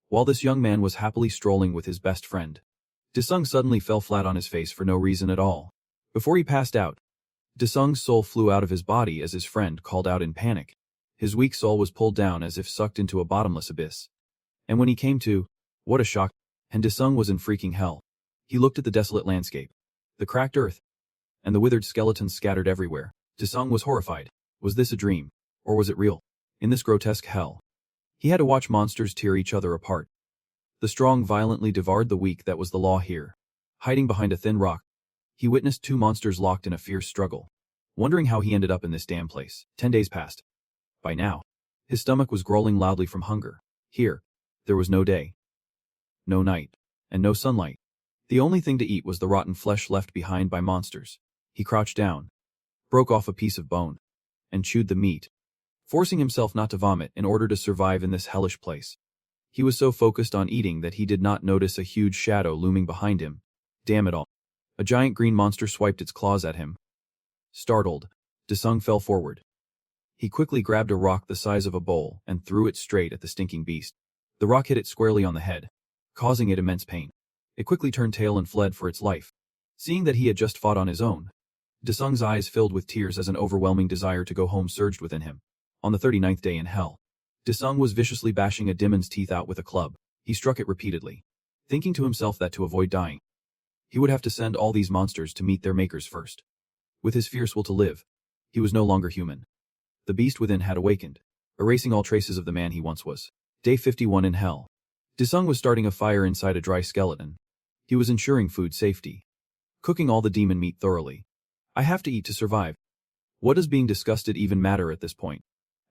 While this young man was happily strolling with his best friend, Desung suddenly fell flat on his face for no reason at all. Before he passed out, Desung's soul flew out of his body as his friend called out in panic. His weak soul was pulled down as if sucked into a bottomless abyss. And when he came to, what a shock, and Desung was in freaking hell. He looked at the desolate landscape, the cracked earth, and the withered skeletons scattered everywhere. Desung was horrified. Was this a dream? Or was it real? In this grotesque hell, he had to watch monsters tear each other apart. The strong violently devoured the weak. That was the law here. Hiding behind a thin rock, he witnessed two monsters locked in a fierce struggle. Wondering how he ended up in this damn place. 10 days passed. By now, his stomach was growling loudly from hunger. Here, there was no day, no night, and no sunlight. The only thing to eat was the rotten flesh left behind by monsters. He crouched down, broke off a piece of bone, and chewed the meat, forcing himself not to vomit in order to survive in this hellish place. He was so focused on eating that he did not notice a huge shadow looming behind him. Damn it all. A giant green monster swiped its claws at him. Startled, Desung fell forward. He quickly grabbed a rock the size of a bowl and threw it straight at the stinking beast. The rock hit it squarely on the head, causing it immense pain. It quickly turned tail and fled for its life. Seeing that he had just fought on his own, Desung's eyes filled with tears as an overwhelming desire to go home surged within him. On the 39th day in hell, Desung was viciously bashing a demon's teeth out with a club. He struck it repeatedly, thinking to himself that to avoid dying, he would have to send all these monsters to meet their makers first. With his fierce will to live, he was no longer human. The beast within had awakened, erasing all traces of the man he once was. Day 51 in hell. Desung was starting a fire inside a dry skeleton. He was ensuring food safety, cooking all the demon meat thoroughly. I have to eat to survive. What does being disgusted even matter at this point?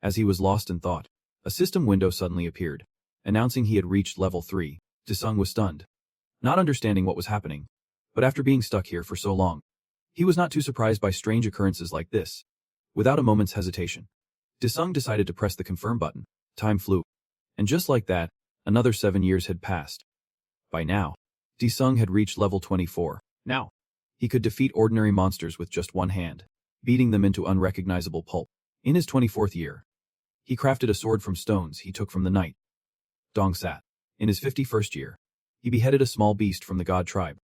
As he was lost in thought, a system window suddenly appeared, announcing he had reached level 3. Desung was stunned, not understanding what was happening. But after being stuck here for so long, he was not too surprised by strange occurrences like this. Without a moment's hesitation, Desung decided to press the confirm button. Time flew. And just like that, another 7 years had passed. By now, Desung had reached level 24. Now, he could defeat ordinary monsters with just one hand, beating them into unrecognizable pulp. In his 24th year, he crafted a sword from stones he took from the night. Dongsat. In his 51st year, he beheaded a small beast from the god tribe.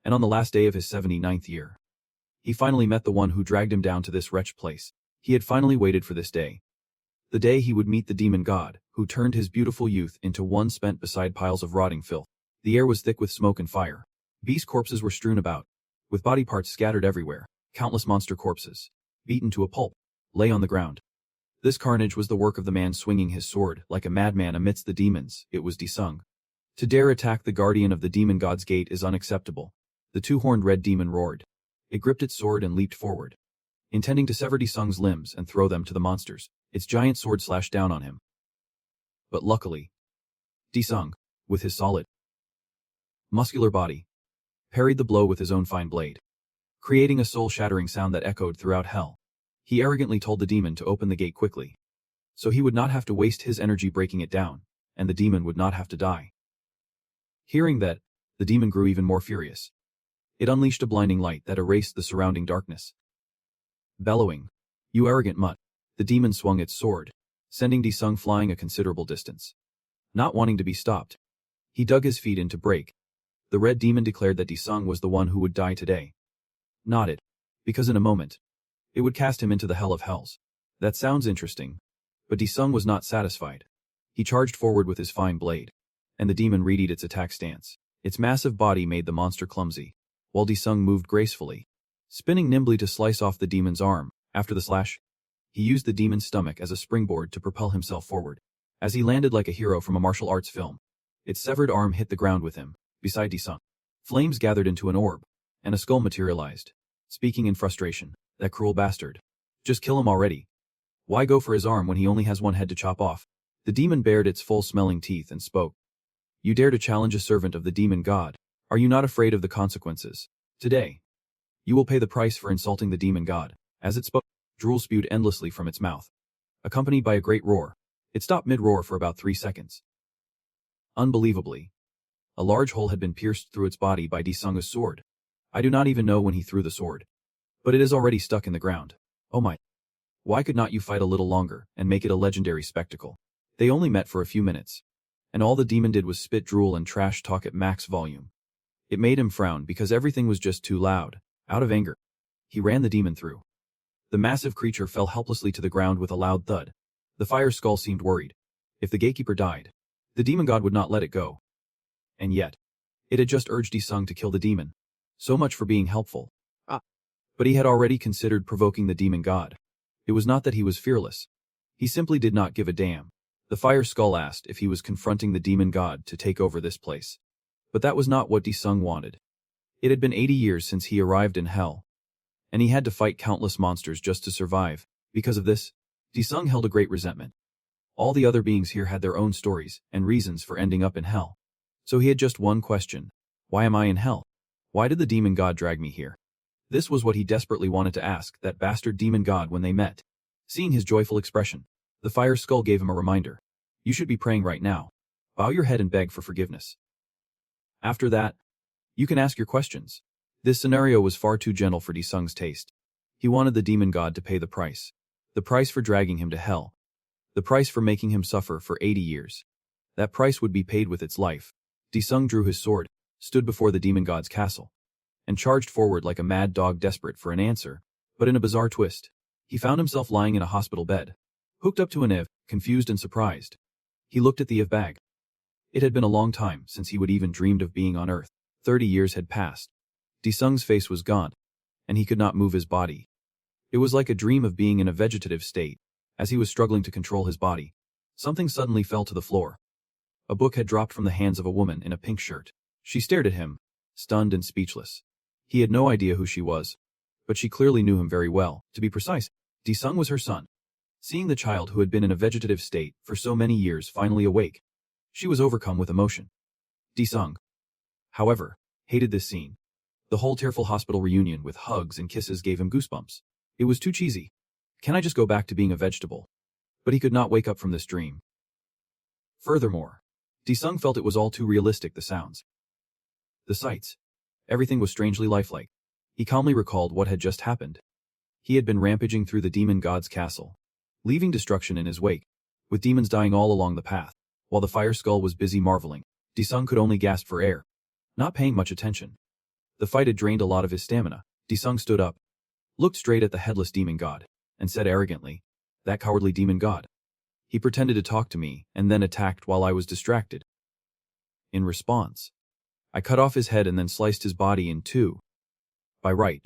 And on the last day of his 79th year, he finally met the one who dragged him down to this wretched place. He had finally waited for this day. The day he would meet the demon god, who turned his beautiful youth into one spent beside piles of rotting filth. The air was thick with smoke and fire. Beast corpses were strewn about, with body parts scattered everywhere. Countless monster corpses, beaten to a pulp, lay on the ground. This carnage was the work of the man swinging his sword like a madman amidst the demons. It was Desung. To dare attack the guardian of the demon god's gate is unacceptable. The two-horned red demon roared. It gripped its sword and leaped forward, intending to sever Desung's limbs and throw them to the monsters. Its giant sword slashed down on him. But luckily, Desung, with his solid, muscular body, parried the blow with his own fine blade, creating a soul-shattering sound that echoed throughout hell. He arrogantly told the demon to open the gate quickly, so he would not have to waste his energy breaking it down, and the demon would not have to die. Hearing that, the demon grew even more furious. It unleashed a blinding light that erased the surrounding darkness. Bellowing, "You arrogant mutt," the demon swung its sword, sending Desung flying a considerable distance. Not wanting to be stopped, he dug his feet in to break. The red demon declared that Desung was the one who would die today. Not it, because in a moment, it would cast him into the hell of hells. That sounds interesting, but Desung was not satisfied. He charged forward with his fine blade, and the demon readied its attack stance. Its massive body made the monster clumsy, while Desung moved gracefully, spinning nimbly to slice off the demon's arm. After the slash, he used the demon's stomach as a springboard to propel himself forward. As he landed like a hero from a martial arts film, its severed arm hit the ground with him. Beside Desung, flames gathered into an orb, and a skull materialized. Speaking in frustration, "That cruel bastard. Just kill him already. Why go for his arm when he only has one head to chop off?" The demon bared its full-smelling teeth and spoke. "You dare to challenge a servant of the demon god? Are you not afraid of the consequences? Today, you will pay the price for insulting the demon god." As it spoke, drool spewed endlessly from its mouth, accompanied by a great roar. It stopped mid-roar for about 3 seconds. Unbelievably, a large hole had been pierced through its body by Desung's sword. I do not even know when he threw the sword, but it is already stuck in the ground. Oh my. Why could not you fight a little longer and make it a legendary spectacle? They only met for a few minutes, and all the demon did was spit drool and trash talk at max volume. It made him frown because everything was just too loud. Out of anger, he ran the demon through. The massive creature fell helplessly to the ground with a loud thud. The fire skull seemed worried. If the gatekeeper died, the demon god would not let it go. And yet, it had just urged Isung to kill the demon. So much for being helpful. But he had already considered provoking the demon god. It was not that he was fearless. He simply did not give a damn. The fire skull asked if he was confronting the demon god to take over this place. But that was not what Isung wanted. It had been 80 years since he arrived in hell, and he had to fight countless monsters just to survive. Because of this, Isung held a great resentment. All the other beings here had their own stories and reasons for ending up in hell. So he had just one question. Why am I in hell? Why did the demon god drag me here? This was what he desperately wanted to ask that bastard demon god when they met. Seeing his joyful expression, the fire skull gave him a reminder. You should be praying right now. Bow your head and beg for forgiveness. After that, you can ask your questions. This scenario was far too gentle for Isung's taste. He wanted the demon god to pay the price. The price for dragging him to hell. The price for making him suffer for 80 years. That price would be paid with its life. Isung drew his sword, stood before the demon god's castle, and charged forward like a mad dog desperate for an answer. But in a bizarre twist, he found himself lying in a hospital bed, hooked up to an IV, confused and surprised. He looked at the IV bag. It had been a long time since he would even dreamed of being on Earth. 30 years had passed. Isung's face was gaunt, and he could not move his body. It was like a dream of being in a vegetative state. As he was struggling to control his body, something suddenly fell to the floor. A book had dropped from the hands of a woman in a pink shirt. She stared at him, stunned and speechless. He had no idea who she was, but she clearly knew him very well. To be precise, Isung was her son. Seeing the child who had been in a vegetative state for so many years finally awake, she was overcome with emotion. Isung, however, hated this scene. The whole tearful hospital reunion with hugs and kisses gave him goosebumps. It was too cheesy. Can I just go back to being a vegetable? But he could not wake up from this dream. Furthermore, Isung felt it was all too realistic, the sounds, the sights. Everything was strangely lifelike. He calmly recalled what had just happened. He had been rampaging through the demon god's castle, leaving destruction in his wake, with demons dying all along the path. While the fire skull was busy marveling, Isung could only gasp for air, not paying much attention. The fight had drained a lot of his stamina. Isung stood up, looked straight at the headless demon god, and said arrogantly, "That cowardly demon god. He pretended to talk to me and then attacked while I was distracted. In response, I cut off his head and then sliced his body in two. By right,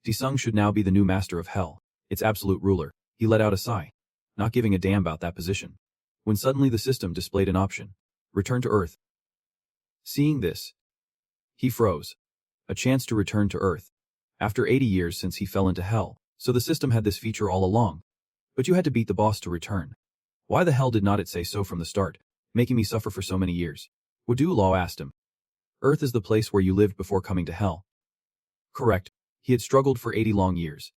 Isung should now be the new master of hell, its absolute ruler." He let out a sigh, not giving a damn about that position, when suddenly the system displayed an option. Return to Earth. Seeing this, he froze. A chance to return to Earth. After 80 years since he fell into hell, so the system had this feature all along. But you had to beat the boss to return. Why the hell did not it say so from the start, making me suffer for so many years? Wudu Law asked him. Earth is the place where you lived before coming to hell. Correct. He had struggled for 80 long years.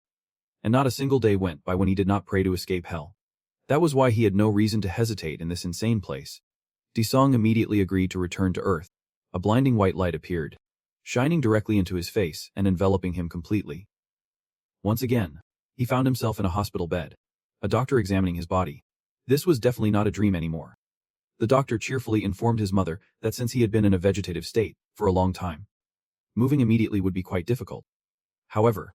And not a single day went by when he did not pray to escape hell. That was why he had no reason to hesitate in this insane place. Isung immediately agreed to return to Earth. A blinding white light appeared, shining directly into his face and enveloping him completely. Once again, he found himself in a hospital bed, a doctor examining his body. This was definitely not a dream anymore. The doctor cheerfully informed his mother that since he had been in a vegetative state for a long time, moving immediately would be quite difficult. However,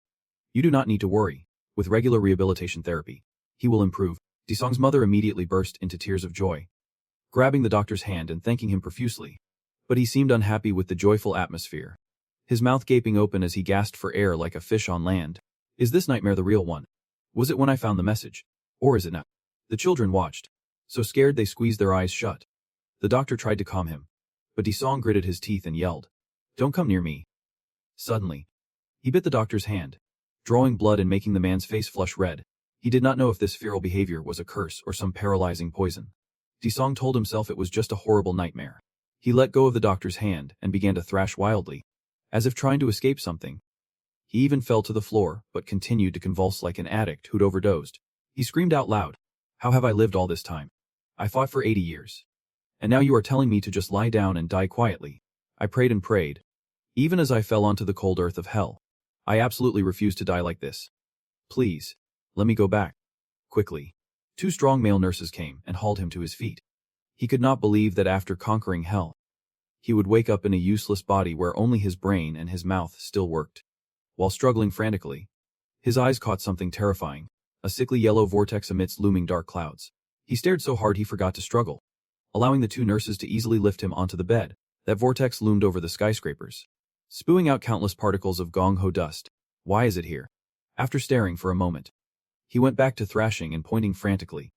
you do not need to worry. With regular rehabilitation therapy, he will improve. Isung's mother immediately burst into tears of joy, grabbing the doctor's hand and thanking him profusely. But he seemed unhappy with the joyful atmosphere, his mouth gaping open as he gasped for air like a fish on land. Is this nightmare the real one? Was it when I found the message? Or is it not? The children watched, so scared they squeezed their eyes shut. The doctor tried to calm him, but Isung gritted his teeth and yelled, "Don't come near me." Suddenly, he bit the doctor's hand, drawing blood and making the man's face flush red. He did not know if this feral behavior was a curse or some paralyzing poison. Isung told himself it was just a horrible nightmare. He let go of the doctor's hand and began to thrash wildly, as if trying to escape something. He even fell to the floor, but continued to convulse like an addict who'd overdosed. He screamed out loud, "How have I lived all this time? I fought for 80 years. And now you are telling me to just lie down and die quietly." I prayed and prayed, even as I fell onto the cold earth of hell. I absolutely refuse to die like this. Please, let me go back. Quickly, 2 strong male nurses came and hauled him to his feet. He could not believe that after conquering hell, he would wake up in a useless body where only his brain and his mouth still worked. While struggling frantically, his eyes caught something terrifying, a sickly yellow vortex amidst looming dark clouds. He stared so hard he forgot to struggle, allowing the 2 nurses to easily lift him onto the bed. That vortex loomed over the skyscrapers, spewing out countless particles of gong-ho dust. Why is it here? After staring for a moment, he went back to thrashing and pointing frantically.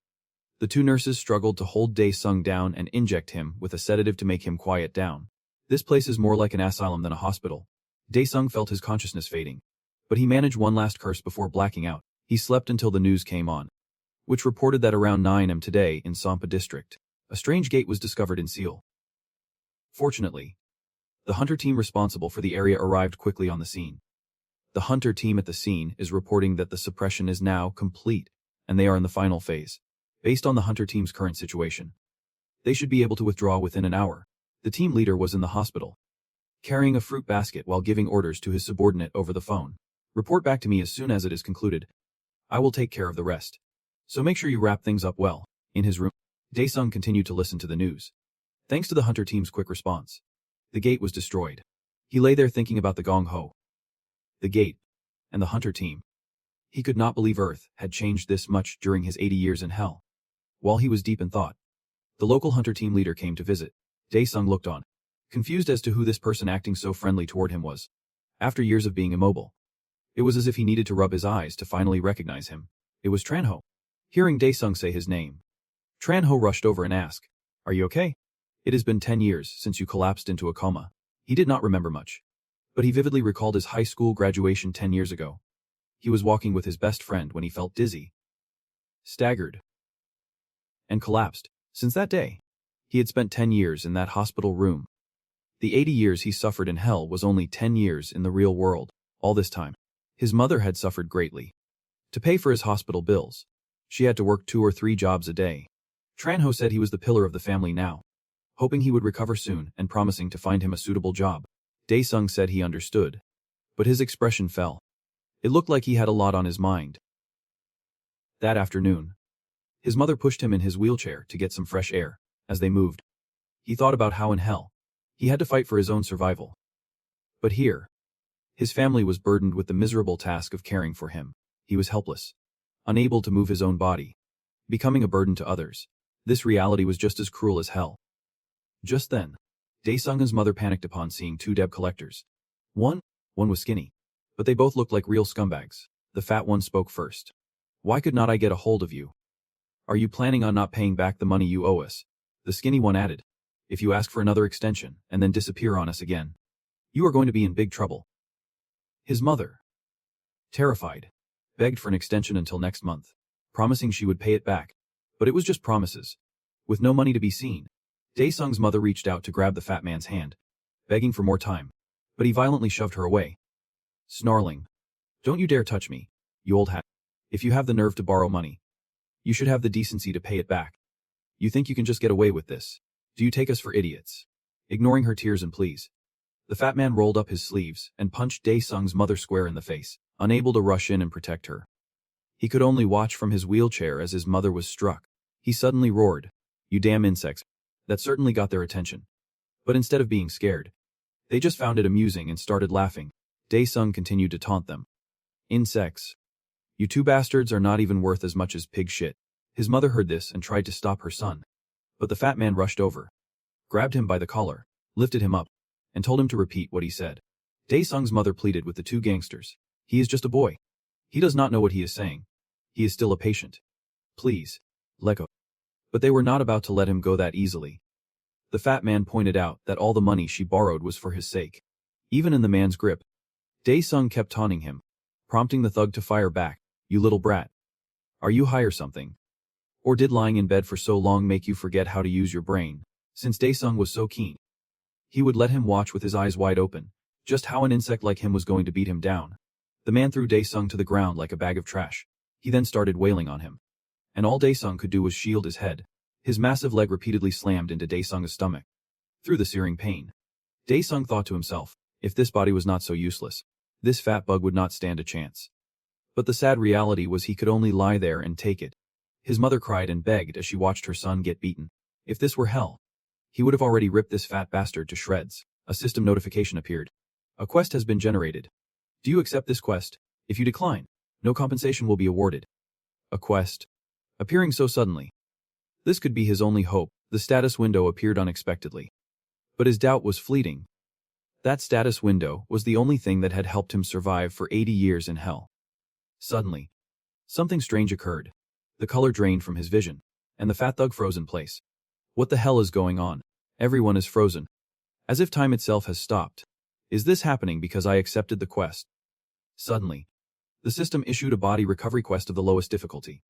The 2 nurses struggled to hold Dae-sung down and inject him with a sedative to make him quiet down. This place is more like an asylum than a hospital. Dae-sung felt his consciousness fading, but he managed one last curse before blacking out. He slept until the news came on, which reported that around 9 am today in Sampa district, a strange gate was discovered in Seoul. Fortunately, the hunter team responsible for the area arrived quickly on the scene. The hunter team at the scene is reporting that the suppression is now complete, and they are in the final phase. Based on the hunter team's current situation, they should be able to withdraw within an hour. The team leader was in the hospital, carrying a fruit basket while giving orders to his subordinate over the phone. Report back to me as soon as it is concluded. I will take care of the rest. So make sure you wrap things up well. In his room, Dae-sung continued to listen to the news. Thanks to the hunter team's quick response, the gate was destroyed. He lay there thinking about the gong-ho, the gate, and the hunter team. He could not believe Earth had changed this much during his 80 years in hell. While he was deep in thought, the local hunter team leader came to visit. Dae-sung looked on, confused as to who this person acting so friendly toward him was. After years of being immobile, it was as if he needed to rub his eyes to finally recognize him. It was Tranho. Hearing Dae-sung say his name, Tranho rushed over and asked, "Are you okay? It has been 10 years since you collapsed into a coma." He did not remember much, but he vividly recalled his high school graduation 10 years ago. He was walking with his best friend when he felt dizzy, staggered, and collapsed. Since that day, he had spent 10 years in that hospital room. The 80 years he suffered in hell was only 10 years in the real world. All this time, his mother had suffered greatly. To pay for his hospital bills, she had to work 2 or 3 jobs a day. Tranho said he was the pillar of the family now, hoping he would recover soon and promising to find him a suitable job. Dae-sung said he understood, but his expression fell. It looked like he had a lot on his mind. That afternoon, his mother pushed him in his wheelchair to get some fresh air. As they moved, he thought about how in hell, he had to fight for his own survival. But here, his family was burdened with the miserable task of caring for him. He was helpless, unable to move his own body, becoming a burden to others. This reality was just as cruel as hell. Just then, Dae-sung's mother panicked upon seeing 2 debt collectors. One was skinny, but they both looked like real scumbags. The fat one spoke first. "Why could not I get a hold of you? Are you planning on not paying back the money you owe us?" The skinny one added, "If you ask for another extension and then disappear on us again, you are going to be in big trouble." His mother, terrified, begged for an extension until next month, promising she would pay it back. But it was just promises. With no money to be seen, Dae-sung's mother reached out to grab the fat man's hand, begging for more time, but he violently shoved her away, snarling, "Don't you dare touch me, you old hat. If you have the nerve to borrow money, you should have the decency to pay it back. You think you can just get away with this? Do you take us for idiots?" Ignoring her tears and pleas, the fat man rolled up his sleeves and punched Dae-sung's mother square in the face. Unable to rush in and protect her, he could only watch from his wheelchair as his mother was struck. He suddenly roared, "You damn insects." That certainly got their attention. But instead of being scared, they just found it amusing and started laughing. Dae-sung continued to taunt them. "Insects. You 2 bastards are not even worth as much as pig shit." His mother heard this and tried to stop her son, but the fat man rushed over, grabbed him by the collar, lifted him up, and told him to repeat what he said. Dae-sung's mother pleaded with the 2 gangsters. "He is just a boy. He does not know what he is saying. He is still a patient. Please, let go." But they were not about to let him go that easily. The fat man pointed out that all the money she borrowed was for his sake. Even in the man's grip, Dae-sung kept taunting him, prompting the thug to fire back. "You little brat. Are you high or something? Or did lying in bed for so long make you forget how to use your brain?" Since Dae-sung was so keen, he would let him watch with his eyes wide open, just how an insect like him was going to beat him down. The man threw Dae-sung to the ground like a bag of trash. He then started wailing on him, and all Dae-sung could do was shield his head. His massive leg repeatedly slammed into Dae-sung's stomach. Through the searing pain, Dae-sung thought to himself, if this body was not so useless, this fat bug would not stand a chance. But the sad reality was he could only lie there and take it. His mother cried and begged as she watched her son get beaten. If this were hell, he would have already ripped this fat bastard to shreds. A system notification appeared. A quest has been generated. Do you accept this quest? If you decline, no compensation will be awarded. A quest. Appearing so suddenly. This could be his only hope. The status window appeared unexpectedly. But his doubt was fleeting. That status window was the only thing that had helped him survive for 80 years in hell. Suddenly, something strange occurred. The color drained from his vision, and the fat thug froze in place. What the hell is going on? Everyone is frozen. As if time itself has stopped. Is this happening because I accepted the quest? Suddenly, the system issued a body recovery quest of the lowest difficulty.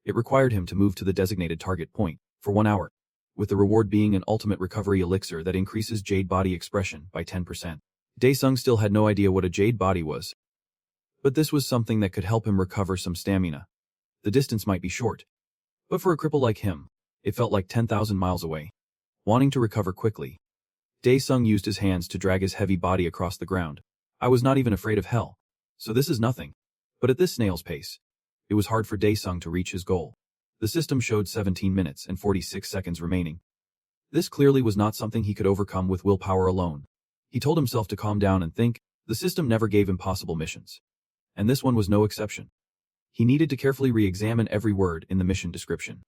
It required him to move to the designated target point for 1 hour, with the reward being an ultimate recovery elixir that increases Jade body expression by 10%. Daesung still had no idea what a Jade body was, but this was something that could help him recover some stamina. The distance might be short, but for a cripple like him, it felt like 10,000 miles away. Wanting to recover quickly, Daesung used his hands to drag his heavy body across the ground. I was not even afraid of hell, so this is nothing. But at this snail's pace, it was hard for Daesung to reach his goal. The system showed 17 minutes and 46 seconds remaining. This clearly was not something he could overcome with willpower alone. He told himself to calm down and think. The system never gave impossible missions, and this one was no exception. He needed to carefully re-examine every word in the mission description.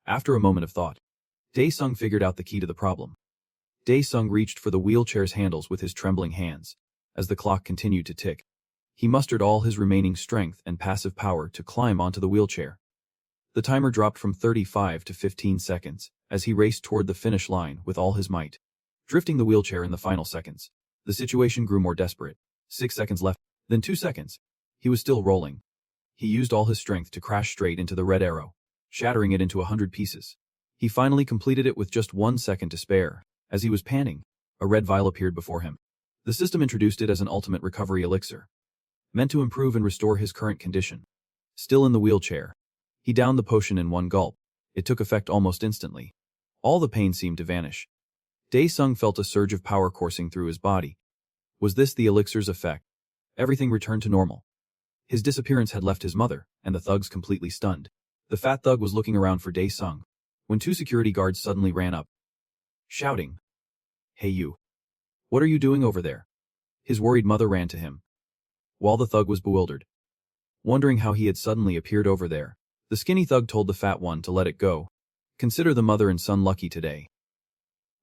After a moment of thought, Daesung figured out the key to the problem. Daesung reached for the wheelchair's handles with his trembling hands. As the clock continued to tick, he mustered all his remaining strength and passive power to climb onto the wheelchair. The timer dropped from 35 to 15 seconds as he raced toward the finish line with all his might, drifting the wheelchair in the final seconds. The situation grew more desperate. 6 seconds left, then 2 seconds. He was still rolling. He used all his strength to crash straight into the red arrow, shattering it into 100 pieces. He finally completed it with just 1 second to spare. As he was panting, a red vial appeared before him. The system introduced it as an ultimate recovery elixir, meant to improve and restore his current condition. Still in the wheelchair, he downed the potion in one gulp. It took effect almost instantly. All the pain seemed to vanish. Daesung felt a surge of power coursing through his body. Was this the elixir's effect? Everything returned to normal. His disappearance had left his mother and the thugs completely stunned. The fat thug was looking around for Daesung when 2 security guards suddenly ran up, shouting, "Hey you! What are you doing over there?" His worried mother ran to him, while the thug was bewildered, wondering how he had suddenly appeared over there. The skinny thug told the fat one to let it go. Consider the mother and son lucky today.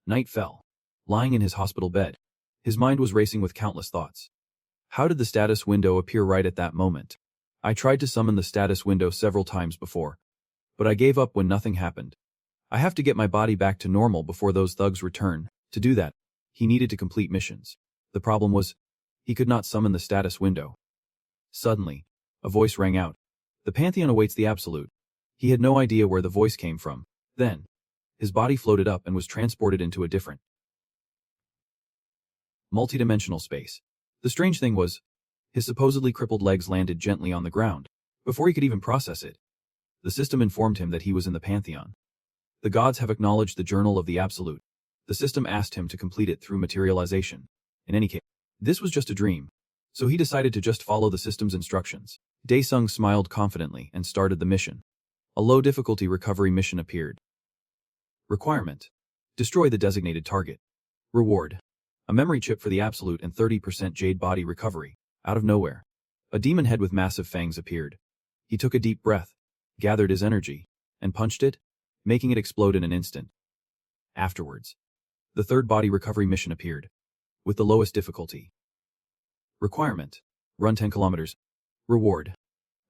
Night fell. Lying in his hospital bed, his mind was racing with countless thoughts. How did the status window appear right at that moment? I tried to summon the status window several times before, but I gave up when nothing happened. I have to get my body back to normal before those thugs return. To do that, he needed to complete missions. The problem was, he could not summon the status window. Suddenly, a voice rang out. The Pantheon awaits the Absolute. He had no idea where the voice came from. Then, his body floated up and was transported into a different, multidimensional space. The strange thing was, his supposedly crippled legs landed gently on the ground. Before he could even process it, the system informed him that he was in the Pantheon. The gods have acknowledged the Journal of the Absolute. The system asked him to complete it through materialization. In any case, this was just a dream, so he decided to just follow the system's instructions. Daesung smiled confidently and started the mission. A low difficulty recovery mission appeared. Requirement: destroy the designated target. Reward: a memory chip for the Absolute and 30% Jade body recovery. Out of nowhere, a demon head with massive fangs appeared. He took a deep breath, gathered his energy, and punched it, making it explode in an instant. Afterwards, the third body recovery mission appeared, with the lowest difficulty. Requirement: run 10 kilometers. Reward: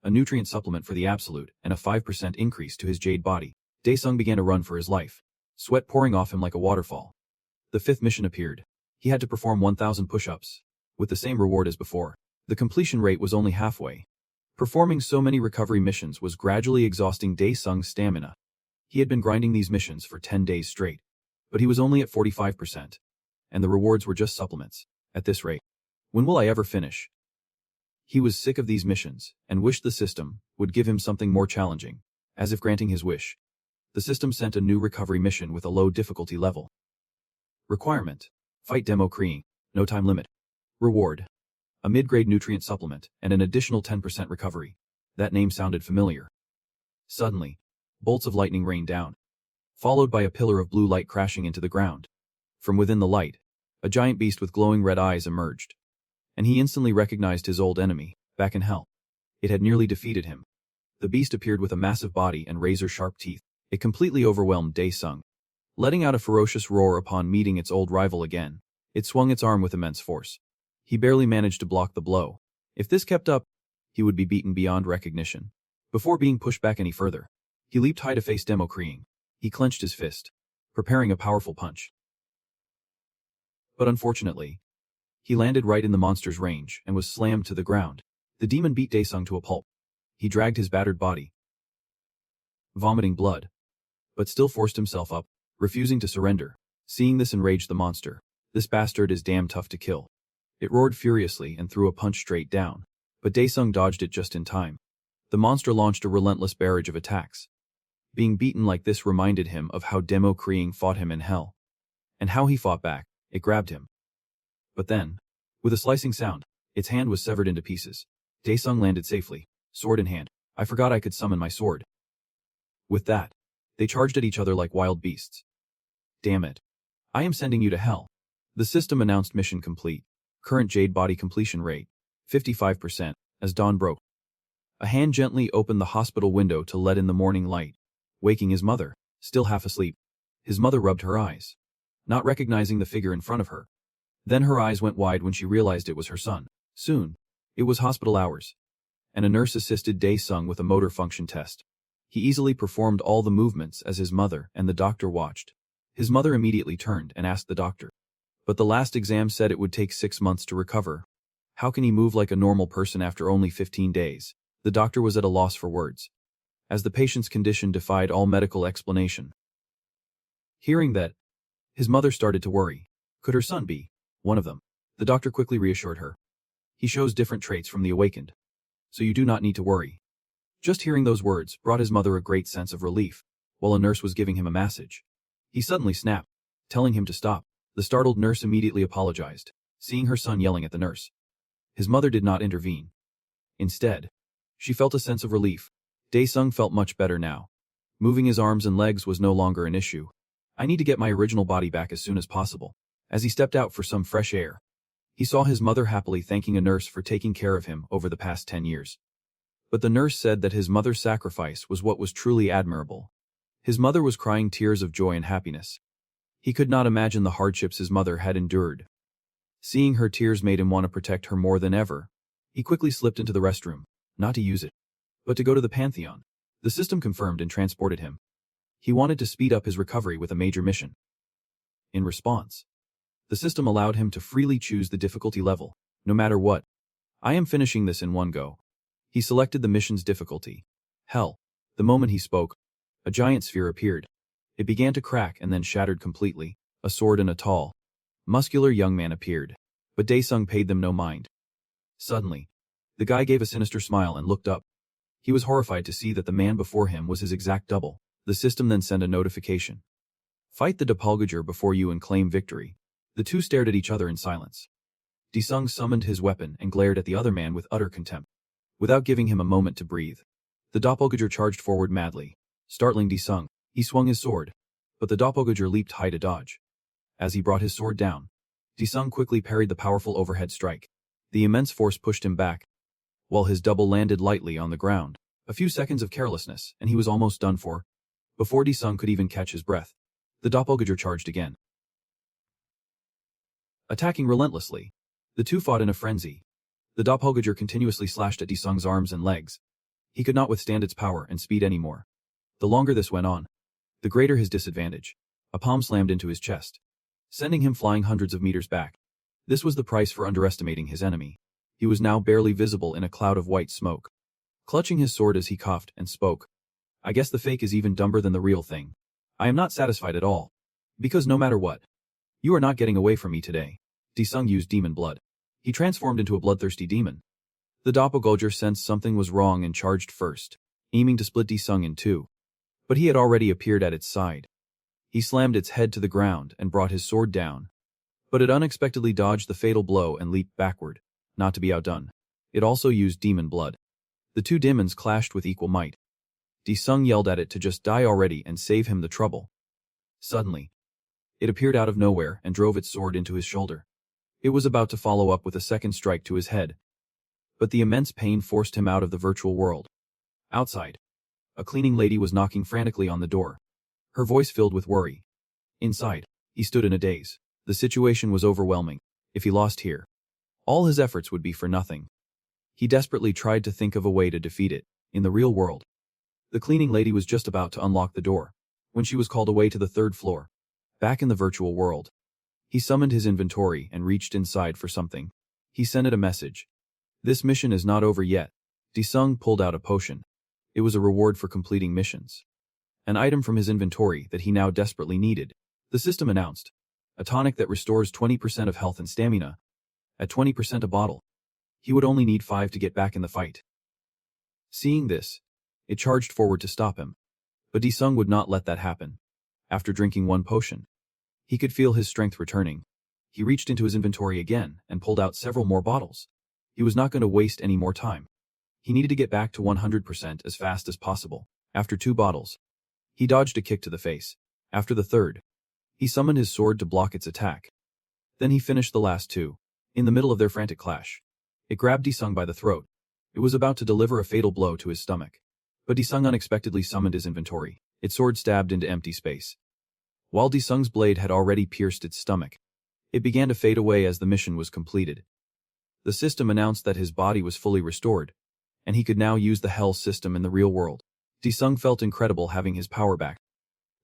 a nutrient supplement for the Absolute and a 5% increase to his Jade body. Daesung began to run for his life, sweat pouring off him like a waterfall. The fifth mission appeared. He had to perform 1,000 push-ups, with the same reward as before. The completion rate was only halfway. Performing so many recovery missions was gradually exhausting Daesung's stamina. He had been grinding these missions for 10 days straight, but he was only at 45%, and the rewards were just supplements. At this rate, when will I ever finish? He was sick of these missions, and wished the system would give him something more challenging. As if granting his wish, the system sent a new recovery mission with a low difficulty level. Requirement: fight demo Kree, no time limit. Reward: a mid-grade nutrient supplement and an additional 10% recovery. That name sounded familiar. Suddenly, bolts of lightning rained down, followed by a pillar of blue light crashing into the ground. From within the light, a giant beast with glowing red eyes emerged. And he instantly recognized his old enemy, back in hell. It had nearly defeated him. The beast appeared with a massive body and razor-sharp teeth. It completely overwhelmed Dae-sung. Letting out a ferocious roar upon meeting its old rival again, it swung its arm with immense force. He barely managed to block the blow. If this kept up, he would be beaten beyond recognition. Before being pushed back any further, he leaped high to face Demokriing. He clenched his fist, preparing a powerful punch. But unfortunately, he landed right in the monster's range and was slammed to the ground. The demon beat Dae-sung to a pulp. He dragged his battered body, vomiting blood, but still forced himself up, refusing to surrender. Seeing this enraged the monster. This bastard is damn tough to kill. It roared furiously and threw a punch straight down, but Dae-sung dodged it just in time. The monster launched a relentless barrage of attacks. Being beaten like this reminded him of how Demokriing fought him in hell. And how he fought back. It grabbed him. But then, with a slicing sound, its hand was severed into pieces. Dae-sung landed safely, sword in hand. I forgot I could summon my sword. With that, they charged at each other like wild beasts. Damn it. I am sending you to hell. The system announced mission complete. Current Jade body completion rate, 55%, as dawn broke. A hand gently opened the hospital window to let in the morning light, waking his mother, still half asleep. His mother rubbed her eyes, not recognizing the figure in front of her. Then her eyes went wide when she realized it was her son. Soon, it was hospital hours, and a nurse assisted Dae-sung with a motor function test. He easily performed all the movements as his mother and the doctor watched. His mother immediately turned and asked the doctor. But the last exam said it would take 6 months to recover. How can he move like a normal person after only 15 days? The doctor was at a loss for words, as the patient's condition defied all medical explanation. Hearing that, his mother started to worry. Could her son be one of them? The doctor quickly reassured her. He shows different traits from the awakened, so you do not need to worry. Just hearing those words brought his mother a great sense of relief, while a nurse was giving him a massage. He suddenly snapped, telling him to stop. The startled nurse immediately apologized, seeing her son yelling at the nurse. His mother did not intervene. Instead, she felt a sense of relief. Dae-sung felt much better now. Moving his arms and legs was no longer an issue. I need to get my original body back as soon as possible. As he stepped out for some fresh air, he saw his mother happily thanking a nurse for taking care of him over the past 10 years. But the nurse said that his mother's sacrifice was what was truly admirable. His mother was crying tears of joy and happiness. He could not imagine the hardships his mother had endured. Seeing her tears made him want to protect her more than ever. He quickly slipped into the restroom, not to use it, but to go to the Pantheon. The system confirmed and transported him. He wanted to speed up his recovery with a major mission. In response, the system allowed him to freely choose the difficulty level, no matter what. I am finishing this in one go. He selected the mission's difficulty. Hell. The moment he spoke, a giant sphere appeared. It began to crack and then shattered completely. A sword and a tall, muscular young man appeared, but Dae-sung paid them no mind. Suddenly, the guy gave a sinister smile and looked up. He was horrified to see that the man before him was his exact double. The system then sent a notification. Fight the doppelganger before you and claim victory. The two stared at each other in silence. Dae-sung summoned his weapon and glared at the other man with utter contempt. Without giving him a moment to breathe, the doppelganger charged forward madly, startling Dae-sung. He swung his sword, but the doppelganger leaped high to dodge. As he brought his sword down, Dae-sung quickly parried the powerful overhead strike. The immense force pushed him back, while his double landed lightly on the ground. A few seconds of carelessness, and he was almost done for. Before Dae-sung could even catch his breath, the doppelganger charged again, attacking relentlessly. The two fought in a frenzy. The doppelganger continuously slashed at Dae-sung's arms and legs. He could not withstand its power and speed anymore. The longer this went on, the greater his disadvantage. A palm slammed into his chest, sending him flying hundreds of meters back. This was the price for underestimating his enemy. He was now barely visible in a cloud of white smoke. Clutching his sword as he coughed and spoke. I guess the fake is even dumber than the real thing. I am not satisfied at all. Because no matter what, you are not getting away from me today. Dae-sung used demon blood. He transformed into a bloodthirsty demon. The doppelganger sensed something was wrong and charged first, aiming to split Dae-sung in two. But he had already appeared at its side. He slammed its head to the ground and brought his sword down. But it unexpectedly dodged the fatal blow and leaped backward, not to be outdone. It also used demon blood. The two demons clashed with equal might. Dae-sung yelled at it to just die already and save him the trouble. Suddenly, it appeared out of nowhere and drove its sword into his shoulder. It was about to follow up with a second strike to his head, but the immense pain forced him out of the virtual world. Outside, a cleaning lady was knocking frantically on the door, her voice filled with worry. Inside, he stood in a daze. The situation was overwhelming. If he lost here, all his efforts would be for nothing. He desperately tried to think of a way to defeat it. In the real world, the cleaning lady was just about to unlock the door when she was called away to the third floor. Back in the virtual world, he summoned his inventory and reached inside for something. He sent it a message. This mission is not over yet. Disung pulled out a potion. It was a reward for completing missions. An item from his inventory that he now desperately needed. The system announced. A tonic that restores 20% of health and stamina. At 20% a bottle. He would only need 5 to get back in the fight. Seeing this, it charged forward to stop him. But Disung would not let that happen. After drinking one potion, he could feel his strength returning. He reached into his inventory again and pulled out several more bottles. He was not going to waste any more time. He needed to get back to 100% as fast as possible. After 2 bottles, he dodged a kick to the face. After the third, he summoned his sword to block its attack. Then he finished the last 2. In the middle of their frantic clash, it grabbed Disung by the throat. It was about to deliver a fatal blow to his stomach. But Disung unexpectedly summoned his inventory. Its sword stabbed into empty space. While Disung's blade had already pierced its stomach, it began to fade away as the mission was completed. The system announced that his body was fully restored, and he could now use the Hell system in the real world. Disung felt incredible having his power back.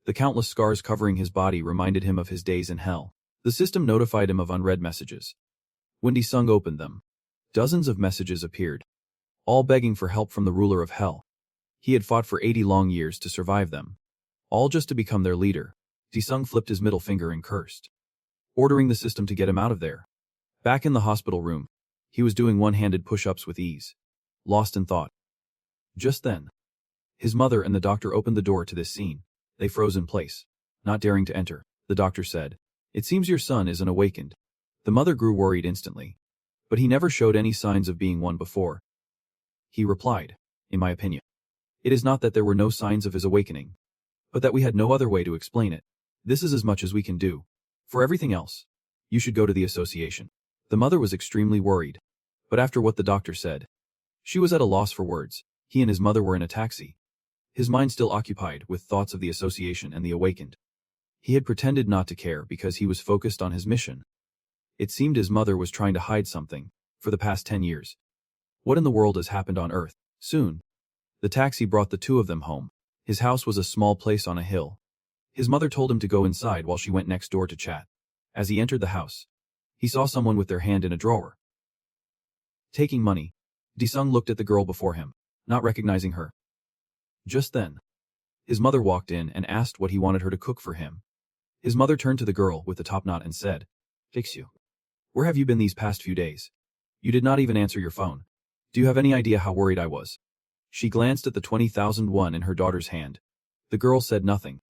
The countless scars covering his body reminded him of his days in Hell. The system notified him of unread messages. When Disung opened them, dozens of messages appeared, all begging for help from the ruler of Hell. He had fought for 80 long years to survive them, all just to become their leader. Disung flipped his middle finger and cursed, ordering the system to get him out of there. Back in the hospital room, he was doing one-handed push-ups with ease, lost in thought. Just then, his mother and the doctor opened the door to this scene. They froze in place, not daring to enter. The doctor said, "It seems your son isn't awakened." The mother grew worried instantly, but he never showed any signs of being one before. He replied, "In my opinion, it is not that there were no signs of his awakening, but that we had no other way to explain it. This is as much as we can do. For everything else, you should go to the association." The mother was extremely worried, but after what the doctor said, she was at a loss for words. He and his mother were in a taxi, his mind still occupied with thoughts of the association and the awakened. He had pretended not to care because he was focused on his mission. It seemed his mother was trying to hide something for the past 10 years. What in the world has happened on Earth? Soon, the taxi brought the two of them home. His house was a small place on a hill. His mother told him to go inside while she went next door to chat. As he entered the house, he saw someone with their hand in a drawer, taking money. Disung looked at the girl before him, not recognizing her. Just then, his mother walked in and asked what he wanted her to cook for him. His mother turned to the girl with the top knot and said, "Fix you. Where have you been these past few days? You did not even answer your phone. Do you have any idea how worried I was?" She glanced at the 20,000 won in her daughter's hand. The girl said nothing,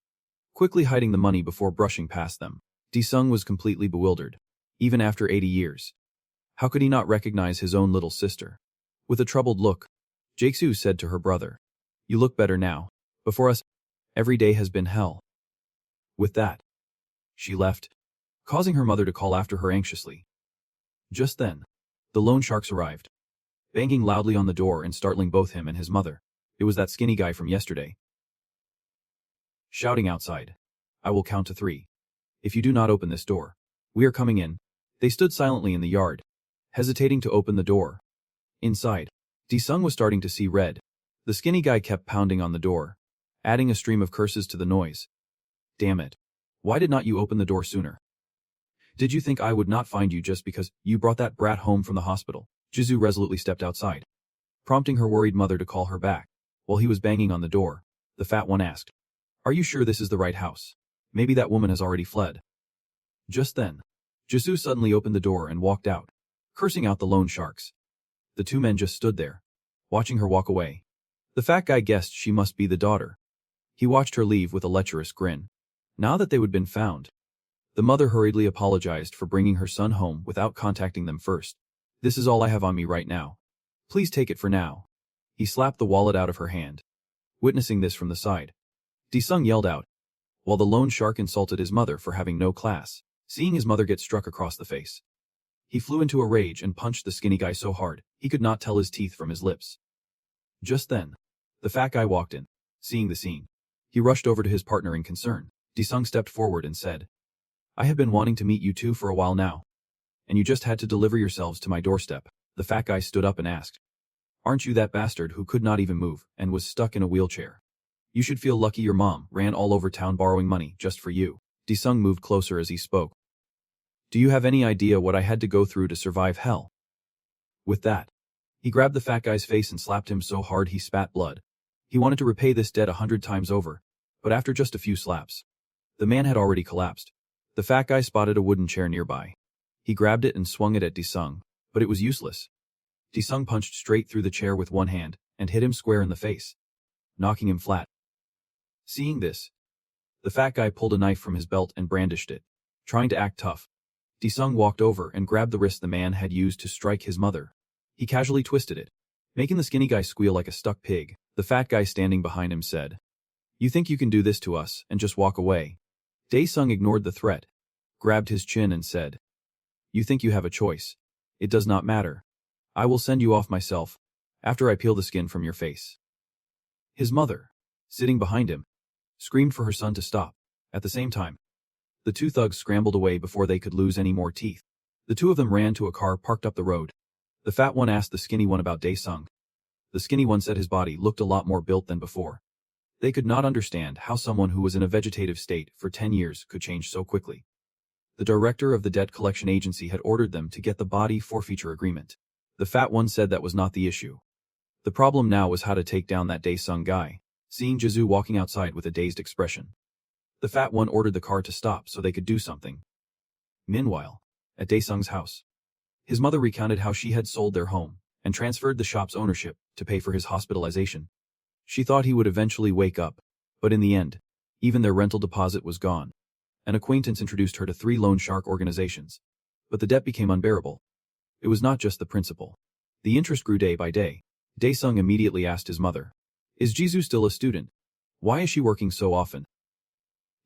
quickly hiding the money before brushing past them. Disung was completely bewildered. Even after 80 years, how could he not recognize his own little sister? With a troubled look, Jaeksu said to her brother, "You look better now. Before us, every day has been hell." With that, she left, causing her mother to call after her anxiously. Just then, the loan sharks arrived, banging loudly on the door and startling both him and his mother. It was that skinny guy from yesterday, shouting outside, "I will count to 3. If you do not open this door, we are coming in." They stood silently in the yard, hesitating to open the door. Inside, Disung was starting to see red. The skinny guy kept pounding on the door, adding a stream of curses to the noise. "Damn it. Why did not you open the door sooner? Did you think I would not find you just because you brought that brat home from the hospital?" Jizu resolutely stepped outside, prompting her worried mother to call her back. While he was banging on the door, the fat one asked, "Are you sure this is the right house? Maybe that woman has already fled." Just then, Jizu suddenly opened the door and walked out, cursing out the loan sharks. The two men just stood there, watching her walk away. The fat guy guessed she must be the daughter. He watched her leave with a lecherous grin. Now that they had been found, the mother hurriedly apologized for bringing her son home without contacting them first. "This is all I have on me right now. Please take it for now." He slapped the wallet out of her hand. Witnessing this from the side, Disung yelled out, while the lone shark insulted his mother for having no class, seeing his mother get struck across the face. He flew into a rage and punched the skinny guy so hard, he could not tell his teeth from his lips. Just then, the fat guy walked in. Seeing the scene, he rushed over to his partner in concern. Disung stepped forward and said, "I have been wanting to meet you two for a while now. And you just had to deliver yourselves to my doorstep." The fat guy stood up and asked, "Aren't you that bastard who could not even move and was stuck in a wheelchair? You should feel lucky your mom ran all over town borrowing money just for you." Disung moved closer as he spoke. "Do you have any idea what I had to go through to survive hell?" With that, he grabbed the fat guy's face and slapped him so hard he spat blood. He wanted to repay this debt 100 times over, but after just a few slaps, the man had already collapsed. The fat guy spotted a wooden chair nearby. He grabbed it and swung it at Disung, but it was useless. Disung punched straight through the chair with one hand and hit him square in the face, knocking him flat. Seeing this, the fat guy pulled a knife from his belt and brandished it, trying to act tough. Disung walked over and grabbed the wrist the man had used to strike his mother. He casually twisted it, making the skinny guy squeal like a stuck pig. The fat guy standing behind him said, "You think you can do this to us and just walk away?" Daesung ignored the threat, grabbed his chin and said, "You think you have a choice? It does not matter. I will send you off myself, after I peel the skin from your face." His mother, sitting behind him, screamed for her son to stop. At the same time, the two thugs scrambled away before they could lose any more teeth. The two of them ran to a car parked up the road. The fat one asked the skinny one about Daesung. The skinny one said his body looked a lot more built than before. They could not understand how someone who was in a vegetative state for 10 years could change so quickly. The director of the debt collection agency had ordered them to get the body forfeiture agreement. The fat one said that was not the issue. The problem now was how to take down that Daesung guy. Seeing Jizu walking outside with a dazed expression, the fat one ordered the car to stop so they could do something. Meanwhile, at Daesung's house, his mother recounted how she had sold their home and transferred the shop's ownership to pay for his hospitalization. She thought he would eventually wake up, but in the end, even their rental deposit was gone. An acquaintance introduced her to 3 loan shark organizations, but the debt became unbearable. It was not just the principal. The interest grew day by day. Daesung immediately asked his mother, "Is Jizu still a student? Why is she working so often?"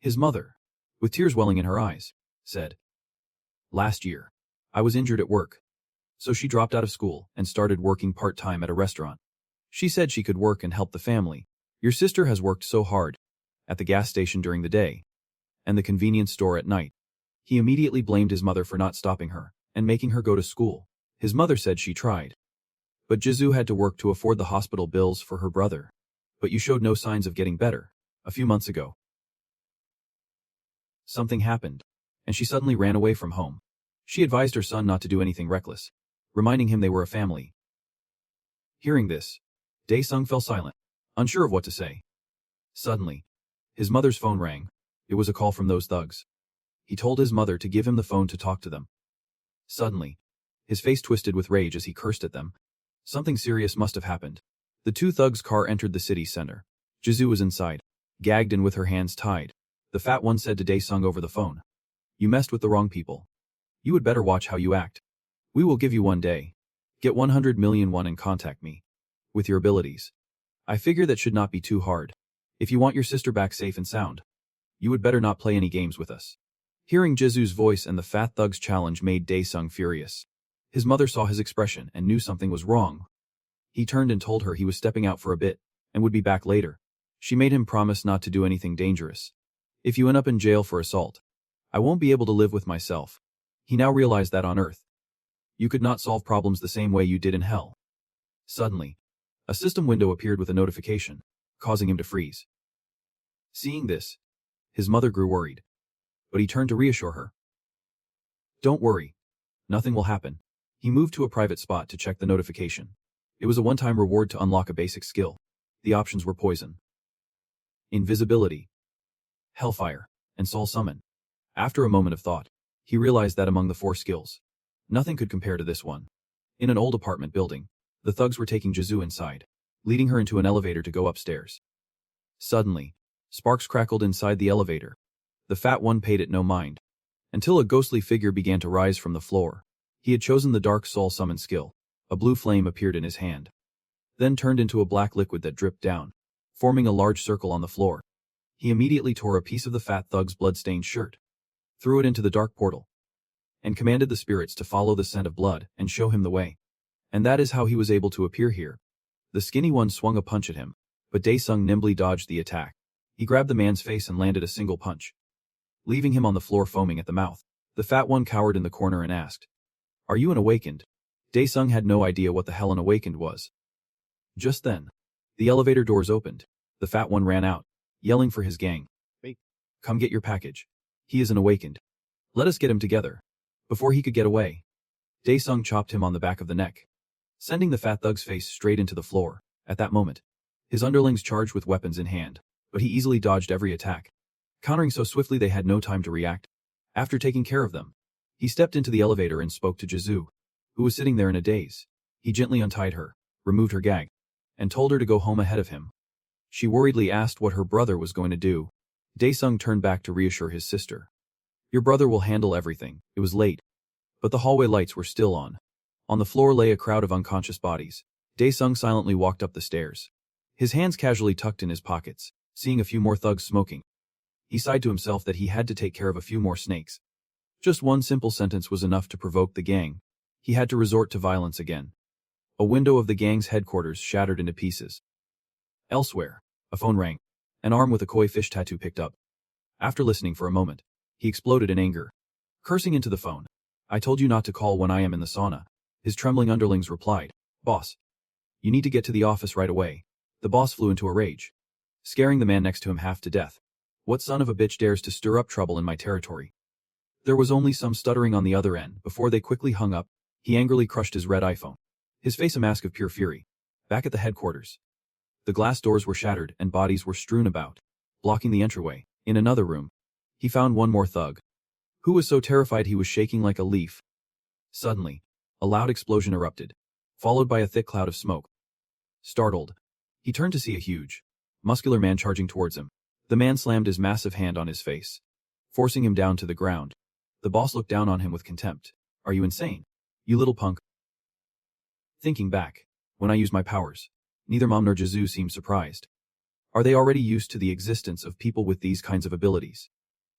His mother, with tears welling in her eyes, said, "Last year, I was injured at work. So she dropped out of school and started working part-time at a restaurant. She said she could work and help the family. Your sister has worked so hard, at the gas station during the day, and the convenience store at night." He immediately blamed his mother for not stopping her and making her go to school. His mother said she tried, but Jizu had to work to afford the hospital bills for her brother. "But you showed no signs of getting better. A few months ago, something happened, and she suddenly ran away from home. She advised her son not to do anything reckless, reminding him they were a family." Hearing this, Daesung fell silent, unsure of what to say. Suddenly, his mother's phone rang. It was a call from those thugs. He told his mother to give him the phone to talk to them. Suddenly, his face twisted with rage as he cursed at them. Something serious must have happened. The 2 thugs' car entered the city center. Jizu was inside, gagged and with her hands tied. The fat one said to Daesung over the phone, "You messed with the wrong people. You would better watch how you act. We will give you 1 day. Get 100 million won and contact me. With your abilities. I figure that should not be too hard. If you want your sister back safe and sound, you would better not play any games with us." Hearing Jizu's voice and the fat thug's challenge made Daesung furious. His mother saw his expression and knew something was wrong. He turned and told her he was stepping out for a bit and would be back later. She made him promise not to do anything dangerous. "If you end up in jail for assault, I won't be able to live with myself." He now realized that on Earth, you could not solve problems the same way you did in hell. Suddenly, a system window appeared with a notification, causing him to freeze. Seeing this, his mother grew worried, but he turned to reassure her. "Don't worry. Nothing will happen." He moved to a private spot to check the notification. It was a one-time reward to unlock a basic skill. The options were poison, invisibility, hellfire, and soul summon. After a moment of thought, he realized that among the 4 skills, nothing could compare to this one. In an old apartment building, the thugs were taking Jizu inside, leading her into an elevator to go upstairs. Suddenly, sparks crackled inside the elevator. The fat one paid it no mind, until a ghostly figure began to rise from the floor. He had chosen the dark soul summon skill. A blue flame appeared in his hand, then turned into a black liquid that dripped down, forming a large circle on the floor. He immediately tore a piece of the fat thug's blood-stained shirt, threw it into the dark portal, and commanded the spirits to follow the scent of blood and show him the way. And that is how he was able to appear here. The skinny one swung a punch at him, but Dae-sung nimbly dodged the attack. He grabbed the man's face and landed a single punch, leaving him on the floor foaming at the mouth. The fat one cowered in the corner and asked, "Are you an awakened?" Dae-sung had no idea what the hell an awakened was. Just then, the elevator doors opened. The fat one ran out, yelling for his gang. "Hey, come get your package. He is an awakened. Let us get him together." Before he could get away, Dae-sung chopped him on the back of the neck, sending the fat thug's face straight into the floor. At that moment, his underlings charged with weapons in hand, but he easily dodged every attack, countering so swiftly they had no time to react. After taking care of them, he stepped into the elevator and spoke to Jizu, who was sitting there in a daze. He gently untied her, removed her gag, and told her to go home ahead of him. She worriedly asked what her brother was going to do. Dae-sung turned back to reassure his sister. "Your brother will handle everything." It was late, but the hallway lights were still on. On the floor lay a crowd of unconscious bodies. Dae-sung silently walked up the stairs, his hands casually tucked in his pockets, seeing a few more thugs smoking. He sighed to himself that he had to take care of a few more snakes. Just one simple sentence was enough to provoke the gang. He had to resort to violence again. A window of the gang's headquarters shattered into pieces. Elsewhere, a phone rang. An arm with a koi fish tattoo picked up. After listening for a moment, he exploded in anger, cursing into the phone. "I told you not to call when I am in the sauna." His trembling underlings replied, "Boss, you need to get to the office right away." The boss flew into a rage, scaring the man next to him half to death. "What son of a bitch dares to stir up trouble in my territory?" There was only some stuttering on the other end before they quickly hung up. He angrily crushed his red iPhone, his face a mask of pure fury. Back at the headquarters, the glass doors were shattered and bodies were strewn about, blocking the entryway. In another room, he found one more thug, who was so terrified he was shaking like a leaf. Suddenly, a loud explosion erupted, followed by a thick cloud of smoke. Startled, he turned to see a huge, muscular man charging towards him. The man slammed his massive hand on his face, forcing him down to the ground. The boss looked down on him with contempt. "Are you insane? You little punk?" Thinking back, when I used my powers, neither Mom nor Jizu seemed surprised. Are they already used to the existence of people with these kinds of abilities?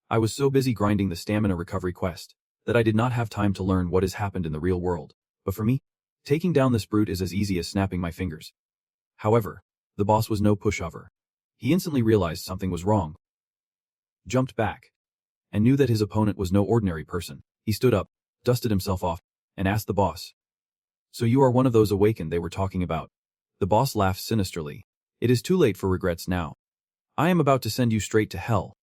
I was so busy grinding the stamina recovery quest that I did not have time to learn what has happened in the real world. But for me, taking down this brute is as easy as snapping my fingers. However, the boss was no pushover. He instantly realized something was wrong, jumped back, and knew that his opponent was no ordinary person. He stood up, dusted himself off, and asked the boss, "So you are one of those awakened they were talking about?" The boss laughed sinisterly. "It is too late for regrets now. I am about to send you straight to hell."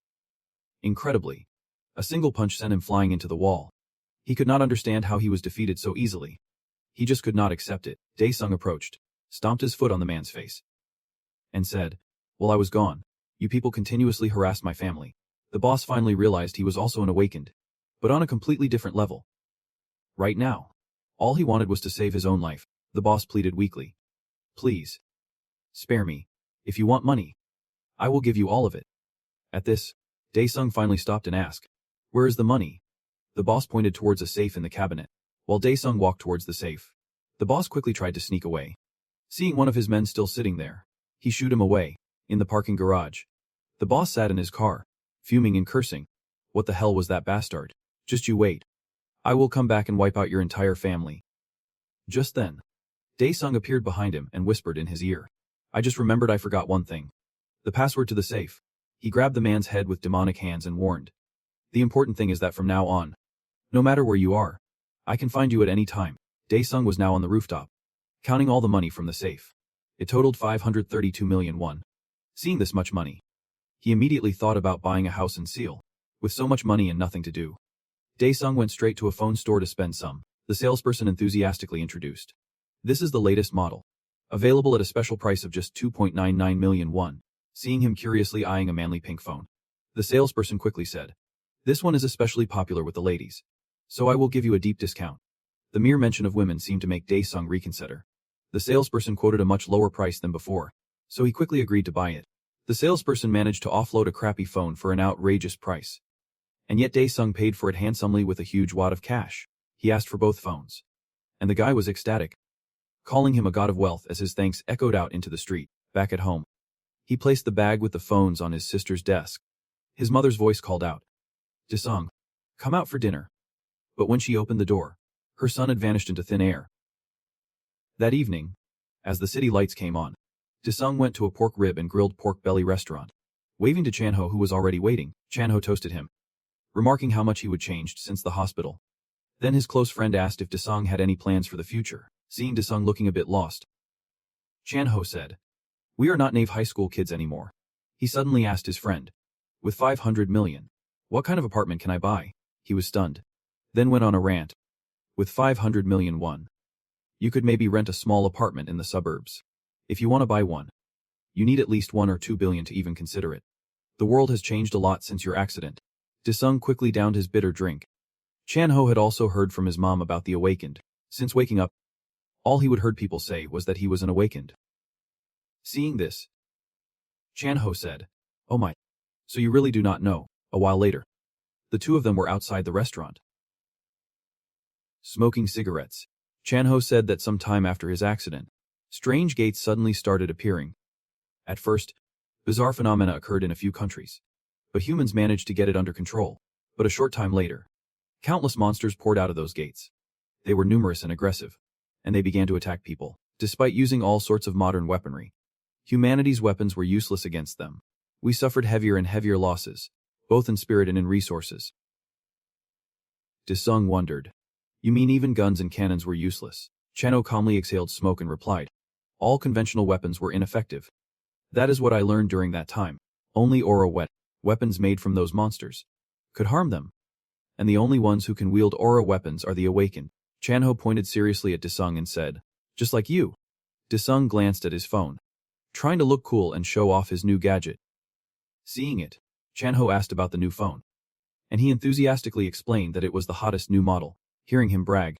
Incredibly, a single punch sent him flying into the wall. He could not understand how he was defeated so easily. He just could not accept it. Dae-sung approached, stomped his foot on the man's face, and said, "While I was gone, you people continuously harassed my family." The boss finally realized he was also an awakened, but on a completely different level. Right now, all he wanted was to save his own life. The boss pleaded weakly, "Please, spare me. If you want money, I will give you all of it." At this, Dae-sung finally stopped and asked, "Where is the money?" The boss pointed towards a safe in the cabinet, while Dae-sung walked towards the safe. The boss quickly tried to sneak away. Seeing one of his men still sitting there, he shooed him away. In the parking garage, the boss sat in his car, fuming and cursing. "What the hell was that bastard? Just you wait. I will come back and wipe out your entire family." Just then, Dae-sung appeared behind him and whispered in his ear, "I just remembered I forgot one thing. The password to the safe." He grabbed the man's head with demonic hands and warned, "The important thing is that from now on, no matter where you are, I can find you at any time." Dae-sung was now on the rooftop, counting all the money from the safe. It totaled 532 million won. Seeing this much money, he immediately thought about buying a house in Seoul. With so much money and nothing to do, Dae-sung went straight to a phone store to spend some. The salesperson enthusiastically introduced, "This is the latest model, available at a special price of just 2.99 million won. Seeing him curiously eyeing a manly pink phone, the salesperson quickly said, "This one is especially popular with the ladies, so I will give you a deep discount." The mere mention of women seemed to make Dae-sung reconsider. The salesperson quoted a much lower price than before, so he quickly agreed to buy it. The salesperson managed to offload a crappy phone for an outrageous price. And yet Dae-sung paid for it handsomely with a huge wad of cash. He asked for both phones, and the guy was ecstatic, calling him a god of wealth as his thanks echoed out into the street. Back at home, He placed the bag with the phones on his sister's desk. His mother's voice called out, "Desung, come out for dinner." But when she opened the door, her son had vanished into thin air. That evening, as the city lights came on, Desung went to a pork rib and grilled pork belly restaurant. Waving to Chanho, who was already waiting, Chanho toasted him, remarking how much he would changed since the hospital. Then his close friend asked if Desung had any plans for the future. Seeing Desung looking a bit lost, Chanho said, "We are not Nave High School kids anymore." He suddenly asked his friend, "With 500 million, what kind of apartment can I buy?" He was stunned. Then went on a rant. "With 500 million won, you could maybe rent a small apartment in the suburbs. If you want to buy one, you need at least 1 or 2 billion to even consider it. The world has changed a lot since your accident." Desung quickly downed his bitter drink. Chanho had also heard from his mom about the awakened. Since waking up, all he would heard people say was that he was an awakened. Seeing this, Chanho said, "Oh my, so you really do not know." A while later, the two of them were outside the restaurant, smoking cigarettes. Chanho said that some time after his accident, strange gates suddenly started appearing. At first, bizarre phenomena occurred in a few countries, but humans managed to get it under control. But a short time later, countless monsters poured out of those gates. They were numerous and aggressive, and they began to attack people. Despite using all sorts of modern weaponry, humanity's weapons were useless against them. We suffered heavier and heavier losses, both in spirit and in resources. Desung wondered, "You mean even guns and cannons were useless?" Chanho calmly exhaled smoke and replied, "All conventional weapons were ineffective. That is what I learned during that time. Only aura weapons made from those monsters could harm them. And the only ones who can wield aura weapons are the awakened." Chanho pointed seriously at Desung and said, "Just like you." Desung glanced at his phone, trying to look cool and show off his new gadget. Seeing it, Chanho asked about the new phone, and he enthusiastically explained that it was the hottest new model. Hearing him brag,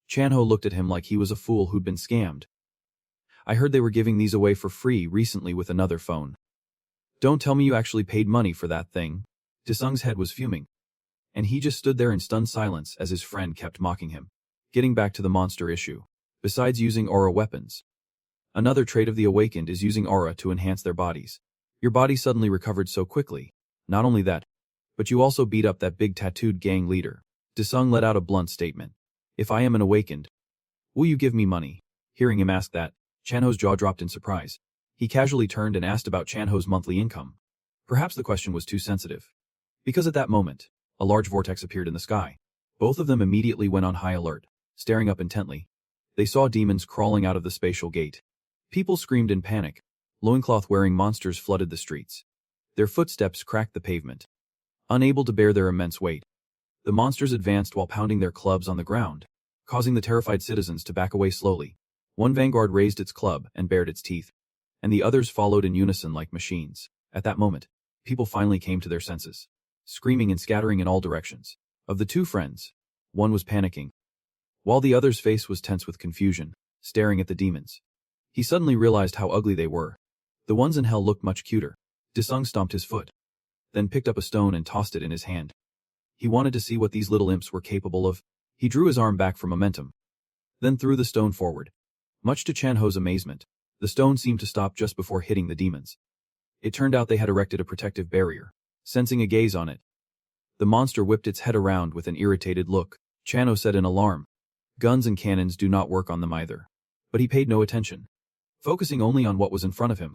Chanho looked at him like he was a fool who'd been scammed. "I heard they were giving these away for free recently with another phone. Don't tell me you actually paid money for that thing." Desung's head was fuming, and he just stood there in stunned silence as his friend kept mocking him. Getting back to the monster issue, besides using aura weapons, another trait of the awakened is using aura to enhance their bodies. Your body suddenly recovered so quickly. Not only that, but you also beat up that big tattooed gang leader. Desung let out a blunt statement. "If I am an awakened, will you give me money?" Hearing him ask that, Chanho's jaw dropped in surprise. He casually turned and asked about Chanho's monthly income. Perhaps the question was too sensitive, because at that moment, a large vortex appeared in the sky. Both of them immediately went on high alert. Staring up intently, they saw demons crawling out of the spatial gate. People screamed in panic. Loincloth-wearing monsters flooded the streets. Their footsteps cracked the pavement. Unable to bear their immense weight, the monsters advanced while pounding their clubs on the ground, causing the terrified citizens to back away slowly. One vanguard raised its club and bared its teeth, and the others followed in unison like machines. At that moment, people finally came to their senses, screaming and scattering in all directions. Of the two friends, one was panicking, while the other's face was tense with confusion, staring at the demons. He suddenly realized how ugly they were. The ones in hell looked much cuter. Desung stomped his foot, then picked up a stone and tossed it in his hand. He wanted to see what these little imps were capable of. He drew his arm back for momentum, then threw the stone forward. Much to Chanho's amazement, the stone seemed to stop just before hitting the demons. It turned out they had erected a protective barrier. Sensing a gaze on it, the monster whipped its head around with an irritated look. Chanho said in alarm, "Guns and cannons do not work on them either." But he paid no attention, focusing only on what was in front of him.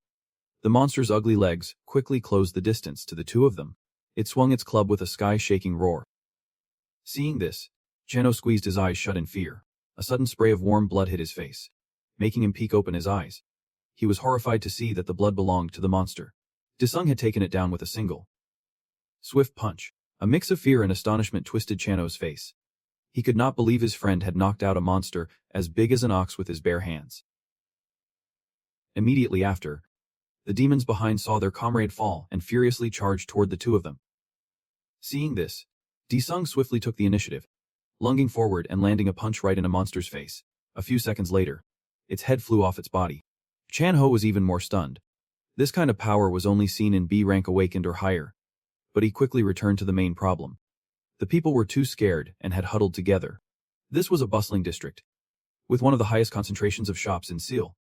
The monster's ugly legs quickly closed the distance to the two of them. It swung its club with a sky-shaking roar. Seeing this, Chanho squeezed his eyes shut in fear. A sudden spray of warm blood hit his face, making him peek open his eyes. He was horrified to see that the blood belonged to the monster. Desung had taken it down with a single, swift punch. A mix of fear and astonishment twisted Chanho's face. He could not believe his friend had knocked out a monster as big as an ox with his bare hands. Immediately after, the demons behind saw their comrade fall and furiously charged toward the two of them. Seeing this, Desung swiftly took the initiative, lunging forward and landing a punch right in a monster's face. A few seconds later, its head flew off its body. Chanho was even more stunned. This kind of power was only seen in B-rank awakened or higher, but he quickly returned to the main problem. The people were too scared and had huddled together. This was a bustling district, with one of the highest concentrations of shops in Seoul.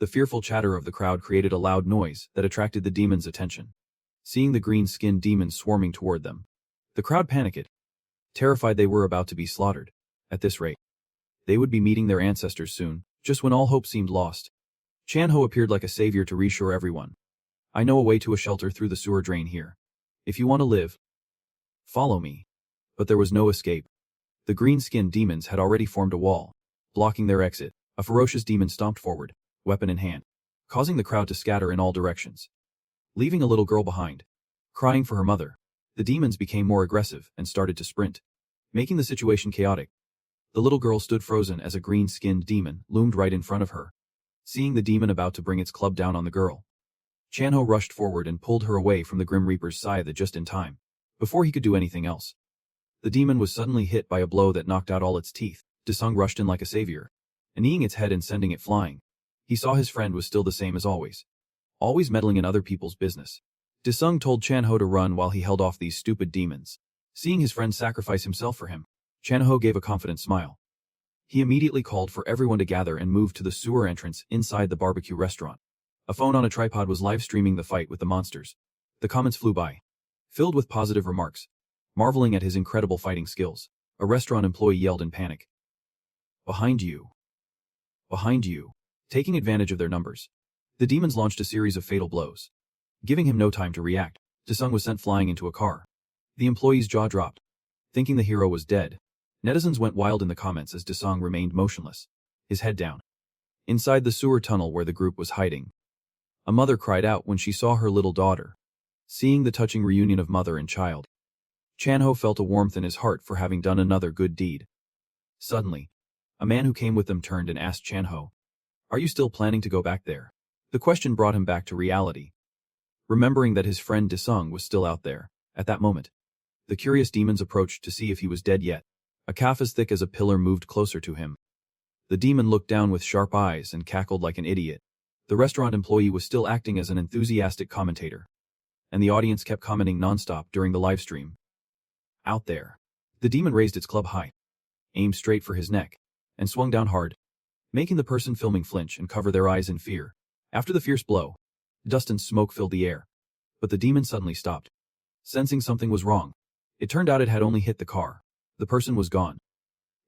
The fearful chatter of the crowd created a loud noise that attracted the demon's attention. Seeing the green-skinned demons swarming toward them, the crowd panicked, terrified they were about to be slaughtered. At this rate, they would be meeting their ancestors soon. Just when all hope seemed lost, Chanho appeared like a savior to reassure everyone. I know a way to a shelter through the sewer drain here. If you want to live, follow me. But there was no escape. The green-skinned demons had already formed a wall, blocking their exit. A ferocious demon stomped forward, weapon in hand, causing the crowd to scatter in all directions. Leaving a little girl behind, crying for her mother, the demons became more aggressive and started to sprint, making the situation chaotic. The little girl stood frozen as a green-skinned demon loomed right in front of her. Seeing the demon about to bring its club down on the girl, Chanho rushed forward and pulled her away from the Grim Reaper's scythe just in time, before he could do anything else. The demon was suddenly hit by a blow that knocked out all its teeth. Desung rushed in like a savior, kneeing its head and sending it flying. He saw his friend was still the same as always meddling in other people's business. Desung told Chanho to run while he held off these stupid demons. Seeing his friend sacrifice himself for him, Chanho gave a confident smile. He immediately called for everyone to gather and move to the sewer entrance inside the barbecue restaurant. A phone on a tripod was live streaming the fight with the monsters. The comments flew by, filled with positive remarks, marveling at his incredible fighting skills. A restaurant employee yelled in panic. Behind you! Behind you! Taking advantage of their numbers, the demons launched a series of fatal blows. Giving him no time to react, Desung was sent flying into a car. The employee's jaw dropped, thinking the hero was dead. Netizens went wild in the comments as Desung remained motionless, his head down. Inside the sewer tunnel where the group was hiding, a mother cried out when she saw her little daughter. Seeing the touching reunion of mother and child, Chanho felt a warmth in his heart for having done another good deed. Suddenly, a man who came with them turned and asked Chanho, "Are you still planning to go back there?" The question brought him back to reality, remembering that his friend Desung was still out there. At that moment, the curious demons approached to see if he was dead yet. A calf as thick as a pillar moved closer to him. The demon looked down with sharp eyes and cackled like an idiot. The restaurant employee was still acting as an enthusiastic commentator, and the audience kept commenting nonstop during the live stream. Out there, the demon raised its club high, aimed straight for his neck, and swung down hard, making the person filming flinch and cover their eyes in fear. After the fierce blow, dust and smoke filled the air, but the demon suddenly stopped, sensing something was wrong. It turned out it had only hit the car. The person was gone.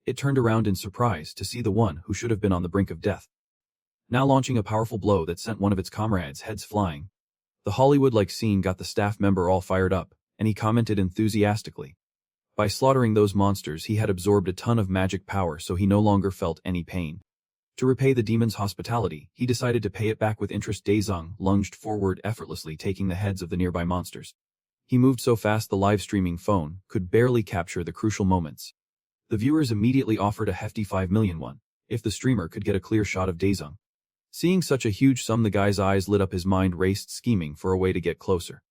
It turned around in surprise to see the one who should have been on the brink of death, now launching a powerful blow that sent one of its comrades' heads flying. The Hollywood-like scene got the staff member all fired up, and he commented enthusiastically. By slaughtering those monsters, he had absorbed a ton of magic power, so he no longer felt any pain. To repay the demon's hospitality, he decided to pay it back with interest. Desung lunged forward effortlessly, taking the heads of the nearby monsters. He moved so fast the live streaming phone could barely capture the crucial moments. The viewers immediately offered a hefty 5 million won if the streamer could get a clear shot of Desung. Seeing such a huge sum, the guy's eyes lit up, his mind raced, scheming for a way to get closer.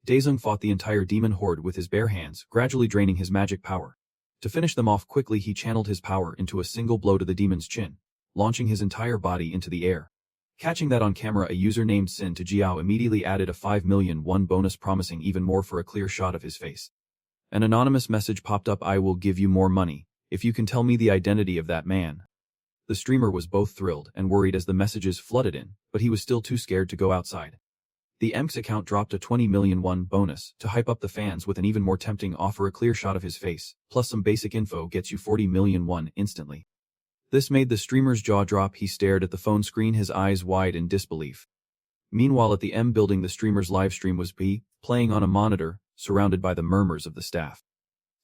Desung fought the entire demon horde with his bare hands, gradually draining his magic power. To finish them off quickly, he channeled his power into a single blow to the demon's chin, launching his entire body into the air. Catching that on camera, a user named Sin to Jiao immediately added a 5 million won bonus, promising even more for a clear shot of his face. An anonymous message popped up: "I will give you more money if you can tell me the identity of that man." The streamer was both thrilled and worried as the messages flooded in, but he was still too scared to go outside. The MX account dropped a 20 million won bonus to hype up the fans with an even more tempting offer: a clear shot of his face, plus some basic info gets you 40 million won instantly. This made the streamer's jaw drop. He stared at the phone screen, his eyes wide in disbelief. Meanwhile, at the M building, the streamer's livestream was playing on a monitor, surrounded by the murmurs of the staff.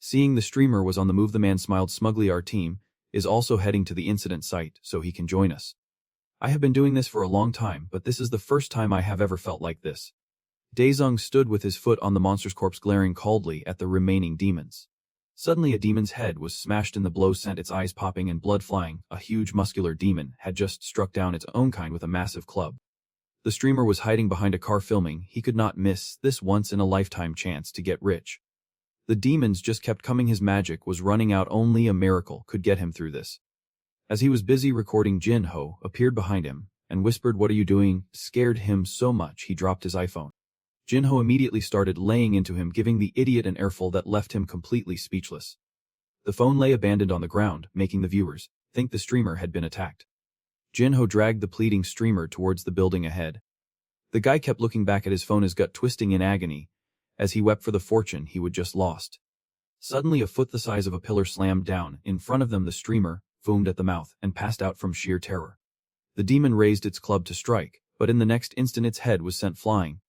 Seeing the streamer was on the move, the man smiled smugly. "Our team is also heading to the incident site so he can join us. I have been doing this for a long time, but this is the first time I have ever felt like this." Desung stood with his foot on the monster's corpse, glaring coldly at the remaining demons. Suddenly a demon's head was smashed, and the blow sent its eyes popping and blood flying. A huge muscular demon had just struck down its own kind with a massive club. The streamer was hiding behind a car filming. He could not miss this once-in-a-lifetime chance to get rich. The demons just kept coming. His magic was running out. Only a miracle could get him through this. As he was busy recording, Jin-ho appeared behind him and whispered, "What are you doing?" Scared him so much he dropped his iPhone. Jin-ho immediately started laying into him, giving the idiot an earful that left him completely speechless. The phone lay abandoned on the ground, making the viewers think the streamer had been attacked. Jinho dragged the pleading streamer towards the building ahead. The guy kept looking back at his phone, his gut twisting in agony, as he wept for the fortune he would just lost. Suddenly a foot the size of a pillar slammed down. In front of them the streamer foamed at the mouth and passed out from sheer terror. The demon raised its club to strike, but in the next instant its head was sent flying.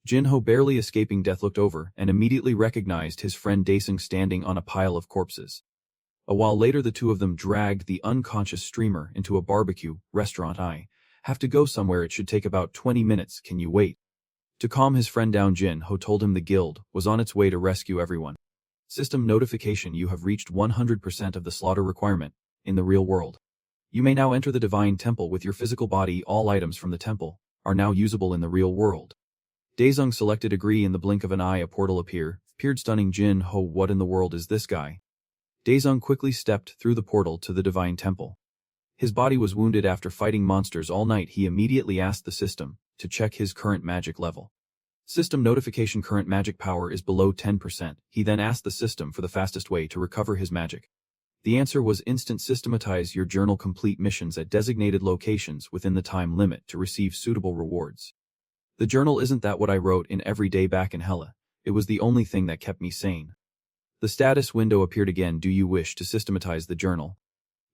Jinho, barely escaping death, looked over and immediately recognized his friend Daesung standing on a pile of corpses. A while later the two of them dragged the unconscious streamer into a barbecue restaurant. I have to go somewhere, it should take about 20 minutes, can you wait? To calm his friend down, Jinho told him the guild was on its way to rescue everyone. System notification: you have reached 100% of the slaughter requirement in the real world. You may now enter the divine temple with your physical body. All items from the temple are now usable in the real world. Daesung selected agree. In the blink of an eye a portal appeared, stunning Jinho. What in the world is this guy? Daesung quickly stepped through the portal to the divine temple. His body was wounded after fighting monsters all night. He immediately asked the system to check his current magic level. System notification: current magic power is below 10%. He then asked the system for the fastest way to recover his magic. The answer was instant. Systematize your journal, complete missions at designated locations within the time limit to receive suitable rewards. The journal isn't that what I wrote in every day back in Hella. It was the only thing that kept me sane. The status window appeared again. Do you wish to systematize the journal?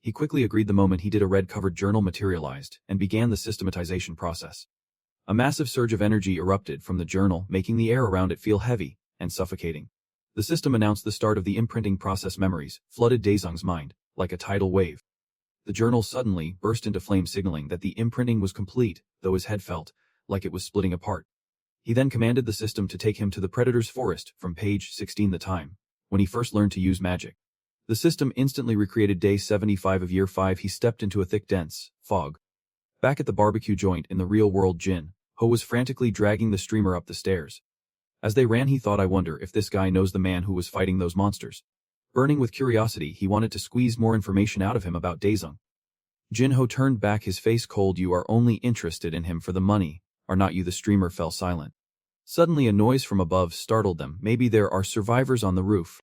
He quickly agreed. The moment he did, a red-covered journal materialized and began the systematization process. A massive surge of energy erupted from the journal, making the air around it feel heavy and suffocating. The system announced the start of the imprinting process. Memories flooded Daesung's mind like a tidal wave. The journal suddenly burst into flame, signaling that the imprinting was complete, though his head felt like it was splitting apart. He then commanded the system to take him to the Predator's Forest from page 16, the time when he first learned to use magic. The system instantly recreated day 75 of year 5. He stepped into a thick, dense fog. Back at the barbecue joint in the real world, Jinho was frantically dragging the streamer up the stairs. As they ran he thought, I wonder if this guy knows the man who was fighting those monsters. Burning with curiosity, he wanted to squeeze more information out of him about Daesung. Jinho turned back, his face cold. You are only interested in him for the money, are not you? The streamer fell silent. Suddenly a noise from above startled them. Maybe there are survivors on the roof.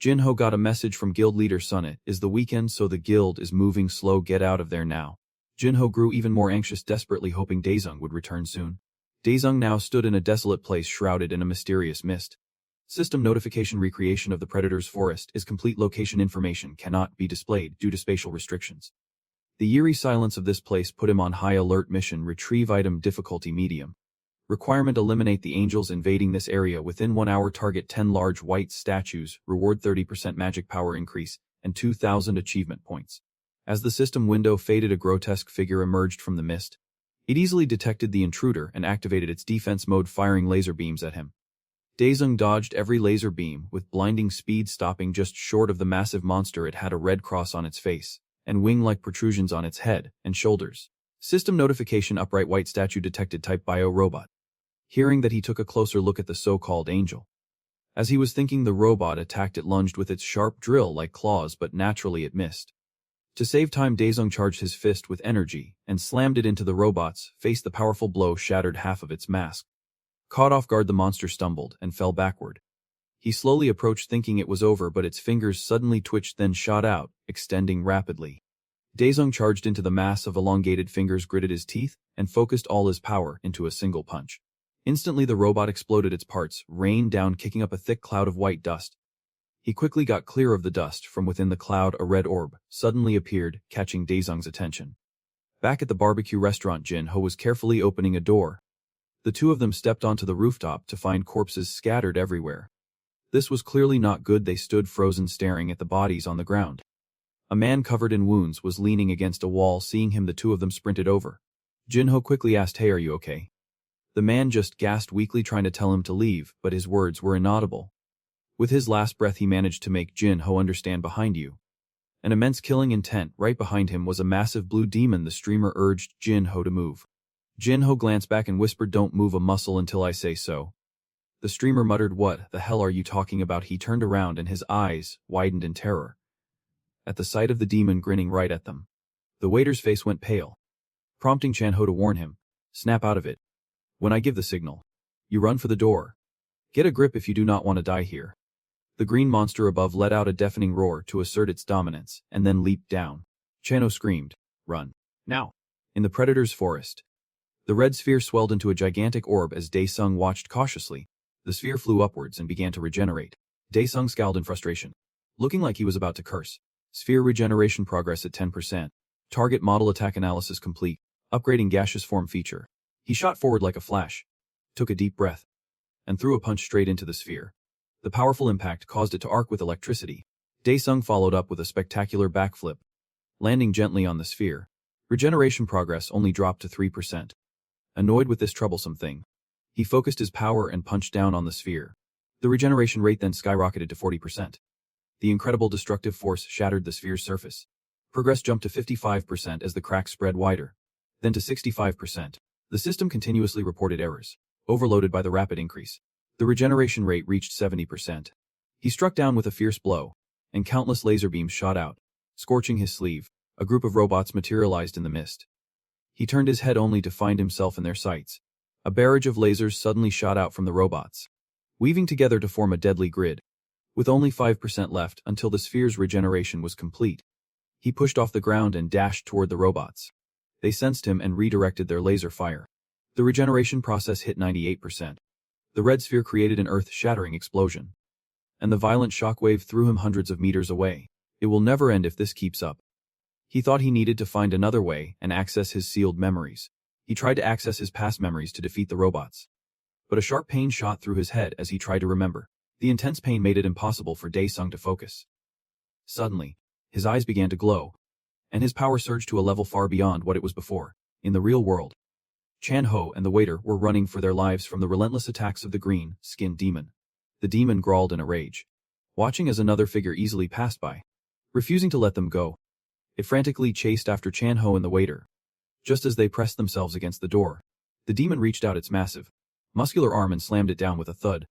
Jinho got a message from guild leader Sun. It is the weekend, so the guild is moving slow. Get out of there now. Jinho grew even more anxious, desperately hoping Daesung would return soon. Daesung now stood in a desolate place shrouded in a mysterious mist. System notification: recreation of the Predator's Forest is complete. Location information cannot be displayed due to spatial restrictions. The eerie silence of this place put him on high alert. Mission: retrieve item, difficulty medium. Requirement: eliminate the angels invading this area within 1 hour. Target 10 large white statues. Reward 30% magic power increase and 2,000 achievement points. As the system window faded, a grotesque figure emerged from the mist. It easily detected the intruder and activated its defense mode, firing laser beams at him. Daesung dodged every laser beam with blinding speed, stopping just short of the massive monster. It had a red cross on its face and wing-like protrusions on its head and shoulders. System notification: upright white statue detected. Type bio-robot. Hearing that, he took a closer look at the so-called angel. As he was thinking, the robot attacked. It lunged with its sharp drill-like claws, but naturally it missed. To save time, Daesung charged his fist with energy and slammed it into the robot's face. The powerful blow shattered half of its mask. Caught off guard, the monster stumbled and fell backward. He slowly approached, thinking it was over, but its fingers suddenly twitched, then shot out, extending rapidly. Daesung charged into the mass of elongated fingers, gritted his teeth, and focused all his power into a single punch. Instantly the robot exploded. Its parts rained down, kicking up a thick cloud of white dust. He quickly got clear of the dust. From within the cloud, a red orb suddenly appeared, catching Daesung's attention. Back at the barbecue restaurant, Jinho was carefully opening a door. The two of them stepped onto the rooftop to find corpses scattered everywhere. This was clearly not good. They stood frozen, staring at the bodies on the ground. A man covered in wounds was leaning against a wall. Seeing him, the two of them sprinted over. Jinho quickly asked, "Hey, are you okay?" The man just gasped weakly, trying to tell him to leave, but his words were inaudible. With his last breath he managed to make Jinho understand. Behind you. An immense killing intent. Right behind him was a massive blue demon. The streamer urged Jinho to move. Jinho glanced back and whispered, "Don't move a muscle until I say so." The streamer muttered, "What the hell are you talking about?" He turned around and his eyes widened in terror at the sight of the demon grinning right at them. The waiter's face went pale, prompting Jinho to warn him, "Snap out of it. When I give the signal, you run for the door. Get a grip if you do not want to die here." The green monster above let out a deafening roar to assert its dominance, and then leaped down. Jinho screamed, "Run. Now!" In the predator's forest, the red sphere swelled into a gigantic orb as Dae-sung watched cautiously. The sphere flew upwards and began to regenerate. Dae-sung scowled in frustration, looking like he was about to curse. Sphere regeneration progress at 10%. Target model attack analysis complete. Upgrading gaseous form feature. He shot forward like a flash, took a deep breath, and threw a punch straight into the sphere. The powerful impact caused it to arc with electricity. Dae-sung followed up with a spectacular backflip, landing gently on the sphere. Regeneration progress only dropped to 3%. Annoyed with this troublesome thing, he focused his power and punched down on the sphere. The regeneration rate then skyrocketed to 40%. The incredible destructive force shattered the sphere's surface. Progress jumped to 55% as the cracks spread wider, then to 65%. The system continuously reported errors, overloaded by the rapid increase. The regeneration rate reached 70%. He struck down with a fierce blow, and countless laser beams shot out, scorching his sleeve. A group of robots materialized in the mist. He turned his head only to find himself in their sights. A barrage of lasers suddenly shot out from the robots, weaving together to form a deadly grid. With only 5% left until the sphere's regeneration was complete, he pushed off the ground and dashed toward the robots. They sensed him and redirected their laser fire. The regeneration process hit 98%. The red sphere created an earth-shattering explosion, and the violent shockwave threw him hundreds of meters away. It will never end if this keeps up. He thought he needed to find another way and access his sealed memories. He tried to access his past memories to defeat the robots. But a sharp pain shot through his head as he tried to remember. The intense pain made it impossible for Dae-sung to focus. Suddenly, his eyes began to glow, and his power surged to a level far beyond what it was before. In the real world, Chan-ho and the waiter were running for their lives from the relentless attacks of the green-skinned demon. The demon growled in a rage, watching as another figure easily passed by, refusing to let them go. It frantically chased after Chan-ho and the waiter. Just as they pressed themselves against the door, the demon reached out its massive, muscular arm and slammed it down with a thud.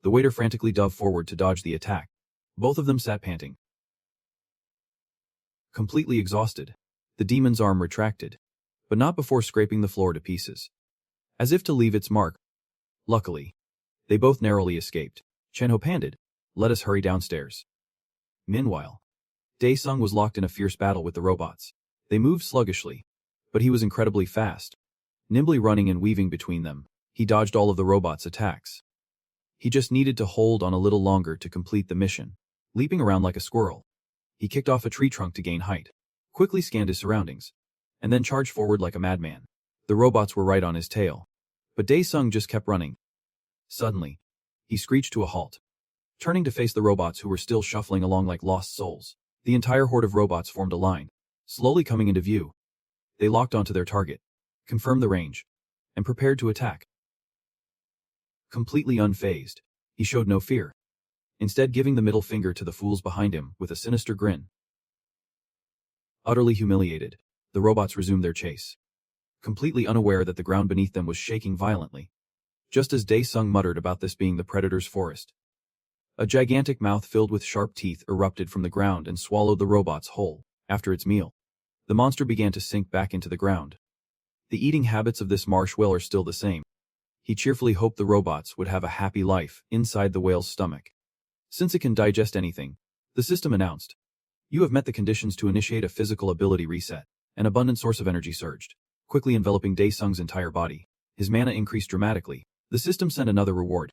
The waiter frantically dove forward to dodge the attack. Both of them sat panting, completely exhausted. The demon's arm retracted, but not before scraping the floor to pieces, as if to leave its mark. Luckily, they both narrowly escaped. Chan-ho panted, "Let us hurry downstairs." Meanwhile, Dae-sung was locked in a fierce battle with the robots. They moved sluggishly, but he was incredibly fast. Nimbly running and weaving between them, he dodged all of the robots' attacks. He just needed to hold on a little longer to complete the mission. Leaping around like a squirrel, he kicked off a tree trunk to gain height, quickly scanned his surroundings, and then charged forward like a madman. The robots were right on his tail, but Dae-sung just kept running. Suddenly, he screeched to a halt, turning to face the robots who were still shuffling along like lost souls. The entire horde of robots formed a line, slowly coming into view. They locked onto their target, confirmed the range, and prepared to attack. Completely unfazed, he showed no fear, instead giving the middle finger to the fools behind him with a sinister grin. Utterly humiliated, the robots resumed their chase, completely unaware that the ground beneath them was shaking violently. Just as Dae-sung muttered about this being the predator's forest, a gigantic mouth filled with sharp teeth erupted from the ground and swallowed the robots whole. After its meal, the monster began to sink back into the ground. The eating habits of this marsh whale are still the same. He cheerfully hoped the robots would have a happy life inside the whale's stomach. Since it can digest anything, the system announced, "You have met the conditions to initiate a physical ability reset." An abundant source of energy surged, quickly enveloping Dae-sung's entire body. His mana increased dramatically. The system sent another reward.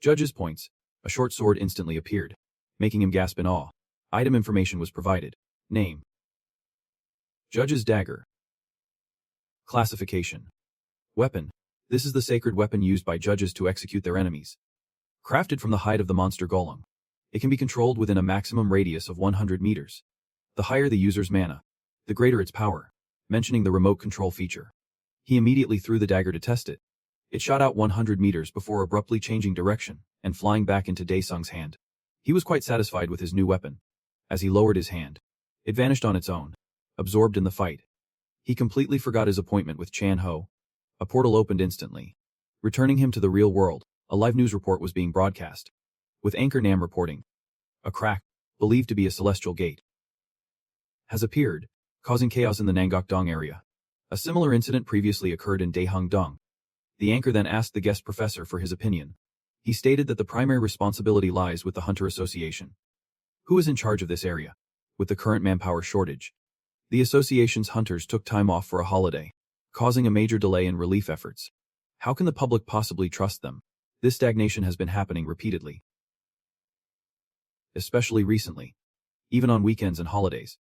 Judge's points. A short sword instantly appeared, making him gasp in awe. Item information was provided. Name: Judge's dagger. Classification: weapon. This is the sacred weapon used by judges to execute their enemies. Crafted from the hide of the monster golem, it can be controlled within a maximum radius of 100 meters. The higher the user's mana, the greater its power. Mentioning the remote control feature, he immediately threw the dagger to test it. It shot out 100 meters before abruptly changing direction and flying back into Dae-sung's hand. He was quite satisfied with his new weapon. As he lowered his hand, it vanished on its own, absorbed in the fight. He completely forgot his appointment with Chan-ho. A portal opened instantly, returning him to the real world. A live news report was being broadcast, with Anchor Nam reporting, "A crack, believed to be a celestial gate, has appeared, causing chaos in the Nanggok-dong area." A similar incident previously occurred in Daehung-dong. The anchor then asked the guest professor for his opinion. He stated that the primary responsibility lies with the Hunter Association. Who is in charge of this area? With the current manpower shortage, The association's hunters took time off for a holiday, causing a major delay in relief efforts. How can the public possibly trust them? This stagnation has been happening repeatedly, especially recently, even on weekends and holidays.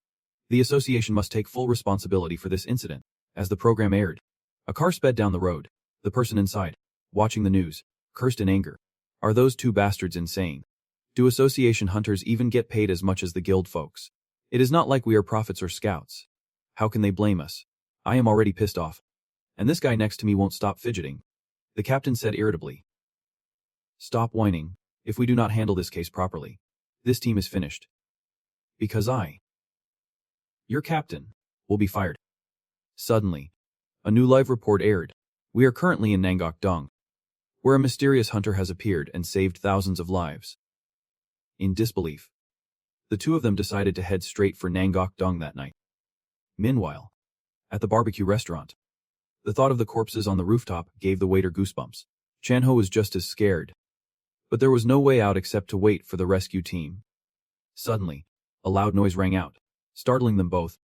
The association must take full responsibility for this incident. As the program aired, a car sped down the road. The person inside, watching the news, cursed in anger. Are those two bastards insane? Do association hunters even get paid as much as the guild folks? It is not like we are prophets or scouts. How can they blame us? I am already pissed off. And this guy next to me won't stop fidgeting. The captain said irritably. Stop whining. If we do not handle this case properly, this team is finished. Because your captain, will be fired. Suddenly, a new live report aired. We are currently in Nangok-dong, where a mysterious hunter has appeared and saved thousands of lives. In disbelief, the two of them decided to head straight for Nangok-dong that night. Meanwhile, at the barbecue restaurant, the thought of the corpses on the rooftop gave the waiter goosebumps. Chanho was just as scared. But there was no way out except to wait for the rescue team. Suddenly, a loud noise rang out, startling them both.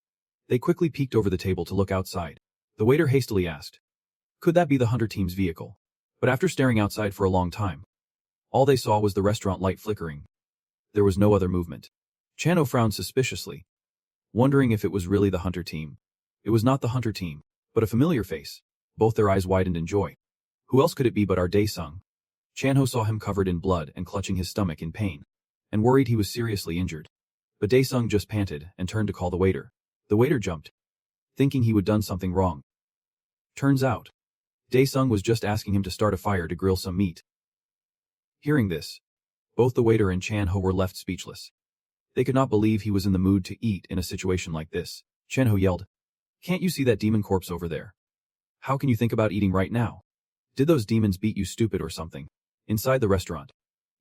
They quickly peeked over the table to look outside. The waiter hastily asked, could that be the hunter team's vehicle? But after staring outside for a long time, all they saw was the restaurant light flickering. There was no other movement. Chanho frowned suspiciously, wondering if it was really the hunter team. It was not the hunter team, but a familiar face. Both their eyes widened in joy. Who else could it be but our Dae-sung? Chanho saw him covered in blood and clutching his stomach in pain, and worried he was seriously injured. But Dae-sung just panted and turned to call the waiter. The waiter jumped, thinking he would done something wrong. Turns out, Dae-sung was just asking him to start a fire to grill some meat. Hearing this, both the waiter and Chanho were left speechless. They could not believe he was in the mood to eat in a situation like this. Chanho yelled, can't you see that demon corpse over there? How can you think about eating right now? Did those demons beat you stupid or something? Inside the restaurant,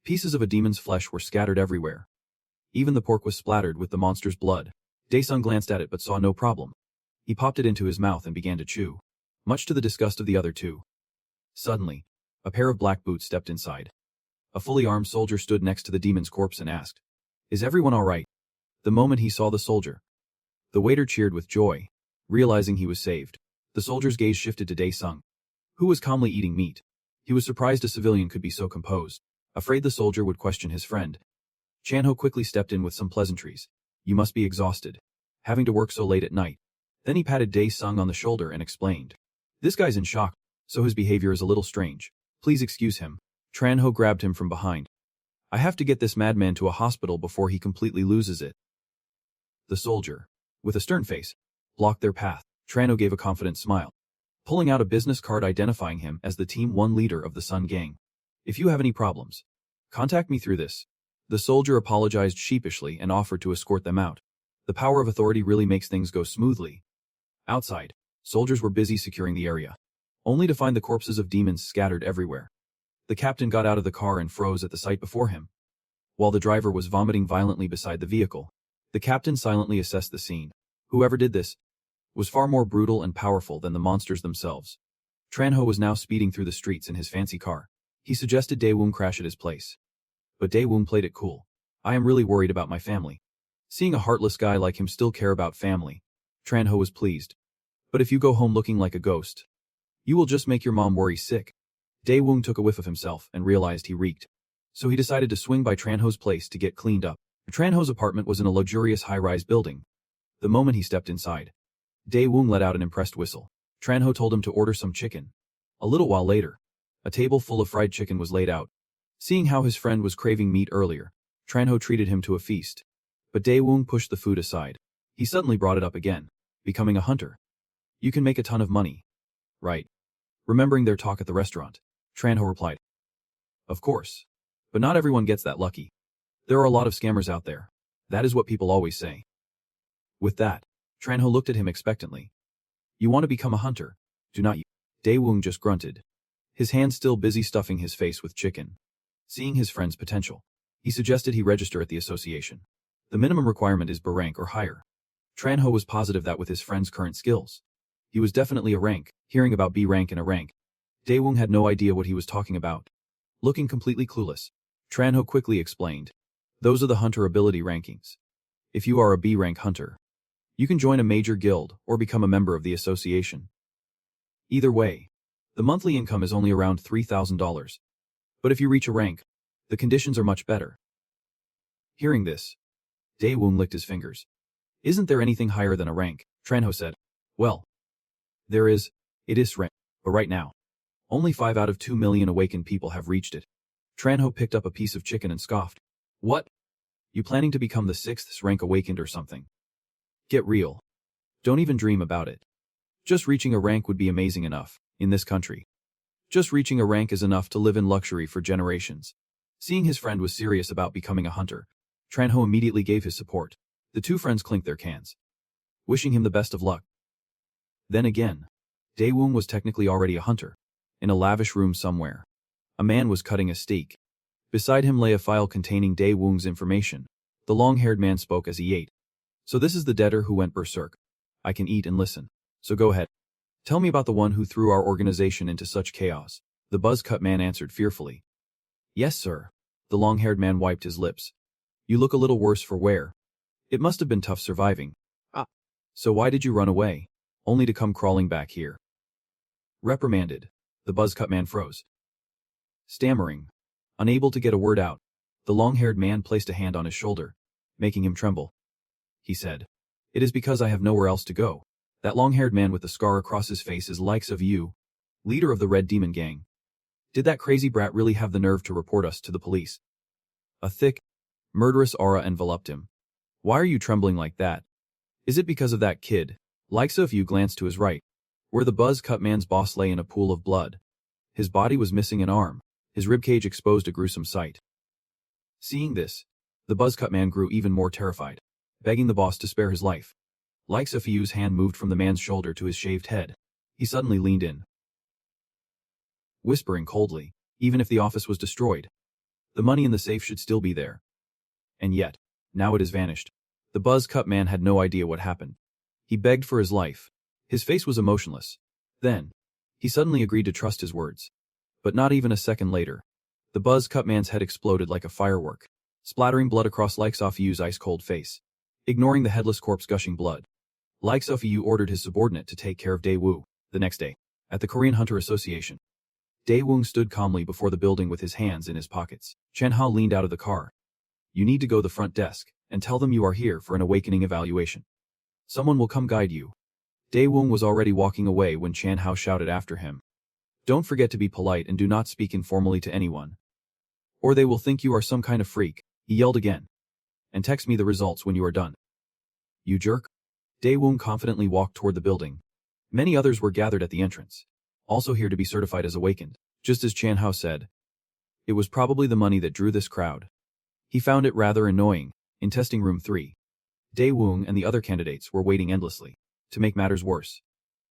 pieces of a demon's flesh were scattered everywhere. Even the pork was splattered with the monster's blood. Dae-sung glanced at it but saw no problem. He popped it into his mouth and began to chew, much to the disgust of the other two. Suddenly, a pair of black boots stepped inside. A fully armed soldier stood next to the demon's corpse and asked, is everyone all right? The moment he saw the soldier, the waiter cheered with joy, realizing he was saved. The soldier's gaze shifted to Dae-sung, who was calmly eating meat. He was surprised a civilian could be so composed, afraid the soldier would question his friend. Chanho quickly stepped in with some pleasantries. You must be exhausted, having to work so late at night. Then he patted Dae-sung on the shoulder and explained, this guy's in shock, so his behavior is a little strange. Please excuse him. Chanho grabbed him from behind. I have to get this madman to a hospital before he completely loses it. The soldier, with a stern face, blocked their path. Chanho gave a confident smile, pulling out a business card identifying him as the Team 1 leader of the Sun Gang. If you have any problems, contact me through this. The soldier apologized sheepishly and offered to escort them out. The power of authority really makes things go smoothly. Outside, soldiers were busy securing the area, only to find the corpses of demons scattered everywhere. The captain got out of the car and froze at the sight before him. While the driver was vomiting violently beside the vehicle, the captain silently assessed the scene. Whoever did this was far more brutal and powerful than the monsters themselves. Chanho was now speeding through the streets in his fancy car. He suggested Dae-woong crash at his place. But Dae-woong played it cool. I am really worried about my family. Seeing a heartless guy like him still care about family, Chanho was pleased. But if you go home looking like a ghost, you will just make your mom worry sick. Dae-woong took a whiff of himself and realized he reeked. So he decided to swing by Chanho's place to get cleaned up. Chanho's apartment was in a luxurious high-rise building. The moment he stepped inside, Dae-woong let out an impressed whistle. Chanho told him to order some chicken. A little while later, a table full of fried chicken was laid out. Seeing how his friend was craving meat earlier, Chanho treated him to a feast. But Dae-woong pushed the food aside. He suddenly brought it up again, becoming a hunter. You can make a ton of money, right? Remembering their talk at the restaurant, Chanho replied. Of course. But not everyone gets that lucky. There are a lot of scammers out there. That is what people always say. With that, Chanho looked at him expectantly. You want to become a hunter, do not you? Dae-woong just grunted, his hand still busy stuffing his face with chicken. Seeing his friend's potential, he suggested he register at the association. The minimum requirement is B rank or higher. Chanho was positive that with his friend's current skills, he was definitely a rank. Hearing about B rank and a rank, Dae-woong had no idea what he was talking about. Looking completely clueless, Chanho quickly explained. Those are the hunter ability rankings. If you are a B rank hunter, You can join a major guild or become a member of the association. Either way, the monthly income is only around $3,000. But if you reach a rank, the conditions are much better. Hearing this, Daewoo licked his fingers. Isn't there anything higher than a rank? Tranho said. Well, there is. It is rank. But right now, only 5 out of 2 million awakened people have reached it. Tranho picked up a piece of chicken and scoffed. What? You planning to become the 6th rank awakened or something? Get real. Don't even dream about it. Just reaching a rank would be amazing enough, in this country. Just reaching a rank is enough to live in luxury for generations. Seeing his friend was serious about becoming a hunter, Tranho immediately gave his support. The two friends clinked their cans, wishing him the best of luck. Then again, Daewoo was technically already a hunter. In a lavish room somewhere, a man was cutting a steak. Beside him lay a file containing Daewoo's information. The long-haired man spoke as he ate. So this is the debtor who went berserk. I can eat and listen. So go ahead. Tell me about the one who threw our organization into such chaos. The buzz-cut man answered fearfully. Yes, sir. The long-haired man wiped his lips. You look a little worse for wear. It must have been tough surviving. So why did you run away? Only to come crawling back here. Reprimanded. The buzz-cut man froze. Stammering, unable to get a word out, the long-haired man placed a hand on his shoulder, making him tremble. He said, It is because I have nowhere else to go. That long-haired man with the scar across his face is likes of you, leader of the Red Demon Gang. Did that crazy brat really have the nerve to report us to the police? A thick, murderous aura enveloped him. Why are you trembling like that? Is it because of that kid? Likes of you glanced to his right, where the buzz-cut man's boss lay in a pool of blood. His body was missing an arm, his ribcage exposed a gruesome sight. Seeing this, the buzz-cut man grew even more terrified, begging the boss to spare his life. Like Sofiu's hand moved from the man's shoulder to his shaved head. He suddenly leaned in, whispering coldly, even if the office was destroyed, the money in the safe should still be there. And yet, now it has vanished. The buzz-cut man had no idea what happened. He begged for his life. His face was emotionless. Then, he suddenly agreed to trust his words. But not even a second later, the buzz-cut man's head exploded like a firework, splattering blood across Like Sofiu's ice-cold face. Ignoring the headless corpse gushing blood, Like Sofiu ordered his subordinate to take care of Daewoo. The next day, at the Korean Hunter Association, Daewoo stood calmly before the building with his hands in his pockets. Chen Hao leaned out of the car. You need to go to the front desk and tell them you are here for an awakening evaluation. Someone will come guide you. Daewoo was already walking away when Chen Hao shouted after him. Don't forget to be polite and do not speak informally to anyone. Or they will think you are some kind of freak, he yelled again. And text me the results when you are done. You jerk. Daewoo confidently walked toward the building. Many others were gathered at the entrance, also here to be certified as awakened. Just as Chen Hao said, it was probably the money that drew this crowd. He found it rather annoying. In testing room 3, Daewoo and the other candidates were waiting endlessly. To make matters worse,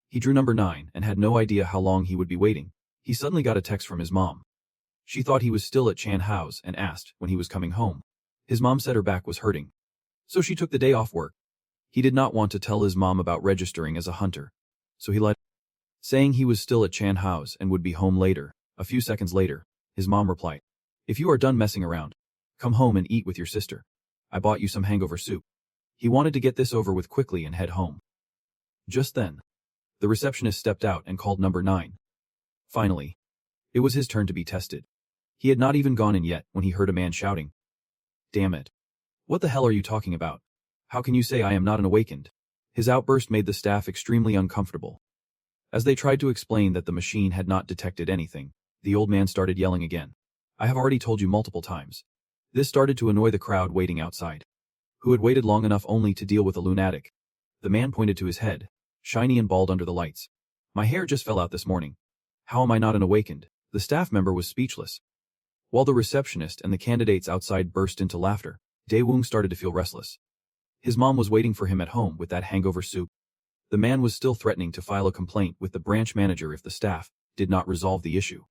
he drew number 9 and had no idea how long he would be waiting. He suddenly got a text from his mom. She thought he was still at Chen Hao's and asked when he was coming home. His mom said her back was hurting, so she took the day off work. He did not want to tell his mom about registering as a hunter, so he lied, saying he was still at Chen Hao's and would be home later. A few seconds later, his mom replied, If you are done messing around, come home and eat with your sister. I bought you some hangover soup. He wanted to get this over with quickly and head home. Just then, the receptionist stepped out and called number 9. Finally, it was his turn to be tested. He had not even gone in yet when he heard a man shouting, Damn it. What the hell are you talking about? How can you say I am not an awakened? His outburst made the staff extremely uncomfortable. As they tried to explain that the machine had not detected anything, the old man started yelling again. I have already told you multiple times. This started to annoy the crowd waiting outside, who had waited long enough only to deal with a lunatic. The man pointed to his head, shiny and bald under the lights. My hair just fell out this morning. How am I not an awakened? The staff member was speechless. While the receptionist and the candidates outside burst into laughter, Daewoo started to feel restless. His mom was waiting for him at home with that hangover soup. The man was still threatening to file a complaint with the branch manager if the staff did not resolve the issue.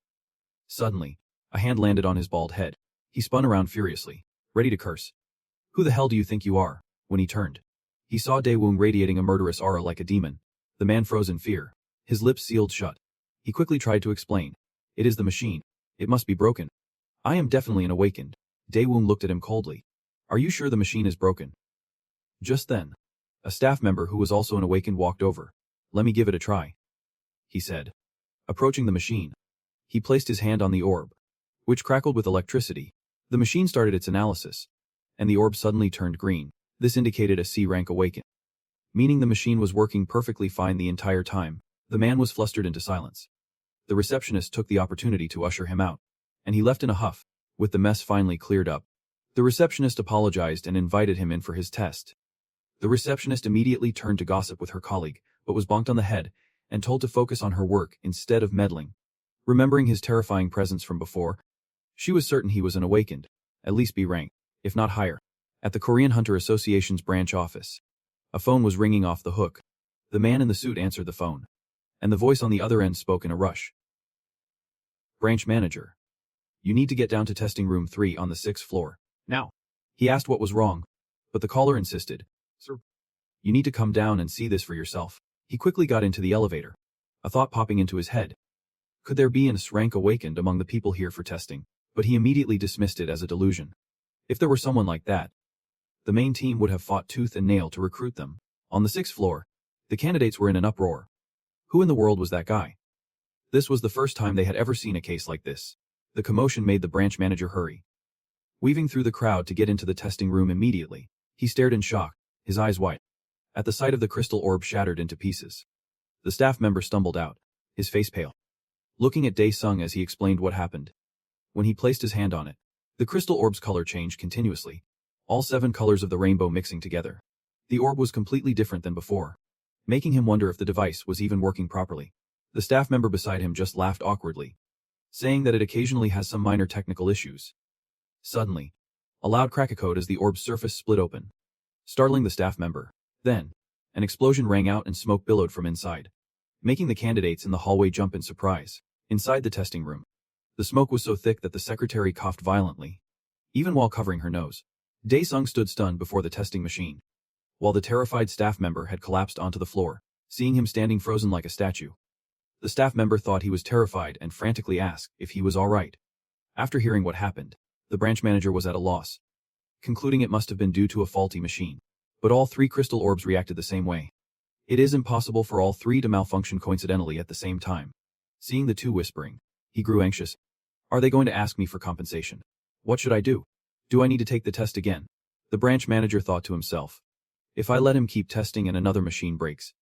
Suddenly, a hand landed on his bald head. He spun around furiously, ready to curse. Who the hell do you think you are? When he turned, he saw Daewoo radiating a murderous aura like a demon. The man froze in fear, his lips sealed shut. He quickly tried to explain. It is the machine. It must be broken. I am definitely an awakened. Daewoo looked at him coldly. Are you sure the machine is broken? Just then, A staff member who was also an awakened walked over. "Let me give it a try," he said. Approaching the machine, he placed his hand on the orb, which crackled with electricity. The machine started its analysis, and the orb suddenly turned green. This indicated a C rank awaken, meaning the machine was working perfectly fine the entire time. The man was flustered into silence. The receptionist took the opportunity to usher him out, and he left in a huff. With the mess finally cleared up, the receptionist apologized and invited him in for his test. The receptionist immediately turned to gossip with her colleague, but was bonked on the head and told to focus on her work instead of meddling. Remembering his terrifying presence from before, she was certain he was an awakened, at least B rank, if not higher. At the Korean Hunter Association's branch office, a phone was ringing off the hook. The man in the suit answered the phone, and the voice on the other end spoke in a rush. "Branch manager. You need to get down to testing room 3 on the 6th floor. Now." He asked what was wrong, but the caller insisted. "Sir, you need to come down and see this for yourself." He quickly got into the elevator, a thought popping into his head. Could there be an sssrank awakened among the people here for testing? But he immediately dismissed it as a delusion. If there were someone like that, the main team would have fought tooth and nail to recruit them. On the 6th floor, the candidates were in an uproar. Who in the world was that guy? This was the first time they had ever seen a case like this. The commotion made the branch manager hurry, weaving through the crowd to get into the testing room immediately. He stared in shock, his eyes wide, at the sight of the crystal orb shattered into pieces. The staff member stumbled out, his face pale, looking at Dae-sung as he explained what happened. When he placed his hand on it, the crystal orb's color changed continuously, all 7 colors of the rainbow mixing together. The orb was completely different than before, making him wonder if the device was even working properly. The staff member beside him just laughed awkwardly, saying that it occasionally has some minor technical issues. Suddenly, a loud crack echoed as the orb's surface split open, startling the staff member. Then, an explosion rang out and smoke billowed from inside, making the candidates in the hallway jump in surprise. Inside the testing room, the smoke was so thick that the secretary coughed violently, even while covering her nose. Dae-sung stood stunned before the testing machine, while the terrified staff member had collapsed onto the floor, seeing him standing frozen like a statue. The staff member thought he was terrified and frantically asked if he was all right. After hearing what happened, the branch manager was at a loss, concluding it must have been due to a faulty machine. But all 3 crystal orbs reacted the same way. It is impossible for all 3 to malfunction coincidentally at the same time. Seeing the 2 whispering, he grew anxious. Are they going to ask me for compensation? What should I do? Do I need to take the test again? The branch manager thought to himself. If I let him keep testing and another machine breaks,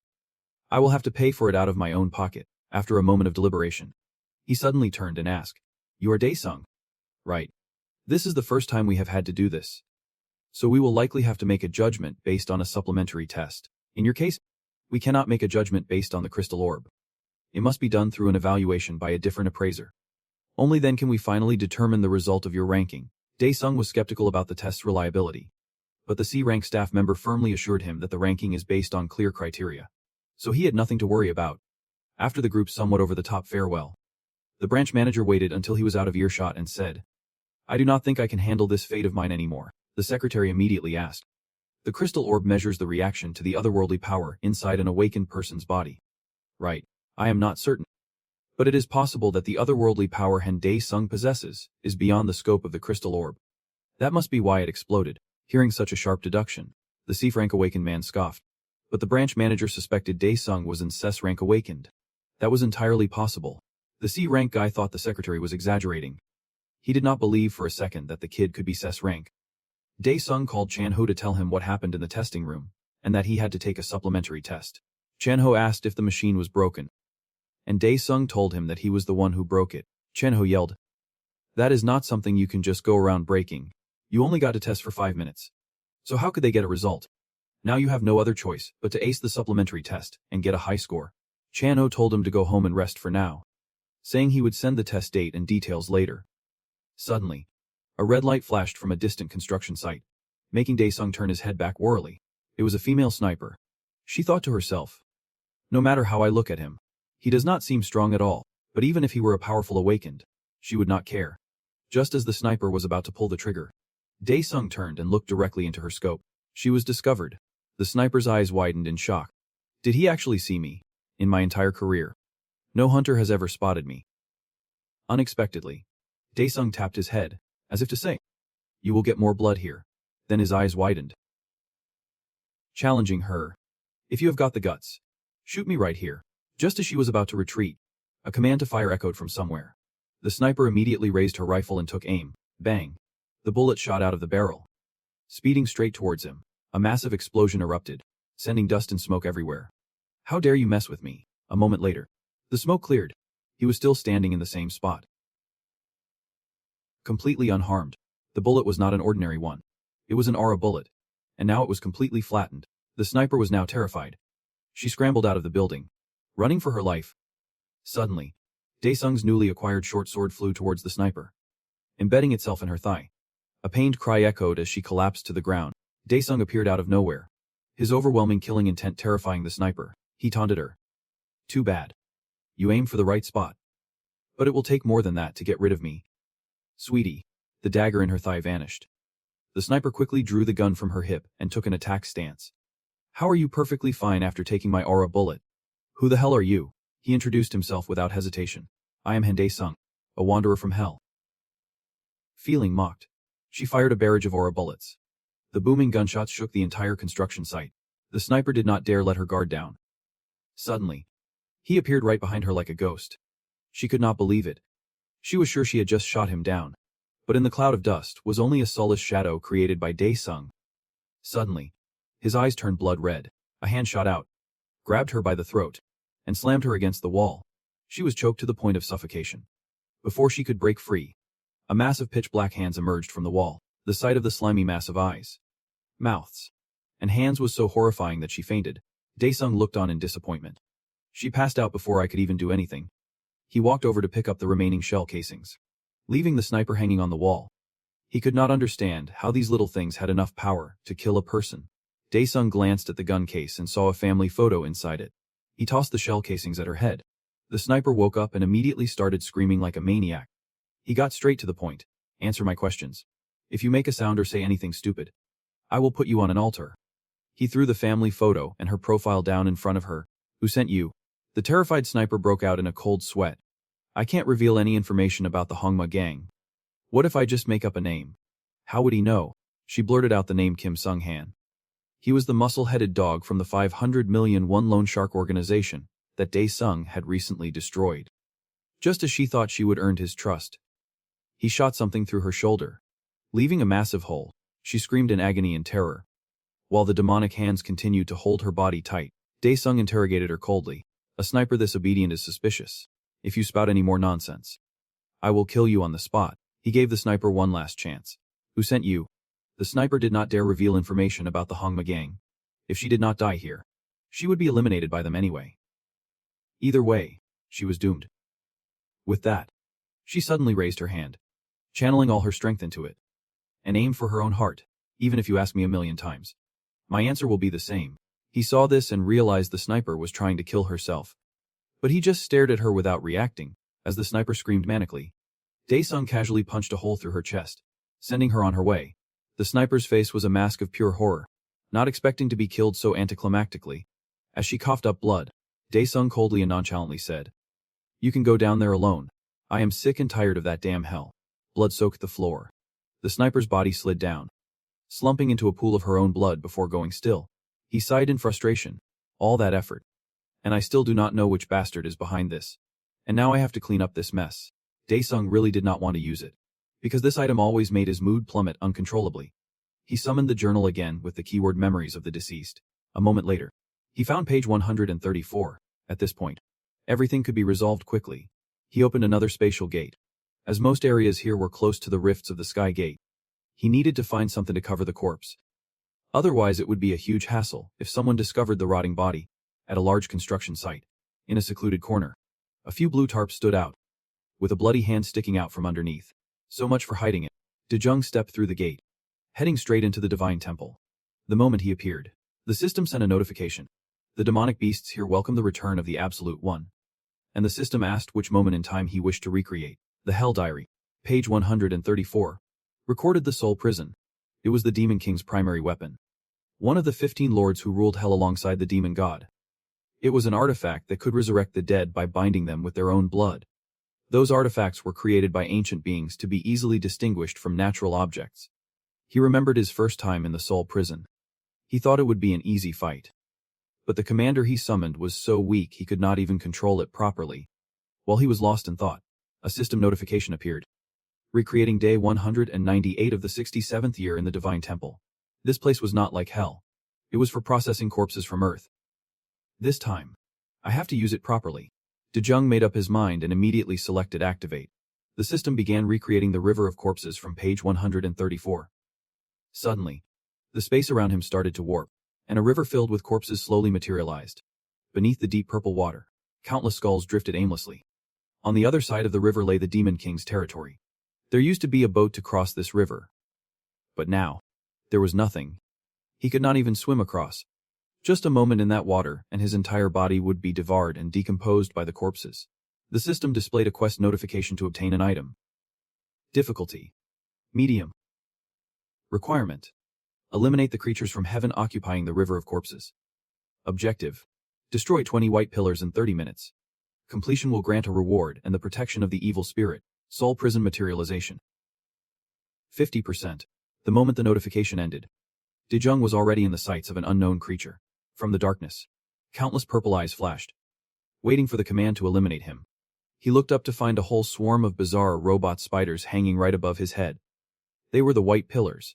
I will have to pay for it out of my own pocket. After a moment of deliberation, he suddenly turned and asked, "You are Dae-sung, right? This is the first time we have had to do this, so we will likely have to make a judgment based on a supplementary test. In your case, we cannot make a judgment based on the crystal orb. It must be done through an evaluation by a different appraiser. Only then can we finally determine the result of your ranking." Dae-sung was skeptical about the test's reliability, but the C-rank staff member firmly assured him that the ranking is based on clear criteria, so he had nothing to worry about. After the group's somewhat over-the-top farewell, the branch manager waited until he was out of earshot and said, "I do not think I can handle this fate of mine anymore." The secretary immediately asked, "The crystal orb measures the reaction to the otherworldly power inside an awakened person's body, right? I am not certain, but it is possible that the otherworldly power Han Dae-sung possesses is beyond the scope of the crystal orb. That must be why it exploded." Hearing such a sharp deduction, the C-rank awakened man scoffed, but the branch manager suspected Dae-sung was in sssrank awakened. That was entirely possible. The C-rank guy thought the secretary was exaggerating. He did not believe for a second that the kid could be sssrank. Dae-sung called Chan-ho to tell him what happened in the testing room, and that he had to take a supplementary test. Chan-ho asked if the machine was broken, and Dae-sung told him that he was the one who broke it. Chan-ho yelled, "That is not something you can just go around breaking. You only got to test for 5 minutes. So how could they get a result? Now you have no other choice but to ace the supplementary test and get a high score." Chan-ho told him to go home and rest for now, saying he would send the test date and details later. Suddenly, a red light flashed from a distant construction site, making Dae-sung turn his head back warily. It was a female sniper. She thought to herself, "No matter how I look at him, he does not seem strong at all, but even if he were a powerful awakened, she would not care." Just as the sniper was about to pull the trigger, Dae-sung turned and looked directly into her scope. She was discovered. The sniper's eyes widened in shock. Did he actually see me? In my entire career, no hunter has ever spotted me. Unexpectedly, Dae-sung tapped his head, as if to say, "You will get more blood here." Then his eyes widened. challenging her. If you have got the guts, shoot me right here. Just as she was about to retreat, a command to fire echoed from somewhere. The sniper immediately raised her rifle and took aim. Bang! The bullet shot out of the barrel. Speeding straight towards him, a massive explosion erupted, sending dust and smoke everywhere. How dare you mess with me? A moment later, the smoke cleared. He was still standing in the same spot, completely unharmed. The bullet was not an ordinary one. It was an aura bullet, and now it was completely flattened. The sniper was now terrified. She scrambled out of the building, running for her life. Suddenly, Daesung's newly acquired short sword flew towards the sniper, embedding itself in her thigh. A pained cry echoed as she collapsed to the ground. Daesung appeared out of nowhere, his overwhelming killing intent terrifying the sniper. He taunted her. Too bad. You aim for the right spot. But it will take more than that to get rid of me. Sweetie. The dagger in her thigh vanished. The sniper quickly drew the gun from her hip and took an attack stance. How are you perfectly fine after taking my aura bullet? Who the hell are you? He introduced himself without hesitation. I am Daesung, a wanderer from hell. Feeling mocked, she fired a barrage of aura bullets. The booming gunshots shook the entire construction site. The sniper did not dare let her guard down. Suddenly, he appeared right behind her like a ghost. She could not believe it. She was sure she had just shot him down. But in the cloud of dust was only a soulless shadow created by Daesung. Suddenly, his eyes turned blood red. A hand shot out, grabbed her by the throat, and slammed her against the wall. She was choked to the point of suffocation. Before she could break free, a mass of pitch-black hands emerged from the wall. The sight of the slimy mass of eyes, mouths, and hands was so horrifying that she fainted. Daesung looked on in disappointment. She passed out before I could even do anything. He walked over to pick up the remaining shell casings, leaving the sniper hanging on the wall. He could not understand how these little things had enough power to kill a person. Daesung glanced at the gun case and saw a family photo inside it. He tossed the shell casings at her head. The sniper woke up and immediately started screaming like a maniac. He got straight to the point. Answer my questions. If you make a sound or say anything stupid, I will put you on an altar. He threw the family photo and her profile down in front of her. Who sent you? The terrified sniper broke out in a cold sweat. I can't reveal any information about the Hongma gang. What if I just make up a name? How would he know? She blurted out the name Kim Sung-han. He was the muscle-headed dog from the 500 million won loan shark organization that Daesung had recently destroyed. Just as she thought she would earn his trust, he shot something through her shoulder, leaving a massive hole. She screamed in agony and terror. While the demonic hands continued to hold her body tight, Daesung interrogated her coldly. A sniper this obedient is suspicious. If you spout any more nonsense, I will kill you on the spot. He gave the sniper one last chance. Who sent you? The sniper did not dare reveal information about the Hongma gang. If she did not die here, she would be eliminated by them anyway. Either way, she was doomed. With that, she suddenly raised her hand, channeling all her strength into it, and aimed for her own heart. Even if you ask me 1,000,000 times, my answer will be the same. He saw this and realized the sniper was trying to kill herself. But he just stared at her without reacting, as the sniper screamed manically. Daesung casually punched a hole through her chest, sending her on her way. The sniper's face was a mask of pure horror, not expecting to be killed so anticlimactically. As she coughed up blood, Daesung coldly and nonchalantly said, You can go down there alone. I am sick and tired of that damn hell. Blood soaked the floor. The sniper's body slid down, slumping into a pool of her own blood before going still. He sighed in frustration. All that effort. And I still do not know which bastard is behind this. And now I have to clean up this mess. Daesung really did not want to use it, because this item always made his mood plummet uncontrollably. He summoned the journal again with the keyword memories of the deceased. A moment later, he found page 134. At this point, everything could be resolved quickly. He opened another spatial gate. As most areas here were close to the rifts of the sky gate, he needed to find something to cover the corpse. Otherwise it would be a huge hassle if someone discovered the rotting body at a large construction site. In a secluded corner, a few blue tarps stood out, with a bloody hand sticking out from underneath. So much for hiding it. Dejung stepped through the gate, heading straight into the divine temple. The moment he appeared, the system sent a notification. The demonic beasts here welcome the return of the Absolute One. And the system asked which moment in time he wished to recreate. The Hell Diary, page 134, recorded the Soul Prison. It was the Demon King's primary weapon. One of the 15 lords who ruled hell alongside the demon god. It was an artifact that could resurrect the dead by binding them with their own blood. Those artifacts were created by ancient beings to be easily distinguished from natural objects. He remembered his first time in the Soul Prison. He thought it would be an easy fight. But the commander he summoned was so weak he could not even control it properly. While he was lost in thought, a system notification appeared. Recreating day 198 of the 67th year in the Divine Temple. This place was not like hell. It was for processing corpses from Earth. This time, I have to use it properly. Dejung made up his mind and immediately selected Activate. The system began recreating the river of corpses from page 134. Suddenly, the space around him started to warp, and a river filled with corpses slowly materialized. Beneath the deep purple water, countless skulls drifted aimlessly. On the other side of the river lay the Demon King's territory. There used to be a boat to cross this river. But now, there was nothing. He could not even swim across. Just a moment in that water, and his entire body would be devoured and decomposed by the corpses. The system displayed a quest notification to obtain an item. Difficulty: medium. Requirement: eliminate the creatures from heaven occupying the river of corpses. Objective: destroy 20 white pillars in 30 minutes. Completion will grant a reward and the protection of the evil spirit. Soul prison materialization. 50%. The moment the notification ended, Dejung was already in the sights of an unknown creature. From the darkness, countless purple eyes flashed, waiting for the command to eliminate him. He looked up to find a whole swarm of bizarre robot spiders hanging right above his head. They were the White Pillars,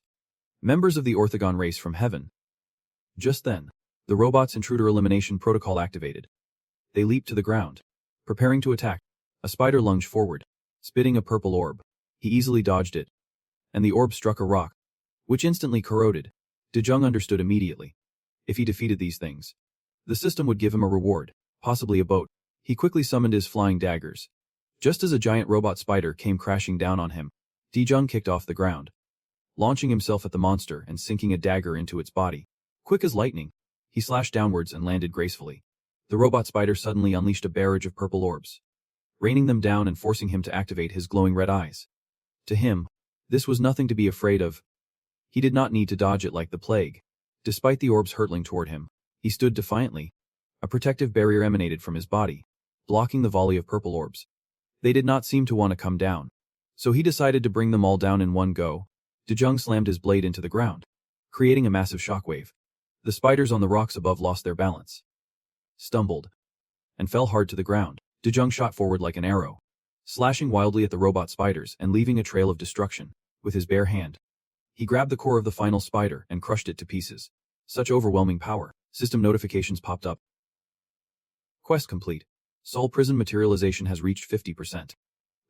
members of the Orthogon race from heaven. Just then, the robot's intruder elimination protocol activated. They leaped to the ground, preparing to attack. A spider lunged forward, spitting a purple orb. He easily dodged it, and the orb struck a rock, which instantly corroded. Dejung understood immediately. If he defeated these things, the system would give him a reward, possibly a boat. He quickly summoned his flying daggers. Just as a giant robot spider came crashing down on him, Dejung kicked off the ground, launching himself at the monster and sinking a dagger into its body. Quick as lightning, he slashed downwards and landed gracefully. The robot spider suddenly unleashed a barrage of purple orbs, raining them down and forcing him to activate his glowing red eyes. To him, this was nothing to be afraid of. He did not need to dodge it like the plague. Despite the orbs hurtling toward him, he stood defiantly. A protective barrier emanated from his body, blocking the volley of purple orbs. They did not seem to want to come down, so he decided to bring them all down in one go. Dejung slammed his blade into the ground, creating a massive shockwave. The spiders on the rocks above lost their balance, stumbled, and fell hard to the ground. Dejung shot forward like an arrow, slashing wildly at the robot spiders and leaving a trail of destruction. With his bare hand, he grabbed the core of the final spider and crushed it to pieces. Such overwhelming power. System notifications popped up. Quest complete. Soul prison materialization has reached 50%.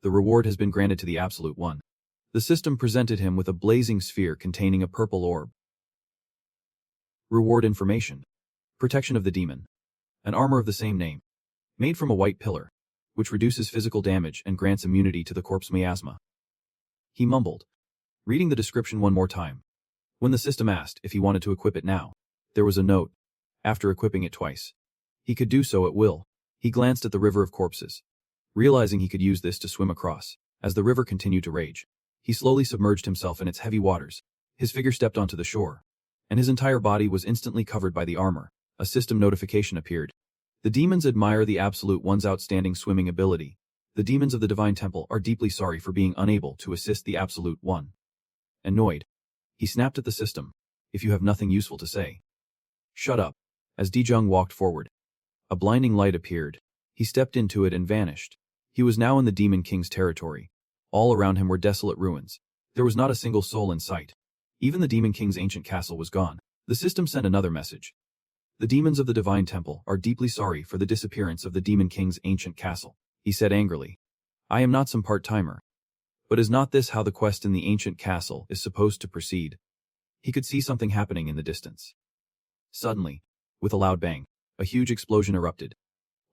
The reward has been granted to the Absolute One. The system presented him with a blazing sphere containing a purple orb. Reward information: protection of the demon. An armor of the same name, made from a white pillar, which reduces physical damage and grants immunity to the corpse miasma. He mumbled, reading the description one more time. When the system asked if he wanted to equip it now, there was a note. After equipping it twice, he could do so at will. He glanced at the river of corpses, realizing he could use this to swim across. As the river continued to rage, he slowly submerged himself in its heavy waters. His figure stepped onto the shore, and his entire body was instantly covered by the armor. A system notification appeared. The demons admire the Absolute One's outstanding swimming ability. The demons of the Divine Temple are deeply sorry for being unable to assist the Absolute One. Annoyed, he snapped at the system. If you have nothing useful to say, shut up. As Dejung walked forward, a blinding light appeared. He stepped into it and vanished. He was now in the Demon King's territory. All around him were desolate ruins. There was not a single soul in sight. Even the Demon King's ancient castle was gone. The system sent another message. The demons of the Divine Temple are deeply sorry for the disappearance of the Demon King's ancient castle. He said angrily, I am not some part-timer. But is not this how the quest in the ancient castle is supposed to proceed? He could see something happening in the distance. Suddenly, with a loud bang, a huge explosion erupted.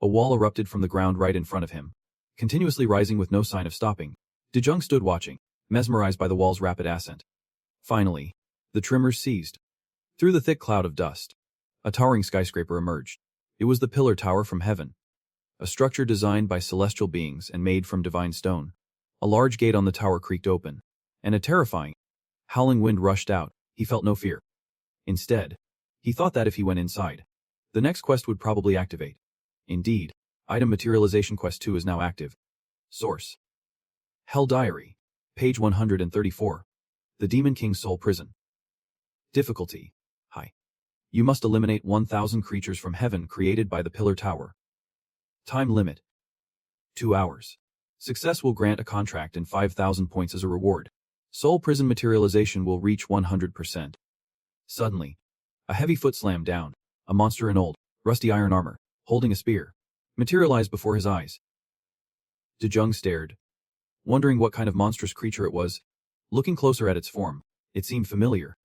A wall erupted from the ground right in front of him, continuously rising with no sign of stopping. Dejung stood watching, mesmerized by the wall's rapid ascent. Finally, the tremors ceased. Through the thick cloud of dust, a towering skyscraper emerged. It was the Pillar Tower from heaven, a structure designed by celestial beings and made from divine stone. A large gate on the tower creaked open, and a terrifying, howling wind rushed out. He felt no fear. Instead, he thought that if he went inside, the next quest would probably activate. Indeed, item materialization quest 2 is now active. Source: Hell Diary, page 134. The Demon King's Soul Prison. Difficulty: high. You must eliminate 1,000 creatures from heaven created by the Pillar Tower. Time limit: 2 hours. Success will grant a contract and 5,000 points as a reward. Soul prison materialization will reach 100%. Suddenly, a heavy foot slammed down. A monster in old, rusty iron armor, holding a spear, materialized before his eyes. Dejung stared, wondering what kind of monstrous creature it was. Looking closer at its form, it seemed familiar.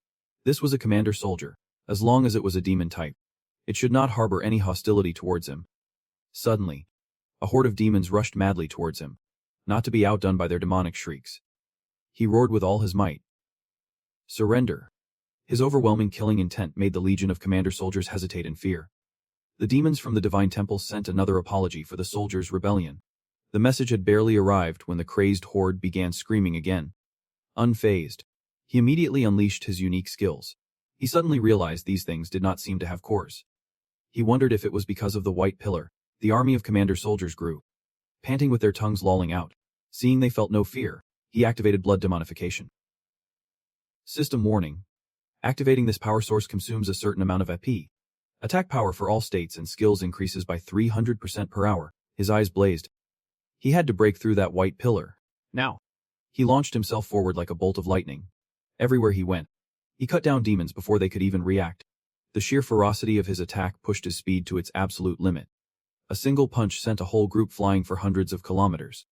This was a commander soldier, as long as it was a demon type. It should not harbor any hostility towards him. Suddenly, a horde of demons rushed madly towards him, not to be outdone by their demonic shrieks. He roared with all his might. Surrender. His overwhelming killing intent made the legion of commander soldiers hesitate in fear. The demons from the divine temple sent another apology for the soldiers' rebellion. The message had barely arrived when the crazed horde began screaming again. Unfazed, he immediately unleashed his unique skills. He suddenly realized these things did not seem to have cores. He wondered if it was because of the white pillar. The army of commander soldiers grew, panting with their tongues lolling out. Seeing they felt no fear, he activated blood demonification. System warning. Activating this power source consumes a certain amount of AP. Attack power for all states and skills increases by 300% per hour. His eyes blazed. He had to break through that white pillar. Now. He launched himself forward like a bolt of lightning. Everywhere he went, he cut down demons before they could even react. The sheer ferocity of his attack pushed his speed to its absolute limit. A single punch sent a whole group flying for hundreds of kilometers.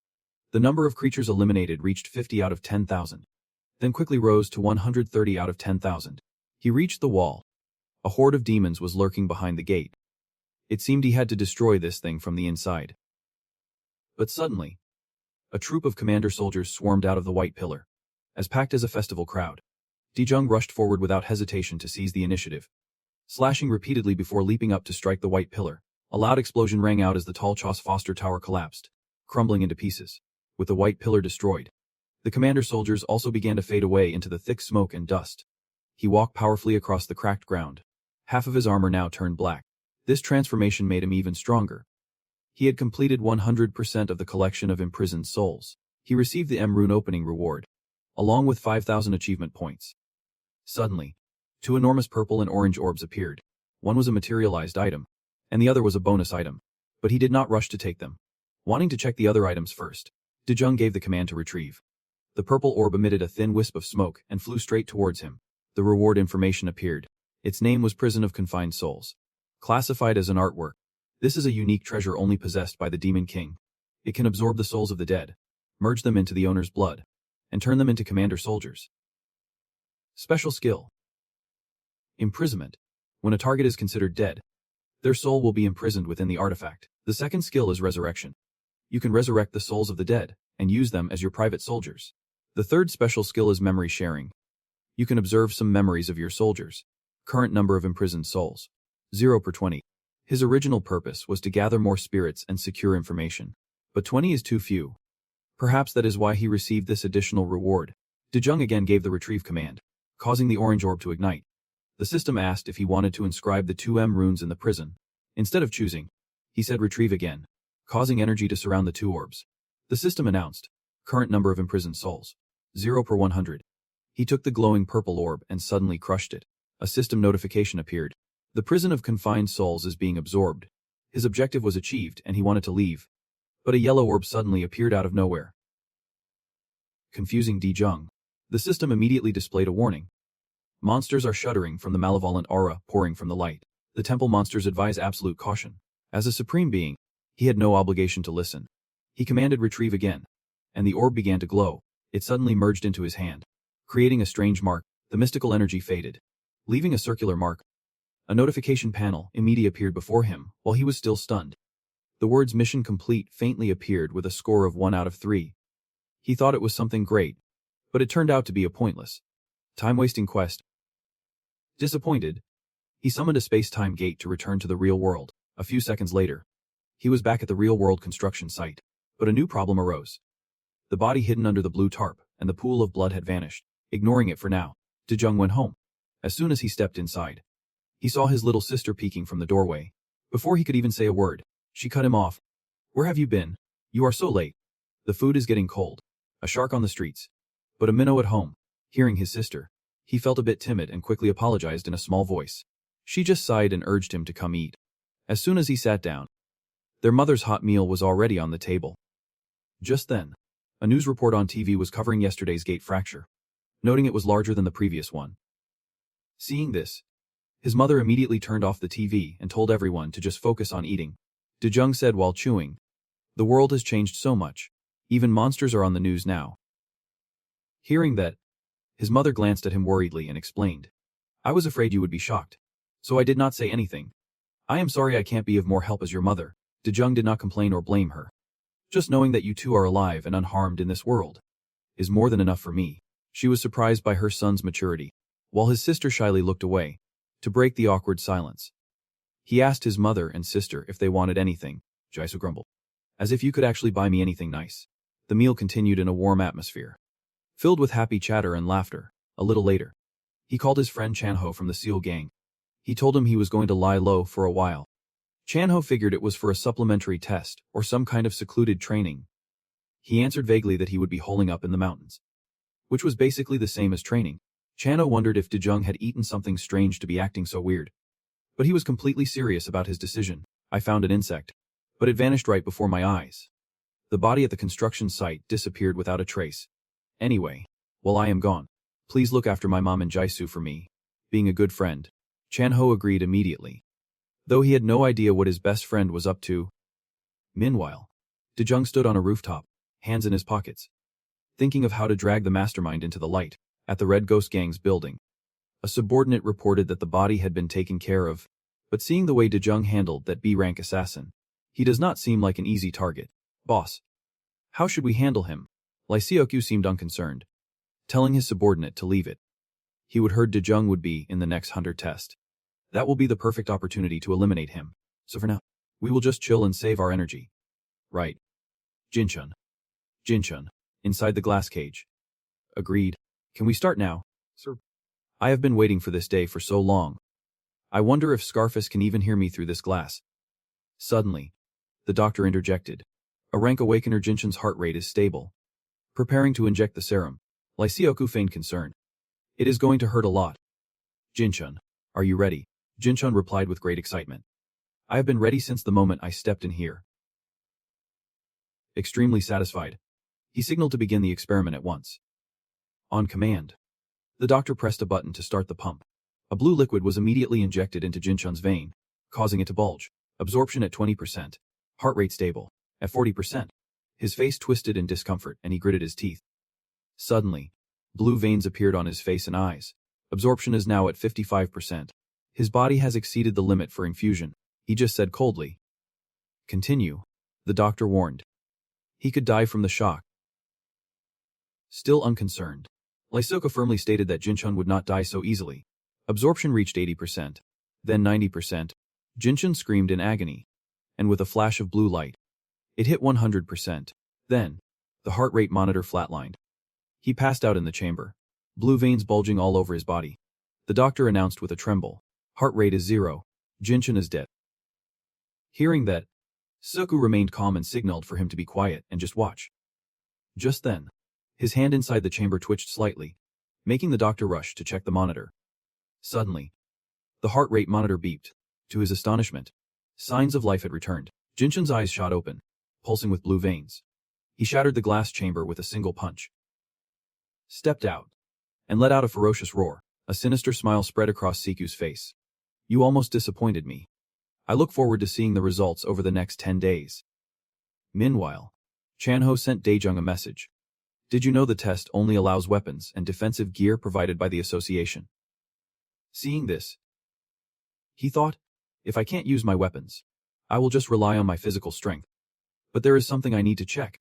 The number of creatures eliminated reached 50 out of 10,000. Then quickly rose to 130 out of 10,000. He reached the wall. A horde of demons was lurking behind the gate. It seemed he had to destroy this thing from the inside. But suddenly, a troop of commander soldiers swarmed out of the white pillar. As packed as a festival crowd, Dejung rushed forward without hesitation to seize the initiative. Slashing repeatedly before leaping up to strike the white pillar, a loud explosion rang out as the tall Chos Foster Tower collapsed, crumbling into pieces. With the white pillar destroyed, the commander soldiers also began to fade away into the thick smoke and dust. He walked powerfully across the cracked ground. Half of his armor now turned black. This transformation made him even stronger. He had completed 100% of the collection of imprisoned souls. He received the M-Rune opening reward, along with 5,000 achievement points. Suddenly, 2 enormous purple and orange orbs appeared. One was a materialized item, and the other was a bonus item. But he did not rush to take them. Wanting to check the other items first, Dejung gave the command to retrieve. The purple orb emitted a thin wisp of smoke and flew straight towards him. The reward information appeared. Its name was Prison of Confined Souls. Classified as an artwork. This is a unique treasure only possessed by the Demon King. It can absorb the souls of the dead, merge them into the owner's blood, and turn them into commander soldiers. Special skill. Imprisonment. When a target is considered dead, their soul will be imprisoned within the artifact. The second skill is resurrection. You can resurrect the souls of the dead and use them as your private soldiers. The third special skill is memory sharing. You can observe some memories of your soldiers. Current number of imprisoned souls: 0 per 20. His original purpose was to gather more spirits and secure information. But 20 is too few. Perhaps that is why he received this additional reward. Dejung again gave the retrieve command, causing the orange orb to ignite. The system asked if he wanted to inscribe the 2 M runes in the prison. Instead of choosing, he said retrieve again, causing energy to surround the 2 orbs. The system announced, current number of imprisoned souls: 0 per 100. He took the glowing purple orb and suddenly crushed it. A system notification appeared. The prison of confined souls is being absorbed. His objective was achieved and he wanted to leave. But a yellow orb suddenly appeared out of nowhere. Confusing Dejung. The system immediately displayed a warning. Monsters are shuddering from the malevolent aura pouring from the light. The temple monsters advise absolute caution. As a supreme being, he had no obligation to listen. He commanded retrieve again, and the orb began to glow. It suddenly merged into his hand, creating a strange mark. The mystical energy faded, leaving a circular mark. A notification panel immediately appeared before him while he was still stunned. The words mission complete faintly appeared with a score of 1 out of 3. He thought it was something great, but it turned out to be a pointless, time-wasting quest. Disappointed, he summoned a space-time gate to return to the real world. A few seconds later, he was back at the real-world construction site. But a new problem arose. The body hidden under the blue tarp and the pool of blood had vanished. Ignoring it for now, Dejung went home. As soon as he stepped inside, he saw his little sister peeking from the doorway. Before he could even say a word, she cut him off. Where have you been? You are so late. The food is getting cold. A shark on the streets. But a minnow at home. Hearing his sister, he felt a bit timid and quickly apologized in a small voice. She just sighed and urged him to come eat. As soon as he sat down, their mother's hot meal was already on the table. Just then, a news report on TV was covering yesterday's gate fracture, noting it was larger than the previous one. Seeing this, his mother immediately turned off the TV and told everyone to just focus on eating. Dejung said while chewing, "The world has changed so much. Even monsters are on the news now." Hearing that, his mother glanced at him worriedly and explained, "I was afraid you would be shocked, so I did not say anything. I am sorry I can't be of more help as your mother." Dejung did not complain or blame her. "Just knowing that you two are alive and unharmed in this world is more than enough for me." She was surprised by her son's maturity, while his sister shyly looked away. To break the awkward silence, he asked his mother and sister if they wanted anything. Jaisu grumbled, "As if you could actually buy me anything nice." The meal continued in a warm atmosphere, filled with happy chatter and laughter. A little later, he called his friend Chanho from the SEAL gang. He told him he was going to lie low for a while. Chanho figured it was for a supplementary test or some kind of secluded training. He answered vaguely that he would be holing up in the mountains, which was basically the same as training. Chanho wondered if Dejung had eaten something strange to be acting so weird. But he was completely serious about his decision. "I found an insect, but it vanished right before my eyes." The body at the construction site disappeared without a trace. "Anyway, while I am gone, please look after my mom and Jaisu for me." Being a good friend, Chanho agreed immediately, though he had no idea what his best friend was up to. Meanwhile, Dejung stood on a rooftop, hands in his pockets, thinking of how to drag the mastermind into the light. At the Red Ghost Gang's building, a subordinate reported that the body had been taken care of, but seeing the way Dejung handled that B-rank assassin, he does not seem like an easy target. "Boss, how should we handle him?" Lee Seok-yu seemed unconcerned, telling his subordinate to leave it. He would heard Dejung would be in the next hunter test. That will be the perfect opportunity to eliminate him. So for now, we will just chill and save our energy. Right. Jinchun. Inside the glass cage. Agreed. Can we start now, sir? I have been waiting for this day for so long. I wonder if Scarface can even hear me through this glass. Suddenly, the doctor interjected. A rank awakener. Jinchun's heart rate is stable. Preparing to inject the serum. Lee Seok-yu feigned concern. "It is going to hurt a lot." "Jinchun, are you ready?" Jinchun replied with great excitement. "I have been ready since the moment I stepped in here." Extremely satisfied, he signaled to begin the experiment at once. On command, the doctor pressed a button to start the pump. A blue liquid was immediately injected into Jinchun's vein, causing it to bulge. Absorption at 20%. Heart rate stable. At 40%. His face twisted in discomfort and he gritted his teeth. Suddenly, blue veins appeared on his face and eyes. Absorption is now at 55%. His body has exceeded the limit for infusion, he just said coldly. "Continue," the doctor warned. He could die from the shock. Still unconcerned, Lee Seok-yu firmly stated that Jinchun would not die so easily. Absorption reached 80%, then 90%. Jinchun screamed in agony, and with a flash of blue light, it hit 100%. Then, the heart rate monitor flatlined. He passed out in the chamber, blue veins bulging all over his body. The doctor announced with a tremble, "Heart rate is 0. Jinchun is dead." Hearing that, Seok-yu remained calm and signaled for him to be quiet and just watch. Just then, his hand inside the chamber twitched slightly, making the doctor rush to check the monitor. Suddenly, the heart rate monitor beeped. To his astonishment, signs of life had returned. Jinchun's eyes shot open, pulsing with blue veins. He shattered the glass chamber with a single punch, stepped out, and let out a ferocious roar. A sinister smile spread across Seok-yu's face. "You almost disappointed me. I look forward to seeing the results over the next 10 days. Meanwhile, Chanho sent Dejung a message. "Did you know the test only allows weapons and defensive gear provided by the association?" Seeing this, he thought, "If I can't use my weapons, I will just rely on my physical strength. But there is something I need to check."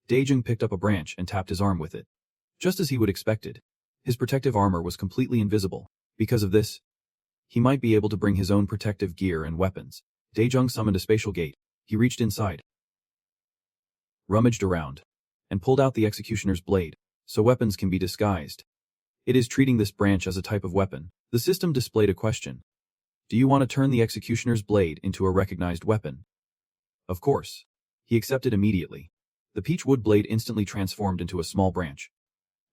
Dejung picked up a branch and tapped his arm with it. Just as he would expected, his protective armor was completely invisible. Because of this, he might be able to bring his own protective gear and weapons. Dejung summoned a spatial gate. He reached inside, rummaged around, and pulled out the executioner's blade, so weapons can be disguised. It is treating this branch as a type of weapon. The system displayed a question. "Do you want to turn the executioner's blade into a recognized weapon?" Of course. He accepted immediately. The peach wood blade instantly transformed into a small branch.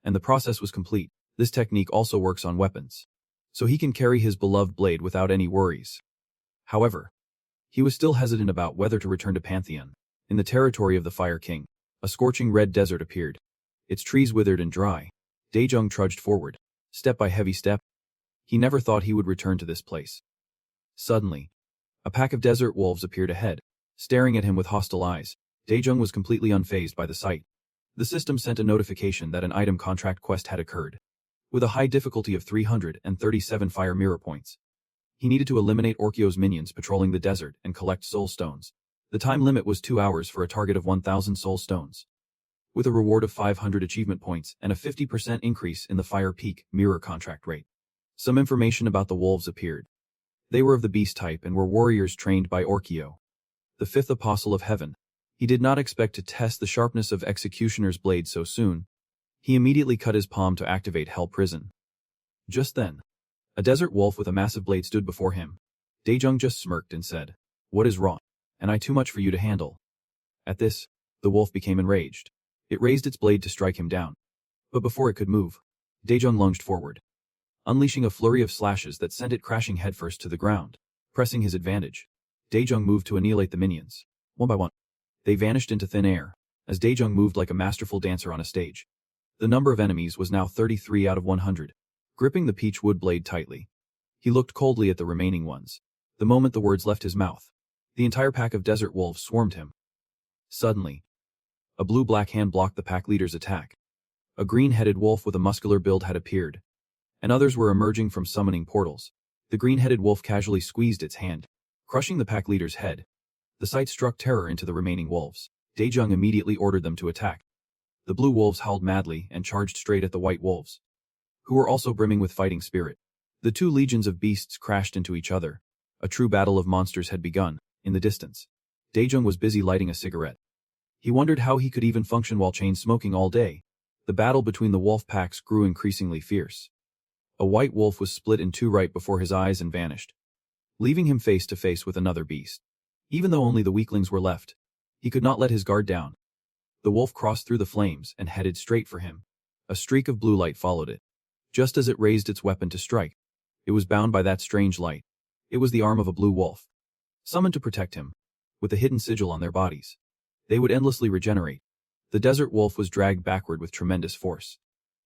And the process was complete. This technique also works on weapons. so he can carry his beloved blade without any worries. However, he was still hesitant about whether to return to Pantheon. In the territory of the Fire King, a scorching red desert appeared. Its trees withered and dry. Daejung trudged forward, step by heavy step. He never thought he would return to this place. Suddenly, a pack of desert wolves appeared ahead, staring at him with hostile eyes. Daejung was completely unfazed by the sight. The system sent a notification that an item contract quest had occurred. With a high difficulty of 337 fire mirror points, he needed to eliminate Orkio's minions patrolling the desert and collect soul stones. The time limit was 2 hours for a target of 1,000 soul stones, with a reward of 500 achievement points and a 50% increase in the Fire Peak mirror contract rate. Some information about the wolves appeared. They were of the beast type and were warriors trained by Orkio, the fifth apostle of heaven. He did not expect to test the sharpness of Executioner's blade so soon. He immediately cut his palm to activate Hell Prison. Just then, a desert wolf with a massive blade stood before him. Daejung just smirked and said, "What is wrong? And I too much for you to handle?" At this, the wolf became enraged. It raised its blade to strike him down. But before it could move, Daejung lunged forward, unleashing a flurry of slashes that sent it crashing headfirst to the ground. Pressing his advantage, Daejung moved to annihilate the minions. One by one, they vanished into thin air, as Daejung moved like a masterful dancer on a stage. The number of enemies was now 33 out of 100. Gripping the peach wood blade tightly, he looked coldly at the remaining ones. The moment the words left his mouth, the entire pack of desert wolves swarmed him. Suddenly, a blue-black hand blocked the pack leader's attack. A green-headed wolf with a muscular build had appeared, and others were emerging from summoning portals. The green-headed wolf casually squeezed its hand, crushing the pack leader's head. The sight struck terror into the remaining wolves. Daejung immediately ordered them to attack. The blue wolves howled madly and charged straight at the white wolves, who were also brimming with fighting spirit. The two legions of beasts crashed into each other. A true battle of monsters had begun. In the distance, Daejung was busy lighting a cigarette. He wondered how he could even function while chain-smoking all day. The battle between the wolf packs grew increasingly fierce. A white wolf was split in two right before his eyes and vanished, leaving him face to face with another beast. Even though only the weaklings were left, he could not let his guard down. The wolf crossed through the flames and headed straight for him. A streak of blue light followed it. Just as it raised its weapon to strike, it was bound by that strange light. It was the arm of a blue wolf, summoned to protect him, with a hidden sigil on their bodies. They would endlessly regenerate. The desert wolf was dragged backward with tremendous force,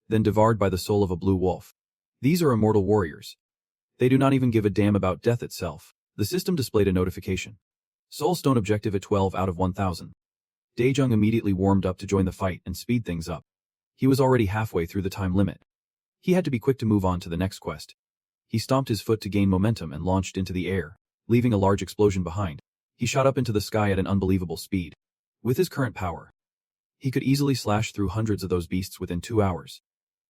then devoured by the soul of a blue wolf. These are immortal warriors. They do not even give a damn about death itself. The system displayed a notification. Soulstone objective at 12 out of 1,000. Daejung immediately warmed up to join the fight and speed things up. He was already halfway through the time limit. He had to be quick to move on to the next quest. He stomped his foot to gain momentum and launched into the air, leaving a large explosion behind. He shot up into the sky at an unbelievable speed. With his current power, he could easily slash through hundreds of those beasts within 2 hours.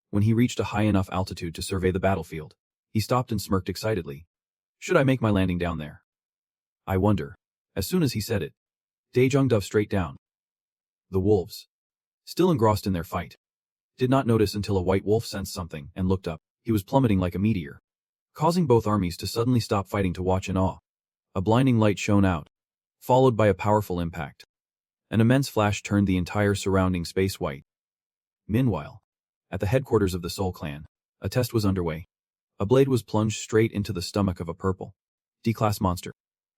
When he reached a high enough altitude to survey the battlefield, he stopped and smirked excitedly. Should I make my landing down there? I wonder. As soon as he said it, Daejung dove straight down. The wolves, still engrossed in their fight, did not notice until a white wolf sensed something and looked up. He was plummeting like a meteor, causing both armies to suddenly stop fighting to watch in awe. A blinding light shone out, followed by a powerful impact. An immense flash turned the entire surrounding space white. Meanwhile, at the headquarters of the Soul Clan, a test was underway. A blade was plunged straight into the stomach of a purple D-class monster.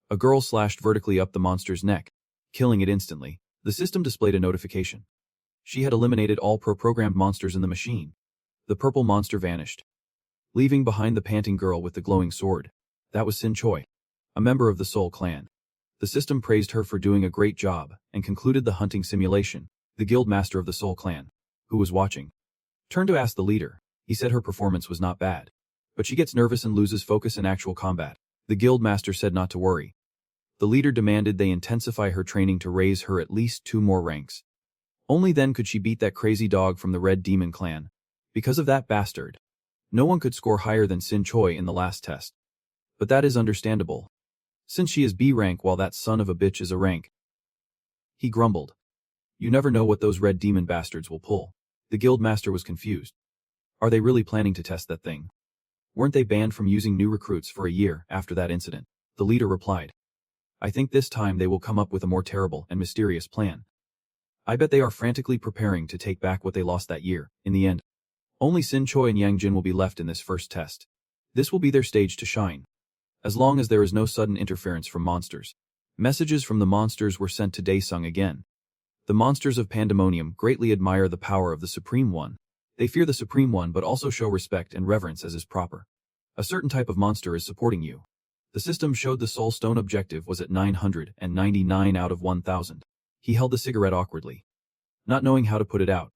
A girl slashed vertically up the monster's neck, killing it instantly. The system displayed a notification. She had eliminated all pro-programmed monsters in the machine. The purple monster vanished, leaving behind the panting girl with the glowing sword. That was Sin Choi, a member of the Soul Clan. The system praised her for doing a great job and concluded the hunting simulation. The guild master of the Soul Clan, who was watching, turned to ask the leader. He said her performance was not bad, but she gets nervous and loses focus in actual combat. The guild master said not to worry. The leader demanded they intensify her training to raise her at least 2 more ranks. Only then could she beat that crazy dog from the Red Demon clan. Because of that bastard, no one could score higher than Sin Choi in the last test. But that is understandable, since she is B rank while that son of a bitch is A rank. He grumbled. You never know what those Red Demon bastards will pull. The guild master was confused. Are they really planning to test that thing? Weren't they banned from using new recruits for a year after that incident? The leader replied. I think this time they will come up with a more terrible and mysterious plan. I bet they are frantically preparing to take back what they lost that year. In the end, only Sin Choi and Yang Jin will be left in this first test. This will be their stage to shine. As long as there is no sudden interference from monsters. Messages from the monsters were sent to Daesung again. The monsters of Pandemonium greatly admire the power of the Supreme One. They fear the Supreme One but also show respect and reverence as is proper. A certain type of monster is supporting you. The system showed the Soul Stone objective was at 999 out of 1000. He held the cigarette awkwardly, not knowing how to put it out.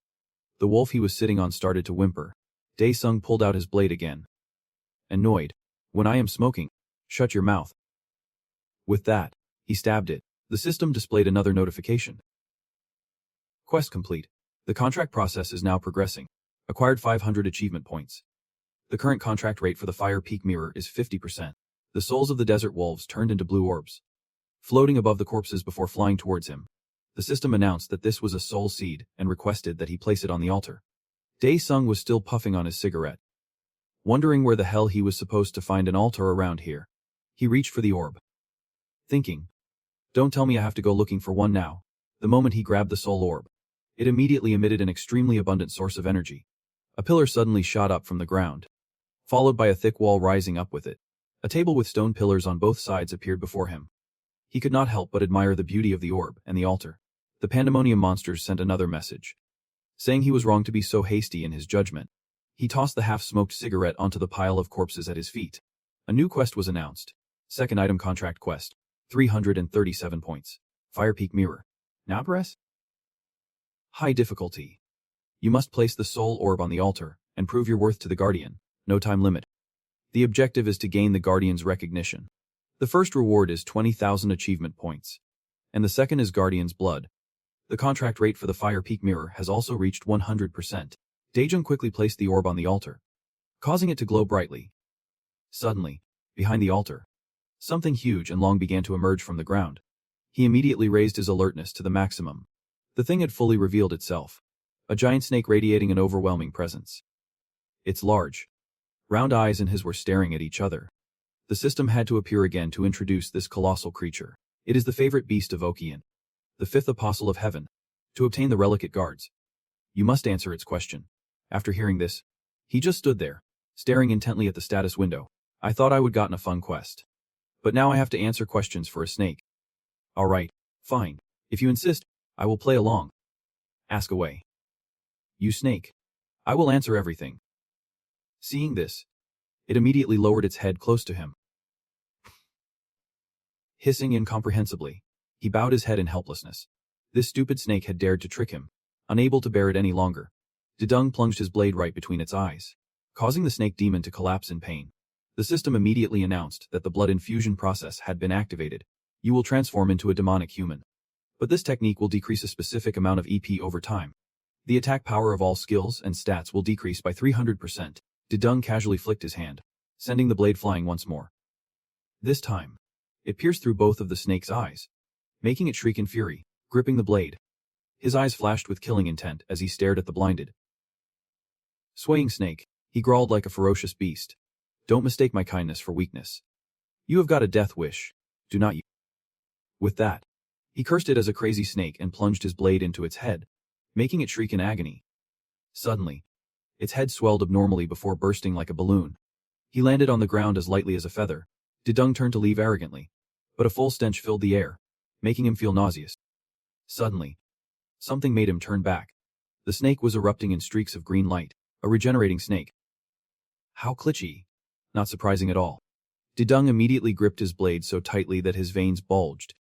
The wolf he was sitting on started to whimper. Daesung pulled out his blade again. Annoyed. When I am smoking, shut your mouth. With that, he stabbed it. The system displayed another notification. Quest complete. The contract process is now progressing. Acquired 500 achievement points. The current contract rate for the Fire Peak mirror is 50%. The souls of the desert wolves turned into blue orbs, floating above the corpses before flying towards him. The system announced that this was a soul seed and requested that he place it on the altar. Daesung was still puffing on his cigarette, wondering where the hell he was supposed to find an altar around here. He reached for the orb, thinking, don't tell me I have to go looking for one now. The moment he grabbed the soul orb, it immediately emitted an extremely abundant source of energy. A pillar suddenly shot up from the ground, followed by a thick wall rising up with it. A table with stone pillars on both sides appeared before him. He could not help but admire the beauty of the orb and the altar. The Pandemonium monsters sent another message, saying he was wrong to be so hasty in his judgment. He tossed the half-smoked cigarette onto the pile of corpses at his feet. A new quest was announced. Second item contract quest. 337 points. Fire Peak mirror. Now press. High difficulty. You must place the soul orb on the altar and prove your worth to the Guardian. No time limit. The objective is to gain the Guardian's recognition. The first reward is 20,000 achievement points, and the second is Guardian's blood. The contract rate for the Fire Peak mirror has also reached 100%. Daejung quickly placed the orb on the altar, causing it to glow brightly. Suddenly, behind the altar, something huge and long began to emerge from the ground. He immediately raised his alertness to the maximum. The thing had fully revealed itself. A giant snake radiating an overwhelming presence. Its large, round eyes and his were staring at each other. The system had to appear again to introduce this colossal creature. It is the favorite beast of Okian, the fifth apostle of heaven. To obtain the relic it guards, you must answer its question. After hearing this, he just stood there, staring intently at the status window. I thought I would gotten a fun quest, but now I have to answer questions for a snake. Alright, fine. If you insist, I will play along. Ask away. You snake. I will answer everything. Seeing this, it immediately lowered its head close to him. Hissing incomprehensibly, he bowed his head in helplessness. This stupid snake had dared to trick him. Unable to bear it any longer, Dedung plunged his blade right between its eyes, causing the snake demon to collapse in pain. The system immediately announced that the blood infusion process had been activated. You will transform into a demonic human, but this technique will decrease a specific amount of EP over time. The attack power of all skills and stats will decrease by 300%. Dedung casually flicked his hand, sending the blade flying once more. This time, it pierced through both of the snake's eyes, making it shriek in fury, gripping the blade. His eyes flashed with killing intent as he stared at the blinded, swaying snake. He growled like a ferocious beast. Don't mistake my kindness for weakness. You have got a death wish, do not you? With that, he cursed it as a crazy snake and plunged his blade into its head, making it shriek in agony. Suddenly, its head swelled abnormally before bursting like a balloon. He landed on the ground as lightly as a feather. Dedung turned to leave arrogantly, but a full stench filled the air, making him feel nauseous. Suddenly, something made him turn back. The snake was erupting in streaks of green light, a regenerating snake. How glitchy. Not surprising at all. Dedung immediately gripped his blade so tightly that his veins bulged.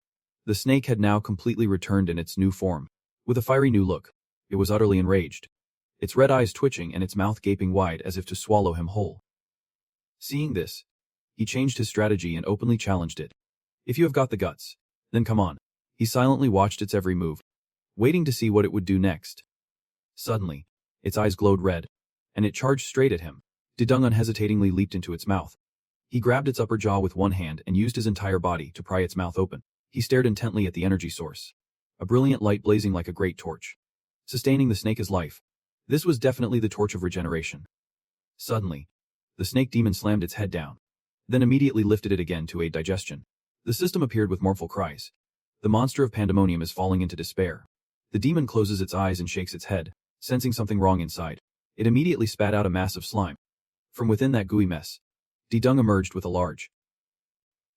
The snake had now completely returned in its new form. With a fiery new look, it was utterly enraged, its red eyes twitching and its mouth gaping wide as if to swallow him whole. Seeing this, he changed his strategy and openly challenged it. If you have got the guts, then come on. He silently watched its every move, waiting to see what it would do next. Suddenly, its eyes glowed red, and it charged straight at him. Dedung unhesitatingly leaped into its mouth. He grabbed its upper jaw with one hand and used his entire body to pry its mouth open. He stared intently at the energy source, a brilliant light blazing like a great torch, sustaining the snake's life. This was definitely the torch of regeneration. Suddenly, the snake demon slammed its head down, then immediately lifted it again to aid digestion. The system appeared with mournful cries. The monster of Pandemonium is falling into despair. The demon closes its eyes and shakes its head, sensing something wrong inside. It immediately spat out a mass of slime. From within that gooey mess, Dung emerged with a large,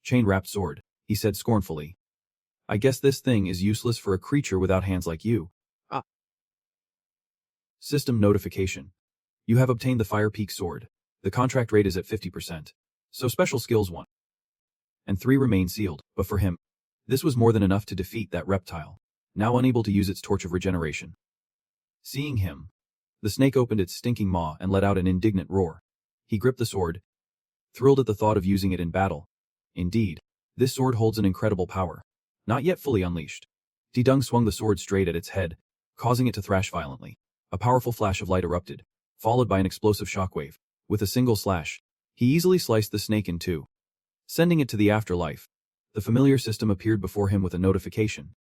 chain-wrapped sword. He said scornfully. I guess this thing is useless for a creature without hands like you. Ah. System notification. You have obtained the Fire Peak sword. The contract rate is at 50%. So special skills 1 and 3 remain sealed, but for him, this was more than enough to defeat that reptile, now unable to use its torch of regeneration. Seeing him, the snake opened its stinking maw and let out an indignant roar. He gripped the sword, thrilled at the thought of using it in battle. Indeed, this sword holds an incredible power, not yet fully unleashed. Dung swung the sword straight at its head, causing it to thrash violently. A powerful flash of light erupted, followed by an explosive shockwave. With a single slash, he easily sliced the snake in two, sending it to the afterlife. The familiar system appeared before him with a notification.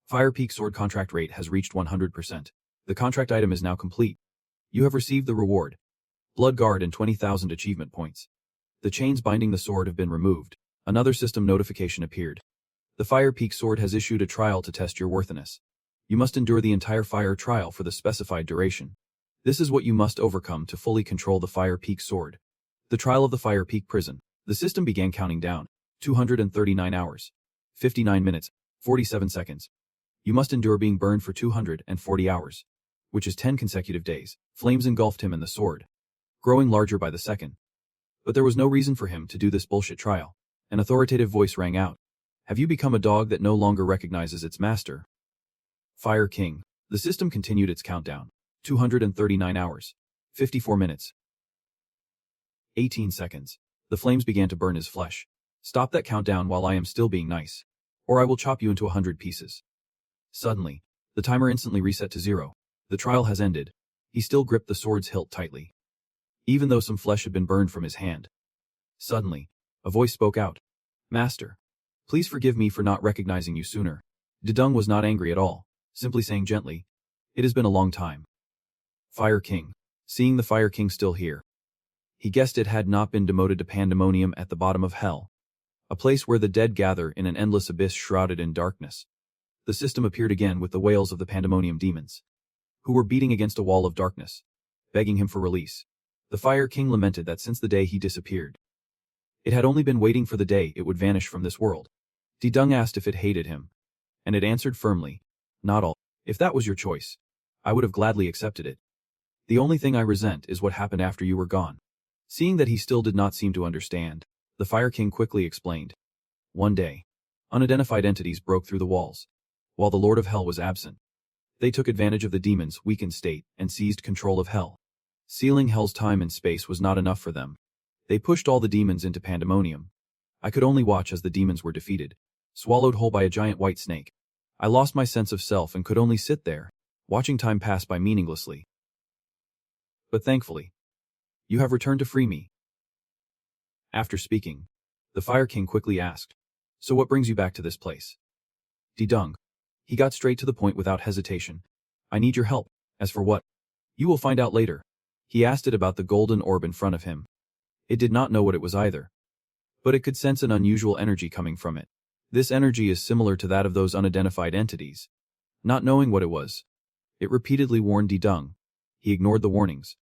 Fire Peak sword contract rate has reached 100%. The contract item is now complete. You have received the reward, Blood Guard and 20,000 achievement points. The chains binding the sword have been removed. Another system notification appeared. The Fire Peak sword has issued a trial to test your worthiness. You must endure the entire fire trial for the specified duration. This is what you must overcome to fully control the Fire Peak sword. The trial of the Fire Peak prison. The system began counting down. 239 hours, 59 minutes, 47 seconds. You must endure being burned for 240 hours, which is 10 consecutive days. Flames engulfed him and the sword, growing larger by the second. But there was no reason for him to do this bullshit trial. An authoritative voice rang out. Have you become a dog that no longer recognizes its master? Fire King. The system continued its countdown. 239 hours, 54 minutes, 18 seconds. The flames began to burn his flesh. Stop that countdown while I am still being nice, or I will chop you into 100 pieces. Suddenly, the timer instantly reset to 0. The trial has ended. He still gripped the sword's hilt tightly, even though some flesh had been burned from his hand. Suddenly, a voice spoke out. Master, please forgive me for not recognizing you sooner. Dung was not angry at all, simply saying gently, it has been a long time. Fire King. Seeing the Fire King still here, he guessed it had not been demoted to pandemonium at the bottom of hell, a place where the dead gather in an endless abyss shrouded in darkness. The system appeared again with the wails of the pandemonium demons, who were beating against a wall of darkness, begging him for release. The Fire King lamented that since the day he disappeared, it had only been waiting for the day it would vanish from this world. Dung asked if it hated him, and it answered firmly, not all. If that was your choice, I would have gladly accepted it. The only thing I resent is what happened after you were gone. Seeing that he still did not seem to understand, the Fire King quickly explained. One day, unidentified entities broke through the walls, while the Lord of Hell was absent. They took advantage of the demons' weakened state and seized control of Hell. Sealing Hell's time and space was not enough for them. They pushed all the demons into pandemonium. I could only watch as the demons were defeated, swallowed whole by a giant white snake. I lost my sense of self and could only sit there, watching time pass by meaninglessly. But thankfully, you have returned to free me. After speaking, the Fire King quickly asked, so what brings you back to this place? Dung. He got straight to the point without hesitation. I need your help. As for what? You will find out later. He asked it about the golden orb in front of him. It did not know what it was either, but it could sense an unusual energy coming from it. This energy is similar to that of those unidentified entities. Not knowing what it was, it repeatedly warned Dung. He ignored the warnings.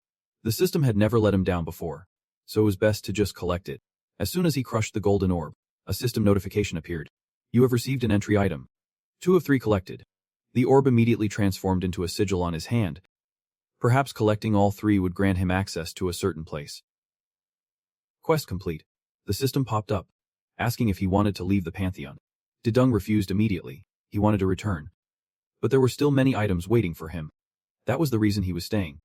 The system had never let him down before, so it was best to just collect it. As soon as he crushed the golden orb, a system notification appeared. You have received an entry item. 2 of 3 collected. The orb immediately transformed into a sigil on his hand. Perhaps collecting all 3 would grant him access to a certain place. Quest complete. The system popped up, asking if he wanted to leave the Pantheon. Dung refused immediately. He wanted to return. But there were still many items waiting for him. That was the reason he was staying.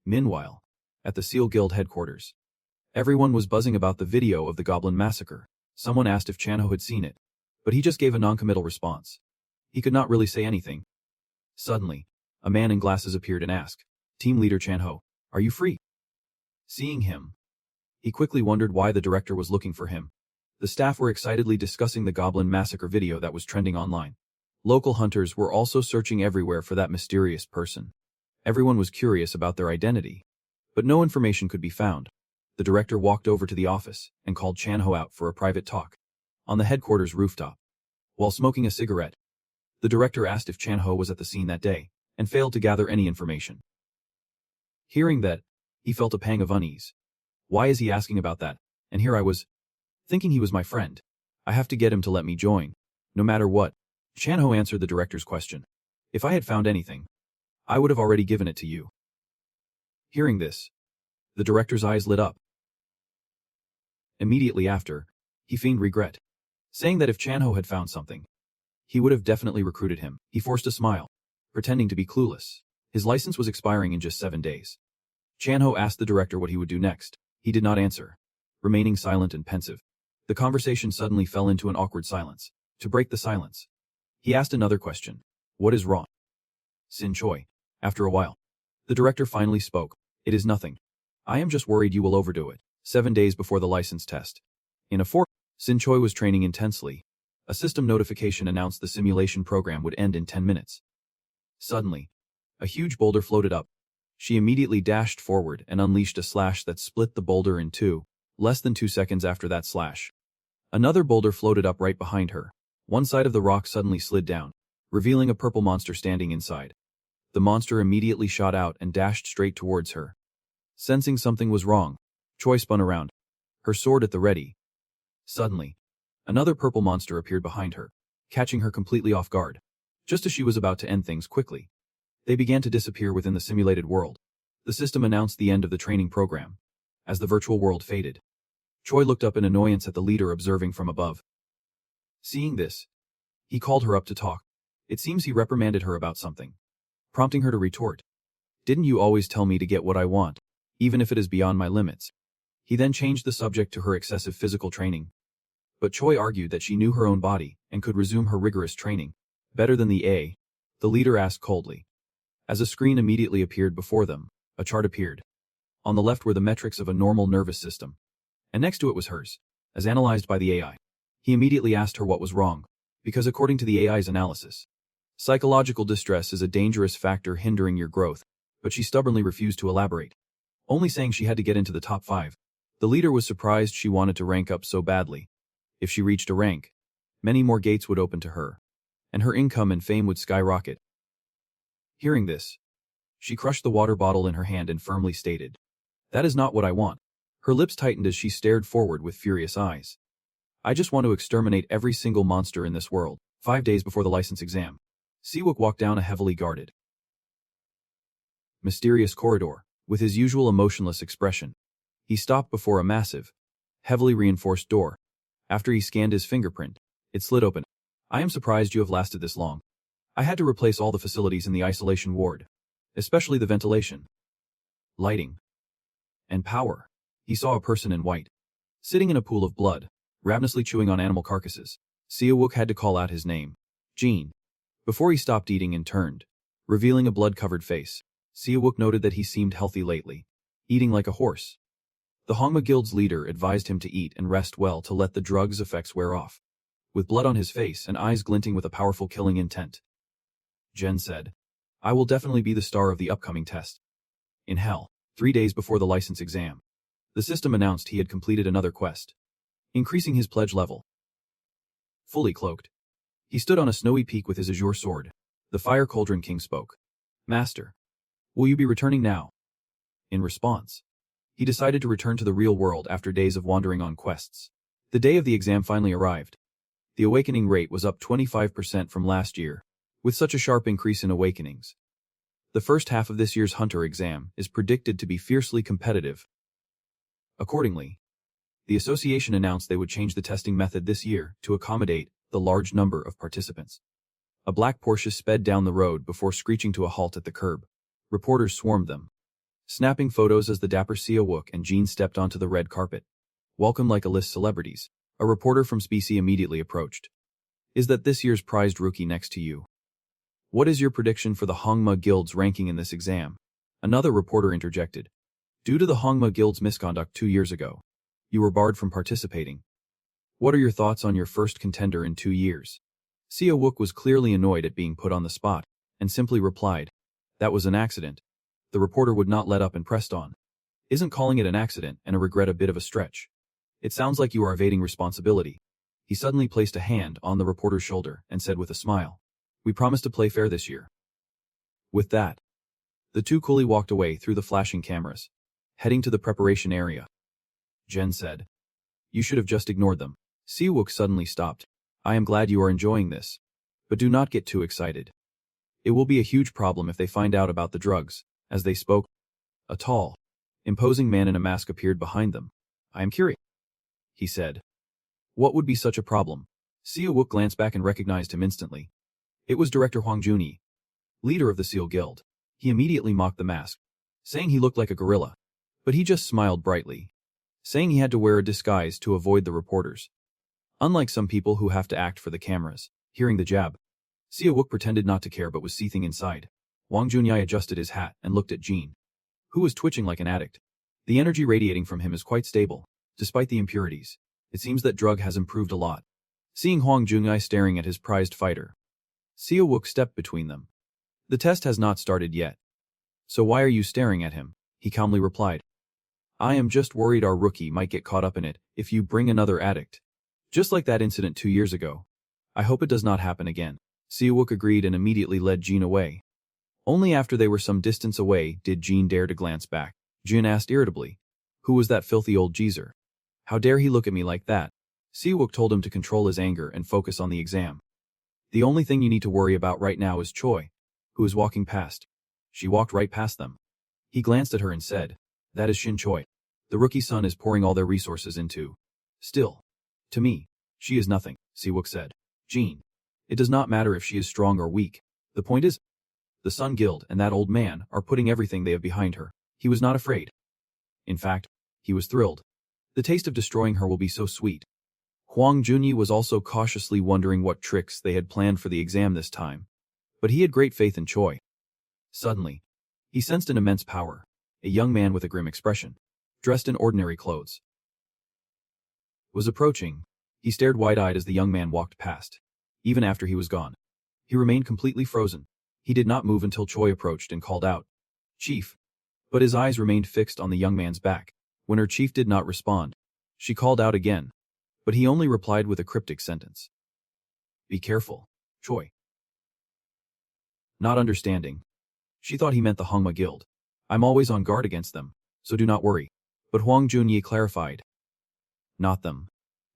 Meanwhile, at the Seal Guild headquarters, everyone was buzzing about the video of the Goblin Massacre. Someone asked if Chanho had seen it, but he just gave a non-committal response. He could not really say anything. Suddenly, a man in glasses appeared and asked, Team Leader Chanho, are you free? Seeing him, he quickly wondered why the director was looking for him. The staff were excitedly discussing the Goblin Massacre video that was trending online. Local hunters were also searching everywhere for that mysterious person. Everyone was curious about their identity, but no information could be found. The director walked over to the office and called Chanho out for a private talk. On the headquarters rooftop, while smoking a cigarette, the director asked if Chanho was at the scene that day, and failed to gather any information. Hearing that, he felt a pang of unease. Why is he asking about that? And here I was, thinking he was my friend. I have to get him to let me join, no matter what. Chanho answered the director's question. If I had found anything, I would have already given it to you. Hearing this, the director's eyes lit up. Immediately after, he feigned regret, saying that if Chanho had found something, he would have definitely recruited him. He forced a smile, pretending to be clueless. His license was expiring in just 7 days. Chanho asked the director what he would do next. He did not answer, remaining silent and pensive. The conversation suddenly fell into an awkward silence. To break the silence, he asked another question. What is wrong? Sin Choi. After a while, the director finally spoke. It is nothing. I am just worried you will overdo it. 7 days before the license test. Sin Choi was training intensely. A system notification announced the simulation program would end in 10 minutes. Suddenly, a huge boulder floated up. She immediately dashed forward and unleashed a slash that split the boulder in two. Less than 2 seconds after that slash, another boulder floated up right behind her. One side of the rock suddenly slid down, revealing a purple monster standing inside. The monster immediately shot out and dashed straight towards her. Sensing something was wrong, Choi spun around, her sword at the ready. Suddenly, another purple monster appeared behind her, catching her completely off guard. Just as she was about to end things quickly, they began to disappear within the simulated world. The system announced the end of the training program. As the virtual world faded, Choi looked up in annoyance at the leader observing from above. Seeing this, he called her up to talk. It seems he reprimanded her about something, prompting her to retort. Didn't you always tell me to get what I want, even if it is beyond my limits? He then changed the subject to her excessive physical training. But Choi argued that she knew her own body and could resume her rigorous training. Better than the leader asked coldly. As a screen immediately appeared before them, a chart appeared. On the left were the metrics of a normal nervous system, and next to it was hers, as analyzed by the AI. He immediately asked her what was wrong, because according to the AI's analysis, psychological distress is a dangerous factor hindering your growth, but she stubbornly refused to elaborate, only saying she had to get into the top 5. The leader was surprised she wanted to rank up so badly. If she reached a rank, many more gates would open to her, and her income and fame would skyrocket. Hearing this, she crushed the water bottle in her hand and firmly stated, "That is not what I want." Her lips tightened as she stared forward with furious eyes. "I just want to exterminate every single monster in this world." 5 days before the license exam, Siwook walked down a heavily guarded, mysterious corridor. With his usual emotionless expression, he stopped before a massive, heavily reinforced door. After he scanned his fingerprint, it slid open. "I am surprised you have lasted this long. I had to replace all the facilities in the isolation ward, especially the ventilation, lighting, and power." He saw a person in white, sitting in a pool of blood, ravenously chewing on animal carcasses. Siwook had to call out his name, Jean, before he stopped eating and turned, revealing a blood-covered face. Siwook noted that he seemed healthy lately, eating like a horse. The Hongma Guild's leader advised him to eat and rest well to let the drug's effects wear off. With blood on his face and eyes glinting with a powerful killing intent, Jen said, "I will definitely be the star of the upcoming test." In hell, 3 days before the license exam, the system announced he had completed another quest, increasing his pledge level. Fully cloaked, he stood on a snowy peak with his azure sword. The Fire Cauldron King spoke. "Master, will you be returning now?" In response, he decided to return to the real world after days of wandering on quests. The day of the exam finally arrived. The awakening rate was up 25% from last year, with such a sharp increase in awakenings. The first half of this year's Hunter exam is predicted to be fiercely competitive. Accordingly, the association announced they would change the testing method this year to accommodate the large number of participants. A black Porsche sped down the road before screeching to a halt at the curb. Reporters swarmed them, snapping photos as the dapper Siwook and Jean stepped onto the red carpet. Welcome like A-list celebrities. A reporter from Specie immediately approached. "Is that this year's prized rookie next to you? What is your prediction for the Hongma Guild's ranking in this exam?" Another reporter interjected. "Due to the Hongma Guild's misconduct 2 years ago, you were barred from participating. What are your thoughts on your first contender in 2 years?" Siwook was clearly annoyed at being put on the spot, and simply replied, "That was an accident." The reporter would not let up and pressed on. "Isn't calling it an accident and a regret a bit of a stretch? It sounds like you are evading responsibility." He suddenly placed a hand on the reporter's shoulder and said with a smile, "We promise to play fair this year." With that, the two coolly walked away through the flashing cameras, heading to the preparation area. Jen said, You should have just ignored them. Siwook suddenly stopped. I am glad you are enjoying this. But do not get too excited. It will be a huge problem if they find out about the drugs. As they spoke, a tall, imposing man in a mask appeared behind them. I am curious, he said. What would be such a problem? Siwook glanced back and recognized him instantly. It was Director Hwang Junyi, leader of the SEAL Guild. He immediately mocked the mask, saying he looked like a gorilla. But he just smiled brightly, saying he had to wear a disguise to avoid the reporters. Unlike some people who have to act for the cameras. Hearing the jab, Siwook pretended not to care but was seething inside. Hwang Junyi adjusted his hat and looked at Jean, who was twitching like an addict. The energy radiating from him is quite stable, despite the impurities. It seems that drug has improved a lot. Seeing Hwang Junyi staring at his prized fighter, Siwook stepped between them. The test has not started yet. So why are you staring at him? He calmly replied. I am just worried our rookie might get caught up in it if you bring another addict. Just like that incident 2 years ago. I hope it does not happen again. Siwook agreed and immediately led Jean away. Only after they were some distance away did Jean dare to glance back. Jean asked irritably, who was that filthy old geezer? How dare he look at me like that? Siwook told him to control his anger and focus on the exam. The only thing you need to worry about right now is Choi, who is walking past. She walked right past them. He glanced at her and said, that is Shin Choi. The rookie son is pouring all their resources into. Still, to me, she is nothing, Siwook said. Jean, it does not matter if she is strong or weak. The point is, the Sun Guild and that old man are putting everything they have behind her. He was not afraid. In fact, he was thrilled. The taste of destroying her will be so sweet. Hwang Junyi was also cautiously wondering what tricks they had planned for the exam this time. But he had great faith in Choi. Suddenly, he sensed an immense power. A young man with a grim expression, dressed in ordinary clothes, was approaching. He stared wide-eyed as the young man walked past. Even after he was gone, he remained completely frozen. He did not move until Choi approached and called out, Chief. But his eyes remained fixed on the young man's back. When her chief did not respond, she called out again. But he only replied with a cryptic sentence. Be careful, Choi. Not understanding. She thought he meant the Hongma Guild. I'm always on guard against them, so do not worry. But Hwang Junyi clarified. Not them.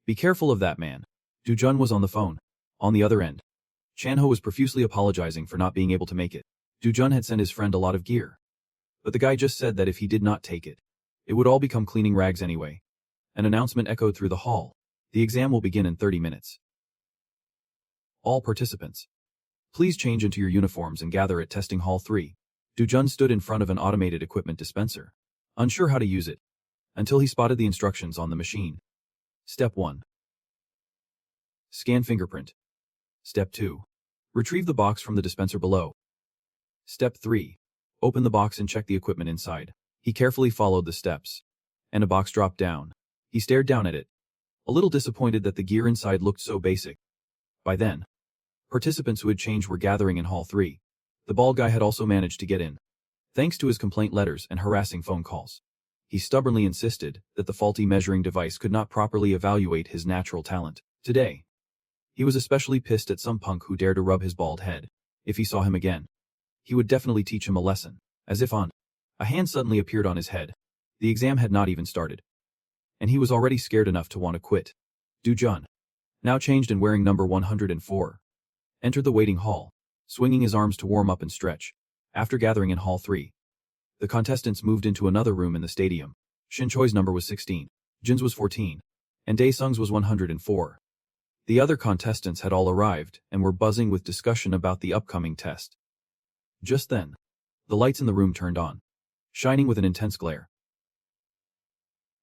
Be careful of that man. Du Jun was on the phone. On the other end, Chanho was profusely apologizing for not being able to make it. Du Jun had sent his friend a lot of gear. But the guy just said that if he did not take it, it would all become cleaning rags anyway. An announcement echoed through the hall. The exam will begin in 30 minutes. All participants, please change into your uniforms and gather at Testing Hall 3. Du Jun stood in front of an automated equipment dispenser, unsure how to use it, until he spotted the instructions on the machine. Step 1. Scan fingerprint. Step 2. Retrieve the box from the dispenser below. Step 3. Open the box and check the equipment inside. He carefully followed the steps, and a box dropped down. He stared down at it, a little disappointed that the gear inside looked so basic. By then, participants who had changed were gathering in Hall 3. The bald guy had also managed to get in, thanks to his complaint letters and harassing phone calls. He stubbornly insisted that the faulty measuring device could not properly evaluate his natural talent. Today, he was especially pissed at some punk who dared to rub his bald head. If he saw him again, he would definitely teach him a lesson. As if on, a hand suddenly appeared on his head. The exam had not even started, and he was already scared enough to want to quit. Du Jun, now changed and wearing number 104, entered the waiting hall, swinging his arms to warm up and stretch. After gathering in Hall 3, the contestants moved into another room in the stadium. Shin Choi's number was 16, Jin's was 14, and Daesung's was 104. The other contestants had all arrived and were buzzing with discussion about the upcoming test. Just then, the lights in the room turned on, shining with an intense glare.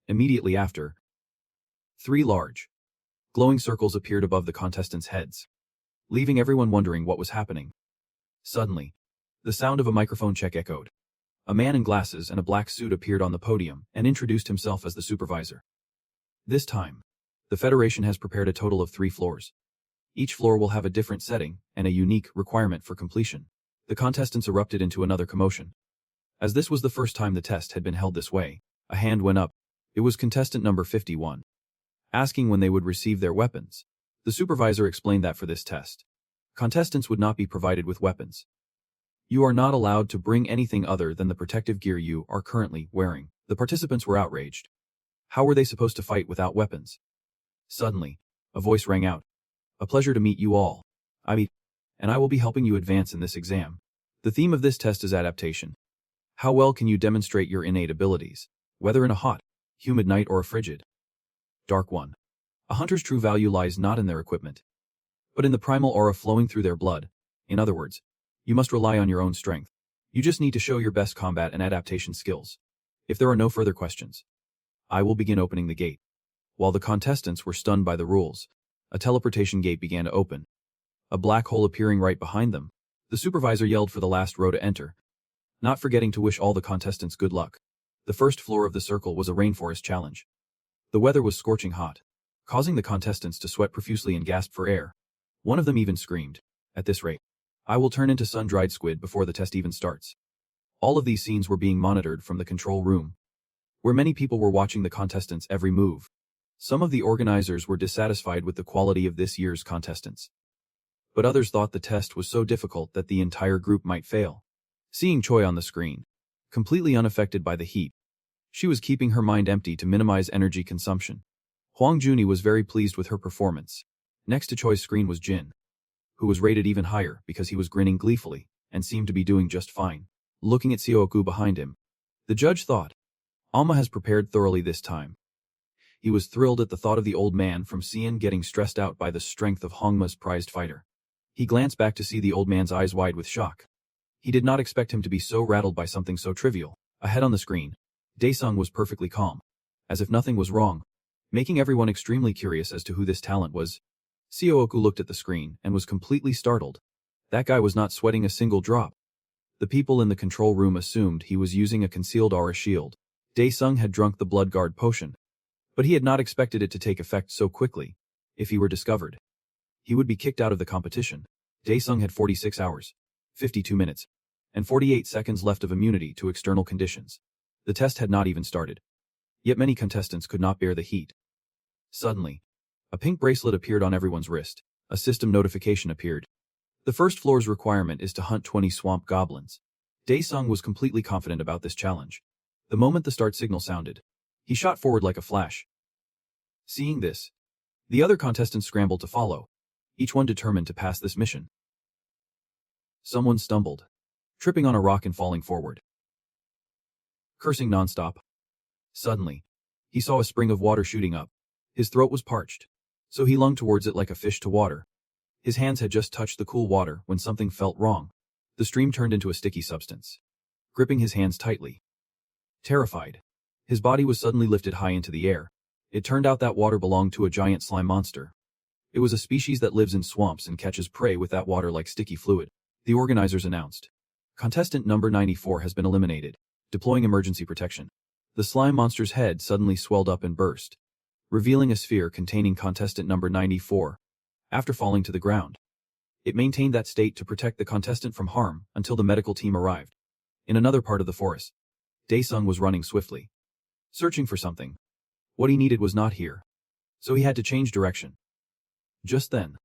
Immediately after, 3 large, glowing circles appeared above the contestants' heads, leaving everyone wondering what was happening. Suddenly, the sound of a microphone check echoed. A man in glasses and a black suit appeared on the podium and introduced himself as the supervisor. This time, the Federation has prepared a total of 3 floors. Each floor will have a different setting and a unique requirement for completion. The contestants erupted into another commotion. As this was the first time the test had been held this way, a hand went up. It was contestant number 51, asking when they would receive their weapons. The supervisor explained that for this test, contestants would not be provided with weapons. You are not allowed to bring anything other than the protective gear you are currently wearing. The participants were outraged. How were they supposed to fight without weapons? Suddenly, a voice rang out. A pleasure to meet you all. And I will be helping you advance in this exam. The theme of this test is adaptation. How well can you demonstrate your innate abilities, whether in a hot, humid night or a frigid, dark one? A hunter's true value lies not in their equipment, but in the primal aura flowing through their blood. In other words, you must rely on your own strength. You just need to show your best combat and adaptation skills. If there are no further questions, I will begin opening the gate. While the contestants were stunned by the rules, a teleportation gate began to open. A black hole appearing right behind them. The supervisor yelled for the last row to enter, not forgetting to wish all the contestants good luck. The first floor of the circle was a rainforest challenge. The weather was scorching hot, causing the contestants to sweat profusely and gasp for air. One of them even screamed, "At this rate, I will turn into sun-dried squid before the test even starts." All of these scenes were being monitored from the control room, where many people were watching the contestants' every move. Some of the organizers were dissatisfied with the quality of this year's contestants, but others thought the test was so difficult that the entire group might fail. Seeing Choi on the screen, completely unaffected by the heat, she was keeping her mind empty to minimize energy consumption. Hwang Juni was very pleased with her performance. Next to Choi's screen was Jin, who was rated even higher because he was grinning gleefully and seemed to be doing just fine. Looking at Seoku behind him, the judge thought, Alma has prepared thoroughly this time. He was thrilled at the thought of the old man from Xian getting stressed out by the strength of Hongma's prized fighter. He glanced back to see the old man's eyes wide with shock. He did not expect him to be so rattled by something so trivial. Ahead on the screen, Daesung was perfectly calm, as if nothing was wrong, making everyone extremely curious as to who this talent was. Seoku looked at the screen and was completely startled. That guy was not sweating a single drop. The people in the control room assumed he was using a concealed aura shield. Daesung had drunk the blood guard potion, but he had not expected it to take effect so quickly. If he were discovered, he would be kicked out of the competition. Daesung had 46 hours, 52 minutes, and 48 seconds left of immunity to external conditions. The test had not even started. Yet many contestants could not bear the heat. Suddenly, a pink bracelet appeared on everyone's wrist. A system notification appeared. The first floor's requirement is to hunt 20 swamp goblins. Daesung was completely confident about this challenge. The moment the start signal sounded, he shot forward like a flash. Seeing this, the other contestants scrambled to follow, each one determined to pass this mission. Someone stumbled, tripping on a rock and falling forward, cursing nonstop. Suddenly, he saw a spring of water shooting up. His throat was parched, so he lunged towards it like a fish to water. His hands had just touched the cool water when something felt wrong. The stream turned into a sticky substance, gripping his hands tightly. Terrified, his body was suddenly lifted high into the air. It turned out that water belonged to a giant slime monster. It was a species that lives in swamps and catches prey with that water like sticky fluid. The organizers announced, contestant number 94 has been eliminated. Deploying emergency protection. The slime monster's head suddenly swelled up and burst, revealing a sphere containing contestant number 94. After falling to the ground, it maintained that state to protect the contestant from harm until the medical team arrived. In another part of the forest, Daesung was running swiftly, searching for something. What he needed was not here, so he had to change direction. Just then,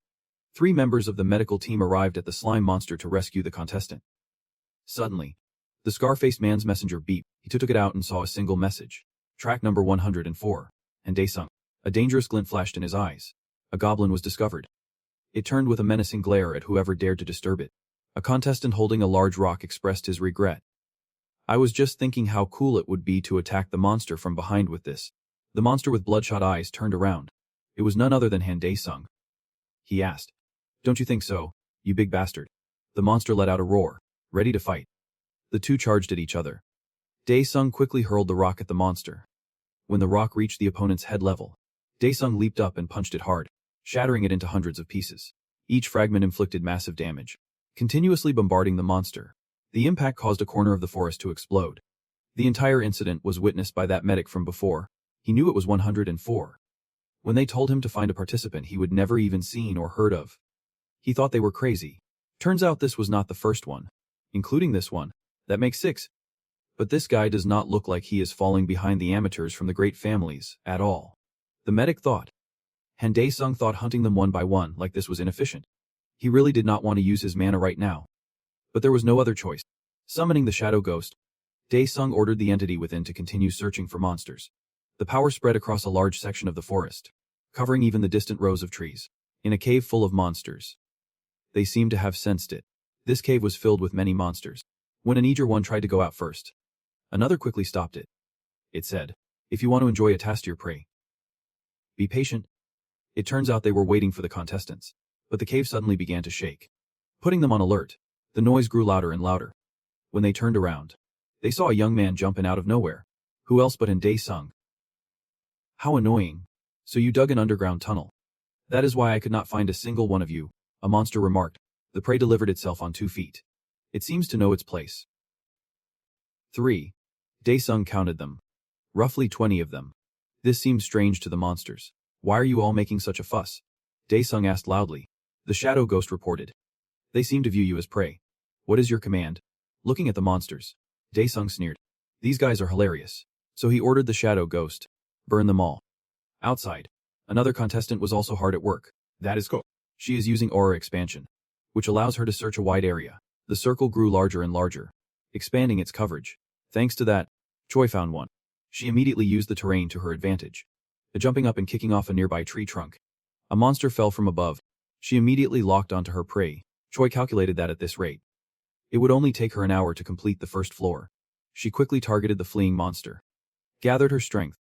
3 members of the medical team arrived at the slime monster to rescue the contestant. Suddenly, the scar-faced man's messenger beeped. He took it out and saw a single message. Track number 104. And Daesung. A dangerous glint flashed in his eyes. A goblin was discovered. It turned with a menacing glare at whoever dared to disturb it. A contestant holding a large rock expressed his regret. I was just thinking how cool it would be to attack the monster from behind with this. The monster with bloodshot eyes turned around. It was none other than Han Daesung. He asked, "Don't you think so, you big bastard?" The monster let out a roar, ready to fight. The two charged at each other. Daesung quickly hurled the rock at the monster. When the rock reached the opponent's head level, Daesung leaped up and punched it hard, shattering it into hundreds of pieces. Each fragment inflicted massive damage, continuously bombarding the monster. The impact caused a corner of the forest to explode. The entire incident was witnessed by that medic from before. He knew it was 104. When they told him to find a participant he would never even seen or heard of, he thought they were crazy. Turns out this was not the first one, including this one. That makes 6. But this guy does not look like he is falling behind the amateurs from the great families, at all. The medic thought. Han Daesung thought hunting them one by one like this was inefficient. He really did not want to use his mana right now. But there was no other choice. Summoning the shadow ghost, Daesung ordered the entity within to continue searching for monsters. The power spread across a large section of the forest, covering even the distant rows of trees. In a cave full of monsters. They seemed to have sensed it. This cave was filled with many monsters. When an eager one tried to go out first, another quickly stopped it. It said, "If you want to enjoy a task to your prey, be patient." It turns out they were waiting for the contestants, but the cave suddenly began to shake, putting them on alert. The noise grew louder and louder. When they turned around, they saw a young man jump in out of nowhere. Who else but Dae-sung? How annoying. So you dug an underground tunnel. That is why I could not find a single one of you, a monster remarked. The prey delivered itself on 2 feet. It seems to know its place. 3. Dae-sung counted them. Roughly 20 of them. This seemed strange to the monsters. Why are you all making such a fuss? Dae-sung asked loudly. The shadow ghost reported. They seem to view you as prey. What is your command? Looking at the monsters, Dae-sung sneered. These guys are hilarious. So he ordered the shadow ghost. Burn them all. Outside, another contestant was also hard at work. That is cool. She is using aura expansion, which allows her to search a wide area. The circle grew larger and larger, expanding its coverage. Thanks to that, Choi found one. She immediately used the terrain to her advantage, jumping up and kicking off a nearby tree trunk. A monster fell from above. She immediately locked onto her prey. Choi calculated that at this rate, it would only take her an hour to complete the first floor. She quickly targeted the fleeing monster, gathered her strength,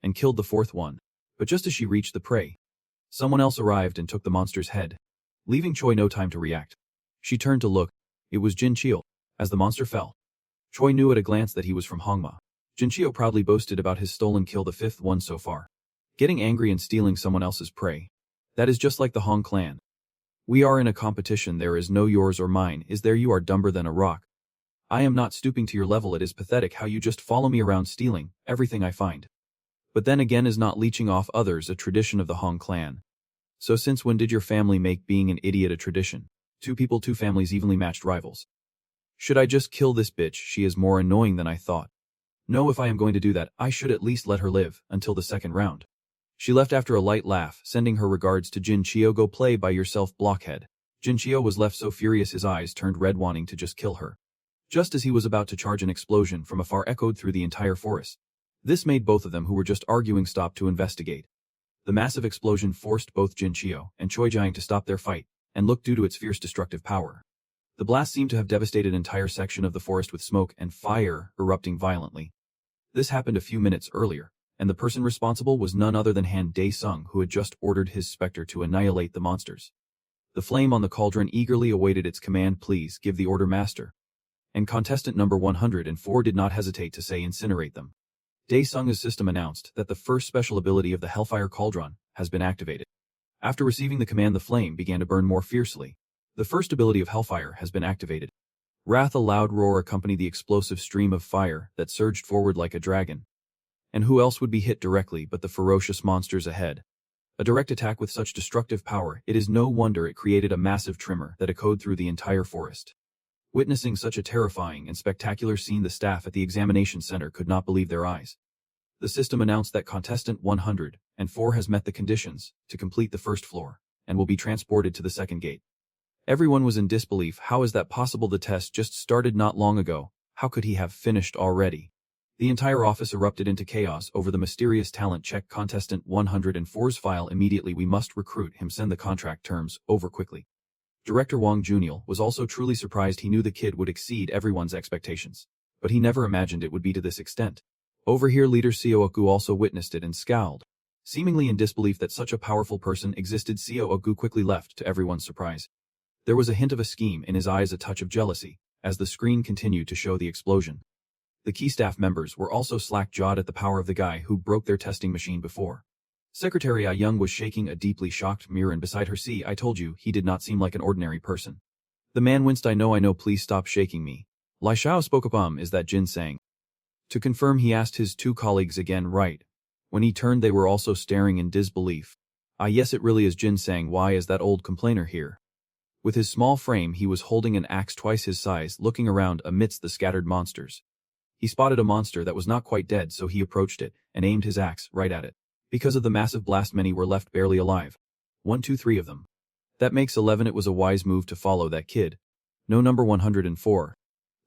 and killed the 4th one. But just as she reached the prey, someone else arrived and took the monster's head, leaving Choi no time to react. She turned to look. It was Jin Chio. As the monster fell, Choi knew at a glance that he was from Hongma. Jin Chio proudly boasted about his stolen kill, the 5th one so far. Getting angry and stealing someone else's prey. That is just like the Hong clan. We are in a competition, there is no yours or mine, is there? You are dumber than a rock. I am not stooping to your level. It is pathetic how you just follow me around stealing everything I find. But then again, is not leeching off others a tradition of the Hong clan? So since when did your family make being an idiot a tradition? 2 people, 2 families, evenly matched rivals. Should I just kill this bitch? She is more annoying than I thought. No, if I am going to do that, I should at least let her live until the 2nd round. She left after a light laugh, sending her regards to Jin Chio. Go play by yourself, blockhead. Jin Chio was left so furious his eyes turned red, wanting to just kill her. Just as he was about to charge, an explosion from afar echoed through the entire forest. This made both of them, who were just arguing, stop to investigate. The massive explosion forced both Jin Chio and Choi Jiang to stop their fight and look due to its fierce destructive power. The blast seemed to have devastated an entire section of the forest, with smoke and fire erupting violently. This happened a few minutes earlier, and the person responsible was none other than Han Dae-sung, who had just ordered his specter to annihilate the monsters. The flame on the cauldron eagerly awaited its command. Please give the order, master. And contestant number 104 did not hesitate to say, incinerate them. Dae-sung's system announced that the first special ability of the Hellfire Cauldron has been activated. After receiving the command, the flame began to burn more fiercely. The first ability of Hellfire has been activated. Wrath, a loud roar accompanied the explosive stream of fire that surged forward like a dragon. And who else would be hit directly but the ferocious monsters ahead? A direct attack with such destructive power, it is no wonder it created a massive tremor that echoed through the entire forest. Witnessing such a terrifying and spectacular scene, the staff at the examination center could not believe their eyes. The system announced that contestant 104 has met the conditions to complete the first floor and will be transported to the 2nd gate. Everyone was in disbelief. How is that possible? The test just started not long ago. How could he have finished already? The entire office erupted into chaos over the mysterious talent. Check contestant 104's file immediately. We must recruit him. Send the contract terms over quickly. Director Wang Juniel was also truly surprised. He knew the kid would exceed everyone's expectations, but he never imagined it would be to this extent. Over here, leader Seo-oku also witnessed it and scowled, seemingly in disbelief that such a powerful person existed. Seo-oku quickly left to everyone's surprise. There was a hint of a scheme in his eyes, a touch of jealousy, as the screen continued to show the explosion. The key staff members were also slack-jawed at the power of the guy who broke their testing machine before. Secretary Ah Young was shaking a deeply shocked Miran beside her. See, I told you, he did not seem like an ordinary person. The man winced. I know, please stop shaking me. Lai Shao spoke up. Is that Jin Sang? To confirm, he asked his 2 colleagues again. Right. When he turned, they were also staring in disbelief. Ah yes, it really is Jin Sang. Why is that old complainer here? With his small frame, he was holding an axe twice his size, looking around amidst the scattered monsters. He spotted a monster that was not quite dead, so he approached it and aimed his axe right at it. Because of the massive blast, many were left barely alive. 1, 2, 3 of them. That makes 11. It was a wise move to follow that kid. No, number 104.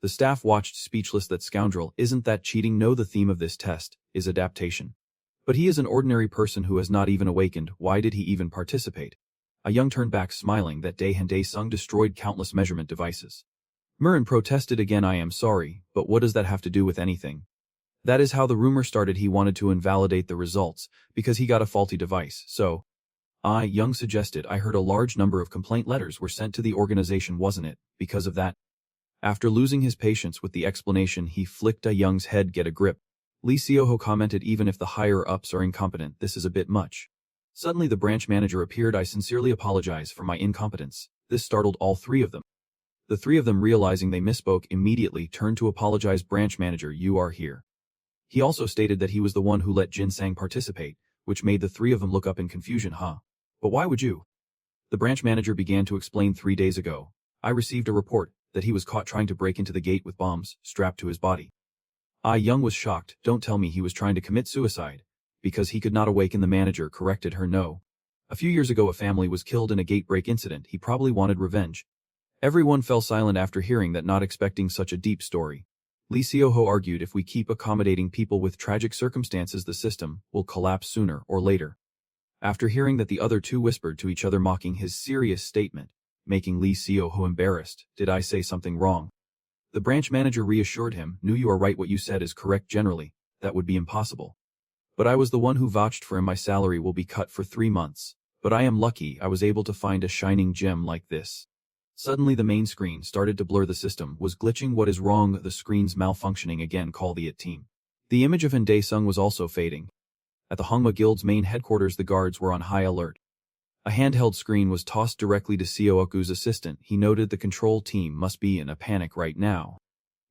The staff watched speechless. That scoundrel, isn't that cheating? No, the theme of this test is adaptation. But he is an ordinary person who has not even awakened. Why did he even participate? A young turned back smiling. That day Dae-sung destroyed countless measurement devices. Murin protested again. I am sorry, but what does that have to do with anything? That is how the rumor started. He wanted to invalidate the results, because he got a faulty device, so… Young suggested. I heard a large number of complaint letters were sent to the organization, wasn't it, because of that? After losing his patience with the explanation, he flicked Young's head. Get a grip. Lee Seoho commented. Even if the higher-ups are incompetent, this is a bit much. Suddenly the branch manager appeared. I sincerely apologize for my incompetence. This startled all three of them. The three of them, realizing they misspoke, immediately turned to apologize. Branch manager, you are here. He also stated that he was the one who let Jin-sang participate, which made the three of them look up in confusion. But why would you? The branch manager began to explain. 3 days ago, I received a report that he was caught trying to break into the gate with bombs strapped to his body. Young was shocked. Don't tell me he was trying to commit suicide. Because he could not awaken. The manager corrected her. No. A few years ago a family was killed in a gate break incident. He probably wanted revenge. Everyone fell silent after hearing that, not expecting such a deep story. Lee Seoho argued, if we keep accommodating people with tragic circumstances, the system will collapse sooner or later. After hearing that, the other two whispered to each other, mocking his serious statement, making Lee Seoho embarrassed. Did I say something wrong? The branch manager reassured him. No, you are right. What you said is correct. Generally, that would be impossible. But I was the one who vouched for him. My salary will be cut for 3 months. But I am lucky I was able to find a shining gem like this. Suddenly the main screen started to blur. The system was glitching. What is wrong? The screen's malfunctioning again. Call the IT team. The image of Dae-sung was also fading. At the Hongma Guild's main headquarters, the guards were on high alert. A handheld screen was tossed directly to Seoku's assistant. He noted the control team must be in a panic right now.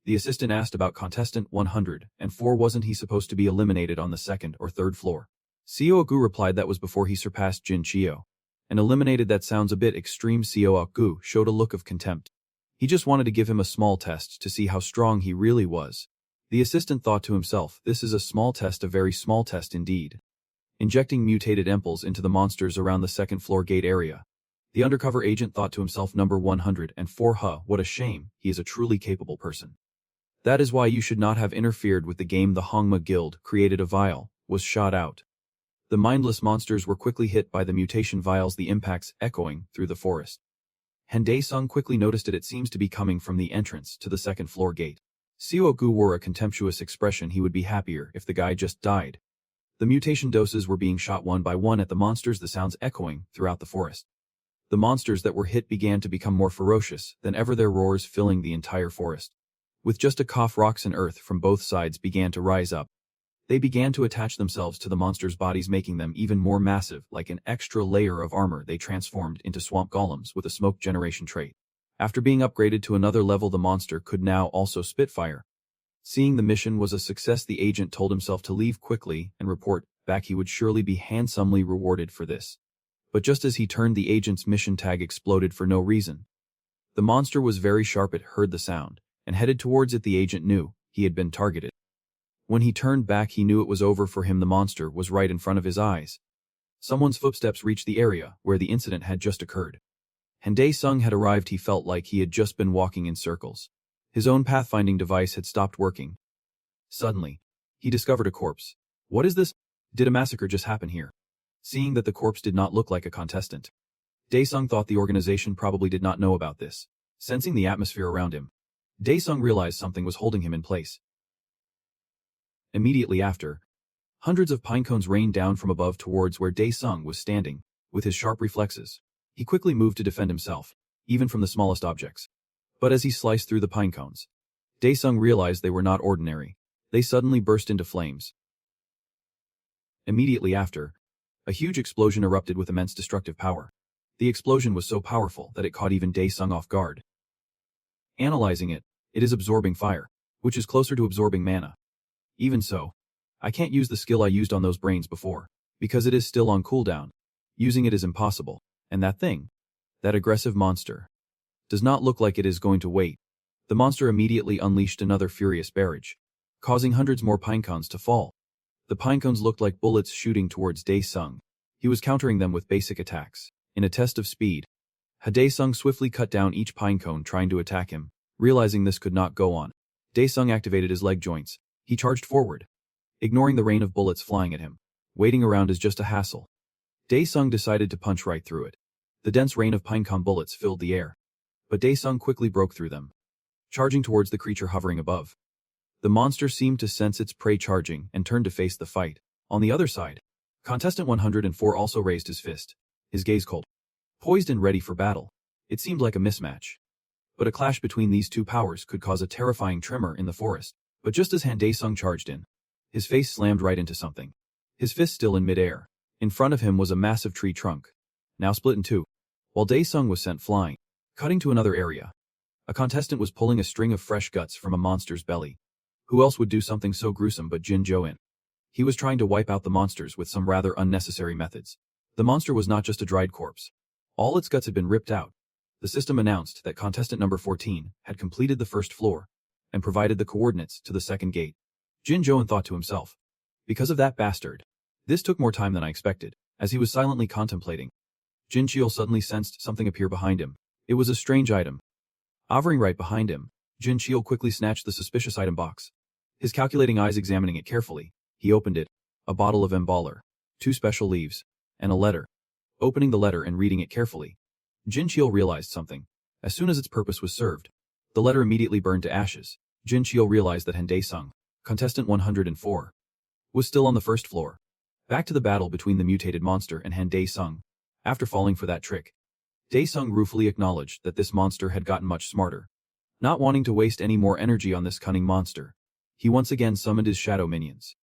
The assistant asked about contestant 104. Wasn't he supposed to be eliminated on the 2nd or 3rd floor? Seoku replied that was before he surpassed Jin Chio. And eliminated? That sounds a bit extreme. Seoku showed a look of contempt. He just wanted to give him a small test to see how strong he really was. The assistant thought to himself, this is a small test, a very small test indeed. Injecting mutated impulse into the monsters around the 2nd floor gate area. The undercover agent thought to himself, number 104, what a shame, he is a truly capable person. That is why you should not have interfered with the game. The Hongma Guild created a vial, was shot out. The mindless monsters were quickly hit by the mutation vials, the impacts echoing through the forest. Dae-sung quickly noticed it. It seems to be coming from the entrance to the 2nd floor gate. Seoku wore a contemptuous expression. He would be happier if the guy just died. The mutation doses were being shot one by one at the monsters, the sounds echoing throughout the forest. The monsters that were hit began to become more ferocious than ever, their roars filling the entire forest. With just a cough, rocks and earth from both sides began to rise up. They began to attach themselves to the monsters' bodies, making them even more massive. Like an extra layer of armor, they transformed into swamp golems with a smoke generation trait. After being upgraded to another level, the monster could now also spit fire. Seeing the mission was a success, the agent told himself to leave quickly and report back. He would surely be handsomely rewarded for this. But just as he turned, the agent's mission tag exploded for no reason. The monster was very sharp. It heard the sound and headed towards it. The agent knew he had been targeted. When he turned back, he knew it was over for him. The monster was right in front of his eyes. Someone's footsteps reached the area where the incident had just occurred. Dae-sung had arrived. He felt like he had just been walking in circles. His own pathfinding device had stopped working. Suddenly, he discovered a corpse. What is this? Did a massacre just happen here? Seeing that the corpse did not look like a contestant, Dae-sung thought the organization probably did not know about this. Sensing the atmosphere around him, Dae-sung realized something was holding him in place. Immediately after, hundreds of pine cones rained down from above towards where Dae-sung was standing. With his sharp reflexes, he quickly moved to defend himself, even from the smallest objects. But as he sliced through the pine cones, Dae-sung realized they were not ordinary. They suddenly burst into flames. Immediately after, a huge explosion erupted with immense destructive power. The explosion was so powerful that it caught even Dae-sung off guard. Analyzing it, it is absorbing fire, which is closer to absorbing mana. Even so, I can't use the skill I used on those brains before, because it is still on cooldown. Using it is impossible, and that thing, that aggressive monster, does not look like it is going to wait. The monster immediately unleashed another furious barrage, causing hundreds more pinecones to fall. The pinecones looked like bullets shooting towards Dae-sung. He was countering them with basic attacks. In a test of speed, Dae-sung swiftly cut down each pinecone trying to attack him. Realizing this could not go on, Dae-sung activated his leg joints. He charged forward, ignoring the rain of bullets flying at him. Waiting around is just a hassle. Dae-sung decided to punch right through it. The dense rain of pinecone bullets filled the air. But Dae-sung quickly broke through them, charging towards the creature hovering above. The monster seemed to sense its prey charging and turned to face the fight. On the other side, contestant 104 also raised his fist, his gaze cold, poised and ready for battle. It seemed like a mismatch. But a clash between these two powers could cause a terrifying tremor in the forest. But just as Han Dae-sung charged in, his face slammed right into something. His fist still in midair. In front of him was a massive tree trunk, now split in two. While Dae-sung was sent flying, cutting to another area, a contestant was pulling a string of fresh guts from a monster's belly. Who else would do something so gruesome but Jin Jo-in? He was trying to wipe out the monsters with some rather unnecessary methods. The monster was not just a dried corpse. All its guts had been ripped out. The system announced that contestant number 14 had completed the first floor and provided the coordinates to the second gate. Jin Jo-in thought to himself, because of that bastard. This took more time than I expected. As he was silently contemplating, Jin Cheol suddenly sensed something appear behind him. It was a strange item. Hovering right behind him, Jin Cheol quickly snatched the suspicious item box. His calculating eyes examining it carefully, he opened it. A bottle of emballer, 2 special leaves, and a letter. Opening the letter and reading it carefully, Jin Cheol realized something. As soon as its purpose was served, the letter immediately burned to ashes. Jin Cheol realized that Han Dae-sung, contestant 104, was still on the first floor. Back to the battle between the mutated monster and Han Dae-sung. After falling for that trick, Dae-sung ruefully acknowledged that this monster had gotten much smarter. Not wanting to waste any more energy on this cunning monster, he once again summoned his shadow minions.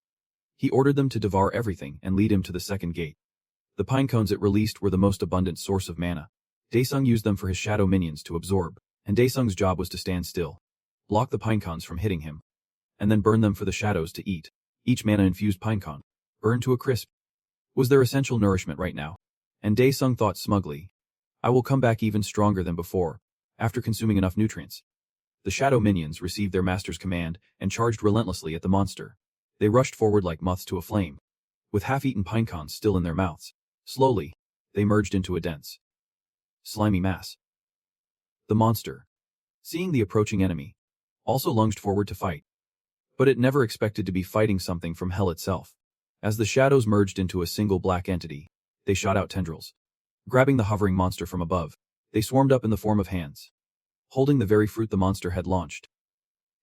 He ordered them to devour everything and lead him to the second gate. The pine cones it released were the most abundant source of mana. Dae-sung used them for his shadow minions to absorb, and Dae-sung's job was to stand still, block the pine cones from hitting him, and then burn them for the shadows to eat. Each mana-infused pine cone, burned to a crisp, was their essential nourishment right now. And Dae-sung thought smugly, I will come back even stronger than before, after consuming enough nutrients. The shadow minions received their master's command and charged relentlessly at the monster. They rushed forward like moths to a flame, with half-eaten pine cones still in their mouths. Slowly, they merged into a dense, slimy mass. The monster, seeing the approaching enemy, also lunged forward to fight. But it never expected to be fighting something from hell itself. As the shadows merged into a single black entity, they shot out tendrils. Grabbing the hovering monster from above, they swarmed up in the form of hands, holding the very fruit the monster had launched.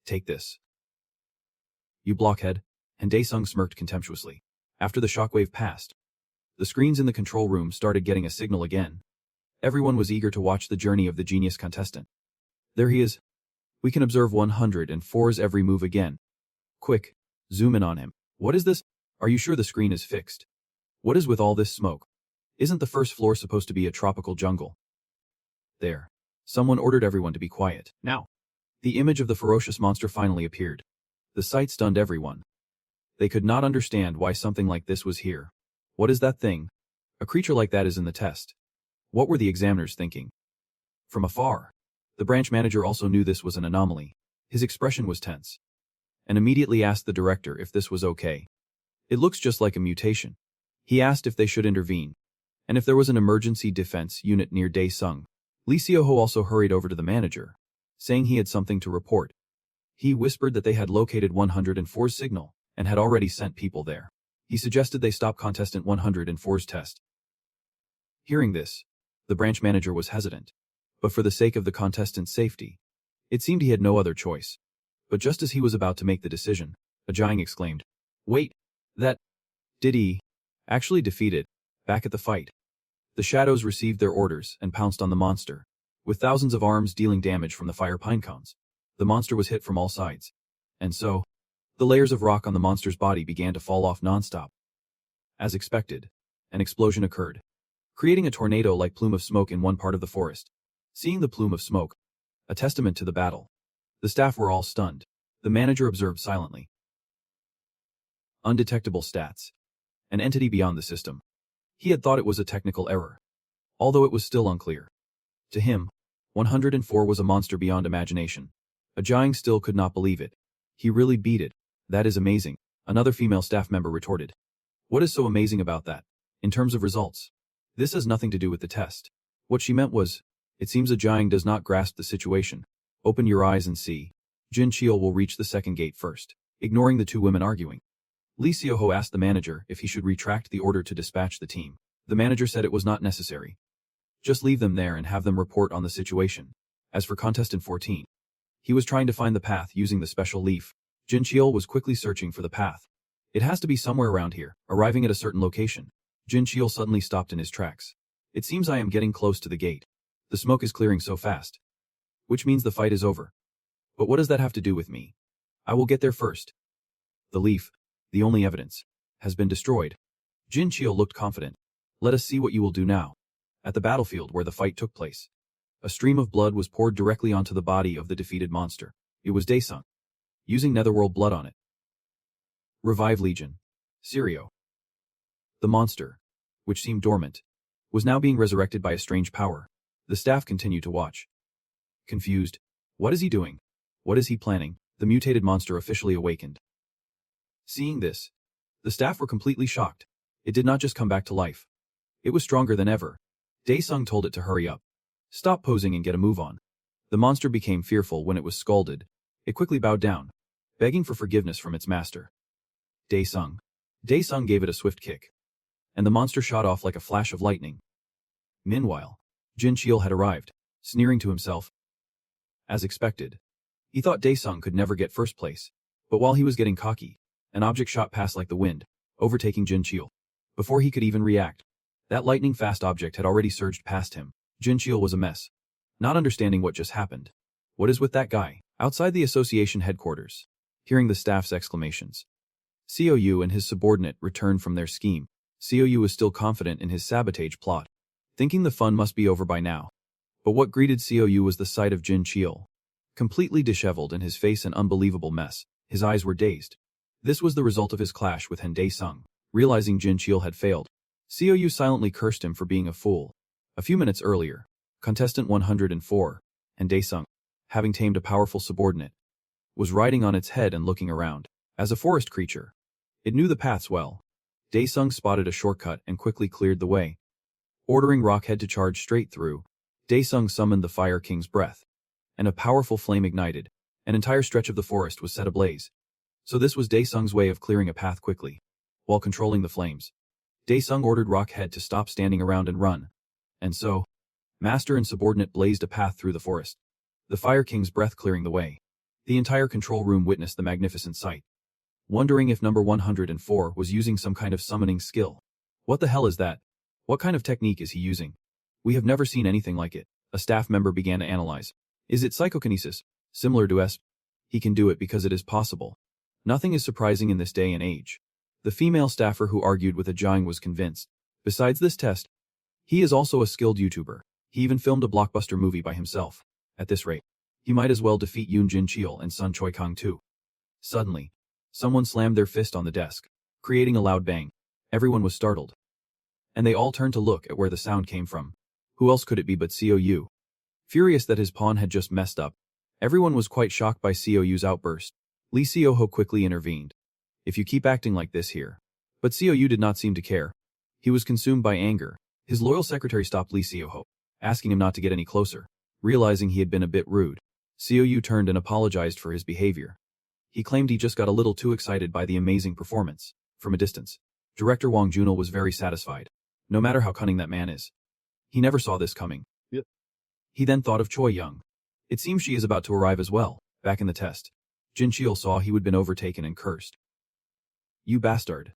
Take this, you blockhead, and Dae-sung smirked contemptuously. After the shockwave passed, the screens in the control room started getting a signal again. Everyone was eager to watch the journey of the genius contestant. There he is. We can observe 104's every move again. Quick, zoom in on him. What is this? Are you sure the screen is fixed? What is with all this smoke? Isn't the first floor supposed to be a tropical jungle? There. Someone ordered everyone to be quiet. Now. The image of the ferocious monster finally appeared. The sight stunned everyone. They could not understand why something like this was here. What is that thing? A creature like that is in the test. What were the examiners thinking? From afar, the branch manager also knew this was an anomaly. His expression was tense, and immediately asked the director if this was okay. It looks just like a mutation. He asked if they should intervene, and if there was an emergency defense unit near Dae-sung. Lee Seo-ho also hurried over to the manager, saying he had something to report. He whispered that they had located 104's signal, and had already sent people there. He suggested they stop contestant 104's test. Hearing this, the branch manager was hesitant, but for the sake of the contestant's safety, it seemed he had no other choice. But just as he was about to make the decision, Ajaying exclaimed, Wait, that... Did he actually defeat it? Back at the fight, the shadows received their orders and pounced on the monster, with thousands of arms dealing damage from the fire pine cones. The monster was hit from all sides, and so, the layers of rock on the monster's body began to fall off non-stop. As expected, an explosion occurred, creating a tornado-like plume of smoke in one part of the forest. Seeing the plume of smoke, a testament to the battle, the staff were all stunned. The manager observed silently. Undetectable stats. An entity beyond the system. He had thought it was a technical error, although it was still unclear. To him, 104 was a monster beyond imagination. Ajaying still could not believe it. He really beat it. That is amazing, another female staff member retorted. What is so amazing about that? In terms of results, this has nothing to do with the test. What she meant was, it seems Ajaying does not grasp the situation. Open your eyes and see. Jin Cheol will reach the second gate first, ignoring the two women arguing. Lee Seoho asked the manager if he should retract the order to dispatch the team. The manager said it was not necessary. Just leave them there and have them report on the situation. As for contestant 14, he was trying to find the path using the special leaf. Jin Cheol was quickly searching for the path. It has to be somewhere around here. Arriving at a certain location, Jin Cheol suddenly stopped in his tracks. It seems I am getting close to the gate. The smoke is clearing so fast. Which means the fight is over. But what does that have to do with me? I will get there first. The leaf, the only evidence, has been destroyed. Jin Cheol looked confident. Let us see what you will do now. At the battlefield where the fight took place, a stream of blood was poured directly onto the body of the defeated monster. It was Daesung, using netherworld blood on it. Revive Legion. Sirio. The monster, which seemed dormant, was now being resurrected by a strange power. The staff continued to watch. Confused. What is he doing? What is he planning? The mutated monster officially awakened. Seeing this, the staff were completely shocked. It did not just come back to life. It was stronger than ever. Daesung told it to hurry up. Stop posing and get a move on. The monster became fearful when it was scalded. It quickly bowed down, begging for forgiveness from its master. Daesung. Daesung gave it a swift kick, and the monster shot off like a flash of lightning. Meanwhile, Jin Cheol had arrived, sneering to himself. As expected, he thought Daesung could never get first place, but while he was getting cocky, an object shot past like the wind, overtaking Jin Cheol. Before he could even react, that lightning-fast object had already surged past him. Jin Cheol was a mess, not understanding what just happened. What is with that guy? Outside the association headquarters, hearing the staff's exclamations, COU and his subordinate returned from their scheme. COU was still confident in his sabotage plot, thinking the fun must be over by now. But what greeted COU was the sight of Jin Cheol, completely disheveled and his face an unbelievable mess. His eyes were dazed. This was the result of his clash with Daesung. Realizing Jin Cheol had failed, COU silently cursed him for being a fool. A few minutes earlier, contestant 104, Daesung, having tamed a powerful subordinate, was riding on its head and looking around. As a forest creature, it knew the paths well. Daesung spotted a shortcut and quickly cleared the way. Ordering Rockhead to charge straight through, Daesung summoned the Fire King's breath, and a powerful flame ignited. An entire stretch of the forest was set ablaze. So this was Daesung's way of clearing a path quickly, while controlling the flames. Daesung ordered Rockhead to stop standing around and run. And so, Master and subordinate blazed a path through the forest, the Fire King's breath clearing the way. The entire control room witnessed the magnificent sight, wondering if number 104 was using some kind of summoning skill. What the hell is that? What kind of technique is he using? We have never seen anything like it. A staff member began to analyze. Is it psychokinesis? Similar to S? He can do it because it is possible. Nothing is surprising in this day and age. The female staffer who argued with Ajang was convinced. Besides this test, he is also a skilled YouTuber. He even filmed a blockbuster movie by himself. At this rate, he might as well defeat Yoon Jin Cheol and Sun Choi Kang too. Suddenly, someone slammed their fist on the desk, creating a loud bang. Everyone was startled, and they all turned to look at where the sound came from. Who else could it be but COU? Furious that his pawn had just messed up, everyone was quite shocked by COU's outburst. Lee Seoho quickly intervened. If you keep acting like this here. But COU did not seem to care. He was consumed by anger. His loyal secretary stopped Lee Seoho, asking him not to get any closer. Realizing he had been a bit rude, COU turned and apologized for his behavior. He claimed he just got a little too excited by the amazing performance. From a distance, director Wang Junil was very satisfied. No matter how cunning that man is, he never saw this coming. Yep. He then thought of Choi Young. It seems she is about to arrive as well. Back in the test, Jin Cheol saw he would been overtaken and cursed. You bastard.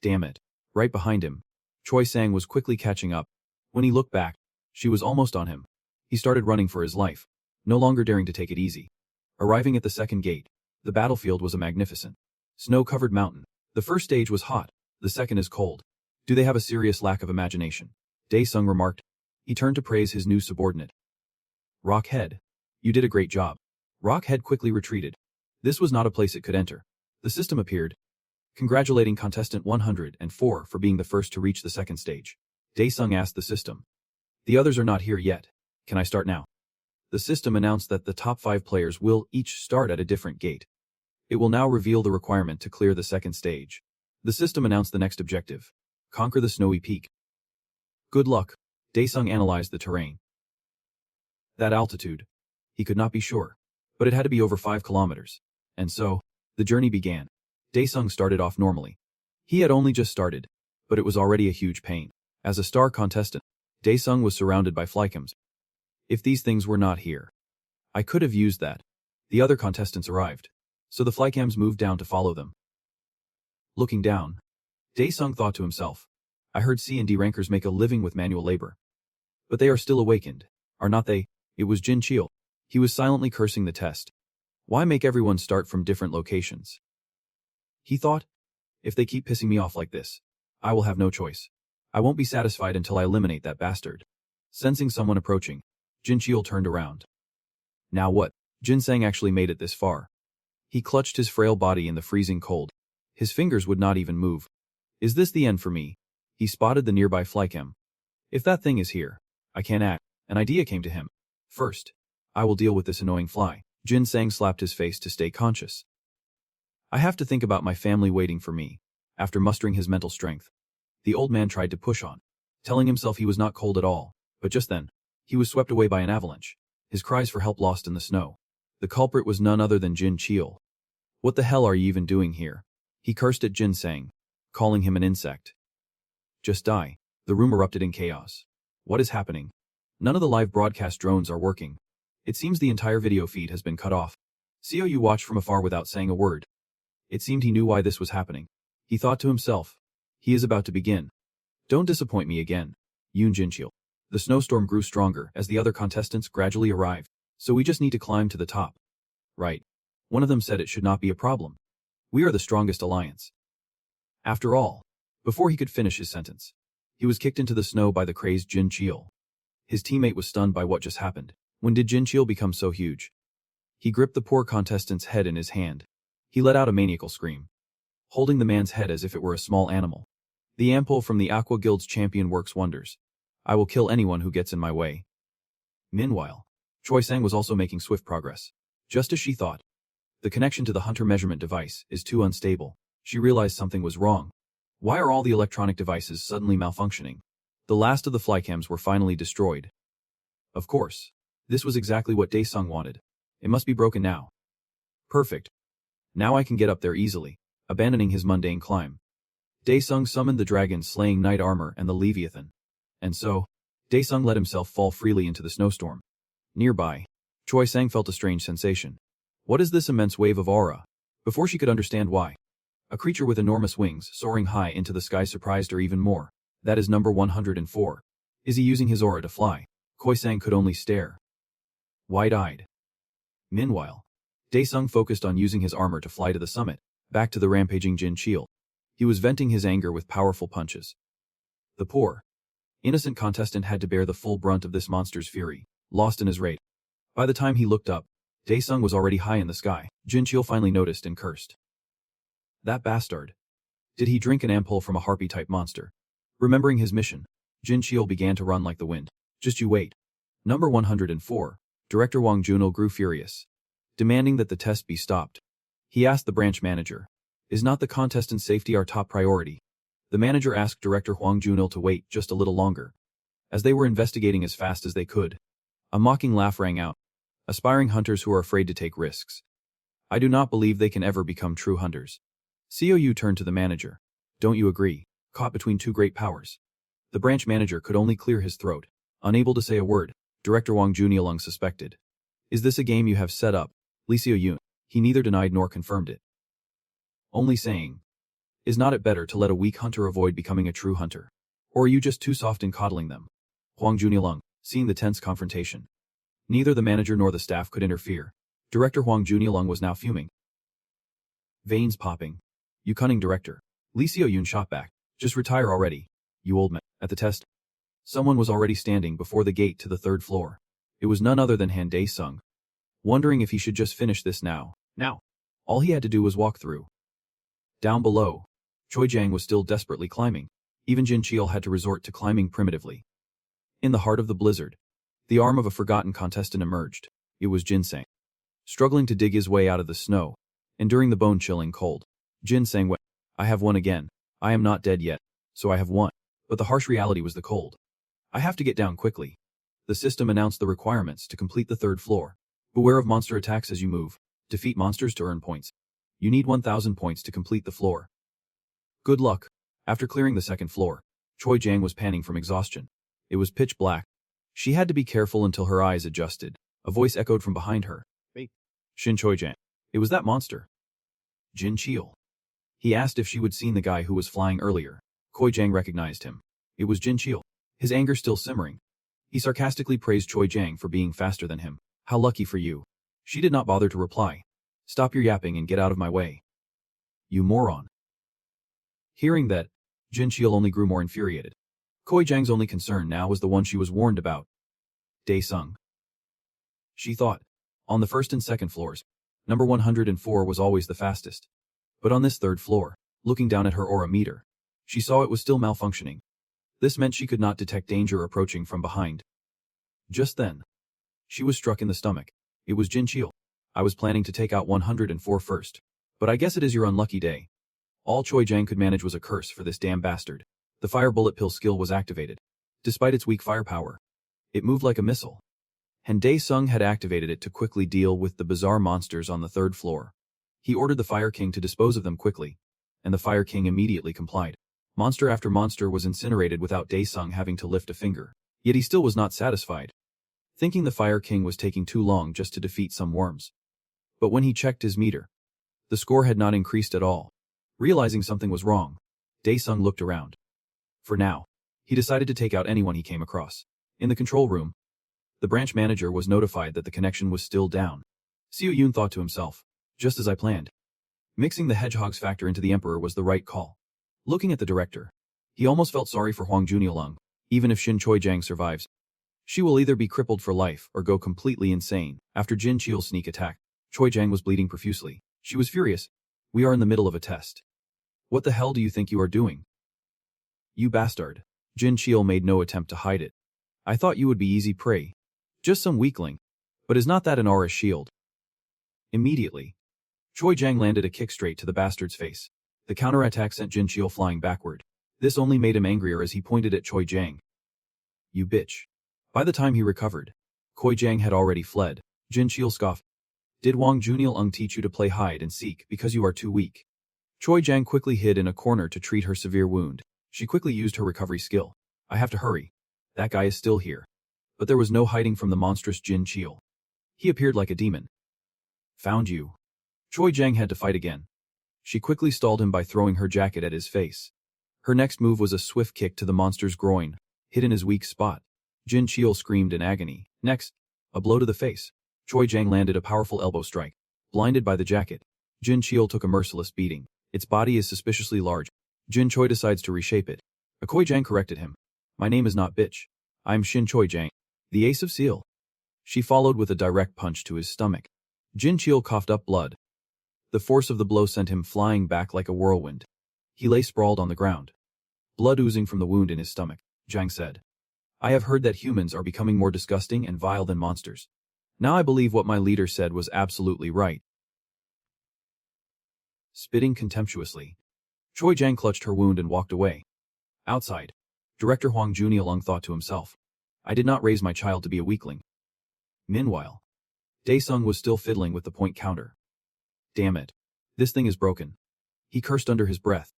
Damn it. Right behind him, Choi Sang was quickly catching up. When he looked back, she was almost on him. He started running for his life, no longer daring to take it easy. Arriving at the second gate, the battlefield was a magnificent, snow-covered mountain. The first stage was hot, the second is cold. Do they have a serious lack of imagination? Daesung remarked. He turned to praise his new subordinate. Rockhead. You did a great job. Rockhead quickly retreated. This was not a place it could enter. The system appeared, congratulating contestant 104 for being the first to reach the second stage. Daesung asked the system. The others are not here yet. Can I start now? The system announced that the top 5 players will each start at a different gate. It will now reveal the requirement to clear the second stage. The system announced the next objective. Conquer the snowy peak. Good luck. Daesung analyzed the terrain. That altitude. He could not be sure, but it had to be over 5 kilometers. And so, the journey began. Daesung started off normally. He had only just started, but it was already a huge pain. As a star contestant, Daesung was surrounded by flycams. If these things were not here, I could have used that. The other contestants arrived, so the flycams moved down to follow them. Looking down, Daesung thought to himself, I heard C&D rankers make a living with manual labor. But they are still awakened, are not they? It was Jin Cheol. He was silently cursing the test. Why make everyone start from different locations? He thought, if they keep pissing me off like this, I will have no choice. I won't be satisfied until I eliminate that bastard. Sensing someone approaching, Jin Cheol turned around. Now what? Jin Sang actually made it this far. He clutched his frail body in the freezing cold. His fingers would not even move. Is this the end for me? He spotted the nearby flycam. If that thing is here, I can't act. An idea came to him. First, I will deal with this annoying fly. Jin Sang slapped his face to stay conscious. I have to think about my family waiting for me. After mustering his mental strength, the old man tried to push on, telling himself he was not cold at all, but just then, he was swept away by an avalanche, his cries for help lost in the snow. The culprit was none other than Jin Cheol. What the hell are you even doing here? He cursed at Jin Sang, calling him an insect. Just die. The room erupted in chaos. What is happening? None of the live broadcast drones are working. It seems the entire video feed has been cut off. Xiaoyu watched from afar without saying a word. It seemed he knew why this was happening. He thought to himself, he is about to begin. Don't disappoint me again, Yoon Jincheol. The snowstorm grew stronger as the other contestants gradually arrived, so we just need to climb to the top. Right. One of them said it should not be a problem. We are the strongest alliance. After all, before he could finish his sentence, he was kicked into the snow by the crazed Jin Cheol. His teammate was stunned by what just happened. When did Jin Cheol become so huge? He gripped the poor contestant's head in his hand. He let out a maniacal scream, holding the man's head as if it were a small animal. The ampoule from the Aqua Guild's champion works wonders. I will kill anyone who gets in my way. Meanwhile, Choi Sang was also making swift progress. Just as she thought, the connection to the hunter measurement device is too unstable. She realized something was wrong. Why are all the electronic devices suddenly malfunctioning? The last of the flycams were finally destroyed. Of course, this was exactly what Daesung wanted. It must be broken now. Perfect. Now I can get up there easily, abandoning his mundane climb. Daesung summoned the dragon-slaying knight armor and the Leviathan. And so, Daesung let himself fall freely into the snowstorm. Nearby, Choi Sang felt a strange sensation. What is this immense wave of aura? Before she could understand why, a creature with enormous wings soaring high into the sky surprised her even more. That is number 104. Is he using his aura to fly? Choi Sang could only stare, wide-eyed. Meanwhile, Daesung focused on using his armor to fly to the summit, back to the rampaging Jin Cheol. He was venting his anger with powerful punches. The poor, innocent contestant had to bear the full brunt of this monster's fury, lost in his rage. By the time he looked up, Daesung was already high in the sky. Jin Cheol finally noticed and cursed. That bastard. Did he drink an ampoule from a harpy-type monster? Remembering his mission, Jin Cheol began to run like the wind. Just you wait. Number 104, Director Wang Junil grew furious, demanding that the test be stopped. He asked the branch manager, is not the contestant's safety our top priority? The manager asked Director Hwang Junil to wait just a little longer. As they were investigating as fast as they could, a mocking laugh rang out. Aspiring hunters who are afraid to take risks. I do not believe they can ever become true hunters. COU turned to the manager. Don't you agree? Caught between two great powers. The branch manager could only clear his throat, unable to say a word. Director Wang Junilung suspected. Is this a game you have set up, Lee Seo-yoon? He neither denied nor confirmed it. Only saying, is not it better to let a weak hunter avoid becoming a true hunter? Or are you just too soft in coddling them? Hwang Junilung, seeing the tense confrontation. Neither the manager nor the staff could interfere. Director Hwang Junilung was now fuming. Veins popping. You cunning director. Lee Seo-yoon shot back. Just retire already, you old man. At the test, someone was already standing before the gate to the third floor. It was none other than Han Dae-sung. Wondering if he should just finish this now. All he had to do was walk through. Down below, Choi Jang was still desperately climbing. Even Jin Cheol had to resort to climbing primitively. In the heart of the blizzard, the arm of a forgotten contestant emerged. It was Jin Sang. Struggling to dig his way out of the snow, enduring the bone-chilling cold, Jin Sang went, I have won again. I am not dead yet, so I have won. But the harsh reality was the cold. I have to get down quickly. The system announced the requirements to complete the third floor. Beware of monster attacks as you move. Defeat monsters to earn points. You need 1,000 points to complete the floor. Good luck. After clearing the second floor, Choi Jang was panting from exhaustion. It was pitch black. She had to be careful until her eyes adjusted. A voice echoed from behind her. Hey, Shin Choi Jang. It was that monster. Jin Cheol. He asked if she would seen the guy who was flying earlier. Choi Jang recognized him. It was Jin Cheol. His anger still simmering. He sarcastically praised Choi Jang for being faster than him. How lucky for you. She did not bother to reply. Stop your yapping and get out of my way. You moron. Hearing that, Jin Cheol only grew more infuriated. Choi Jang's only concern now was the one she was warned about. Dae-sung. She thought. On the first and second floors, number 104 was always the fastest. But on this third floor, looking down at her aura meter, she saw it was still malfunctioning. This meant she could not detect danger approaching from behind. Just then, she was struck in the stomach. It was Jin Cheol. I was planning to take out 104 first. But I guess it is your unlucky day. All Choi Jang could manage was a curse for this damn bastard. The fire bullet pill skill was activated. Despite its weak firepower, it moved like a missile. And Dae-sung had activated it to quickly deal with the bizarre monsters on the third floor. He ordered the Fire King to dispose of them quickly, and the Fire King immediately complied. Monster after monster was incinerated without Dae-sung having to lift a finger. Yet he still was not satisfied, thinking the Fire King was taking too long just to defeat some worms. But when he checked his meter, the score had not increased at all. Realizing something was wrong, Dae-sung looked around. For now, he decided to take out anyone he came across. In the control room, the branch manager was notified that the connection was still down. Seo Yoon thought to himself, just as I planned. Mixing the hedgehog's factor into the emperor was the right call. Looking at the director, he almost felt sorry for Hwang Juniolung. Even if Shin Choi Jang survives, she will either be crippled for life or go completely insane. After Jin Cheol's sneak attack, Choi Jang was bleeding profusely. She was furious. We are in the middle of a test. What the hell do you think you are doing? You bastard. Jin Cheol made no attempt to hide it. I thought you would be easy prey. Just some weakling. But is not that an aura shield? Immediately, Choi Jang landed a kick straight to the bastard's face. The counterattack sent Jin Cheol flying backward. This only made him angrier as he pointed at Choi Jang. You bitch. By the time he recovered, Choi Jang had already fled. Jin Cheol scoffed. Did Hwang Juniolung teach you to play hide and seek because you are too weak? Choi Jang quickly hid in a corner to treat her severe wound. She quickly used her recovery skill. I have to hurry. That guy is still here. But there was no hiding from the monstrous Jin Cheol. He appeared like a demon. Found you. Choi Jang had to fight again. She quickly stalled him by throwing her jacket at his face. Her next move was a swift kick to the monster's groin, hit in his weak spot. Jin Cheol screamed in agony. Next, a blow to the face. Choi Jang landed a powerful elbow strike. Blinded by the jacket, Jin Cheol took a merciless beating. Its body is suspiciously large. Jin Choi decides to reshape it. Choi Jang corrected him. My name is not bitch. I'm Shin Choi Jang, the Ace of Seal. She followed with a direct punch to his stomach. Jin Cheol coughed up blood. The force of the blow sent him flying back like a whirlwind. He lay sprawled on the ground, blood oozing from the wound in his stomach. Jang said, I have heard that humans are becoming more disgusting and vile than monsters. Now I believe what my leader said was absolutely right. Spitting contemptuously, Choi Jang clutched her wound and walked away. Outside, Director Hwang Juniolung thought to himself, I did not raise my child to be a weakling. Meanwhile, Dae-sung was still fiddling with the point counter. Damn it. This thing is broken. He cursed under his breath.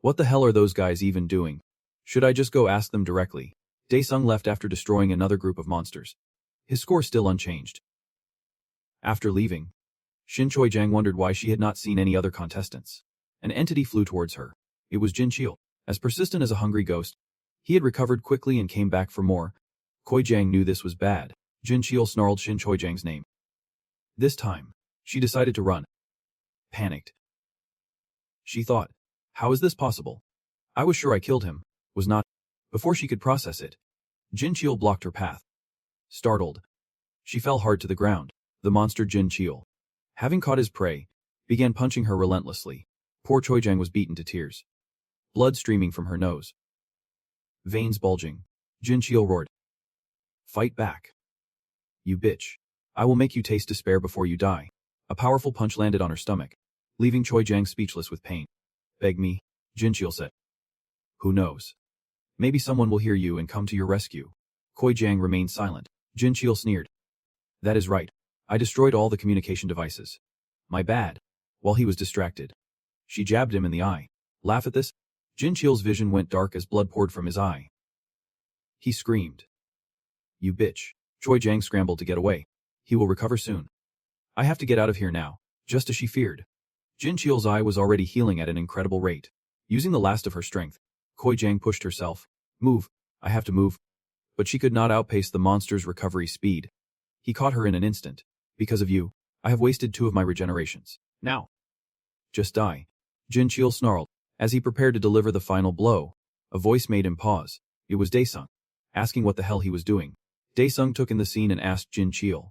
What the hell are those guys even doing? Should I just go ask them directly? Dae-sung left after destroying another group of monsters. His score still unchanged. After leaving, Shin Choi Jang wondered why she had not seen any other contestants. An entity flew towards her. It was Jin Cheol. As persistent as a hungry ghost, he had recovered quickly and came back for more. Choi Jang knew this was bad. Jin Cheol snarled Shin Choi Jang's name. This time, she decided to run. Panicked. She thought, how is this possible? I was sure I killed him. Was not. Before she could process it, Jin Cheol blocked her path. Startled, she fell hard to the ground. The monster Jin Cheol, having caught his prey, began punching her relentlessly. Poor Choi Jang was beaten to tears. Blood streaming from her nose. Veins bulging. Jin Cheol roared. Fight back. You bitch. I will make you taste despair before you die. A powerful punch landed on her stomach, leaving Choi Jang speechless with pain. Beg me, Jin Cheol said. Who knows? Maybe someone will hear you and come to your rescue. Choi Jang remained silent. Jin Cheol sneered. That is right. I destroyed all the communication devices. My bad. while he was distracted. She jabbed him in the eye. Laugh at this? Jin Cheol's vision went dark as blood poured from his eye. He screamed. You bitch. Choi Jang scrambled to get away. He will recover soon. I have to get out of here now, just as she feared. Jin Cheol's eye was already healing at an incredible rate. Using the last of her strength, Choi Jang pushed herself. Move. I have to move. But she could not outpace the monster's recovery speed. He caught her in an instant. Because of you, I have wasted 2 of my regenerations. Now. Just die. Jin Cheol snarled. As he prepared to deliver the final blow, a voice made him pause. It was Daesung. Asking what the hell he was doing. Daesung took in the scene and asked Jin Cheol.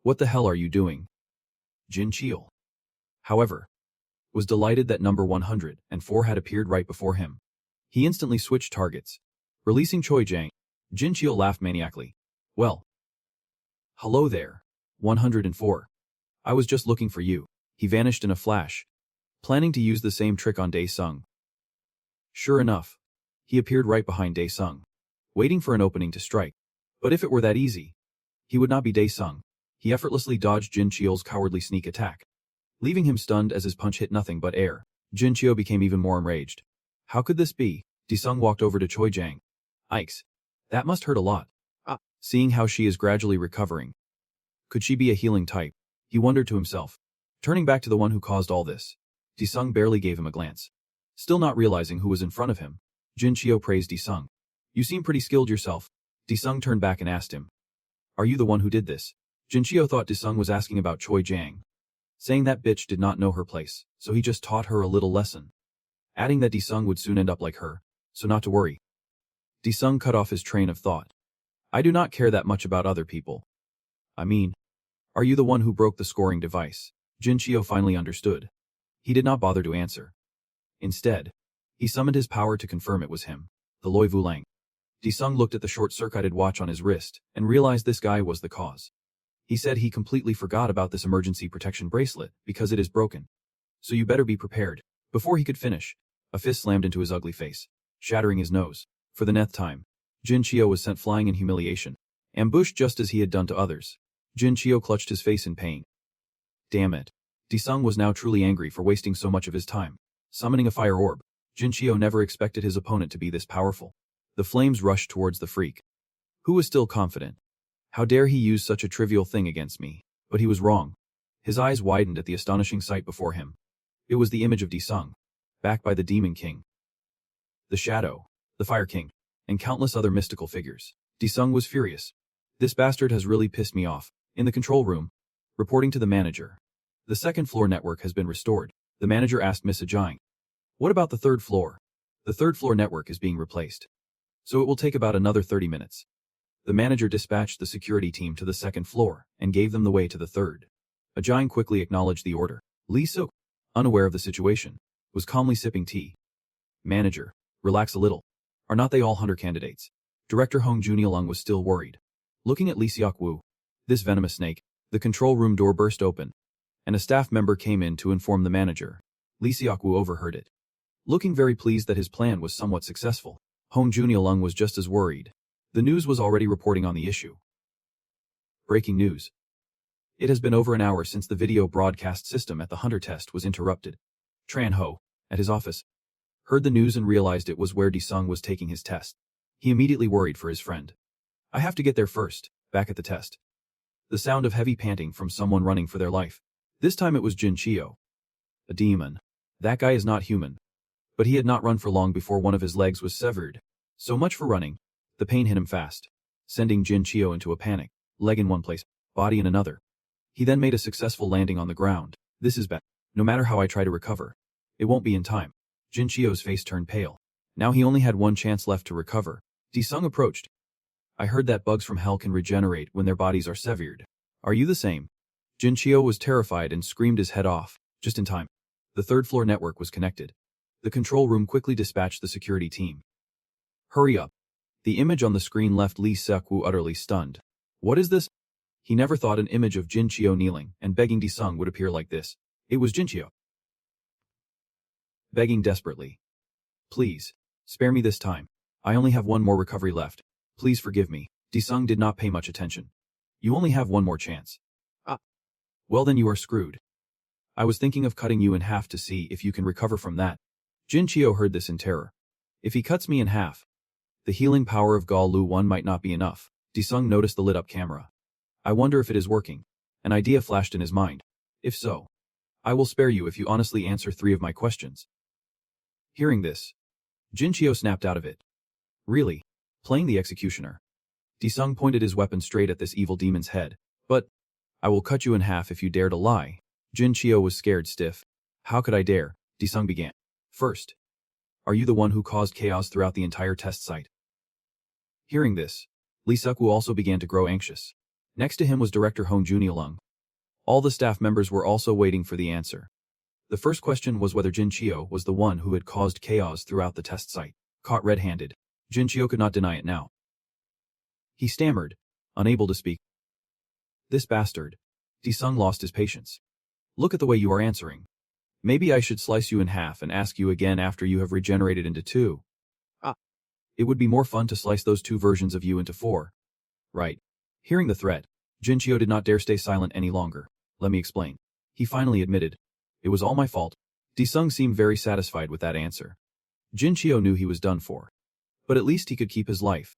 What the hell are you doing? Jin Cheol, however, was delighted that number 104 had appeared right before him. He instantly switched targets. Releasing Choi Jang, Jin Cheol laughed maniacally. Well. Hello there, 104. I was just looking for you. He vanished in a flash, planning to use the same trick on Daesung. Sure enough, he appeared right behind Daesung, waiting for an opening to strike. But if it were that easy, he would not be Daesung. He effortlessly dodged Jin Cheol's cowardly sneak attack, leaving him stunned as his punch hit nothing but air. Jin Cheo became even more enraged. How could this be? Daesung walked over to Choi Jang. Yikes. That must hurt a lot. Seeing how she is gradually recovering. Could she be a healing type? He wondered to himself. Turning back to the one who caused all this, Daesung barely gave him a glance. Still not realizing who was in front of him, Jin Cheo praised Daesung. You seem pretty skilled yourself. Daesung turned back and asked him. Are you the one who did this? Jin Cheo thought Daesung was asking about Choi Jang, saying that bitch did not know her place, so he just taught her a little lesson. Adding that Daesung would soon end up like her, so not to worry. Daesung cut off his train of thought. I do not care that much about other people. I mean, are you the one who broke the scoring device? Jin Cheo finally understood. He did not bother to answer. Instead, he summoned his power to confirm it was him, the Loi Vulang. Daesung looked at the short-circuited watch on his wrist and realized this guy was the cause. He said he completely forgot about this emergency protection bracelet because it is broken. So you better be prepared. Before he could finish, a fist slammed into his ugly face, shattering his nose. For the nth time, Jin Cheo was sent flying in humiliation, ambushed just as he had done to others. Jin Cheo clutched his face in pain. Damn it. Daesung was now truly angry for wasting so much of his time. Summoning a fire orb, Jin Cheo never expected his opponent to be this powerful. The flames rushed towards the freak, who was still confident. How dare he use such a trivial thing against me? But he was wrong. His eyes widened at the astonishing sight before him. It was the image of Daesung, backed by the Demon King, the Shadow, the Fire King, and countless other mystical figures. Daesung was furious. This bastard has really pissed me off. In the control room, reporting to the manager. The second-floor network has been restored. The manager asked Miss Ajang. What about the third floor? The third-floor network is being replaced, so it will take about another 30 minutes. The manager dispatched the security team to the second floor and gave them the way to the third. Ajang quickly acknowledged the order. Lee Suk, unaware of the situation, was calmly sipping tea. Manager, relax a little. Are not they all hunter candidates? Director Hong Junialung was still worried. Looking at Lee Seok Woo, this venomous snake, the control room door burst open, and a staff member came in to inform the manager. Lee Seok Woo overheard it. Looking very pleased that his plan was somewhat successful, Hong Junialung was just as worried. The news was already reporting on the issue. Breaking news. It has been over an hour since the video broadcast system at the Hunter test was interrupted. Tran Ho, at his office, heard the news and realized it was where Daesung was taking his test. He immediately worried for his friend. I have to get there first, back at the test. The sound of heavy panting from someone running for their life. This time it was Jin Cheo. A demon. That guy is not human. But he had not run for long before one of his legs was severed. So much for running. The pain hit him fast, sending Jin Cheo into a panic. Leg in one place, body in another. He then made a successful landing on the ground. This is bad. No matter how I try to recover, it won't be in time. Jin Cheo's face turned pale. Now he only had one chance left to recover. Daesung approached. I heard that bugs from hell can regenerate when their bodies are severed. Are you the same? Jin Cheo was terrified and screamed his head off, just in time. The third-floor network was connected. The control room quickly dispatched the security team. Hurry up. The image on the screen left Lee Seok-woo utterly stunned. What is this? He never thought an image of Jin Cheo kneeling and begging Daesung would appear like this. It was Jin Cheo, begging desperately. Please, spare me this time. I only have one more recovery left. Please forgive me. Daesung did not pay much attention. You only have one more chance. Well then you are screwed. I was thinking of cutting you in half to see if you can recover from that. Jin Chio heard this in terror. If he cuts me in half, the healing power of Ga Lu 1 might not be enough. Disung noticed the lit-up camera. I wonder if it is working. An idea flashed in his mind. If so, I will spare you if you honestly answer 3 of my questions. Hearing this, Jin Chio snapped out of it. Really? Playing the executioner? Disung pointed his weapon straight at this evil demon's head. But, I will cut you in half if you dare to lie. Jin Chio was scared stiff. How could I dare? Disung began. First, are you the one who caused chaos throughout the entire test site? Hearing this, Lee Suk-woo also began to grow anxious. Next to him was Director Hong Juniolung. All the staff members were also waiting for the answer. The first question was whether Jin Chio was the one who had caused chaos throughout the test site. Caught red-handed, Jin Chio could not deny it now. He stammered, unable to speak. This bastard. Disung lost his patience. Look at the way you are answering. Maybe I should slice you in half and ask you again after you have regenerated into 2. It would be more fun to slice those 2 versions of you into 4. Right. Hearing the threat, Jin Chio did not dare stay silent any longer. Let me explain. He finally admitted. It was all my fault. Disung seemed very satisfied with that answer. Jin Chio knew he was done for. But at least he could keep his life.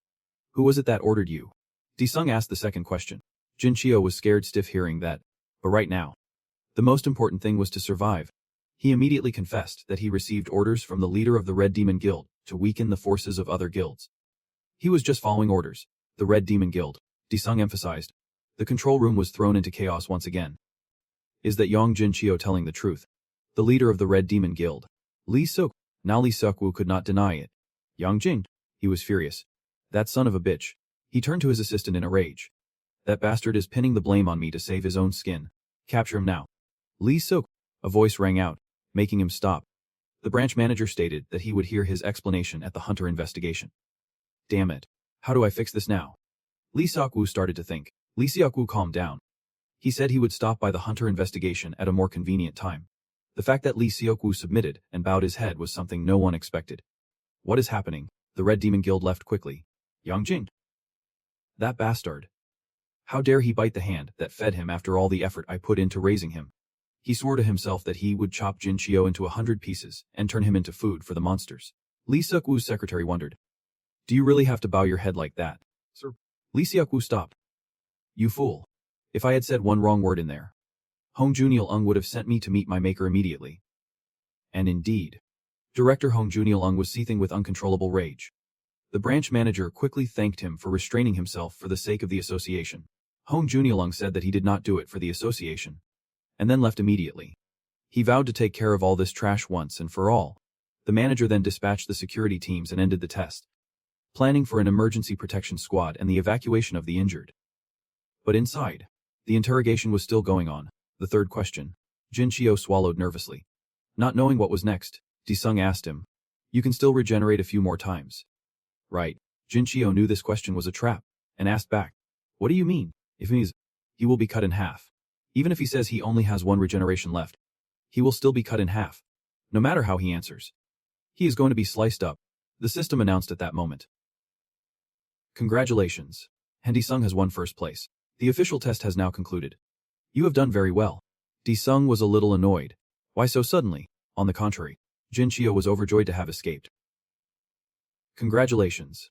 Who was it that ordered you? Disung asked the second question. Jin Chio was scared stiff hearing that. But right now, the most important thing was to survive. He immediately confessed that he received orders from the leader of the Red Demon Guild to weaken the forces of other guilds. He was just following orders. The Red Demon Guild, Disung emphasized. The control room was thrown into chaos once again. Is that Yang Jin Chio telling the truth? The leader of the Red Demon Guild. Lee Suk. Now Lee Suk-woo could not deny it. Yang Jin. He was furious. That son of a bitch. He turned to his assistant in a rage. That bastard is pinning the blame on me to save his own skin. Capture him now. Lee Suk. A voice rang out, making him stop. The branch manager stated that he would hear his explanation at the Hunter investigation. Damn it. How do I fix this now? Lee Suk-woo started to think. Lee Suk-woo calmed down. He said he would stop by the Hunter investigation at a more convenient time. The fact that Lee Suk-woo submitted and bowed his head was something no one expected. What is happening? The Red Demon Guild left quickly. Yang Jing. That bastard. How dare he bite the hand that fed him after all the effort I put into raising him. He swore to himself that he would chop Jin Chio into 100 pieces and turn him into food for the monsters. Lee Suk-woo's secretary wondered. Do you really have to bow your head like that? Sir. Lee Suk-woo stopped. You fool. If I had said one wrong word in there, Hong Juniol-ung would have sent me to meet my maker immediately. And indeed, Director Hong Juniol-ung was seething with uncontrollable rage. The branch manager quickly thanked him for restraining himself for the sake of the association. Hong Juniol-ung said that he did not do it for the association, and then left immediately. He vowed to take care of all this trash once and for all. The manager then dispatched the security teams and ended the test, planning for an emergency protection squad and the evacuation of the injured. But inside, the interrogation was still going on. The third question. Jin Chio swallowed nervously. Not knowing what was next, Disung asked him. You can still regenerate a few more times. Right. Jin Chio knew this question was a trap, and asked back. What do you mean? If he will be cut in half. Even if he says he only has 1 regeneration left, he will still be cut in half. No matter how he answers. He is going to be sliced up, the system announced at that moment. Congratulations. Disung has won first place. The official test has now concluded. You have done very well. Disung was a little annoyed. Why so suddenly? On the contrary, Jin Chio was overjoyed to have escaped. Congratulations.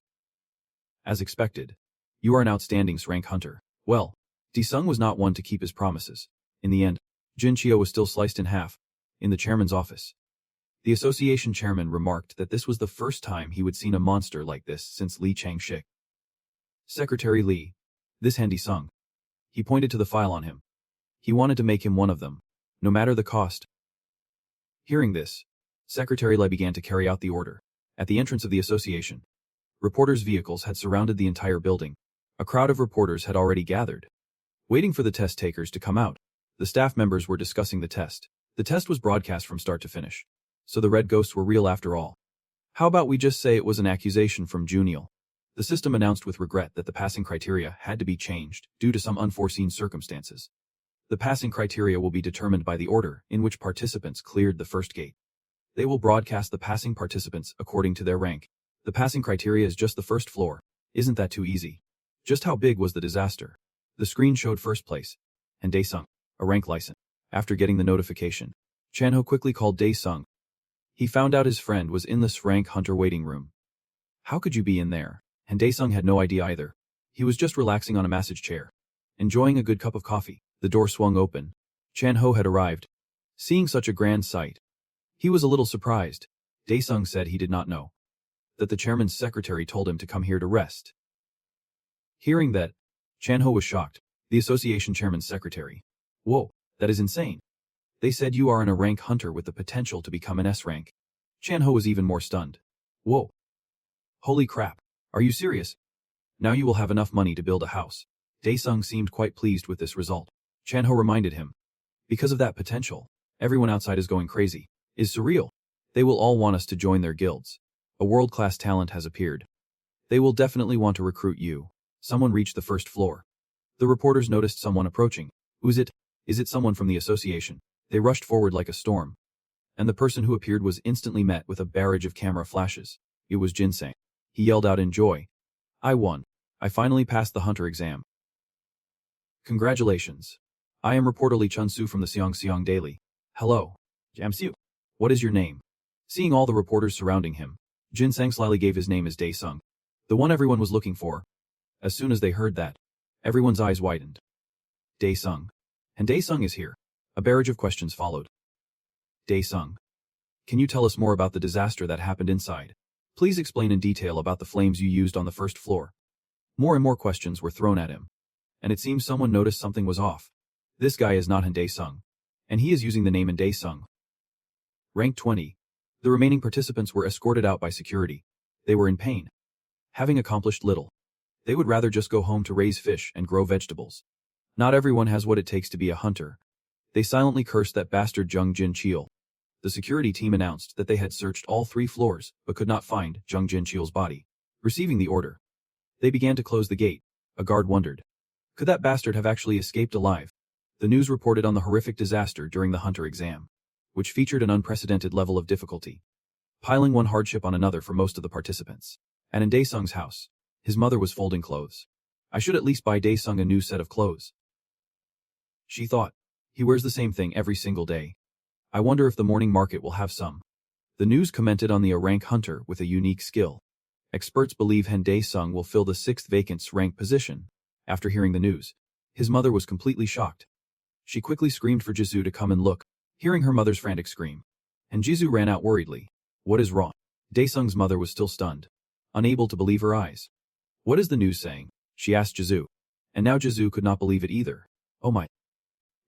As expected, you are an outstanding srank hunter. Well, Disung was not one to keep his promises. In the end, Jin Chio was still sliced in half, in the chairman's office. The association chairman remarked that this was the first time he would seen a monster like this since Lee Chang-shik. Secretary Lee, this Disung. He pointed to the file on him. He wanted to make him one of them, no matter the cost. Hearing this, Secretary Lee began to carry out the order. At the entrance of the association, reporters' vehicles had surrounded the entire building. A crowd of reporters had already gathered, waiting for the test takers to come out. The staff members were discussing the test. The test was broadcast from start to finish. So the red ghosts were real after all. How about we just say it was an accusation from Juniol? The system announced with regret that the passing criteria had to be changed due to some unforeseen circumstances. The passing criteria will be determined by the order in which participants cleared the first gate. They will broadcast the passing participants according to their rank. The passing criteria is just the first floor. Isn't that too easy? Just how big was the disaster? The screen showed first place, and Daesung, a rank license. After getting the notification, Chanho quickly called Dae-sung. He found out his friend was in the sssrank hunter waiting room. How could you be in there? And Dae-sung had no idea either. He was just relaxing on a massage chair, enjoying a good cup of coffee. The door swung open. Chanho had arrived. Seeing such a grand sight, he was a little surprised. Dae-sung said he did not know that the chairman's secretary told him to come here to rest. Hearing that, Chanho was shocked. The association chairman's secretary. Whoa, that is insane. They said you are a rank hunter with the potential to become an S rank. Chanho was even more stunned. Whoa. Holy crap. Are you serious? Now you will have enough money to build a house. Dae-sung seemed quite pleased with this result. Chanho reminded him. Because of that potential, everyone outside is going crazy. Is surreal. They will all want us to join their guilds. A world-class talent has appeared. They will definitely want to recruit you. Someone reached the first floor. The reporters noticed someone approaching. Who's it? Is it someone from the association? They rushed forward like a storm. And the person who appeared was instantly met with a barrage of camera flashes. It was Jinsei. He yelled out in joy. I won. I finally passed the hunter exam. Congratulations. I am reporter Lee Chun-soo from the Seong Daily. Hello. Jamsoo. What is your name? Seeing all the reporters surrounding him, Jinseng slyly gave his name as Dae-sung, the one everyone was looking for. As soon as they heard that, everyone's eyes widened. Dae-sung. And Dae-sung is here. A barrage of questions followed. Dae-sung. Can you tell us more about the disaster that happened inside? Please explain in detail about the flames you used on the first floor. More and more questions were thrown at him. And it seems someone noticed something was off. This guy is not Han Dae-sung. And he is using the name Han Dae-sung. Rank 20. The remaining participants were escorted out by security. They were in pain. Having accomplished little, they would rather just go home to raise fish and grow vegetables. Not everyone has what it takes to be a hunter. They silently cursed that bastard Jung Jin Cheol. The security team announced that they had searched all 3 floors but could not find Jung Jin Cheol's body. Receiving the order, they began to close the gate. A guard wondered, could that bastard have actually escaped alive? The news reported on the horrific disaster during the hunter exam, which featured an unprecedented level of difficulty, piling one hardship on another for most of the participants. And in Dae-sung's house, his mother was folding clothes. I should at least buy Dae-sung a new set of clothes. She thought. He wears the same thing every single day. I wonder if the morning market will have some. The news commented on the rank hunter with a unique skill. Experts believe Han Dae-sung will fill the 6th vacant rank position. After hearing the news, his mother was completely shocked. She quickly screamed for Jisoo to come and look, hearing her mother's frantic scream. And Jisoo ran out worriedly. What is wrong? Dae-sung's mother was still stunned, unable to believe her eyes. What is the news saying? She asked Jisoo. And now Jisoo could not believe it either. Oh my.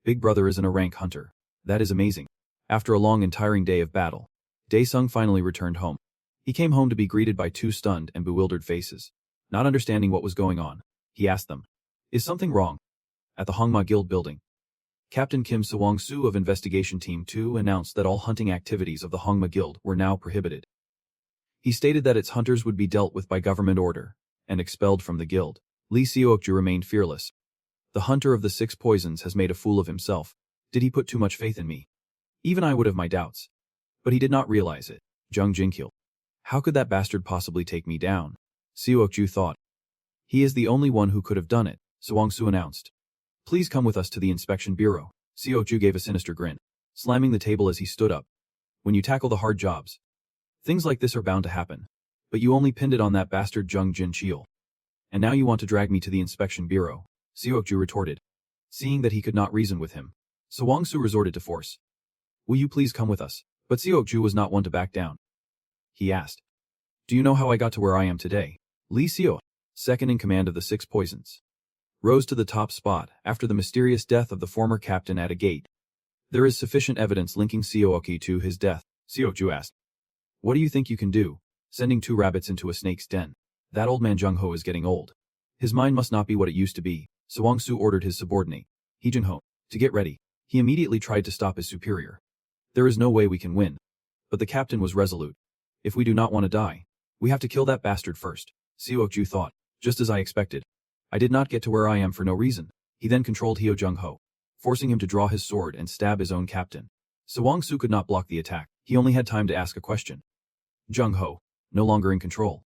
Big brother isn't a rank hunter. That is amazing. After a long and tiring day of battle, Dae-sung finally returned home. He came home to be greeted by 2 stunned and bewildered faces. Not understanding what was going on, he asked them, is something wrong? At the Hongma Guild building, Captain Kim Sewong-soo of Investigation Team 2 announced that all hunting activities of the Hongma Guild were now prohibited. He stated that its hunters would be dealt with by government order and expelled from the guild. Lee Seokju remained fearless. The hunter of the 6 poisons has made a fool of himself. Did he put too much faith in me? Even I would have my doubts. But he did not realize it. Jung Jinkil. How could that bastard possibly take me down? Seokju thought. He is the only one who could have done it, Sewong-soo announced. Please come with us to the inspection bureau. Seokju gave a sinister grin, slamming the table as he stood up. When you tackle the hard jobs, things like this are bound to happen. But you only pinned it on that bastard Jung Jin Cheol. And now you want to drag me to the inspection bureau, Seokju retorted. Seeing that he could not reason with him, Sewong-soo resorted to force. Will you please come with us? But Seokju was not one to back down. He asked. Do you know how I got to where I am today? Lee Seo, second in command of the 6 poisons, rose to the top spot after the mysterious death of the former captain at a gate. There is sufficient evidence linking Seoki to his death, Seokju asked. What do you think you can do? Sending 2 rabbits into a snake's den. That old man Jung Ho is getting old. His mind must not be what it used to be. Sewong-soo ordered his subordinate, Hee Jun-ho, to get ready. He immediately tried to stop his superior. There is no way we can win. But the captain was resolute. If we do not want to die, we have to kill that bastard first, Seokju thought, just as I expected. I did not get to where I am for no reason. He then controlled Heo Jung-ho, forcing him to draw his sword and stab his own captain. Sewong-soo could not block the attack. He only had time to ask a question. Jung-ho, no longer in control,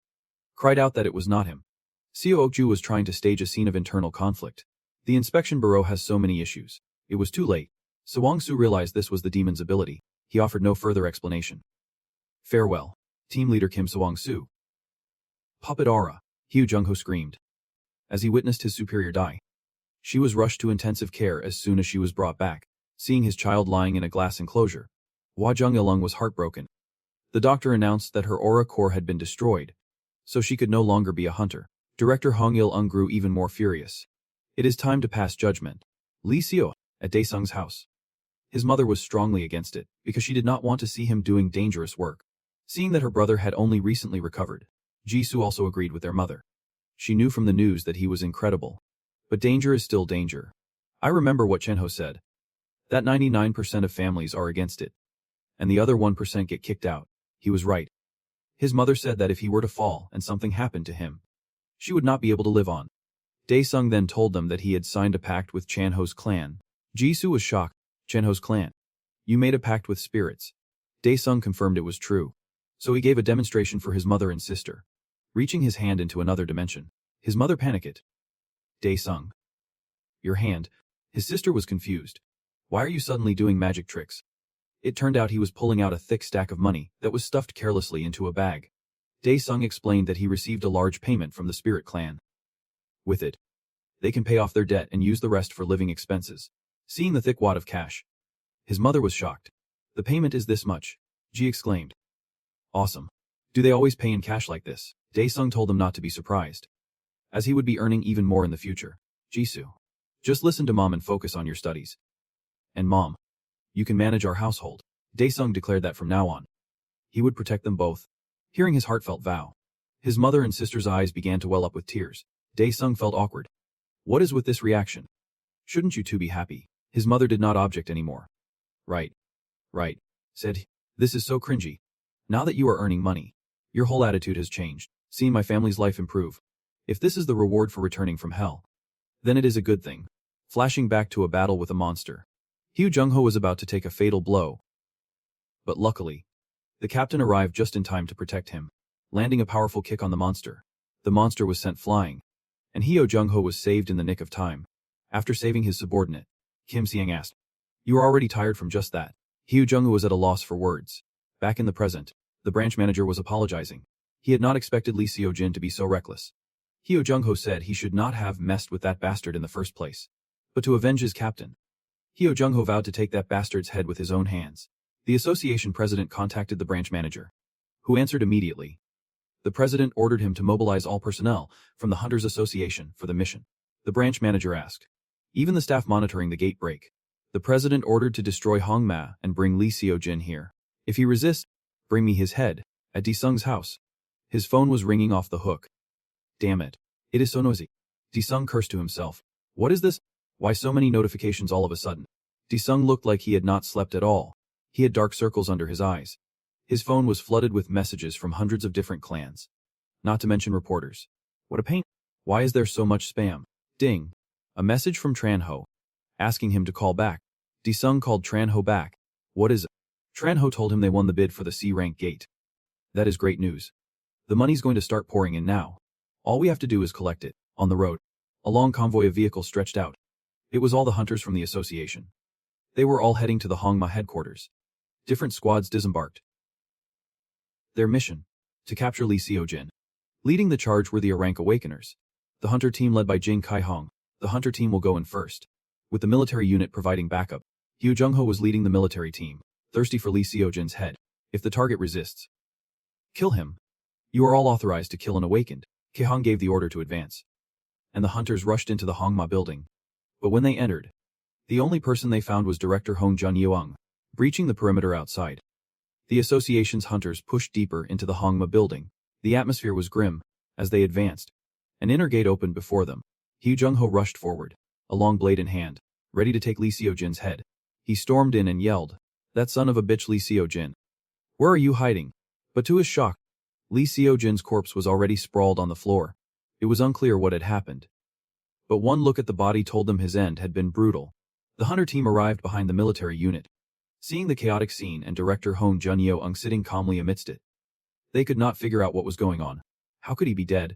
cried out that it was not him. Seokju was trying to stage a scene of internal conflict. The inspection bureau has so many issues. It was too late. Sewang-su realized this was the demon's ability. He offered no further explanation. Farewell. Team leader Kim Sewang-su. Puppet Aura, Hyo Jung-ho screamed. As he witnessed his superior die. She was rushed to intensive care as soon as she was brought back, seeing his child lying in a glass enclosure. Hwa Jung-ilung was heartbroken. The doctor announced that her aura core had been destroyed, so she could no longer be a hunter. Director Hong Il-eung grew even more furious. It is time to pass judgment. Lee Seo, at Dae-sung's house. His mother was strongly against it, because she did not want to see him doing dangerous work. Seeing that her brother had only recently recovered, Jisoo also agreed with their mother. She knew from the news that he was incredible. But danger is still danger. I remember what Chen-ho said. That 99% of families are against it. And the other 1% get kicked out. He was right. His mother said that if he were to fall and something happened to him, she would not be able to live on. Dae-sung then told them that he had signed a pact with Chan-ho's clan. Jisoo was shocked. Chan-ho's clan. You made a pact with spirits. Dae-sung confirmed it was true. So he gave a demonstration for his mother and sister. Reaching his hand into another dimension. His mother panicked. Dae-sung. Your hand. His sister was confused. Why are you suddenly doing magic tricks? It turned out he was pulling out a thick stack of money that was stuffed carelessly into a bag. Dae-sung explained that he received a large payment from the spirit clan. With it, they can pay off their debt and use the rest for living expenses. Seeing the thick wad of cash, his mother was shocked. The payment is this much, Ji exclaimed. Awesome. Do they always pay in cash like this? Dae-sung told them not to be surprised, as he would be earning even more in the future. Jisoo. Just listen to mom and focus on your studies. And mom, you can manage our household. Dae-sung declared that from now on, he would protect them both. Hearing his heartfelt vow, his mother and sister's eyes began to well up with tears. Dae-sung felt awkward. What is with this reaction? Shouldn't you two be happy? His mother did not object anymore. Right, said he. This is so cringy. Now that you are earning money, your whole attitude has changed. Seeing my family's life improve. If this is the reward for returning from hell, then it is a good thing. Flashing back to a battle with a monster. Hyo Jung-ho was about to take a fatal blow. But luckily, the captain arrived just in time to protect him, landing a powerful kick on the monster. The monster was sent flying, and Hyo Jung-ho was saved in the nick of time. After saving his subordinate, Kim Seang asked, You are already tired from just that. Hyo Jung-ho was at a loss for words. Back in the present, the branch manager was apologizing. He had not expected Lee Seo-jin to be so reckless. Hyo Jung-ho said he should not have messed with that bastard in the first place, but to avenge his captain. Hyo Jung-ho vowed to take that bastard's head with his own hands. The association president contacted the branch manager, who answered immediately. The president ordered him to mobilize all personnel from the Hunters Association for the mission. The branch manager asked, even the staff monitoring the gate break. The president ordered to destroy Hongma and bring Lee Seo-jin here. If he resists, bring me his head, at Dae-sung's house. His phone was ringing off the hook. Damn it. It is so noisy. Dae-sung cursed to himself. What is this? Why so many notifications all of a sudden? Dae-sung looked like he had not slept at all. He had dark circles under his eyes. His phone was flooded with messages from hundreds of different clans. Not to mention reporters. What a pain. Why is there so much spam? Ding. A message from Tran-ho, asking him to call back. Dae-sung called Tran-ho back. What is it? Tran-ho told him they won the bid for the C-rank gate. That is great news. The money's going to start pouring in now. All we have to do is collect it. On the road, a long convoy of vehicles stretched out. It was all the hunters from the association. They were all heading to the Hongma headquarters. Different squads disembarked. Their mission, to capture Lee Seo-jin. Leading the charge were the A-rank Awakeners. The hunter team led by Jing Kai-hong. The hunter team will go in first, with the military unit providing backup. Hyo Jung-ho was leading the military team, thirsty for Lee Seo-jin's head. If the target resists, kill him. You are all authorized to kill an awakened. Kai-hong gave the order to advance, and the hunters rushed into the Hongma building. But when they entered, the only person they found was Director Hong Jun-yeong, breaching the perimeter outside. The association's hunters pushed deeper into the Hongma building. The atmosphere was grim. As they advanced, an inner gate opened before them. Hyo Jung-ho rushed forward, a long blade in hand, ready to take Lee Seo-jin's head. He stormed in and yelled, That son of a bitch Lee Seo-jin. Where are you hiding? But to his shock, Lee Seo-jin's corpse was already sprawled on the floor. It was unclear what had happened. But one look at the body told them his end had been brutal. The hunter team arrived behind the military unit. Seeing the chaotic scene and Director Hong Jun-yeong sitting calmly amidst it, they could not figure out what was going on. How could he be dead?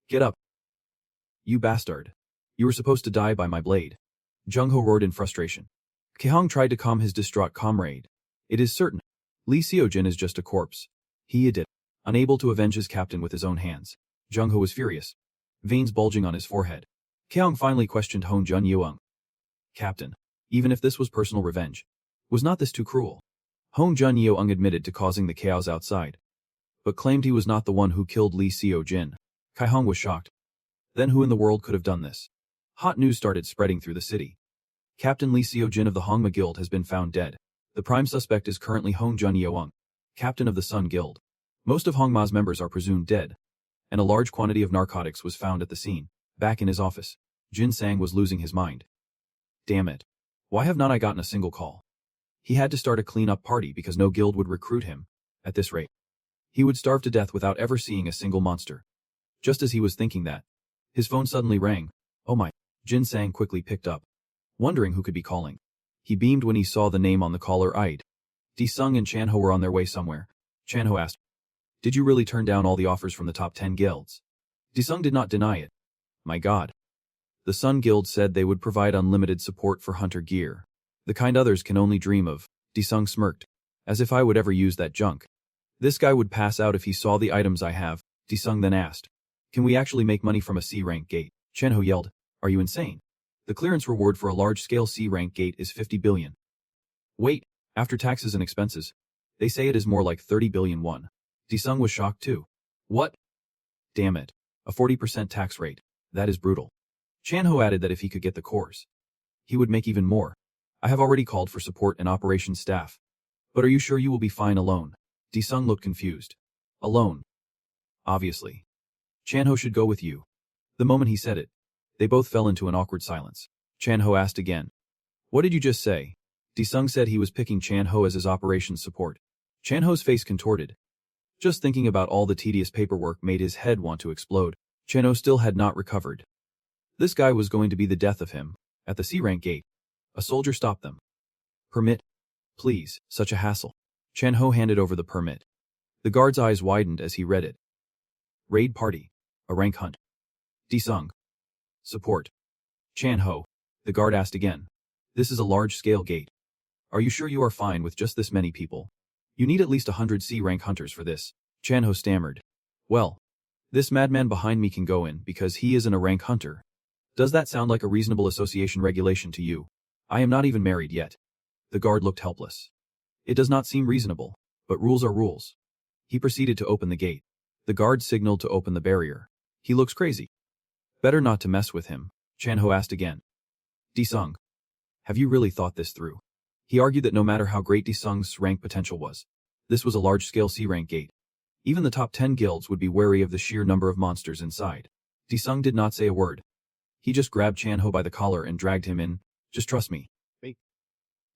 Get up. You bastard. You were supposed to die by my blade. Jung-ho roared in frustration. Kehong tried to calm his distraught comrade. It is certain. Lee Seojin is just a corpse. He did. Unable to avenge his captain with his own hands. Jung Ho was furious. Veins bulging on his forehead. Kehong finally questioned Hong Jun Yeong. Captain, even if this was personal revenge, was not this too cruel? Hong Jun Yeong admitted to causing the chaos outside, but claimed he was not the one who killed Lee Seojin. Kaihong was shocked. Then who in the world could have done this? Hot news started spreading through the city. Captain Lee Seojin of the Hongma Guild has been found dead. The prime suspect is currently Hong Jun Yeong, captain of the Sun Guild. Most of Hongma's members are presumed dead, and a large quantity of narcotics was found at the scene. Back in his office, Jin Sang was losing his mind. Damn it. Why have not I gotten a single call? He had to start a clean-up party because no guild would recruit him. At this rate, he would starve to death without ever seeing a single monster. Just as he was thinking that, his phone suddenly rang. Oh my. Jin Sang quickly picked up, wondering who could be calling. He beamed when he saw the name on the caller ID. Di-sung and Chan-ho were on their way somewhere. Chan-ho asked, "Did you really turn down all the offers from the top 10 guilds?" Di-sung did not deny it. My god. The Sun Guild said they would provide unlimited support for hunter gear. The kind others can only dream of. Di-sung smirked. As if I would ever use that junk. This guy would pass out if he saw the items I have. Di-sung then asked, "Can we actually make money from a C-rank gate?" Chan-ho yelled, "Are you insane? The clearance reward for a large-scale C-rank gate is 50 billion. Wait, after taxes and expenses, they say it is more like 30 billion won. Di-sung was shocked too. What? Damn it. A 40% tax rate. That is brutal. Chan-ho added that if he could get the course, he would make even more. I have already called for support and operations staff. But are you sure you will be fine alone? Di-sung looked confused. Alone? Obviously. Chan-ho should go with you. The moment he said it, they both fell into an awkward silence. Chan-ho asked again. What did you just say? Di-sung said he was picking Chan-ho as his operations support. Chan-ho's face contorted. Just thinking about all the tedious paperwork made his head want to explode. Chan-ho still had not recovered. This guy was going to be the death of him. At the C-rank gate, a soldier stopped them. Permit. Please, such a hassle. Chan-ho handed over the permit. The guard's eyes widened as he read it. Raid party. A rank hunt. Di-sung. Support. Chan-ho. The guard asked again. This is a large-scale gate. Are you sure you are fine with just this many people? You need at least 100 C-rank hunters for this. Chan-ho stammered. Well, this madman behind me can go in because he isn't a rank hunter. Does that sound like a reasonable association regulation to you? I am not even married yet. The guard looked helpless. It does not seem reasonable, but rules are rules. He proceeded to open the gate. The guard signaled to open the barrier. He looks crazy. Better not to mess with him, Chan-ho asked again. Di-sung. Have you really thought this through? He argued that no matter how great Di-sung's rank potential was, this was a large-scale C-rank gate. Even the top 10 guilds would be wary of the sheer number of monsters inside. Di-sung did not say a word. He just grabbed Chan-ho by the collar and dragged him in. Just trust me. Wait.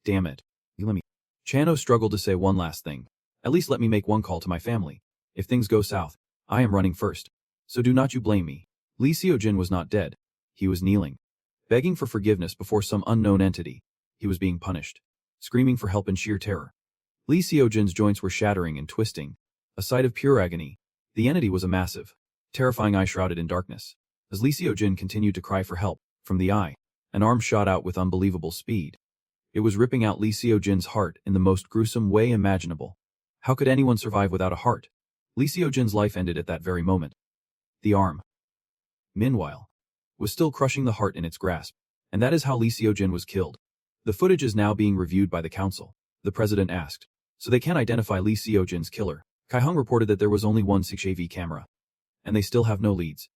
Damn it. You let me. Chan-ho struggled to say one last thing. At least let me make one call to my family. If things go south, I am running first. So do not you blame me. Lee Seojin was not dead. He was kneeling, begging for forgiveness before some unknown entity. He was being punished, screaming for help in sheer terror. Lee Seojin's joints were shattering and twisting, a sight of pure agony. The entity was a massive, terrifying eye shrouded in darkness. As Lee Seojin continued to cry for help, from the eye, an arm shot out with unbelievable speed. It was ripping out Lee Seojin's heart in the most gruesome way imaginable. How could anyone survive without a heart? Lee Seojin's life ended at that very moment. The arm, meanwhile, was still crushing the heart in its grasp, and that is how Lee Seojin was killed. The footage is now being reviewed by the council, the president asked. So they can identify Lee Seojin's killer. Kaihong reported that there was only one CCTV camera, and they still have no leads.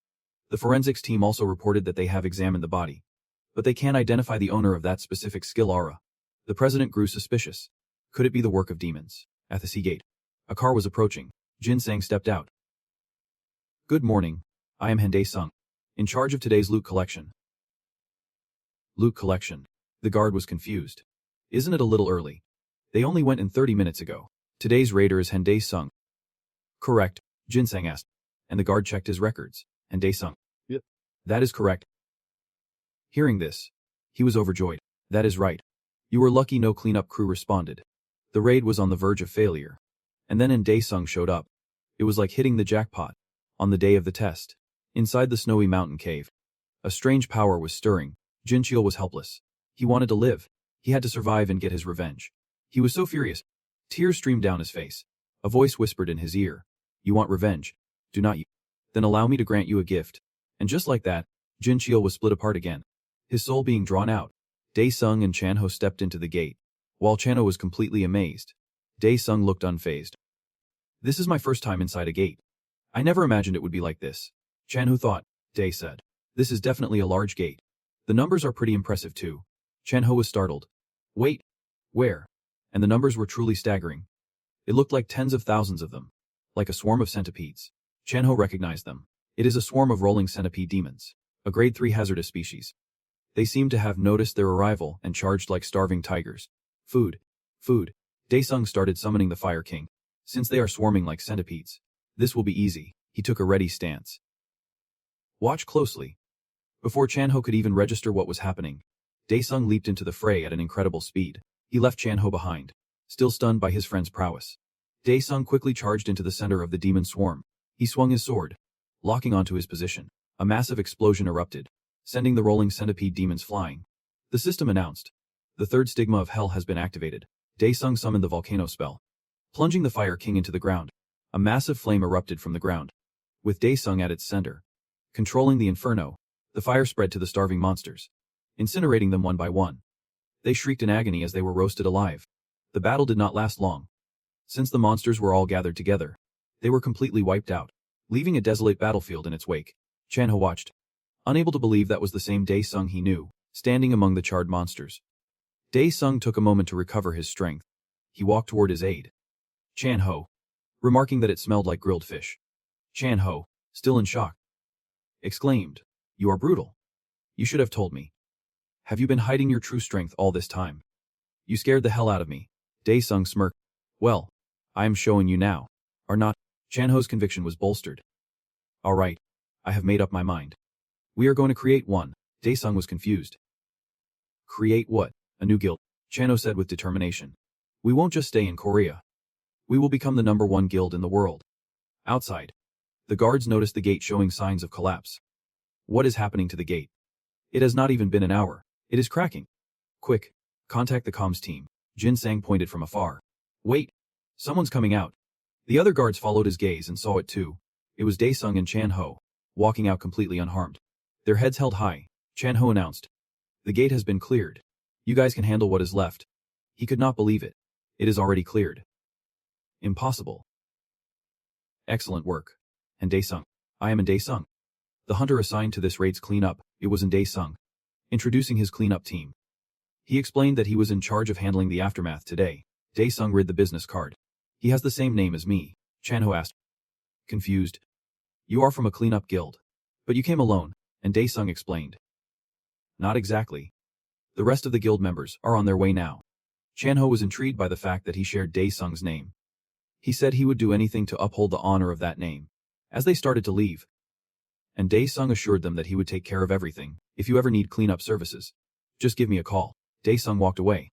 The forensics team also reported that they have examined the body, but they can't identify the owner of that specific skill aura. The president grew suspicious. Could it be the work of demons? At the sea gate, a car was approaching. Jin Sang stepped out. Good morning. I am Hende Sung, in charge of today's loot collection. Loot collection. The guard was confused. Isn't it a little early? They only went in 30 minutes ago. Today's raider is Hende Sung. Correct, Jin Sang asked, and the guard checked his records. Hende Sung. Yep. That is correct. Hearing this, he was overjoyed. That is right. You were lucky no cleanup crew responded. The raid was on the verge of failure. And then Hende Sung showed up. It was like hitting the jackpot. On the day of the test, inside the snowy mountain cave, a strange power was stirring. Jin Cheol was helpless. He wanted to live. He had to survive and get his revenge. He was so furious. Tears streamed down his face. A voice whispered in his ear, "You want revenge? Do not you? Then allow me to grant you a gift." And just like that, Jin Chil was split apart again. His soul being drawn out. Dae-sung and Chan-ho stepped into the gate. While Chan-ho was completely amazed, Dae-sung looked unfazed. "This is my first time inside a gate. I never imagined it would be like this." Chan-ho thought. Dae said, "This is definitely a large gate. The numbers are pretty impressive too." Chan-ho was startled. "Wait, where?" And the numbers were truly staggering. It looked like tens of thousands of them, like a swarm of centipedes. Chan-ho recognized them. It is a swarm of rolling centipede demons, a grade 3 hazardous species. They seemed to have noticed their arrival and charged like starving tigers. Food. Food. Dae-sung started summoning the Fire King. Since they are swarming like centipedes, this will be easy. He took a ready stance. Watch closely. Before Chan-ho could even register what was happening, Dae-sung leaped into the fray at an incredible speed. He left Chan-ho behind, still stunned by his friend's prowess. Dae-sung quickly charged into the center of the demon swarm. He swung his sword, locking onto his position. A massive explosion erupted, sending the rolling centipede demons flying. The system announced, "The third stigma of hell has been activated." Dae-sung summoned the volcano spell, plunging the Fire King into the ground. A massive flame erupted from the ground, with Dae-sung at its center. Controlling the inferno, the fire spread to the starving monsters, incinerating them one by one. They shrieked in agony as they were roasted alive. The battle did not last long. Since the monsters were all gathered together, they were completely wiped out, leaving a desolate battlefield in its wake. Chan-ho watched, unable to believe that was the same Dae-sung he knew, standing among the charred monsters. Dae-sung took a moment to recover his strength. He walked toward his aide, Chan-ho, remarking that it smelled like grilled fish. Chan-ho, still in shock, exclaimed, "You are brutal. You should have told me. Have you been hiding your true strength all this time? You scared the hell out of me." Dae-sung smirked. "Well, I am showing you now. Are not?" Chan-ho's conviction was bolstered. "All right, I have made up my mind. We are going to create one." Dae-sung was confused. "Create what?" "A new guild," Chan-ho said with determination. "We won't just stay in Korea. We will become the #1 guild in the world." Outside, the guards noticed the gate showing signs of collapse. "What is happening to the gate? It has not even been an hour. It is cracking. Quick, contact the comms team." Jin Sang pointed from afar. "Wait, someone's coming out." The other guards followed his gaze and saw it too. It was Dae-sung and Chan-ho, walking out completely unharmed. Their heads held high. Chan-ho announced, "The gate has been cleared. You guys can handle what is left." He could not believe it. "It is already cleared." "Impossible." "Excellent work." And Dae-sung. "I am in Dae-sung." The hunter assigned to this raid's cleanup, it was in Dae-sung. Introducing his cleanup team, he explained that he was in charge of handling the aftermath today. Dae-sung read the business card. "He has the same name as me," Chan-ho asked. Confused. "You are from a cleanup guild. But you came alone," and Dae-sung explained. "Not exactly. The rest of the guild members are on their way now." Chan-ho was intrigued by the fact that he shared Dae-sung's name. He said he would do anything to uphold the honor of that name. As they started to leave, and Dae-sung assured them that he would take care of everything. "If you ever need cleanup services, just give me a call." Dae-sung walked away,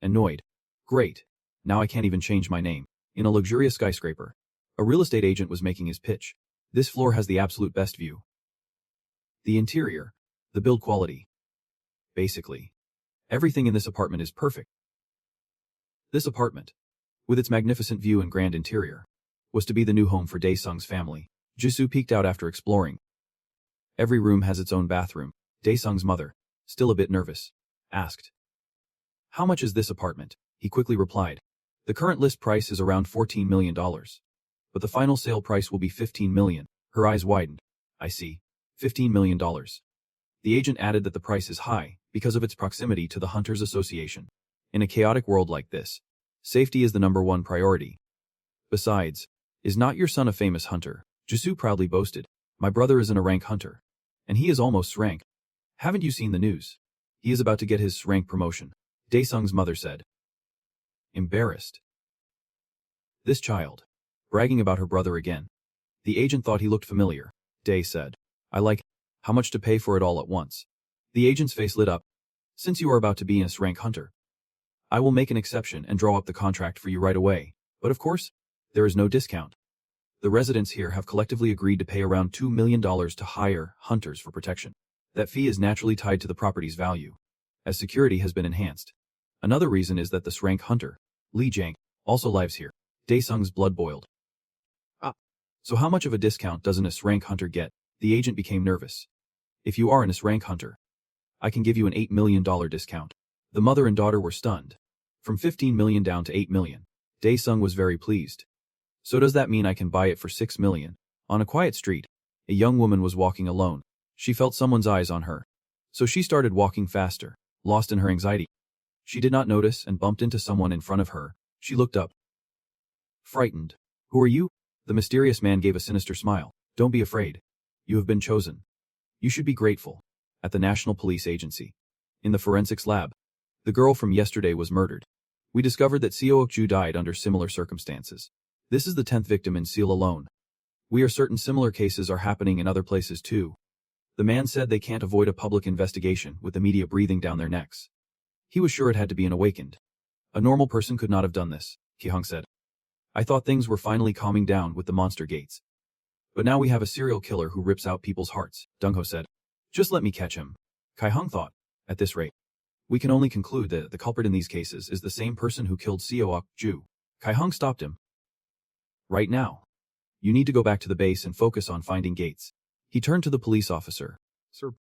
annoyed. "Great. Now I can't even change my name." In a luxurious skyscraper, a real estate agent was making his pitch. "This floor has the absolute best view. The interior, the build quality. Basically, everything in this apartment is perfect." This apartment, with its magnificent view and grand interior, was to be the new home for Dae-sung's family. Jisoo peeked out after exploring. Every room has its own bathroom. Dae-sung's mother, still a bit nervous, asked, "How much is this apartment?" He quickly replied, "The current list price is around $14 million. But the final sale price will be $15 million. Her eyes widened. "I see. $15 million. The agent added that the price is high because of its proximity to the Hunters Association. In a chaotic world like this, safety is the #1 priority. Besides, is not your son a famous hunter?" Jisoo proudly boasted. "My brother is a rank hunter. And he is almost srank. Haven't you seen the news? He is about to get his rank promotion," Dae-sung's mother said. Embarrassed. This child, bragging about her brother again. The agent thought he looked familiar. Dae said, "I like, how much to pay for it all at once?" The agent's face lit up. "Since you are about to be a rank hunter, I will make an exception and draw up the contract for you right away. But of course, there is no discount. The residents here have collectively agreed to pay around $2 million to hire hunters for protection. That fee is naturally tied to the property's value, as security has been enhanced." Another reason is that the srank hunter, Li Jiang, also lives here. Daesung's blood boiled. So how much of a discount does an srank hunter get? The agent became nervous. If you are an srank hunter, I can give you an $8 million discount. The mother and daughter were stunned. From 15 million down to 8 million. Daesung was very pleased. So does that mean I can buy it for 6 million? On a quiet street, a young woman was walking alone. She felt someone's eyes on her. So she started walking faster, lost in her anxiety. She did not notice and bumped into someone in front of her. She looked up. Frightened. Who are you? The mysterious man gave a sinister smile. Don't be afraid. You have been chosen. You should be grateful. At the National Police Agency. In the forensics lab. The girl from yesterday was murdered. We discovered that Seok-ju died under similar circumstances. This is the 10th victim in Seoul alone. We are certain similar cases are happening in other places too. The man said they can't avoid a public investigation with the media breathing down their necks. He was sure it had to be an awakened. A normal person could not have done this, Ki-hung said. I thought things were finally calming down with the monster gates. But now we have a serial killer who rips out people's hearts, Dungho said. Just let me catch him. Kai-hung thought. At this rate, we can only conclude that the culprit in these cases is the same person who killed Seok-ju. Kai-hung stopped him. Right now. You need to go back to the base and focus on finding Gates. He turned to the police officer. Sir,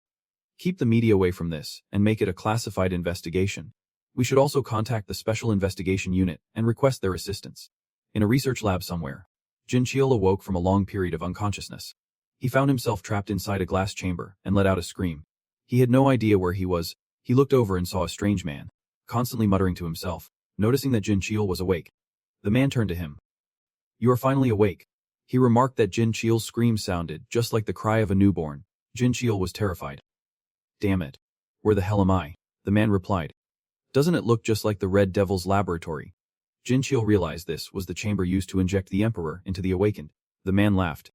keep the media away from this and make it a classified investigation. We should also contact the Special Investigation Unit and request their assistance. In a research lab somewhere, Jin Cheol awoke from a long period of unconsciousness. He found himself trapped inside a glass chamber and let out a scream. He had no idea where he was. He looked over and saw a strange man, constantly muttering to himself. Noticing that Jin Cheol was awake, the man turned to him. You are finally awake. He remarked that Jin Cheol's scream sounded just like the cry of a newborn. Jin Cheol was terrified. Damn it. Where the hell am I? The man replied. Doesn't it look just like the Red Devil's laboratory? Jin Cheol realized this was the chamber used to inject the Emperor into the awakened. The man laughed.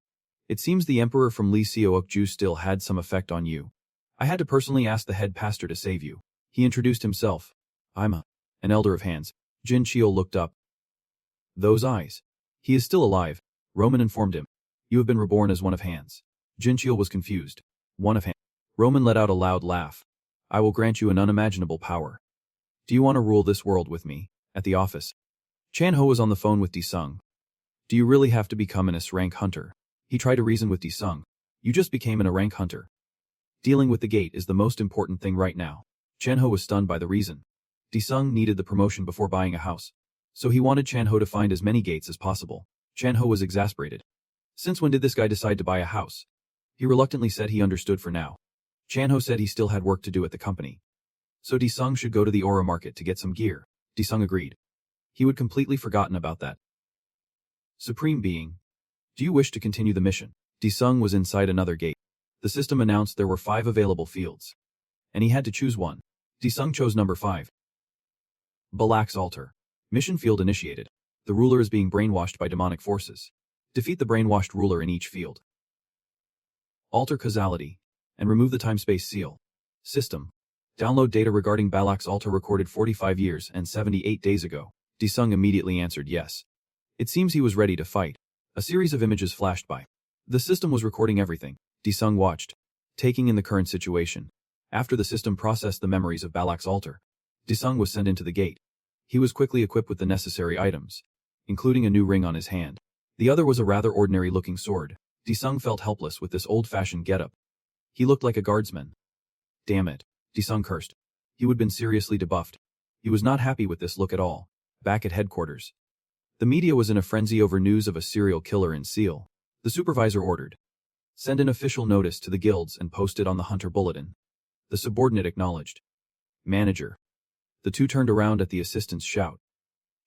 It seems the Emperor from Lee Seok-ju still had some effect on you. I had to personally ask the head pastor to save you. He introduced himself. I'm an elder of hands. Jin Cheol looked up. Those eyes. He is still alive, Roman informed him. You have been reborn as one of hands. Jin Cheol was confused. One of hands. Roman let out a loud laugh. I will grant you an unimaginable power. Do you want to rule this world with me? At the office. Chan-ho was on the phone with Daesung. Do you really have to become an S-rank hunter? He tried to reason with Daesung. You just became an A-rank hunter. Dealing with the gate is the most important thing right now. Chan-ho was stunned by the reason. Daesung needed the promotion before buying a house. So he wanted Chan-ho to find as many gates as possible. Chan-ho was exasperated. Since when did this guy decide to buy a house? He reluctantly said he understood for now. Chan-ho said he still had work to do at the company. So Daesung should go to the Aura market to get some gear. Daesung agreed. He would completely forgotten about that. Supreme Being. Do you wish to continue the mission? Daesung was inside another gate. The system announced there were 5 available fields. And he had to choose one. Daesung chose number 5. Balak's Altar. Mission field initiated. The ruler is being brainwashed by demonic forces. Defeat the brainwashed ruler in each field. Alter causality. And remove the time-space seal. System. Download data regarding Balak's altar recorded 45 years and 78 days ago. Daesung immediately answered yes. It seems he was ready to fight. A series of images flashed by. The system was recording everything. Daesung watched, taking in the current situation. After the system processed the memories of Balak's altar, Daesung was sent into the gate. He was quickly equipped with the necessary items, including a new ring on his hand. The other was a rather ordinary-looking sword. Daesung felt helpless with this old-fashioned getup. He looked like a guardsman. Damn it, Daesung cursed. He would have been seriously debuffed. He was not happy with this look at all. Back at headquarters, the media was in a frenzy over news of a serial killer in Seoul. The supervisor ordered, send an official notice to the guilds and post it on the Hunter Bulletin. The subordinate acknowledged. Manager. The two turned around at the assistant's shout.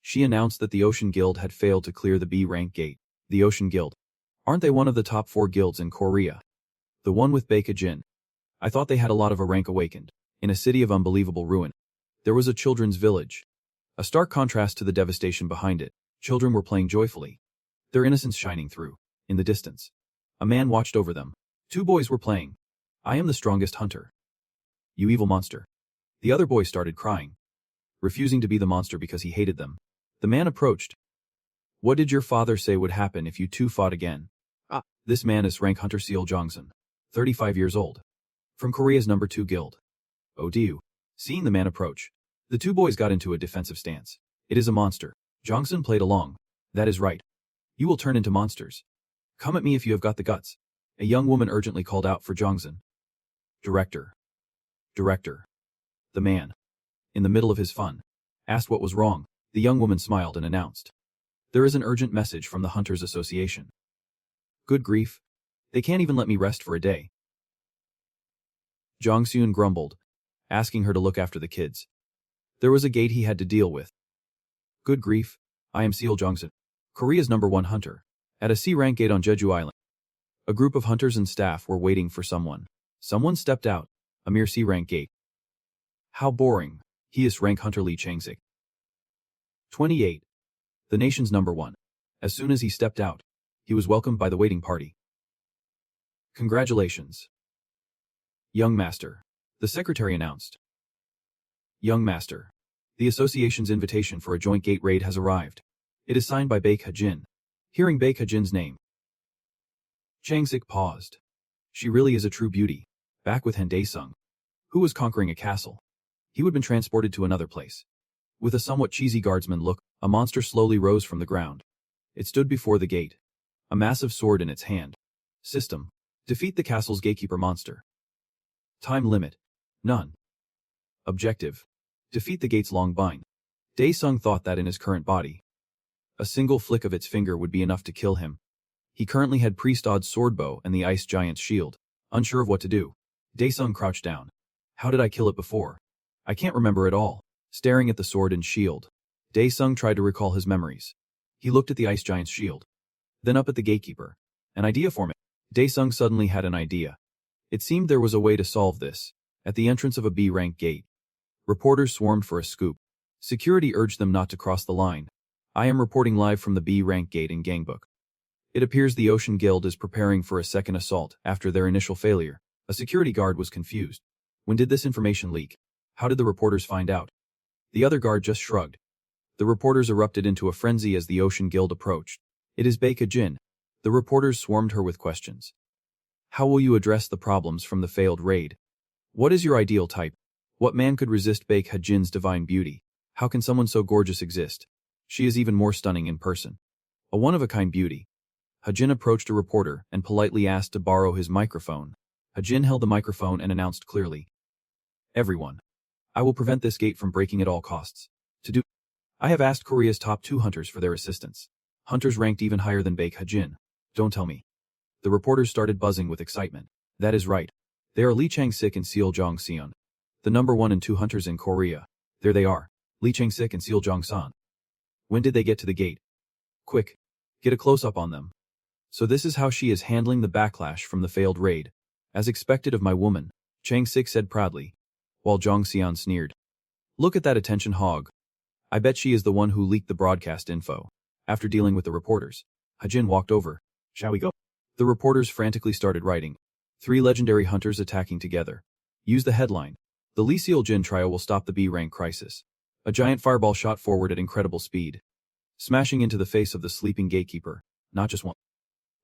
She announced that the Ocean Guild had failed to clear the B-rank gate. The Ocean Guild. Aren't they one of the top 4 guilds in Korea? The one with Baekajin. I thought they had a lot of A-rank awakened. In a city of unbelievable ruin, there was a children's village. A stark contrast to the devastation behind it. Children were playing joyfully, their innocence shining through. In the distance, a man watched over them. 2 boys were playing. I am the strongest hunter. You evil monster. The other boy started crying, refusing to be the monster because he hated them. The man approached. What did your father say would happen if you two fought again? This man is rank hunter Seol Jongsun, 35 years old. From Korea's number 2 guild. Oh do you? Seeing the man approach, The two boys got into a defensive stance. It is a monster. Jongsun played along. That is right. You will turn into monsters. Come at me if you have got the guts. A young woman urgently called out for Jongsun. Director. Director. The man, in the middle of his fun, asked what was wrong. The young woman smiled and announced. There is an urgent message from the Hunters Association. Good grief. They can't even let me rest for a day. Jongsun grumbled, asking her to look after the kids. There was a gate he had to deal with. Good grief. I am Seal Jongsun, Korea's #1 hunter, at a C-rank gate on Jeju Island. A group of hunters and staff were waiting for someone. Someone stepped out, a mere C-rank gate. How boring. He is rank hunter Lee Changsik. 28. The nation's #1. As soon as he stepped out, he was welcomed by the waiting party. Congratulations. Young Master, the secretary announced. Young Master, the association's invitation for a joint gate raid has arrived. It is signed by Baek Ha-jin. Hearing Baek Ha-jin's name, Changsik paused. She really is a true beauty. Back with Han Dae-sung, who was conquering a castle. He would have been transported to another place. With a somewhat cheesy guardsman look, a monster slowly rose from the ground. It stood before the gate, a massive sword in its hand. System: defeat the castle's gatekeeper monster. Time limit: none. Objective: defeat the gate's long bind. Dae-sung thought that in his current body, a single flick of its finger would be enough to kill him. He currently had Priest Odd's swordbow and the ice giant's shield. Unsure of what to do, Dae-sung crouched down. How did I kill it before? I can't remember at all. Staring at the sword and shield, Dae-sung tried to recall his memories. He looked at the ice giant's shield, then up at the gatekeeper. An idea for me. Dae-sung suddenly had an idea. It seemed there was a way to solve this. At the entrance of a B-rank gate, reporters swarmed for a scoop. Security urged them not to cross the line. I am reporting live from the B-rank gate in Gangbook. It appears the Ocean Guild is preparing for a second assault after their initial failure. A security guard was confused. When did this information leak? How did the reporters find out? The other guard just shrugged. The reporters erupted into a frenzy as the Ocean Guild approached. It is Baek Ha-jin. The reporters swarmed her with questions. How will you address the problems from the failed raid? What is your ideal type? What man could resist Baek Ha-jin's divine beauty? How can someone so gorgeous exist? She is even more stunning in person. A one-of-a-kind beauty. Ha-jin approached a reporter and politely asked to borrow his microphone. Ha-jin held the microphone and announced clearly. Everyone. I will prevent this gate from breaking at all costs. To do, I have asked Korea's top 2 hunters for their assistance. Hunters ranked even higher than Baek Ha-jin. Don't tell me. The reporters started buzzing with excitement. That is right. They are Lee Changsik and Seal Jong-seon, the #1 and 2 hunters in Korea. There they are, Lee Changsik and Seal Jong-seon. When did they get to the gate? Quick, get a close-up on them. So this is how she is handling the backlash from the failed raid. As expected of my woman, Changsik said proudly, while Jong-seon sneered. Look at that attention hog. I bet she is the one who leaked the broadcast info. After dealing with the reporters, Ha-jin walked over. Shall we go? The reporters frantically started writing. 3 legendary hunters attacking together. Use the headline. The Lee Seol-jin trio will stop the B-rank crisis. A giant fireball shot forward at incredible speed, smashing into the face of the sleeping gatekeeper. Not just one,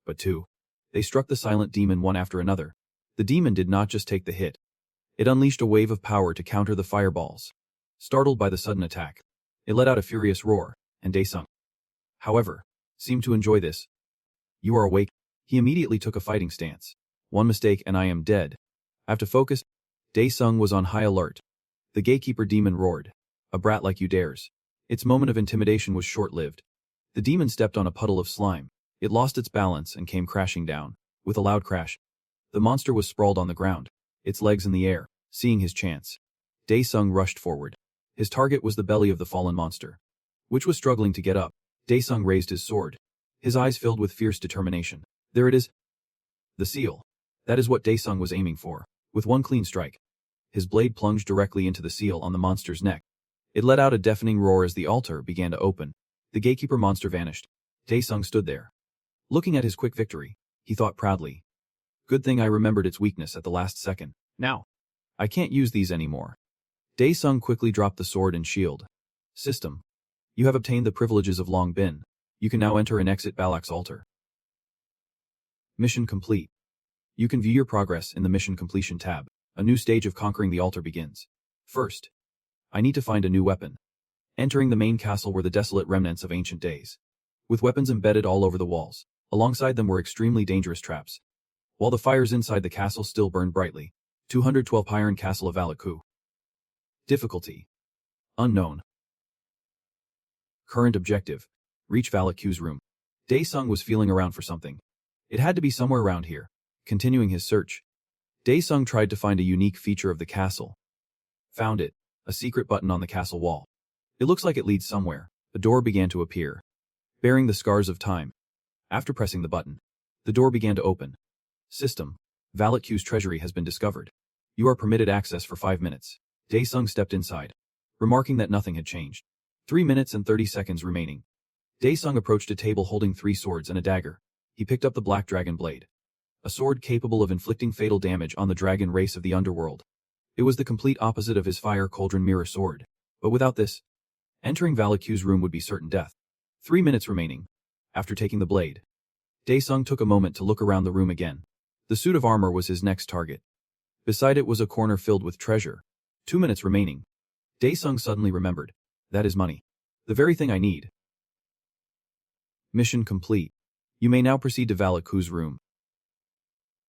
but 2. They struck the silent demon one after another. The demon did not just take the hit. It unleashed a wave of power to counter the fireballs. Startled by the sudden attack, it let out a furious roar, and Dae-sung, however, seemed to enjoy this. You are awake. He immediately took a fighting stance. One mistake and I am dead. I have to focus. Dae-sung was on high alert. The gatekeeper demon roared. A brat like you dares. Its moment of intimidation was short-lived. The demon stepped on a puddle of slime. It lost its balance and came crashing down. With a loud crash, the monster was sprawled on the ground, its legs in the air. Seeing his chance, Dae-sung rushed forward. His target was the belly of the fallen monster, which was struggling to get up. Dae-sung raised his sword. His eyes filled with fierce determination. There it is. The seal. That is what Dae-sung was aiming for. With one clean strike, his blade plunged directly into the seal on the monster's neck. It let out a deafening roar as the altar began to open. The gatekeeper monster vanished. Dae-sung stood there, looking at his quick victory. He thought proudly. Good thing I remembered its weakness at the last second. Now, I can't use these anymore. Dae-sung quickly dropped the sword and shield. System. You have obtained the privileges of Long Bin. You can now enter and exit Balak's altar. Mission complete. You can view your progress in the Mission Completion tab. A new stage of conquering the altar begins. First, I need to find a new weapon. Entering the main castle were the desolate remnants of ancient days, with weapons embedded all over the walls. Alongside them were extremely dangerous traps. While the fires inside the castle still burned brightly. 212 Iron Castle of Valaku. Difficulty: unknown. Current objective: reach Valaku's room. Dae-sung was feeling around for something. It had to be somewhere around here. Continuing his search, Dae-sung tried to find a unique feature of the castle. Found it. A secret button on the castle wall. It looks like it leads somewhere. A door began to appear, bearing the scars of time. After pressing the button, the door began to open. System: Valaku's treasury has been discovered. You are permitted access for 5 minutes. Dae-sung stepped inside, remarking that nothing had changed. 3 minutes and 30 seconds remaining. Dae-sung approached a table holding 3 swords and a dagger. He picked up the Black Dragon Blade, a sword capable of inflicting fatal damage on the dragon race of the underworld. It was the complete opposite of his Fire Cauldron Mirror sword. But without this, entering Valaku's room would be certain death. 3 minutes remaining. After taking the blade, Dae-sung took a moment to look around the room again. The suit of armor was his next target. Beside it was a corner filled with treasure. 2 minutes remaining. Dae-sung suddenly remembered. That is money. The very thing I need. Mission complete. You may now proceed to Valaku's room.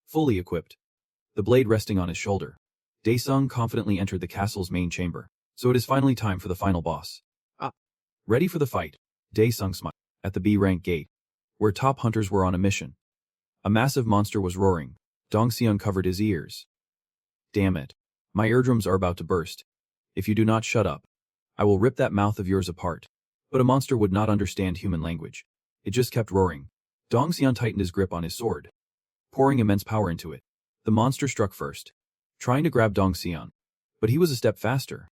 Fully equipped, the blade resting on his shoulder, Dae-sung confidently entered the castle's main chamber. So it is finally time for the final boss. Ready for the fight, Dae-sung smiled. At the B-rank gate, where top hunters were on a mission, a massive monster was roaring. Dong-seon covered his ears. Damn it. My eardrums are about to burst. If you do not shut up, I will rip that mouth of yours apart. But a monster would not understand human language. It just kept roaring. Dong-seon tightened his grip on his sword, pouring immense power into it. The monster struck first, trying to grab Dong-seon, but he was a step faster,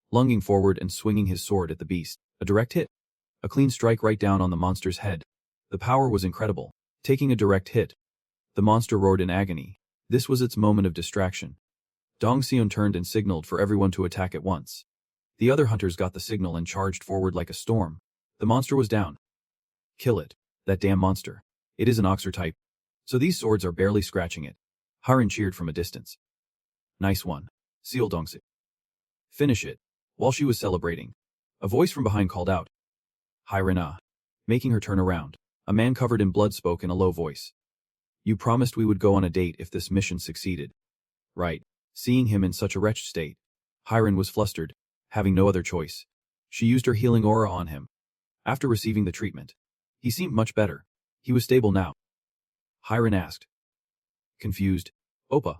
lunging forward and swinging his sword at the beast. A direct hit. A clean strike right down on the monster's head. The power was incredible. Taking a direct hit, the monster roared in agony. This was its moment of distraction. Dong-seon turned and signaled for everyone to attack at once. The other hunters got the signal and charged forward like a storm. The monster was down. Kill it. That damn monster. It is an Oxer type, so these swords are barely scratching it. Harin cheered from a distance. Nice one. Seal Dong-se. Finish it. While she was celebrating, a voice from behind called out. Harin. Making her turn around, a man covered in blood spoke in a low voice. You promised we would go on a date if this mission succeeded. Right. Seeing him in such a wretched state, Harin was flustered, having no other choice. She used her healing aura on him. After receiving the treatment, he seemed much better. He was stable now. Harin asked. Confused. Oppa.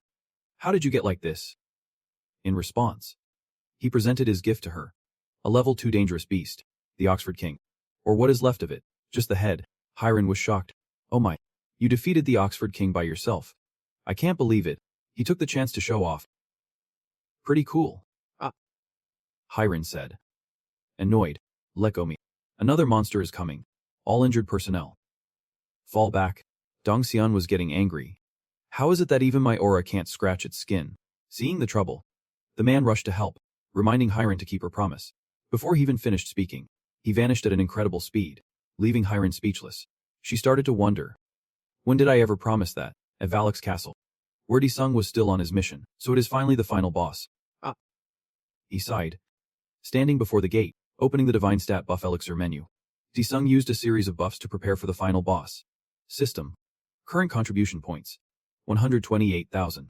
How did you get like this? In response, he presented his gift to her. A level 2 dangerous beast, the Oxford King. Or what is left of it, just the head. Harin was shocked. Oh my. You defeated the Oxford King by yourself. I can't believe it. He took the chance to show off. Pretty cool. Harin said. Annoyed. Let go me. Another monster is coming. All injured personnel. Fall back. Dong-seon was getting angry. How is it that even my aura can't scratch its skin? Seeing the trouble, the man rushed to help, reminding Harin to keep her promise. Before he even finished speaking, he vanished at an incredible speed, leaving Harin speechless. She started to wonder. When did I ever promise that? At Valak's castle, where Dae-sung was still on his mission, so it is finally the final boss. He sighed. Standing before the gate, opening the Divine Stat Buff Elixir menu, Dae-sung used a series of buffs to prepare for the final boss. System. Current contribution points. 128,000.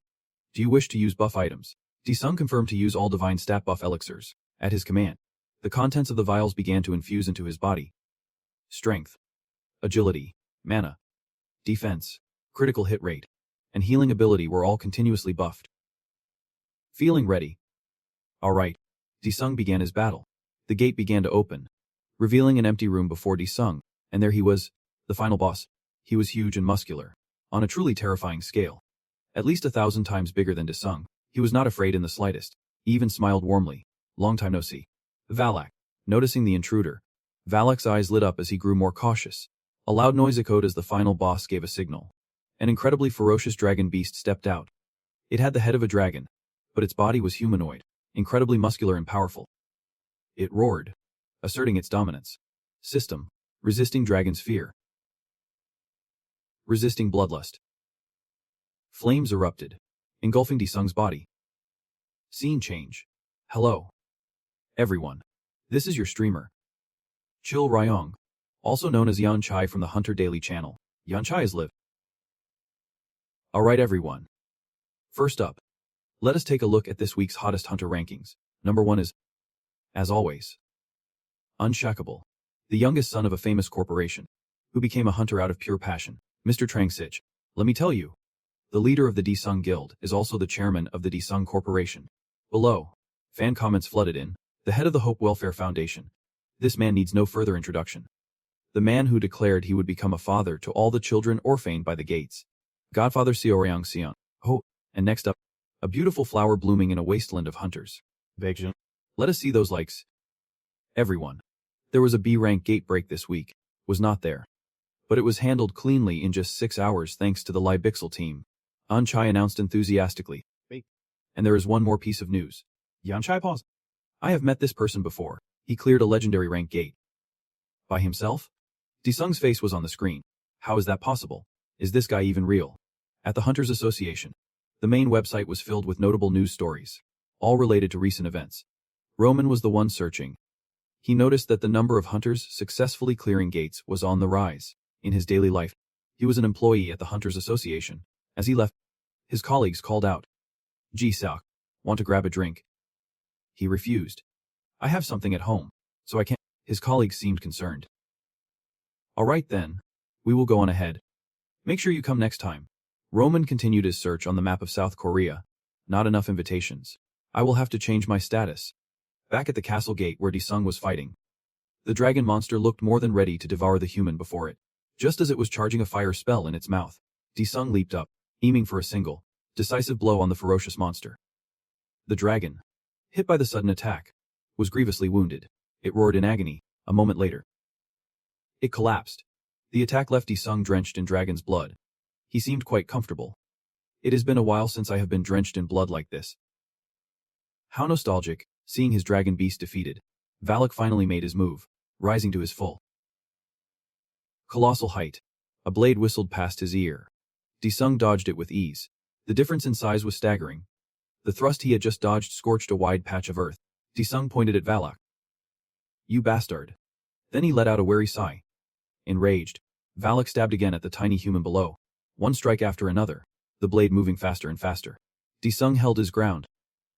Do you wish to use buff items? Dae-sung confirmed to use all Divine Stat Buff Elixirs. At his command, the contents of the vials began to infuse into his body. Strength, agility, mana, defense, critical hit rate, and healing ability were all continuously buffed. Feeling ready. Alright. Dae-sung began his battle. The gate began to open, revealing an empty room before Dae-sung, and there he was, the final boss. He was huge and muscular, on a truly terrifying scale. At least 1,000 times bigger than Dae-sung. He was not afraid in the slightest. He even smiled warmly. Long time no see. Valak. Noticing the intruder, Valak's eyes lit up as he grew more cautious. A loud noise echoed as the final boss gave a signal. An incredibly ferocious dragon beast stepped out. It had the head of a dragon, but its body was humanoid, incredibly muscular and powerful. It roared, asserting its dominance. System. Resisting dragon's fear. Resisting bloodlust. Flames erupted, engulfing Dae-sung's body. Scene change. Hello. Everyone. This is your streamer. Chil Ryong, also known as Yan Chai from the Hunter Daily channel. Yan Chai is live. Alright everyone. First up, let us take a look at this week's hottest Hunter rankings. Number 1 is, as always, Unshackable, the youngest son of a famous corporation, who became a hunter out of pure passion. Mr. Trang Sich. Let me tell you, the leader of the Disung Guild is also the chairman of the Disung Corporation. Below, fan comments flooded in, the head of the Hope Welfare Foundation. This man needs no further introduction. The man who declared he would become a father to all the children orphaned by the gates. Godfather Seoryang Seon. Oh, and next up, a beautiful flower blooming in a wasteland of hunters. Baekjun. Let us see those likes. Everyone. There was a B-rank gate break this week. Was not there. But it was handled cleanly in just 6 hours thanks to the Libixel team. An Chai announced enthusiastically. And there is one more piece of news. Yan Chai paused. I have met this person before. He cleared a legendary rank gate. By himself? Disung's face was on the screen. How is that possible? Is this guy even real? At the Hunters Association, the main website was filled with notable news stories, all related to recent events. Roman was the one searching. He noticed that the number of hunters successfully clearing gates was on the rise. In his daily life, he was an employee at the Hunters Association. As he left, his colleagues called out, "Ji Seok, want to grab a drink?" He refused. "I have something at home, so I can't." His colleagues seemed concerned. "Alright then, we will go on ahead. Make sure you come next time." Roman continued his search on the map of South Korea. Not enough invitations. I will have to change my status. Back at the castle gate where Disung was fighting, the dragon monster looked more than ready to devour the human before it. Just as it was charging a fire spell in its mouth, Disung leaped up, aiming for a single, decisive blow on the ferocious monster. The dragon, hit by the sudden attack, was grievously wounded. It roared in agony. A moment later, it collapsed. The attack left Disung drenched in dragon's blood. He seemed quite comfortable. It has been a while since I have been drenched in blood like this. How nostalgic, seeing his dragon beast defeated. Valak finally made his move, rising to his full colossal height. A blade whistled past his ear. Disung dodged it with ease. The difference in size was staggering. The thrust he had just dodged scorched a wide patch of earth. Disung pointed at Valak. "You bastard." Then he let out a wary sigh. Enraged, Valak stabbed again at the tiny human below. One strike after another, the blade moving faster and faster. Disung held his ground,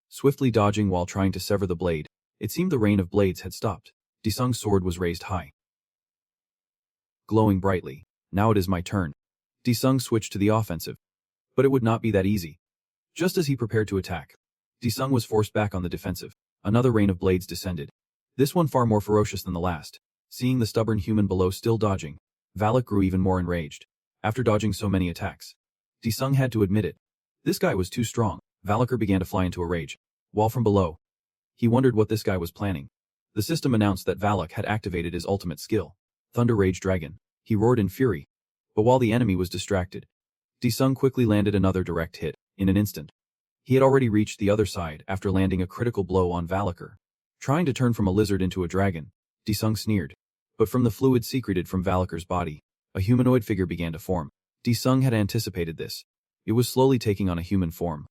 swiftly dodging while trying to sever the blade. It seemed the rain of blades had stopped. Disung's sword was raised high, glowing brightly. Now it is my turn. Disung switched to the offensive. But it would not be that easy. Just as he prepared to attack, Disung was forced back on the defensive. Another rain of blades descended. This one far more ferocious than the last. Seeing the stubborn human below still dodging, Valak grew even more enraged. After dodging so many attacks, Disung had to admit it. This guy was too strong. Valakar began to fly into a rage. While from below, he wondered what this guy was planning. The system announced that Valak had activated his ultimate skill, Thunder Rage Dragon. He roared in fury. But while the enemy was distracted, Disung quickly landed another direct hit. In an instant, he had already reached the other side after landing a critical blow on Valakar. Trying to turn from a lizard into a dragon, Disung sneered. But from the fluid secreted from Valakar's body, a humanoid figure began to form. Disung had anticipated this. It was slowly taking on a human form.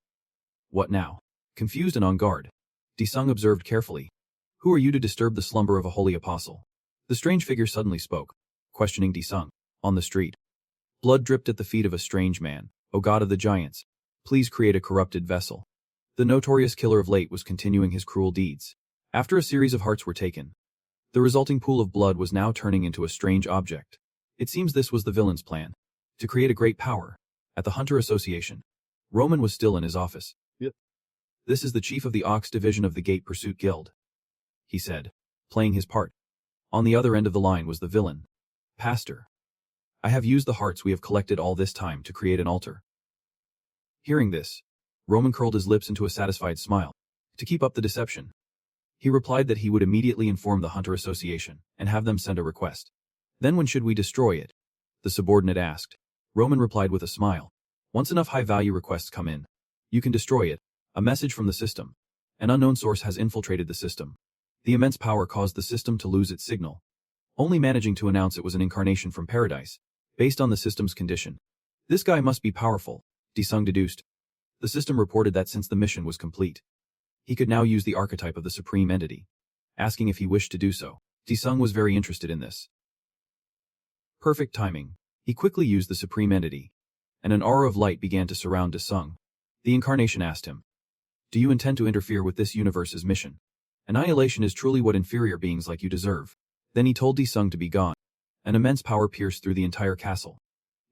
What now? Confused and on guard, Disung observed carefully. Who are you to disturb the slumber of a holy apostle? The strange figure suddenly spoke, questioning Disung. On the street, blood dripped at the feet of a strange man. O god of the giants, please create a corrupted vessel. The notorious killer of late was continuing his cruel deeds. After a series of hearts were taken, the resulting pool of blood was now turning into a strange object. It seems this was the villain's plan, to create a great power. At the Hunter Association, Roman was still in his office. This is the chief of the Ox division of the Gate Pursuit Guild, he said, playing his part. On the other end of the line was the villain. Pastor. I have used the hearts we have collected all this time to create an altar. Hearing this, Roman curled his lips into a satisfied smile. To keep up the deception, he replied that he would immediately inform the Hunter Association and have them send a request. Then when should we destroy it? The subordinate asked. Roman replied with a smile. Once enough high-value requests come in, you can destroy it. A message from the system. An unknown source has infiltrated the system. The immense power caused the system to lose its signal, only managing to announce it was an incarnation from paradise, based on the system's condition. This guy must be powerful, Disung deduced. The system reported that since the mission was complete, he could now use the archetype of the supreme entity. asking if he wished to do so. Sung was very interested in this. Perfect timing. He quickly used the Supreme Entity, and an aura of light began to surround Sung. The Incarnation asked him, "Do you intend to interfere with this universe's mission? Annihilation is truly what inferior beings like you deserve." Then he told Sung to be gone. An immense power pierced through the entire castle.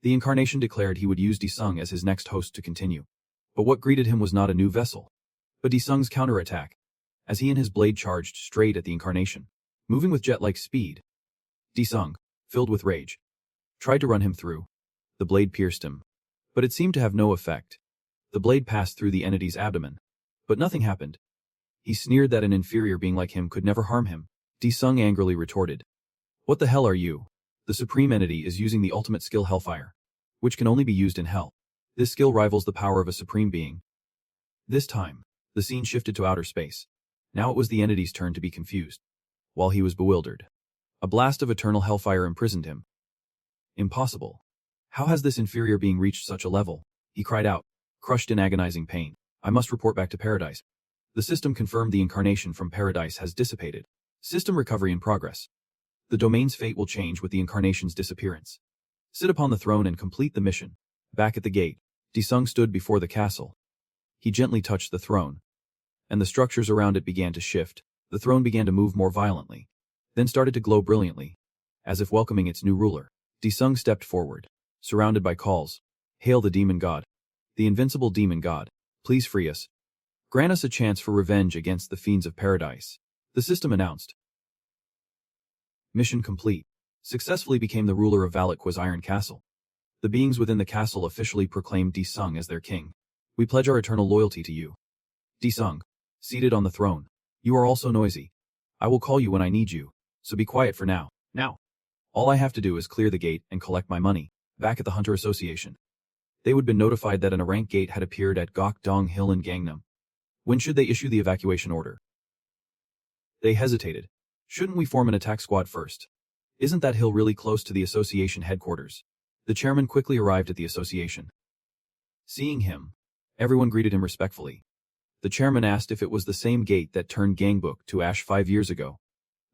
The Incarnation declared he would use Sung as his next host to continue. But what greeted him was not a new vessel, but Sung's counterattack, as he and his blade charged straight at the Incarnation. Moving with jet-like speed, Sung, filled with rage, tried to run him through. The blade pierced him, but it seemed to have no effect. The blade passed through the entity's abdomen, but nothing happened. He sneered that an inferior being like him could never harm him. Sung angrily retorted, "What the hell are you? The Supreme Entity is using the ultimate skill Hellfire, which can only be used in Hell. This skill rivals the power of a Supreme Being." This time, the scene shifted to outer space. Now it was the entity's turn to be confused. While he was bewildered, a blast of eternal Hellfire imprisoned him. "Impossible. How has this inferior being reached such a level?" he cried out, crushed in agonizing pain. "I must report back to Paradise." The system confirmed the Incarnation from Paradise has dissipated. System recovery in progress. The domain's fate will change with the Incarnation's disappearance. Sit upon the throne and complete the mission. Back at the gate, Sung stood before the castle. He gently touched the throne, and the structures around it began to shift. The throne began to move more violently, then started to glow brilliantly, as if welcoming its new ruler. Sung stepped forward, surrounded by calls. "Hail the demon god. The invincible demon god. Please free us. Grant us a chance for revenge against the fiends of Paradise," the system announced. Mission complete. Successfully became the ruler of Valakqua's Iron Castle. The beings within the castle officially proclaimed Sung as their king. "We pledge our eternal loyalty to you." Sung, seated on the throne. "You are also noisy. I will call you when I need you, so be quiet for now. Now. All I have to do is clear the gate and collect my money." Back at the Hunter Association, they would been notified that an rank gate had appeared at Gokdong Hill in Gangnam. When should they issue the evacuation order? They hesitated. "Shouldn't we form an attack squad first? Isn't that hill really close to the association headquarters?" The chairman quickly arrived at the association. Seeing him, everyone greeted him respectfully. The chairman asked if it was the same gate that turned Gangbuk to ash 5 years ago.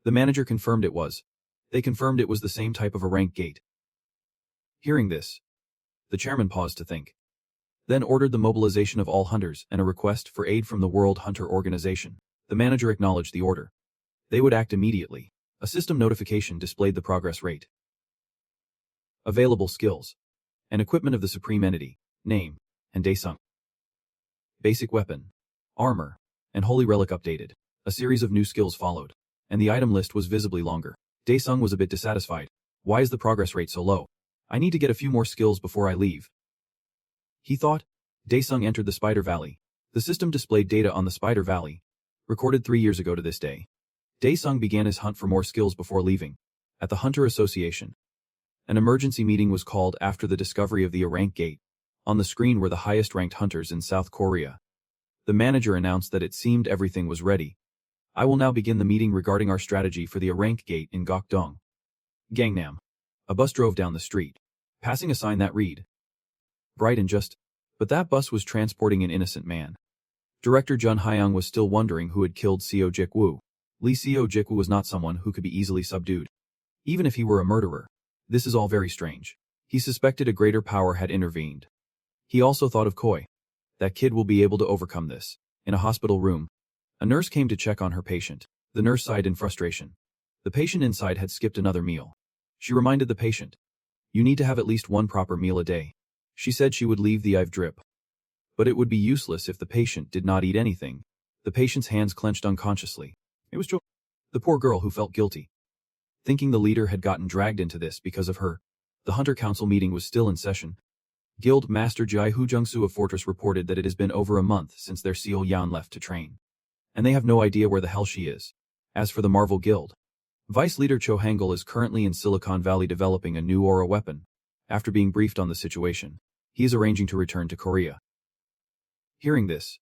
The manager confirmed it was. They confirmed it was the same type of a rank gate. Hearing this, the chairman paused to think, then ordered the mobilization of all hunters and a request for aid from the World Hunter Organization. The manager acknowledged the order. They would act immediately. A system notification displayed the progress rate. Available skills and equipment of the Supreme Entity, name, and Sung. Basic weapon, armor, and holy relic updated. A series of new skills followed, and the item list was visibly longer. Sung was a bit dissatisfied. "Why is the progress rate so low? I need to get a few more skills before I leave," he thought. Sung entered the Spider Valley. The system displayed data on the Spider Valley, recorded 3 years ago to this day. Sung began his hunt for more skills before leaving. At the Hunter Association, an emergency meeting was called after the discovery of the A-rank gate. On the screen were the highest-ranked hunters in South Korea. The manager announced that it seemed everything was ready. "I will now begin the meeting regarding our strategy for the A-rank gate in Gokdong, Gangnam." A bus drove down the street, passing a sign that read, "Bright and just," but that bus was transporting an innocent man. Director Jun Hyung was still wondering who had killed Seo Jik-woo. Lee Seo Jik-woo was not someone who could be easily subdued, even if he were a murderer. This is all very strange. He suspected a greater power had intervened. He also thought of Koi. That kid will be able to overcome this. In a hospital room, a nurse came to check on her patient. The nurse sighed in frustration. The patient inside had skipped another meal. She reminded the patient, "You need to have at least one proper meal a day." She said she would leave the IV drip, but it would be useless if the patient did not eat anything. The patient's hands clenched unconsciously. It was Jo, the poor girl who felt guilty, thinking the leader had gotten dragged into this because of her. The Hunter Council meeting was still in session. Guild Master Jai Hu Jungsu of Fortress reported that it has been over a month since their Seo Yan left to train, and they have no idea where the hell she is. As for the Marvel Guild, Vice Leader Cho Hangul is currently in Silicon Valley developing a new aura weapon. After being briefed on the situation, he is arranging to return to Korea. Hearing this,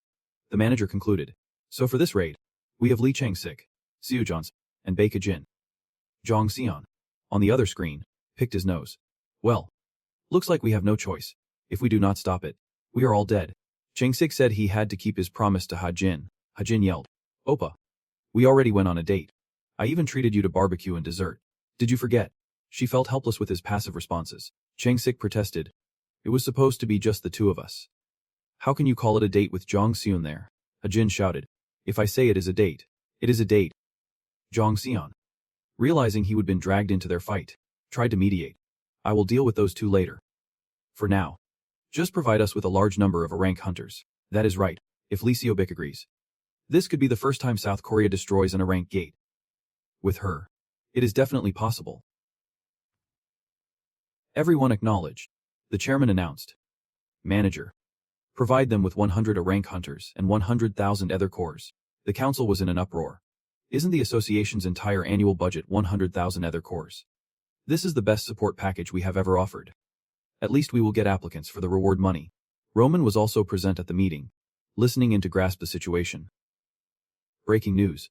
the manager concluded, "So for this raid, we have Lee Chang-sik, Seo Jons, and Baek Jin. Jong Seon, on the other screen, picked his nose. Well, looks like we have no choice. If we do not stop it, we are all dead." Chang-sik said he had to keep his promise to Ha-jin. Ha-jin yelled, "Oppa. We already went on a date. I even treated you to barbecue and dessert. Did you forget? She felt helpless with his passive responses. Chang-sik protested. It was supposed to be just the two of us. How can you call it a date with Jong Seon there? Hajin shouted. If I say it is a date, it is a date. Jong Seon, realizing he would been dragged into their fight, tried to mediate. I will deal with those two later. For now, just provide us with a large number of rank hunters. That is right, if Lee Seobik agrees. This could be the first time South Korea destroys an rank gate. With her, it is definitely possible. Everyone acknowledged. The chairman announced. Manager. Provide them with 100 rank hunters and 100,000 other cores. The council was in an uproar. Isn't the association's entire annual budget 100,000 other cores? This is the best support package we have ever offered. At least we will get applicants for the reward money. Roman was also present at the meeting, listening in to grasp the situation. Breaking news.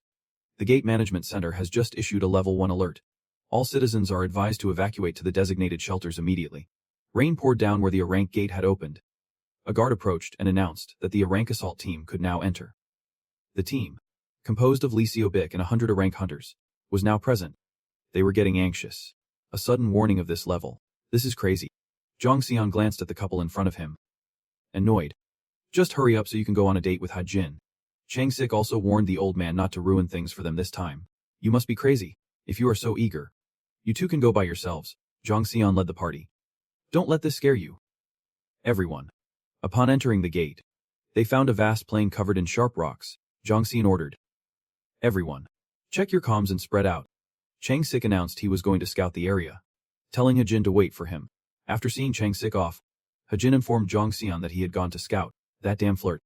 The Gate Management Center has just issued a Level 1 alert. All citizens are advised to evacuate to the designated shelters immediately. Rain poured down where the Arank gate had opened. A guard approached and announced that the Arank assault team could now enter. The team, composed of Lee Seobik and 100 Arank hunters, was now present. They were getting anxious. A sudden warning of this level. This is crazy. Jong Seon glanced at the couple in front of him. Annoyed. Just hurry up so you can go on a date with Hajin. Chang-sik also warned the old man not to ruin things for them this time. You must be crazy, if you are so eager. You two can go by yourselves. Jong Seon led the party. Don't let this scare you. Everyone. Upon entering the gate, they found a vast plain covered in sharp rocks. Jong Seon ordered. Everyone. Check your comms and spread out. Chang-sik announced he was going to scout the area, telling Hajin to wait for him. After seeing Chang-sik off, Hajin informed Jong Seon that he had gone to scout. That damn flirt.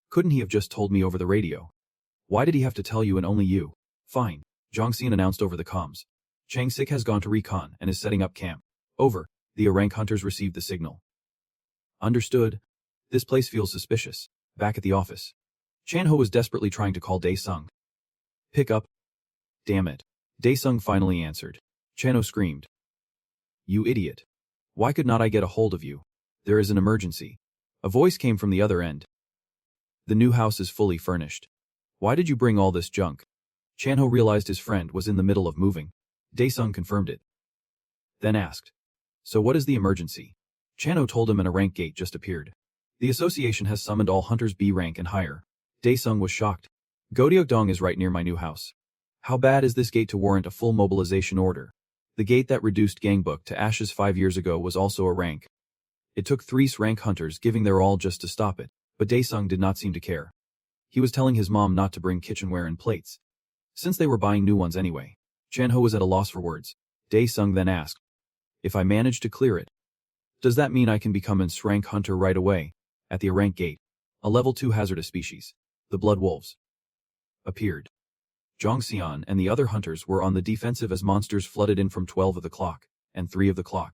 Couldn't he have just told me over the radio? Why did he have to tell you and only you? Fine, Jong Seon announced over the comms. Chang-sik has gone to recon and is setting up camp. Over. The Arank hunters received the signal. Understood. This place feels suspicious. Back at the office, Chan-ho was desperately trying to call Dae-sung. Pick up. Damn it. Dae-sung finally answered. Chan-ho screamed. You idiot. Why could not I get a hold of you? There is an emergency. A voice came from the other end. The new house is fully furnished. Why did you bring all this junk? Chan-ho realized his friend was in the middle of moving. Dae-sung confirmed it. Then asked. So what is the emergency? Chan-ho told him an Arank gate just appeared. The association has summoned all hunters B rank and higher. Dae-sung was shocked. Godeok-dong is right near my new house. How bad is this gate to warrant a full mobilization order? The gate that reduced Gangbuk to ashes 5 years ago was also a rank. It took 3 rank hunters giving their all just to stop it, but Dae-sung did not seem to care. He was telling his mom not to bring kitchenware and plates, since they were buying new ones anyway. Chan-ho was at a loss for words. Dae-sung then asked, if I manage to clear it, does that mean I can become an srank hunter right away? At the Arank gate, a level 2 hazardous species, the blood wolves, appeared. Jong Seon and the other hunters were on the defensive as monsters flooded in from 12 of the clock, and 3 of the clock.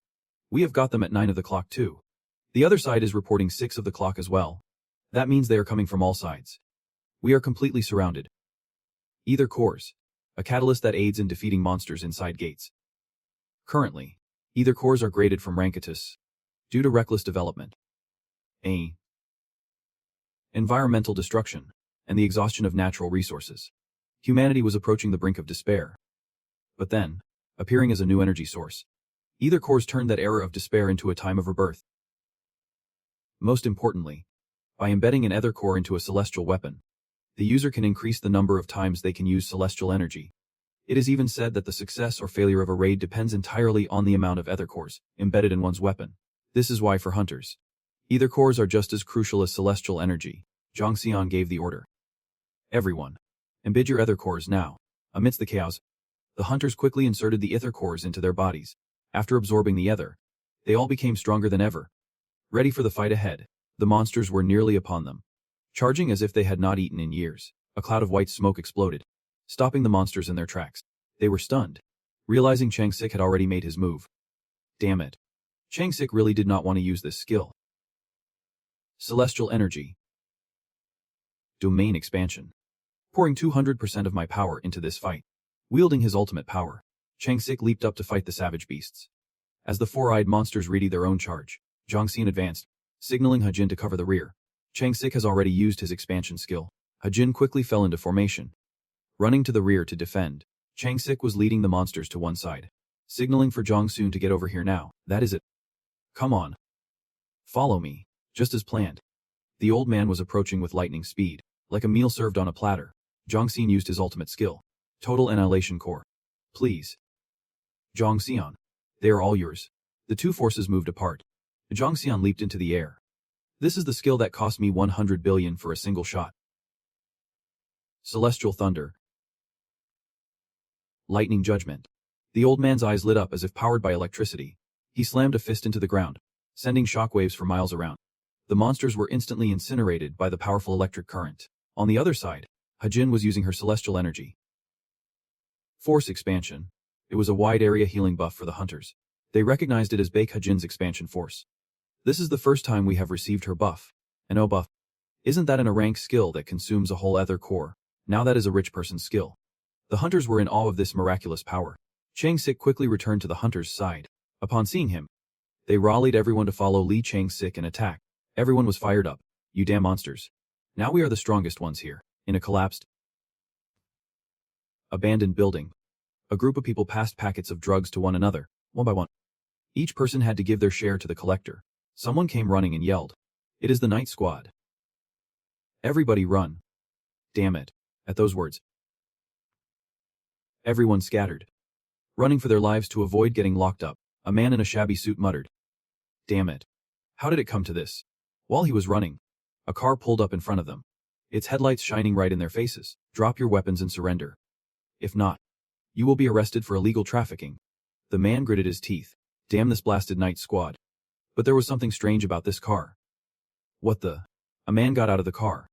We have got them at 9 of the clock too. The other side is reporting 6 of the clock as well. That means they are coming from all sides. We are completely surrounded. Either cores, a catalyst that aids in defeating monsters inside gates. Currently, either cores are graded from rankitus, due to reckless development. A. Environmental destruction, and the exhaustion of natural resources. Humanity was approaching the brink of despair. But then, appearing as a new energy source, either cores turned that era of despair into a time of rebirth. Most importantly, by embedding an ether core into a celestial weapon, the user can increase the number of times they can use celestial energy. It is even said that the success or failure of a raid depends entirely on the amount of ether cores embedded in one's weapon. This is why for hunters, ether cores are just as crucial as celestial energy. Jong Seon gave the order. Everyone, embed your ether cores now. Amidst the chaos, the hunters quickly inserted the ether cores into their bodies. After absorbing the ether, they all became stronger than ever. Ready for the fight ahead, the monsters were nearly upon them. Charging as if they had not eaten in years, a cloud of white smoke exploded, stopping the monsters in their tracks. They were stunned, realizing Chang-sik had already made his move. Damn it. Chang-sik really did not want to use this skill. Celestial energy. Domain expansion. Pouring 200% of my power into this fight. Wielding his ultimate power, Chang-sik leaped up to fight the savage beasts. As the four-eyed monsters readied their own charge, Jong Seon advanced, signaling Hajin to cover the rear. Chang-sik has already used his expansion skill. Hajin quickly fell into formation, running to the rear to defend. Chang-sik was leading the monsters to one side, signaling for Jong-soon to get over here now. That is it. Come on. Follow me. Just as planned. The old man was approaching with lightning speed, like a meal served on a platter. Jong-seon used his ultimate skill, Total Annihilation Core. Please. Jong-seon. They are all yours. The two forces moved apart. Jong-seon leaped into the air. This is the skill that cost me 100 billion for a single shot. Celestial Thunder. Lightning Judgment. The old man's eyes lit up as if powered by electricity. He slammed a fist into the ground, sending shockwaves for miles around. The monsters were instantly incinerated by the powerful electric current. On the other side, Hajin was using her celestial energy. Force Expansion. It was a wide area healing buff for the hunters. They recognized it as Baek Hajin's expansion force. This is the first time we have received her buff. An O buff. Isn't that a rank skill that consumes a whole ether core? Now that is a rich person's skill. The hunters were in awe of this miraculous power. Chang-sik quickly returned to the hunters' side. Upon seeing him, they rallied everyone to follow Lee Chang-sik and attack. Everyone was fired up. You damn monsters. Now we are the strongest ones here. In a collapsed, abandoned building, a group of people passed packets of drugs to one another, one by one. Each person had to give their share to the collector. Someone came running and yelled, "It is the night squad. Everybody run." Damn it. At those words, everyone scattered, running for their lives to avoid getting locked up. A man in a shabby suit muttered, "Damn it. How did it come to this?" While he was running, a car pulled up in front of them, its headlights shining right in their faces. "Drop your weapons and surrender. If not, you will be arrested for illegal trafficking." The man gritted his teeth. Damn this blasted night squad. But there was something strange about this car. What the? A man got out of the car.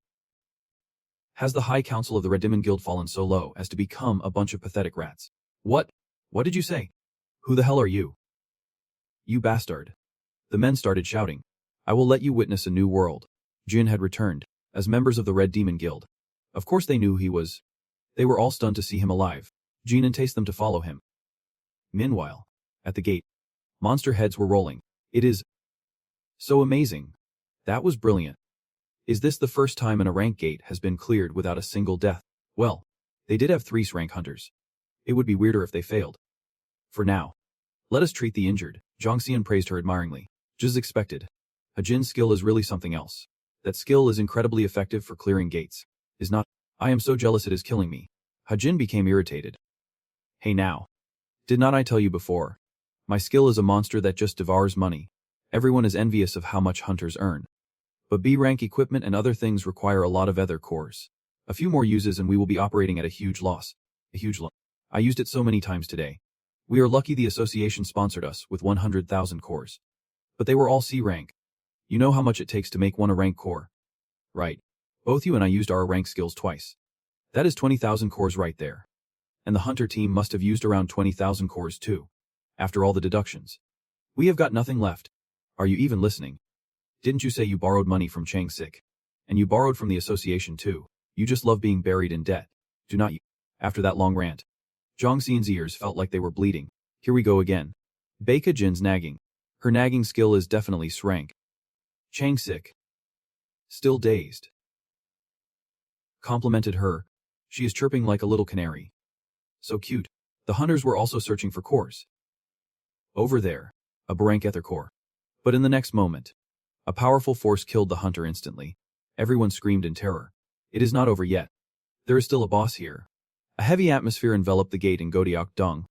Has the High Council of the Red Demon Guild fallen so low as to become a bunch of pathetic rats? What? What did you say? Who the hell are you? You bastard. The men started shouting. I will let you witness a new world. Jin had returned, as members of the Red Demon Guild. Of course they knew he was. They were all stunned to see him alive. Jin enticed them to follow him. Meanwhile, at the gate, monster heads were rolling. It is so amazing. That was brilliant. Is this the first time a rank gate has been cleared without a single death? Well, they did have 3 srank hunters. It would be weirder if they failed. For now, let us treat the injured. Jong-seon praised her admiringly. Just as expected. Hajin's skill is really something else. That skill is incredibly effective for clearing gates. Is not. I am so jealous it is killing me. Hajin became irritated. Hey now. Did not I tell you before? My skill is a monster that just devours money. Everyone is envious of how much hunters earn. But B-rank equipment and other things require a lot of ether cores. A few more uses and we will be operating at a huge loss. A huge loss. I used it so many times today. We are lucky the association sponsored us with 100,000 cores. But they were all C rank. You know how much it takes to make one a rank core. Right. Both you and I used our rank skills twice. That is 20,000 cores right there. And the hunter team must have used around 20,000 cores too. After all the deductions. We have got nothing left. Are you even listening? Didn't you say you borrowed money from Chang-sik? And you borrowed from the association too. You just love being buried in debt. Do not you? After that long rant, Jong-seon's ears felt like they were bleeding. Here we go again. Baek Hajin's nagging. Her nagging skill is definitely srank. Chang-sik, still dazed, complimented her. She is chirping like a little canary. So cute. The hunters were also searching for cores. Over there, a Barank ether core. But in the next moment, a powerful force killed the hunter instantly. Everyone screamed in terror. It is not over yet. There is still a boss here. A heavy atmosphere enveloped the gate in Godeok-dong.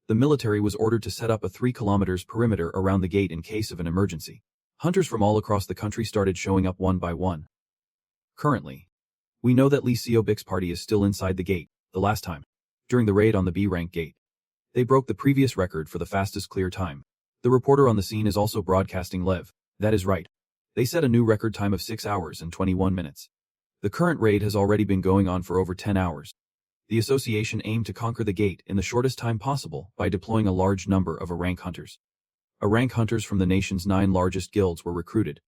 The military was ordered to set up a 3 kilometers perimeter around the gate in case of an emergency. Hunters from all across the country started showing up one by one. Currently, we know that Lee Seobik's party is still inside the gate. The last time, during the raid on the B-rank gate, they broke the previous record for the fastest clear time. The reporter on the scene is also broadcasting live. That is right. They set a new record time of 6 hours and 21 minutes. The current raid has already been going on for over 10 hours. The association aimed to conquer the gate in the shortest time possible by deploying a large number of A-rank hunters. A-rank hunters from the nation's 9 largest guilds were recruited,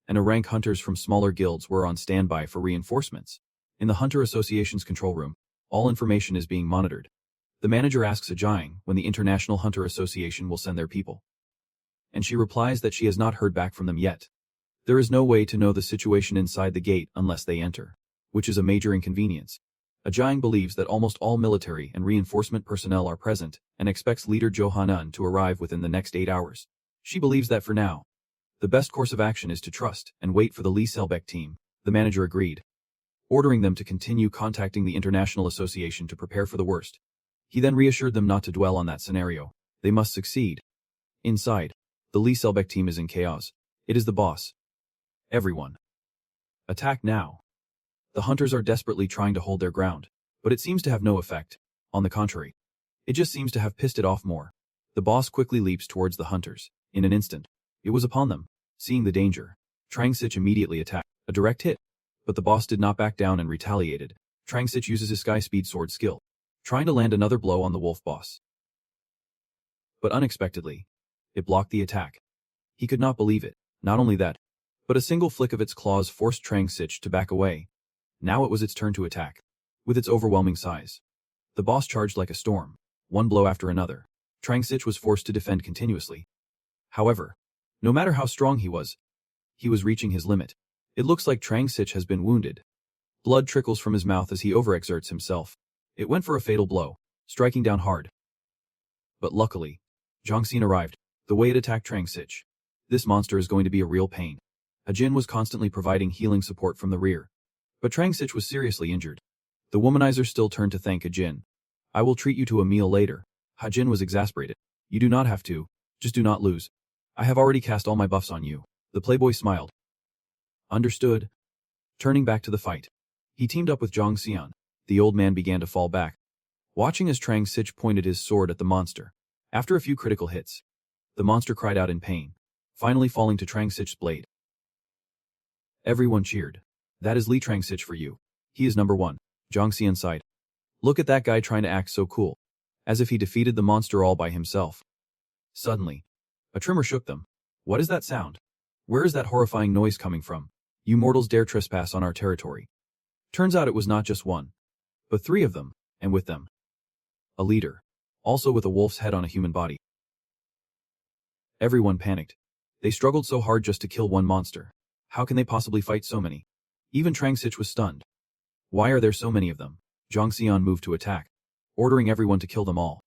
and A-rank hunters from smaller guilds were on standby for reinforcements. In the Hunter Association's control room, all information is being monitored. The manager asks Ajang when the International Hunter Association will send their people. And she replies that she has not heard back from them yet. There is no way to know the situation inside the gate unless they enter, which is a major inconvenience. Ajang believes that almost all military and reinforcement personnel are present and expects leader Johanan to arrive within the next 8 hours. She believes that for now, the best course of action is to trust and wait for the Lee Selbek team. The manager agreed, ordering them to continue contacting the International Association to prepare for the worst. He then reassured them not to dwell on that scenario. They must succeed. Inside, the Lee Selbek team is in chaos. It is the boss. Everyone. Attack now. The hunters are desperately trying to hold their ground, but it seems to have no effect. On the contrary, it just seems to have pissed it off more. The boss quickly leaps towards the hunters. In an instant, it was upon them. Seeing the danger, Trangsich immediately attacked. A direct hit. But the boss did not back down and retaliated. Trangsich uses his sky speed sword skill, trying to land another blow on the wolf boss. But unexpectedly, it blocked the attack. He could not believe it. Not only that, but a single flick of its claws forced Trangsich to back away. Now it was its turn to attack. With its overwhelming size, the boss charged like a storm, one blow after another. Trangsich was forced to defend continuously. However, no matter how strong he was reaching his limit. It looks like Trangsich has been wounded. Blood trickles from his mouth as he overexerts himself. It went for a fatal blow, striking down hard. But luckily, Jongxian arrived, the way it attacked Trangsich. This monster is going to be a real pain. Ajin was constantly providing healing support from the rear. But Trangsich was seriously injured. The womanizer still turned to thank Ajin. I will treat you to a meal later. Hajin was exasperated. You do not have to. Just do not lose. I have already cast all my buffs on you. The playboy smiled. Understood. Turning back to the fight, he teamed up with Zhang Xian. The old man began to fall back, watching as Trangsich pointed his sword at the monster. After a few critical hits, the monster cried out in pain, finally falling to Trangsich's blade. Everyone cheered. That is Li Trangsich for you. He is number one. Zhang Xian sighed. Look at that guy trying to act so cool, as if he defeated the monster all by himself. Suddenly, a tremor shook them. What is that sound? Where is that horrifying noise coming from? You mortals dare trespass on our territory. Turns out it was not just one, but 3 of them, and with them, a leader, also with a wolf's head on a human body. Everyone panicked. They struggled so hard just to kill one monster. How can they possibly fight so many? Even Trangsich was stunned. Why are there so many of them? Zhang Xian moved to attack, ordering everyone to kill them all.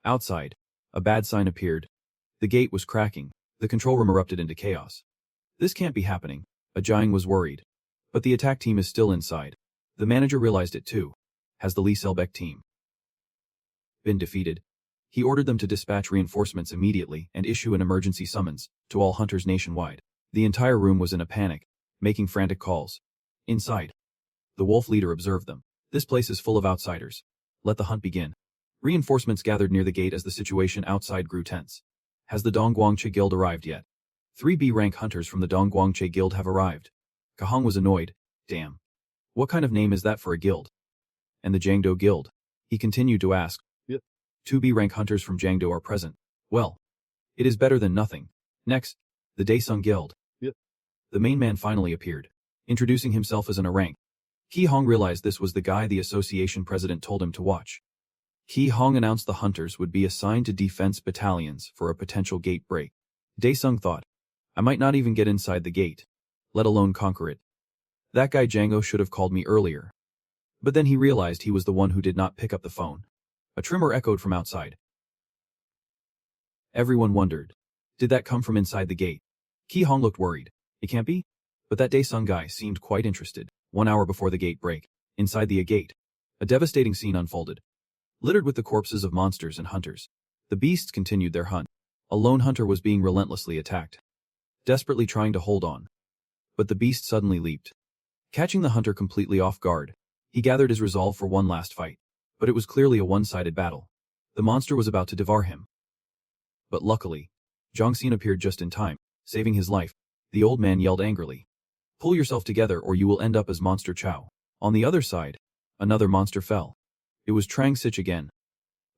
Outside, a bad sign appeared. The gate was cracking. The control room erupted into chaos. This can't be happening. Ajang was worried. But the attack team is still inside. The manager realized it too. Has the Lee Selbek team been defeated? He ordered them to dispatch reinforcements immediately and issue an emergency summons to all hunters nationwide. The entire room was in a panic, making frantic calls. Inside, the wolf leader observed them. This place is full of outsiders. Let the hunt begin. Reinforcements gathered near the gate as the situation outside grew tense. Has the Dongguangche Guild arrived yet? 3 B-rank hunters from the Dongguangche Guild have arrived. Kahong was annoyed. Damn. What kind of name is that for a guild? And the Jiangdo Guild? He continued to ask. Yep. 2 B-rank hunters from Jiangdo are present. Well, it is better than nothing. Next, the Daesung Guild. Yep. The main man finally appeared, introducing himself as an A-rank. Ki Hong realized this was the guy the association president told him to watch. Ki Hong announced the hunters would be assigned to defense battalions for a potential gate break. Daesung thought, I might not even get inside the gate, let alone conquer it. That guy Django should have called me earlier. But then he realized he was the one who did not pick up the phone. A tremor echoed from outside. Everyone wondered, did that come from inside the gate? Ki Hong looked worried. It can't be? But that Daesung guy seemed quite interested. 1 hour before the gate break, inside the gate, a devastating scene unfolded. Littered with the corpses of monsters and hunters, the beasts continued their hunt. A lone hunter was being relentlessly attacked, desperately trying to hold on. But the beast suddenly leaped, catching the hunter completely off guard. He gathered his resolve for one last fight, but it was clearly a one-sided battle. The monster was about to devour him. But luckily, Zhongxian appeared just in time, saving his life. The old man yelled angrily. Pull yourself together or you will end up as Monster Chow. On the other side, another monster fell. It was Trangsich again.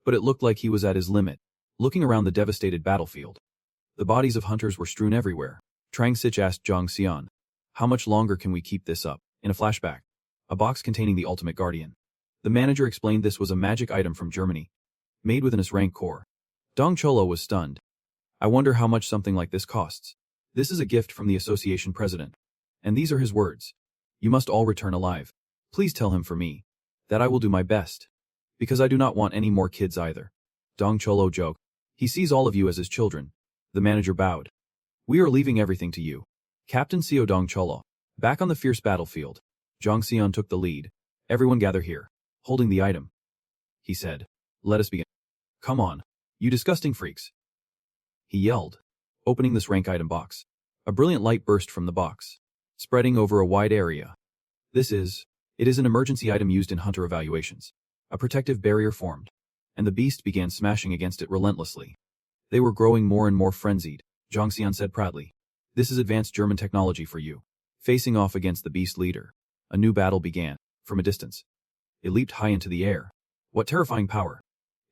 But it looked like he was at his limit, looking around the devastated battlefield. The bodies of hunters were strewn everywhere. Trangsich asked Zhang Xian, how much longer can we keep this up? In a flashback, a box containing the ultimate guardian. The manager explained this was a magic item from Germany, made with an S-rank core. Dong Cholo was stunned. I wonder how much something like this costs. This is a gift from the association president. And these are his words. You must all return alive. Please tell him for me That I will do my best. Because I do not want any more kids either. Dong Cholo joked. He sees all of you as his children. The manager bowed. We are leaving everything to you. Captain Seo Dong Cholo. Back on the fierce battlefield. Jong Seon took the lead. Everyone gather here. Holding the item. He said. Let us begin. Come on. You disgusting freaks. He yelled. Opening this rank item box. A brilliant light burst from the box. Spreading over a wide area. It is an emergency item used in hunter evaluations. A protective barrier formed. And the beast began smashing against it relentlessly. They were growing more and more frenzied, Jong Seon said proudly. This is advanced German technology for you. Facing off against the beast leader. A new battle began, from a distance. It leaped high into the air. What terrifying power.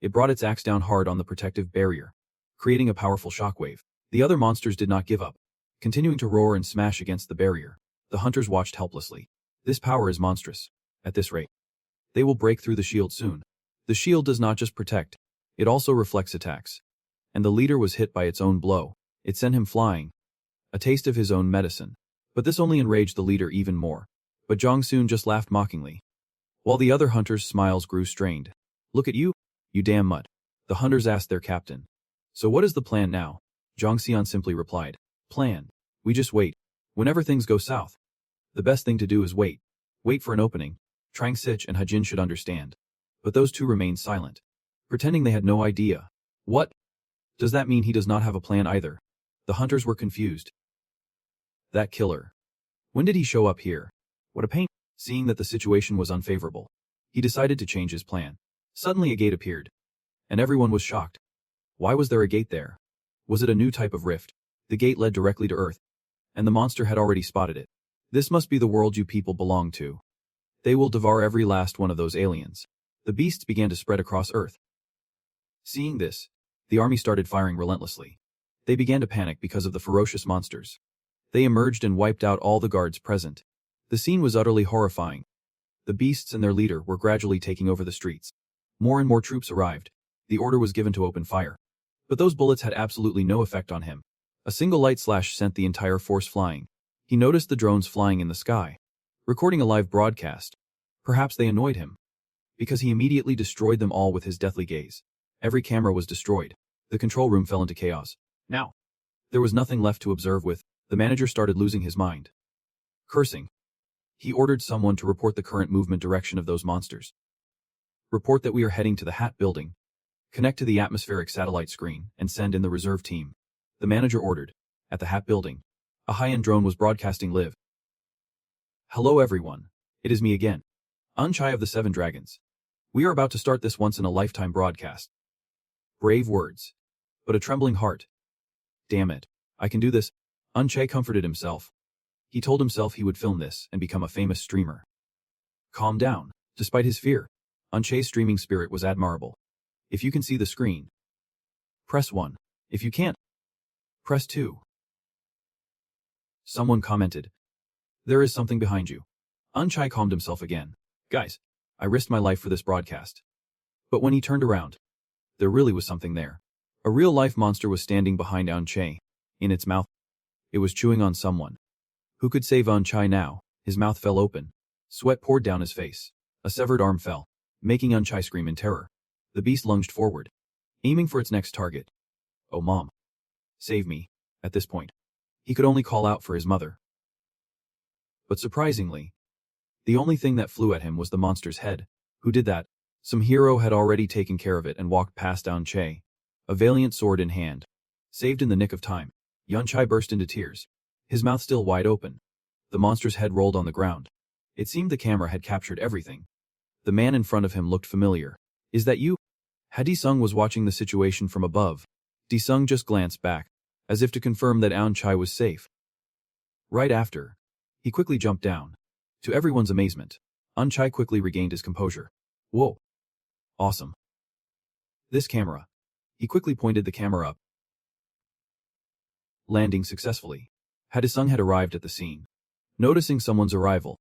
It brought its axe down hard on the protective barrier, creating a powerful shockwave. The other monsters did not give up, continuing to roar and smash against the barrier. The hunters watched helplessly. This power is monstrous. At this rate, they will break through the shield soon. The shield does not just protect, it also reflects attacks. And the leader was hit by its own blow. It sent him flying. A taste of his own medicine. But this only enraged the leader even more. But Jong Soon just laughed mockingly. While the other hunters' smiles grew strained. Look at you, you damn mutt. The hunters asked their captain. So what is the plan now? Jong Seon simply replied. Plan. We just wait. Whenever things go south. The best thing to do is wait. Wait for an opening. Trang Sich and Hajin should understand. But those two remained silent. Pretending they had no idea. What? Does that mean he does not have a plan either? The hunters were confused. That killer. When did he show up here? What a pain. Seeing that the situation was unfavorable, he decided to change his plan. Suddenly a gate appeared. And everyone was shocked. Why was there a gate there? Was it a new type of rift? The gate led directly to Earth. And the monster had already spotted it. This must be the world you people belong to. They will devour every last one of those aliens. The beasts began to spread across Earth. Seeing this, the army started firing relentlessly. They began to panic because of the ferocious monsters. They emerged and wiped out all the guards present. The scene was utterly horrifying. The beasts and their leader were gradually taking over the streets. More and more troops arrived. The order was given to open fire. But those bullets had absolutely no effect on him. A single light slash sent the entire force flying. He noticed the drones flying in the sky, recording a live broadcast. Perhaps they annoyed him. Because he immediately destroyed them all with his deathly gaze. Every camera was destroyed. The control room fell into chaos. Now, there was nothing left to observe with. The manager started losing his mind. Cursing. He ordered someone to report the current movement direction of those monsters. Report that we are heading to the Hat building. Connect to the atmospheric satellite screen and send in the reserve team. The manager ordered. At the Hat building, a high-end drone was broadcasting live. Hello everyone. It is me again. Unchai of the Seven Dragons. We are about to start this once-in-a-lifetime broadcast. Brave words. But a trembling heart. Damn it. I can do this. Unchae comforted himself. He told himself he would film this and become a famous streamer. Calm down. Despite his fear, Unchae's streaming spirit was admirable. If you can see the screen, press 1. If you can't, press 2. Someone commented. There is something behind you. Unchae calmed himself again. Guys, I risked my life for this broadcast. But when he turned around, there really was something there. A real-life monster was standing behind Unchae. In its mouth, it was chewing on someone. Who could save Unchae now? His mouth fell open. Sweat poured down his face. A severed arm fell, making Unchae scream in terror. The beast lunged forward, aiming for its next target. Oh mom. Save me. At this point, he could only call out for his mother. But surprisingly, the only thing that flew at him was the monster's head. Who did that? Some hero had already taken care of it and walked past Unchae, a valiant sword in hand. Saved in the nick of time, Unchae burst into tears, his mouth still wide open. The monster's head rolled on the ground. It seemed the camera had captured everything. The man in front of him looked familiar. Is that you? Di-sung was watching the situation from above. Di-sung just glanced back, as if to confirm that Unchae was safe. Right after, he quickly jumped down. To everyone's amazement, Unchae quickly regained his composure. Whoa. Awesome. This camera. He quickly pointed the camera up. Landing successfully. Di-sung had arrived at the scene. Noticing someone's arrival,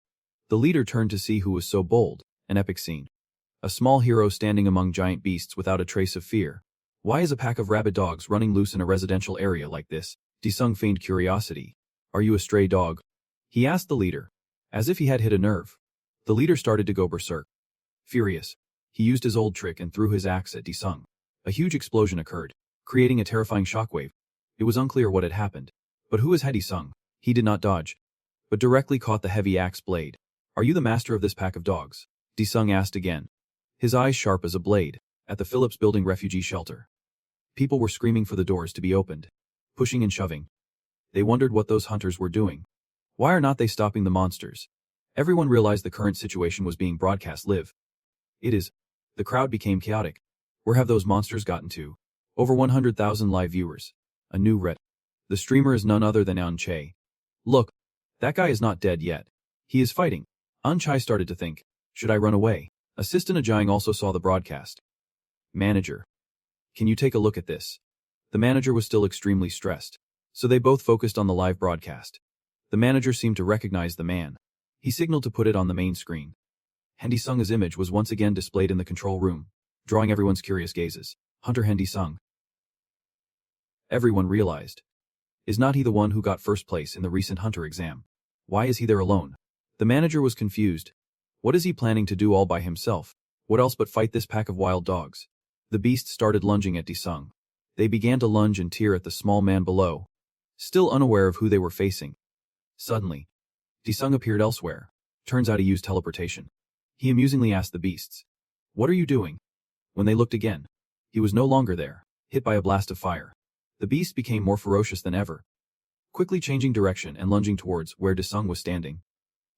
the leader turned to see who was so bold. An epic scene. A small hero standing among giant beasts without a trace of fear. Why is a pack of rabid dogs running loose in a residential area like this? Di-sung feigned curiosity. Are you a stray dog? He asked the leader, as if he had hit a nerve. The leader started to go berserk. Furious, he used his old trick and threw his axe at Disung. A huge explosion occurred, creating a terrifying shockwave. It was unclear what had happened. But who had Disung? He did not dodge, but directly caught the heavy axe blade. Are you the master of this pack of dogs? Disung asked again, his eyes sharp as a blade. At the Phillips Building refugee shelter, people were screaming for the doors to be opened, pushing and shoving. They wondered what those hunters were doing. Why are not they stopping the monsters? Everyone realized the current situation was being broadcast live. It is. The crowd became chaotic. Where have those monsters gotten to? Over 100,000 live viewers. A new ret. The streamer is none other than An Che. Look, that guy is not dead yet. He is fighting. An Chai started to think, should I run away? Assistant Ajang also saw the broadcast. Manager. Can you take a look at this? The manager was still extremely stressed, so they both focused on the live broadcast. The manager seemed to recognize the man. He signaled to put it on the main screen. Hendi Sung's image was once again displayed in the control room, drawing everyone's curious gazes. Hunter Hendi Sung. Everyone realized. Is not he the one who got first place in the recent Hunter exam? Why is he there alone? The manager was confused. What is he planning to do all by himself? What else but fight this pack of wild dogs? The beast started lunging at Disung. They began to lunge and tear at the small man below, still unaware of who they were facing. Suddenly, Disung appeared elsewhere. Turns out he used teleportation. He amusingly asked the beasts, "What are you doing?" When they looked again, he was no longer there, hit by a blast of fire. The beast became more ferocious than ever, quickly changing direction and lunging towards where Disung was standing.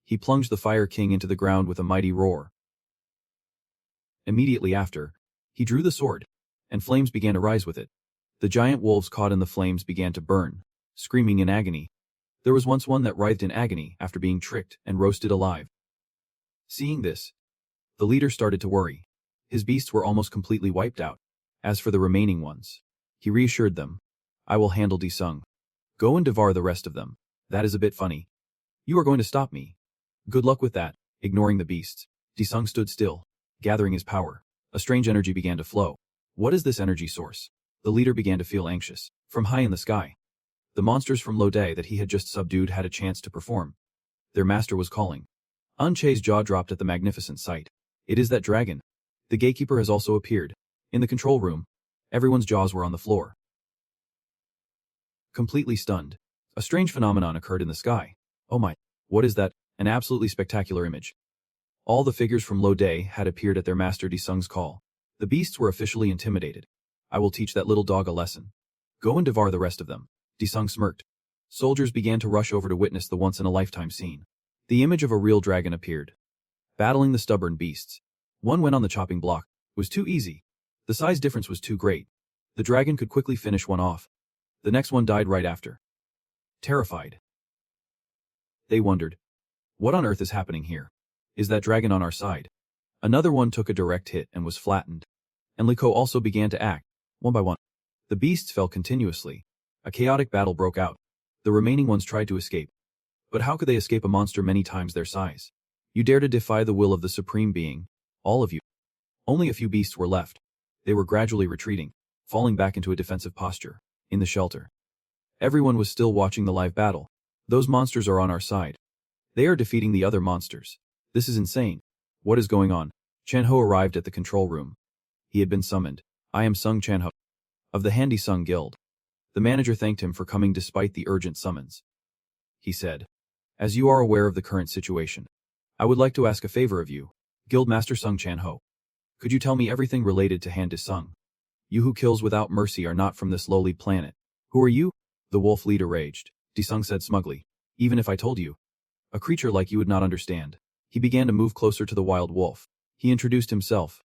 He plunged the Fire King into the ground with a mighty roar. Immediately after, he drew the sword, and flames began to rise with it. The giant wolves caught in the flames began to burn, screaming in agony. There was once one that writhed in agony after being tricked and roasted alive. Seeing this, the leader started to worry. His beasts were almost completely wiped out. As for the remaining ones, he reassured them, "I will handle Disung. Go and devour the rest of them. That is a bit funny. You are going to stop me. Good luck with that." Ignoring the beasts, Disung stood still, gathering his power. A strange energy began to flow. What is this energy source? The leader began to feel anxious. From high in the sky, the monsters from Lode that he had just subdued had a chance to perform. Their master was calling. An Che's jaw dropped at the magnificent sight. It is that dragon. The gatekeeper has also appeared. In the control room, everyone's jaws were on the floor. Completely stunned, a strange phenomenon occurred in the sky. Oh my, what is that? An absolutely spectacular image. All the figures from Lode had appeared at their master Disung's call. The beasts were officially intimidated. I will teach that little dog a lesson. Go and devour the rest of them. Disung smirked. Soldiers began to rush over to witness the once-in-a-lifetime scene. The image of a real dragon appeared, battling the stubborn beasts. One went on the chopping block. It was too easy. The size difference was too great. The dragon could quickly finish one off. The next one died right after. Terrified, they wondered, what on earth is happening here? Is that dragon on our side? Another one took a direct hit and was flattened. And Liko also began to act, one by one. The beasts fell continuously. A chaotic battle broke out. The remaining ones tried to escape. But how could they escape a monster many times their size? You dare to defy the will of the Supreme Being, all of you. Only a few beasts were left. They were gradually retreating, falling back into a defensive posture, in the shelter. Everyone was still watching the live battle. Those monsters are on our side. They are defeating the other monsters. This is insane. What is going on? Chanho arrived at the control room. He had been summoned. I am Sung Chanho, of the Handy Sung Guild. The manager thanked him for coming despite the urgent summons. He said, as you are aware of the current situation, I would like to ask a favor of you, Guildmaster Sung Chanho. Could you tell me everything related to Handi Sung? You who kills without mercy are not from this lowly planet. Who are you? The wolf leader raged. Disung said smugly, even if I told you, a creature like you would not understand. He began to move closer to the wild wolf. He introduced himself.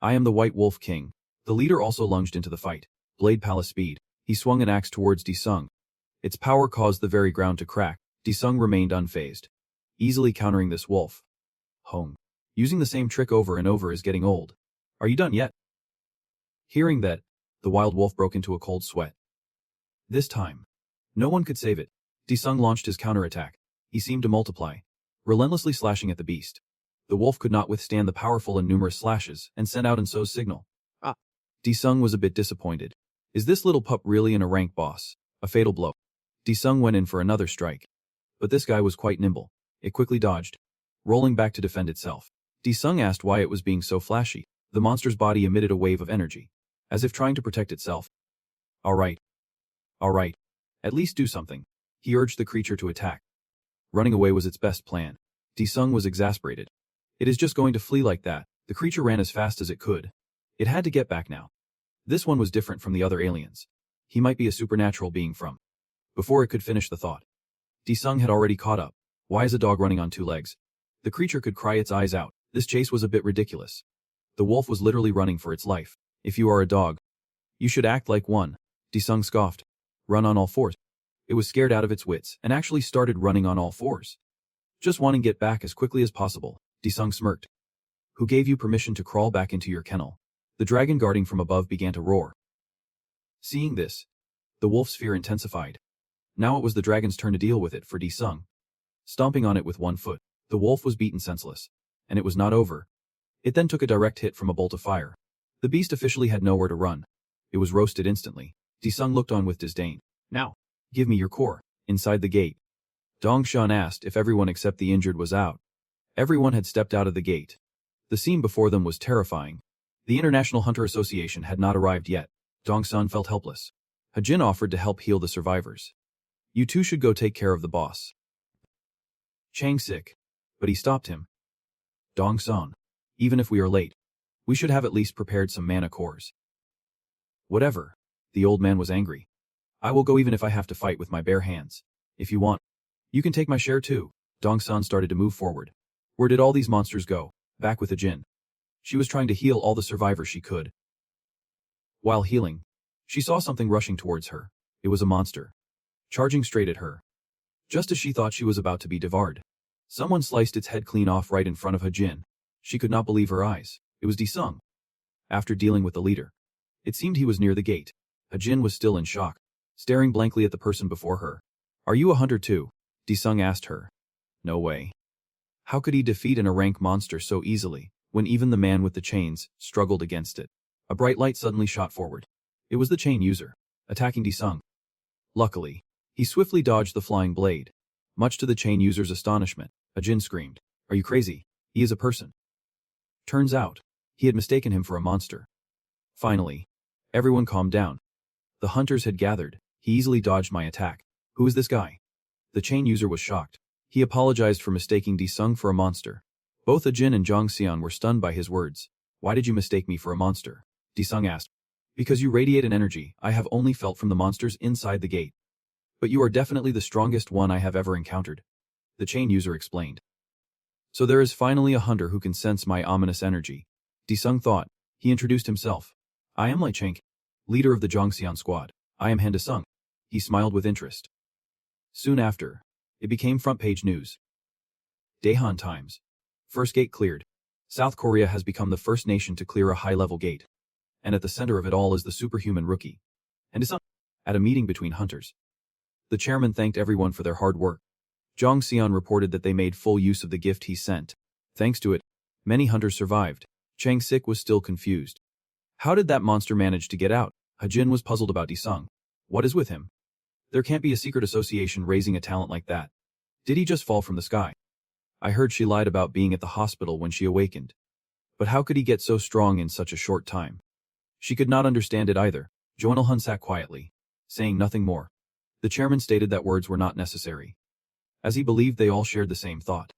I am the White Wolf King. The leader also lunged into the fight. Blade palace speed. He swung an axe towards Disung. Its power caused the very ground to crack. Disung remained unfazed, easily countering this wolf. Home. Using the same trick over and over is getting old. Are you done yet? Hearing that, the wild wolf broke into a cold sweat. This time, no one could save it. Disung launched his counterattack. He seemed to multiply, relentlessly slashing at the beast. The wolf could not withstand the powerful and numerous slashes and sent out an SOS signal. Disung was a bit disappointed. Is this little pup really in a rank boss? A fatal blow. Disung went in for another strike. But this guy was quite nimble. It quickly dodged, rolling back to defend itself. Sung asked why it was being so flashy. The monster's body emitted a wave of energy, as if trying to protect itself. Alright. Alright. At least do something. He urged the creature to attack. Running away was its best plan. Sung was exasperated. It is just going to flee like that. The creature ran as fast as it could. It had to get back now. This one was different from the other aliens. He might be a supernatural being from. Before it could finish the thought, Sung had already caught up. Why is a dog running on 2 legs? The creature could cry its eyes out. This chase was a bit ridiculous. The wolf was literally running for its life. If you are a dog, you should act like one. Sung scoffed. Run on all fours. It was scared out of its wits and actually started running on all fours. Just wanting to get back as quickly as possible. Sung smirked. Who gave you permission to crawl back into your kennel? The dragon guarding from above began to roar. Seeing this, the wolf's fear intensified. Now it was the dragon's turn to deal with it for Sung. Stomping on it with 1 foot, the wolf was beaten senseless. And it was not over. It then took a direct hit from a bolt of fire. The beast officially had nowhere to run. It was roasted instantly. Sung looked on with disdain. Now, give me your core. Inside the gate, Dongshan asked if everyone except the injured was out. Everyone had stepped out of the gate. The scene before them was terrifying. The International Hunter Association had not arrived yet. Dongshan felt helpless. Hajin offered to help heal the survivors. You two should go take care of the boss. Chang sick. But he stopped him. Dongshan. Even if we are late, we should have at least prepared some mana cores. Whatever. The old man was angry. I will go even if I have to fight with my bare hands. If you want, you can take my share too. Dongshan started to move forward. Where did all these monsters go? Back with the Jin. She was trying to heal all the survivors she could. While healing, she saw something rushing towards her. It was a monster. Charging straight at her. Just as she thought she was about to be devoured, someone sliced its head clean off right in front of Hajin. She could not believe her eyes. It was Sung. After dealing with the leader, it seemed he was near the gate. Hajin was still in shock, staring blankly at the person before her. Are you a hunter too? Sung asked her. No way. How could he defeat an rank monster so easily, when even the man with the chains struggled against it? A bright light suddenly shot forward. It was the chain user, attacking Sung. Luckily, he swiftly dodged the flying blade. Much to the chain user's astonishment, Hajin screamed, Are you crazy? He is a person. Turns out, he had mistaken him for a monster. Finally, everyone calmed down. The hunters had gathered. He easily dodged my attack. Who is this guy? The chain user was shocked. He apologized for mistaking Sung for a monster. Both Hajin and Zhongxian were stunned by his words. Why did you mistake me for a monster? Sung asked. Because you radiate an energy I have only felt from the monsters inside the gate. But you are definitely the strongest one I have ever encountered. The chain user explained. So there is finally a hunter who can sense my ominous energy. Sung thought. He introduced himself. I am Lai Cheng, leader of the Zhongxian squad. I am Han Sung. He smiled with interest. Soon after, it became front-page news. Daehan Times. First gate cleared. South Korea has become the first nation to clear a high-level gate. And at the center of it all is the superhuman rookie. Han Sung. At a meeting between hunters, the chairman thanked everyone for their hard work. Zhongxian reported that they made full use of the gift he sent. Thanks to it, many hunters survived. Chang Sik was still confused. How did that monster manage to get out? Hajin was puzzled about Sung. What is with him? There can't be a secret association raising a talent like that. Did he just fall from the sky? I heard she lied about being at the hospital when she awakened. But how could he get so strong in such a short time? She could not understand it either. Joanilhun sat quietly, saying nothing more. The chairman stated that words were not necessary, as he believed they all shared the same thought.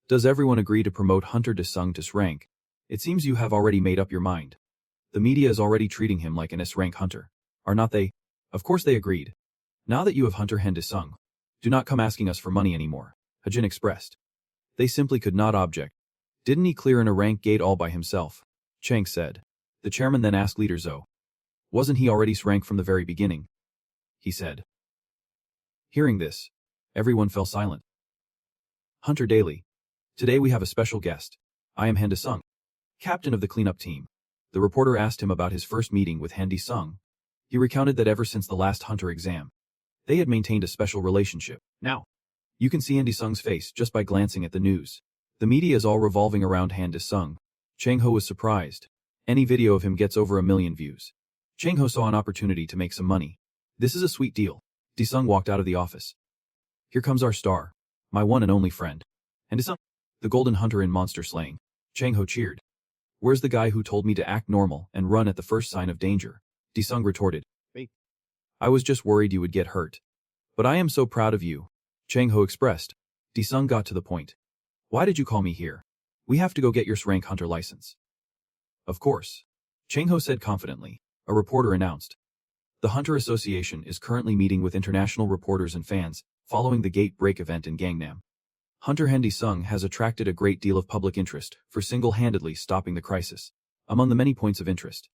Does everyone agree to promote Hunter Sung to srank? It seems you have already made up your mind. The media is already treating him like an S-rank hunter. Are not they? Of course they agreed. Now that you have Hunter Han Sung, do not come asking us for money anymore, Hajin expressed. They simply could not object. Didn't he clear in a rank gate all by himself? Chang said. The chairman then asked Leader Zhou. Wasn't he already S-rank from the very beginning? He said. Hearing this, everyone fell silent. Hunter Daily. Today we have a special guest. I am Han Sung, captain of the cleanup team. The reporter asked him about his first meeting with Han Sung. He recounted that ever since the last Hunter exam, they had maintained a special relationship. Now, you can see Han Sung's face just by glancing at the news. The media is all revolving around Han Sung. Chang Ho was surprised. Any video of him gets over 1 million views. Chang Ho saw an opportunity to make some money. This is a sweet deal. Sung walked out of the office. Here comes our star. My one and only friend. Han Sung, the golden hunter in monster slaying. Chang-ho cheered. Where's the guy who told me to act normal and run at the first sign of danger? Di-sung retorted. Wait. I was just worried you would get hurt. But I am so proud of you, Chang-ho expressed. Di-sung got to the point. Why did you call me here? We have to go get your srank hunter license. Of course. Chang-ho said confidently. A reporter announced. The Hunter Association is currently meeting with international reporters and fans, following the gate break event in Gangnam. Hunter Hen Di-sung has attracted a great deal of public interest for single-handedly stopping the crisis. Among the many points of interest,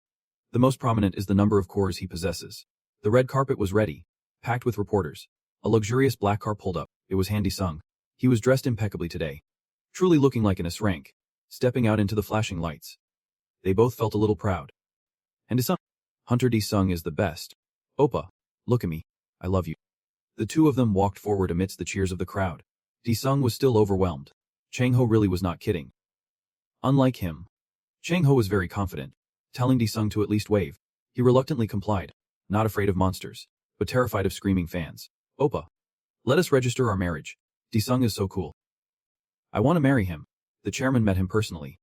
the most prominent is the number of cores he possesses. The red carpet was ready, packed with reporters. A luxurious black car pulled up. It was Han Di-sung. He was dressed impeccably today, truly looking like an srank, stepping out into the flashing lights. They both felt a little proud. Han Di-sung. Hunter Di-sung is the best. Oppa, look at me. I love you. The two of them walked forward amidst the cheers of the crowd. Di-sung was still overwhelmed. Chang-ho really was not kidding. Unlike him, Chang-ho was very confident, telling Di-sung to at least wave. He reluctantly complied, not afraid of monsters, but terrified of screaming fans. Oppa, let us register our marriage. Di-sung is so cool. I want to marry him. The chairman met him personally.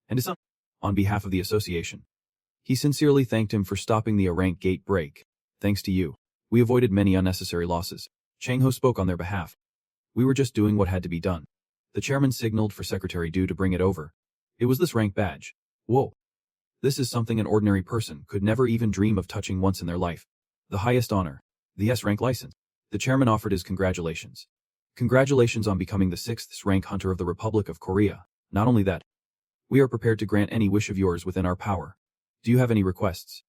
And Di-sung, on behalf of the association. He sincerely thanked him for stopping the rank gate break. Thanks to you, we avoided many unnecessary losses. Chang-ho spoke on their behalf. We were just doing what had to be done. The chairman signaled for Secretary Du to bring it over. It was this rank badge. Whoa. This is something an ordinary person could never even dream of touching once in their life. The highest honor. The S-rank license. The chairman offered his congratulations. Congratulations on becoming the 6th rank hunter of the Republic of Korea. Not only that, we are prepared to grant any wish of yours within our power. Do you have any requests?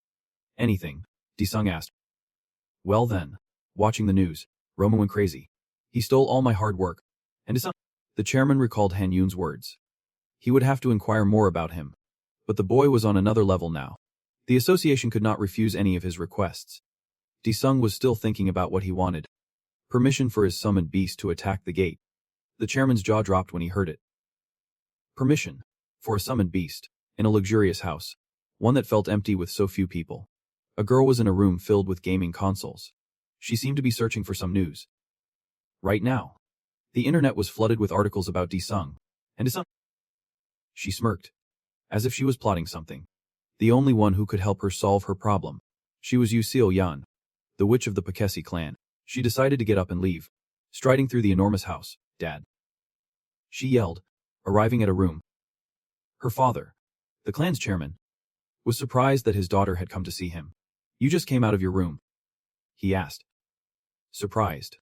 Anything, Di-sung asked. Well then, watching the news, Roma went crazy. He stole all my hard work. And Di-sung. The chairman recalled Han Yoon's words. He would have to inquire more about him. But the boy was on another level now. The association could not refuse any of his requests. Di-sung was still thinking about what he wanted. Permission for his summoned beast to attack the gate. The chairman's jaw dropped when he heard it. Permission for a summoned beast in a luxurious house, one that felt empty with so few people. A girl was in a room filled with gaming consoles. She seemed to be searching for some news. Right now, the internet was flooded with articles about Di-sung. And Di-sung. She smirked, as if she was plotting something. The only one who could help her solve her problem. She was Yu Seo-yeon, the witch of the Pekesi clan. She decided to get up and leave, striding through the enormous house. Dad. She yelled, arriving at a room. Her father, the clan's chairman, was surprised that his daughter had come to see him. You just came out of your room, he asked. Surprised.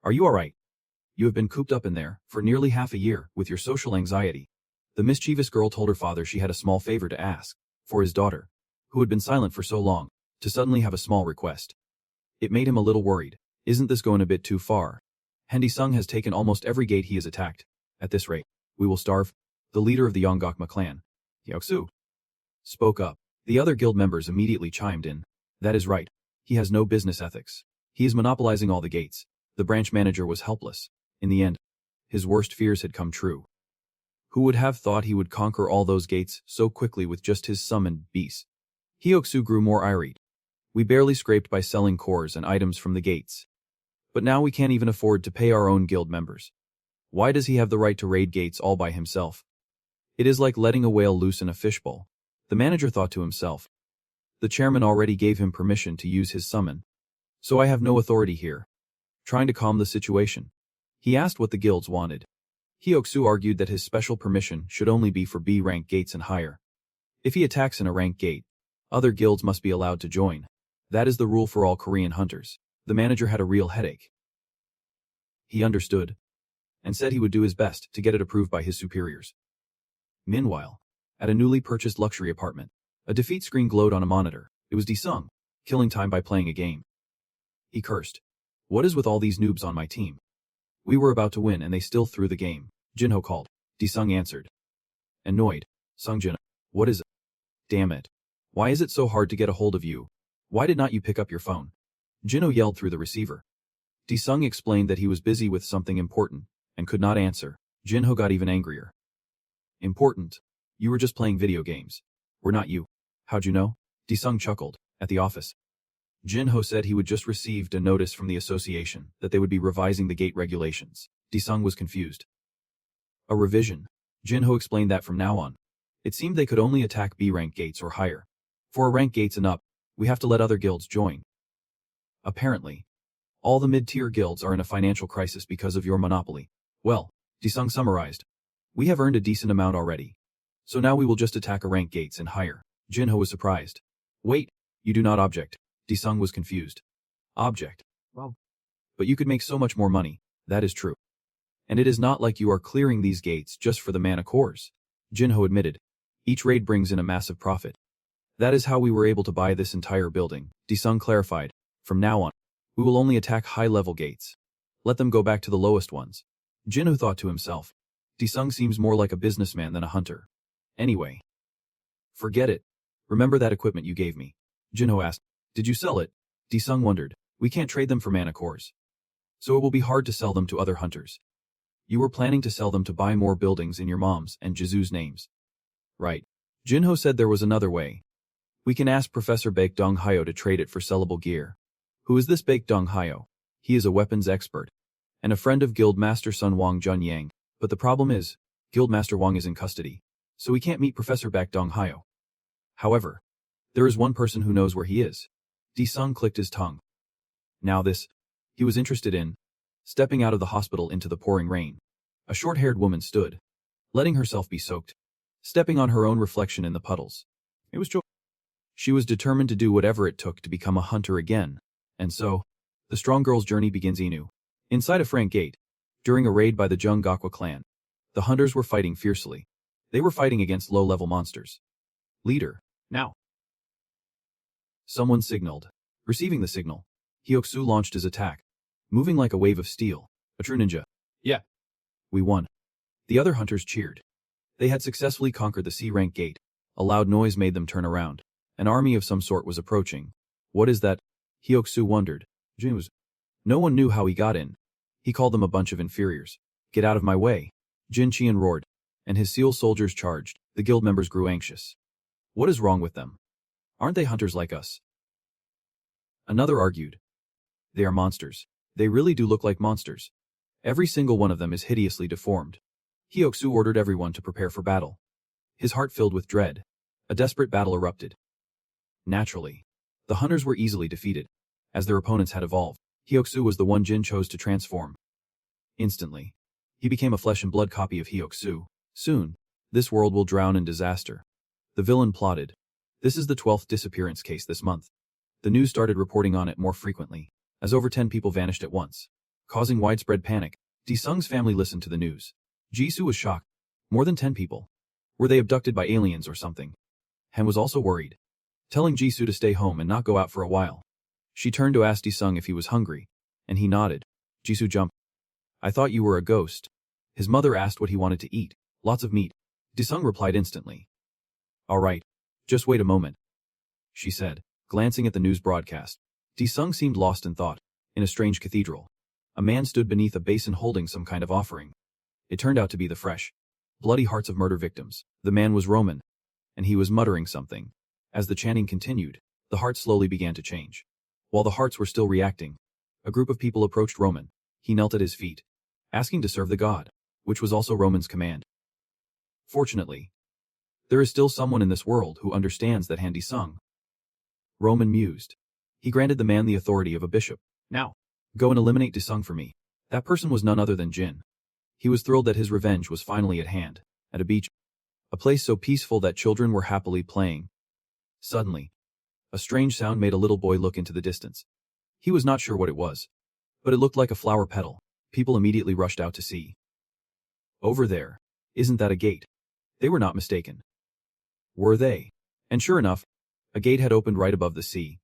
Are you all right? You have been cooped up in there for nearly half a year with your social anxiety. The mischievous girl told her father she had a small favor to ask, for his daughter, who had been silent for so long, to suddenly have a small request. It made him a little worried. Isn't this going a bit too far? Han Di-sung has taken almost every gate he has attacked. At this rate, we will starve. The leader of the Yonggakma clan, Hyoksu, spoke up. The other guild members immediately chimed in. That is right. He has no business ethics. He is monopolizing all the gates. The branch manager was helpless. In the end, his worst fears had come true. Who would have thought he would conquer all those gates so quickly with just his summoned beast? Hyoksu grew more irate. We barely scraped by selling cores and items from the gates. But now we can't even afford to pay our own guild members. Why does he have the right to raid gates all by himself? It is like letting a whale loose in a fishbowl. The manager thought to himself. The chairman already gave him permission to use his summon. So I have no authority here. Trying to calm the situation, he asked what the guilds wanted. Hyoksu argued that his special permission should only be for B-rank gates and higher. If he attacks in a rank gate, other guilds must be allowed to join. That is the rule for all Korean hunters. The manager had a real headache. He understood, and said he would do his best to get it approved by his superiors. Meanwhile, at a newly purchased luxury apartment, a defeat screen glowed on a monitor. It was Di-sung, killing time by playing a game. He cursed. What is with all these noobs on my team? We were about to win and they still threw the game. Jinho called. Di-sung answered. Annoyed. Sungjin. What is it? Damn it. Why is it so hard to get a hold of you? Why did not you pick up your phone? Jinho yelled through the receiver. Di-sung explained that he was busy with something important and could not answer. Jinho got even angrier. Important? You were just playing video games. Were not you? How'd you know? Di-sung chuckled. At the office, Jinho said he would just received a notice from the association that they would be revising the gate regulations. Di-sung was confused. A revision. Jinho explained that from now on, It seemed they could only attack B-rank gates or higher. For rank gates and up, we have to let other guilds join. Apparently, all the mid-tier guilds are in a financial crisis because of your monopoly. Well, Disung summarized. We have earned a decent amount already. So now we will just attack a rank gates and higher. Jinho was surprised. Wait, you do not object. Disung was confused. Object? Well, but you could make so much more money, that is true. And it is not like you are clearing these gates just for the mana cores. Jinho admitted. Each raid brings in a massive profit. That is how we were able to buy this entire building, Disung clarified. From now on, we will only attack high-level gates. Let them go back to the lowest ones. Jinho thought to himself. Disung seems more like a businessman than a hunter. Anyway. Forget it. Remember that equipment you gave me? Jinho asked. Did you sell it? Disung wondered. We can't trade them for mana cores. So it will be hard to sell them to other hunters. You were planning to sell them to buy more buildings in your mom's and Jizu's names. Right. Jinho said there was another way. We can ask Professor Baekdong Hyo to trade it for sellable gear. Who is this Baekdong Hyo? He is a weapons expert. And a friend of Guildmaster Sun Wang Junyang. But the problem is, Guildmaster Wang is in custody. So we can't meet Professor Baekdong Hyo. However, there is one person who knows where he is. Disung clicked his tongue. Now this, he was interested in. Stepping out of the hospital into the pouring rain. A short-haired woman stood, letting herself be soaked, stepping on her own reflection in the puddles. It was joy. She was determined to do whatever it took to become a hunter again, and so, the strong girl's journey begins anew. Inside a Frank gate, during a raid by the Jungakwa clan, the hunters were fighting fiercely. They were fighting against low-level monsters. Leader, now. Someone signaled. Receiving the signal, Hyoksu launched his attack, moving like a wave of steel, a true ninja. Yeah. We won. The other hunters cheered. They had successfully conquered the C-rank gate. A loud noise made them turn around. An army of some sort was approaching. What is that? Hyoksu wondered. Jin's. No one knew how he got in. He called them a bunch of inferiors. Get out of my way. Jin Qian roared. And his seal soldiers charged. The guild members grew anxious. What is wrong with them? Aren't they hunters like us? Another argued. They are monsters. They really do look like monsters. Every single one of them is hideously deformed. Hyoksu ordered everyone to prepare for battle. His heart filled with dread. A desperate battle erupted. Naturally, the hunters were easily defeated. As their opponents had evolved, Hyoksu was the one Jin chose to transform. Instantly, he became a flesh and blood copy of Hyoksu. Soon, this world will drown in disaster. The villain plotted. This is the 12th disappearance case this month. The news started reporting on it more frequently, as over 10 people vanished at once, causing widespread panic. Disung's family listened to the news. Jisoo was shocked. More than 10 people. Were they abducted by aliens or something? Hen was also worried, telling Jisoo to stay home and not go out for a while. She turned to ask Disung if he was hungry, and he nodded. Jisoo jumped. I thought you were a ghost. His mother asked what he wanted to eat. Lots of meat. Disung replied instantly. All right, just wait a moment, she said, glancing at the news broadcast. Disung seemed lost in thought. In a strange cathedral, a man stood beneath a basin holding some kind of offering. It turned out to be the fresh, bloody hearts of murder victims. The man was Roman, and he was muttering something. As the chanting continued, the hearts slowly began to change. While the hearts were still reacting, a group of people approached Roman. He knelt at his feet, asking to serve the god, which was also Roman's command. Fortunately, there is still someone in this world who understands that Han Disung. Roman mused. He granted the man the authority of a bishop. Now, go and eliminate Disung for me. That person was none other than Jin. He was thrilled that his revenge was finally at hand, at a beach. A place so peaceful that children were happily playing. Suddenly, a strange sound made a little boy look into the distance. He was not sure what it was, but it looked like a flower petal. People immediately rushed out to see. Over there, isn't that a gate? They were not mistaken. Were they? And sure enough, a gate had opened right above the sea.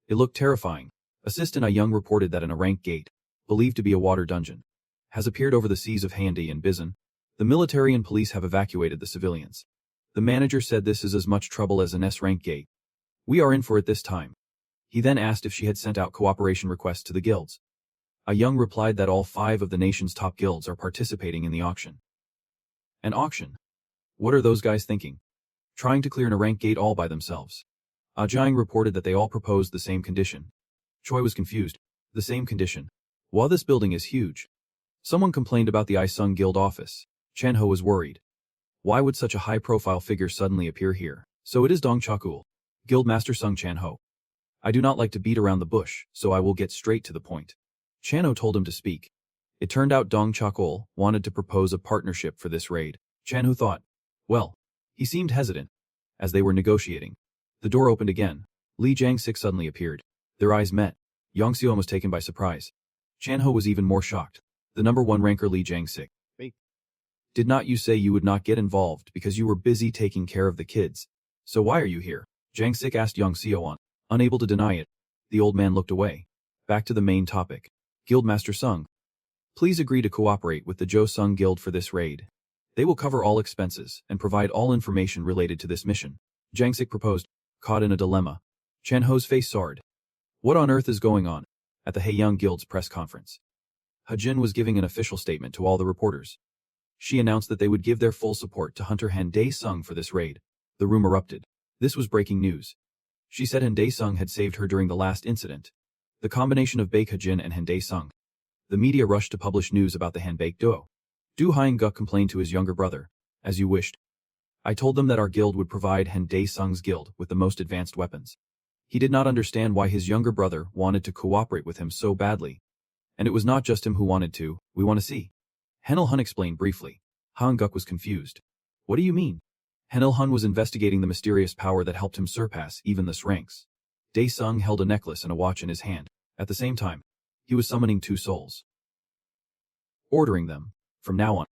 It looked terrifying. Assistant Young reported that a rank gate, believed to be a water dungeon, has appeared over the seas of Handy and Bizen. The military and police have evacuated the civilians. The manager said this is as much trouble as an S-rank gate. We are in for it this time. He then asked if she had sent out cooperation requests to the guilds. Young replied that all 5 of the nation's top guilds are participating in the auction. An auction? What are those guys thinking? Trying to clear a rank gate all by themselves. Jiang reported that they all proposed the same condition. Choi was confused. The same condition. While this building is huge. Someone complained about the Isung Guild office. Chanho was worried. Why would such a high-profile figure suddenly appear here? So it is Dong Chakul, Guildmaster Sung Chan-ho. I do not like to beat around the bush, so I will get straight to the point. Chan-ho told him to speak. It turned out Dong Chakul wanted to propose a partnership for this raid. Chan-ho thought. Well, he seemed hesitant. As they were negotiating, the door opened again. Lee Jang-sik suddenly appeared. Their eyes met. Yang Seon was taken by surprise. Chan-ho was even more shocked. The number 1 ranker Lee Jang-sik. Did not you say you would not get involved because you were busy taking care of the kids? So why are you here? Jang-sik asked Yang Seon. Unable to deny it, the old man looked away. Back to the main topic. Guildmaster Sung. Please agree to cooperate with the Jo Sung Guild for this raid. They will cover all expenses and provide all information related to this mission. Jang-sik proposed, caught in a dilemma. Chan-ho's face soured. What on earth is going on? At the Haeyoung Guild's press conference, Ha-jin was giving an official statement to all the reporters. She announced that they would give their full support to Hunter Han Dae-sung for this raid. The room erupted. This was breaking news. She said Han Dae-sung had saved her during the last incident. The combination of Baek Ha-jin and Han Dae-sung. The media rushed to publish news about the Han Baek duo. Do Hyung-guk complained to his younger brother, as you wished. I told them that our guild would provide Han Dae-sung's guild with the most advanced weapons. He did not understand why his younger brother wanted to cooperate with him so badly. And it was not just him who wanted to, we want to see. Henil-hun explained briefly. Hyung-guk was confused. What do you mean? Henil-hun was investigating the mysterious power that helped him surpass even the sranks. Dae-sung held a necklace and a watch in his hand. At the same time, he was summoning 2 souls. Ordering them. From now on,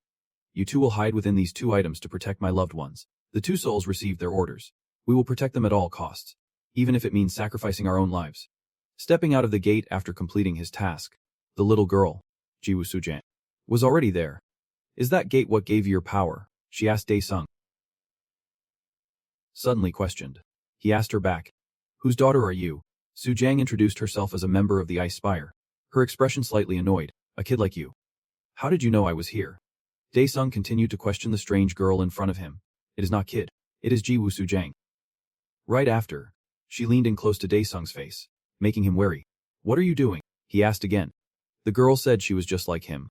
you 2 will hide within these 2 items to protect my loved ones. The 2 souls received their orders. We will protect them at all costs, even if it means sacrificing our own lives. Stepping out of the gate after completing his task, the little girl, Jiwoo Sujan, was already there. Is that gate what gave you your power? She asked Dae-sung. Suddenly questioned. He asked her back. Whose daughter are you? Sujang introduced herself as a member of the Ice Spire. Her expression slightly annoyed. A kid like you. How did you know I was here? Dae-sung continued to question the strange girl in front of him. It is not kid. It is Jiwoo Sujang. Right after, she leaned in close to Dae-sung's face, making him wary. What are you doing? He asked again. The girl said she was just like him.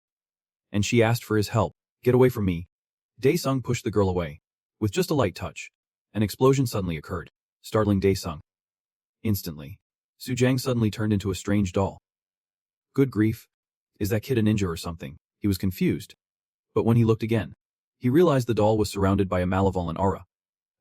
And she asked for his help. Get away from me. Dae-sung pushed the girl away. With just a light touch, an explosion suddenly occurred, startling Dae-sung. Instantly, Sujang suddenly turned into a strange doll. Good grief. Is that kid a ninja or something? He was confused. But when he looked again, he realized the doll was surrounded by a malevolent aura.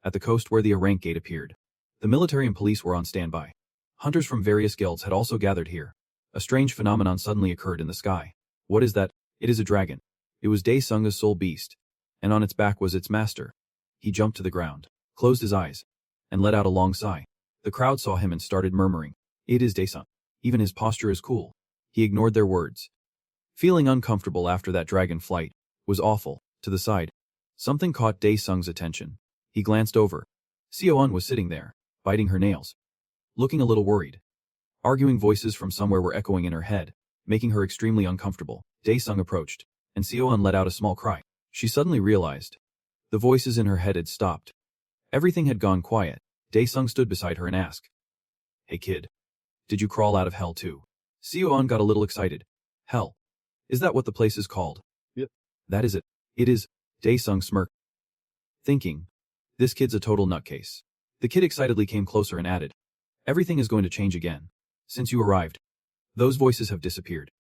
At the coast where the A-rank gate appeared, the military and police were on standby. Hunters from various guilds had also gathered here. A strange phenomenon suddenly occurred in the sky. What is that? It is a dragon. It was Dae-sung's soul beast, and on its back was its master. He jumped to the ground, closed his eyes, and let out a long sigh. The crowd saw him and started murmuring. It is Dae-sung. Even his posture is cool. He ignored their words. Feeling uncomfortable after that dragon flight was awful. To the side, something caught Dae-sung's attention. He glanced over. Seo-eun was sitting there, biting her nails, looking a little worried. Arguing voices from somewhere were echoing in her head, making her extremely uncomfortable. Dae-sung approached, and Seo-eun let out a small cry. She suddenly realized the voices in her head had stopped. Everything had gone quiet. Dae-sung stood beside her and asked, Hey kid, did you crawl out of hell too? Seo-eun got a little excited. Hell? Is that what the place is called? Yep. That is it. It is. Dae-sung smirked, thinking, this kid's a total nutcase. The kid excitedly came closer and added, everything is going to change again. Since you arrived, those voices have disappeared.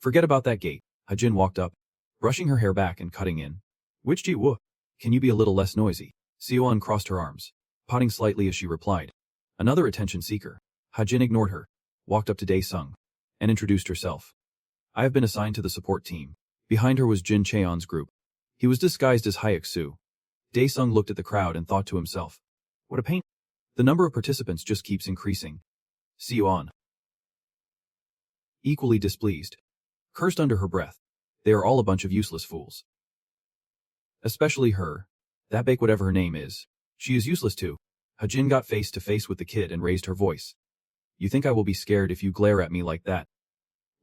Forget about that gate. Ha-jin walked up, brushing her hair back and cutting in. Which Ji-woo? Can you be a little less noisy? Seo-eun crossed her arms, potting slightly as she replied. Another attention seeker. Ha-jin ignored her, walked up to Dae-sung, and introduced herself. I have been assigned to the support team. Behind her was Jin Cheon's group. He was disguised as Hyuk-soo. Dae-sung looked at the crowd and thought to himself, what a pain. The number of participants just keeps increasing. Seo-eun, equally displeased, cursed under her breath. They are all a bunch of useless fools. Especially her. That Baek, whatever her name is. She is useless too. Ha-jin got face to face with the kid and raised her voice. You think I will be scared if you glare at me like that?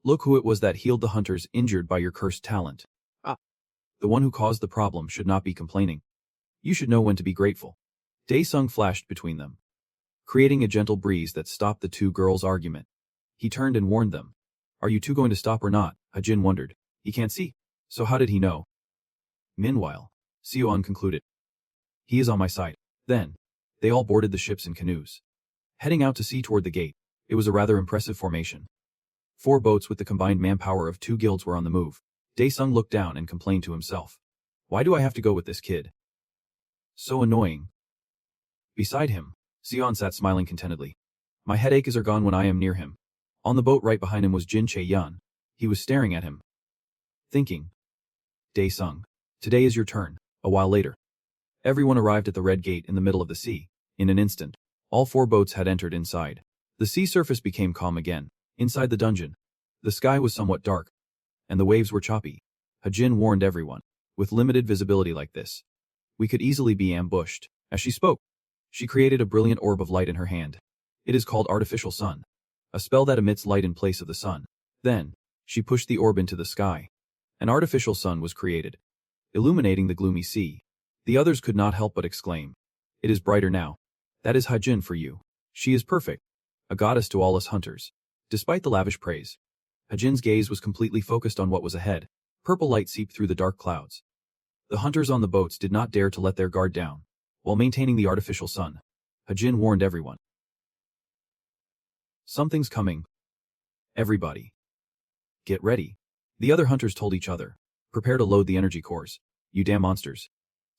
Look who it was that healed the hunters injured by your cursed talent. The one who caused the problem should not be complaining. You should know when to be grateful. Dae-sung flashed between them, creating a gentle breeze that stopped the 2 girls' argument. He turned and warned them. Are you 2 going to stop or not? Ha-jin wondered. He can't see. So how did he know? Meanwhile, Seo-eun concluded. He is on my side. Then, they all boarded the ships in canoes. Heading out to sea toward the gate, it was a rather impressive formation. 4 boats with the combined manpower of 2 guilds were on the move. Dae-sung looked down and complained to himself. Why do I have to go with this kid? So annoying. Beside him, Sion sat smiling contentedly. My headaches are gone when I am near him. On the boat right behind him was Jin Chae-yun. He was staring at him. Thinking. Dae-sung, today is your turn. A while later, everyone arrived at the Red Gate in the middle of the sea. In an instant, all 4 boats had entered inside. The sea surface became calm again. Inside the dungeon, the sky was somewhat dark, and the waves were choppy. Hajin warned everyone. With limited visibility like this, we could easily be ambushed. As she spoke, she created a brilliant orb of light in her hand. It is called Artificial Sun, a spell that emits light in place of the sun. Then, she pushed the orb into the sky. An artificial sun was created, illuminating the gloomy sea. The others could not help but exclaim. It is brighter now. That is Hajin for you. She is perfect, a goddess to all us hunters. Despite the lavish praise, Hajin's gaze was completely focused on what was ahead. Purple light seeped through the dark clouds. The hunters on the boats did not dare to let their guard down. While maintaining the artificial sun, Hajin warned everyone. Something's coming. Everybody. Get ready. The other hunters told each other. Prepare to load the energy cores. You damn monsters.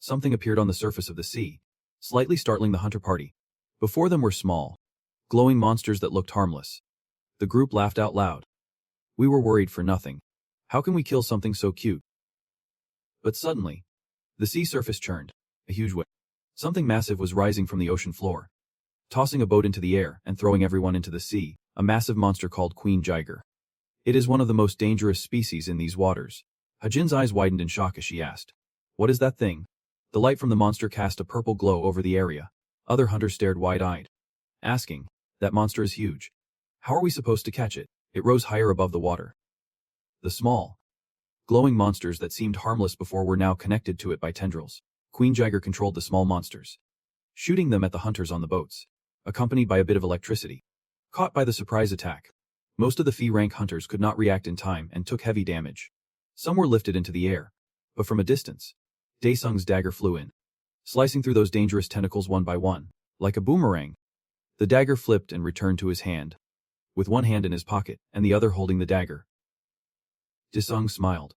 Something appeared on the surface of the sea, slightly startling the hunter party. Before them were small, glowing monsters that looked harmless. The group laughed out loud. We were worried for nothing. How can we kill something so cute? But suddenly, the sea surface churned. A huge wave. Something massive was rising from the ocean floor, tossing a boat into the air and throwing everyone into the sea. A massive monster called Queen Jiger. It is one of the most dangerous species in these waters. Hajin's eyes widened in shock as she asked, "What is that thing?" The light from the monster cast a purple glow over the area. Other hunters stared wide-eyed, asking, "That monster is huge. How are we supposed to catch it?" It rose higher above the water. The small, glowing monsters that seemed harmless before were now connected to it by tendrils. Queen Jiger controlled the small monsters, shooting them at the hunters on the boats, accompanied by a bit of electricity. Caught by the surprise attack, most of the Fee-rank hunters could not react in time and took heavy damage. Some were lifted into the air, but from a distance, Dae-sung's dagger flew in, slicing through those dangerous tentacles one by one. Like a boomerang, the dagger flipped and returned to his hand, with one hand in his pocket and the other holding the dagger. Dae-sung smiled.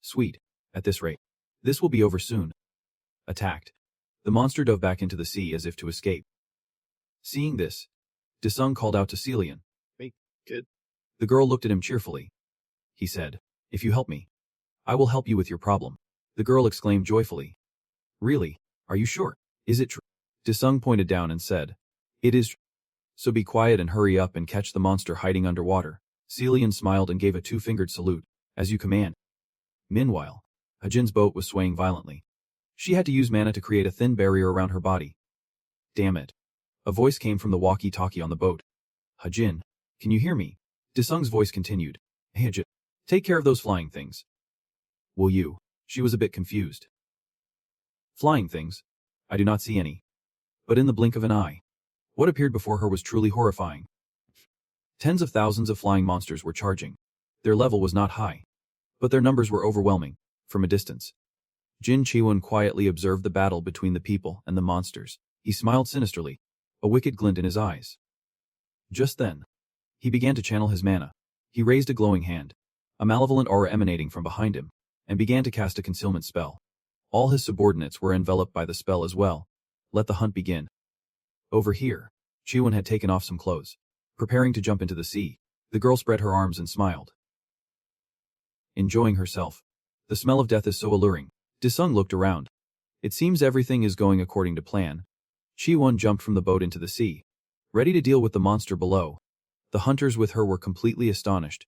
Sweet, at this rate. This will be over soon. Attacked. The monster dove back into the sea as if to escape. Seeing this, Dae-sung called out to Celian. "Hey, kid." The girl looked at him cheerfully. He said, "If you help me, I will help you with your problem." The girl exclaimed joyfully. "Really? Are you sure? Is it true?" Dae-sung pointed down and said, "It is true. So be quiet and hurry up and catch the monster hiding underwater." Celian smiled and gave a 2-fingered salute. "As you command." Meanwhile, Hajin's boat was swaying violently. She had to use mana to create a thin barrier around her body. Damn it. A voice came from the walkie-talkie on the boat. "Hajin, can you hear me?" Dae-sung's voice continued. "Hey Hajin, take care of those flying things." "Will you?" She was a bit confused. "Flying things? I do not see any." But in the blink of an eye, what appeared before her was truly horrifying. Tens of thousands of flying monsters were charging. Their level was not high, but their numbers were overwhelming. From a distance, Jin Chiwon quietly observed the battle between the people and the monsters. He smiled sinisterly, a wicked glint in his eyes. Just then, he began to channel his mana. He raised a glowing hand, a malevolent aura emanating from behind him, and began to cast a concealment spell. All his subordinates were enveloped by the spell as well. Let the hunt begin. Over here, Chiwon had taken off some clothes, preparing to jump into the sea. The girl spread her arms and smiled, enjoying herself. The smell of death is so alluring. Dae-sung looked around. It seems everything is going according to plan. Chiwon jumped from the boat into the sea, ready to deal with the monster below. The hunters with her were completely astonished.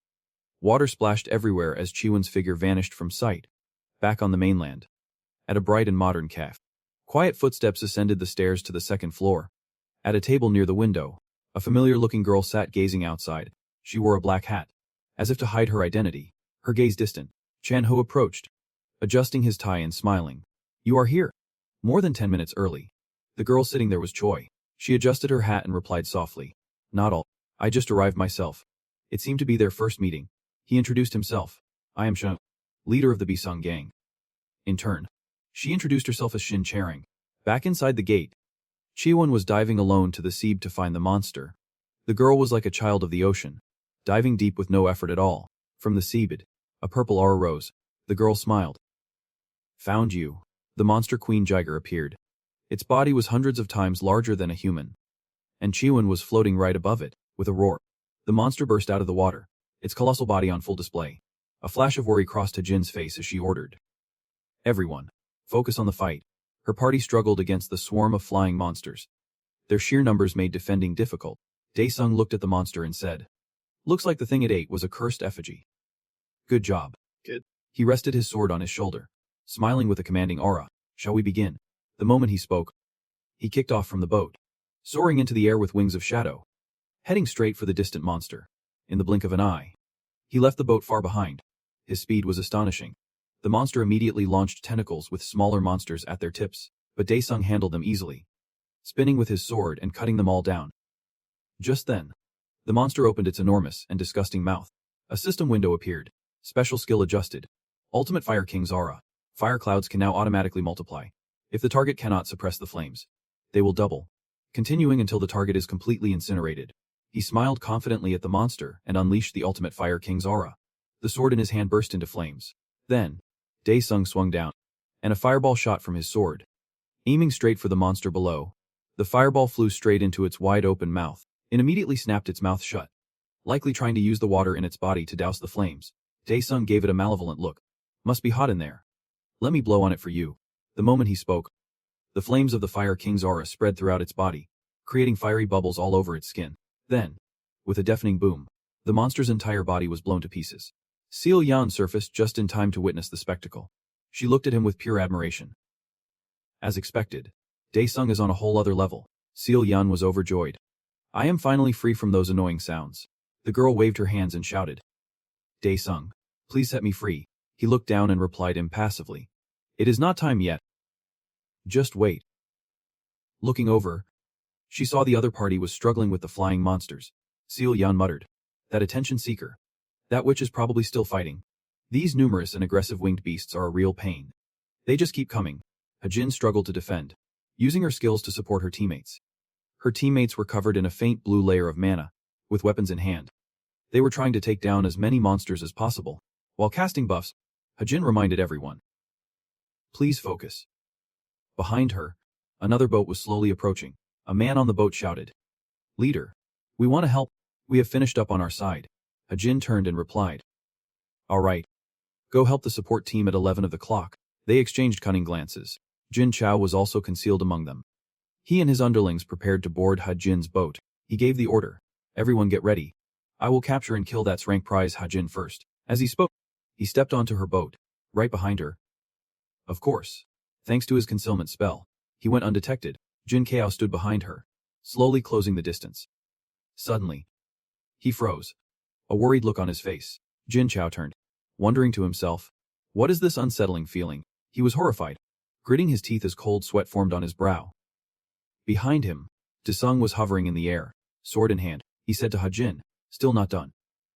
Water splashed everywhere as Chiwon's figure vanished from sight, back on the mainland, at a bright and modern cafe. Quiet footsteps ascended the stairs to the second floor. At a table near the window, a familiar-looking girl sat gazing outside. She wore a black hat, as if to hide her identity, her gaze distant. Chan-ho approached, adjusting his tie and smiling. "You are here. More than 10 minutes early." The girl sitting there was Choi. She adjusted her hat and replied softly, "Not all. I just arrived myself." It seemed to be their first meeting. He introduced himself. "I am Shin, leader of the Bisung gang." In turn, she introduced herself as Shin Charang, Back inside the gate, Chiwon was diving alone to the sea to find the monster. The girl was like a child of the ocean, diving deep with no effort at all. From the seabed, a purple aura rose. The girl smiled. Found you. The monster Queen Jiger appeared. Its body was hundreds of times larger than a human, and Chiwon was floating right above it. With a roar, the monster burst out of the water, its colossal body on full display. A flash of worry crossed Hajin's face as she ordered, "Everyone, focus on the fight." Her party struggled against the swarm of flying monsters. Their sheer numbers made defending difficult. Daesung looked at the monster and said, "Looks like the thing it ate was a cursed effigy." "Good job." Good. He rested his sword on his shoulder, smiling with a commanding aura. "Shall we begin?" The moment he spoke, he kicked off from the boat, soaring into the air with wings of shadow, heading straight for the distant monster. In the blink of an eye, he left the boat far behind. His speed was astonishing. The monster immediately launched tentacles with smaller monsters at their tips, but Daesung handled them easily, spinning with his sword and cutting them all down. Just then, the monster opened its enormous and disgusting mouth. A system window appeared. Special skill adjusted. Ultimate Fire King's aura. Fire clouds can now automatically multiply. If the target cannot suppress the flames, they will double, continuing until the target is completely incinerated. He smiled confidently at the monster and unleashed the Ultimate Fire King's aura. The sword in his hand burst into flames. Then, Daesung swung down, and a fireball shot from his sword, aiming straight for the monster below. The fireball flew straight into its wide-open mouth, and immediately snapped its mouth shut, likely trying to use the water in its body to douse the flames. Daesung gave it a malevolent look. "Must be hot in there. Let me blow on it for you." The moment he spoke, the flames of the Fire King's aura spread throughout its body, creating fiery bubbles all over its skin. Then, with a deafening boom, the monster's entire body was blown to pieces. Seal Yan surfaced just in time to witness the spectacle. She looked at him with pure admiration. As expected, Daesung is on a whole other level. Seal Yan was overjoyed. "I am finally free from those annoying sounds." The girl waved her hands and shouted, "Daesung, please set me free." He looked down and replied impassively, "It is not time yet. Just wait." Looking over, she saw the other party was struggling with the flying monsters. Seal Yan muttered, "That attention seeker. That witch is probably still fighting. These numerous and aggressive winged beasts are a real pain. They just keep coming." Hajin struggled to defend, using her skills to support her teammates. Her teammates were covered in a faint blue layer of mana, with weapons in hand. They were trying to take down as many monsters as possible. While casting buffs, Hajin reminded everyone, "Please focus." Behind her, another boat was slowly approaching. A man on the boat shouted, "Leader, we want to help. We have finished up on our side." Hajin turned and replied, "All right. Go help the support team at 11 of the clock." They exchanged cunning glances. Jin Chao was also concealed among them. He and his underlings prepared to board Hajin's boat. He gave the order, "Everyone get ready. I will capture and kill that srank prize Hajin first." As he spoke, he stepped onto her boat, right behind her. Of course, thanks to his concealment spell, he went undetected. Jin Chao stood behind her, slowly closing the distance. Suddenly, he froze, a worried look on his face. Jin Chao turned, wondering to himself, "What is this unsettling feeling?" He was horrified, gritting his teeth as cold sweat formed on his brow. Behind him, Daesung was hovering in the air, sword in hand. He said to Hajin, "Still not done.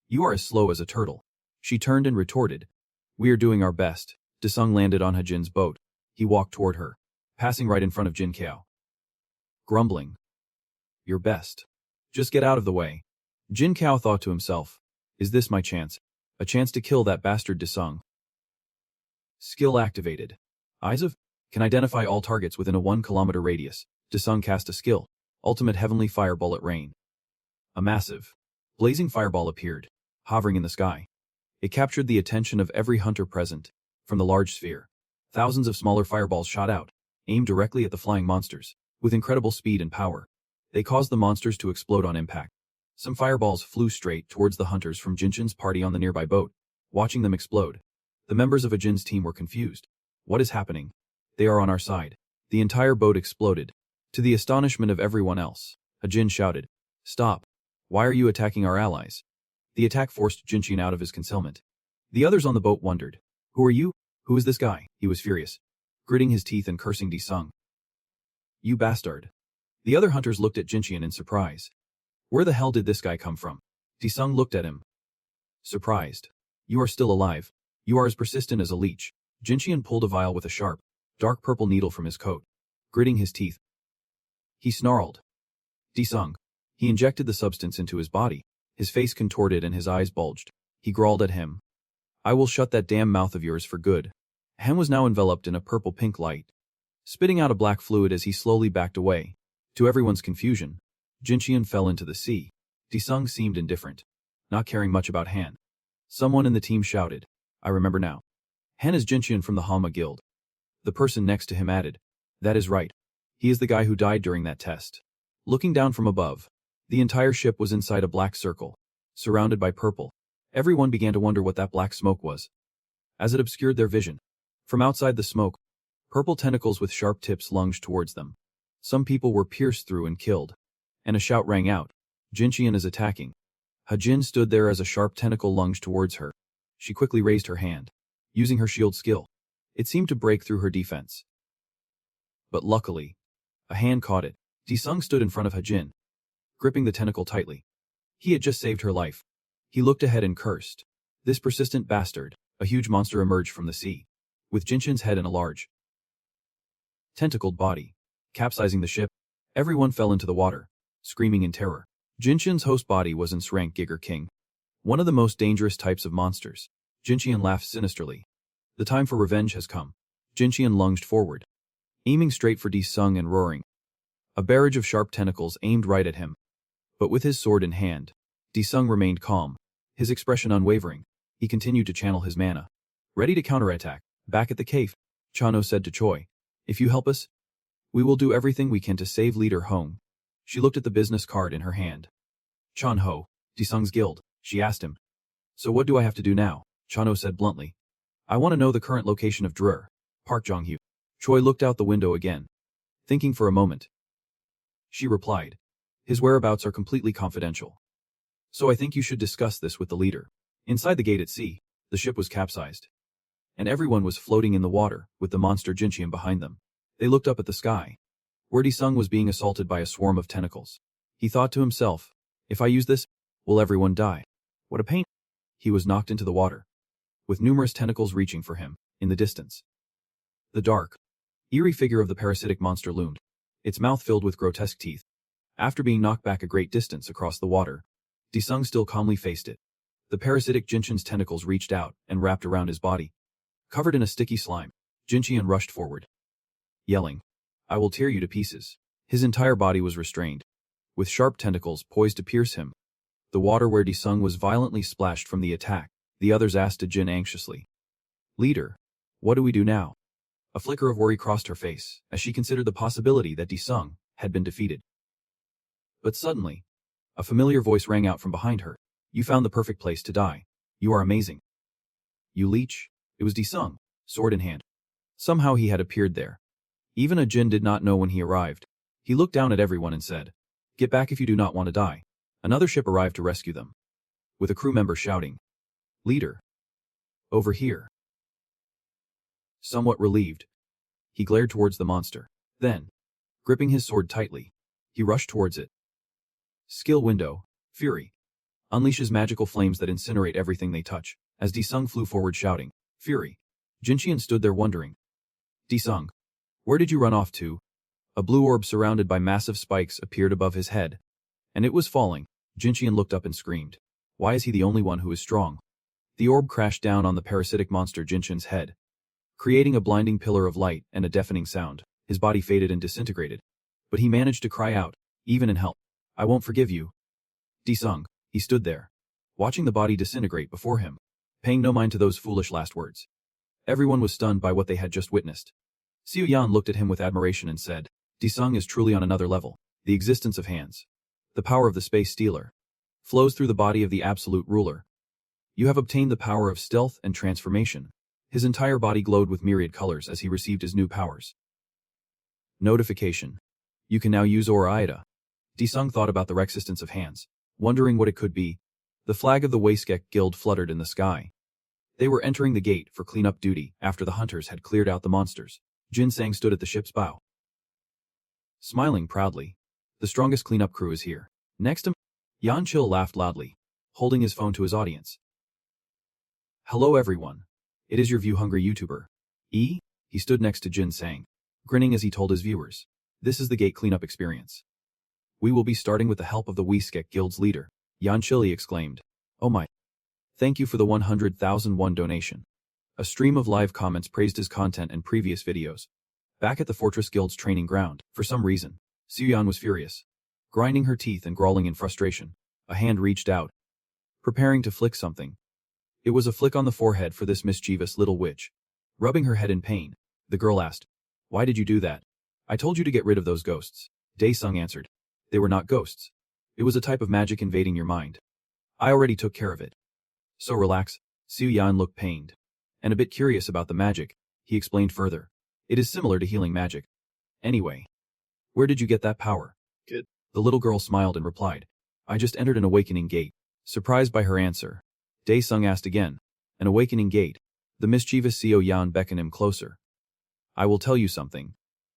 You are as slow as a turtle." She turned and retorted, "We are doing our best." Daesung landed on Hajin's boat. He walked toward her, passing right in front of Jin Chao, grumbling, "Your best. Just get out of the way." Jin Chao thought to himself, "Is this my chance? A chance to kill that bastard Daesung?" Skill activated. Eyes of can identify all targets within a 1-kilometer radius. Daesung cast a skill, Ultimate Heavenly Fire Bullet Rain. A massive, blazing fireball appeared, hovering in the sky. It captured the attention of every hunter present. From the large sphere, thousands of smaller fireballs shot out, aimed directly at the flying monsters. With incredible speed and power, they caused the monsters to explode on impact. Some fireballs flew straight towards the hunters from Jinshin's party on the nearby boat. Watching them explode, the members of Ajin's team were confused. What is happening? They are on our side. The entire boat exploded. To the astonishment of everyone else, Ajin shouted, "Stop. Why are you attacking our allies?" The attack forced Jinshin out of his concealment. The others on the boat wondered, "Who are you? Who is this guy?" He was furious, gritting his teeth and cursing Daesung. "You bastard." The other hunters looked at Jinshin in surprise. Where the hell did this guy come from? Daesung looked at him, surprised. "You are still alive. You are as persistent as a leech." Jinshin pulled a vial with a sharp, dark purple needle from his coat. gritting his teeth. He snarled. Desung. He injected the substance into his body. His face contorted and his eyes bulged. He growled at him. I will shut that damn mouth of yours for good. Hem was now enveloped in a purple-pink light, spitting out a black fluid as he slowly backed away. To everyone's confusion, Jinxian fell into the sea. Desung seemed indifferent, not caring much about Han. Someone in the team shouted, I remember now. Han is Jinxian from the Hama Guild. The person next to him added, that is right. He is the guy who died during that test. Looking down from above, the entire ship was inside a black circle, surrounded by purple. Everyone began to wonder what that black smoke was. As it obscured their vision, from outside the smoke, purple tentacles with sharp tips lunged towards them. Some people were pierced through and killed, and a shout rang out, Jinxian is attacking. Hajin stood there as a sharp tentacle lunged towards her. She quickly raised her hand, using her shield skill. It seemed to break through her defense. But luckily, a hand caught it. Desung stood in front of Hajin, gripping the tentacle tightly. He had just saved her life. He looked ahead and cursed. This persistent bastard, a huge monster emerged from the sea, with Jinxian's head and a large, tentacled body, capsizing the ship. Everyone fell into the water, screaming in terror. Jinxian's host body was sssrank Giger King, one of the most dangerous types of monsters. Jinxian laughed sinisterly. The time for revenge has come. Jinxian lunged forward, aiming straight for Desung and roaring. A barrage of sharp tentacles aimed right at him. But with his sword in hand, Desung remained calm, his expression unwavering. He continued to channel his mana, ready to counterattack. Back at the cave, Chano said to Choi, if you help us, we will do everything we can to save Leader Hong. She looked at the business card in her hand. Chan Ho, Desung's guild, she asked him. So what do I have to do now? Chano said bluntly. I want to know the current location of Drur, Park Jong-hyu. Choi looked out the window again, thinking for a moment. She replied, his whereabouts are completely confidential. So I think you should discuss this with the leader. Inside the gate at sea, the ship was capsized, and everyone was floating in the water, with the monster Jinxian behind them. They looked up at the sky, where Desung was being assaulted by a swarm of tentacles. He thought to himself, if I use this, will everyone die? What a pain. He was knocked into the water, with numerous tentacles reaching for him, in the distance. The dark, eerie figure of the parasitic monster loomed, its mouth filled with grotesque teeth. After being knocked back a great distance across the water, Desung still calmly faced it. The parasitic Jinxian's tentacles reached out and wrapped around his body. Covered in a sticky slime, Jinxian rushed forward, yelling, I will tear you to pieces. His entire body was restrained, with sharp tentacles poised to pierce him. The water where Desung was violently splashed from the attack. The others asked Jin anxiously. Leader, what do we do now? A flicker of worry crossed her face, as she considered the possibility that Desung had been defeated. But suddenly, a familiar voice rang out from behind her. You found the perfect place to die. You are amazing. You leech? It was Desung, sword in hand. Somehow he had appeared there. Even Jin did not know when he arrived. He looked down at everyone and said, get back if you do not want to die. Another ship arrived to rescue them, with a crew member shouting, Leader, over here. Somewhat relieved, he glared towards the monster. Then, gripping his sword tightly, he rushed towards it. Skill window, Fury. Unleashes magical flames that incinerate everything they touch. As Desung flew forward shouting, Fury. Jinxian stood there wondering. Desung, where did you run off to? A blue orb surrounded by massive spikes appeared above his head, and it was falling. Jinxian looked up and screamed. Why is he the only one who is strong? The orb crashed down on the parasitic monster Jinxian's head, creating a blinding pillar of light and a deafening sound. His body faded and disintegrated, but he managed to cry out, even in hell, I won't forgive you. Desung, he stood there, watching the body disintegrate before him, paying no mind to those foolish last words. Everyone was stunned by what they had just witnessed. Xiu Yan looked at him with admiration and said, Desung is truly on another level. The existence of hands, the power of the space stealer, flows through the body of the absolute ruler. You have obtained the power of stealth and transformation. His entire body glowed with myriad colors as he received his new powers. Notification. You can now use Aura. Desung thought about the existence of hands, wondering what it could be. The flag of the Waskek Guild fluttered in the sky. They were entering the gate for cleanup duty after the hunters had cleared out the monsters. Jin Sang stood at the ship's bow, smiling proudly. The strongest cleanup crew is here. Next to Yan Chil laughed loudly, holding his phone to his audience. Hello everyone. It is your view-hungry YouTuber. He stood next to Jin Sang, grinning as he told his viewers. This is the gate cleanup experience. We will be starting with the help of the Weeskek Guild's leader, Yan Chili exclaimed. Oh my. Thank you for the 100,001 donation. A stream of live comments praised his content and previous videos. Back at the Fortress Guild's training ground, for some reason, Suyan was furious. Grinding her teeth and growling in frustration, a hand reached out, preparing to flick something. It was a flick on the forehead for this mischievous little witch. Rubbing her head in pain, the girl asked, "Why did you do that?" "I told you to get rid of those ghosts," Dae-sung answered. "They were not ghosts. It was a type of magic invading your mind. I already took care of it." "So relax." Suyan looked pained. And a bit curious about the magic, he explained further. "It is similar to healing magic. Anyway, where did you get that power?" "Kid." The little girl smiled and replied, "I just entered an awakening gate." Surprised by her answer, Dae-sung asked again, "An awakening gate?" The mischievous Seo Yan beckoned him closer. "I will tell you something."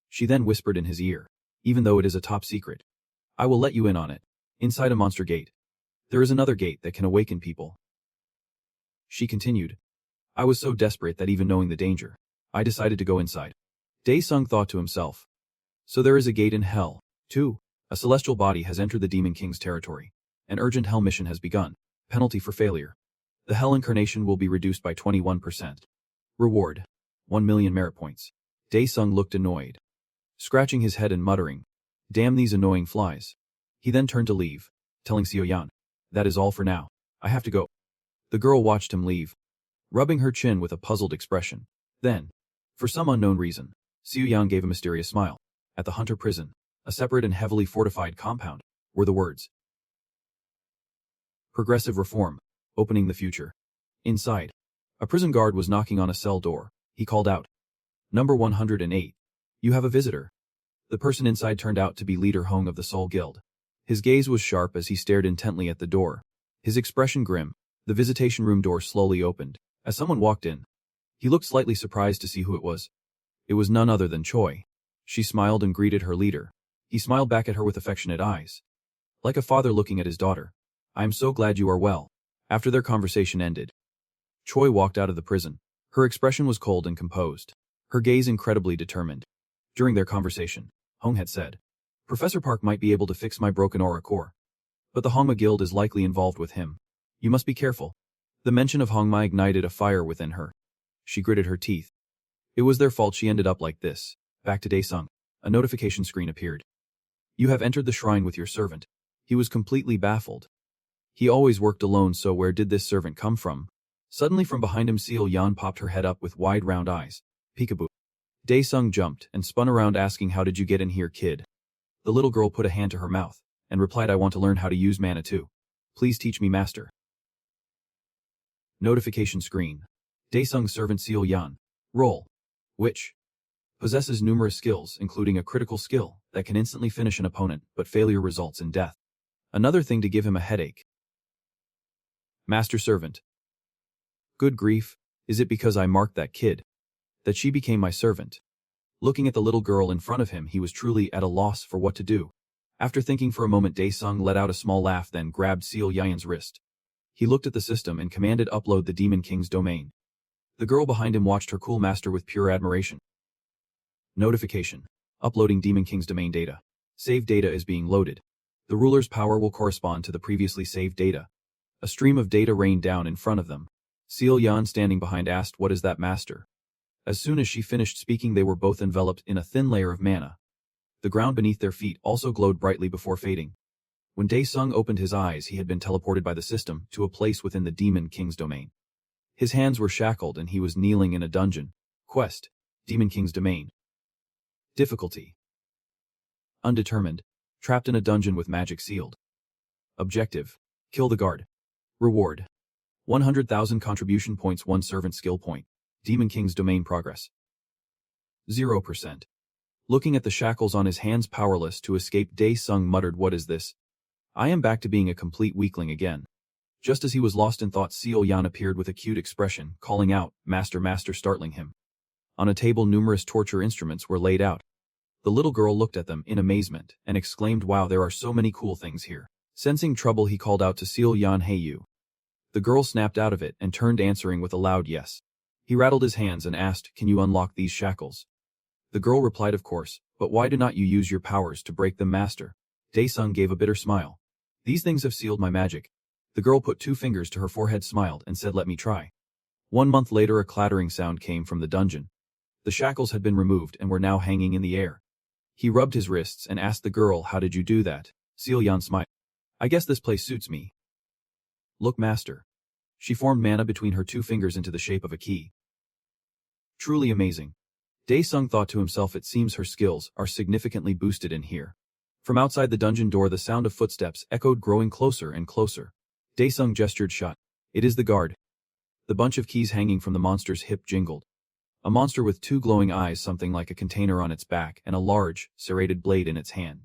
She then whispered in his ear, "Even though it is a top secret, I will let you in on it. Inside a monster gate, there is another gate that can awaken people." She continued, "I was so desperate that even knowing the danger, I decided to go inside." Dae-sung thought to himself, "So there is a gate in hell, too. A celestial body has entered the Demon King's territory. An urgent hell mission has begun. Penalty for failure. The hell incarnation will be reduced by 21%. Reward: 1 million merit points." Dae-sung looked annoyed, scratching his head and muttering, "Damn these annoying flies." He then turned to leave, telling Seo Yan, "That is all for now. I have to go." The girl watched him leave, rubbing her chin with a puzzled expression. Then, for some unknown reason, Seo Yan gave a mysterious smile. At the Hunter prison, a separate and heavily fortified compound, were the words, "Progressive reform, opening the future." Inside, a prison guard was knocking on a cell door. He called out, "Number 108. You have a visitor." The person inside turned out to be Leader Hong of the Soul Guild. His gaze was sharp as he stared intently at the door, his expression grim. The visitation room door slowly opened, as someone walked in. He looked slightly surprised to see who it was. It was none other than Choi. She smiled and greeted her leader. He smiled back at her with affectionate eyes, like a father looking at his daughter. "I am so glad you are well." After their conversation ended, Choi walked out of the prison. Her expression was cold and composed, her gaze incredibly determined. During their conversation, Hong had said, "Professor Park might be able to fix my broken aura core, but the Hongma Guild is likely involved with him. You must be careful." The mention of Hongma ignited a fire within her. She gritted her teeth. It was their fault she ended up like this. Back to Dae-sung. A notification screen appeared. "You have entered the shrine with your servant." He was completely baffled. He always worked alone, so where did this servant come from? Suddenly from behind him Seo Yan popped her head up with wide round eyes. "Peekaboo." Dae-sung jumped and spun around asking, "How did you get in here, kid?" The little girl put a hand to her mouth and replied, "I want to learn how to use mana too. Please teach me, master." Notification screen. Dae-sung's servant Seo Yan. Role: Witch. Possesses numerous skills, including a critical skill that can instantly finish an opponent, but failure results in death. Another thing to give him a headache. Master servant. Good grief, is it because I marked that kid that she became my servant? Looking at the little girl in front of him, he was truly at a loss for what to do. After thinking for a moment, Dae-sung let out a small laugh, then grabbed Seo Yan's wrist. He looked at the system and commanded upload the Demon King's domain. The girl behind him watched her cool master with pure admiration. Notification. Uploading Demon King's domain data. Saved data is being loaded. The ruler's power will correspond to the previously saved data. A stream of data rained down in front of them. Seo Yan, standing behind, asked, "What is that, master?" As soon as she finished speaking, they were both enveloped in a thin layer of mana. The ground beneath their feet also glowed brightly before fading. When Dae-sung opened his eyes, he had been teleported by the system to a place within the Demon King's domain. His hands were shackled and he was kneeling in a dungeon. Quest: Demon King's domain. Difficulty: Undetermined. Trapped in a dungeon with magic sealed. Objective: Kill the guard. Reward: 100,000 contribution points, 1 servant skill point. Demon King's domain progress 0%. Looking at the shackles on his hands, powerless to escape, Dae-sung muttered, "What is this? I am back to being a complete weakling again." Just as he was lost in thought, Seo Yan appeared with a cute expression, calling out, "Master, master," startling him. On a table, numerous torture instruments were laid out. The little girl looked at them in amazement and exclaimed, "Wow, there are so many cool things here." Sensing trouble, he called out to Seo Yan, "Hey you." The girl snapped out of it and turned, answering with a loud yes. He rattled his hands and asked, "Can you unlock these shackles?" The girl replied, of course, but why do not you use your powers to break them, master? Dae-sung gave a bitter smile. These things have sealed my magic. The girl put 2 fingers to her forehead, smiled, and said, let me try. 1 month later, a clattering sound came from the dungeon. The shackles had been removed and were now hanging in the air. He rubbed his wrists and asked the girl, how did you do that? Seol-yeon smiled. I guess this place suits me. Look, master. She formed mana between her 2 fingers into the shape of a key. Truly amazing. Dae-sung thought to himself, it seems her skills are significantly boosted in here. From outside the dungeon door, the sound of footsteps echoed, growing closer and closer. Dae-sung gestured shut. It is the guard. The bunch of keys hanging from the monster's hip jingled. A monster with 2 glowing eyes, something like a container on its back, and a large, serrated blade in its hand.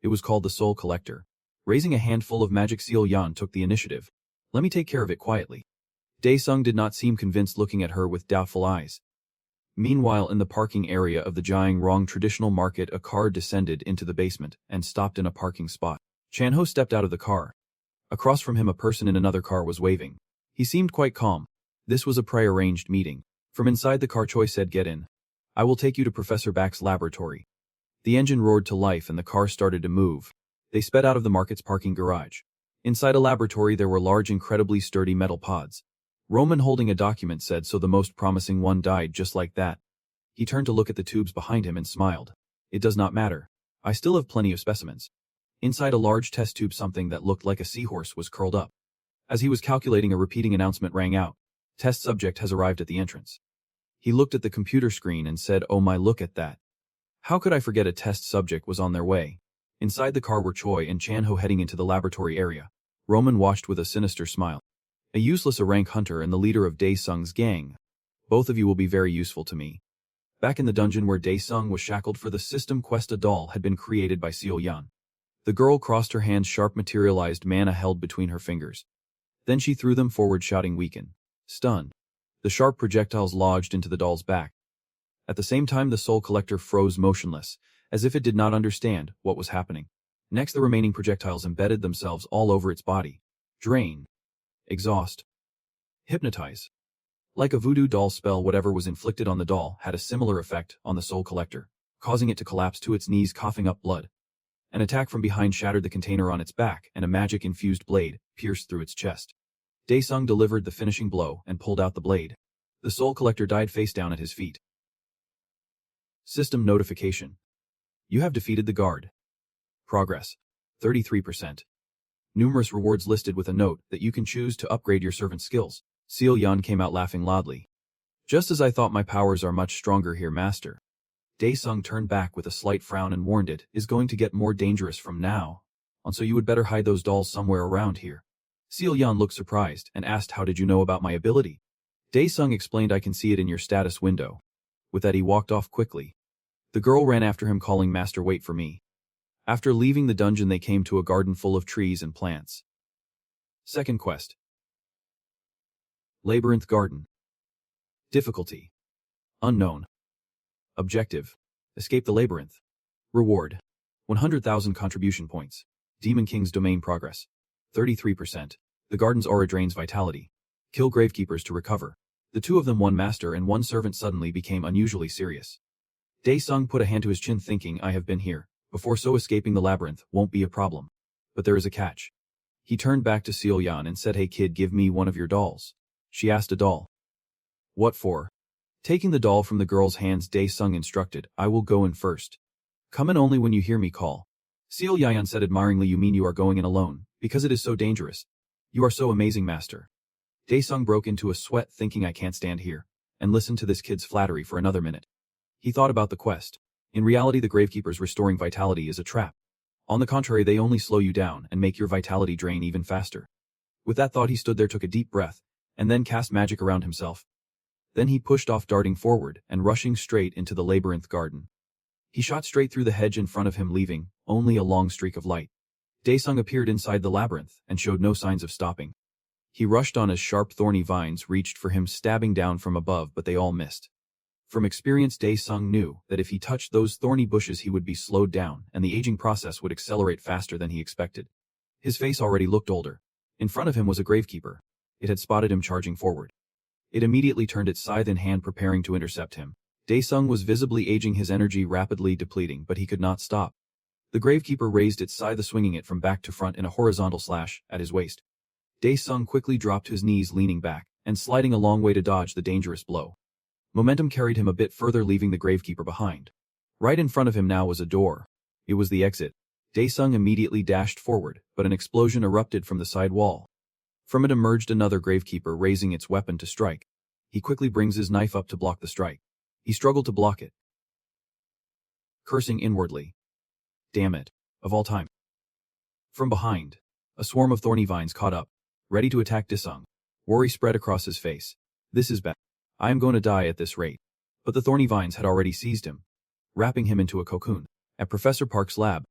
It was called the Soul Collector. Raising a handful of magic, Seol-yeon took the initiative. Let me take care of it quietly. Dae-sung did not seem convinced, looking at her with doubtful eyes. Meanwhile, in the parking area of the Jiangrong traditional market, a car descended into the basement and stopped in a parking spot. Chanho stepped out of the car. Across from him, a person in another car was waving. He seemed quite calm. This was a pre-arranged meeting. From inside the car, Choi said, get in. I will take you to Professor Bak's laboratory. The engine roared to life and the car started to move. They sped out of the market's parking garage. Inside a laboratory, there were large, incredibly sturdy metal pods. Roman, holding a document, said, so the most promising one died just like that. He turned to look at the tubes behind him and smiled. It does not matter. I still have plenty of specimens. Inside a large test tube, something that looked like a seahorse was curled up. As he was calculating, a repeating announcement rang out. Test subject has arrived at the entrance. He looked at the computer screen and said, oh my, look at that. How could I forget a test subject was on their way? Inside the car were Choi and Chanho heading into the laboratory area. Roman watched with a sinister smile. A useless rank hunter and the leader of Dae-sung's gang. Both of you will be very useful to me. Back in the dungeon where Dae-sung was shackled for the system quest, a doll had been created by Seol-yeon. The girl crossed her hands, sharp materialized mana held between her fingers. Then she threw them forward, shouting, weaken. Stunned. The sharp projectiles lodged into the doll's back. At the same time, the Soul Collector froze motionless, as if it did not understand what was happening. Next, the remaining projectiles embedded themselves all over its body. Drain. Exhaust. Hypnotize. Like a voodoo doll spell, whatever was inflicted on the doll had a similar effect on the Soul Collector, causing it to collapse to its knees, coughing up blood. An attack from behind shattered the container on its back, and a magic-infused blade pierced through its chest. Dae-sung delivered the finishing blow and pulled out the blade. The Soul Collector died face down at his feet. System notification. You have defeated the guard. Progress. 33%. Numerous rewards listed with a note that you can choose to upgrade your servant skills. Seol-yeon came out laughing loudly. Just as I thought, my powers are much stronger here, master. Dae-sung turned back with a slight frown and warned, it is going to get more dangerous from now on, so you would better hide those dolls somewhere around here. Seol-yeon looked surprised and asked, how did you know about my ability? Dae-sung explained, I can see it in your status window. With that, he walked off quickly. The girl ran after him, calling, master, wait for me. After leaving the dungeon, they came to a garden full of trees and plants. Second quest. Labyrinth Garden. Difficulty. Unknown. Objective. Escape the labyrinth. Reward. 100,000 contribution points. Demon King's domain progress. 33%. The garden's aura drains vitality. Kill gravekeepers to recover. The 2 of them, one master and one servant, suddenly became unusually serious. Dae-sung put a hand to his chin, thinking, I have been here before, so escaping the labyrinth won't be a problem. But there is a catch. He turned back to Seol-yeon and said, hey kid, give me one of your dolls. She asked, a doll? What for? Taking the doll from the girl's hands, Dae-sung instructed, I will go in first. Come in only when you hear me call. Seol-yeon said admiringly, you mean you are going in alone, because it is so dangerous? You are so amazing, master. Dae-sung broke into a sweat, thinking, I can't stand here and listen to this kid's flattery for another minute. He thought about the quest. In reality, the gravekeepers restoring vitality is a trap. On the contrary, they only slow you down and make your vitality drain even faster. With that thought, he stood there, took a deep breath, and then cast magic around himself. Then he pushed off, darting forward and rushing straight into the labyrinth garden. He shot straight through the hedge in front of him, leaving only a long streak of light. Dae-sung appeared inside the labyrinth and showed no signs of stopping. He rushed on as sharp, thorny vines reached for him, stabbing down from above, but they all missed. From experience, Dae-sung knew that if he touched those thorny bushes, he would be slowed down, and the aging process would accelerate faster than he expected. His face already looked older. In front of him was a gravekeeper. It had spotted him charging forward. It immediately turned its scythe in hand, preparing to intercept him. Daesung was visibly aging, his energy rapidly depleting, but he could not stop. The Gravekeeper raised its scythe, swinging it from back to front in a horizontal slash at his waist. Daesung quickly dropped to his knees, leaning back and sliding a long way to dodge the dangerous blow. Momentum carried him a bit further, leaving the Gravekeeper behind. Right in front of him now was a door. It was the exit. Daesung immediately dashed forward, but an explosion erupted from the side wall. From it emerged another Gravekeeper, raising its weapon to strike. He quickly brings his knife up to block the strike. He struggled to block it, cursing inwardly. Damn it, of all time. From behind, a swarm of thorny vines caught up, ready to attack Daesung. Worry spread across his face. This is bad. I am going to die at this rate. But the thorny vines had already seized him, wrapping him into a cocoon. At Professor Park's lab,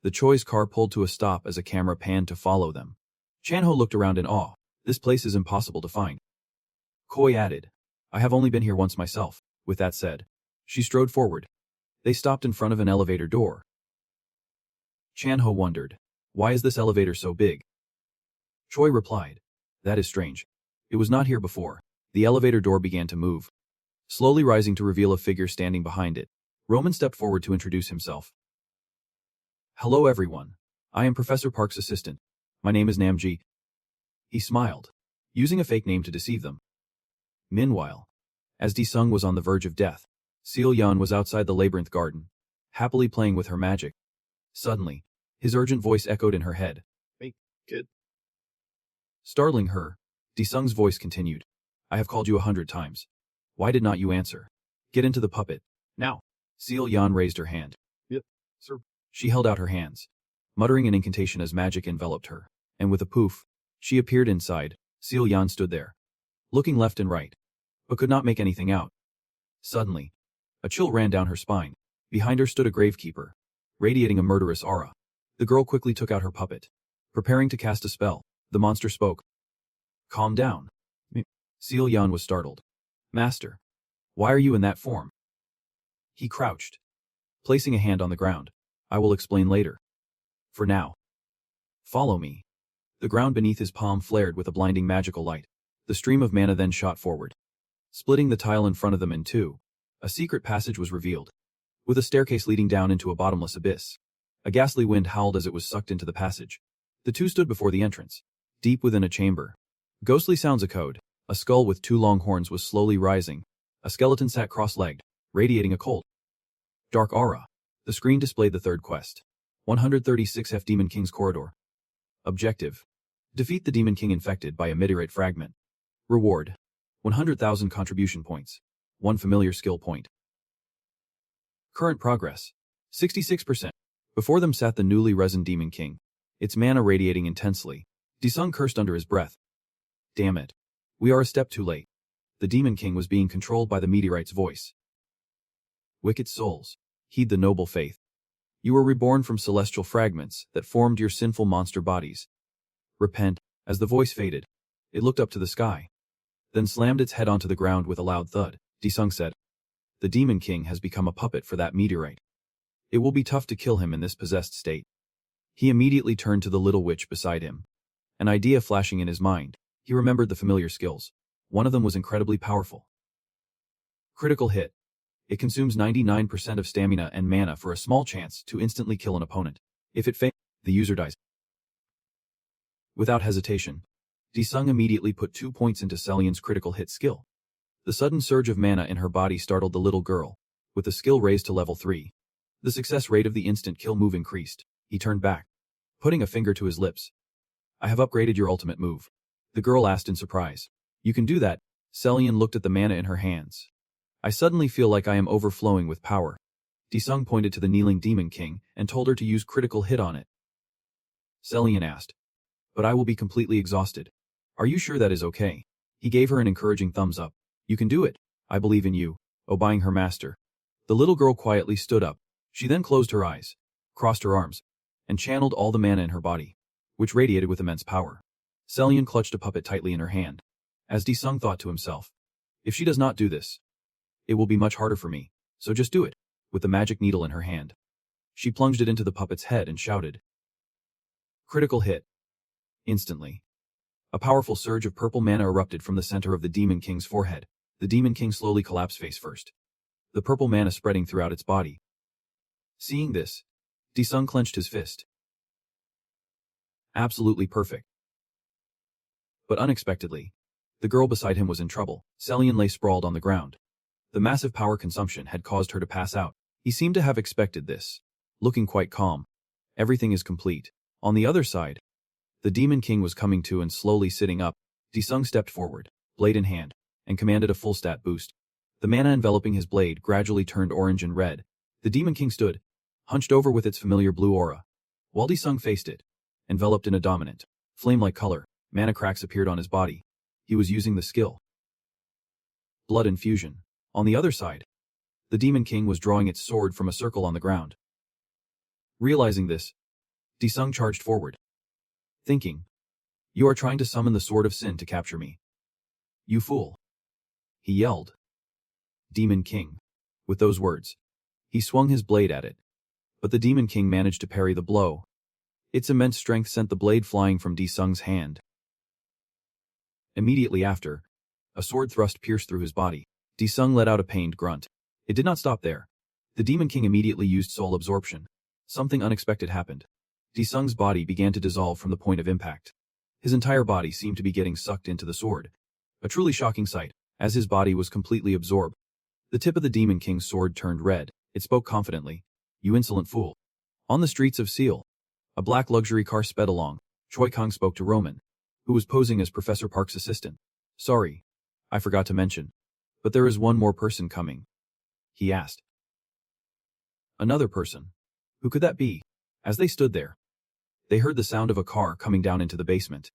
the Choi's car pulled to a stop as a camera panned to follow them. Chanho looked around in awe. This place is impossible to find. Koi added, I have only been here once myself. With that said, she strode forward. They stopped in front of an elevator door. Chanho wondered, why is this elevator so big? Choi replied, that is strange. It was not here before. The elevator door began to move, slowly rising to reveal a figure standing behind it. Roman stepped forward to introduce himself. Hello everyone. I am Professor Park's assistant. My name is Namji. He smiled, using a fake name to deceive them. Meanwhile, as Daesung was on the verge of death, Seol-yeon was outside the labyrinth garden, happily playing with her magic. Suddenly, his urgent voice echoed in her head. Hey, kid. Startling her, Daesung's voice continued. I have called you 100 times. Why did not you answer? Get into the puppet. Now. Seol-yeon raised her hand. Yep, sir. She held out her hands, muttering an incantation as magic enveloped her, and with a poof, she appeared inside. Seol-yeon stood there, looking left and right, but could not make anything out. Suddenly, a chill ran down her spine. Behind her stood a Gravekeeper, radiating a murderous aura. The girl quickly took out her puppet, preparing to cast a spell. The monster spoke. Calm down. Seol-yeon was startled. Master, why are you in that form? He crouched, placing a hand on the ground. I will explain later. For now, follow me. The ground beneath his palm flared with a blinding magical light. The stream of mana then shot forward, splitting the tile in front of them in two. A secret passage was revealed, with a staircase leading down into a bottomless abyss. A ghastly wind howled as it was sucked into the passage. The two stood before the entrance, deep within a chamber. Ghostly sounds echoed. A skull with two long horns was slowly rising. A skeleton sat cross-legged, radiating a cold, dark aura. The screen displayed the third quest. 136F Demon King's Corridor. Objective: defeat the Demon King infected by a meteorite fragment. Reward: 100,000 contribution points. 1 familiar skill point. Current progress: 66%. Before them sat the newly risen Demon King, its mana radiating intensely. Daesung cursed under his breath. Damn it. We are a step too late. The Demon King was being controlled by the meteorite's voice. Wicked souls, heed the noble faith. You were reborn from celestial fragments that formed your sinful monster bodies. Repent. As the voice faded, it looked up to the sky, then slammed its head onto the ground with a loud thud. Daesung said, the Demon King has become a puppet for that meteorite. It will be tough to kill him in this possessed state. He immediately turned to the little witch beside him. An idea flashing in his mind, he remembered the familiar skills. One of them was incredibly powerful. Critical hit. It consumes 99% of stamina and mana for a small chance to instantly kill an opponent. If it fails, the user dies. Without hesitation, Daesung immediately put 2 points into Celian's critical hit skill. The sudden surge of mana in her body startled the little girl. With the skill raised to level 3, the success rate of the instant kill move increased. He turned back, putting a finger to his lips. I have upgraded your ultimate move. The girl asked in surprise. You can do that? Celian looked at the mana in her hands. I suddenly feel like I am overflowing with power. Daesung pointed to the kneeling Demon King and told her to use critical hit on it. Celian asked, but I will be completely exhausted. Are you sure that is okay? He gave her an encouraging thumbs up. You can do it. I believe in you. Obeying her master. The little girl quietly stood up. She then closed her eyes, crossed her arms, and channeled all the mana in her body, which radiated with immense power. Celian clutched a puppet tightly in her hand, as Daesung thought to himself, if she does not do this, it will be much harder for me, so just do it. With the magic needle in her hand, she plunged it into the puppet's head and shouted. Critical hit. Instantly, a powerful surge of purple mana erupted from the center of the Demon King's forehead. The Demon King slowly collapsed face first. the purple mana spreading throughout its body. Seeing this, Disung clenched his fist. Absolutely perfect. But unexpectedly, the girl beside him was in trouble. Celian lay sprawled on the ground. The massive power consumption had caused her to pass out. He seemed to have expected this, looking quite calm. Everything is complete. On the other side, the Demon King was coming to and slowly sitting up. Disung stepped forward, blade in hand, and commanded a full stat boost. The mana enveloping his blade gradually turned orange and red. The Demon King stood, hunched over with its familiar blue aura. While Disung faced it, enveloped in a dominant, flame-like color, mana cracks appeared on his body. He was using the skill Blood Infusion. On the other side, the Demon King was drawing its sword from a circle on the ground. Realizing this, Disung charged forward, thinking, "You are trying to summon the Sword of Sin to capture me. You fool," he yelled. Demon King. With those words, he swung his blade at it. But the Demon King managed to parry the blow. Its immense strength sent the blade flying from Disung's hand. Immediately after, a sword thrust pierced through his body. Disung let out a pained grunt. It did not stop there. The Demon King immediately used soul absorption. Something unexpected happened. Disung's body began to dissolve from the point of impact. His entire body seemed to be getting sucked into the sword. A truly shocking sight, as his body was completely absorbed. The tip of the Demon King's sword turned red. It spoke confidently. "You insolent fool." On the streets of Seoul, a black luxury car sped along. Choi Kang spoke to Roman, who was posing as Professor Park's assistant. "Sorry, I forgot to mention. But there is one more person coming," he asked. Another person? Who could that be? As they stood there, they heard the sound of a car coming down into the basement.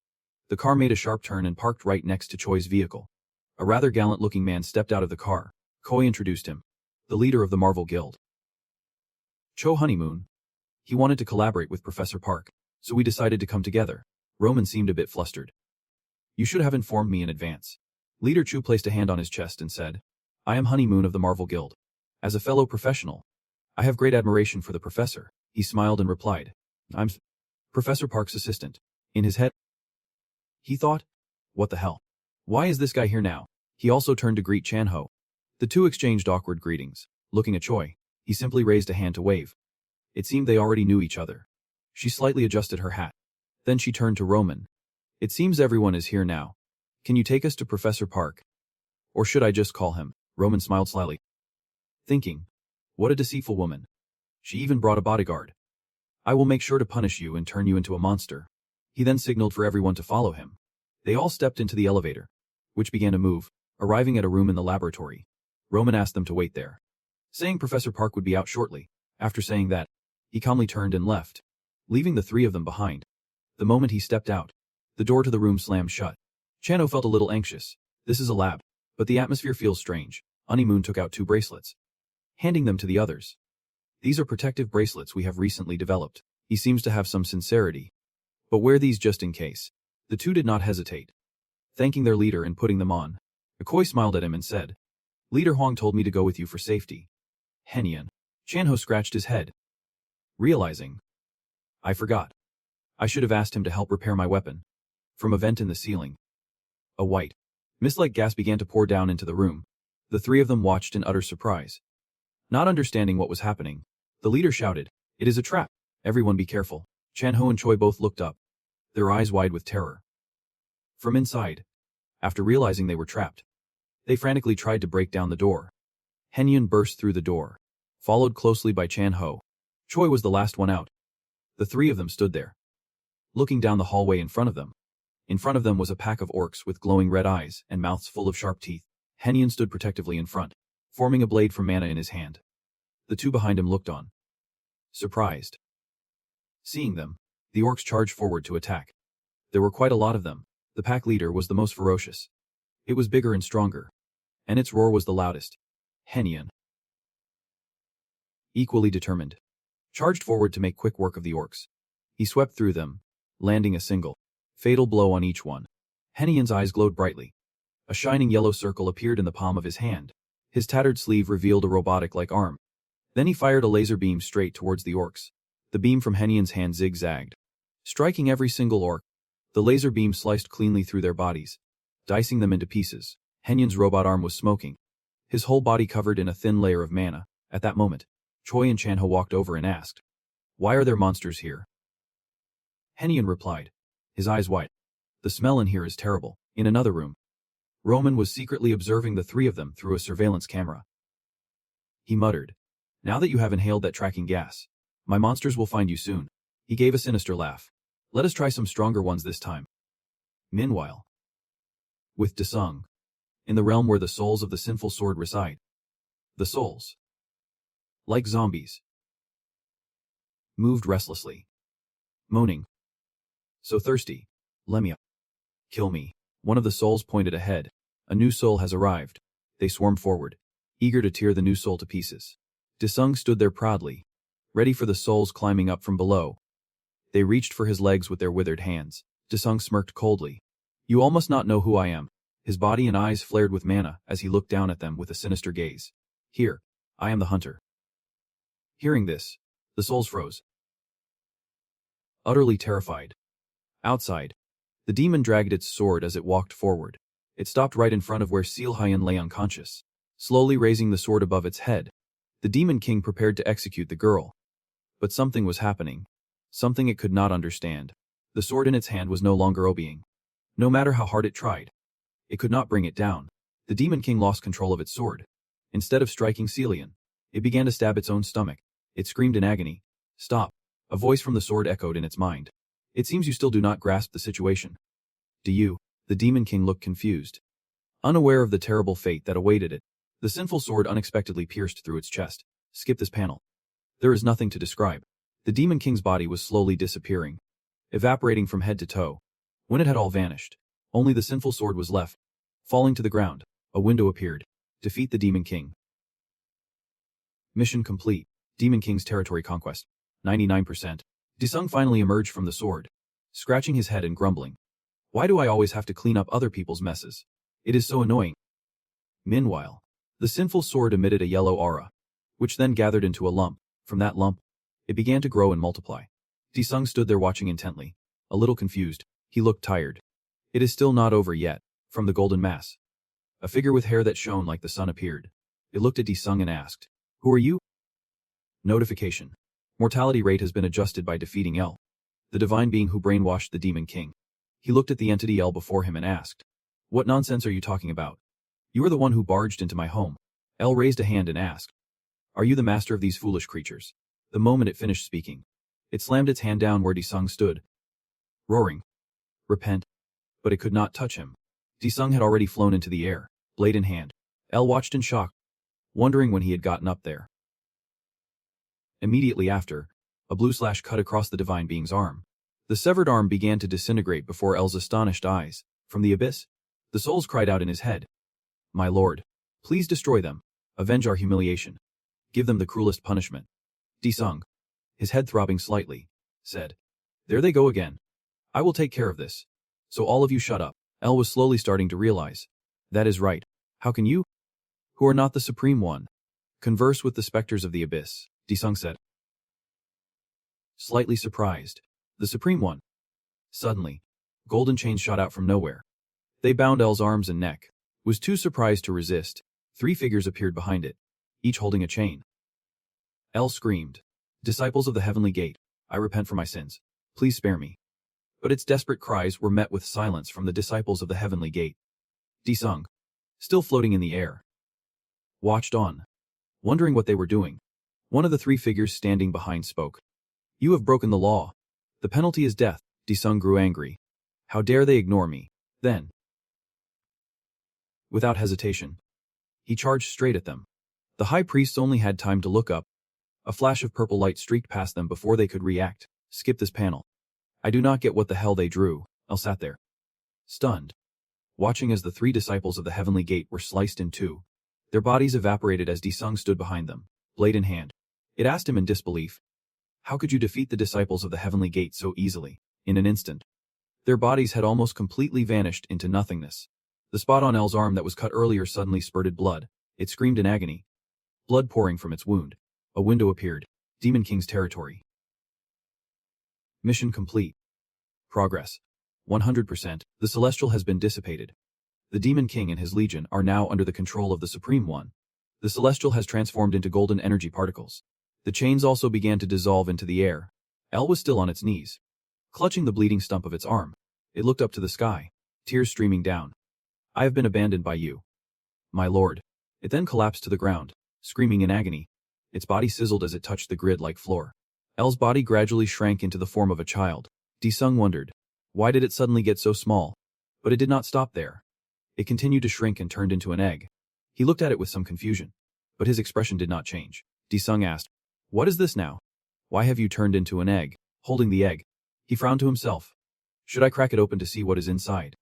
The car made a sharp turn and parked right next to Choi's vehicle. A rather gallant-looking man stepped out of the car. Choi introduced him, the leader of the Marvel Guild. Cho Honeymoon. He wanted to collaborate with Professor Park, so we decided to come together. Roman seemed a bit flustered. "You should have informed me in advance." Leader Chu placed a hand on his chest and said, "I am Honeymoon of the Marvel Guild. As a fellow professional, I have great admiration for the professor." He smiled and replied, "I'm Professor Park's assistant." In his head, he thought, "What the hell? Why is this guy here now?" He also turned to greet Chan-ho. The two exchanged awkward greetings. Looking at Choi, he simply raised a hand to wave. It seemed they already knew each other. She slightly adjusted her hat. Then she turned to Roman. "It seems everyone is here now. Can you take us to Professor Park? Or should I just call him?" Roman smiled slyly, thinking, "What a deceitful woman. She even brought a bodyguard. I will make sure to punish you and turn you into a monster." He then signaled for everyone to follow him. They all stepped into the elevator, which began to move, arriving at a room in the laboratory. Roman asked them to wait there, saying Professor Park would be out shortly. After saying that, he calmly turned and left, leaving the three of them behind. The moment he stepped out, the door to the room slammed shut. Chano felt a little anxious. This is a lab, but the atmosphere feels strange. Honeymoon took out 2 bracelets, handing them to the others. "These are protective bracelets we have recently developed." He seems to have some sincerity. "But wear these just in case." The two did not hesitate, thanking their leader and putting them on. Akoi smiled at him and said, "Leader Huang told me to go with you for safety." Henyan. Chanho scratched his head, realizing, "I forgot. I should have asked him to help repair my weapon." From a vent in the ceiling, a white, mist-like gas began to pour down into the room. The three of them watched in utter surprise. Not understanding what was happening, the leader shouted, "It is a trap. Everyone be careful." Chan-ho and Choi both looked up, their eyes wide with terror. From inside, after realizing they were trapped, they frantically tried to break down the door. Henyan burst through the door, followed closely by Chan-ho. Choi was the last one out. The three of them stood there, looking down the hallway in front of them. In front of them was a pack of orcs with glowing red eyes and mouths full of sharp teeth. Henyan stood protectively in front, forming a blade from mana in his hand. The two behind him looked on, surprised. Seeing them, the orcs charged forward to attack. There were quite a lot of them. The pack leader was the most ferocious. It was bigger and stronger, and its roar was the loudest. Henyan, equally determined, charged forward to make quick work of the orcs. He swept through them, landing a single, fatal blow on each one. Henyan's eyes glowed brightly. A shining yellow circle appeared in the palm of his hand. His tattered sleeve revealed a robotic-like arm. Then he fired a laser beam straight towards the orcs. The beam from Henyan's hand zigzagged, striking every single orc. The laser beam sliced cleanly through their bodies, dicing them into pieces. Henyan's robot arm was smoking. his whole body covered in a thin layer of mana. At that moment, Choi and Chanho walked over and asked, "Why are there monsters here?" Hennian replied, his eyes wide. "The smell in here is terrible." In another room, Roman was secretly observing the three of them through a surveillance camera. He muttered, "Now that you have inhaled that tracking gas, my monsters will find you soon." He gave a sinister laugh. "Let us try some stronger ones this time." Meanwhile, with Desung, in the realm where the souls of the sinful sword reside, the souls, like zombies, moved restlessly, moaning, "So thirsty, let me up. Kill me." One of the souls pointed ahead. "A new soul has arrived." They swarmed forward, eager to tear the new soul to pieces. Desung stood there proudly, ready for the souls climbing up from below. They reached for his legs with their withered hands. Desung smirked coldly. "You all must not know who I am." His body and eyes flared with mana as he looked down at them with a sinister gaze. "Here, I am the hunter." Hearing this, the souls froze, utterly terrified. Outside, the demon dragged its sword as it walked forward. It stopped right in front of where Seal Hyen lay unconscious. Slowly raising the sword above its head, the Demon King prepared to execute the girl. But something was happening. Something it could not understand. The sword in its hand was no longer obeying. No matter how hard it tried, it could not bring it down. The Demon King lost control of its sword. Instead of striking Celian, it began to stab its own stomach. It screamed in agony. "Stop." A voice from the sword echoed in its mind. "It seems you still do not grasp the situation." "Do you?" The Demon King looked confused, unaware of the terrible fate that awaited it. The sinful sword unexpectedly pierced through its chest. Skip this panel. There is nothing to describe. The Demon King's body was slowly disappearing, evaporating from head to toe. When it had all vanished, only the sinful sword was left. Falling to the ground, a window appeared. Defeat the Demon King. Mission complete. Demon King's territory conquest. 99%. Desung finally emerged from the sword, scratching his head and grumbling. "Why do I always have to clean up other people's messes? It is so annoying." Meanwhile, the sinful sword emitted a yellow aura, which then gathered into a lump. From that lump, it began to grow and multiply. Desung stood there watching intently, a little confused. He looked tired. "It is still not over yet." From the golden mass, a figure with hair that shone like the sun appeared. It looked at Desung and asked, "Who are you?" Notification. Mortality rate has been adjusted by defeating L, the divine being who brainwashed the Demon King. He looked at the entity L before him and asked, "What nonsense are you talking about? You are the one who barged into my home." L raised a hand and asked, "Are you the master of these foolish creatures?" The moment it finished speaking, it slammed its hand down where Desung stood, roaring, "Repent." But it could not touch him. Desung had already flown into the air, blade in hand. L watched in shock, wondering when he had gotten up there. Immediately after, a blue slash cut across the divine being's arm. The severed arm began to disintegrate before L's astonished eyes. From the abyss, the souls cried out in his head, "My lord, please destroy them. Avenge our humiliation. Give them the cruelest punishment." Desung, his head throbbing slightly, said, "There they go again. I will take care of this. So all of you shut up." L was slowly starting to realize. That is right. How can you, who are not the Supreme One, converse with the specters of the abyss? Desung said, slightly surprised. The Supreme One. Suddenly, golden chains shot out from nowhere. They bound L's arms and neck. Was too surprised to resist. 3 figures appeared behind it, each holding a chain. L screamed, "Disciples of the Heavenly Gate, I repent for my sins. Please spare me." But its desperate cries were met with silence from the disciples of the Heavenly Gate. Desung, still floating in the air, watched on, wondering what they were doing. One of the 3 figures standing behind spoke. "You have broken the law. The penalty is death." Desung grew angry. How dare they ignore me? Then, without hesitation, he charged straight at them. The high priests only had time to look up. A flash of purple light streaked past them before they could react. Skip this panel. I do not get what the hell they drew. L sat there, stunned, watching as the 3 disciples of the Heavenly Gate were sliced in 2. Their bodies evaporated as Desung stood behind them, blade in hand. It asked him in disbelief, "How could you defeat the disciples of the Heavenly Gate so easily?" In an instant, their bodies had almost completely vanished into nothingness. The spot on L's arm that was cut earlier suddenly spurted blood. It screamed in agony, blood pouring from its wound. A window appeared. Demon King's territory. Mission complete. Progress. 100%. The Celestial has been dissipated. The Demon King and his legion are now under the control of the Supreme One. The celestial has transformed into golden energy particles. The chains also began to dissolve into the air. Elle was still on its knees, clutching the bleeding stump of its arm. It looked up to the sky, tears streaming down. I have been abandoned by you, my lord. It then collapsed to the ground, screaming in agony. Its body sizzled as it touched the grid-like floor. Elle's body gradually shrank into the form of a child. Disung wondered, why did it suddenly get so small? But it did not stop there. It continued to shrink and turned into an egg. He looked at it with some confusion, but his expression did not change. Disung asked, what is this now? Why have you turned into an egg? Holding the egg, he frowned to himself. Should I crack it open to see what is inside?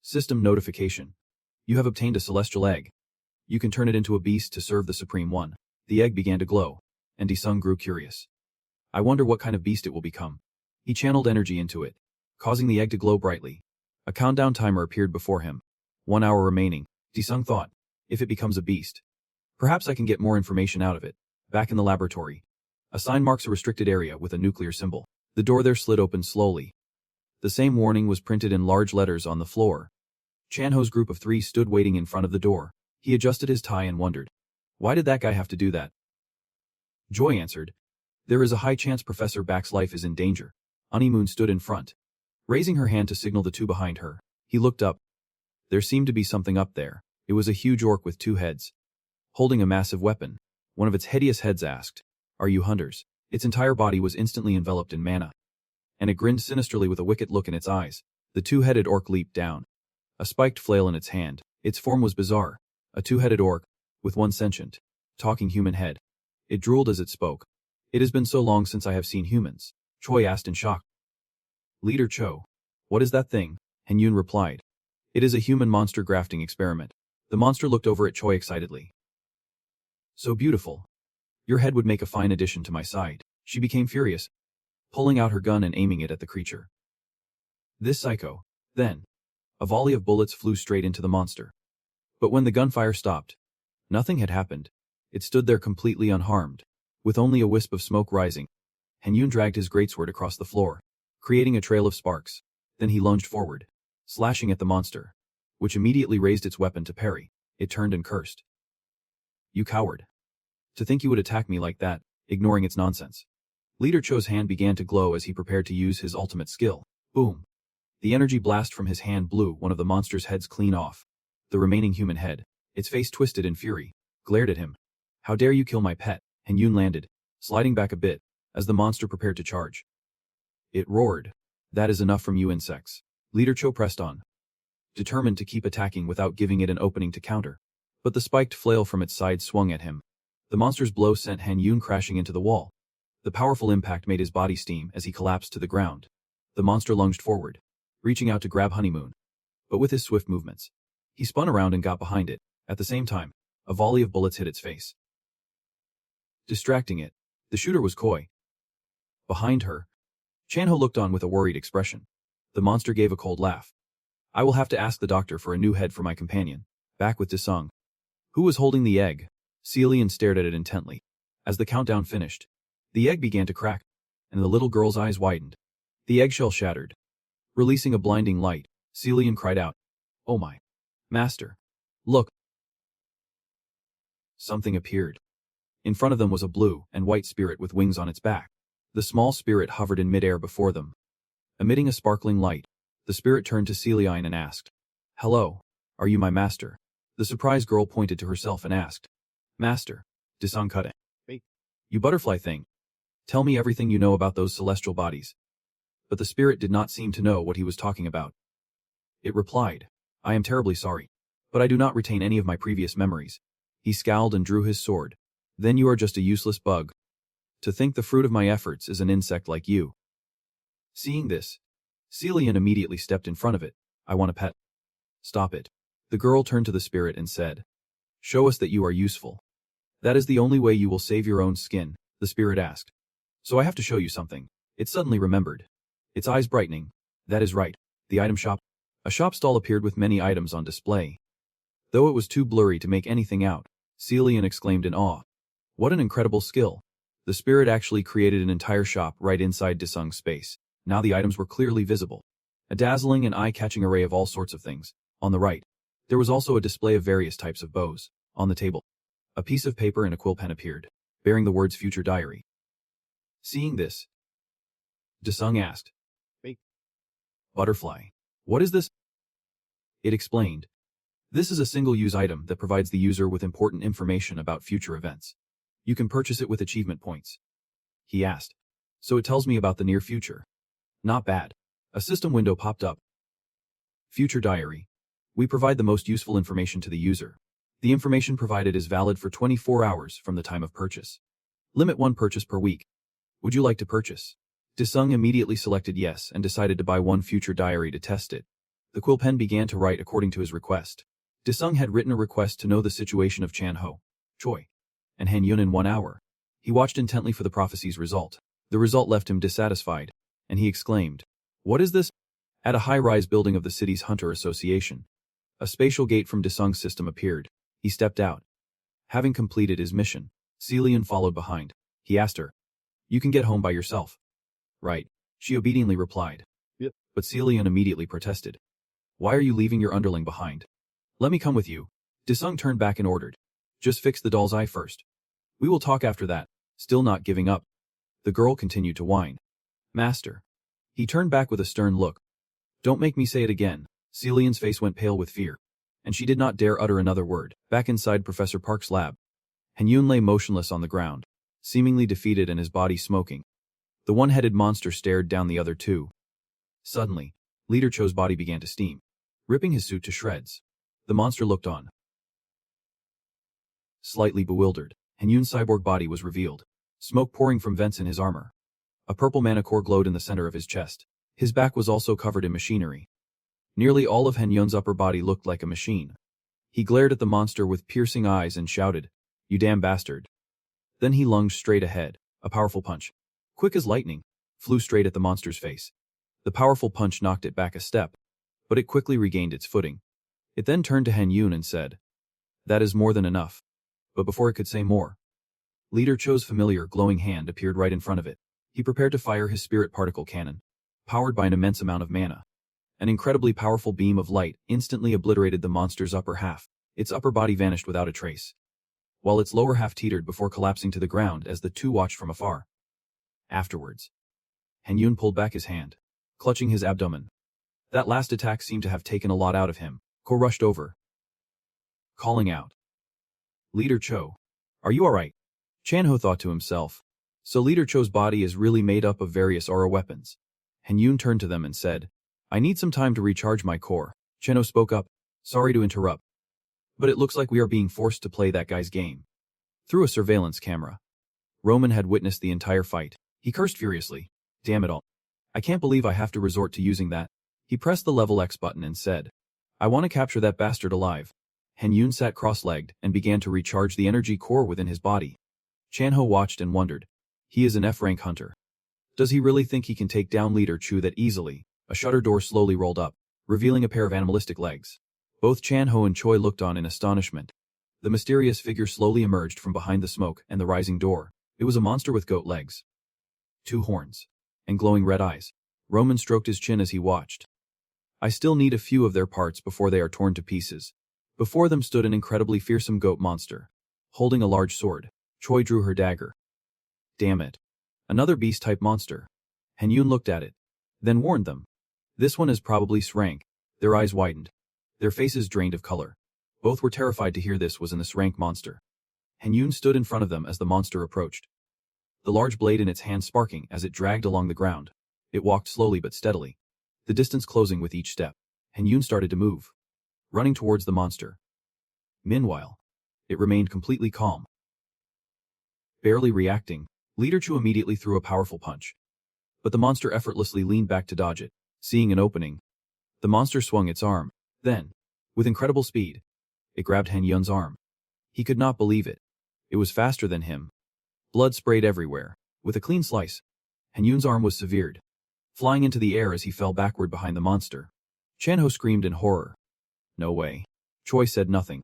System notification. You have obtained a celestial egg. You can turn it into a beast to serve the Supreme One. The egg began to glow, and Disung grew curious. I wonder what kind of beast it will become. He channeled energy into it, causing the egg to glow brightly. A countdown timer appeared before him. 1 hour remaining. Disung thought, if it becomes a beast, perhaps I can get more information out of it. Back in the laboratory, a sign marks a restricted area with a nuclear symbol. The door there slid open slowly. The same warning was printed in large letters on the floor. Chanho's group of 3 stood waiting in front of the door. He adjusted his tie and wondered, why did that guy have to do that? Joy answered, there is a high chance Professor Bak's life is in danger. Honeymoon stood in front, raising her hand to signal the 2 behind her. He looked up. There seemed to be something up there. It was a huge orc with 2 heads, holding a massive weapon. One of its hideous heads asked, are you hunters? Its entire body was instantly enveloped in mana, and it grinned sinisterly with a wicked look in its eyes. The 2-headed orc leaped down, a spiked flail in its hand. Its form was bizarre, a 2-headed orc, with 1 sentient, talking human head. It drooled as it spoke. It has been so long since I have seen humans, Choi asked in shock. Leader Cho, what is that thing? Henyun replied. It is a human monster grafting experiment. The monster looked over at Choi excitedly. So beautiful. Your head would make a fine addition to my side. She became furious, pulling out her gun and aiming it at the creature. This psycho. Then, a volley of bullets flew straight into the monster. But when the gunfire stopped, nothing had happened. It stood there completely unharmed, with only a wisp of smoke rising. Henyun dragged his greatsword across the floor, creating a trail of sparks. Then he lunged forward, slashing at the monster, which immediately raised its weapon to parry. It turned and cursed. You coward. To think you would attack me like that, ignoring its nonsense. Leader Cho's hand began to glow as he prepared to use his ultimate skill. Boom. The energy blast from his hand blew one of the monster's heads clean off. The remaining human head, its face twisted in fury, glared at him. How dare you kill my pet? Henyun landed, sliding back a bit, as the monster prepared to charge. It roared. That is enough from you insects. Leader Cho pressed on, determined to keep attacking without giving it an opening to counter. But the spiked flail from its side swung at him. The monster's blow sent Henyun crashing into the wall. The powerful impact made his body steam as he collapsed to the ground. The monster lunged forward, reaching out to grab Honeymoon. But with his swift movements, he spun around and got behind it. At the same time, a volley of bullets hit its face, distracting it. The shooter was coy. Behind her, Chanho looked on with a worried expression. The monster gave a cold laugh. I will have to ask the doctor for a new head for my companion. Back with Disung, who was holding the egg. Celian stared at it intently. As the countdown finished, the egg began to crack, and the little girl's eyes widened. The eggshell shattered, releasing a blinding light. Celian cried out, oh my, master, look. Something appeared. In front of them was a blue and white spirit with wings on its back. The small spirit hovered in midair before them, emitting a sparkling light. The spirit turned to Celian and asked, hello, are you my master? The surprised girl pointed to herself and asked, Master, Disung cut it. Wait. You butterfly thing. Tell me everything you know about those celestial bodies. But the spirit did not seem to know what he was talking about. It replied, I am terribly sorry, but I do not retain any of my previous memories. He scowled and drew his sword. Then you are just a useless bug. To think the fruit of my efforts is an insect like you. Seeing this, Celian immediately stepped in front of it. I want a pet. Stop it. The girl turned to the spirit and said, show us that you are useful. That is the only way you will save your own skin, the spirit asked. So I have to show you something. It suddenly remembered, its eyes brightening. That is right, the item shop. A shop stall appeared with many items on display. Though it was too blurry to make anything out, Celian exclaimed in awe. What an incredible skill. The spirit actually created an entire shop right inside Disung's space. Now the items were clearly visible. A dazzling and eye-catching array of all sorts of things. On the right, there was also a display of various types of bows. On the table, a piece of paper and a quill pen appeared, bearing the words Future Diary. Seeing this, Desung asked, "Wait, butterfly, what is this?" It explained, "This is a single-use item that provides the user with important information about future events. You can purchase it with achievement points." He asked, "So it tells me about the near future?" "Not bad." A system window popped up. Future Diary. We provide the most useful information to the user. The information provided is valid for 24 hours from the time of purchase. Limit 1 purchase per week. Would you like to purchase? Desung immediately selected yes and decided to buy 1 Future Diary to test it. The quill pen began to write according to his request. Desung had written a request to know the situation of Chan-ho, Choi, and Han-yun in 1 hour. He watched intently for the prophecy's result. The result left him dissatisfied, and he exclaimed, "What is this?" At a high-rise building of the city's Hunter Association, a spatial gate from Desung's system appeared. He stepped out. Having completed his mission, Celian followed behind. He asked her, "You can get home by yourself." "Right," she obediently replied. "Yep." But Celian immediately protested. "Why are you leaving your underling behind? Let me come with you." Desung turned back and ordered, "Just fix the doll's eye first. We will talk after that." Still not giving up, the girl continued to whine. "Master." He turned back with a stern look. "Don't make me say it again." Celian's face went pale with fear, and she did not dare utter another word. Back inside Professor Park's lab, Han-yun lay motionless on the ground, seemingly defeated and his body smoking. The one-headed monster stared down the other two. Suddenly, Leader Cho's body began to steam, ripping his suit to shreds. The monster looked on. Slightly bewildered, Han-yun's cyborg body was revealed, smoke pouring from vents in his armor. A purple mana core glowed in the center of his chest. His back was also covered in machinery. Nearly all of Han-yun's upper body looked like a machine. He glared at the monster with piercing eyes and shouted, "You damn bastard." Then he lunged straight ahead. A powerful punch, quick as lightning, flew straight at the monster's face. The powerful punch knocked it back a step, but it quickly regained its footing. It then turned to Han-yun and said, "That is more than enough." But before it could say more, Leader Cho's familiar glowing hand appeared right in front of it. He prepared to fire his spirit particle cannon, powered by an immense amount of mana. An incredibly powerful beam of light instantly obliterated the monster's upper half. Its upper body vanished without a trace, while its lower half teetered before collapsing to the ground as the two watched from afar. Afterwards, Han-yun pulled back his hand, clutching his abdomen. That last attack seemed to have taken a lot out of him. Ko rushed over, calling out, "Leader Cho, are you alright?" Chan-ho thought to himself, so Leader Cho's body is really made up of various aura weapons. Han-yun turned to them and said, "I need some time to recharge my core." Chan-ho spoke up, "Sorry to interrupt, but it looks like we are being forced to play that guy's game." Through a surveillance camera, Roman had witnessed the entire fight. He cursed furiously, "Damn it all. I can't believe I have to resort to using that." He pressed the level X button and said, "I want to capture that bastard alive." Han-yun sat cross-legged and began to recharge the energy core within his body. Chan-ho watched and wondered. He is an F-rank hunter. Does he really think he can take down Leader Cho that easily? A shutter door slowly rolled up, revealing a pair of animalistic legs. Both Chan-ho and Choi looked on in astonishment. The mysterious figure slowly emerged from behind the smoke and the rising door. It was a monster with goat legs, 2 horns, and glowing red eyes. Roman stroked his chin as he watched. "I still need a few of their parts before they are torn to pieces." Before them stood an incredibly fearsome goat monster, holding a large sword. Choi drew her dagger. "Damn it. Another beast-type monster." Han-yun looked at it, then warned them. "This one is probably sssrank." Their eyes widened, their faces drained of color. Both were terrified to hear this was an sssrank monster. Han-yun stood in front of them as the monster approached, the large blade in its hand sparking as it dragged along the ground. It walked slowly but steadily, the distance closing with each step. Han-yun started to move, running towards the monster. Meanwhile, it remained completely calm. Barely reacting, Leader Cho immediately threw a powerful punch, but the monster effortlessly leaned back to dodge it. Seeing an opening, the monster swung its arm. Then, with incredible speed, it grabbed Han-yun's arm. He could not believe it. It was faster than him. Blood sprayed everywhere. With a clean slice, Han-yun's arm was severed, flying into the air as he fell backward behind the monster. Chan-ho screamed in horror. "No way." Choi said nothing,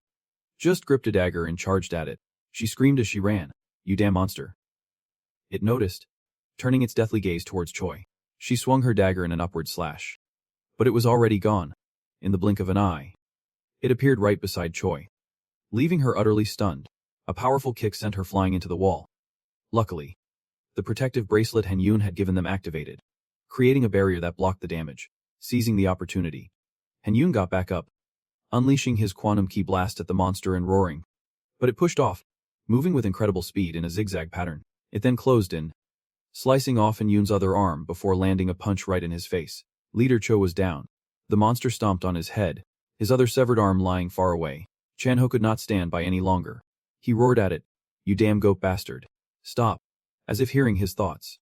just gripped a dagger and charged at it. She screamed as she ran, "You damn monster." It noticed, turning its deathly gaze towards Choi. She swung her dagger in an upward slash, but it was already gone. In the blink of an eye, it appeared right beside Choi. leaving her utterly stunned. A powerful kick sent her flying into the wall. Luckily, the protective bracelet Yun had given them activated, creating a barrier that blocked the damage. Seizing the opportunity, Yun got back up, unleashing his quantum key blast at the monster and roaring. But it pushed off, moving with incredible speed in a zigzag pattern. It then closed in, slicing off Yun's other arm before landing a punch right in his face. Leader Cho was down. The monster stomped on his head, his other severed arm lying far away. Chanho could not stand by any longer. He roared at it, "You damn goat bastard. Stop," as if hearing his thoughts.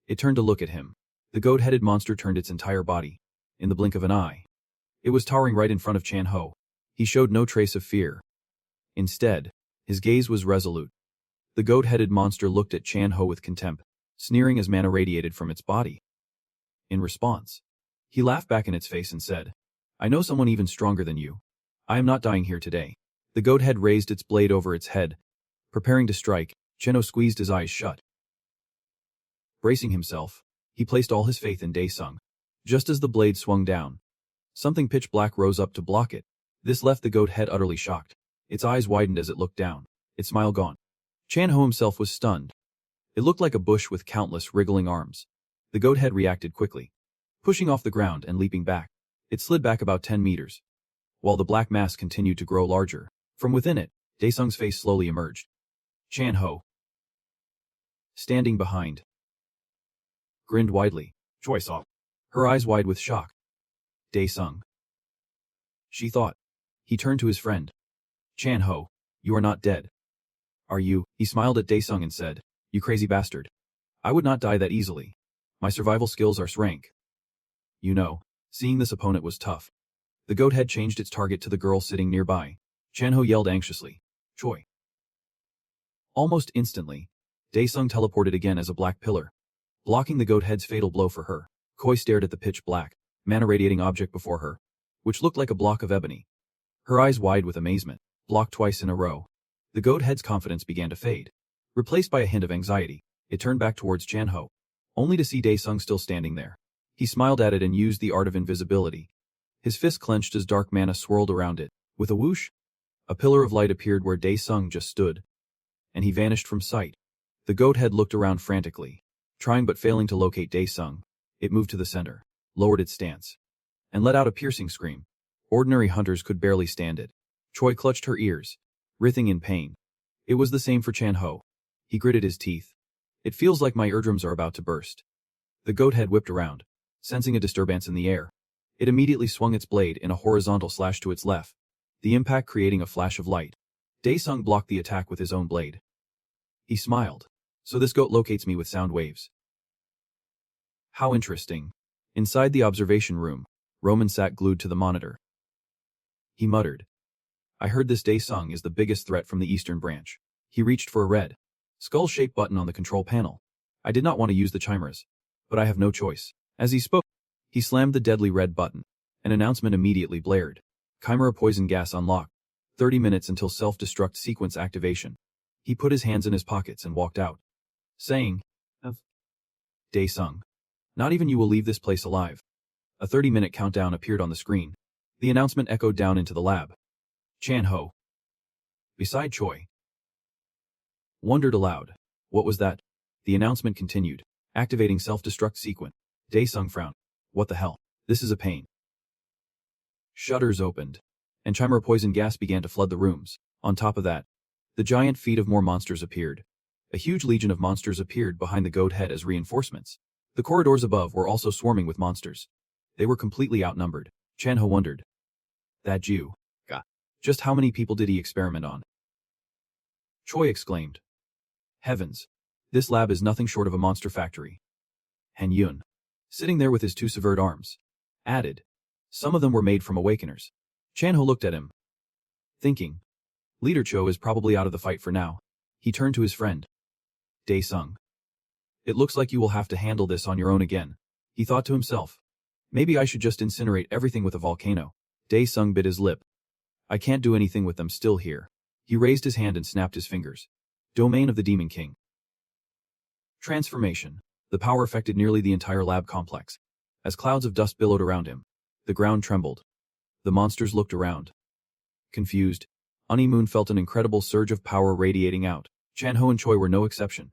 It turned to look at him. The goat-headed monster turned its entire body. In the blink of an eye, it was towering right in front of Chanho. He showed no trace of fear. Instead, his gaze was resolute. The goat-headed monster looked at Chanho with contempt, sneering as mana radiated from its body. In response, he laughed back in its face and said, "I know someone even stronger than you. I am not dying here today." The goat head raised its blade over its head, preparing to strike. Chanho squeezed his eyes shut. Bracing himself, he placed all his faith in Daesung. Just as the blade swung down, something pitch black rose up to block it. This left the goat head utterly shocked. Its eyes widened as it looked down, its smile gone. Chanho himself was stunned. It looked like a bush with countless wriggling arms. The goat head reacted quickly, pushing off the ground and leaping back. It slid back about 10 meters, while the black mass continued to grow larger. From within it, Daesung's face slowly emerged. Chanho, standing behind, grinned widely. Choi saw, her eyes wide with shock. Daesung, she thought. He turned to his friend. Chanho, you are not dead. Are you? He smiled at Daesung and said, "You crazy bastard. I would not die that easily. My survival skills are srank." You know, seeing this opponent was tough. The goat head changed its target to the girl sitting nearby. Chanho yelled anxiously, "Choi." Almost instantly, Daesung teleported again as a black pillar, blocking the goat head's fatal blow for her. Choi stared at the pitch black, mana-radiating object before her, which looked like a block of ebony. Her eyes wide with amazement. Blocked twice in a row. The goat head's confidence began to fade. Replaced by a hint of anxiety, it turned back towards Chanho, only to see Daesung still standing there. He smiled at it and used the art of invisibility. His fist clenched as dark mana swirled around it. With a whoosh, a pillar of light appeared where Daesung just stood, and he vanished from sight. The goat head looked around frantically, trying but failing to locate Daesung. It moved to the center, lowered its stance, and let out a piercing scream. Ordinary hunters could barely stand it. Choi clutched her ears, writhing in pain. It was the same for Chanho. He gritted his teeth. "It feels like my eardrums are about to burst." The goat head whipped around, sensing a disturbance in the air. It immediately swung its blade in a horizontal slash to its left, the impact creating a flash of light. Daesung blocked the attack with his own blade. He smiled. "So this goat locates me with sound waves. How interesting." Inside the observation room, Roman sat glued to the monitor. He muttered, "I heard this Daesung is the biggest threat from the Eastern Branch." He reached for a red, skull-shaped button on the control panel. "I did not want to use the chimeras, but I have no choice." As he spoke, he slammed the deadly red button. An announcement immediately blared. Chimera poison gas unlocked. 30 minutes until self-destruct sequence activation. He put his hands in his pockets and walked out, saying, "Daesung, not even you will leave this place alive." A 30-minute countdown appeared on the screen. The announcement echoed down into the lab. Chanho, beside Choi, wondered aloud. What was that? The announcement continued. Activating self-destruct sequence. Daesung frowned. What the hell? This is a pain. Shutters opened, and chimera poison gas began to flood the rooms. On top of that, the giant feet of more monsters appeared. A huge legion of monsters appeared behind the goat head as reinforcements. The corridors above were also swarming with monsters. They were completely outnumbered. Chanho wondered. That Jew. Just how many people did he experiment on? Choi exclaimed. Heavens. This lab is nothing short of a monster factory. Yun, sitting there with his two severed arms, added. Some of them were made from awakeners. Chanho looked at him, thinking. Leader Cho is probably out of the fight for now. He turned to his friend. Daesung. It looks like you will have to handle this on your own again. He thought to himself. Maybe I should just incinerate everything with a volcano. Daesung bit his lip. I can't do anything with them still here. He raised his hand and snapped his fingers. Domain of the Demon King. Transformation. The power affected nearly the entire lab complex. As clouds of dust billowed around him, the ground trembled. The monsters looked around, confused, Moon felt an incredible surge of power radiating out. Chanho and Choi were no exception.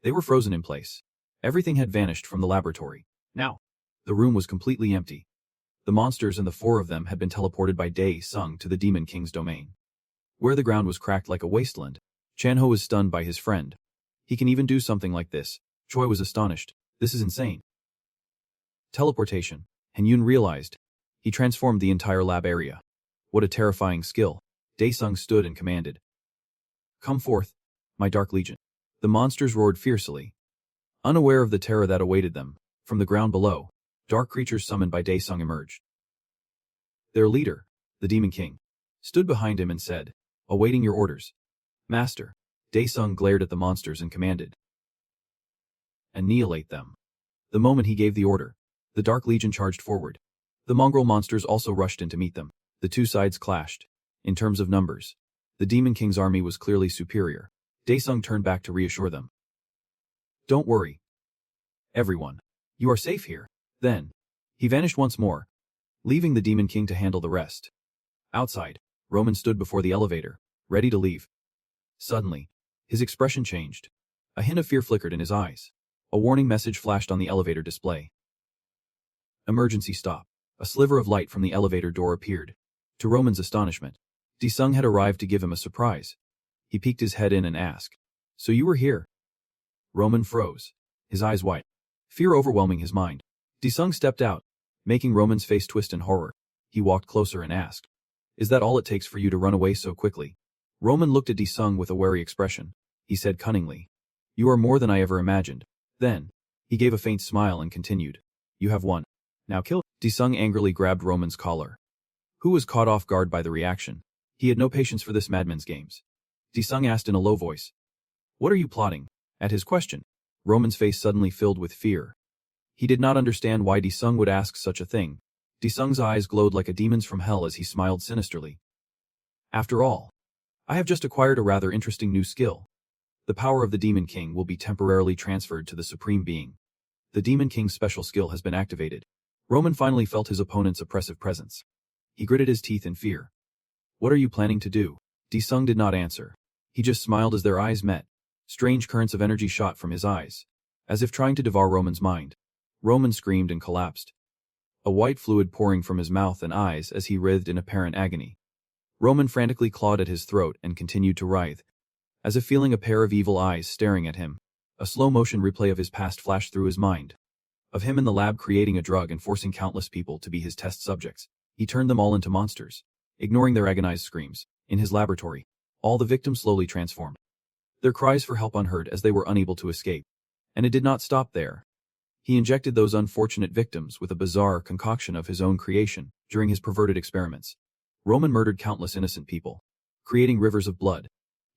They were frozen in place. Everything had vanished from the laboratory. Now, the room was completely empty. The monsters and the four of them had been teleported by Dae-sung to the Demon King's domain. Where the ground was cracked like a wasteland, Chanho was stunned by his friend. He can even do something like this. Choi was astonished. This is insane. Teleportation. Han-yoon realized. He transformed the entire lab area. What a terrifying skill. Dae-sung stood and commanded. Come forth, my Dark Legion. The monsters roared fiercely. Unaware of the terror that awaited them, from the ground below, dark creatures summoned by Dae-sung emerged. Their leader, the Demon King, stood behind him and said, awaiting your orders. Master. Dae-sung glared at the monsters and commanded. Annihilate them. The moment he gave the order, the Dark Legion charged forward. The mongrel monsters also rushed in to meet them. The two sides clashed. In terms of numbers, the Demon King's army was clearly superior. Dae-sung turned back to reassure them. Don't worry, everyone. You are safe here. Then, he vanished once more, leaving the Demon King to handle the rest. Outside, Roman stood before the elevator, ready to leave. Suddenly, his expression changed. A hint of fear flickered in his eyes. A warning message flashed on the elevator display. Emergency stop. A sliver of light from the elevator door appeared. To Roman's astonishment, Dae-sung had arrived to give him a surprise. He peeked his head in and asked, So you were here? Roman froze, his eyes wide, fear overwhelming his mind. Dae-sung stepped out, making Roman's face twist in horror. He walked closer and asked, Is that all it takes for you to run away so quickly? Roman looked at Dae-sung with a wary expression. He said cunningly, You are more than I ever imagined. Then, he gave a faint smile and continued, You have won. Now kill. Dae-sung angrily grabbed Roman's collar. Who was caught off guard by the reaction. He had no patience for this madman's games. Dae-sung asked in a low voice, What are you plotting? At his question, Roman's face suddenly filled with fear. He did not understand why Dae-sung would ask such a thing. Dae-sung's eyes glowed like a demon's from hell as he smiled sinisterly. After all, I have just acquired a rather interesting new skill. The power of the Demon King will be temporarily transferred to the Supreme Being. The Demon King's special skill has been activated. Roman finally felt his opponent's oppressive presence. He gritted his teeth in fear. What are you planning to do? Dae-sung did not answer. He just smiled as their eyes met. Strange currents of energy shot from his eyes, as if trying to devour Roman's mind. Roman screamed and collapsed. A white fluid pouring from his mouth and eyes as he writhed in apparent agony. Roman frantically clawed at his throat and continued to writhe, as if feeling a pair of evil eyes staring at him. A slow-motion replay of his past flashed through his mind. Of him in the lab creating a drug and forcing countless people to be his test subjects. He turned them all into monsters, ignoring their agonized screams. In his laboratory, all the victims slowly transformed. Their cries for help unheard as they were unable to escape. And it did not stop there. He injected those unfortunate victims with a bizarre concoction of his own creation during his perverted experiments. Roman murdered countless innocent people, creating rivers of blood.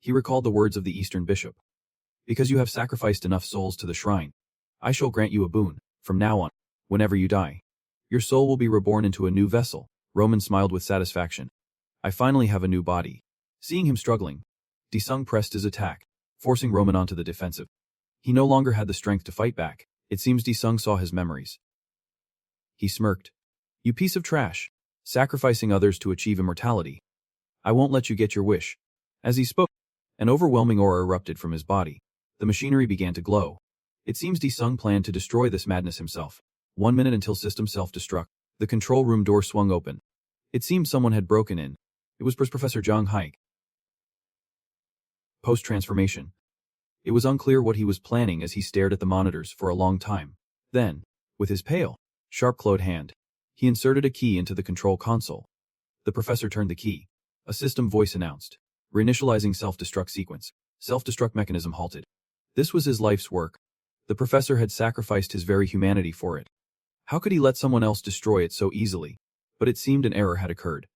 He recalled the words of the Eastern bishop. Because you have sacrificed enough souls to the shrine, I shall grant you a boon. From now on, whenever you die, your soul will be reborn into a new vessel. Roman smiled with satisfaction. I finally have a new body. Seeing him struggling, Dae-sung pressed his attack, forcing Roman onto the defensive. He no longer had the strength to fight back. It seems Dae-sung saw his memories. He smirked. You piece of trash. Sacrificing others to achieve immortality. I won't let you get your wish. As he spoke, an overwhelming aura erupted from his body. The machinery began to glow. It seems Dae-sung planned to destroy this madness himself. 1 minute until system self-destruct. The control room door swung open. It seemed someone had broken in. It was Professor Jung Haik. Post-transformation. It was unclear what he was planning as he stared at the monitors for a long time. Then, with his pale, sharp-clawed hand, he inserted a key into the control console. The professor turned the key. A system voice announced, Reinitializing self-destruct sequence. Self-destruct mechanism halted. This was his life's work. The professor had sacrificed his very humanity for it. How could he let someone else destroy it so easily? But it seemed an error had occurred.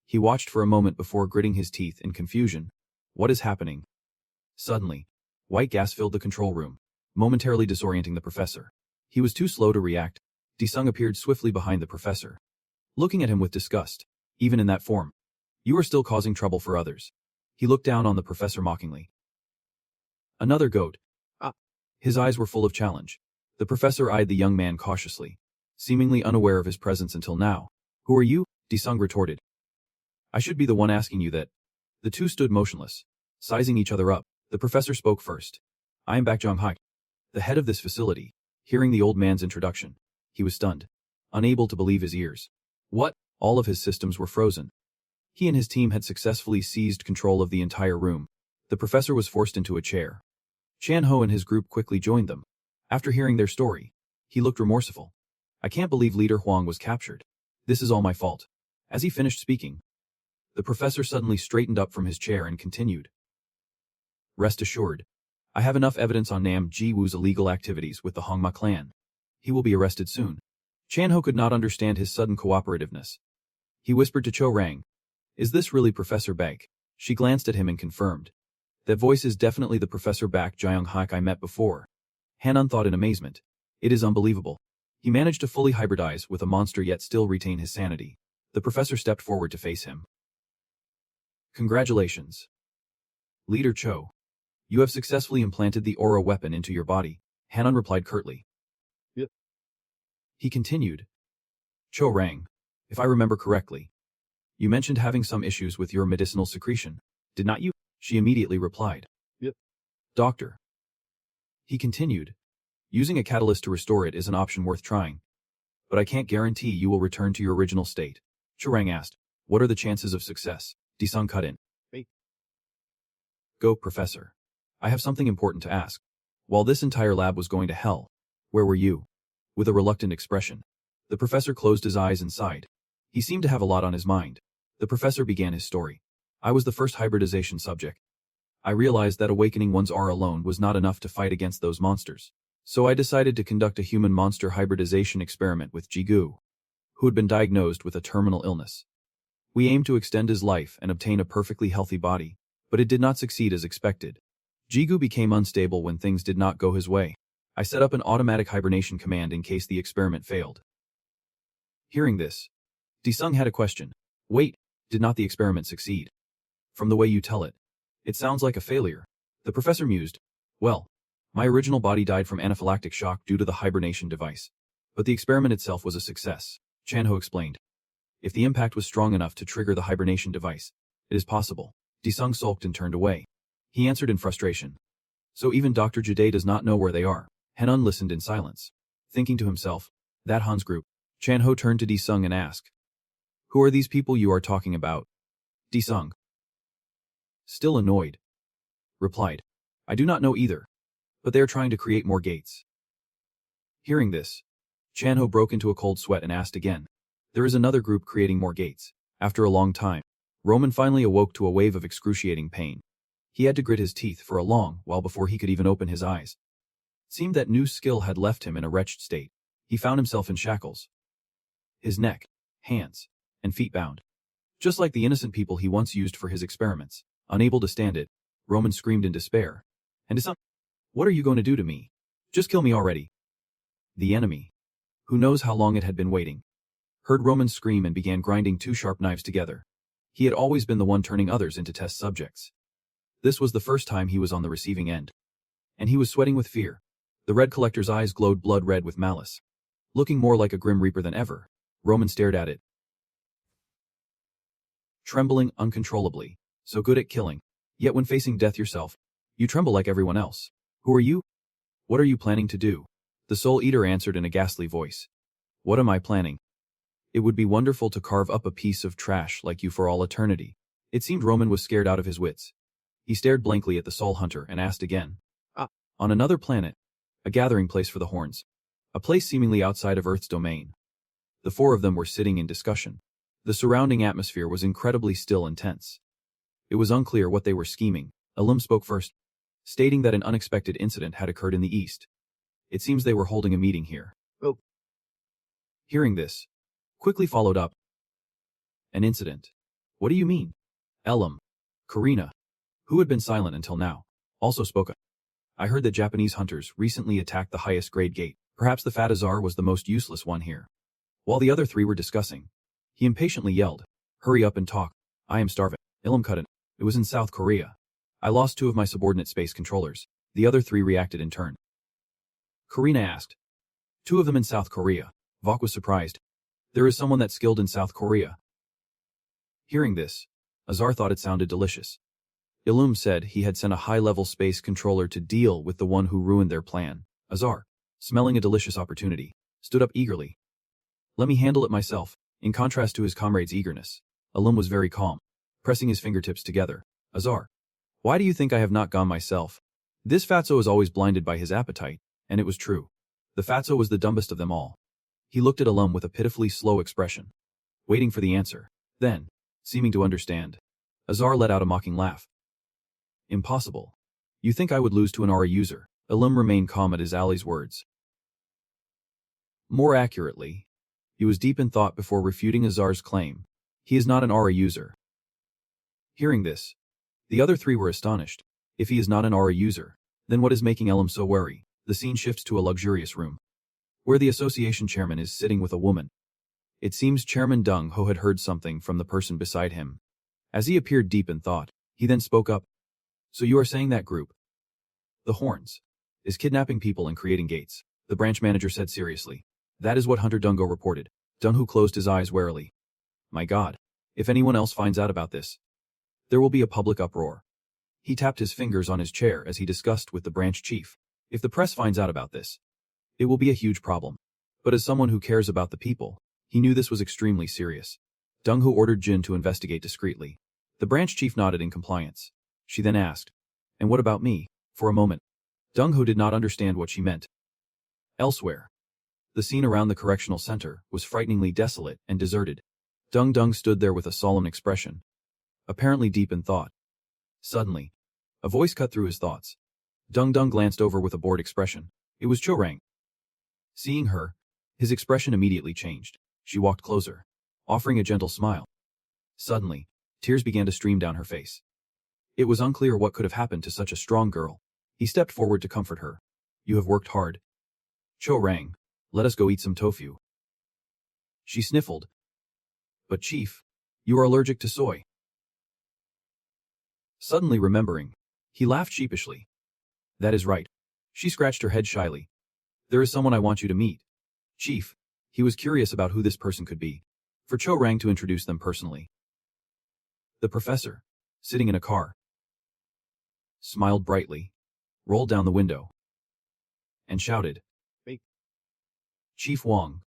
He watched for a moment before gritting his teeth in confusion. What is happening? Suddenly, white gas filled the control room, momentarily disorienting the professor. He was too slow to react. Dae-sung appeared swiftly behind the professor, looking at him with disgust. Even in that form, you are still causing trouble for others. He looked down on the professor mockingly. Another goat. His eyes were full of challenge. The professor eyed the young man cautiously, seemingly unaware of his presence until now. Who are you? Dae-sung retorted. I should be the one asking you that. The two stood motionless, sizing each other up. The professor spoke first. I am Baek Jong-haek, the head of this facility. Hearing the old man's introduction, he was stunned, unable to believe his ears. What? All of his systems were frozen. He and his team had successfully seized control of the entire room. The professor was forced into a chair. Chan Ho and his group quickly joined them. After hearing their story, he looked remorseful. I can't believe Leader Huang was captured. This is all my fault. As he finished speaking, the professor suddenly straightened up from his chair and continued. Rest assured, I have enough evidence on Nam Ji-woo's illegal activities with the Hongma clan. He will be arrested soon. Chan Ho could not understand his sudden cooperativeness. He whispered to Cho Rang, is this really Professor Baek? She glanced at him and confirmed. That voice is definitely the Professor Baek Jong-haek I met before. Hanan thought in amazement. It is unbelievable. He managed to fully hybridize with a monster yet still retain his sanity. The professor stepped forward to face him. Congratulations. Leader Cho. You have successfully implanted the aura weapon into your body, Hanan replied curtly. Yep. He continued. Cho Rang, if I remember correctly, you mentioned having some issues with your medicinal secretion, did not you? She immediately replied. Yep. Doctor. He continued. Using a catalyst to restore it is an option worth trying. But I can't guarantee you will return to your original state. Churang asked. What are the chances of success? Disung cut in. Wait. Go, Professor. I have something important to ask. While this entire lab was going to hell, where were you? With a reluctant expression, the professor closed his eyes and sighed. He seemed to have a lot on his mind. The professor began his story. I was the first hybridization subject. I realized that awakening one's aura alone was not enough to fight against those monsters. So I decided to conduct a human-monster hybridization experiment with Jigu, who had been diagnosed with a terminal illness. We aimed to extend his life and obtain a perfectly healthy body, but it did not succeed as expected. Jigu became unstable when things did not go his way. I set up an automatic hibernation command in case the experiment failed. Hearing this, Disung had a question. Wait, did not the experiment succeed? From the way you tell it, it sounds like a failure. The professor mused. Well, my original body died from anaphylactic shock due to the hibernation device. But the experiment itself was a success, Chanho explained. If the impact was strong enough to trigger the hibernation device, it is possible. Disung sulked and turned away. He answered in frustration. So even Dr. Jade does not know where they are. Henan listened in silence. Thinking to himself, that Han's group. Chanho turned to Disung and asked. Who are these people you are talking about? Disung, still annoyed, replied. I do not know either. But they are trying to create more gates. Hearing this, Chanho broke into a cold sweat and asked again. There is another group creating more gates. After a long time, Roman finally awoke to a wave of excruciating pain. He had to grit his teeth for a long while before he could even open his eyes. It seemed that new skill had left him in a wretched state. He found himself in shackles. His neck, hands, and feet bound. Just like the innocent people he once used for his experiments. Unable to stand it, Roman screamed in despair. And Disung, what are you going to do to me? Just kill me already. The enemy, who knows how long it had been waiting, heard Roman scream and began grinding two sharp knives together. He had always been the one turning others into test subjects. This was the first time he was on the receiving end. And he was sweating with fear. The red collector's eyes glowed blood red with malice. Looking more like a grim reaper than ever, Roman stared at it. Trembling uncontrollably, so good at killing. Yet when facing death yourself, you tremble like everyone else. Who are you? What are you planning to do? The Soul Eater answered in a ghastly voice. What am I planning? It would be wonderful to carve up a piece of trash like you for all eternity. It seemed Roman was scared out of his wits. He stared blankly at the Soul Hunter and asked again. On another planet, a gathering place for the Horns. A place seemingly outside of Earth's domain. The four of them were sitting in discussion. The surrounding atmosphere was incredibly still and tense. It was unclear what they were scheming. Alum spoke first, stating that an unexpected incident had occurred in the east. It seems they were holding a meeting here. Oh. Hearing this, quickly followed up. An incident? What do you mean? Elam, Karina, who had been silent until now, also spoke up. I heard that Japanese hunters recently attacked the highest grade gate. Perhaps the Fatazar was the most useless one here. While the other three were discussing, he impatiently yelled, hurry up and talk. I am starving. Ilum cut in. It was in South Korea. I lost 2 of my subordinate space controllers. The other 3 reacted in turn. Karina asked. 2 of them in South Korea. Vok was surprised. There is someone that's skilled in South Korea. Hearing this, Azar thought it sounded delicious. Ilum said he had sent a high-level space controller to deal with the one who ruined their plan. Azar, smelling a delicious opportunity, stood up eagerly. Let me handle it myself. In contrast to his comrade's eagerness, Ilum was very calm, pressing his fingertips together. Azar, why do you think I have not gone myself? This fatso is always blinded by his appetite, and it was true. The fatso was the dumbest of them all. He looked at Ilum with a pitifully slow expression, waiting for the answer. Then, seeming to understand, Azar let out a mocking laugh. Impossible. You think I would lose to an Aura user? Ilum remained calm at his ally's words. More accurately, he was deep in thought before refuting Azar's claim. He is not an Aura user. Hearing this, the other three were astonished. If he is not an Aura user, then what is making Ilum so wary? The scene shifts to a luxurious room, where the association chairman is sitting with a woman. It seems Chairman Dung Ho had heard something from the person beside him. As he appeared deep in thought, he then spoke up. So you are saying that group, the Horns, is kidnapping people and creating gates? The branch manager said seriously. That is what Hunter Dungo reported. Dung Ho closed his eyes warily. My God, if anyone else finds out about this, there will be a public uproar. He tapped his fingers on his chair as he discussed with the branch chief. If the press finds out about this, it will be a huge problem. But as someone who cares about the people, he knew this was extremely serious. Dung Ho ordered Jin to investigate discreetly. The branch chief nodded in compliance. She then asked, and what about me? For a moment, Dung Ho did not understand what she meant. Elsewhere, the scene around the correctional center was frighteningly desolate and deserted. Dung stood there with a solemn expression, apparently deep in thought. Suddenly, a voice cut through his thoughts. Dung glanced over with a bored expression. It was Cho Rang. Seeing her, his expression immediately changed. She walked closer, offering a gentle smile. Suddenly, tears began to stream down her face. It was unclear what could have happened to such a strong girl. He stepped forward to comfort her. You have worked hard. Cho Rang, let us go eat some tofu. She sniffled. But Chief, you are allergic to soy. Suddenly remembering, he laughed sheepishly. That is right. She scratched her head shyly. There is someone I want you to meet. Chief, he was curious about who this person could be. For Cho Rang to introduce them personally. The professor, sitting in a car, smiled brightly, rolled down the window, and shouted, Bake. Chief Wong.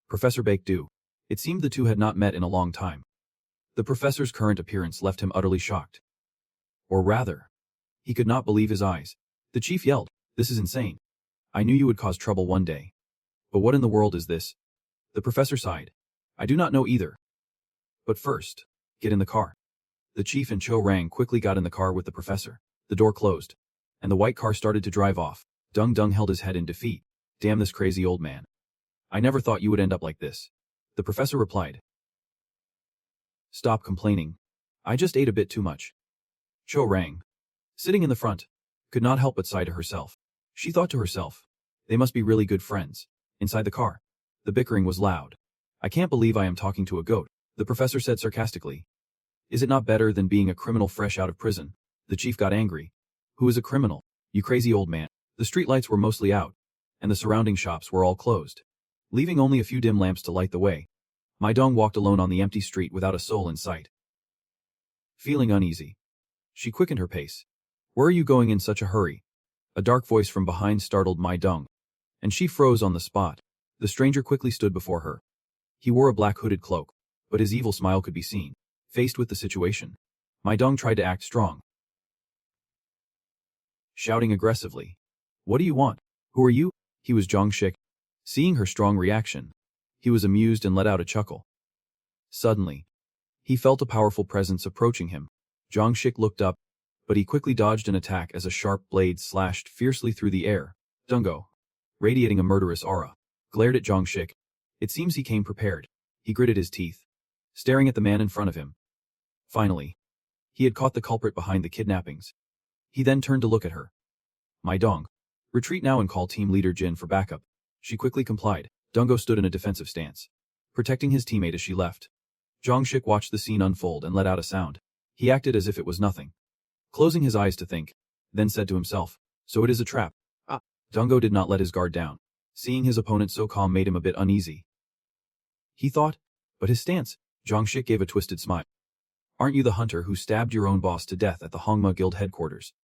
Professor Baekdu. It seemed the two had not met in a long time. The professor's current appearance left him utterly shocked. Or rather, he could not believe his eyes. The chief yelled, this is insane. I knew you would cause trouble one day. But what in the world is this? The professor sighed. I do not know either. But first, get in the car. The chief and Cho Rang quickly got in the car with the professor. The door closed, and the white car started to drive off. Dung held his head in defeat. Damn this crazy old man. I never thought you would end up like this. The professor replied. Stop complaining. I just ate a bit too much. Cho Rang, sitting in the front, could not help but sigh to herself. She thought to herself, they must be really good friends. Inside the car, the bickering was loud. I can't believe I am talking to a goat, the professor said sarcastically. Is it not better than being a criminal fresh out of prison? The chief got angry. Who is a criminal? You crazy old man. The streetlights were mostly out, and the surrounding shops were all closed, leaving only a few dim lamps to light the way. My Dong walked alone on the empty street without a soul in sight. Feeling uneasy, she quickened her pace. Where are you going in such a hurry? A dark voice from behind startled Mai Dong, and she froze on the spot. The stranger quickly stood before her. He wore a black hooded cloak, but his evil smile could be seen. Faced with the situation, Mai Dong tried to act strong, shouting aggressively. What do you want? Who are you? He was Zhang Shik. Seeing her strong reaction, he was amused and let out a chuckle. Suddenly, he felt a powerful presence approaching him. Zhang Shik looked up, but he quickly dodged an attack as a sharp blade slashed fiercely through the air. Dungo, radiating a murderous aura, glared at Zhang Shik. It seems he came prepared. He gritted his teeth, staring at the man in front of him. Finally, he had caught the culprit behind the kidnappings. He then turned to look at her. Mai Dong, retreat now and call team leader Jin for backup. She quickly complied. Dungo stood in a defensive stance, protecting his teammate as she left. Zhang Shik watched the scene unfold and let out a sound. He acted as if it was nothing, closing his eyes to think, then said to himself, so it is a trap. Dungo did not let his guard down. Seeing his opponent so calm made him a bit uneasy. He thought, but his stance. Zhang Shik gave a twisted smile. Aren't you the hunter who stabbed your own boss to death at the Hongma Guild headquarters?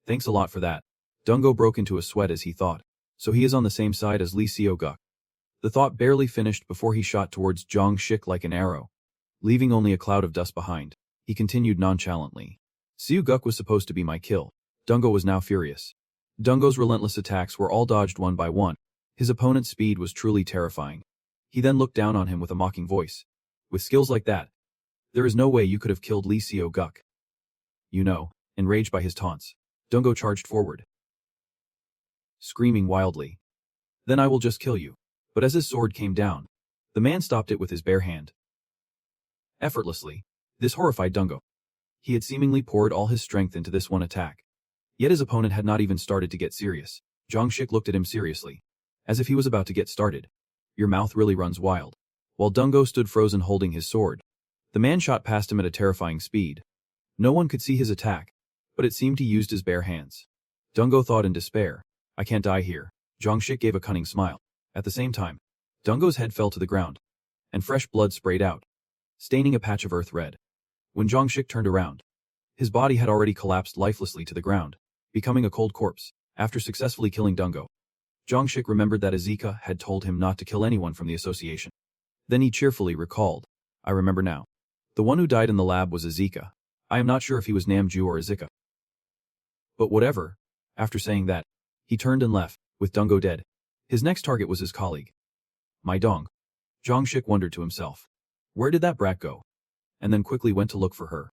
Thanks a lot for that. Dungo broke into a sweat as he thought. So he is on the same side as Lee Seo-guk. The thought barely finished before he shot towards Zhang Shik like an arrow. Leaving only a cloud of dust behind, he continued nonchalantly. Seo-guk was supposed to be my kill. Dungo was now furious. Dungo's relentless attacks were all dodged one by one. His opponent's speed was truly terrifying. He then looked down on him with a mocking voice. With skills like that, there is no way you could have killed Lee Seo-guk. Enraged by his taunts, Dungo charged forward, screaming wildly. Then I will just kill you. But as his sword came down, the man stopped it with his bare hand. Effortlessly, this horrified Dungo. He had seemingly poured all his strength into this one attack. Yet his opponent had not even started to get serious. Zhang Shik looked at him seriously, as if he was about to get started. Your mouth really runs wild. While Dungo stood frozen holding his sword, the man shot past him at a terrifying speed. No one could see his attack, but it seemed he used his bare hands. Dungo thought in despair, I can't die here. Zhang Shik gave a cunning smile. At the same time, Dungo's head fell to the ground, and fresh blood sprayed out, staining a patch of earth red. When Zhang Shik turned around, his body had already collapsed lifelessly to the ground, becoming a cold corpse. After successfully killing Dungo, Zhang Shik remembered that Azeka had told him not to kill anyone from the association. Then he cheerfully recalled, I remember now. The one who died in the lab was Azeka. I am not sure if he was Namju or Azeka. But whatever. After saying that, he turned and left, with Dungo dead. His next target was his colleague. My dong. Zhang Shik wondered to himself. Where did that brat go? And then quickly went to look for her.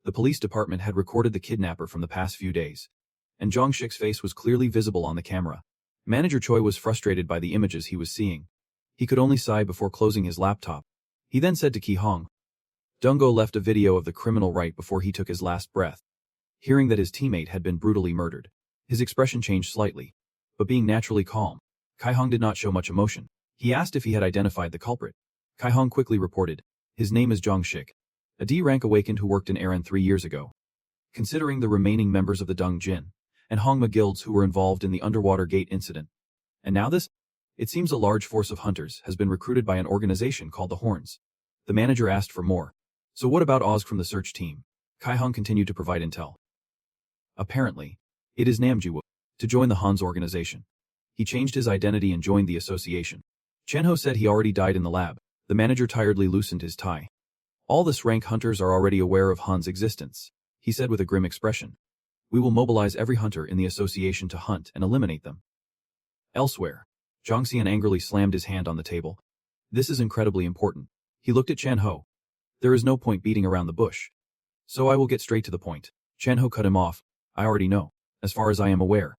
The police department had recorded the kidnapper from the past few days, and Zhang Shik's face was clearly visible on the camera. Manager Choi was frustrated by the images he was seeing. He could only sigh before closing his laptop. He then said to Ki Hong. Dungo left a video of the criminal right before he took his last breath. Hearing that his teammate had been brutally murdered, his expression changed slightly, but being naturally calm, Kai Hong did not show much emotion. He asked if he had identified the culprit. Kai Hong quickly reported, his name is Zhang Shik, a D-rank awakened who worked in Aaron 3 years ago. Considering the remaining members of the Dung Jin and Hongma guilds who were involved in the underwater gate incident, and now this, it seems a large force of hunters has been recruited by an organization called the Horns. The manager asked for more. So what about Ozg from the search team? Kai Hong continued to provide intel. Apparently, it is Namju to join the Hans organization. He changed his identity and joined the association. Chen-ho said he already died in the lab. The manager tiredly loosened his tie. All the rank hunters are already aware of Han's existence, he said with a grim expression. We will mobilize every hunter in the association to hunt and eliminate them. Elsewhere, Zhang Xian angrily slammed his hand on the table. This is incredibly important. He looked at Chen-ho. There is no point beating around the bush. So I will get straight to the point. Chen-ho cut him off. I already know. As far as I am aware,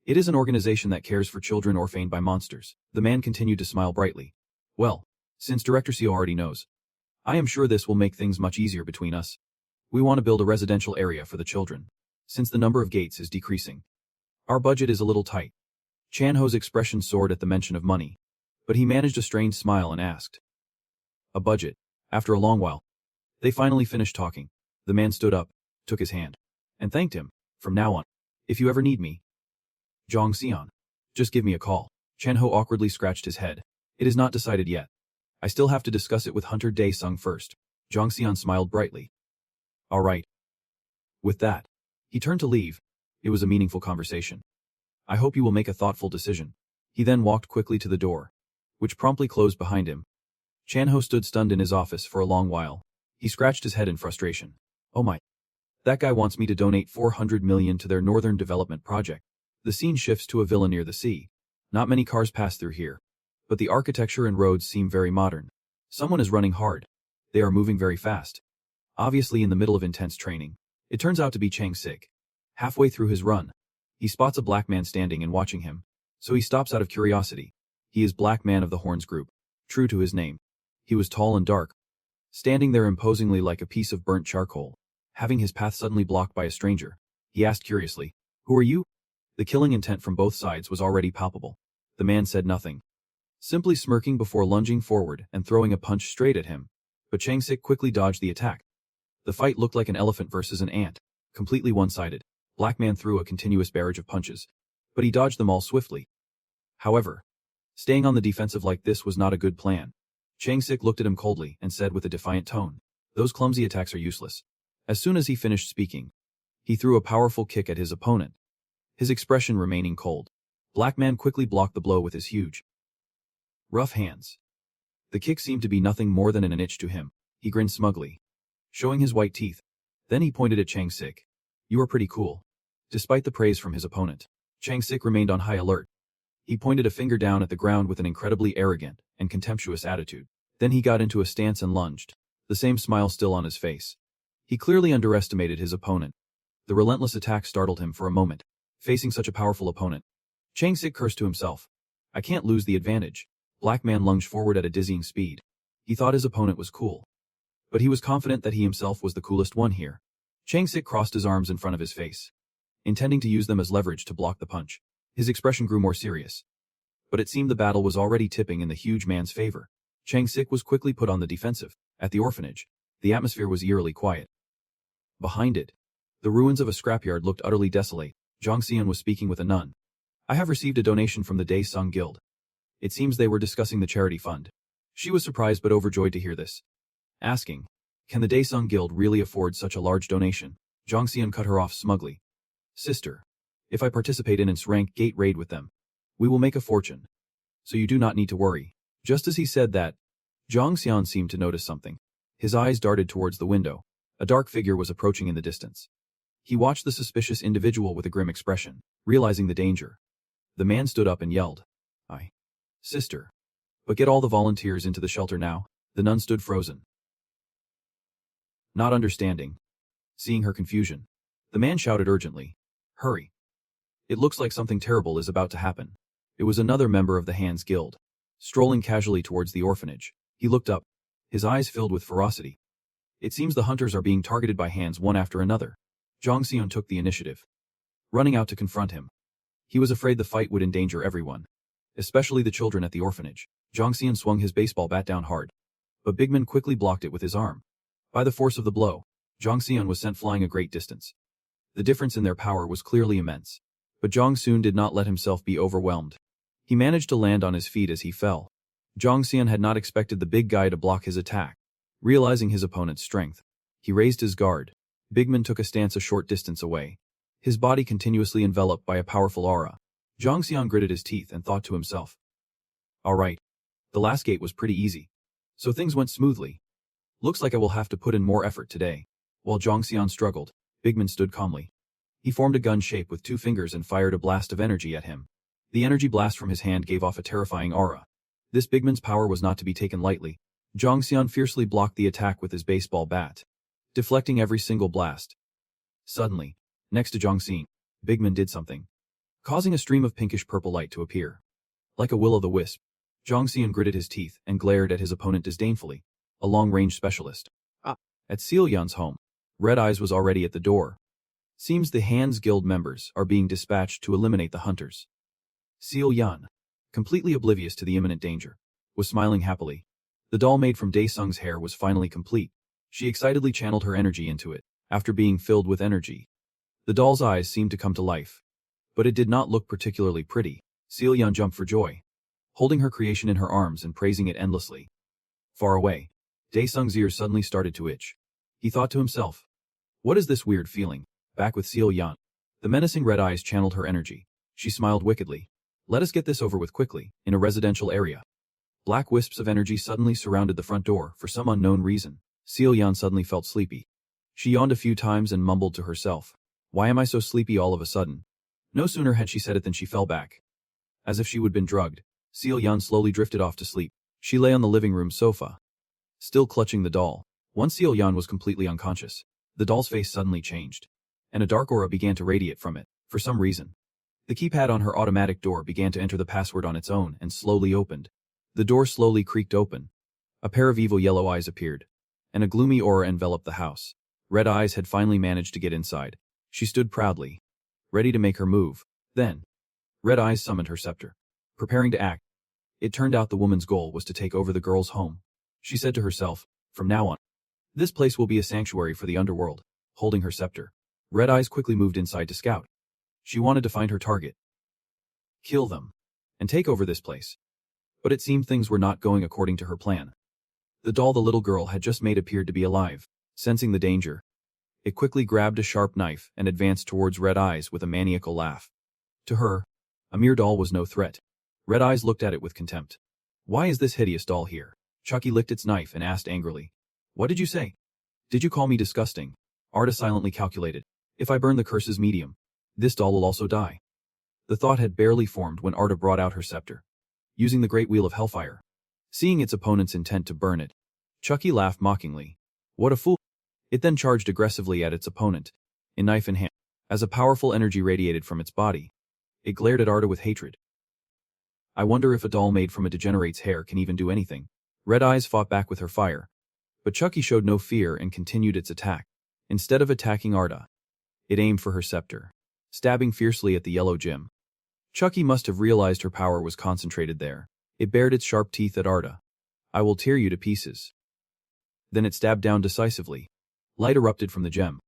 it is an organization that cares for children orphaned by monsters. The man continued to smile brightly. Well, since Director Seo already knows, I am sure this will make things much easier between us. We want to build a residential area for the children, since the number of gates is decreasing. Our budget is a little tight. Chan-ho's expression soared at the mention of money, but he managed a strained smile and asked. A budget. After a long while, they finally finished talking. The man stood up, took his hand, and thanked him. From now on, if you ever need me, Zhang Xian, just give me a call. Chen-ho awkwardly scratched his head. It is not decided yet. I still have to discuss it with Hunter Dae-sung first. Zhang Xian smiled brightly. All right. With that, he turned to leave. It was a meaningful conversation. I hope you will make a thoughtful decision. He then walked quickly to the door, which promptly closed behind him. Chan-ho stood stunned in his office for a long while. He scratched his head in frustration. Oh my. That guy wants me to donate 400 million to their northern development project. The scene shifts to a villa near the sea. Not many cars pass through here, but the architecture and roads seem very modern. Someone is running hard. They are moving very fast. Obviously in the middle of intense training. It turns out to be Chang Sik. Halfway through his run, he spots a black man standing and watching him. So he stops out of curiosity. He is Black Man of the Horns group. True to his name. He was tall and dark, standing there imposingly like a piece of burnt charcoal. Having his path suddenly blocked by a stranger, he asked curiously, Who are you? The killing intent from both sides was already palpable. The man said nothing, simply smirking before lunging forward and throwing a punch straight at him. But Chang Sik quickly dodged the attack. The fight looked like an elephant versus an ant, completely one-sided. Black Man threw a continuous barrage of punches, but he dodged them all swiftly. However, staying on the defensive like this was not a good plan. Chang Sik looked at him coldly and said with a defiant tone, Those clumsy attacks are useless. As soon as he finished speaking, he threw a powerful kick at his opponent, his expression remaining cold. Black Man quickly blocked the blow with his huge, rough hands. The kick seemed to be nothing more than an itch to him. He grinned smugly, showing his white teeth. Then he pointed at Chang Sik. You are pretty cool. Despite the praise from his opponent, Chang Sik remained on high alert. He pointed a finger down at the ground with an incredibly arrogant and contemptuous attitude. Then he got into a stance and lunged, the same smile still on his face. He clearly underestimated his opponent. The relentless attack startled him for a moment. Facing such a powerful opponent, Chang Sik cursed to himself. I can't lose the advantage. Black Man lunged forward at a dizzying speed. He thought his opponent was cool, but he was confident that he himself was the coolest one here. Chang Sik crossed his arms in front of his face, intending to use them as leverage to block the punch. His expression grew more serious, but it seemed the battle was already tipping in the huge man's favor. Chang Sik was quickly put on the defensive. At the orphanage, the atmosphere was eerily quiet. Behind it, the ruins of a scrapyard looked utterly desolate. Zhang Xian was speaking with a nun. I have received a donation from the Daesung Guild. It seems they were discussing the charity fund. She was surprised but overjoyed to hear this, asking, can the Daesung Guild really afford such a large donation? Zhang Xian cut her off smugly. Sister, if I participate in its rank gate raid with them, we will make a fortune. So you do not need to worry. Just as he said that, Zhang Xian seemed to notice something. His eyes darted towards the window. A dark figure was approaching in the distance. He watched the suspicious individual with a grim expression, realizing the danger. The man stood up and yelled, Sister. But get all the volunteers into the shelter now. The nun stood frozen, not understanding. Seeing her confusion, the man shouted urgently, hurry. It looks like something terrible is about to happen. It was another member of the Hands Guild, strolling casually towards the orphanage. He looked up, his eyes filled with ferocity. It seems the hunters are being targeted by Hands one after another. Zhang Xian took the initiative, running out to confront him. He was afraid the fight would endanger everyone, especially the children at the orphanage. Zhang Xian swung his baseball bat down hard, but Bigman quickly blocked it with his arm. By the force of the blow, Zhang Xian was sent flying a great distance. The difference in their power was clearly immense, but Zhang Sun did not let himself be overwhelmed. He managed to land on his feet as he fell. Zhang Xian had not expected the big guy to block his attack. Realizing his opponent's strength, he raised his guard. Bigman took a stance a short distance away, his body continuously enveloped by a powerful aura. Zhang Xian gritted his teeth and thought to himself, all right, the last gate was pretty easy, so things went smoothly. Looks like I will have to put in more effort today. While Zhang Xian struggled, Bigman stood calmly. He formed a gun shape with 2 fingers and fired a blast of energy at him. The energy blast from his hand gave off a terrifying aura. This Bigman's power was not to be taken lightly. Zhang Xian fiercely blocked the attack with his baseball bat, deflecting every single blast. Suddenly, next to Zhang Xian, Bigman did something, causing a stream of pinkish-purple light to appear. Like a will-o'-the-wisp, Zhang Xian gritted his teeth and glared at his opponent disdainfully, a long-range specialist. At Seal Yan's home, Red Eyes was already at the door. Seems the Hands Guild members are being dispatched to eliminate the hunters. Seal Yan, completely oblivious to the imminent danger, was smiling happily. The doll made from Daesung's hair was finally complete. She excitedly channeled her energy into it. After being filled with energy, the doll's eyes seemed to come to life. But it did not look particularly pretty. Seal Yan jumped for joy, holding her creation in her arms and praising it endlessly. Far away, Daesung's ears suddenly started to itch. He thought to himself, what is this weird feeling? Back with Seal Yan, the menacing red eyes channeled her energy. She smiled wickedly. Let us get this over with quickly. In a residential area, black wisps of energy suddenly surrounded the front door for some unknown reason. Seal Yan suddenly felt sleepy. She yawned a few times and mumbled to herself, why am I so sleepy all of a sudden? No sooner had she said it than she fell back. As if she would been drugged, Seal Yan slowly drifted off to sleep. She lay on the living room sofa, still clutching the doll. Once Seal Yan was completely unconscious, the doll's face suddenly changed, and a dark aura began to radiate from it. For some reason, the keypad on her automatic door began to enter the password on its own and slowly opened. The door slowly creaked open. A pair of evil yellow eyes appeared, and a gloomy aura enveloped the house. Red Eyes had finally managed to get inside. She stood proudly, ready to make her move. Then, Red Eyes summoned her scepter, preparing to act. It turned out the woman's goal was to take over the girl's home. She said to herself, from now on, this place will be a sanctuary for the underworld. Holding her scepter, Red Eyes quickly moved inside to scout. She wanted to find her target, kill them, and take over this place. But it seemed things were not going according to her plan. The doll the little girl had just made appeared to be alive. Sensing the danger, it quickly grabbed a sharp knife and advanced towards Red Eyes with a maniacal laugh. To her, a mere doll was no threat. Red Eyes looked at it with contempt. Why is this hideous doll here? Chucky licked its knife and asked angrily. What did you say? Did you call me disgusting? Arda silently calculated. If I burn the curse's medium, this doll will also die. The thought had barely formed when Arda brought out her scepter, using the great wheel of hellfire. Seeing its opponent's intent to burn it, Chucky laughed mockingly. What a fool! It then charged aggressively at its opponent, a knife in hand. As a powerful energy radiated from its body, it glared at Arda with hatred. I wonder if a doll made from a degenerate's hair can even do anything. Red Eyes fought back with her fire, but Chucky showed no fear and continued its attack. Instead of attacking Arda, it aimed for her scepter, stabbing fiercely at the yellow gem. Chucky must have realized her power was concentrated there. It bared its sharp teeth at Arda. I will tear you to pieces. Then it stabbed down decisively. Light erupted from the gem,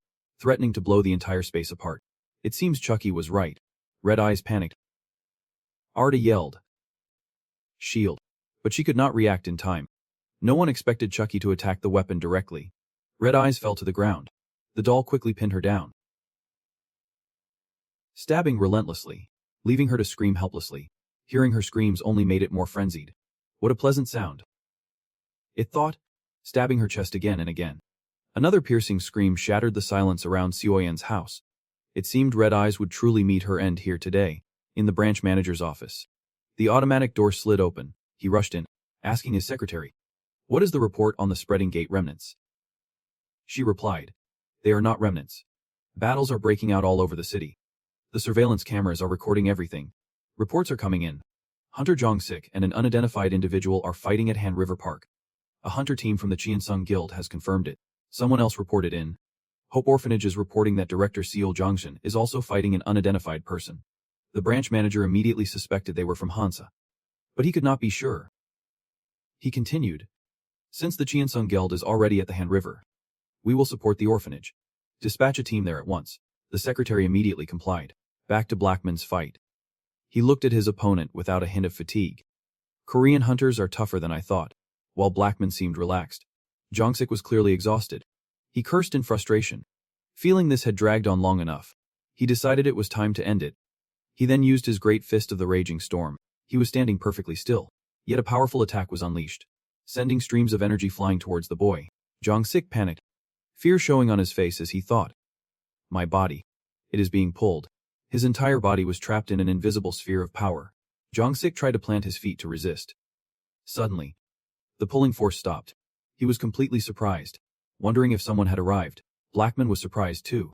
threatening to blow the entire space apart. It seems Chucky was right. Red Eyes panicked. Arda yelled, "Shield!" But she could not react in time. No one expected Chucky to attack the weapon directly. Red Eyes fell to the ground. The doll quickly pinned her down, stabbing relentlessly, leaving her to scream helplessly. Hearing her screams only made it more frenzied. What a pleasant sound, it thought, stabbing her chest again and again. Another piercing scream shattered the silence around Sioyan's house. It seemed Red Eyes would truly meet her end here today, in the branch manager's office. The automatic door slid open. He rushed in, asking his secretary, "What is the report on the spreading gate remnants?" She replied, "They are not remnants. Battles are breaking out all over the city. The surveillance cameras are recording everything. Reports are coming in. Hunter Jong-sik and an unidentified individual are fighting at Han River Park. A hunter team from the Cheonsung Guild has confirmed it. Someone else reported in. Hope Orphanage is reporting that Director Seo Jongshin is also fighting an unidentified person. The branch manager immediately suspected they were from Hansa, but he could not be sure." He continued, "Since the Cheonsung Guild is already at the Han River, we will support the orphanage. Dispatch a team there at once." The secretary immediately complied. Back to Blackman's fight. He looked at his opponent without a hint of fatigue. Korean hunters are tougher than I thought. While Blackman seemed relaxed, Jongsik was clearly exhausted. He cursed in frustration. Feeling this had dragged on long enough, he decided it was time to end it. He then used his great fist of the raging storm. He was standing perfectly still, yet a powerful attack was unleashed, sending streams of energy flying towards the boy. Jongsik panicked, fear showing on his face as he thought, "My body. It is being pulled." His entire body was trapped in an invisible sphere of power. Jongsik tried to plant his feet to resist. Suddenly, the pulling force stopped. He was completely surprised, wondering if someone had arrived. Blackman was surprised too,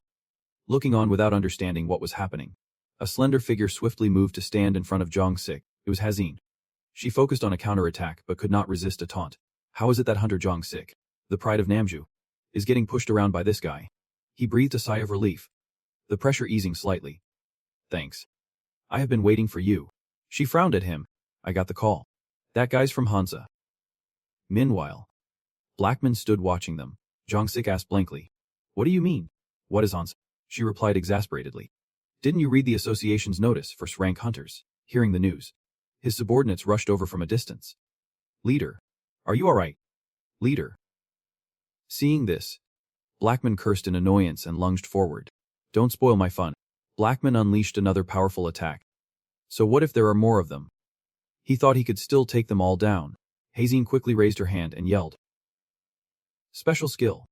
looking on without understanding what was happening. A slender figure swiftly moved to stand in front of Jongsik. It was Hazine. She focused on a counterattack but could not resist a taunt. How is it that Hunter Jongsik, the pride of Namju, is getting pushed around by this guy? He breathed a sigh of relief, the pressure easing slightly. "Thanks. I have been waiting for you." She frowned at him. "I got the call. That guy's from Hansa." Meanwhile, Blackman stood watching them. Jongsik asked blankly, "What do you mean? What is Hansa?" She replied exasperatedly, "Didn't you read the association's notice for srank hunters?" Hearing the news, his subordinates rushed over from a distance. "Leader, are you all right? Leader." Seeing this, Blackman cursed in annoyance and lunged forward. "Don't spoil my fun." Blackman unleashed another powerful attack. So what if there are more of them? He thought he could still take them all down. Hazine quickly raised her hand and yelled, "Special skill.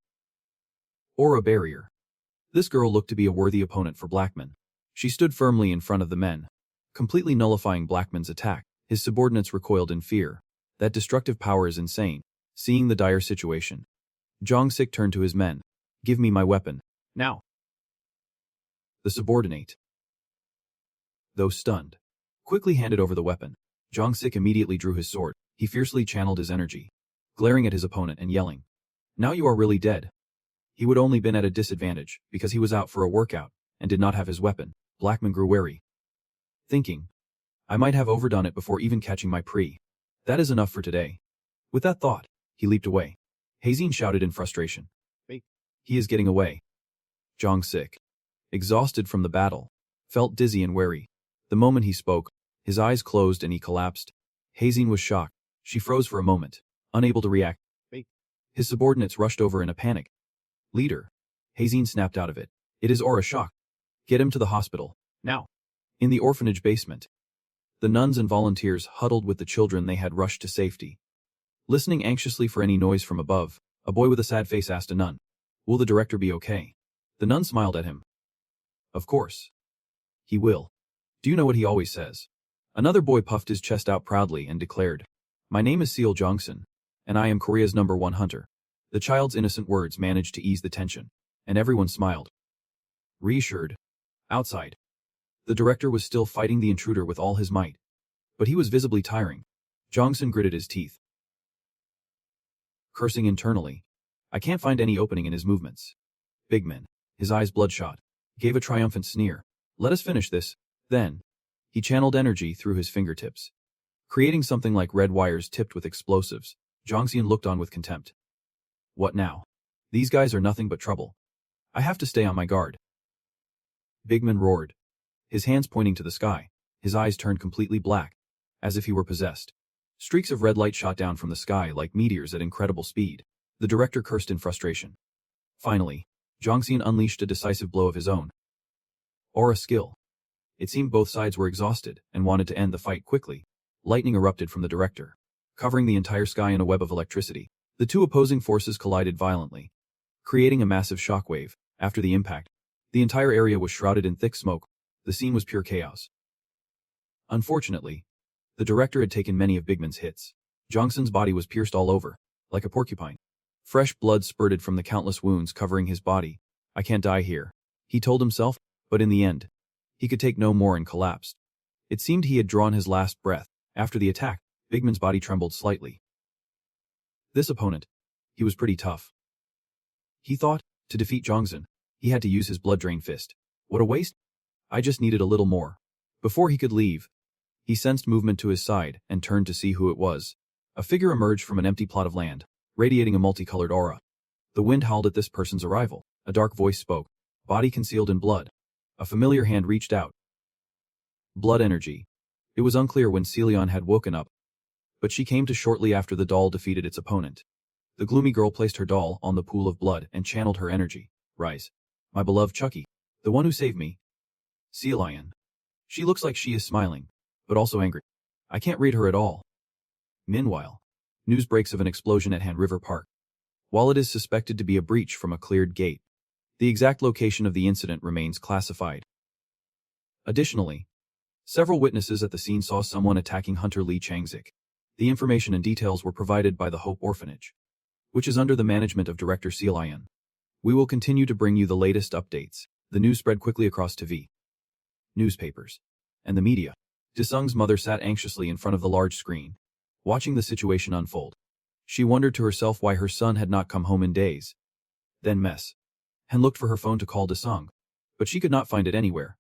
Aura barrier." This girl looked to be a worthy opponent for Blackman. She stood firmly in front of the men, completely nullifying Blackman's attack. His subordinates recoiled in fear. That destructive power is insane. Seeing the dire situation, Jongsik turned to his men. "Give me my weapon, now." The subordinate, though stunned, quickly handed over the weapon. Jongsik immediately drew his sword. He fiercely channeled his energy, glaring at his opponent and yelling, "Now you are really dead." He would only been at a disadvantage because he was out for a workout and did not have his weapon. Blackman grew wary, thinking, "I might have overdone it before even catching my pre. That is enough for today." With that thought, he leaped away. Hazine shouted in frustration, "Wait, he is getting away." Jongsik, exhausted from the battle, felt dizzy and wary. The moment he spoke, his eyes closed and he collapsed. Hazine was shocked. She froze for a moment, unable to react. His subordinates rushed over in a panic. Leader. Hazine snapped out of it. It is Aura shock. Get him to the hospital. Now. In the orphanage basement. The nuns and volunteers huddled with the children they had rushed to safety. Listening anxiously for any noise from above, a boy with a sad face asked a nun, "Will the director be okay?" The nun smiled at him. "Of course. He will. Do you know what he always says?" Another boy puffed his chest out proudly and declared, "My name is Seal Jongson, and I am Korea's #1 hunter." The child's innocent words managed to ease the tension, and everyone smiled. Reassured. Outside. The director was still fighting the intruder with all his might, but he was visibly tiring. Jongson gritted his teeth, cursing internally. I can't find any opening in his movements. Bigman, his eyes bloodshot, gave a triumphant sneer. Let us finish this, then. He channeled energy through his fingertips, creating something like red wires tipped with explosives. Jongxian looked on with contempt. What now? These guys are nothing but trouble. I have to stay on my guard. Bigman roared, his hands pointing to the sky. His eyes turned completely black, as if he were possessed. Streaks of red light shot down from the sky like meteors at incredible speed. The director cursed in frustration. Finally, Jongxian unleashed a decisive blow of his own. Aura skill. It seemed both sides were exhausted and wanted to end the fight quickly. Lightning erupted from the director, covering the entire sky in a web of electricity. The two opposing forces collided violently, creating a massive shockwave. After the impact, the entire area was shrouded in thick smoke. The scene was pure chaos. Unfortunately, the director had taken many of Bigman's hits. Jongson's body was pierced all over, like a porcupine. Fresh blood spurted from the countless wounds covering his body. I can't die here, he told himself, but in the end, he could take no more and collapsed. It seemed he had drawn his last breath. After the attack, Bigman's body trembled slightly. This opponent, he was pretty tough. He thought, to defeat Jongson, he had to use his blood-drained fist. What a waste. I just needed a little more. Before he could leave, he sensed movement to his side and turned to see who it was. A figure emerged from an empty plot of land, radiating a multicolored aura. The wind howled at this person's arrival. A dark voice spoke, body concealed in blood. A familiar hand reached out. Blood energy. It was unclear when Celion had woken up, but she came to shortly after the doll defeated its opponent. The gloomy girl placed her doll on the pool of blood and channeled her energy. Rise. My beloved Chucky. The one who saved me. Celion. She looks like she is smiling, but also angry. I can't read her at all. Meanwhile, news breaks of an explosion at Han River Park. While it is suspected to be a breach from a cleared gate, the exact location of the incident remains classified. Additionally, several witnesses at the scene saw someone attacking Hunter Lee Changzik. The information and details were provided by the Hope Orphanage, which is under the management of Director Celion. We will continue to bring you the latest updates. The news spread quickly across TV, newspapers, and the media. Disung's mother sat anxiously in front of the large screen, watching the situation unfold. She wondered to herself why her son had not come home in days. Then mess. And looked for her phone to call Disung, but she could not find it anywhere.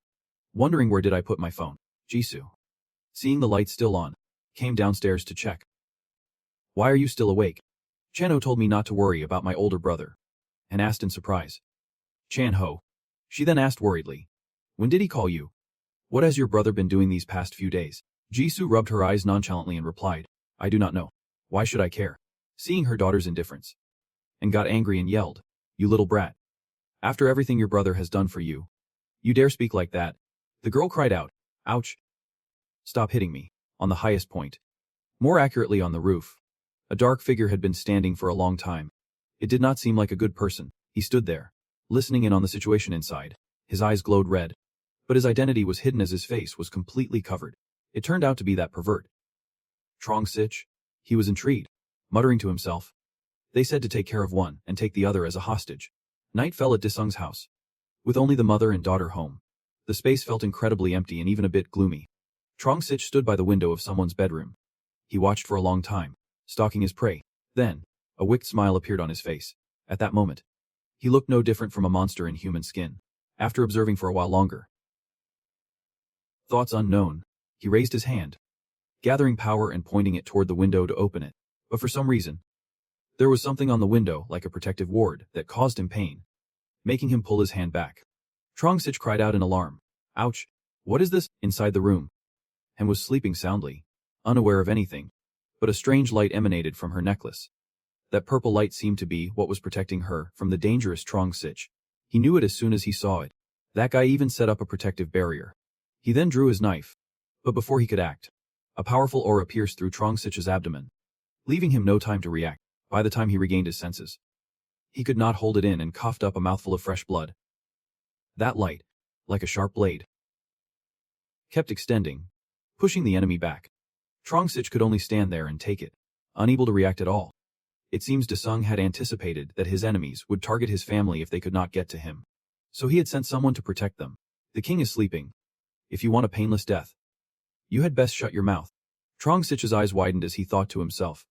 Wondering where did I put my phone, Jisoo, seeing the light still on, came downstairs to check. Why are you still awake? Chan-ho told me not to worry about my older brother, and asked in surprise. Chan-ho. She then asked worriedly, when did he call you? What has your brother been doing these past few days? Jisoo rubbed her eyes nonchalantly and replied, I do not know. Why should I care? Seeing her daughter's indifference, and got angry and yelled, you little brat. After everything your brother has done for you, you dare speak like that? The girl cried out, ouch. Stop hitting me. On the highest point. More accurately on the roof. A dark figure had been standing for a long time. It did not seem like a good person. He stood there, listening in on the situation inside. His eyes glowed red, but his identity was hidden as his face was completely covered. It turned out to be that pervert. Trong Sich? He was intrigued, muttering to himself. They said to take care of one and take the other as a hostage. Night fell at Disung's house. With only the mother and daughter home, the space felt incredibly empty and even a bit gloomy. Trong Sich stood by the window of someone's bedroom. He watched for a long time, stalking his prey. Then, a wicked smile appeared on his face. At that moment, he looked no different from a monster in human skin. After observing for a while longer, thoughts unknown, he raised his hand, gathering power and pointing it toward the window to open it. But for some reason, there was something on the window like a protective ward that caused him pain, making him pull his hand back. Trong Sich cried out in alarm. Ouch! What is this? Inside the room, and was sleeping soundly, unaware of anything, but a strange light emanated from her necklace. That purple light seemed to be what was protecting her from the dangerous Trong Sich. He knew it as soon as he saw it. That guy even set up a protective barrier. He then drew his knife. But before he could act, a powerful aura pierced through Trong Sich's abdomen, leaving him no time to react. By the time he regained his senses, he could not hold it in and coughed up a mouthful of fresh blood. That light, like a sharp blade, kept extending, pushing the enemy back. Trong Sich could only stand there and take it, unable to react at all. It seems Desung had anticipated that his enemies would target his family if they could not get to him. So he had sent someone to protect them. The king is sleeping. If you want a painless death, you had best shut your mouth. Trong Sich's eyes widened as he thought to himself.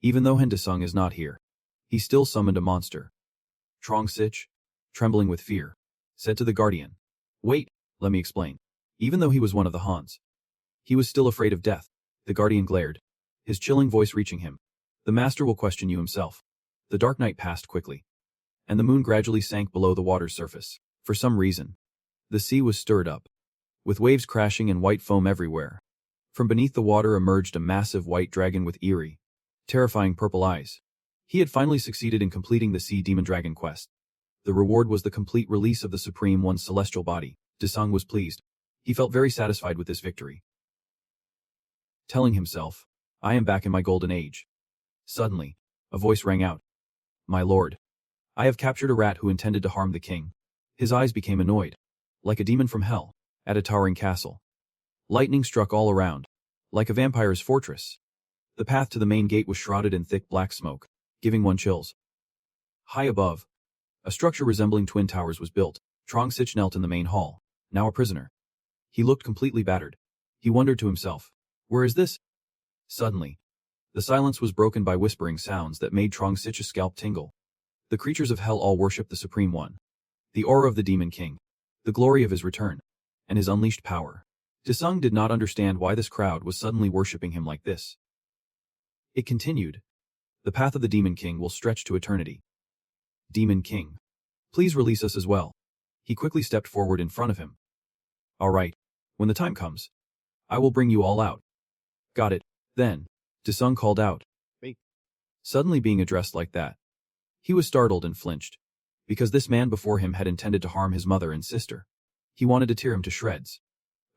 Even though Hen Desung is not here, he still summoned a monster. Trong Sich, trembling with fear, said to the guardian, "Wait, let me explain." Even though he was one of the Hans, he was still afraid of death. The guardian glared, his chilling voice reaching him. "The master will question you himself." The dark night passed quickly, and the moon gradually sank below the water's surface. For some reason, the sea was stirred up, with waves crashing and white foam everywhere. From beneath the water emerged a massive white dragon with eerie, terrifying purple eyes. He had finally succeeded in completing the Sea Demon Dragon quest. The reward was the complete release of the Supreme One's celestial body. Desung was pleased. He felt very satisfied with this victory, telling himself, "I am back in my golden age." Suddenly, a voice rang out. "My lord, I have captured a rat who intended to harm the king." His eyes became annoyed, like a demon from hell, at a towering castle. Lightning struck all around, like a vampire's fortress. The path to the main gate was shrouded in thick black smoke, giving one chills. High above, a structure resembling twin towers was built. Trong Sich knelt in the main hall, now a prisoner. He looked completely battered. He wondered to himself, "Where is this?" Suddenly, the silence was broken by whispering sounds that made Trong Sich's scalp tingle. The creatures of hell all worshipped the Supreme One, the aura of the Demon King, the glory of his return, and his unleashed power. Desung did not understand why this crowd was suddenly worshipping him like this. It continued. "The path of the Demon King will stretch to eternity. Demon King, please release us as well." He quickly stepped forward in front of him. "All right, when the time comes, I will bring you all out." "Got it." Then, Desung called out. "Wait." Suddenly being addressed like that, he was startled and flinched, because this man before him had intended to harm his mother and sister. He wanted to tear him to shreds,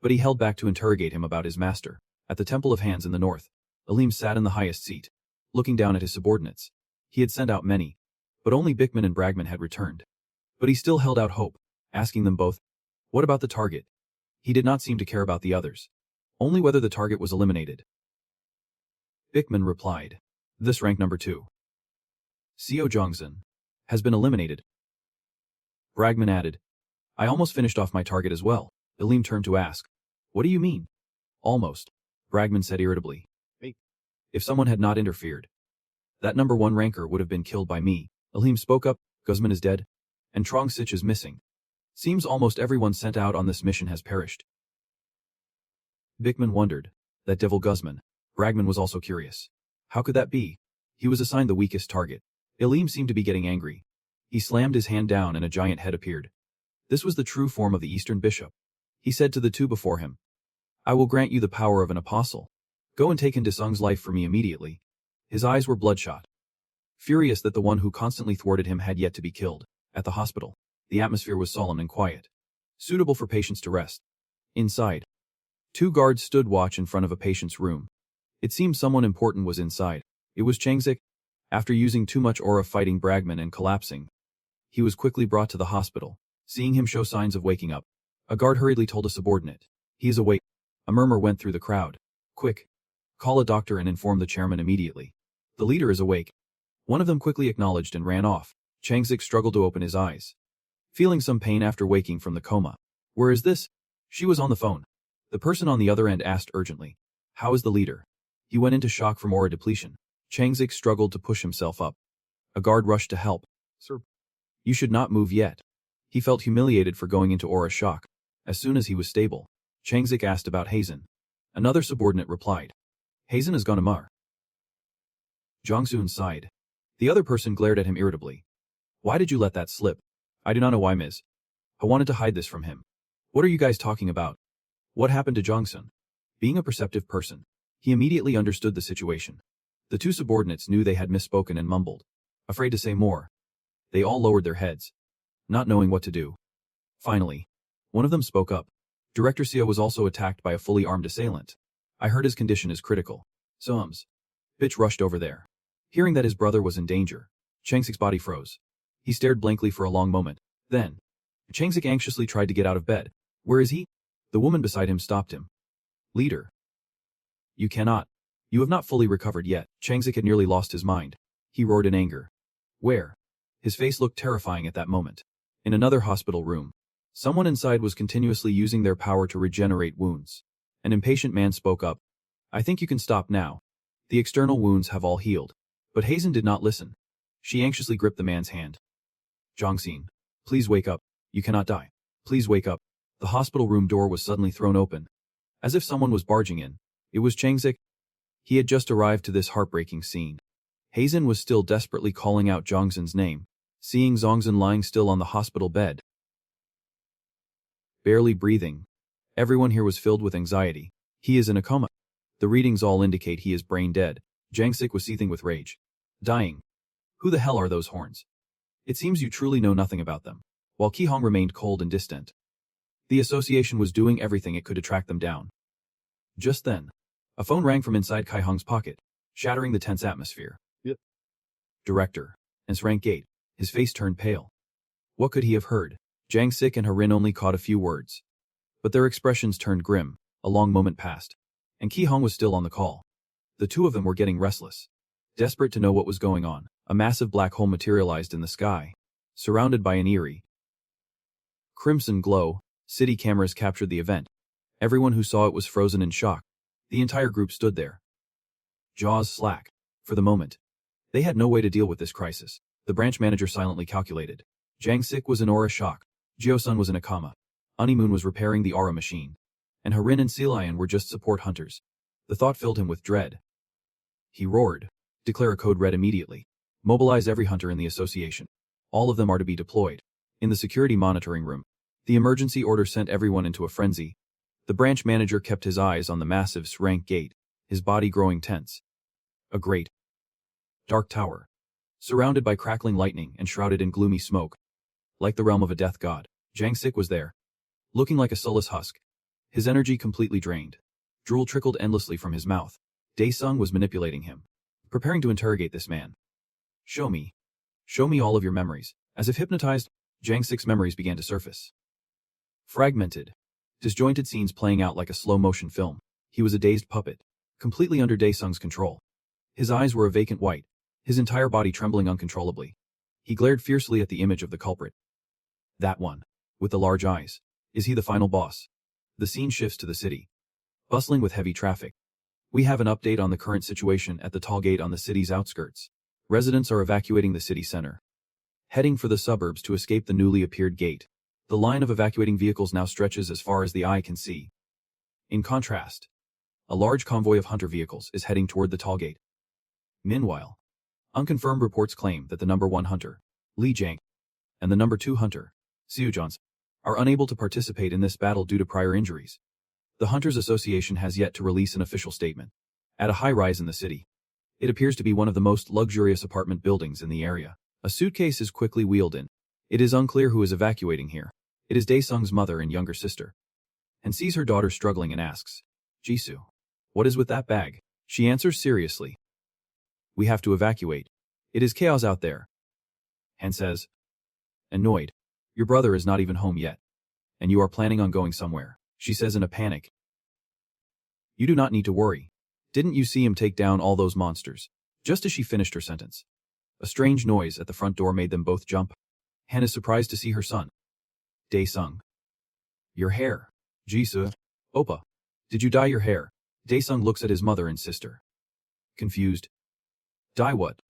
but he held back to interrogate him about his master. At the Temple of Hands in the north, Aleem sat in the highest seat, looking down at his subordinates. He had sent out many, but only Bickman and Bragman had returned. But he still held out hope, asking them both, "What about the target?" He did not seem to care about the others, only whether the target was eliminated. Bickman replied, "This rank number 2, Seo Jongzun, has been eliminated." Bragman added, "I almost finished off my target as well." Aleem turned to ask, "What do you mean?" "Almost," Bragman said irritably. "If someone had not interfered, that number 1 ranker would have been killed by me." Aleem spoke up, "Guzman is dead, and Trong Sich is missing. Seems almost everyone sent out on this mission has perished." Bickman wondered. That devil Guzman. Bragman was also curious. How could that be? He was assigned the weakest target. Aleem seemed to be getting angry. He slammed his hand down and a giant head appeared. This was the true form of the Eastern Bishop. He said to the two before him, "I will grant you the power of an apostle. Go and take Hen Desung's life for me immediately." His eyes were bloodshot, furious that the one who constantly thwarted him had yet to be killed. At the hospital, the atmosphere was solemn and quiet, suitable for patients to rest. Inside, 2 guards stood watch in front of a patient's room. It seemed someone important was inside. It was Changzik. After using too much aura fighting Bragman and collapsing, he was quickly brought to the hospital. Seeing him show signs of waking up, a guard hurriedly told a subordinate, "He is awake." A murmur went through the crowd. "Quick, call a doctor and inform the chairman immediately. The leader is awake." One of them quickly acknowledged and ran off. Changzik struggled to open his eyes, feeling some pain after waking from the coma. "Where is this?" She was on the phone. The person on the other end asked urgently, "How is the leader?" He went into shock from aura depletion. Changzik struggled to push himself up. A guard rushed to help. "Sir, you should not move yet." He felt humiliated for going into aura shock. As soon as he was stable, Changzik asked about Hazen. Another subordinate replied, "Hazen has gone to Mar." Jongsun sighed. The other person glared at him irritably. "Why did you let that slip?" "I do not know why, Ms. I wanted to hide this from him." "What are you guys talking about?" What happened to Jongsun? Being a perceptive person, he immediately understood the situation. The two subordinates knew they had misspoken and mumbled, afraid to say more. They all lowered their heads, not knowing what to do. Finally, one of them spoke up. Director Sia was also attacked by a fully armed assailant. I heard his condition is critical. Bitch rushed over there. Hearing that his brother was in danger, Changsik's body froze. He stared blankly for a long moment. Then, Changsik anxiously tried to get out of bed. Where is he? The woman beside him stopped him. Leader. You cannot. You have not fully recovered yet. Changsik had nearly lost his mind. He roared in anger. Where? His face looked terrifying at that moment. In another hospital room, someone inside was continuously using their power to regenerate wounds. An impatient man spoke up. I think you can stop now. The external wounds have all healed. But Hazen did not listen. She anxiously gripped the man's hand. Jongsin, please wake up. You cannot die. Please wake up. The hospital room door was suddenly thrown open. As if someone was barging in. It was Changsik. He had just arrived to this heartbreaking scene. Hazen was still desperately calling out Jongsin's name, seeing Zongzin lying still on the hospital bed. Barely breathing. Everyone here was filled with anxiety. He is in a coma. The readings all indicate he is brain dead. Jangsik was seething with rage. Dying. Who the hell are those horns? It seems you truly know nothing about them. While Ki-hong remained cold and distant. The association was doing everything it could to track them down. Just then, a phone rang from inside Kai-hong's pocket, shattering the tense atmosphere. Yep. Director. sssrank gate. His face turned pale. What could he have heard? Jangsik and Harin only caught a few words. But their expressions turned grim. A long moment passed. And Ki-hong was still on the call. The two of them were getting restless. Desperate to know what was going on, a massive black hole materialized in the sky, surrounded by an eerie crimson glow. City cameras captured the event. Everyone who saw it was frozen in shock. The entire group stood there, jaws slack. For the moment, they had no way to deal with this crisis. The branch manager silently calculated. Jangsik was in aura shock. Jio-sun was in a coma. Honeymoon was repairing the aura machine. And Harin and Selian were just support hunters. The thought filled him with dread. He roared. Declare a code red immediately. Mobilize every hunter in the association. All of them are to be deployed. In the security monitoring room, the emergency order sent everyone into a frenzy. The branch manager kept his eyes on the massive sssrank gate, his body growing tense. A great, dark tower, surrounded by crackling lightning and shrouded in gloomy smoke. Like the realm of a death god, Jangsik was there, looking like a soulless husk. His energy completely drained. Drool trickled endlessly from his mouth. Dae-sung was manipulating him, preparing to interrogate this man. Show me all of your memories. As if hypnotized, Jangsik's memories began to surface. Fragmented, disjointed scenes playing out like a slow-motion film. He was a dazed puppet, completely under Dae-sung's control. His eyes were a vacant white, his entire body trembling uncontrollably. He glared fiercely at the image of the culprit. That one, with the large eyes. Is he the final boss? The scene shifts to the city, bustling with heavy traffic. We have an update on the current situation at the toll gate on the city's outskirts. Residents are evacuating the city center, heading for the suburbs to escape the newly appeared gate. The line of evacuating vehicles now stretches as far as the eye can see. In contrast, a large convoy of hunter vehicles is heading toward the toll gate. Meanwhile, unconfirmed reports claim that the number 1 hunter, Li Jiang, and the number 2 hunter, Xiu Johns, are unable to participate in this battle due to prior injuries. The Hunters Association has yet to release an official statement. At a high-rise in the city, it appears to be one of the most luxurious apartment buildings in the area. A suitcase is quickly wheeled in. It is unclear who is evacuating here. It is Dae-sung's mother and younger sister. And sees her daughter struggling and asks, Jisoo, what is with that bag? She answers seriously. We have to evacuate. It is chaos out there. Han says, annoyed, your brother is not even home yet. And you are planning on going somewhere, she says in a panic. You do not need to worry. Didn't you see him take down all those monsters? Just as she finished her sentence, a strange noise at the front door made them both jump. Han is surprised to see her son. Dae-sung. Your hair. Jisoo. Oppa. Did you dye your hair? Dae-sung looks at his mother and sister. Confused. Dye what?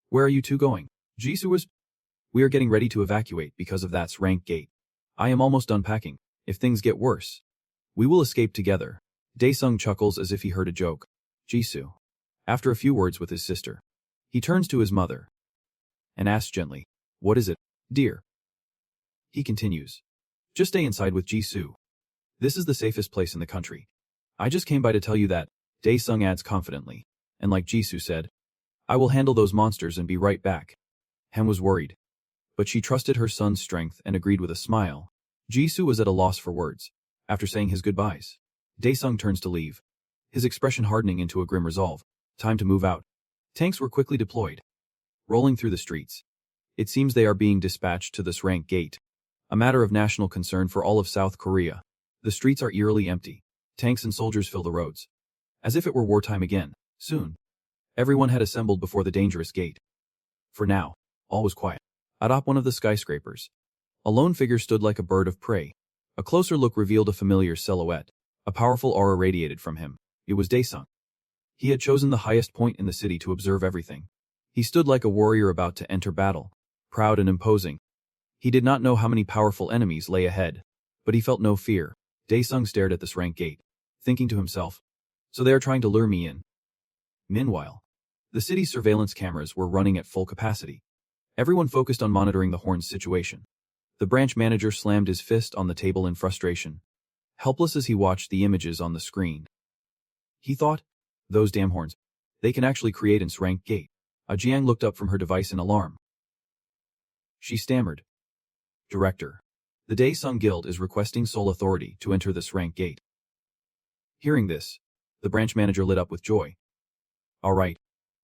Where are you two going? Jisoo was. We are getting ready to evacuate because of that sssrank gate. I am almost done packing. If things get worse, we will escape together. Dae-sung chuckles as if he heard a joke. Jisoo. After a few words with his sister, he turns to his mother and asks gently, what is it, dear? He continues, just stay inside with Jisoo. This is the safest place in the country. I just came by to tell you that, Dae-sung adds confidently. And like Jisoo said, I will handle those monsters and be right back. Hem was worried. But she trusted her son's strength and agreed with a smile. Jisoo was at a loss for words. After saying his goodbyes, Daesung turns to leave, his expression hardening into a grim resolve. Time to move out. Tanks were quickly deployed, rolling through the streets. It seems they are being dispatched to the sssrank gate, a matter of national concern for all of South Korea. The streets are eerily empty. Tanks and soldiers fill the roads, as if it were wartime again. Soon, everyone had assembled before the dangerous gate. For now, all was quiet. Atop one of the skyscrapers, a lone figure stood like a bird of prey. A closer look revealed a familiar silhouette. A powerful aura radiated from him. It was Daesung. He had chosen the highest point in the city to observe everything. He stood like a warrior about to enter battle, proud and imposing. He did not know how many powerful enemies lay ahead, but he felt no fear. Daesung stared at the sssrank gate, thinking to himself, so they are trying to lure me in. Meanwhile, the city's surveillance cameras were running at full capacity. Everyone focused on monitoring the horn's situation. The branch manager slammed his fist on the table in frustration, helpless as he watched the images on the screen. He thought, those damn horns. They can actually create an sssrank gate. Jiang looked up from her device in alarm. She stammered. Director, the Daesung Guild is requesting sole authority to enter the sssrank gate. Hearing this, the branch manager lit up with joy. All right.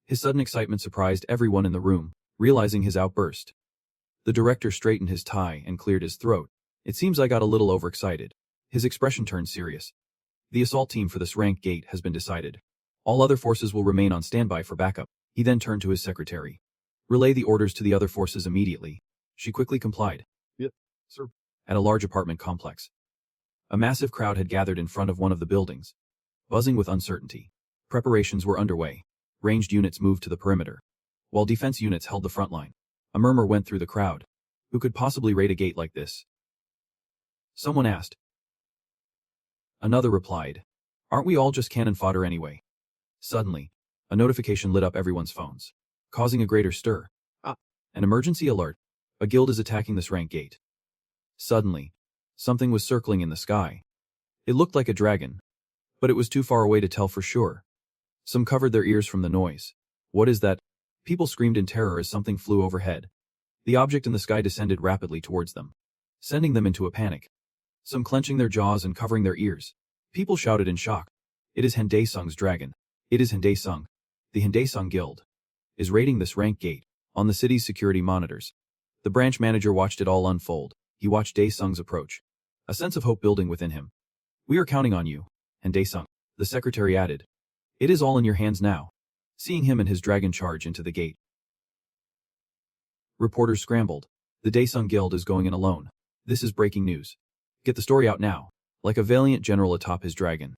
His sudden excitement surprised everyone in the room, realizing his outburst. The director straightened his tie and cleared his throat. It seems I got a little overexcited. His expression turned serious. The assault team for the sssrank gate has been decided. All other forces will remain on standby for backup. He then turned to his secretary. Relay the orders to the other forces immediately. She quickly complied. Yep, sir. At a large apartment complex, a massive crowd had gathered in front of one of the buildings, buzzing with uncertainty. Preparations were underway. Ranged units moved to the perimeter, while defense units held the front line. A murmur went through the crowd. Who could possibly raid a gate like this? Someone asked. Another replied. Aren't we all just cannon fodder anyway? Suddenly, a notification lit up everyone's phones, causing a greater stir. An emergency alert. A guild is attacking the sssrank gate. Suddenly, something was circling in the sky. It looked like a dragon, but it was too far away to tell for sure. Some covered their ears from the noise. What is that? People screamed in terror as something flew overhead. The object in the sky descended rapidly towards them, sending them into a panic. Some clenching their jaws and covering their ears. People shouted in shock. It is Daesung's dragon. It is Daesung. The Daesung Guild is raiding the sssrank gate on the city's security monitors. The branch manager watched it all unfold. He watched Daesung's approach, a sense of hope building within him. We are counting on you, Daesung, the secretary added. It is all in your hands now. Seeing him and his dragon charge into the gate, reporters scrambled. The Daesung Guild is going in alone. This is breaking news. Get the story out now. Like a valiant general atop his dragon,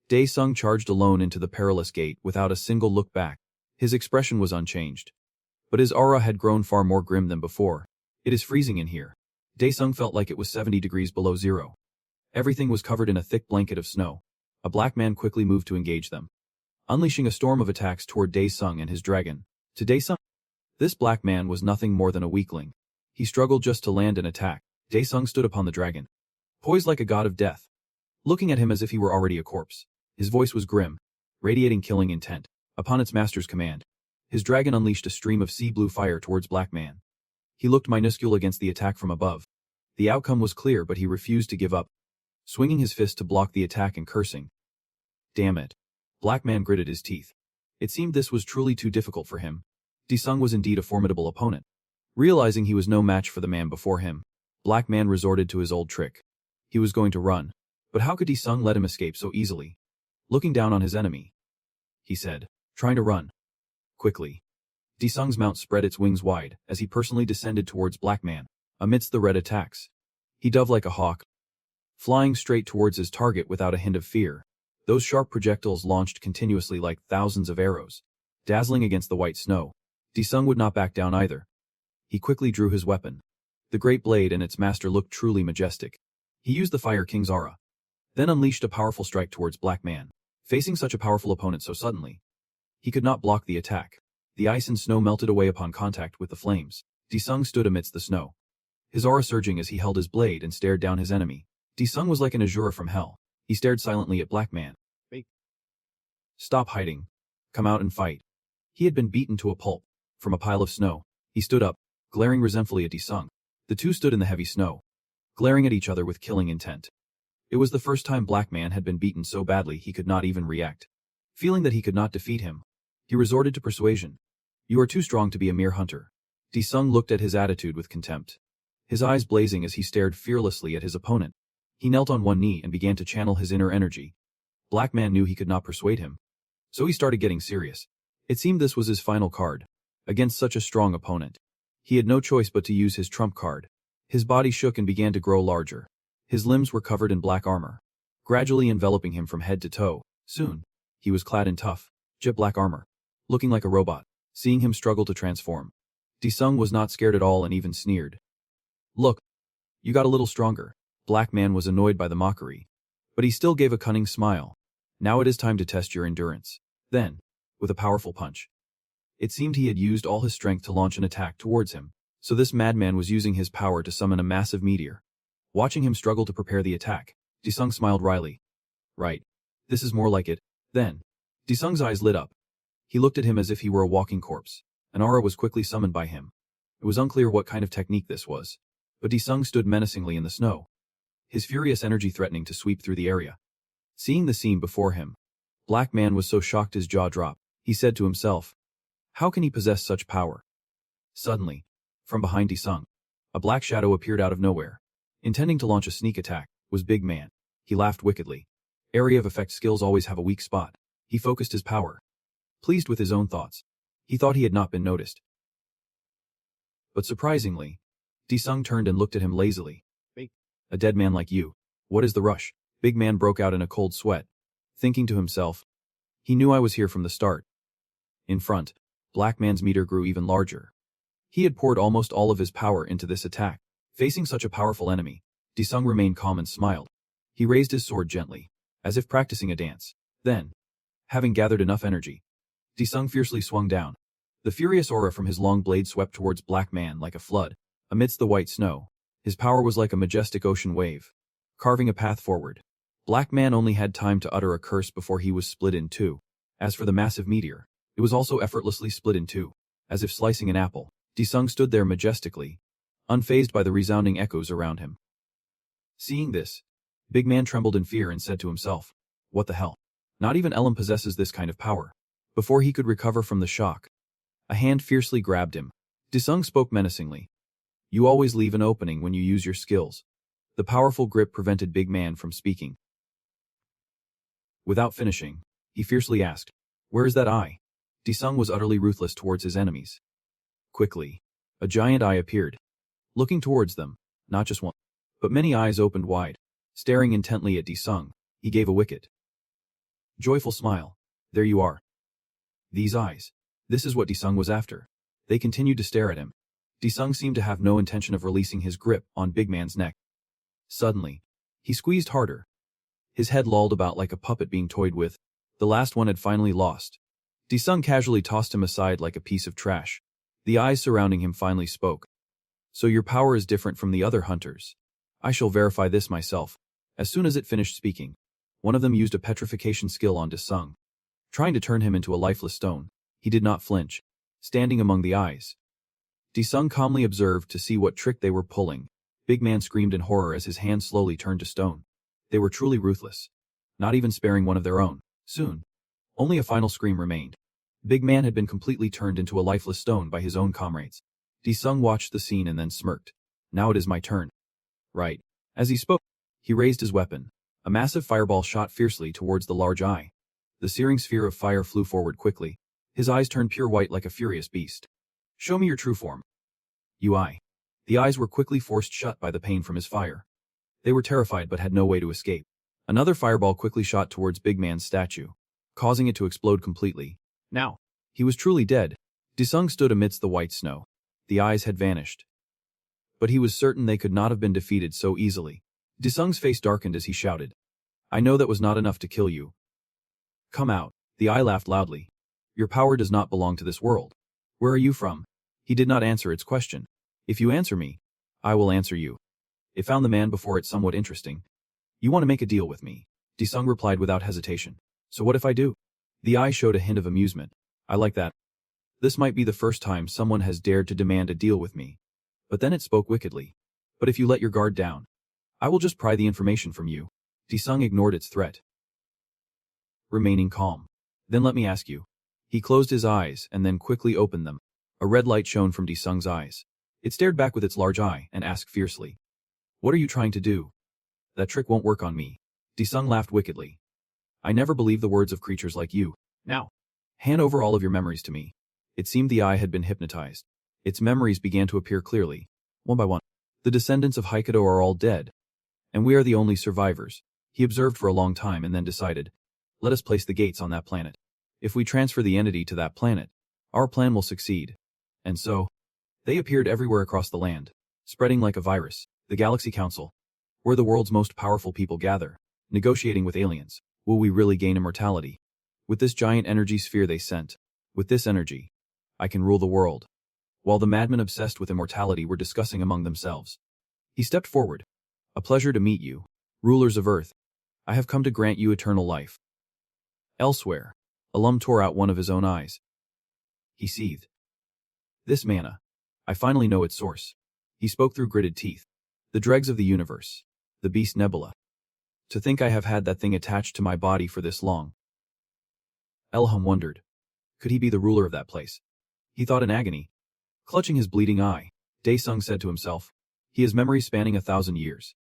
Daesung charged alone into the perilous gate without a single look back. His expression was unchanged, but his aura had grown far more grim than before. It is freezing in here. Daesung felt like it was 70 degrees below zero. Everything was covered in a thick blanket of snow. A black man quickly moved to engage them, unleashing a storm of attacks toward Daesung and his dragon. To Daesung, this black man was nothing more than a weakling. He struggled just to land an attack. Daesung stood upon the dragon, poised like a god of death, looking at him as if he were already a corpse. His voice was grim, radiating killing intent. Upon its master's command, his dragon unleashed a stream of sea blue fire towards Black Man. He looked minuscule against the attack from above. The outcome was clear, but he refused to give up, swinging his fist to block the attack and cursing. Damn it. Black Man gritted his teeth. It seemed this was truly too difficult for him. Daesung was indeed a formidable opponent. Realizing he was no match for the man before him, Black Man resorted to his old trick. He was going to run. But how could Daesung let him escape so easily? Looking down on his enemy, he said, trying to run. Quickly, Daesung's mount spread its wings wide as he personally descended towards Black Man. Amidst the red attacks, he dove like a hawk, flying straight towards his target without a hint of fear. Those sharp projectiles launched continuously like thousands of arrows, dazzling against the white snow. Daesung would not back down either. He quickly drew his weapon. The great blade and its master looked truly majestic. He used the Fire King's aura, then unleashed a powerful strike towards Black Man. Facing such a powerful opponent so suddenly, he could not block the attack. The ice and snow melted away upon contact with the flames. Daesung stood amidst the snow, his aura surging as he held his blade and stared down his enemy. Daesung was like an azure from hell. He stared silently at Black Man. Stop hiding. Come out and fight. He had been beaten to a pulp. From a pile of snow, he stood up, glaring resentfully at Disung. The two stood in the heavy snow, glaring at each other with killing intent. It was the first time Black Man had been beaten so badly he could not even react. Feeling that he could not defeat him, he resorted to persuasion. You are too strong to be a mere hunter. Disung looked at his attitude with contempt, his eyes blazing as he stared fearlessly at his opponent. He knelt on one knee and began to channel his inner energy. Black Man knew he could not persuade him, so he started getting serious. It seemed this was his final card. Against such a strong opponent, he had no choice but to use his trump card. His body shook and began to grow larger. His limbs were covered in black armor, gradually enveloping him from head to toe. Soon, he was clad in tough, jet black armor, looking like a robot. Seeing him struggle to transform, Disung was not scared at all and even sneered. Look, you got a little stronger. Black Man was annoyed by the mockery, but he still gave a cunning smile. Now it is time to test your endurance. Then, with a powerful punch, it seemed he had used all his strength to launch an attack towards him. So this madman was using his power to summon a massive meteor. Watching him struggle to prepare the attack, Disung smiled wryly. Right. This is more like it. Then, Disung's eyes lit up. He looked at him as if he were a walking corpse. An aura was quickly summoned by him. It was unclear what kind of technique this was, but Disung stood menacingly in the snow, his furious energy threatening to sweep through the area. Seeing the scene before him, Black Man was so shocked his jaw dropped. He said to himself, how can he possess such power? Suddenly, from behind Disung, a black shadow appeared out of nowhere. Intending to launch a sneak attack, was Big Man. He laughed wickedly. Area of effect skills always have a weak spot. He focused his power. Pleased with his own thoughts, he thought he had not been noticed. But surprisingly, Disung turned and looked at him lazily. A dead man like you. What is the rush? Big Man broke out in a cold sweat, thinking to himself, he knew I was here from the start. In front, Black Man's meter grew even larger. He had poured almost all of his power into this attack. Facing such a powerful enemy, Disung remained calm and smiled. He raised his sword gently, as if practicing a dance. Then, having gathered enough energy, Disung fiercely swung down. The furious aura from his long blade swept towards Black Man like a flood. Amidst the white snow, his power was like a majestic ocean wave, carving a path forward. Black Man only had time to utter a curse before he was split in two. As for the massive meteor, it was also effortlessly split in two, as if slicing an apple. Disung stood there majestically, unfazed by the resounding echoes around him. Seeing this, Big Man trembled in fear and said to himself, what the hell? Not even Elam possesses this kind of power. Before he could recover from the shock, a hand fiercely grabbed him. Disung spoke menacingly. You always leave an opening when you use your skills. The powerful grip prevented Big Man from speaking. Without finishing, he fiercely asked, where is that eye? Disung was utterly ruthless towards his enemies. Quickly, a giant eye appeared, looking towards them, not just one, but many eyes opened wide. Staring intently at Disung, he gave a wicked, joyful smile. There you are. These eyes. This is what Disung was after. They continued to stare at him. Disung seemed to have no intention of releasing his grip on Big Man's neck. Suddenly, he squeezed harder. His head lolled about like a puppet being toyed with. The last one had finally lost. Disung casually tossed him aside like a piece of trash. The eyes surrounding him finally spoke. So your power is different from the other hunters. I shall verify this myself. As soon as it finished speaking, one of them used a petrification skill on Disung, trying to turn him into a lifeless stone. He did not flinch, standing among the eyes. Disung calmly observed to see what trick they were pulling. Big Man screamed in horror as his hand slowly turned to stone. They were truly ruthless, not even sparing one of their own. Soon, only a final scream remained. Big Man had been completely turned into a lifeless stone by his own comrades. Disung watched the scene and then smirked. Now it is my turn. Right. As he spoke, he raised his weapon. A massive fireball shot fiercely towards the large eye. The searing sphere of fire flew forward quickly. His eyes turned pure white like a furious beast. Show me your true form. You eye. The eyes were quickly forced shut by the pain from his fire. They were terrified but had no way to escape. Another fireball quickly shot towards Big Man's statue, causing it to explode completely. Now, he was truly dead. Disung stood amidst the white snow. The eyes had vanished. But he was certain they could not have been defeated so easily. Disung's face darkened as he shouted, I know that was not enough to kill you. Come out. The eye laughed loudly. Your power does not belong to this world. Where are you from? He did not answer its question. If you answer me, I will answer you. It found the man before it somewhat interesting. You want to make a deal with me? Disung replied without hesitation. So what if I do? The eye showed a hint of amusement. I like that. This might be the first time someone has dared to demand a deal with me. But then it spoke wickedly. But if you let your guard down, I will just pry the information from you. Disung ignored its threat, remaining calm. Then let me ask you. He closed his eyes and then quickly opened them. A red light shone from Disung's eyes. It stared back with its large eye and asked fiercely, "What are you trying to do?" "That trick won't work on me." Disung laughed wickedly. "I never believe the words of creatures like you. Now, hand over all of your memories to me." It seemed the eye had been hypnotized. Its memories began to appear clearly, one by one. "The descendants of Hokkaido are all dead, and we are the only survivors." He observed for a long time and then decided, "Let us place the gates on that planet. If we transfer the entity to that planet, our plan will succeed." And so, they appeared everywhere across the land, spreading like a virus. The Galaxy Council, where the world's most powerful people gather, negotiating with aliens. Will we really gain immortality? With this giant energy sphere they sent, with this energy, I can rule the world. While the madmen obsessed with immortality were discussing among themselves, he stepped forward. "A pleasure to meet you, rulers of Earth. I have come to grant you eternal life." Elsewhere, Alum tore out one of his own eyes. He seethed. "This mana. I finally know its source." He spoke through gritted teeth. "The dregs of the universe. The beast nebula. To think I have had that thing attached to my body for this long." Elham wondered. Could he be the ruler of that place? He thought in agony. Clutching his bleeding eye, Daesung said to himself, "He has memories spanning 1,000 years.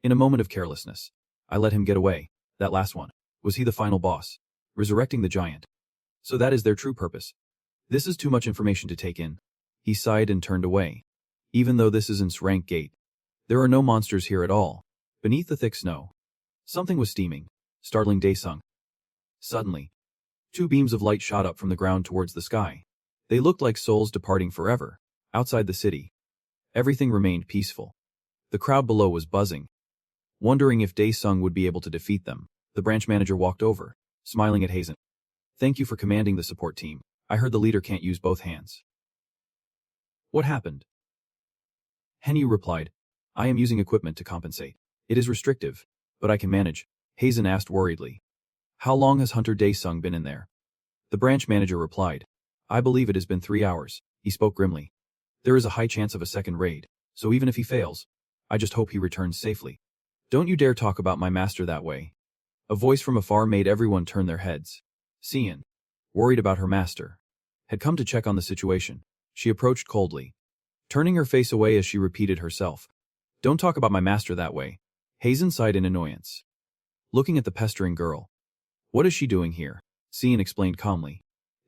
In a moment of carelessness, I let him get away. That last one. Was he the final boss? Resurrecting the giant? So that is their true purpose. This is too much information to take in." He sighed and turned away. Even though this is sssrank gate, there are no monsters here at all. Beneath the thick snow, something was steaming, startling Daesung. Suddenly, two beams of light shot up from the ground towards the sky. They looked like souls departing forever. Outside the city, everything remained peaceful. The crowd below was buzzing, wondering if Daesung would be able to defeat them. The branch manager walked over, smiling at Hazen. "Thank you for commanding the support team. I heard the leader can't use both hands." "What happened?" Henyu replied, "I am using equipment to compensate. It is restrictive, but I can manage." Hazen asked worriedly, "How long has Hunter Daesung been in there?" The branch manager replied, "I believe it has been 3 hours." He spoke grimly. "There is a high chance of a second raid, so even if he fails, I just hope he returns safely." "Don't you dare talk about my master that way." A voice from afar made everyone turn their heads. Cian, worried about her master, had come to check on the situation. She approached coldly, turning her face away as she repeated herself, "Don't talk about my master that way." Hazen sighed in annoyance, looking at the pestering girl. "What is she doing here?" Cian explained calmly.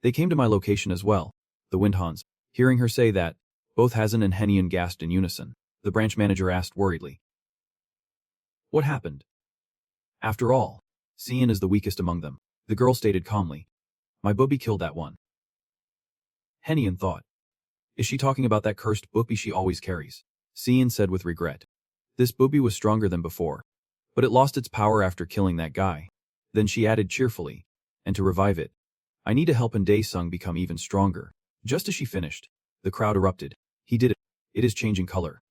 "They came to my location as well, the Windhans." Hearing her say that, both Hazen and Henyan gasped in unison. The branch manager asked worriedly, "What happened?" "After all, Cian is the weakest among them," the girl stated calmly. "My booby killed that one." Henyan thought, "Is she talking about that cursed booby she always carries?" Cian said with regret. "This booby was stronger than before, but it lost its power after killing that guy." Then she added cheerfully, "And to revive it, I need to help Daesung become even stronger." Just as she finished, the crowd erupted. "He did it. It is changing color.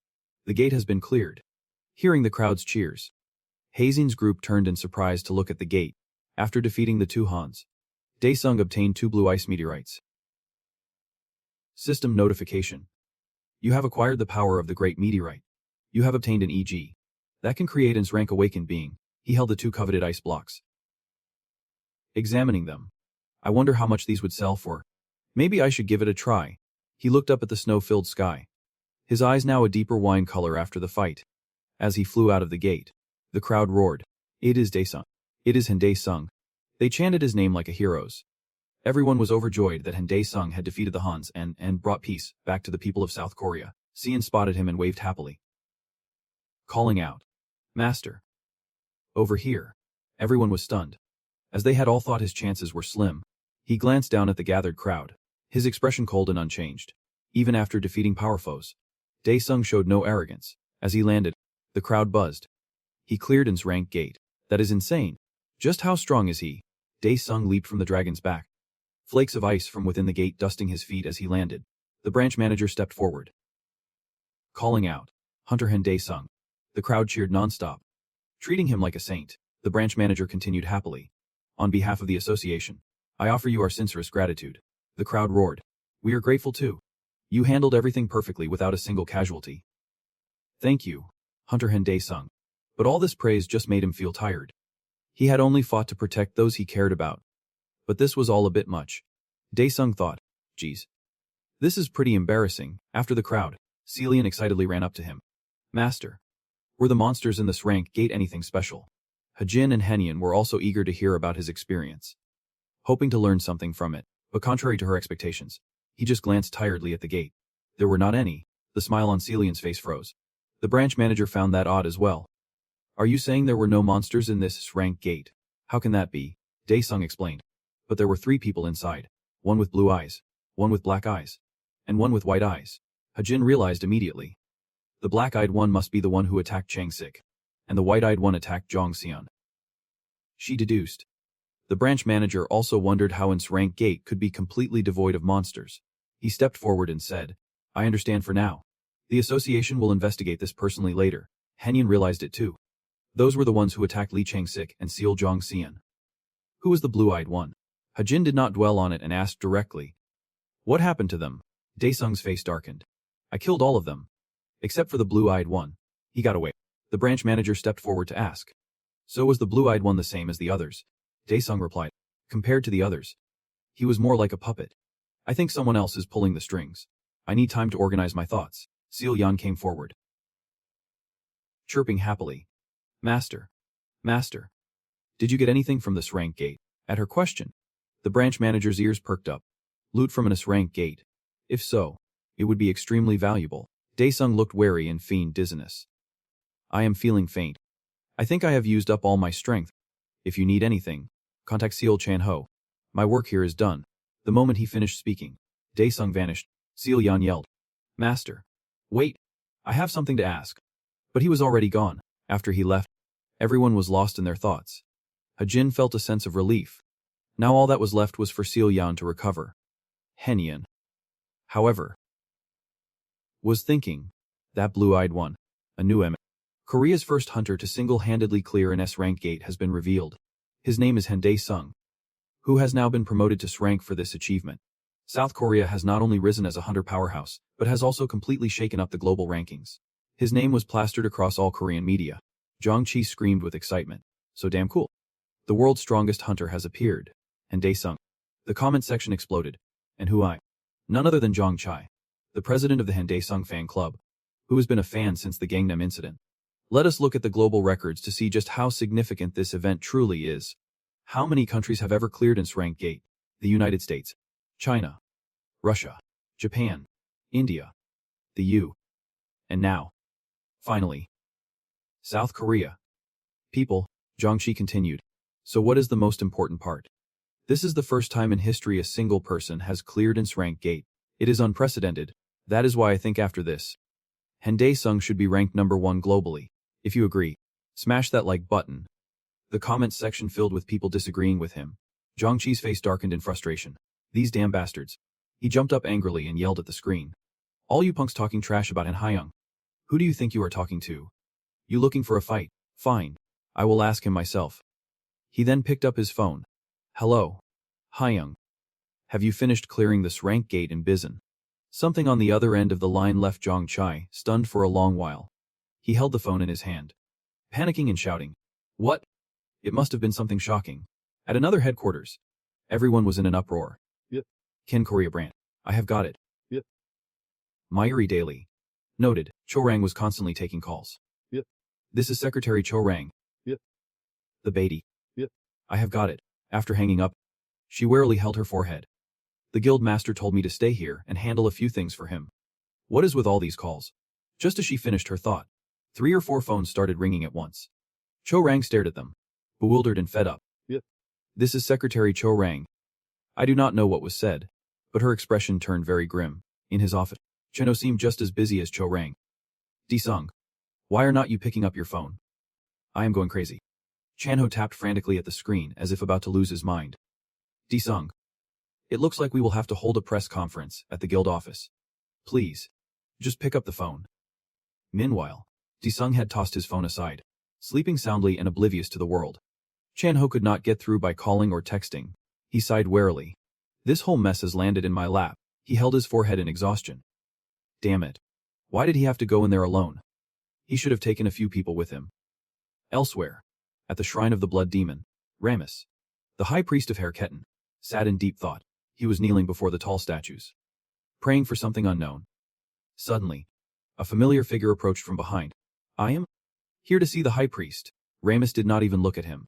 The gate has been cleared." Hearing the crowd's cheers, Hazen's group turned in surprise to look at the gate. After defeating the two Hans, Daesung obtained 2 blue ice meteorites. System notification. You have acquired the power of the great meteorite. You have obtained an EG that can create an sssrank awakened being. He held the 2 coveted ice blocks. Examining them, "I wonder how much these would sell for. Maybe I should give it a try." He looked up at the snow-filled sky, his eyes now a deeper wine color after the fight. As he flew out of the gate, the crowd roared, "It is Daesung. It is Daesung." They chanted his name like a hero's. Everyone was overjoyed that Daesung had defeated the Hans and brought peace back to the people of South Korea. Cian spotted him and waved happily, calling out, "Master." Over here, everyone was stunned, as they had all thought his chances were slim. He glanced down at the gathered crowd, his expression cold and unchanged. Even after defeating power foes, Daesung showed no arrogance. As he landed, the crowd buzzed. He cleared an sssrank gate. That is insane. Just how strong is he? Daesung leaped from the dragon's back, flakes of ice from within the gate dusting his feet as he landed. The branch manager stepped forward, calling out, "Hunter Daesung." The crowd cheered nonstop, treating him like a saint. The branch manager continued happily, "On behalf of the association, I offer you our sincerest gratitude." The crowd roared, We are grateful too. You handled everything perfectly without a single casualty. Thank you, Hunter Han Dae-sung. But all this praise just made him feel tired. He had only fought to protect those he cared about. But this was all a bit much. Dae-sung thought, geez. This is pretty embarrassing. After the crowd, Celian excitedly ran up to him. Master. Were the monsters in this rank gate anything special? Hajin and Henyan were also eager to hear about his experience, hoping to learn something from it, but contrary to her expectations, he just glanced tiredly at the gate. There were not any. The smile on Celian's face froze. The branch manager found that odd as well. Are you saying there were no monsters in this rank gate? How can that be? Dae-sung explained. But there were 3 people inside. One with blue eyes, one with black eyes, and one with white eyes. Hajin realized immediately. The black-eyed one must be the one who attacked Chang-sik, and the white-eyed one attacked Jong-seon. She deduced. The branch manager also wondered how its rank gate could be completely devoid of monsters. He stepped forward and said, I understand for now. The association will investigate this personally later. Henyan realized it too. Those were the ones who attacked Lee Chang-sik and Seal Jong-seon. Who was the blue-eyed one? Hajin did not dwell on it and asked directly. What happened to them? Dae-sung's face darkened. I killed all of them. Except for the blue-eyed one. He got away. The branch manager stepped forward to ask. So was the blue-eyed one the same as the others? Dae-sung replied. Compared to the others, he was more like a puppet. I think someone else is pulling the strings. I need time to organize my thoughts. Seal Yan came forward, chirping happily. Master. Master. Did you get anything from this rank gate? At her question, the branch manager's ears perked up. Loot from an rank gate. If so, it would be extremely valuable. Dae-sung looked wary and feigned dizziness. I am feeling faint. I think I have used up all my strength. If you need anything, contact Seal Chan-ho. My work here is done. The moment he finished speaking, Dae-sung vanished. Seal Yan yelled. Master. Wait. I have something to ask. But he was already gone. After he left, everyone was lost in their thoughts. Hajin felt a sense of relief. Now all that was left was for Seal Yan to recover. Henyan, however, was thinking, that blue-eyed one, a new M. Korea's first hunter to single-handedly clear an S-rank gate has been revealed. His name is Han Dae-sung, who has now been promoted to S-rank for this achievement. South Korea has not only risen as a hunter powerhouse, but has also completely shaken up the global rankings. His name was plastered across all Korean media. Jong Chi screamed with excitement. So damn cool. The world's strongest hunter has appeared. Han Dae-sung. The comment section exploded. And who I? None other than Jong Chai, the president of the Han Dae-sung fan club, who has been a fan since the Gangnam incident. Let us look at the global records to see just how significant this event truly is. How many countries have ever cleared its rank gate? The United States, China, Russia, Japan, India, the U, and now, finally, South Korea. People, Jongchi continued. So what is the most important part? This is the first time in history a single person has cleared its rank gate. It is unprecedented. That is why I think after this, Han Dae-sung should be ranked number 1 globally. If you agree, smash that like button. The comments section filled with people disagreeing with him. Jongchi's face darkened in frustration. These damn bastards. He jumped up angrily and yelled at the screen. All you punks talking trash about Han Hyung. Who do you think you are talking to? You looking for a fight? Fine. I will ask him myself. He then picked up his phone. Hello. Hyung. Have you finished clearing this rank gate in Bizen? Something on the other end of the line left Jong Chai stunned for a long while. He held the phone in his hand, panicking and shouting. What? It must have been something shocking. At another headquarters, everyone was in an uproar. Yep. Ken Korea Brand. I have got it. Yep. Myuri Daily. Noted, Cho Rang was constantly taking calls. Yep. This is Secretary Cho Rang. Yep. The Beatty. Yep. I have got it. After hanging up, she warily held her forehead. The guild master told me to stay here and handle a few things for him. What is with all these calls? Just as she finished her thought, 3 or 4 phones started ringing at once. Cho Rang stared at them, bewildered and fed up. Yep. This is Secretary Cho Rang. I do not know what was said, but her expression turned very grim. In his office, Cheno seemed just as busy as Cho Rang. Di-sung, why are not you picking up your phone? I am going crazy. Chanho tapped frantically at the screen as if about to lose his mind. Di-sung, it looks like we will have to hold a press conference at the guild office. Please, just pick up the phone. Meanwhile, Di-sung had tossed his phone aside, sleeping soundly and oblivious to the world. Chanho could not get through by calling or texting. He sighed wearily. This whole mess has landed in my lap. He held his forehead in exhaustion. Damn it. Why did he have to go in there alone? He should have taken a few people with him. Elsewhere, at the shrine of the blood demon, Ramus, the high priest of Herketten, sat in deep thought. He was kneeling before the tall statues, praying for something unknown. Suddenly, a familiar figure approached from behind. I am here to see the high priest. Ramus did not even look at him.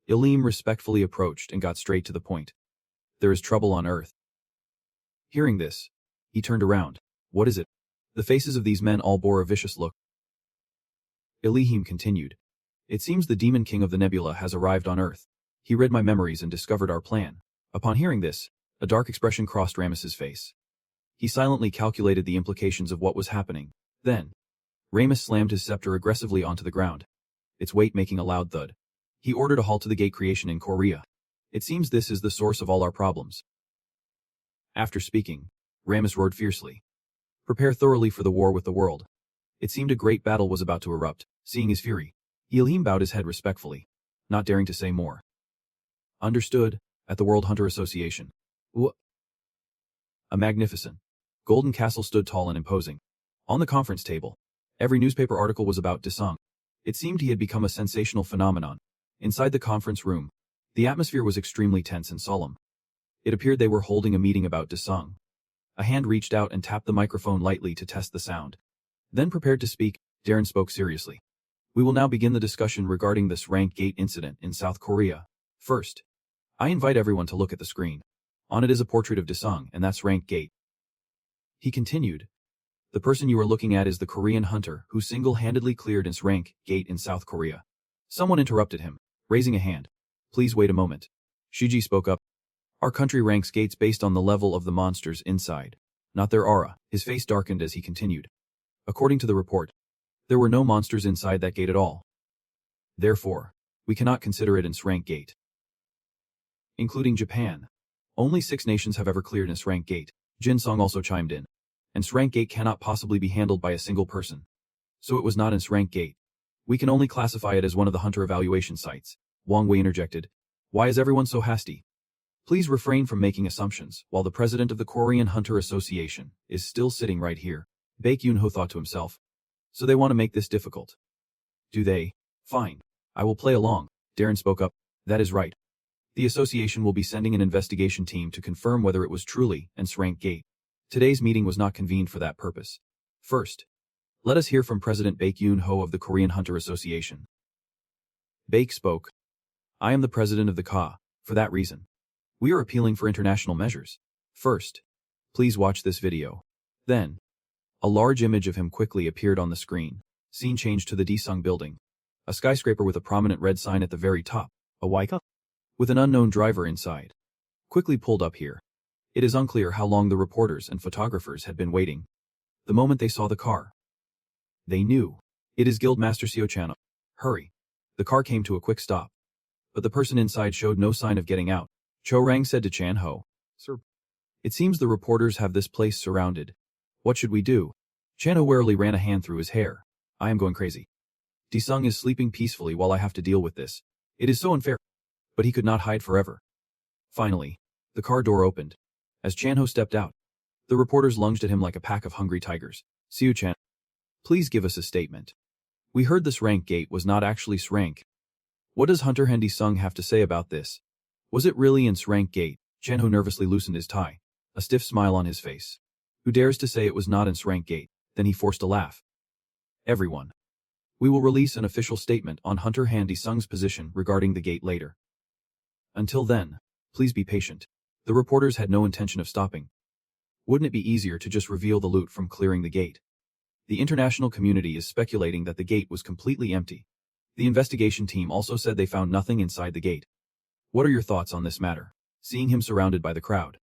Elim respectfully approached and got straight to the point. There is trouble on Earth. Hearing this, he turned around. What is it? The faces of these men all bore a vicious look. Elohim continued. It seems the demon king of the nebula has arrived on Earth. He read my memories and discovered our plan. Upon hearing this, a dark expression crossed Ramus's face. He silently calculated the implications of what was happening. Then, Ramus slammed his scepter aggressively onto the ground, its weight making a loud thud. He ordered a halt to the gate creation in Korea. It seems this is the source of all our problems. After speaking, Ramus roared fiercely. Prepare thoroughly for the war with the world. It seemed a great battle was about to erupt. Seeing his fury, Elohim bowed his head respectfully, not daring to say more. Understood, at the World Hunter Association. A magnificent golden castle stood tall and imposing. On the conference table, every newspaper article was about Desung. It seemed he had become a sensational phenomenon. Inside the conference room, the atmosphere was extremely tense and solemn. It appeared they were holding a meeting about Desung. A hand reached out and tapped the microphone lightly to test the sound. Then prepared to speak, Darren spoke seriously. We will now begin the discussion regarding this rank gate incident in South Korea. First, I invite everyone to look at the screen. On it is a portrait of Desung, and that's rank gate. He continued. The person you are looking at is the Korean hunter who single-handedly cleared its rank gate in South Korea. Someone interrupted him, raising a hand. Please wait a moment. Shiji spoke up. Our country ranks gates based on the level of the monsters inside, not their aura. His face darkened as he continued. According to the report, there were no monsters inside that gate at all. Therefore, we cannot consider it its rank gate. Including Japan. Only 6 nations have ever cleared its rank gate. Jin Song also chimed in. And rank gate cannot possibly be handled by a single person. So it was not its rank gate. We can only classify it as one of the hunter evaluation sites. Wang Wei interjected. Why is everyone so hasty? Please refrain from making assumptions, while the president of the Korean Hunter Association is still sitting right here. Baek Yoon-ho thought to himself. So they want to make this difficult. Do they? Fine. I will play along. Darren spoke up. That is right. The association will be sending an investigation team to confirm whether it was truly an rank gate. Today's meeting was not convened for that purpose. First, let us hear from President Baek Yoon-ho of the Korean Hunter Association. Baek spoke. I am the president of the KA. For that reason, we are appealing for international measures. First, please watch this video. Then, a large image of him quickly appeared on the screen. Scene changed to the Desung building. A skyscraper with a prominent red sign at the very top. A Waika? With an unknown driver inside. Quickly pulled up here. It is unclear how long the reporters and photographers had been waiting. The moment they saw the car, they knew. It is Guildmaster Seo-chan. Hurry. The car came to a quick stop. But the person inside showed no sign of getting out. Cho Rang said to Chan Ho. Sir. It seems the reporters have this place surrounded. What should we do? Chan Ho warily ran a hand through his hair. I am going crazy. Desung is sleeping peacefully while I have to deal with this. It is so unfair. But he could not hide forever. Finally, the car door opened. As Chan Ho stepped out, the reporters lunged at him like a pack of hungry tigers. Seo-chan, please give us a statement. We heard this rank gate was not actually srank. What does Hunter Hendy Sung have to say about this? Was it really in srank gate? Chan Ho nervously loosened his tie, a stiff smile on his face. Who dares to say it was not in srank gate? Then he forced a laugh. Everyone. We will release an official statement on Hunter Hendy Sung's position regarding the gate later. Until then, please be patient. The reporters had no intention of stopping. Wouldn't it be easier to just reveal the loot from clearing the gate? The international community is speculating that the gate was completely empty. The investigation team also said they found nothing inside the gate. What are your thoughts on this matter? Seeing him surrounded by the crowd,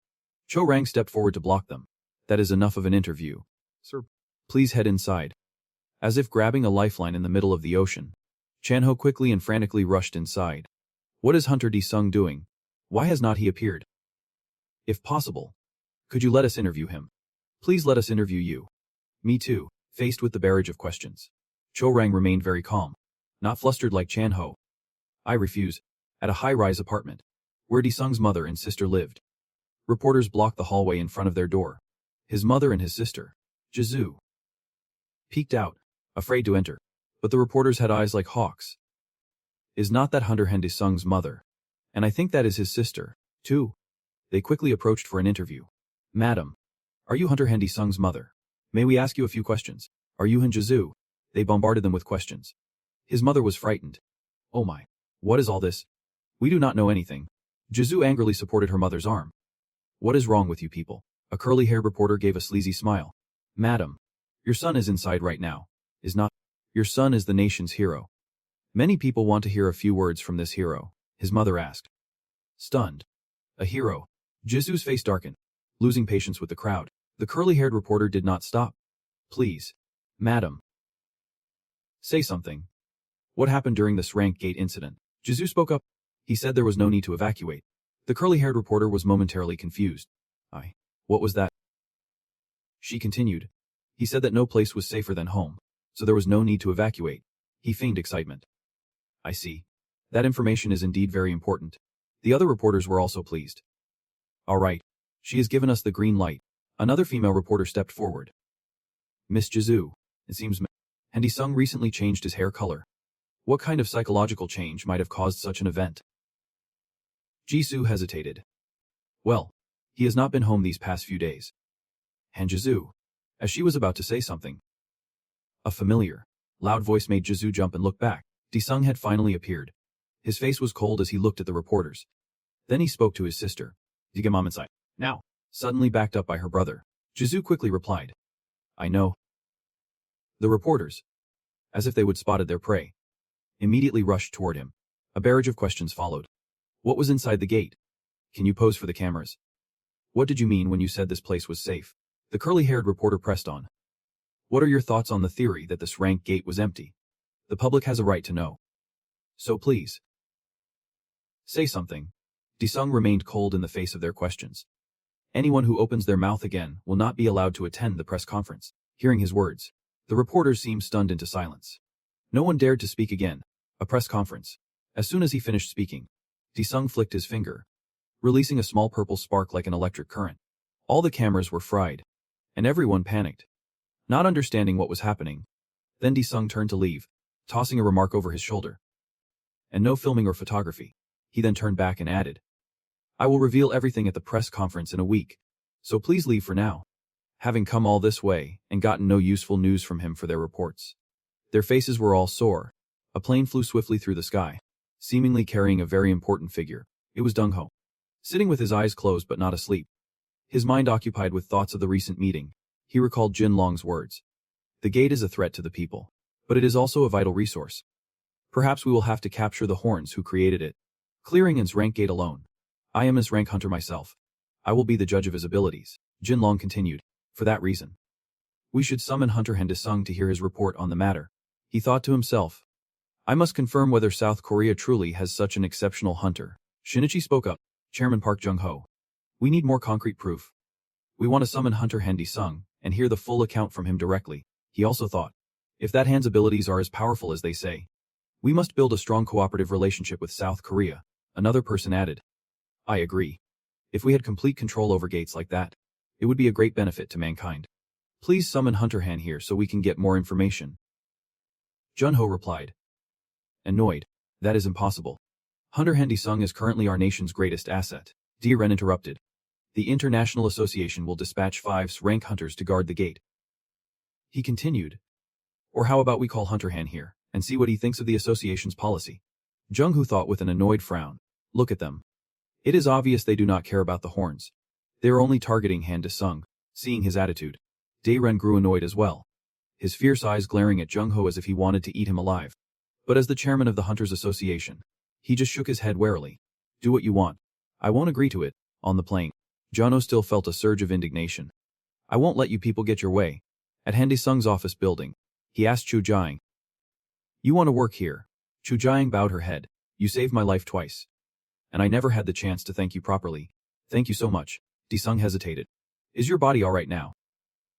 Cho Rang stepped forward to block them. That is enough of an interview. Sir, please head inside. As if grabbing a lifeline in the middle of the ocean, Chan Ho quickly and frantically rushed inside. What is Hunter Desung doing? Why has not he appeared? If possible, could you let us interview him? Please let us interview you. Me too. Faced with the barrage of questions, Cho Rang remained very calm, not flustered like Chan Ho. I refuse. At a high-rise apartment, where Desung's mother and sister lived. Reporters blocked the hallway in front of their door. His mother and his sister, Jizu, peeked out, afraid to enter. But the reporters had eyes like hawks. Is not that Hunter Hendy Sung's mother? And I think that is his sister, too. They quickly approached for an interview. Madam, are you Hunter Hendy Sung's mother? May we ask you a few questions? Are you Han Jizu? They bombarded them with questions. His mother was frightened. Oh my, what is all this? We do not know anything. Jizu angrily supported her mother's arm. What is wrong with you people? A curly-haired reporter gave a sleazy smile. Madam, your son is inside right now. Is not. Your son is the nation's hero. Many people want to hear a few words from this hero, his mother asked. Stunned. A hero. Jizu's face darkened, losing patience with the crowd. The curly-haired reporter did not stop. Please, madam, say something. What happened during the sssrank gate incident? Jizu spoke up. He said there was no need to evacuate. The curly-haired reporter was momentarily confused. What was that? She continued. He said that no place was safer than home, so there was no need to evacuate. He feigned excitement. I see. That information is indeed very important. The other reporters were also pleased. All right. She has given us the green light. Another female reporter stepped forward. Miss Jizu, it seems Hendy Sung recently changed his hair color. What kind of psychological change might have caused such an event? Jisoo hesitated. Well, he has not been home these past few days. Han Jizu, as she was about to say something. A familiar, loud voice made Jizu jump and look back. Sung had finally appeared. His face was cold as he looked at the reporters. Then he spoke to his sister. Digamansai. Now, suddenly backed up by her brother. Jizu quickly replied. I know. The reporters, as if they would spotted their prey, immediately rushed toward him. A barrage of questions followed. What was inside the gate? Can you pose for the cameras? What did you mean when you said this place was safe? The curly-haired reporter pressed on. What are your thoughts on the theory that the sssrank gate was empty? The public has a right to know. So please, say something. Sung remained cold in the face of their questions. Anyone who opens their mouth again will not be allowed to attend the press conference. Hearing his words, the reporters seemed stunned into silence. No one dared to speak again. A press conference. As soon as he finished speaking, Sung flicked his finger, releasing a small purple spark like an electric current. All the cameras were fried, and everyone panicked, not understanding what was happening. Then Sung turned to leave, tossing a remark over his shoulder. And no filming or photography. He then turned back and added, I will reveal everything at the press conference in a week, so please leave for now. Having come all this way and gotten no useful news from him for their reports. Their faces were all sore. A plane flew swiftly through the sky, seemingly carrying a very important figure. It was Dong Ho, sitting with his eyes closed but not asleep. His mind occupied with thoughts of the recent meeting. He recalled Jin Long's words. The gate is a threat to the people, but it is also a vital resource. Perhaps we will have to capture the horns who created it. Clearing its rank gate alone. I am his rank hunter myself. I will be the judge of his abilities. Jin Long continued. For that reason, we should summon Hunter Hendy Sung to hear his report on the matter. He thought to himself. I must confirm whether South Korea truly has such an exceptional hunter. Shinichi spoke up. Chairman Park Jung-ho. We need more concrete proof. We want to summon Hunter Hendy Sung and hear the full account from him directly. He also thought. If that hand's abilities are as powerful as they say, we must build a strong cooperative relationship with South Korea. Another person added. I agree. If we had complete control over gates like that, it would be a great benefit to mankind. Please summon Hunter Han here so we can get more information. Jun-ho replied. Annoyed. That is impossible. Hunter Hendy Sung is currently our nation's greatest asset. Ren interrupted. The International Association will dispatch 5 rank hunters to guard the gate. He continued. Or how about we call Hunter Han here, and see what he thinks of the association's policy. Jung-ho thought with an annoyed frown. Look at them. It is obvious they do not care about the horns. They are only targeting Han De-sung. Seeing his attitude, Ren grew annoyed as well. His fierce eyes glaring at Jung-ho as if he wanted to eat him alive. But as the chairman of the Hunters Association, he just shook his head warily. Do what you want. I won't agree to it. On the plane, Jun-ho still felt a surge of indignation. I won't let you people get your way. At Han De-sung's office building, he asked Chu Jiang. You want to work here? Chu Jiang bowed her head. You saved my life twice. And I never had the chance to thank you properly. Thank you so much. De-sung hesitated. Is your body all right now?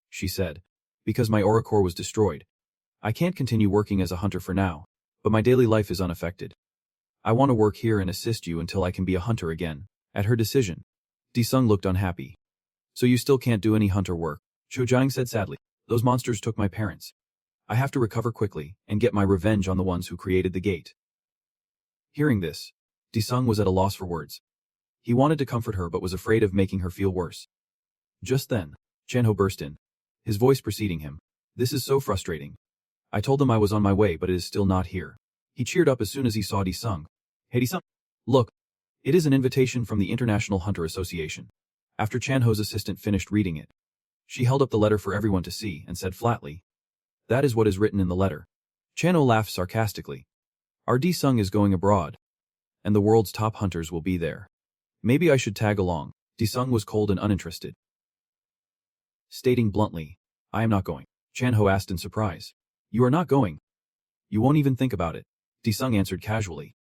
She said. Because my aura core was destroyed. I can't continue working as a hunter for now, but my daily life is unaffected. I want to work here and assist you until I can be a hunter again. At her decision, Sung looked unhappy. So you still can't do any hunter work, Cho Jiang said sadly. Those monsters took my parents. I have to recover quickly and get my revenge on the ones who created the gate. Hearing this, Sung was at a loss for words. He wanted to comfort her but was afraid of making her feel worse. Just then, Chanho burst in, his voice preceding him. This is so frustrating. I told them I was on my way but it is still not here. He cheered up as soon as he saw Sung. Hey Sung, look. It is an invitation from the International Hunter Association. After Chanho's assistant finished reading it, she held up the letter for everyone to see and said flatly, that is what is written in the letter. Chanho laughed sarcastically. Our Sung is going abroad, and the world's top hunters will be there. Maybe I should tag along. Sung was cold and uninterested. Stating bluntly, I am not going, Chanho asked in surprise. You are not going? You won't even think about it, Sung answered casually.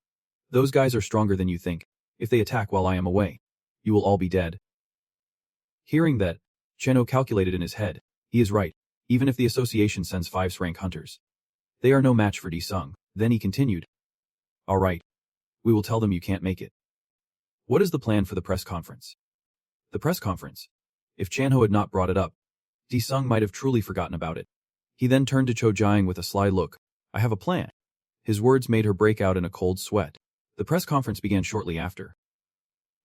Those guys are stronger than you think. If they attack while I am away, you will all be dead. Hearing that, Chanho calculated in his head, he is right, even if the association sends 5 sssrank hunters. They are no match for Sung. Then he continued. All right. We will tell them you can't make it. What is the plan for the press conference? The press conference? If Chanho had not brought it up, Sung might have truly forgotten about it. He then turned to Cho Jiang with a sly look. I have a plan. His words made her break out in a cold sweat. The press conference began shortly after.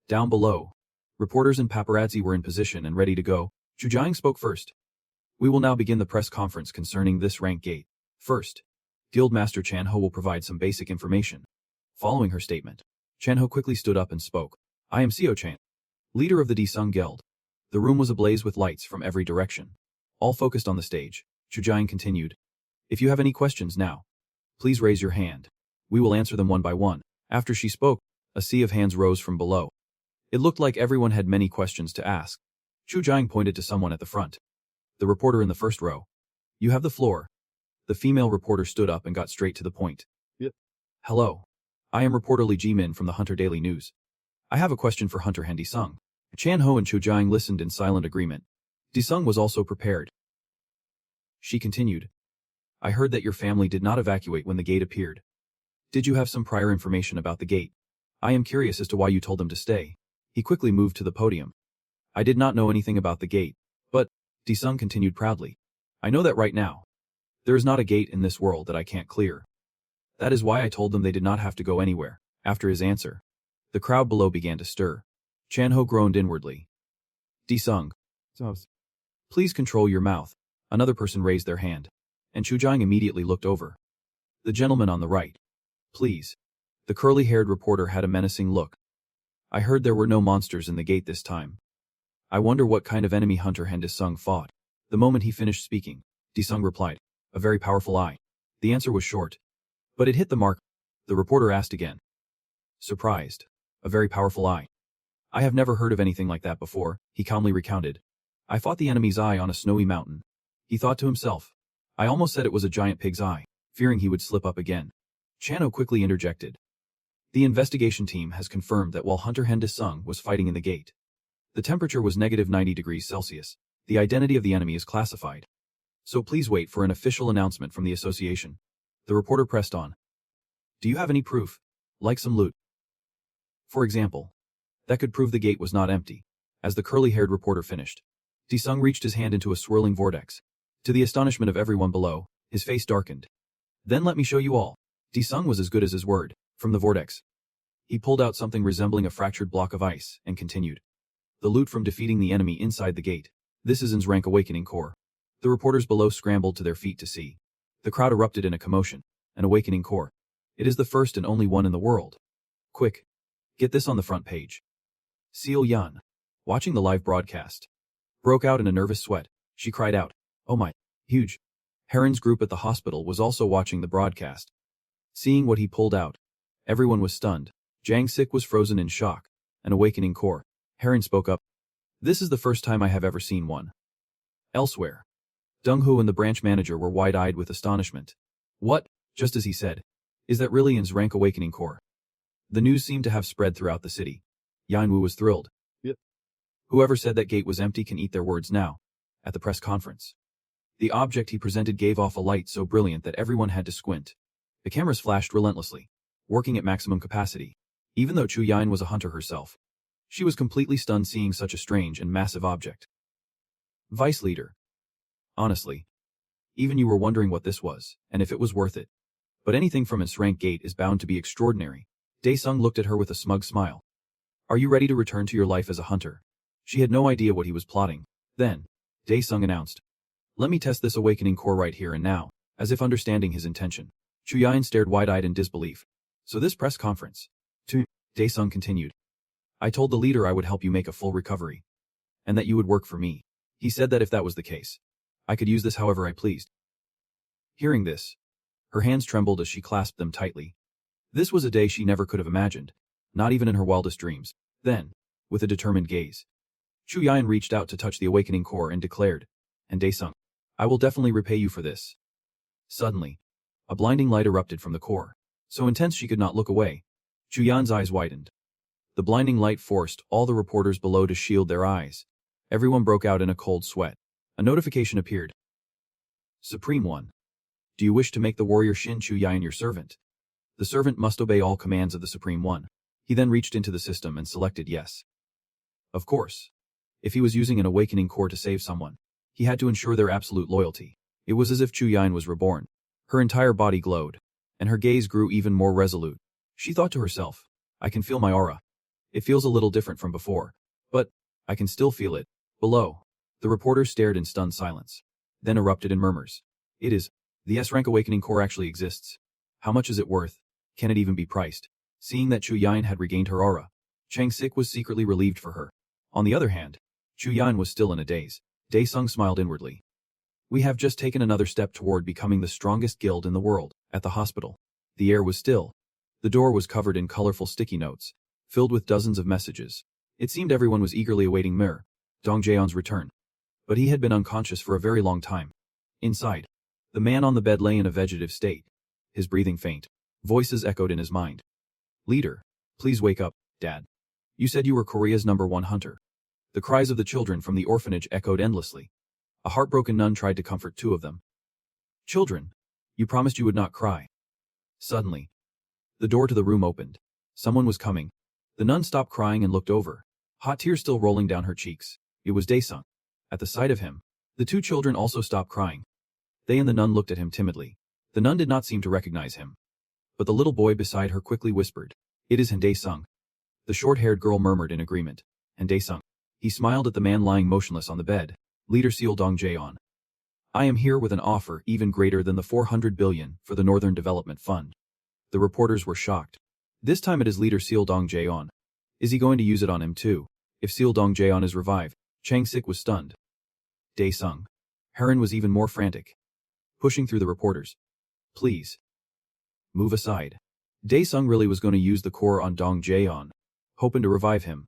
Down below, reporters and paparazzi were in position and ready to go. Cho Jiang spoke first. We will now begin the press conference concerning this rank gate. First, Guildmaster Chanho will provide some basic information. Following her statement, Chanho quickly stood up and spoke. I am Seo Chan, leader of the Sung Guild. The room was ablaze with lights from every direction, all focused on the stage. Cho Jiang continued. If you have any questions now, please raise your hand. We will answer them one by one. After she spoke, a sea of hands rose from below. It looked like everyone had many questions to ask. Cho Jiang pointed to someone at the front. The reporter in the first row. You have the floor. The female reporter stood up and got straight to the point. Yep. Hello. I am reporter Li Jimin from the Hunter Daily News. I have a question for Hunter Hen Sung. Chanho and Cho Jiang listened in silent agreement. Sung was also prepared. She continued. I heard that your family did not evacuate when the gate appeared. Did you have some prior information about the gate? I am curious as to why you told them to stay. He quickly moved to the podium. I did not know anything about the gate, but, Sung continued proudly. I know that right now. There is not a gate in this world that I can't clear. That is why I told them they did not have to go anywhere. After his answer, the crowd below began to stir. Chanho groaned inwardly. Sung, please control your mouth. Another person raised their hand, and Cho Jiang immediately looked over. The gentleman on the right. Please. The curly-haired reporter had a menacing look. I heard there were no monsters in the gate this time. I wonder what kind of enemy Hunter Hen Sung fought. The moment he finished speaking, Sung replied, a very powerful eye. The answer was short, but it hit the mark. The reporter asked again. Surprised. A very powerful eye. I have never heard of anything like that before, he calmly recounted. I fought the enemy's eye on a snowy mountain. He thought to himself. I almost said it was a giant pig's eye, fearing he would slip up again. Chanho quickly interjected. The investigation team has confirmed that while Hunter Hen Sung was fighting in the gate, the temperature was -90 degrees Celsius. The identity of the enemy is classified. So please wait for an official announcement from the association. The reporter pressed on. Do you have any proof? Like some loot? For example, that could prove the gate was not empty. As the curly-haired reporter finished, Sung reached his hand into a swirling vortex. To the astonishment of everyone below, his face darkened. Then let me show you all. Sung was as good as his word. From the vortex, he pulled out something resembling a fractured block of ice and continued. The loot from defeating the enemy inside the gate. This is sssrank awakening core. The reporters below scrambled to their feet to see. The crowd erupted in a commotion. An awakening core. It is the first and only one in the world. Quick. Get this on the front page. Seal Yun, watching the live broadcast, broke out in a nervous sweat. She cried out, oh my, huge. Heron's group at the hospital was also watching the broadcast. Seeing what he pulled out, everyone was stunned. Jiang Sik was frozen in shock. An awakening core. Heron spoke up. This is the first time I have ever seen one. Elsewhere, Donghu and the branch manager were wide-eyed with astonishment. What? Just as he said. Is that really sssrank awakening core? The news seemed to have spread throughout the city. Yanwu was thrilled. Yep. Whoever said that gate was empty can eat their words now. At the press conference, the object he presented gave off a light so brilliant that everyone had to squint. The cameras flashed relentlessly, working at maximum capacity. Even though Chu Yan was a hunter herself, She was completely stunned seeing such a strange and massive object. Vice leader. Honestly, even you were wondering what this was, and if it was worth it. But anything from ssrank gate is bound to be extraordinary. Dae-sung looked at her with a smug smile. Are you ready to return to your life as a hunter? She had no idea what he was plotting. Then, Dae-sung announced. Let me test this awakening core right here and now, as if understanding his intention. Chuyan stared wide-eyed in disbelief. So this press conference. Dae-sung continued. I told the leader I would help you make a full recovery. And that you would work for me. He said that if that was the case, I could use this however I pleased. Hearing this, her hands trembled as she clasped them tightly. This was a day she never could have imagined, not even in her wildest dreams. Then, with a determined gaze, Chuyan reached out to touch the awakening core and declared, and Dae-sung, I will definitely repay you for this. Suddenly, a blinding light erupted from the core, so intense she could not look away. Chuyan's eyes widened. The blinding light forced all the reporters below to shield their eyes. Everyone broke out in a cold sweat. A notification appeared. Supreme One. Do you wish to make the warrior Shin Chuyan your servant? The servant must obey all commands of the Supreme One. He then reached into the system and selected yes. Of course. If he was using an awakening core to save someone, he had to ensure their absolute loyalty. It was as if Chuyan was reborn. Her entire body glowed, and her gaze grew even more resolute. She thought to herself, I can feel my aura. It feels a little different from before, but I can still feel it. Below, the reporters stared in stunned silence, then erupted in murmurs. It is, the S-rank awakening core actually exists. How much is it worth? Can it even be priced? Seeing that Chuyan had regained her aura, Chang-sik was secretly relieved for her. On the other hand, Chuyan was still in a daze. Dae-sung smiled inwardly. We have just taken another step toward becoming the strongest guild in the world. At the hospital, the air was still. The door was covered in colorful sticky notes, filled with dozens of messages. It seemed everyone was eagerly awaiting Dong Jaeon's return. But he had been unconscious for a very long time. Inside, the man on the bed lay in a vegetative state, his breathing faint. Voices echoed in his mind. Leader, please wake up, Dad. You said you were Korea's #1 hunter. The cries of the children from the orphanage echoed endlessly. A heartbroken nun tried to comfort two of them. Children, you promised you would not cry. Suddenly, the door to the room opened. Someone was coming. The nun stopped crying and looked over, hot tears still rolling down her cheeks. It was Dae-sung. At the sight of him, the two children also stopped crying. They and the nun looked at him timidly. The nun did not seem to recognize him. But the little boy beside her quickly whispered, It is Dae-sung. The short-haired girl murmured in agreement, and Dae-sung. He smiled at the man lying motionless on the bed. Leader Seal Dong Jaeon. I am here with an offer even greater than the 400 billion for the Northern Development Fund. The reporters were shocked. This time it is leader Seal Dong Jaeon. Is he going to use it on him too? If Seal Dong Jaeon is revived, Chang-sik was stunned. Dae-sung. Heron was even more frantic. Pushing through the reporters. Please. Move aside. Dae-sung really was going to use the core on Dong Jaeon, hoping to revive him.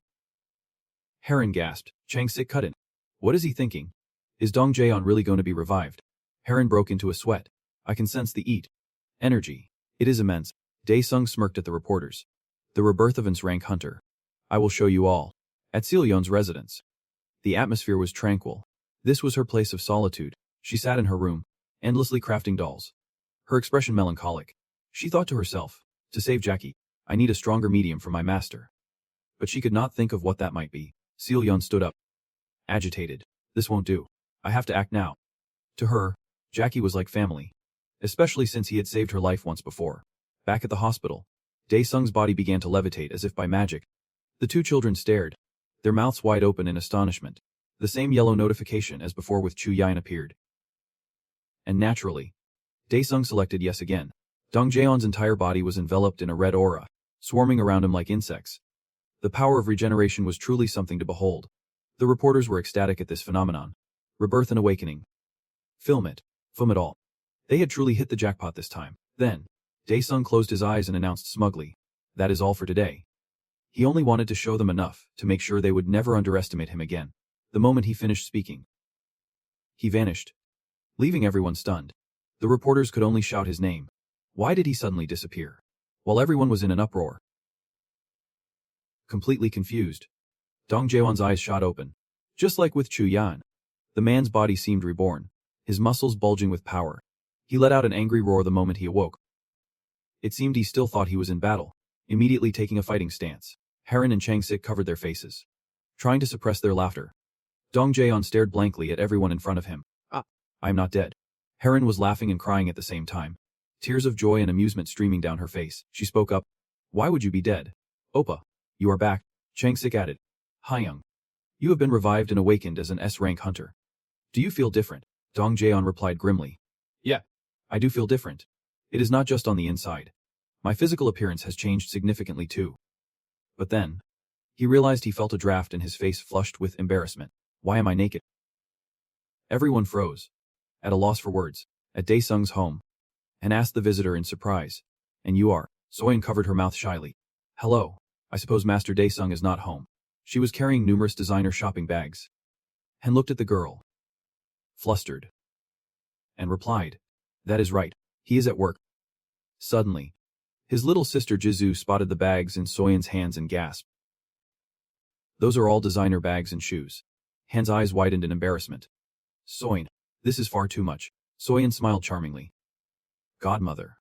Heron gasped. Chang-sik cut in. What is he thinking? Is Dong Jaeon really going to be revived? Heron broke into a sweat. I can sense the energy. It is immense. Dae-sung smirked at the reporters. The rebirth of an S-rank hunter. I will show you all. At Seol-yeon's residence. The atmosphere was tranquil. This was her place of solitude. She sat in her room, endlessly crafting dolls. Her expression melancholic. She thought to herself, to save Jackie, I need a stronger medium for my master. But she could not think of what that might be. Seol-yeon stood up. Agitated. This won't do. I have to act now. To her, Jackie was like family. Especially since he had saved her life once before. Back at the hospital, Dae-sung's body began to levitate as if by magic. The two children stared, their mouths wide open in astonishment. The same yellow notification as before with Chuyan appeared. And naturally, Dae-sung selected yes again. Dong Jaeon's entire body was enveloped in a red aura, swarming around him like insects. The power of regeneration was truly something to behold. The reporters were ecstatic at this phenomenon. Rebirth and awakening. Film it all. They had truly hit the jackpot this time. Then, Dae-sung closed his eyes and announced smugly, that is all for today. He only wanted to show them enough to make sure they would never underestimate him again. The moment he finished speaking, he vanished, leaving everyone stunned. The reporters could only shout his name. Why did he suddenly disappear? While everyone was in an uproar. Completely confused, Dong Jaeon's eyes shot open. Just like with Chuyan, the man's body seemed reborn, his muscles bulging with power. He let out an angry roar the moment he awoke. It seemed he still thought he was in battle, immediately taking a fighting stance. Heron and Chang-sik covered their faces, trying to suppress their laughter. Dong Jaeon stared blankly at everyone in front of him. I am not dead. Heron was laughing and crying at the same time, tears of joy and amusement streaming down her face. She spoke up. Why would you be dead? Oppa, you are back, Chang-sik added. Hyung, you have been revived and awakened as an S-rank hunter. Do you feel different? Dong Jaeon replied grimly. Yeah, I do feel different. It is not just on the inside. My physical appearance has changed significantly too. But then, he realized he felt a draft and his face flushed with embarrassment. Why am I naked? Everyone froze, at a loss for words, at Daesung's home, and asked the visitor in surprise. And you are? Soyeon covered her mouth shyly. Hello, I suppose Master Daesung is not home. She was carrying numerous designer shopping bags, and looked at the girl, flustered, and replied, that is right, he is at work. Suddenly, his little sister Jisoo spotted the bags in Soyeon's hands and gasped. Those are all designer bags and shoes. Han's eyes widened in embarrassment. Soyeon, this is far too much. Soyeon smiled charmingly. Godmother,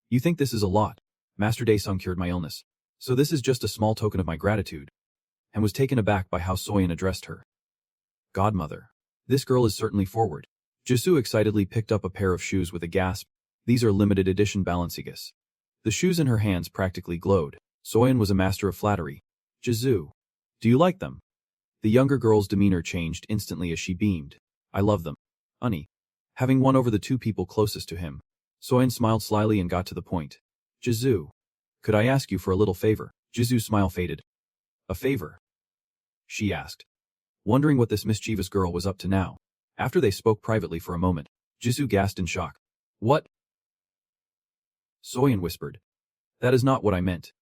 you think this is a lot. Master Daesung cured my illness, so this is just a small token of my gratitude, and was taken aback by how Soyeon addressed her. Godmother, this girl is certainly forward. Jisoo excitedly picked up a pair of shoes with a gasp. These are limited edition Balenciagas. The shoes in her hands practically glowed. Soyeon was a master of flattery. Jisoo, do you like them? The younger girl's demeanor changed instantly as she beamed. I love them. Honey. Having won over the two people closest to him, Soyeon smiled slyly and got to the point. Jisoo, could I ask you for a little favor? Jisoo's smile faded. A favor? She asked, wondering what this mischievous girl was up to now. After they spoke privately for a moment, Jisoo gasped in shock. What? Soyeon whispered. That is not what I meant.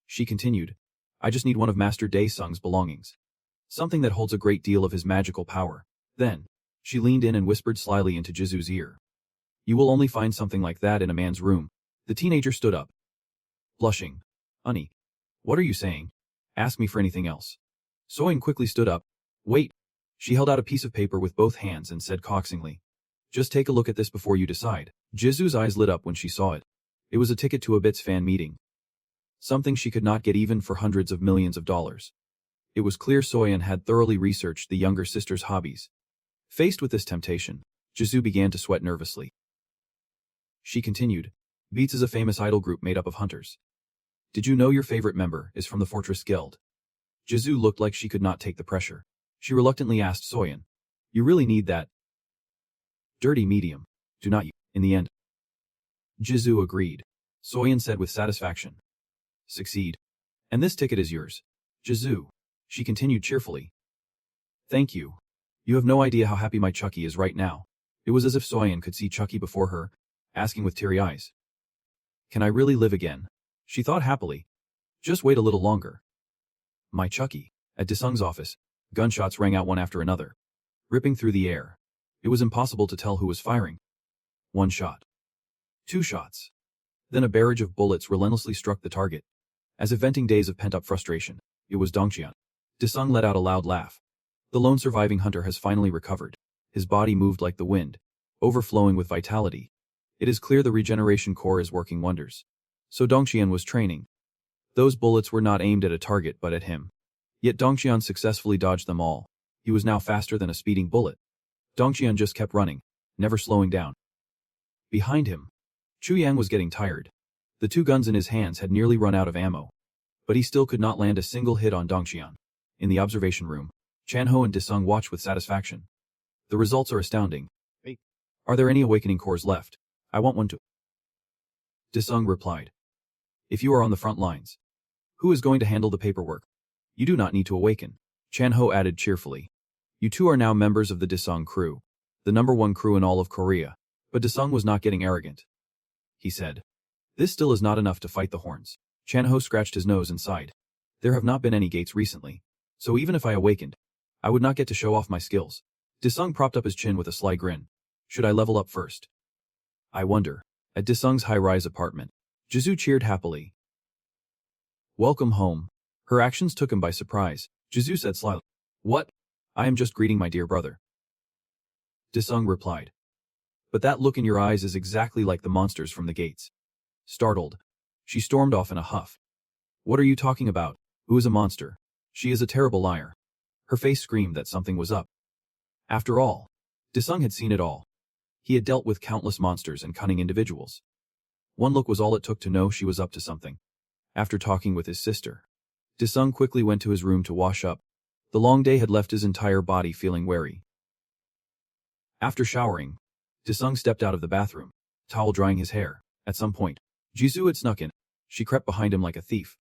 She continued. I just need one of Master Daesung's belongings. Something that holds a great deal of his magical power. Then, she leaned in and whispered slyly into Jisoo's ear. You will only find something like that in a man's room. The teenager stood up, blushing. Honey, what are you saying? Ask me for anything else. Soyeon quickly stood up. Wait. She held out a piece of paper with both hands and said coaxingly. Just take a look at this before you decide. Jisoo's eyes lit up when she saw it. It was a ticket to a BITS fan meeting. Something she could not get even for hundreds of millions of dollars. It was clear Soyeon had thoroughly researched the younger sister's hobbies. Faced with this temptation, Jisoo began to sweat nervously. She continued. BITS is a famous idol group made up of hunters. Did you know your favorite member is from the Fortress Guild? Jisoo looked like she could not take the pressure. She reluctantly asked Soyeon. You really need that? Dirty medium, do not you? In the end, Jisoo agreed. Soyeon said with satisfaction. Succeed. And this ticket is yours. Jisoo, she continued cheerfully. Thank you. You have no idea how happy my Chucky is right now. It was as if Soyeon could see Chucky before her, asking with teary eyes. Can I really live again? She thought happily. Just wait a little longer. My Chucky. At Daesung's office, gunshots rang out one after another, ripping through the air. It was impossible to tell who was firing. One shot. Two shots. Then a barrage of bullets relentlessly struck the target. As if venting days of pent-up frustration, it was Dongxian. Daesung let out a loud laugh. The lone surviving hunter has finally recovered. His body moved like the wind, overflowing with vitality. It is clear the regeneration core is working wonders. So Dongxian was training. Those bullets were not aimed at a target but at him. Yet Dongxian successfully dodged them all. He was now faster than a speeding bullet. Dongxian just kept running, never slowing down. Behind him, Chu Yang was getting tired. The two guns in his hands had nearly run out of ammo. But he still could not land a single hit on Dongxian. In the observation room, Chanho and Daesung watched with satisfaction. The results are astounding. Are there any awakening cores left? I want one too. Daesung replied. If you are on the front lines, who is going to handle the paperwork? You do not need to awaken. Chanho added cheerfully. You two are now members of the Daesung crew, the #1 crew in all of Korea. But Daesung was not getting arrogant. He said. This still is not enough to fight the horns. Chanho scratched his nose and sighed. There have not been any gates recently, so even if I awakened, I would not get to show off my skills. Daesung propped up his chin with a sly grin. Should I level up first? I wonder. At Daesung's high-rise apartment, Jisoo cheered happily. Welcome home. Her actions took him by surprise. Jisoo said slyly. What? I am just greeting my dear brother. Daesung replied. But that look in your eyes is exactly like the monsters from the gates. Startled, she stormed off in a huff. What are you talking about? Who is a monster? She is a terrible liar. Her face screamed that something was up. After all, Desung had seen it all. He had dealt with countless monsters and cunning individuals. One look was all it took to know she was up to something. After talking with his sister, Desung quickly went to his room to wash up. The long day had left his entire body feeling weary. After showering, Desung stepped out of the bathroom, towel drying his hair. At some point, Jisoo had snuck in. She crept behind him like a thief.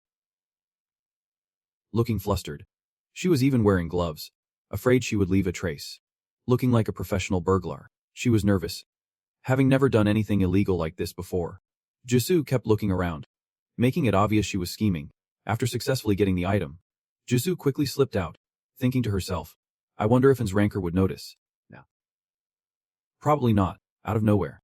Looking flustered. She was even wearing gloves, afraid she would leave a trace. Looking like a professional burglar, she was nervous. Having never done anything illegal like this before, Jisoo kept looking around, making it obvious she was scheming. After successfully getting the item, Jisoo quickly slipped out, thinking to herself, I wonder if Ranker would notice. Now, probably not. Out of nowhere,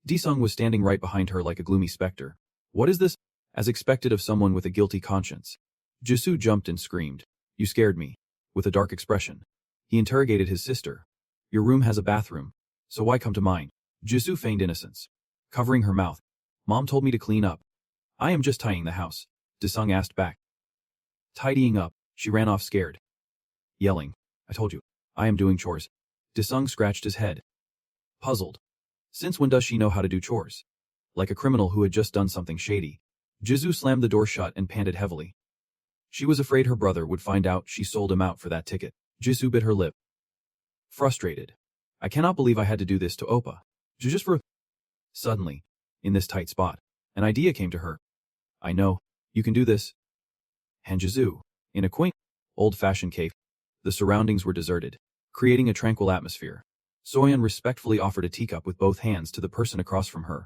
Desung was standing right behind her like a gloomy specter. What is this? As expected of someone with a guilty conscience, Jisoo jumped and screamed, You scared me. With a dark expression, he interrogated his sister. Your room has a bathroom, so why come to mine? Jisoo feigned innocence, covering her mouth. Mom told me to clean up. I am just tidying the house, Desung asked back. Tidying up, she ran off scared, yelling, I told you, I am doing chores. Desung scratched his head, puzzled. Since when does she know how to do chores? Like a criminal who had just done something shady. Jisoo slammed the door shut and panted heavily. She was afraid her brother would find out she sold him out for that ticket. Jisoo bit her lip. Frustrated. I cannot believe I had to do this to Oppa. Just for... Suddenly, in this tight spot, an idea came to her. I know, you can do this. And Jisoo, in a quaint, old-fashioned cave, the surroundings were deserted, creating a tranquil atmosphere. Soyeon respectfully offered a teacup with both hands to the person across from her.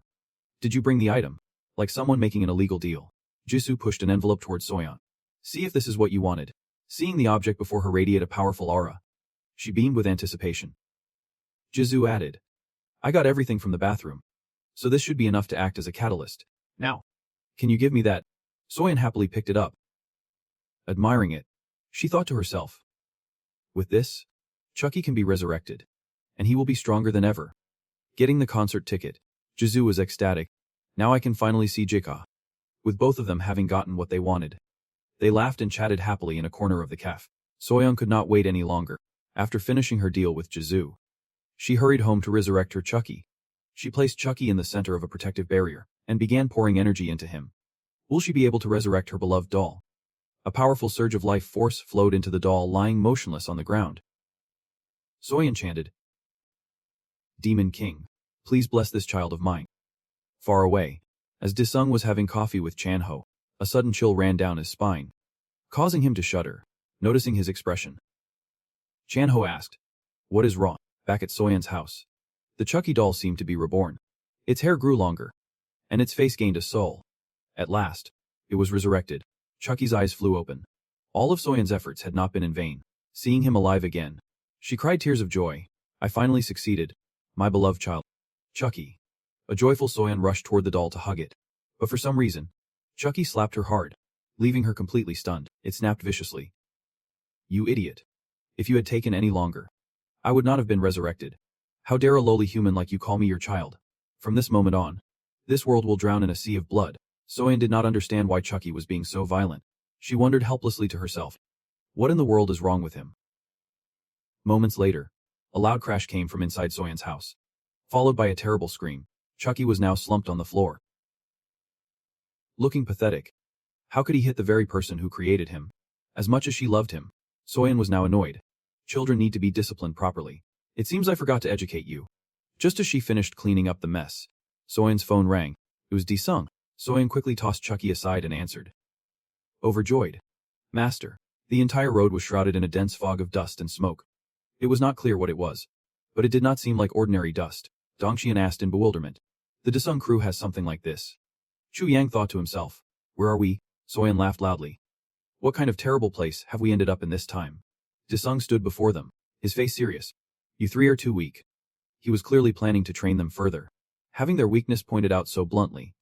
Did you bring the item? Like someone making an illegal deal. Jisoo pushed an envelope towards Soyeon. See if this is what you wanted. Seeing the object before her radiate a powerful aura, she beamed with anticipation. Jisoo added, I got everything from the bathroom, so this should be enough to act as a catalyst. Now, can you give me that? Soyeon happily picked it up. Admiring it, she thought to herself, with this, Chucky can be resurrected, and he will be stronger than ever. Getting the concert ticket, Jisoo was ecstatic. Now I can finally see Jika. With both of them having gotten what they wanted, they laughed and chatted happily in a corner of the cafe. Soyeon could not wait any longer. After finishing her deal with Jisoo, she hurried home to resurrect her Chucky. She placed Chucky in the center of a protective barrier and began pouring energy into him. Will she be able to resurrect her beloved doll? A powerful surge of life force flowed into the doll lying motionless on the ground. Soyeon chanted, Demon King, please bless this child of mine. Far away, as Desung was having coffee with Chanho, a sudden chill ran down his spine, causing him to shudder, noticing his expression. Chanho asked, What is wrong? Back at Soyeon's house, the Chucky doll seemed to be reborn. Its hair grew longer, and its face gained a soul. At last, it was resurrected. Chucky's eyes flew open. All of Soyeon's efforts had not been in vain. Seeing him alive again, she cried tears of joy. I finally succeeded. My beloved child. Chucky. A joyful Soyeon rushed toward the doll to hug it. But for some reason, Chucky slapped her hard, leaving her completely stunned. It snapped viciously. You idiot. If you had taken any longer, I would not have been resurrected. How dare a lowly human like you call me your child? From this moment on, this world will drown in a sea of blood. Soyeon did not understand why Chucky was being so violent. She wondered helplessly to herself, what in the world is wrong with him? Moments later, a loud crash came from inside Soyeon's house, followed by a terrible scream. Chucky was now slumped on the floor, looking pathetic. How could he hit the very person who created him? As much as she loved him, Soyeon was now annoyed. Children need to be disciplined properly. It seems I forgot to educate you. Just as she finished cleaning up the mess, Soyeon's phone rang. It was Desung. Soyeon quickly tossed Chucky aside and answered. Overjoyed. Master. The entire road was shrouded in a dense fog of dust and smoke. It was not clear what it was, but it did not seem like ordinary dust. Dongxian asked in bewilderment. The Desung crew has something like this. Chu Yang thought to himself. Where are we? Soyeon laughed loudly. What kind of terrible place have we ended up in this time? Desung stood before them, his face serious. You three are too weak. He was clearly planning to train them further, having their weakness pointed out so bluntly.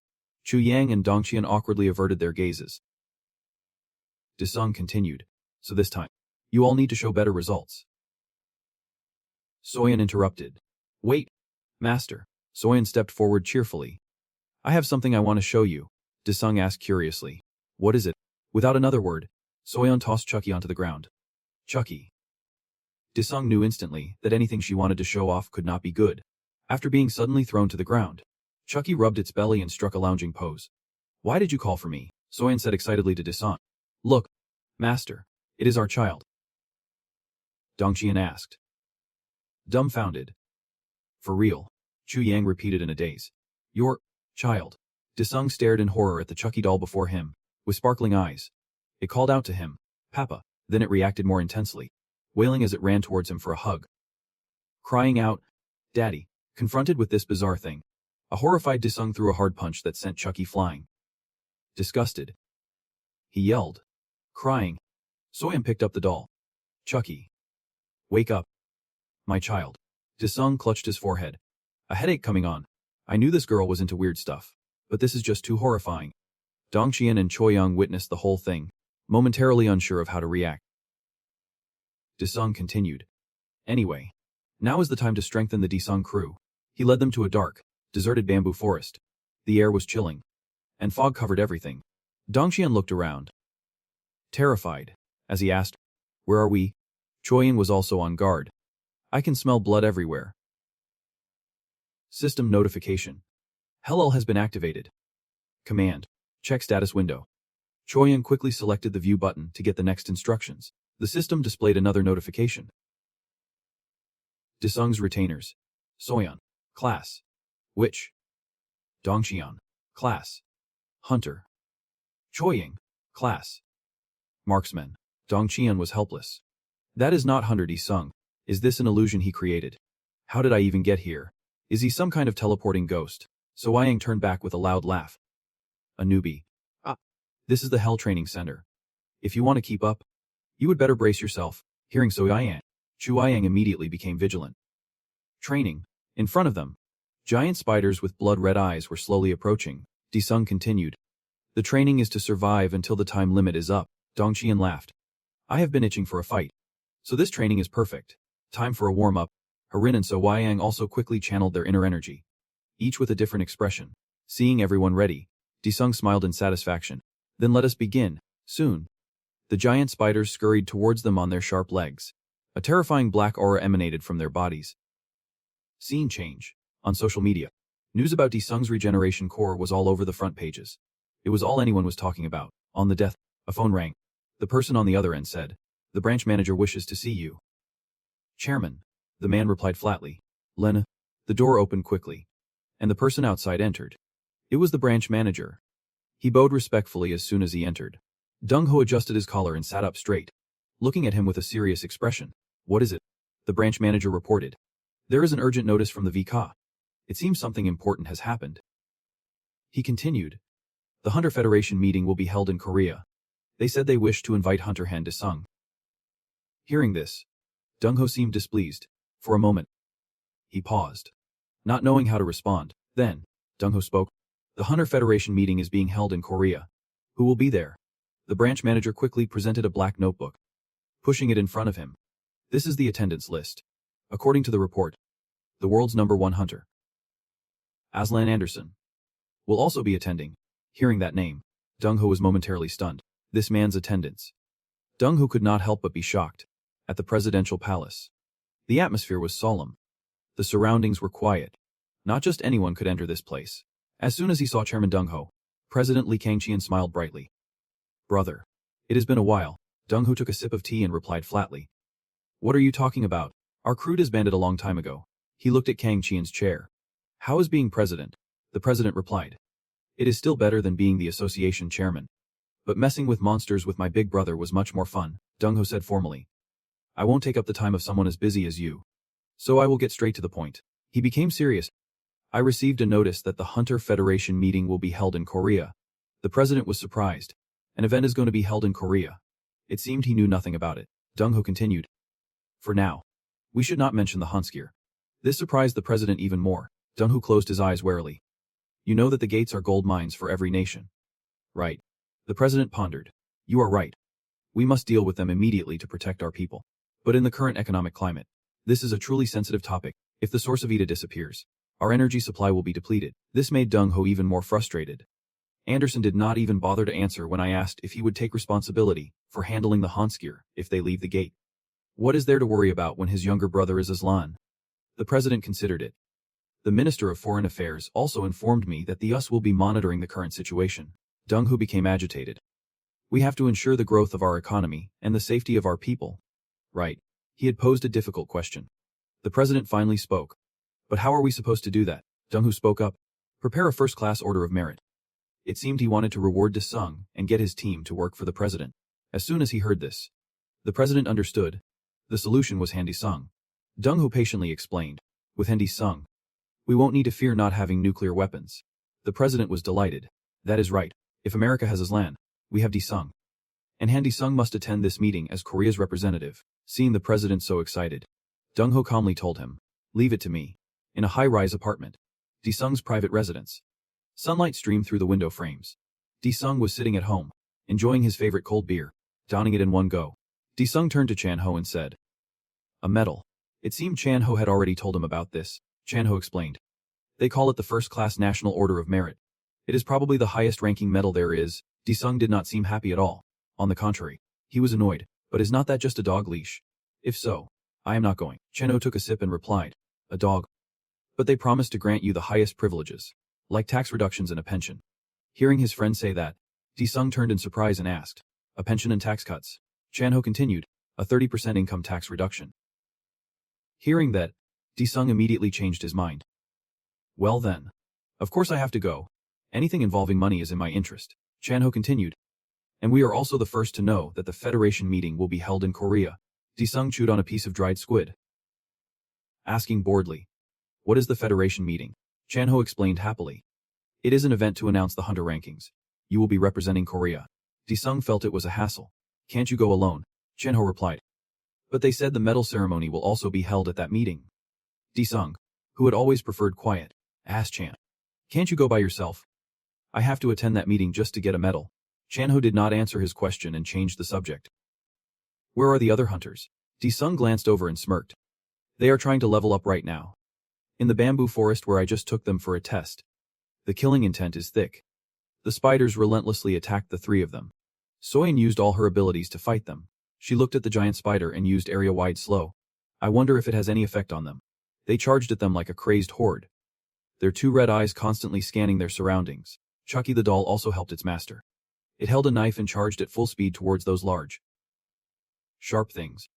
Chu Yang and Dongxian awkwardly averted their gazes. Desung continued. So this time, you all need to show better results. Soyeon interrupted. Wait, Master. Soyeon stepped forward cheerfully. I have something I want to show you. Desung asked curiously. What is it? Without another word, Soyeon tossed Chucky onto the ground. Chucky. Disung knew instantly that anything she wanted to show off could not be good. After being suddenly thrown to the ground, Chucky rubbed its belly and struck a lounging pose. Why did you call for me? Soyeon said excitedly to Disung. Look, master, it is our child. Dongqian asked. Dumbfounded. For real? Chu Yang repeated in a daze. Your child. Disung stared in horror at the Chucky doll before him, with sparkling eyes. It called out to him, Papa, then it reacted more intensely, wailing as it ran towards him for a hug. Crying out, Daddy, confronted with this bizarre thing. A horrified Disung threw a hard punch that sent Chucky flying. Disgusted. He yelled. Crying. Soyeon picked up the doll. Chucky. Wake up. My child. Disung clutched his forehead. A headache coming on. I knew this girl was into weird stuff, but this is just too horrifying. Dongqian and Choyoung witnessed the whole thing, momentarily unsure of how to react. Disung continued. Anyway, now is the time to strengthen the Disung crew. He led them to a dark, deserted bamboo forest. The air was chilling, and fog covered everything. Dongqian looked around, terrified, as he asked, Where are we? Choyoung was also on guard. I can smell blood everywhere. System notification. Hellel has been activated. Command. Check status window. Choyoung quickly selected the view button to get the next instructions. The system displayed another notification. Disung's retainers. Soyeon. Class. Witch. Dongqian. Class. Hunter. Choyoung. Class. Marksman. Dongqian was helpless. That is not Hunter Disung. Is this an illusion he created? How did I even get here? Is he some kind of teleporting ghost? Soyeon turned back with a loud laugh. A newbie. This is the Hell Training Center. If you want to keep up, you would better brace yourself. Hearing Soyeon, Chuyoung immediately became vigilant. Training. In front of them, giant spiders with blood-red eyes were slowly approaching. Disung continued. The training is to survive until the time limit is up. Dongqian laughed. I have been itching for a fight. So this training is perfect. Time for a warm-up. Harin and Soyeon also quickly channeled their inner energy, each with a different expression. Seeing everyone ready, Disung smiled in satisfaction. Then let us begin, soon. The giant spiders scurried towards them on their sharp legs. A terrifying black aura emanated from their bodies. Scene change. On social media, news about Disung's regeneration core was all over the front pages. It was all anyone was talking about. On the death, a phone rang. The person on the other end said, The branch manager wishes to see you. Chairman. The man replied flatly. Lena. The door opened quickly, and the person outside entered. It was the branch manager. He bowed respectfully as soon as he entered. Dong-ho adjusted his collar and sat up straight, looking at him with a serious expression. What is it? The branch manager reported. There is an urgent notice from the VK. It seems something important has happened. He continued. The Hunter Federation meeting will be held in Korea. They said they wish to invite Hunter Han Disung. Hearing this, Dong-ho seemed displeased. For a moment, he paused, not knowing how to respond. Then, Dong-ho spoke. The Hunter Federation meeting is being held in Korea. Who will be there? The branch manager quickly presented a black notebook, pushing it in front of him. This is the attendance list. According to the report, the world's #1 hunter, Aslan Anderson, will also be attending. Hearing that name, Dong-ho was momentarily stunned. This man's attendance. Dong-ho could not help but be shocked. At the presidential palace, the atmosphere was solemn. The surroundings were quiet. Not just anyone could enter this place. As soon as he saw Chairman Dong-ho, President Lee Kangchian smiled brightly. Brother, it has been a while. Dong-ho took a sip of tea and replied flatly. What are you talking about? Our crew disbanded a long time ago. He looked at Kangchian's chair. How is being president? The president replied. It is still better than being the association chairman. But messing with monsters with my big brother was much more fun, Dong-ho said formally. I won't take up the time of someone as busy as you. So I will get straight to the point. He became serious. I received a notice that the Hunter Federation meeting will be held in Korea. The president was surprised. An event is going to be held in Korea. It seemed he knew nothing about it. Dong-ho continued. For now, we should not mention the Hunskir. This surprised the president even more. Dong-ho closed his eyes warily. You know that the gates are gold mines for every nation. Right. The president pondered. You are right. We must deal with them immediately to protect our people. But in the current economic climate, this is a truly sensitive topic. If the source of Ida disappears, our energy supply will be depleted. This made Dong-ho even more frustrated. Anderson did not even bother to answer when I asked if he would take responsibility for handling the Hanskir if they leave the gate. What is there to worry about when his younger brother is Aslan? The president considered it. The Minister of Foreign Affairs also informed me that the US will be monitoring the current situation. Dong-hu became agitated. We have to ensure the growth of our economy and the safety of our people. Right. He had posed a difficult question. The president finally spoke. But how are we supposed to do that? Dong-hu spoke up. Prepare a first-class order of merit. It seemed he wanted to reward Desung and get his team to work for the president. As soon as he heard this, the president understood. The solution was Handy Sung. Dong-hu patiently explained. With Handy Sung, we won't need to fear not having nuclear weapons. The president was delighted. That is right. If America has Aslan, we have Desung. And Handy Sung must attend this meeting as Korea's representative. Seeing the president so excited, Dong-hu calmly told him, leave it to me. In a high-rise apartment. Desung's private residence. Sunlight streamed through the window frames. Desung was sitting at home, enjoying his favorite cold beer, downing it in one go. Desung turned to Chan-ho and said, a medal. It seemed Chan-ho had already told him about this. Chan-ho explained. They call it the First-Class National Order of Merit. It is probably the highest-ranking medal there is. Desung did not seem happy at all. On the contrary, he was annoyed. But is not that just a dog leash? If so, I am not going. Chan-ho took a sip and replied, a dog. But they promised to grant you the highest privileges, like tax reductions and a pension. Hearing his friend say that, Desung turned in surprise and asked, a pension and tax cuts? Chan-ho continued, a 30% income tax reduction. Hearing that, Desung immediately changed his mind. Well then. Of course I have to go. Anything involving money is in my interest. Chan-ho continued. And we are also the first to know that the Federation meeting will be held in Korea. Desung chewed on a piece of dried squid. Asking boredly, what is the Federation meeting? Chan-ho explained happily. It is an event to announce the hunter rankings. You will be representing Korea. Desung felt it was a hassle. Can't you go alone? Chan-ho replied. But they said the medal ceremony will also be held at that meeting. Desung, who had always preferred quiet, asked Chan. Can't you go by yourself? I have to attend that meeting just to get a medal. Chan-ho did not answer his question and changed the subject. Where are the other hunters? Desung glanced over and smirked. They are trying to level up right now. In the bamboo forest where I just took them for a test. The killing intent is thick. The spiders relentlessly attacked the three of them. Soyeon used all her abilities to fight them. She looked at the giant spider and used area-wide slow. I wonder if it has any effect on them. They charged at them like a crazed horde. Their two red eyes constantly scanning their surroundings. Chucky the doll also helped its master. It held a knife and charged at full speed towards those large, sharp things.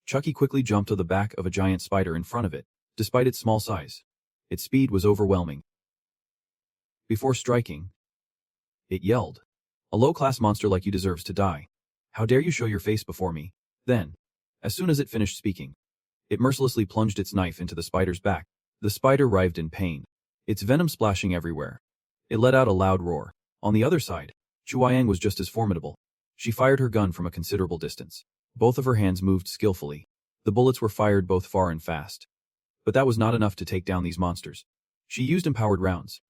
Chucky quickly jumped to the back of a giant spider in front of it, despite its small size. Its speed was overwhelming. Before striking, it yelled, a low-class monster like you deserves to die. How dare you show your face before me? Then, as soon as it finished speaking, it mercilessly plunged its knife into the spider's back. The spider writhed in pain, its venom splashing everywhere. It let out a loud roar. On the other side, Chuayang was just as formidable. She fired her gun from a considerable distance. Both of her hands moved skillfully. The bullets were fired both far and fast. But that was not enough to take down these monsters. She used empowered rounds,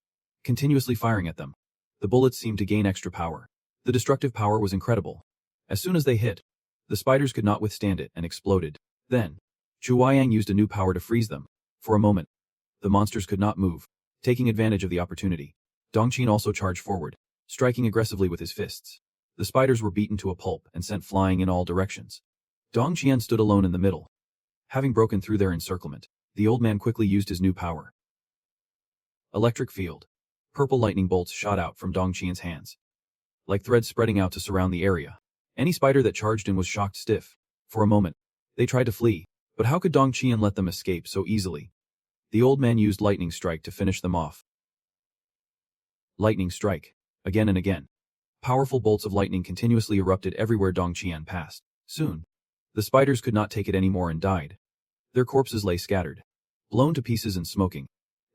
continuously firing at them. The bullets seemed to gain extra power. The destructive power was incredible. As soon as they hit, the spiders could not withstand it and exploded. Then, Chuayang used a new power to freeze them. For a moment, the monsters could not move. Taking advantage of the opportunity, Dongqin also charged forward, striking aggressively with his fists. The spiders were beaten to a pulp and sent flying in all directions. Dong Qian stood alone in the middle. Having broken through their encirclement, the old man quickly used his new power. Electric field. Purple lightning bolts shot out from Dong Qian's hands, like threads spreading out to surround the area. Any spider that charged in was shocked stiff. For a moment, they tried to flee, but how could Dong Qian let them escape so easily? The old man used lightning strike to finish them off. Lightning strike. Again and again. Powerful bolts of lightning continuously erupted everywhere Dong Qian passed. Soon, the spiders could not take it anymore and died. Their corpses lay scattered, blown to pieces and smoking.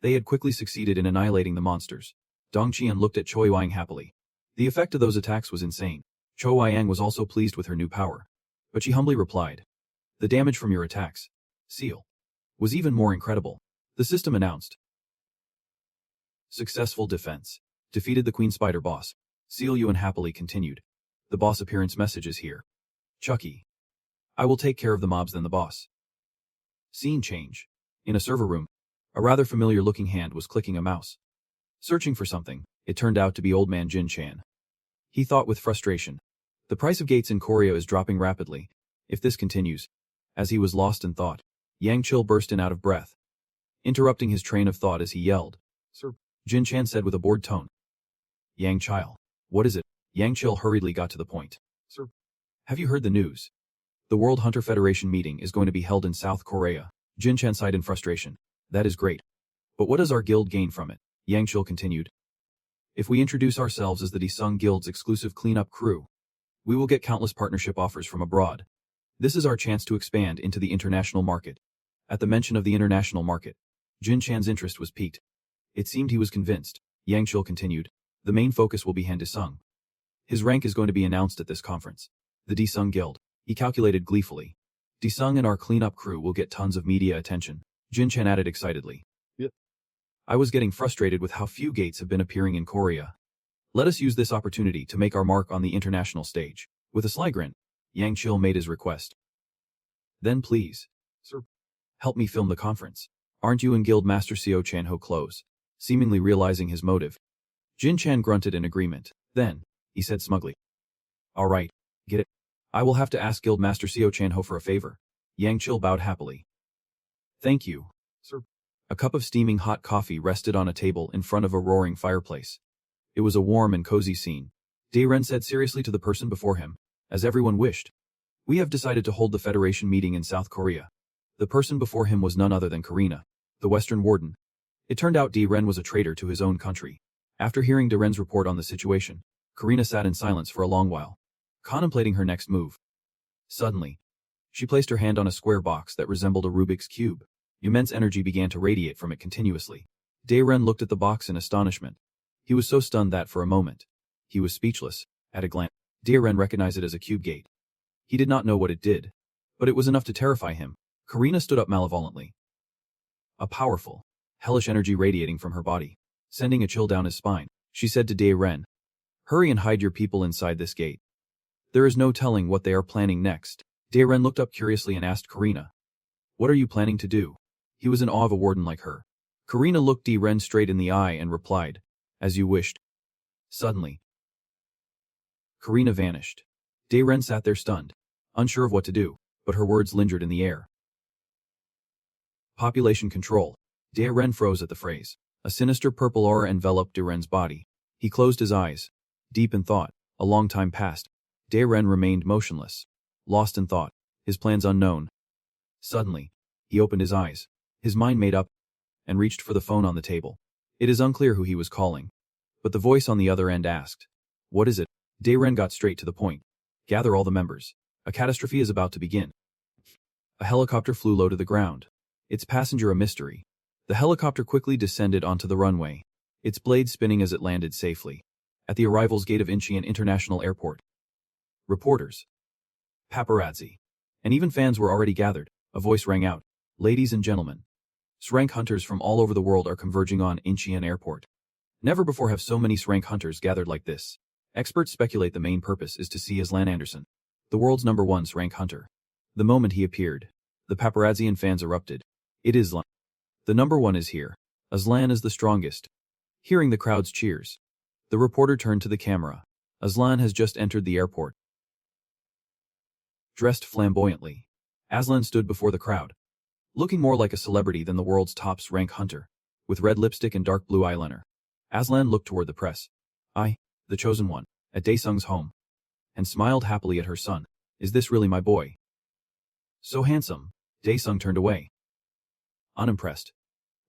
They had quickly succeeded in annihilating the monsters. Dong Qian looked at Choi Yang happily. The effect of those attacks was insane. Choi Yang was also pleased with her new power. But she humbly replied, the damage from your attacks, Seal, was even more incredible. The system announced. Successful defense. Defeated the Queen Spider boss. Seal Yuan happily continued. The boss appearance message is here. Chucky. I will take care of the mobs than the boss. Scene change. In a server room, a rather familiar-looking hand was clicking a mouse. Searching for something, It turned out to be old man Jin Chan. He thought with frustration. The price of gates in Korea is dropping rapidly. If this continues. As he was lost in thought, Yang Chil burst in out of breath, interrupting his train of thought as he yelled. Sir, Jin Chan said with a bored tone. Yang Chil. What is it? Yang Chil hurriedly got to the point. Sir, have you heard the news? The World Hunter Federation meeting is going to be held in South Korea. Jin Chan sighed in frustration. That is great. But what does our guild gain from it? Yang Chil continued. If we introduce ourselves as the Daesung Guild's exclusive cleanup crew, we will get countless partnership offers from abroad. This is our chance to expand into the international market. At the mention of the international market, Jin Chan's interest was piqued. It seemed he was convinced. Yang Chil continued. The main focus will be Han Daesung. His rank is going to be announced at this conference. The Daesung Guild. He calculated gleefully. Daesung and our cleanup crew will get tons of media attention. Jin Chan added excitedly. Yep. I was getting frustrated with how few gates have been appearing in Korea. Let us use this opportunity to make our mark on the international stage. With a sly grin, Yang Chil made his request. Then please, sir, help me film the conference. Aren't you and Guild Master Seo Chan Ho close? Seemingly realizing his motive. Jin Chan grunted in agreement. Then, he said smugly. All right, get it. I will have to ask Guild Master Seo Chan Ho for a favor. Yang Chil bowed happily. Thank you, sir. A cup of steaming hot coffee rested on a table in front of a roaring fireplace. It was a warm and cozy scene. Dae-ren said seriously to the person before him, as everyone wished. We have decided to hold the Federation meeting in South Korea. The person before him was none other than Karina, the Western Warden. It turned out Dae-ren was a traitor to his own country. After hearing Dae-ren's report on the situation, Karina sat in silence for a long while, contemplating her next move. Suddenly, she placed her hand on a square box that resembled a Rubik's Cube. Immense energy began to radiate from it continuously. Dae-ren looked at the box in astonishment. He was so stunned that for a moment, he was speechless. At a glance, Dae-ren recognized it as a cube gate. He did not know what it did, but it was enough to terrify him. Karina stood up malevolently. A powerful, hellish energy radiating from her body, sending a chill down his spine. She said to Dae-ren, hurry and hide your people inside this gate. There is no telling what they are planning next. Dae-ren looked up curiously and asked Karina, what are you planning to do? He was in awe of a warden like her. Karina looked Dae-ren straight in the eye and replied, as you wished. Suddenly, Karina vanished. Dae-ren sat there stunned, unsure of what to do, but her words lingered in the air. Population control. Dae-ren froze at the phrase. A sinister purple aura enveloped Dae-ren's body. He closed his eyes, deep in thought. A long time passed. Dae-ren remained motionless, lost in thought, his plans unknown. Suddenly, he opened his eyes, his mind made up, and reached for the phone on the table. It is unclear who he was calling, but the voice on the other end asked, what is it? Dae-ren got straight to the point. Gather all the members. A catastrophe is about to begin. A helicopter flew low to the ground. Its passenger a mystery. The helicopter quickly descended onto the runway, its blade spinning as it landed safely at the arrivals gate of Incheon International Airport. Reporters, paparazzi, and even fans were already gathered. A voice rang out. Ladies and gentlemen, srank hunters from all over the world are converging on Incheon Airport. Never before have so many srank hunters gathered like this. Experts speculate the main purpose is to see Aslan Anderson, the world's #1 srank hunter. The moment he appeared, the paparazzi and fans erupted. It is Aslan. The #1 is here. Aslan is the strongest. Hearing the crowd's cheers, the reporter turned to the camera. Aslan has just entered the airport. Dressed flamboyantly, Aslan stood before the crowd, looking more like a celebrity than the world's top rank hunter. With red lipstick and dark blue eyeliner, Aslan looked toward the press. I, the chosen one, at Daesung's home, and smiled happily at her son. Is this really my boy? So handsome. Daesung turned away, unimpressed.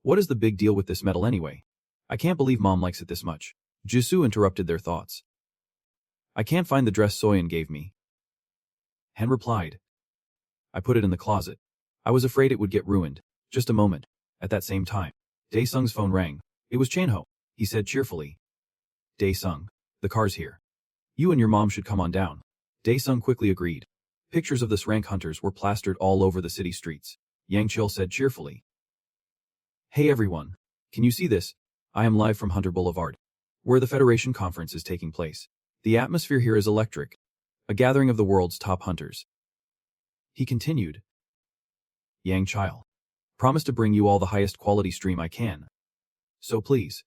What is the big deal with this medal anyway? I can't believe mom likes it this much. Jisoo interrupted their thoughts. I can't find the dress Soyeon gave me. Han replied. I put it in the closet. I was afraid it would get ruined. Just a moment. At that same time, Daesung's phone rang. It was Chanho. He said cheerfully. Daesung, the car's here. You and your mom should come on down. Daesung quickly agreed. Pictures of the srank hunters were plastered all over the city streets. Yang Chil said cheerfully. Hey everyone. Can you see this? I am live from Hunter Boulevard, where the Federation Conference is taking place. The atmosphere here is electric. A gathering of the world's top hunters. He continued. Yang Chil. Promise to bring you all the highest quality stream I can. So please.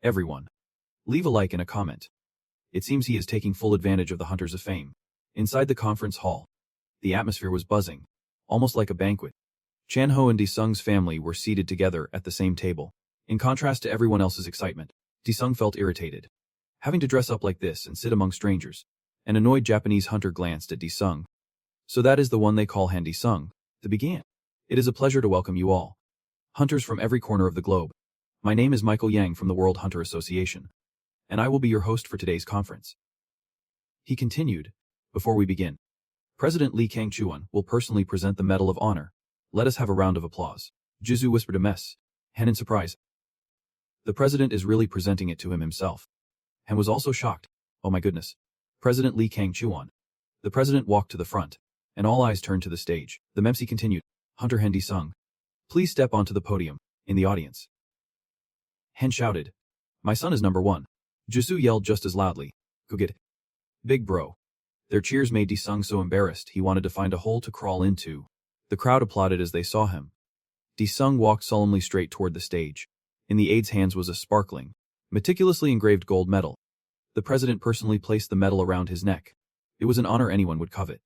Everyone. Leave a like and a comment. It seems he is taking full advantage of the Hunters of Fame. Inside the conference hall, the atmosphere was buzzing, almost like a banquet. Chan-ho and Disung's family were seated together at the same table. In contrast to everyone else's excitement, Disung felt irritated. Having to dress up like this and sit among strangers. An annoyed Japanese hunter glanced at Disung. So that is the one they call Han Disung, they began. It is a pleasure to welcome you all. Hunters from every corner of the globe. My name is Michael Yang from the World Hunter Association. And I will be your host for today's conference. He continued, before we begin. President Lee Kang-chuan will personally present the Medal of Honor. Let us have a round of applause. Jizu whispered a mess. Han in surprise. The president is really presenting it to him himself. Han was also shocked. Oh my goodness. President Lee Kang-chuan. The president walked to the front, and all eyes turned to the stage. The MC continued. Hunter Han Disung. Please step onto the podium, in the audience. Han shouted. My son is number one. Jizu yelled just as loudly. Go get it. Big bro. Their cheers made Disung so embarrassed he wanted to find a hole to crawl into. The crowd applauded as they saw him. Disung walked solemnly straight toward the stage. In the aide's hands was a sparkling, meticulously engraved gold medal. The president personally placed the medal around his neck. It was an honor anyone would covet.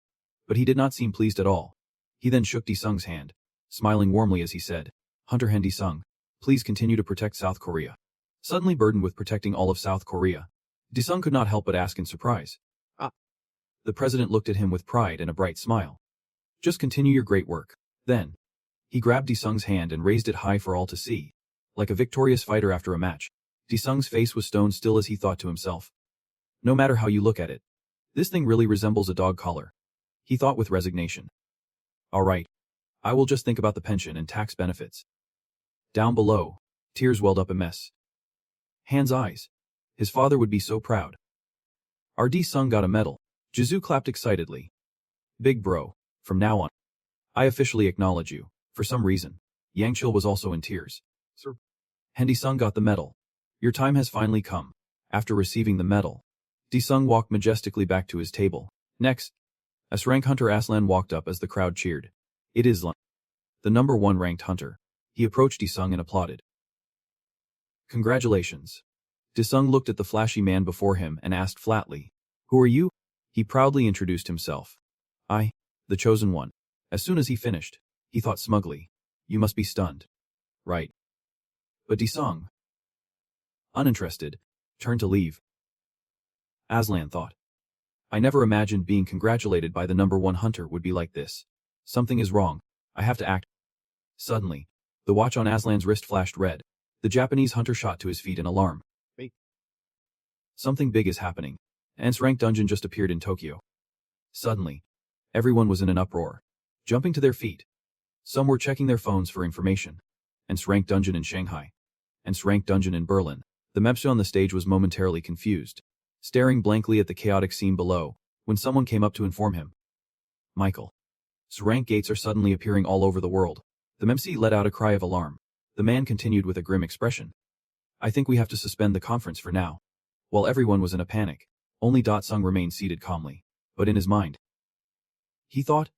But he did not seem pleased at all. He then shook Disung's hand, smiling warmly as he said, Hunter Han Disung, please continue to protect South Korea. Suddenly burdened with protecting all of South Korea, Disung could not help but ask in surprise. Ah. The president looked at him with pride and a bright smile. Just continue your great work. Then, he grabbed Disung's hand and raised it high for all to see. Like a victorious fighter after a match, Disung's face was stone still as he thought to himself. No matter how you look at it, this thing really resembles a dog collar. He thought with resignation. All right. I will just think about the pension and tax benefits. Down below, tears welled up a mess. Han's eyes. His father would be so proud. Our Disung got a medal. Jizu clapped excitedly. Big bro, from now on, I officially acknowledge you. For some reason, Yang Chil was also in tears. Sir. Han Disung got the medal. Your time has finally come. After receiving the medal, Disung walked majestically back to his table. Next, sssrank hunter Aslan walked up as the crowd cheered. It is Lan, the number one ranked hunter. He approached Disung and applauded. Congratulations. Disung looked at the flashy man before him and asked flatly, Who are you? He proudly introduced himself. I, the chosen one. As soon as he finished, he thought smugly, You must be stunned. Right. But Disung, uninterested, turned to leave. Aslan thought. I never imagined being congratulated by the number one hunter would be like this. Something is wrong. I have to act. Suddenly, the watch on Aslan's wrist flashed red. The Japanese hunter shot to his feet in alarm. Wait. Something big is happening. An sssrank dungeon just appeared in Tokyo. Suddenly, everyone was in an uproar, jumping to their feet. Some were checking their phones for information. An sssrank dungeon in Shanghai. An sssrank dungeon in Berlin. The mepsa on the stage was momentarily confused, staring blankly at the chaotic scene below, when someone came up to inform him. Michael. Sssrank gates are suddenly appearing all over the world. The MC let out a cry of alarm. The man continued with a grim expression. I think we have to suspend the conference for now. While everyone was in a panic, only Sung remained seated calmly, but in his mind. He thought.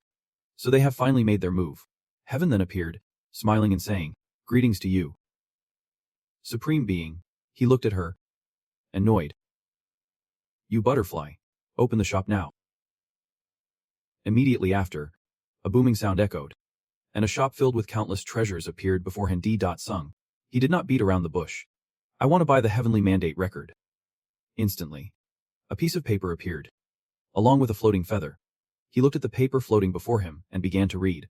So they have finally made their move. Heaven then appeared, smiling and saying, Greetings to you. Supreme Being. He looked at her. Annoyed. You butterfly. Open the shop now. Immediately after, a booming sound echoed, and a shop filled with countless treasures appeared before Han Disung. He did not beat around the bush. I want to buy the Heavenly Mandate record. Instantly, a piece of paper appeared, along with a floating feather. He looked at the paper floating before him and began to read.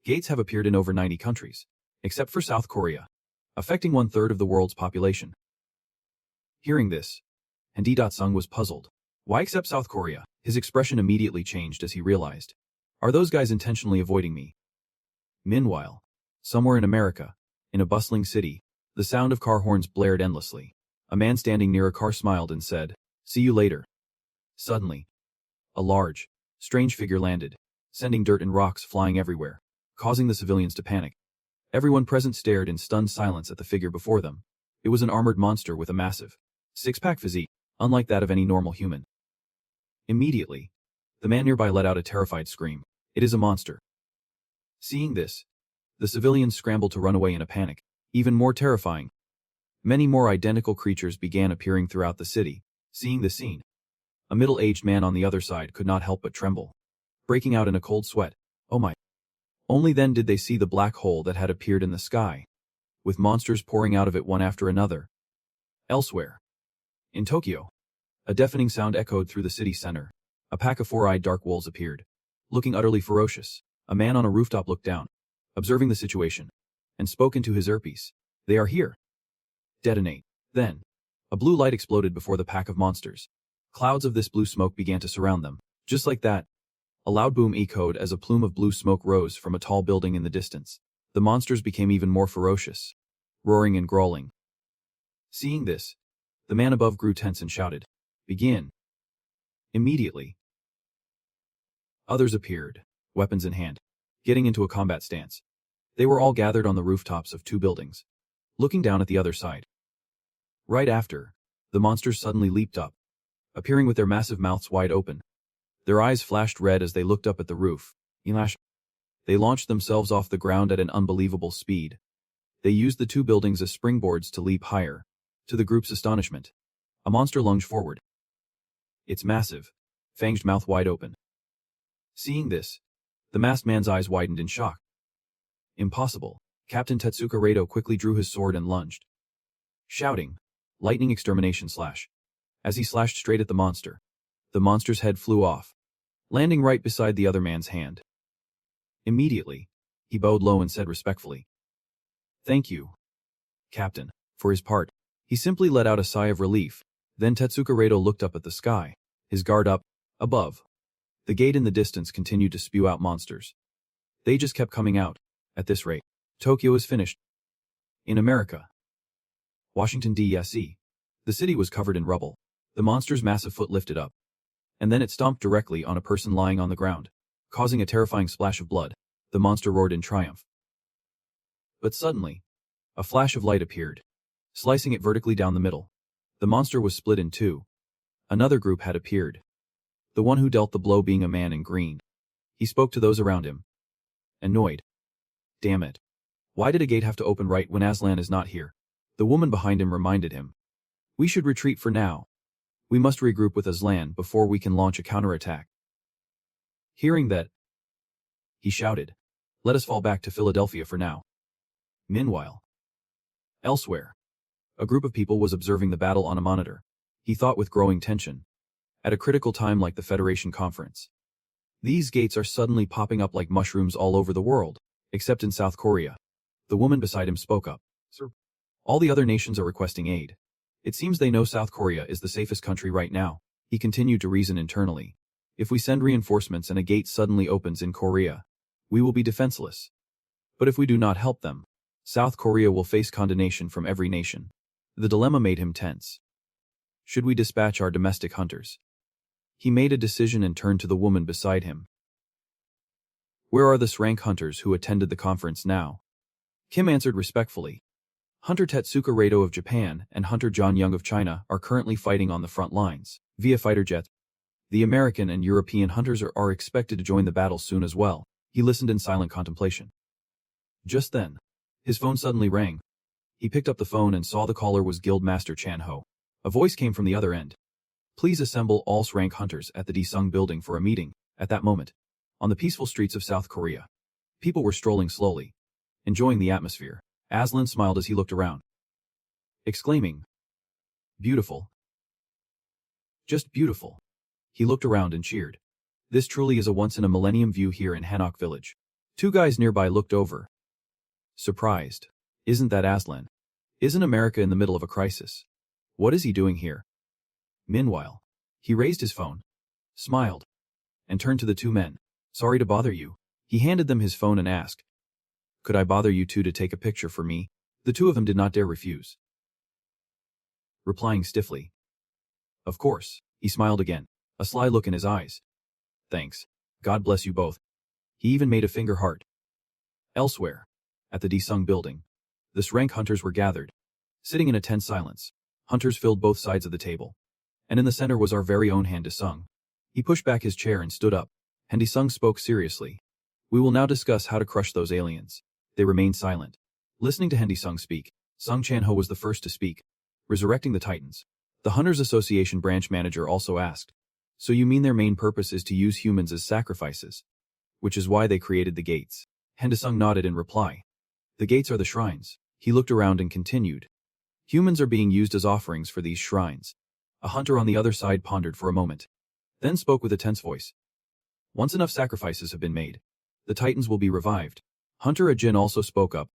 Gates have appeared in over 90 countries, except for South Korea, affecting 1/3 of the world's population. Hearing this, Han Disung was puzzled. Why except South Korea? His expression immediately changed as he realized. Are those guys intentionally avoiding me? Meanwhile, somewhere in America, in a bustling city, the sound of car horns blared endlessly. A man standing near a car smiled and said, See you later. Suddenly, a large, strange figure landed, sending dirt and rocks flying everywhere, causing the civilians to panic. Everyone present stared in stunned silence at the figure before them. It was an armored monster with a massive, six-pack physique, unlike that of any normal human. Immediately, the man nearby let out a terrified scream. It is a monster. Seeing this, the civilians scrambled to run away in a panic. Even more terrifying, Many more identical creatures began appearing throughout the city. Seeing the scene, a middle-aged man on the other side could not help but tremble, breaking out in a cold sweat. Oh my. Only then did they see the black hole that had appeared in the sky, with monsters pouring out of it one after another. Elsewhere, in Tokyo, a deafening sound echoed through the city center. A pack of four-eyed dark wolves appeared, looking utterly ferocious. A man on a rooftop looked down, observing the situation, and spoke into his earpiece. They are here. Detonate. Then, a blue light exploded before the pack of monsters. Clouds of this blue smoke began to surround them. Just like that, a loud boom echoed as a plume of blue smoke rose from a tall building in the distance. The monsters became even more ferocious, roaring and growling. Seeing this, the man above grew tense and shouted, "Begin!" Immediately, others appeared, weapons in hand, getting into a combat stance. They were all gathered on the rooftops of two buildings, looking down at the other side. Right after, the monsters suddenly leaped up, appearing with their massive mouths wide open. Their eyes flashed red as they looked up at the roof. They launched themselves off the ground at an unbelievable speed. They used the two buildings as springboards to leap higher. To the group's astonishment, a monster lunged forward, its massive, fanged mouth wide open. Seeing this, the masked man's eyes widened in shock. Impossible. Captain Tetsuka Rado quickly drew his sword and lunged, shouting, "Lightning extermination slash." As he slashed straight at the monster's head flew off, landing right beside the other man's hand. Immediately, he bowed low and said respectfully, "Thank you, Captain." For his part, he simply let out a sigh of relief. Then Tetsuka Rado looked up at the sky, his guard up, above. The gate in the distance continued to spew out monsters. They just kept coming out. At this rate, Tokyo is finished. In America, Washington, D.C., the city was covered in rubble. The monster's massive foot lifted up, and then it stomped directly on a person lying on the ground, causing a terrifying splash of blood. The monster roared in triumph. But suddenly, a flash of light appeared, slicing it vertically down the middle. The monster was split in two. Another group had appeared, the one who dealt the blow being a man in green. He spoke to those around him, annoyed. "Damn it. Why did a gate have to open right when Aslan is not here?" The woman behind him reminded him, "We should retreat for now. We must regroup with Aslan before we can launch a counterattack." Hearing that, he shouted, "Let us fall back to Philadelphia for now." Meanwhile, elsewhere, a group of people was observing the battle on a monitor. He thought with growing tension. At a critical time like the Federation Conference, these gates are suddenly popping up like mushrooms all over the world, except in South Korea. The woman beside him spoke up, "Sir, all the other nations are requesting aid. It seems they know South Korea is the safest country right now." He continued to reason internally. If we send reinforcements and a gate suddenly opens in Korea, we will be defenseless. But if we do not help them, South Korea will face condemnation from every nation. The dilemma made him tense. Should we dispatch our domestic hunters? He made a decision and turned to the woman beside him. "Where are the sssrank hunters who attended the conference now?" Kim answered respectfully. "Hunter Tetsuka Rado of Japan and Hunter John Young of China are currently fighting on the front lines, via fighter jets. The American and European hunters are expected to join the battle soon as well." He listened in silent contemplation. Just then, his phone suddenly rang. He picked up the phone and saw the caller was Guildmaster Chan Ho. A voice came from the other end. "Please assemble all sssrank hunters at the Daesung building for a meeting." At that moment, on the peaceful streets of South Korea, people were strolling slowly, enjoying the atmosphere. Aslan smiled as he looked around, exclaiming, "Beautiful. Just beautiful." He looked around and cheered. This truly is a once-in-a-millennium view here in Hanok village. Two guys nearby looked over, surprised. Isn't that Aslan? Isn't America in the middle of a crisis? What is he doing here? Meanwhile, he raised his phone, smiled, and turned to the two men. "Sorry to bother you." He handed them his phone and asked, "Could I bother you two to take a picture for me?" The two of them did not dare refuse, replying stiffly, "Of course." He smiled again, a sly look in his eyes. "Thanks. God bless you both." He even made a finger heart. Elsewhere, at the Daesung building, the sssrank hunters were gathered, sitting in a tense silence. Hunters filled both sides of the table, and in the center was our very own Han Daesung. He pushed back his chair and stood up. Han Daesung spoke seriously. "We will now discuss how to crush those aliens." They remained silent, listening to Han Daesung speak. Sung Chan-ho was the first to speak. Resurrecting the Titans. The Hunters Association branch manager also asked, "So you mean their main purpose is to use humans as sacrifices? Which is why they created the gates?" Hende-sung nodded in reply. "The gates are the shrines." He looked around and continued. "Humans are being used as offerings for these shrines." A hunter on the other side pondered for a moment, then spoke with a tense voice. "Once enough sacrifices have been made, the Titans will be revived." Hunter Ajin also spoke up.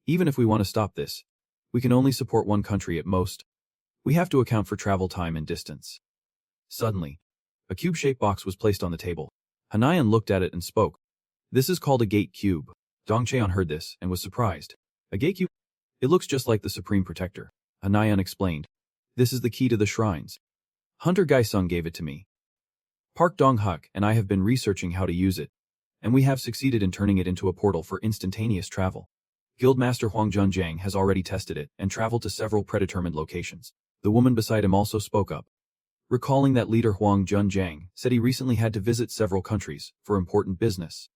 "Even if we want to stop this, we can only support one country at most. We have to account for travel time and distance." Suddenly, a cube-shaped box was placed on the table. Hanayan looked at it and spoke. "This is called a gate cube." Dong Cheon heard this and was surprised. "A gate cube? It looks just like the Supreme Protector." Hanayan explained. "This is the key to the shrines. Hunter Gai-sung gave it to me. Park Dong-huk and I have been researching how to use it, and we have succeeded in turning it into a portal for instantaneous travel. Guildmaster Huang Junjiang has already tested it and traveled to several predetermined locations." The woman beside him also spoke up, recalling that leader Huang Junjiang said he recently had to visit several countries for important business.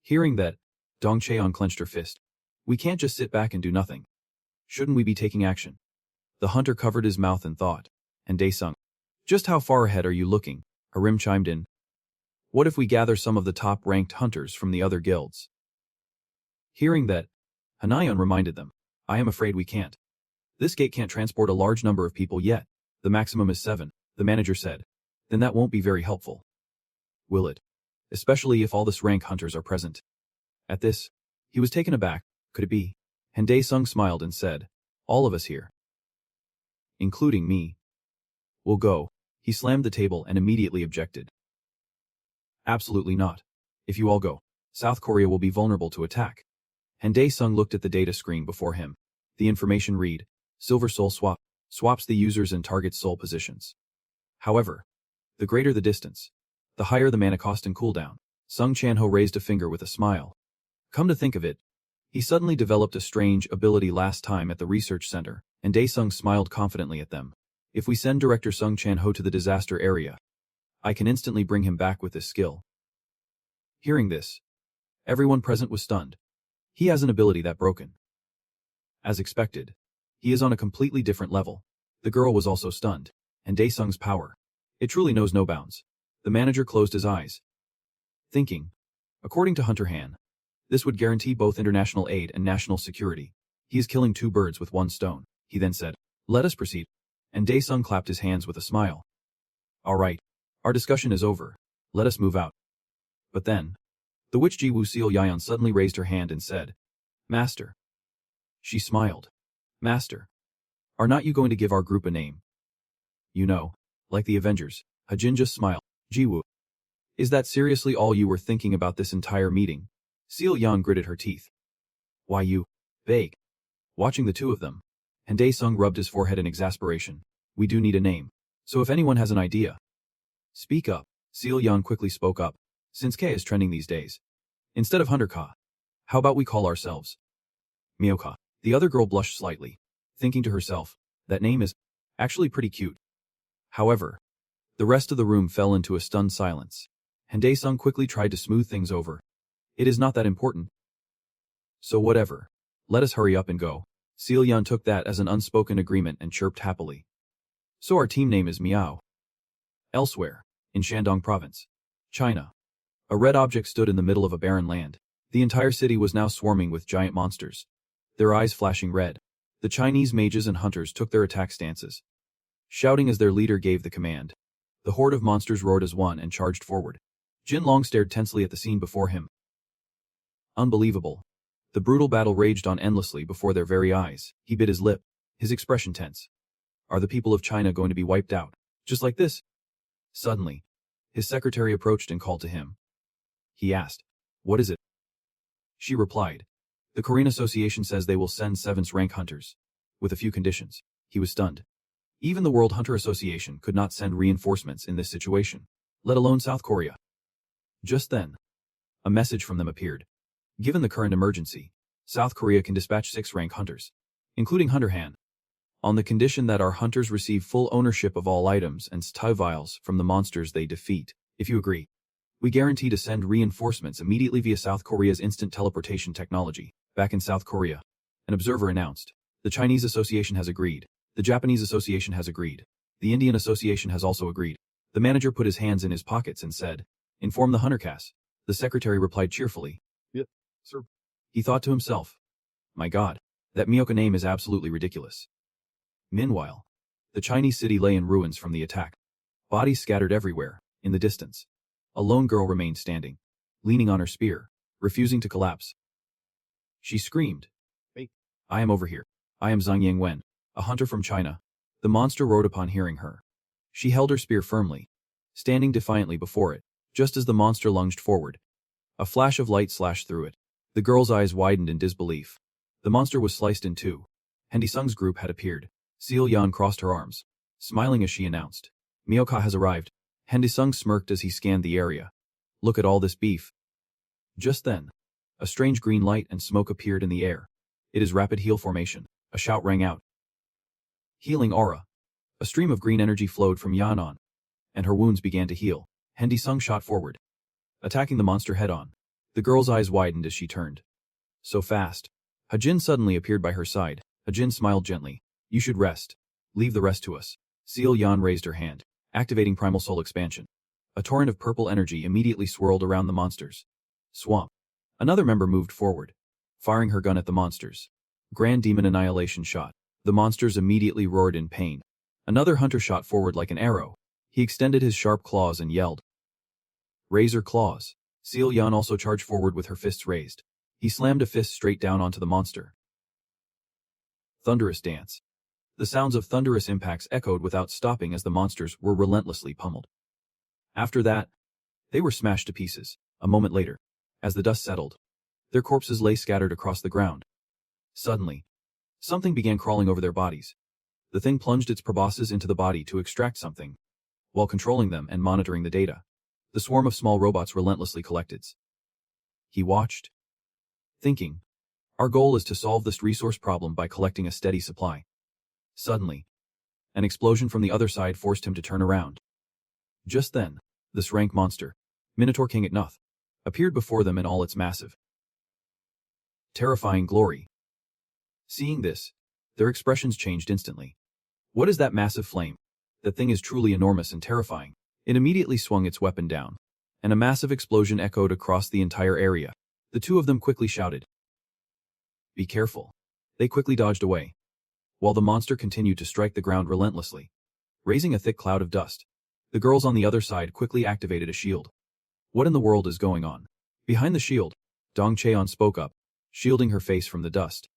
Hearing that, Dong Cheon clenched her fist. "We can't just sit back and do nothing. Shouldn't we be taking action?" The hunter covered his mouth in thought, and Dae-sung, "Just how far ahead are you looking?" Harim chimed in. "What if we gather some of the top-ranked hunters from the other guilds?" Hearing that, Hanayon reminded them, "I am afraid we can't. This gate can't transport a large number of people yet. The maximum is 7, the manager said. Then that won't be very helpful. Will it? Especially if all the S-rank hunters are present." At this, he was taken aback. Could it be? And Dae-sung smiled and said, "All of us here, including me, will go." He slammed the table and immediately objected. "Absolutely not. If you all go, South Korea will be vulnerable to attack." And Dae-sung looked at the data screen before him. The information read, "Silver Soul Swap, swaps the user's and target's soul positions. However, the greater the distance, the higher the mana cost and cooldown." Sung Chan-ho raised a finger with a smile. Come to think of it, he suddenly developed a strange ability last time at the research center, and Dae-sung smiled confidently at them. "If we send Director Sung Chan-ho to the disaster area, I can instantly bring him back with this skill." Hearing this, everyone present was stunned. He has an ability that broken. As expected, he is on a completely different level. The girl was also stunned, and Dae-sung's power, it truly knows no bounds. The manager closed his eyes, thinking, according to Hunter Han, this would guarantee both international aid and national security. He is killing 2 birds with 1 stone. He then said, "Let us proceed." And Dae-sung clapped his hands with a smile. "All right, our discussion is over. Let us move out." But then, the witch Ji Woo Seal Yaon suddenly raised her hand and said, "Master." She smiled. "Master, are not you going to give our group a name? You know, like the Avengers." Hajin just smiled. "Ji Woo, is that seriously all you were thinking about this entire meeting?" Seal Yan gritted her teeth. "Why you, vague." Watching the two of them, and Dae-sung rubbed his forehead in exasperation. "We do need a name. So if anyone has an idea, speak up." Seal Yan quickly spoke up. "Since K is trending these days, instead of Hunter Ka, how about we call ourselves Mioka?" The other girl blushed slightly, thinking to herself, that name is actually pretty cute. However, the rest of the room fell into a stunned silence, and Dae-sung quickly tried to smooth things over. "It is not that important. So whatever. Let us hurry up and go." Seal Yan took that as an unspoken agreement and chirped happily. "So our team name is Miao." Elsewhere, in Shandong Province, China, a red object stood in the middle of a barren land. The entire city was now swarming with giant monsters, their eyes flashing red. The Chinese mages and hunters took their attack stances, shouting as their leader gave the command. The horde of monsters roared as one and charged forward. Jin Long stared tensely at the scene before him. Unbelievable. The brutal battle raged on endlessly before their very eyes. He bit his lip, his expression tense. Are the people of China going to be wiped out, just like this? Suddenly, his secretary approached and called to him. He asked, "What is it?" She replied, "The Korean Association says they will send 7th rank hunters, with a few conditions." He was stunned. Even the World Hunter Association could not send reinforcements in this situation, let alone South Korea. Just then, a message from them appeared. Given the current emergency, South Korea can dispatch 6 rank hunters, including Hunter Han, on the condition that our hunters receive full ownership of all items and style vials from the monsters they defeat. If you agree, we guarantee to send reinforcements immediately via South Korea's instant teleportation technology. Back in South Korea, An observer announced. The Chinese Association has agreed. The Japanese Association has agreed. The Indian Association has also agreed. The manager put his hands in his pockets and said, "Inform the Huntercast." The secretary replied cheerfully, "Yep, sir." He thought to himself, "My God, that Miyoka name is absolutely ridiculous." Meanwhile, the Chinese city lay in ruins from the attack. Bodies scattered everywhere, in the distance. A lone girl remained standing, leaning on her spear, refusing to collapse. She screamed, "Hey, I am over here. I am Zhang Yangwen, a hunter from China." The monster roared upon hearing her. She held her spear firmly, standing defiantly before it, just as the monster lunged forward. A flash of light slashed through it. The girl's eyes widened in disbelief. The monster was sliced in two. Hendy Sung's group had appeared. Seal Yan crossed her arms, smiling as she announced, "Miyoka has arrived." Hendy Sung smirked as he scanned the area. "Look at all this beef." Just then, a strange green light and smoke appeared in the air. "It is rapid heal formation." A shout rang out. Healing aura. A stream of green energy flowed from Yanan, and her wounds began to heal. Hendy Sung shot forward, attacking the monster head-on. The girl's eyes widened as she turned. So fast. Hajin suddenly appeared by her side. Hajin smiled gently. "You should rest. Leave the rest to us." Seal Yan raised her hand, activating Primal Soul Expansion. A torrent of purple energy immediately swirled around the monsters. Swamp. Another member moved forward, firing her gun at the monsters. Grand Demon Annihilation shot. The monsters immediately roared in pain. Another hunter shot forward like an arrow. He extended his sharp claws and yelled, "Razor Claws." Seal Yan also charged forward with her fists raised. He slammed a fist straight down onto the monster. Thunderous Dance. The sounds of thunderous impacts echoed without stopping as the monsters were relentlessly pummeled. After that, they were smashed to pieces. A moment later, as the dust settled, their corpses lay scattered across the ground. Suddenly, something began crawling over their bodies. The thing plunged its proboscis into the body to extract something. While controlling them and monitoring the data, the swarm of small robots relentlessly collected. He watched, thinking, "Our goal is to solve this resource problem by collecting a steady supply." Suddenly, an explosion from the other side forced him to turn around. Just then, the sssrank monster, Minotaur King at Nuth, appeared before them in all its massive, terrifying glory. Seeing this, their expressions changed instantly. "What is that massive flame? That thing is truly enormous and terrifying." It immediately swung its weapon down, and a massive explosion echoed across the entire area. The two of them quickly shouted, "Be careful." They quickly dodged away, while the monster continued to strike the ground relentlessly, raising a thick cloud of dust. The girls on the other side quickly activated a shield. "What in the world is going on?" Behind the shield, Dong Cheon spoke up, shielding her face from the dust.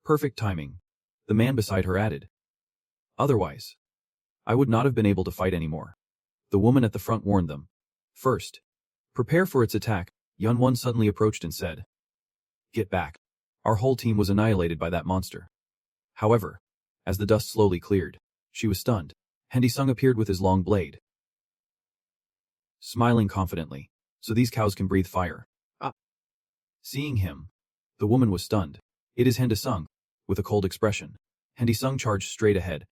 "Perfect timing," the man beside her added. "Otherwise, I would not have been able to fight anymore." The woman at the front warned them. "First, prepare for its attack." Yunwon suddenly approached and said, "Get back." Our whole team was annihilated by that monster. However, as the dust slowly cleared, she was stunned. Hendy Sung appeared with his long blade, smiling confidently. "So these cows can breathe fire." Ah. Seeing him, the woman was stunned. "It is Hendy Sung," with a cold expression. Hendy Sung charged straight ahead.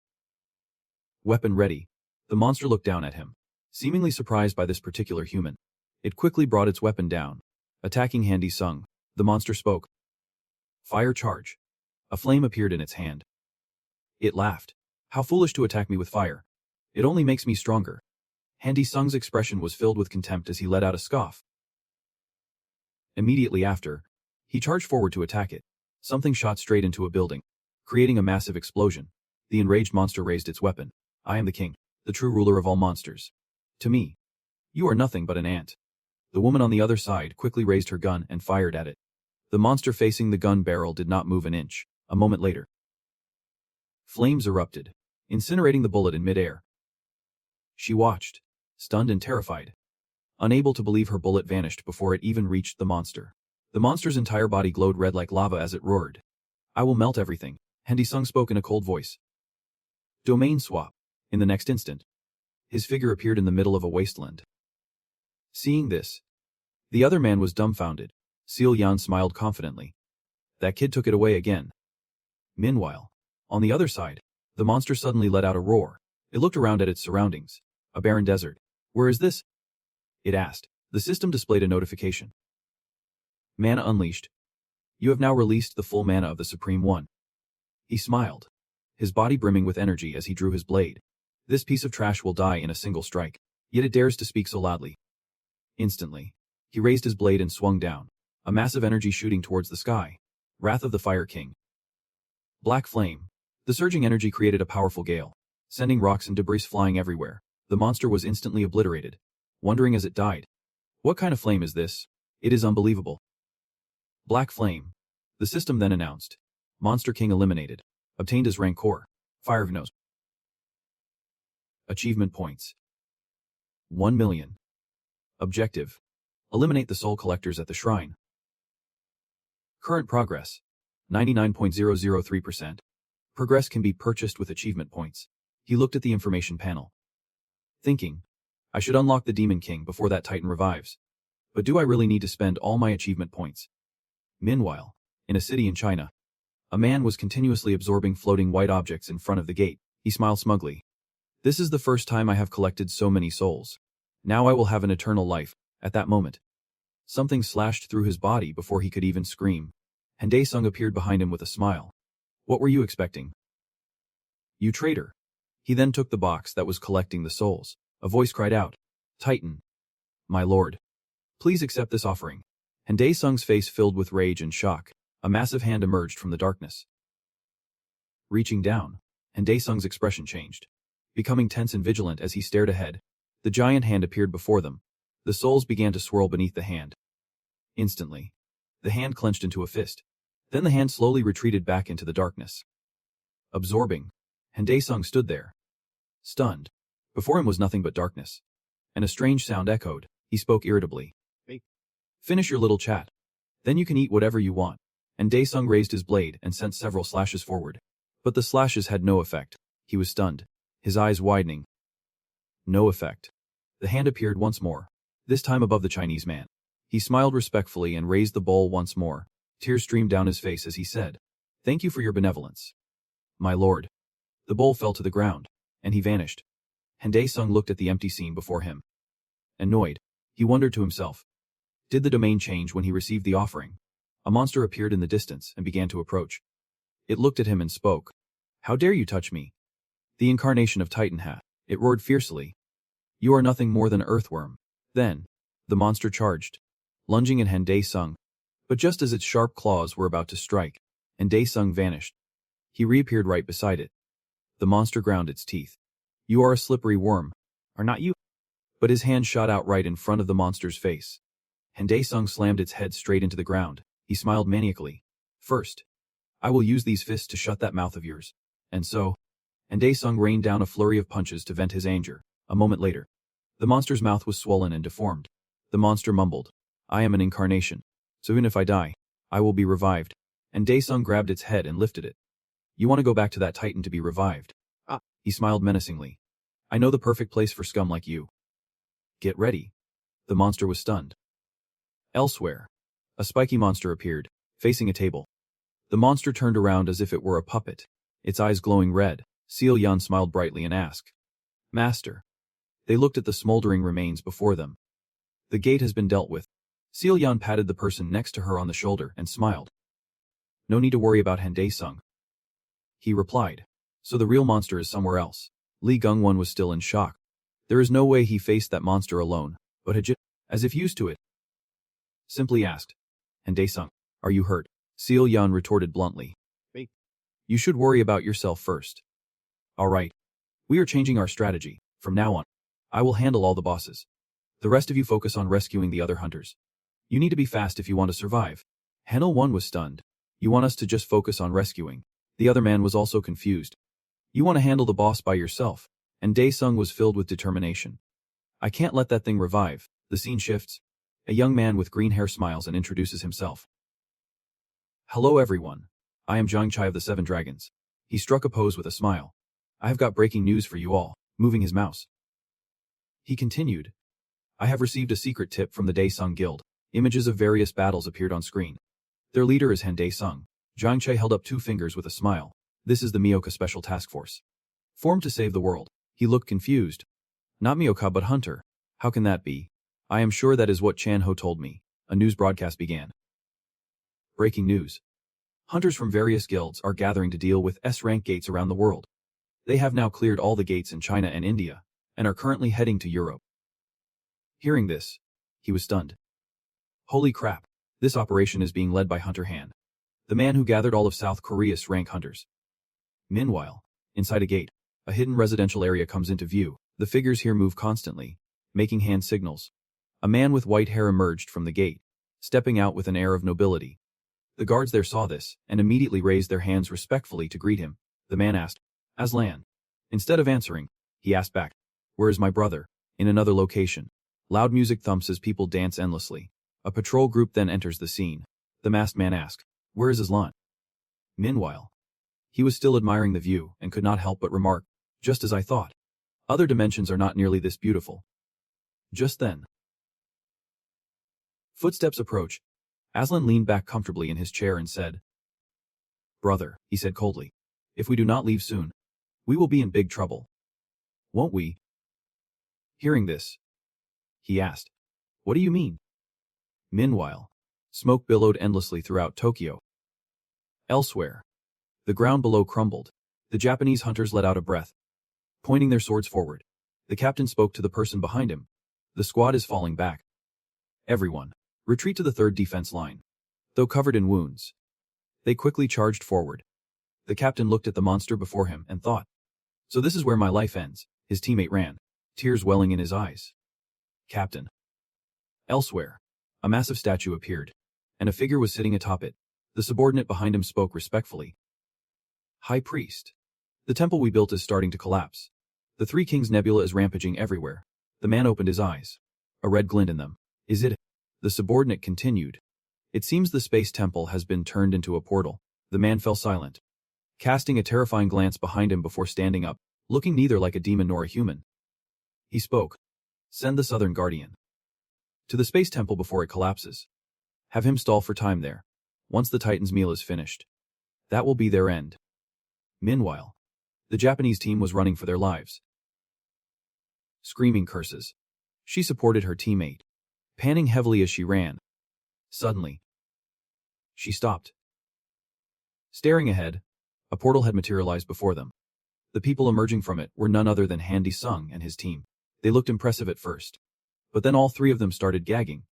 Weapon ready. The monster looked down at him, seemingly surprised by this particular human. It quickly brought its weapon down, attacking Hendy Sung. The monster spoke. "Fire charge." A flame appeared in its hand. It laughed. "How foolish to attack me with fire. It only makes me stronger." Hendy Sung's expression was filled with contempt as he let out a scoff. Immediately after, he charged forward to attack it. Something shot straight into a building, creating a massive explosion. The enraged monster raised its weapon. "I am the king, the true ruler of all monsters. To me, you are nothing but an ant." The woman on the other side quickly raised her gun and fired at it. The monster facing the gun barrel did not move an inch. A moment later, flames erupted, incinerating the bullet in midair. She watched, stunned and terrified, unable to believe her bullet vanished before it even reached the monster. The monster's entire body glowed red like lava as it roared. "I will melt everything." Hendy Sung spoke in a cold voice. Domain swap. In the next instant, his figure appeared in the middle of a wasteland. Seeing this, the other man was dumbfounded. Seal Yan smiled confidently. "That kid took it away again." Meanwhile, on the other side, the monster suddenly let out a roar. It looked around at its surroundings. A barren desert. "Where is this?" it asked. The system displayed a notification. "Mana unleashed. You have now released the full mana of the Supreme One. He smiled, his body brimming with energy as he drew his blade. This piece of trash will die in a single strike, yet it dares to speak so loudly. Instantly, he raised his blade and swung down, a massive energy shooting towards the sky. Wrath of the Fire King. Black flame. The surging energy created a powerful gale, sending rocks and debris flying everywhere. The monster was instantly obliterated, wondering as it died. What kind of flame is this? It is unbelievable. Black flame. The system then announced. Monster King eliminated. Obtained as Rancor. Fireview. Achievement points. 1 million. Objective. Eliminate the soul collectors at the shrine. Current progress. 99.003%. Progress can be purchased with achievement points. He looked at the information panel, thinking, I should unlock the Demon King before that Titan revives. But do I really need to spend all my achievement points? Meanwhile, in a city in China, a man was continuously absorbing floating white objects in front of the gate. He smiled smugly. This is the first time I have collected so many souls. Now I will have an eternal life. At that moment, something slashed through his body before he could even scream. And Daesung appeared behind him with a smile. What were you expecting? You traitor. He then took the box that was collecting the souls. A voice cried out, Titan. My lord. Please accept this offering. And Daesung's face filled with rage and shock. A massive hand emerged from the darkness. Reaching down, and Daesung's expression changed, becoming tense and vigilant as he stared ahead. The giant hand appeared before them. The souls began to swirl beneath the hand. Instantly, the hand clenched into a fist. Then the hand slowly retreated back into the darkness. Absorbing, and Daesung stood there, stunned. Before him was nothing but darkness. And a strange sound echoed. He spoke irritably. Finish your little chat. Then you can eat whatever you want. And Daesung raised his blade and sent several slashes forward. But the slashes had no effect. He was stunned, his eyes widening. No effect. The hand appeared once more, this time above the Chinese man. He smiled respectfully and raised the bowl once more. Tears streamed down his face as he said, Thank you for your benevolence. My lord. The bowl fell to the ground, and he vanished. And Daesung looked at the empty scene before him. Annoyed, he wondered to himself. Did the domain change when he received the offering? A monster appeared in the distance and began to approach. It looked at him and spoke. How dare you touch me? The incarnation of Titan hat. It roared fiercely. You are nothing more than an earthworm. Then, the monster charged, lunging at Daesung. But just as its sharp claws were about to strike, and Daesung vanished, he reappeared right beside it. The monster ground its teeth. You are a slippery worm, are not you? But his hand shot out right in front of the monster's face. And Daesung slammed its head straight into the ground. He smiled maniacally. First, I will use these fists to shut that mouth of yours. And Daesung rained down a flurry of punches to vent his anger. A moment later, the monster's mouth was swollen and deformed. The monster mumbled, I am an incarnation, so even if I die, I will be revived. And Daesung grabbed its head and lifted it. You want to go back to that Titan to be revived? Ah, he smiled menacingly. I know the perfect place for scum like you. Get ready. The monster was stunned. Elsewhere, a spiky monster appeared, facing a table. The monster turned around as if it were a puppet, its eyes glowing red. Seal Yan smiled brightly and asked, Master. They looked at the smoldering remains before them. The gate has been dealt with. Seal Yan patted the person next to her on the shoulder and smiled. No need to worry about Daesung. He replied. So the real monster is somewhere else. Li Gongwon was still in shock. There is no way he faced that monster alone, but Hajit, as if used to it, simply asked, Daesung, are you hurt? Seal Yan retorted bluntly. You should worry about yourself first. All right. We are changing our strategy. From now on, I will handle all the bosses. The rest of you focus on rescuing the other hunters. You need to be fast if you want to survive. Hanel 1 was stunned. You want us to just focus on rescuing? The other man was also confused. You want to handle the boss by yourself? And Daesung was filled with determination. I can't let that thing revive. The scene shifts. A young man with green hair smiles and introduces himself. Hello everyone. I am Zhang Chai of the Seven Dragons. He struck a pose with a smile. I have got breaking news for you all, moving his mouse. He continued. I have received a secret tip from the Daesung Guild. Images of various battles appeared on screen. Their leader is Daesung. Zhang Chai held up 2 fingers with a smile. This is the Mioka Special Task Force. Formed to save the world. He looked confused. Not Mioka but Hunter. How can that be? I am sure that is what Chan Ho told me. A news broadcast began. Breaking news. Hunters from various guilds are gathering to deal with S-rank gates around the world. They have now cleared all the gates in China and India, and are currently heading to Europe. Hearing this, he was stunned. Holy crap, this operation is being led by Hunter Han, the man who gathered all of South Korea's rank hunters. Meanwhile, inside a gate, a hidden residential area comes into view. The figures here move constantly, making hand signals. A man with white hair emerged from the gate, stepping out with an air of nobility. The guards there saw this, and immediately raised their hands respectfully to greet him. The man asked, Aslan. Instead of answering, he asked back, Where is my brother? In another location. Loud music thumps as people dance endlessly. A patrol group then enters the scene. The masked man asked, Where is Aslan? Meanwhile, he was still admiring the view and could not help but remark, Just as I thought. Other dimensions are not nearly this beautiful. Just then, footsteps approached. Aslan leaned back comfortably in his chair and said, Brother, he said coldly, if we do not leave soon, we will be in big trouble. Won't we? Hearing this, he asked, What do you mean? Meanwhile, smoke billowed endlessly throughout Tokyo. Elsewhere, the ground below crumbled. The Japanese hunters let out a breath. Pointing their swords forward, the captain spoke to the person behind him. The squad is falling back. Everyone, retreat to the third defense line. Though covered in wounds, they quickly charged forward. The captain looked at the monster before him and thought, So this is where my life ends. His teammate ran, tears welling in his eyes. Captain. Elsewhere, a massive statue appeared, and a figure was sitting atop it. The subordinate behind him spoke respectfully. High Priest. The temple we built is starting to collapse. The Three Kings Nebula is rampaging everywhere. The man opened his eyes. A red glint in them. Is it? The subordinate continued. It seems the space temple has been turned into a portal. The man fell silent, casting a terrifying glance behind him before standing up, looking neither like a demon nor a human. He spoke. Send the Southern Guardian to the space temple before it collapses. Have him stall for time there. Once the Titan's meal is finished, that will be their end. Meanwhile, the Japanese team was running for their lives. Screaming curses. She supported her teammate, panting heavily as she ran. Suddenly, she stopped. Staring ahead, a portal had materialized before them. The people emerging from it were none other than Handy Sung and his team. They looked impressive at first, but then all three of them started gagging.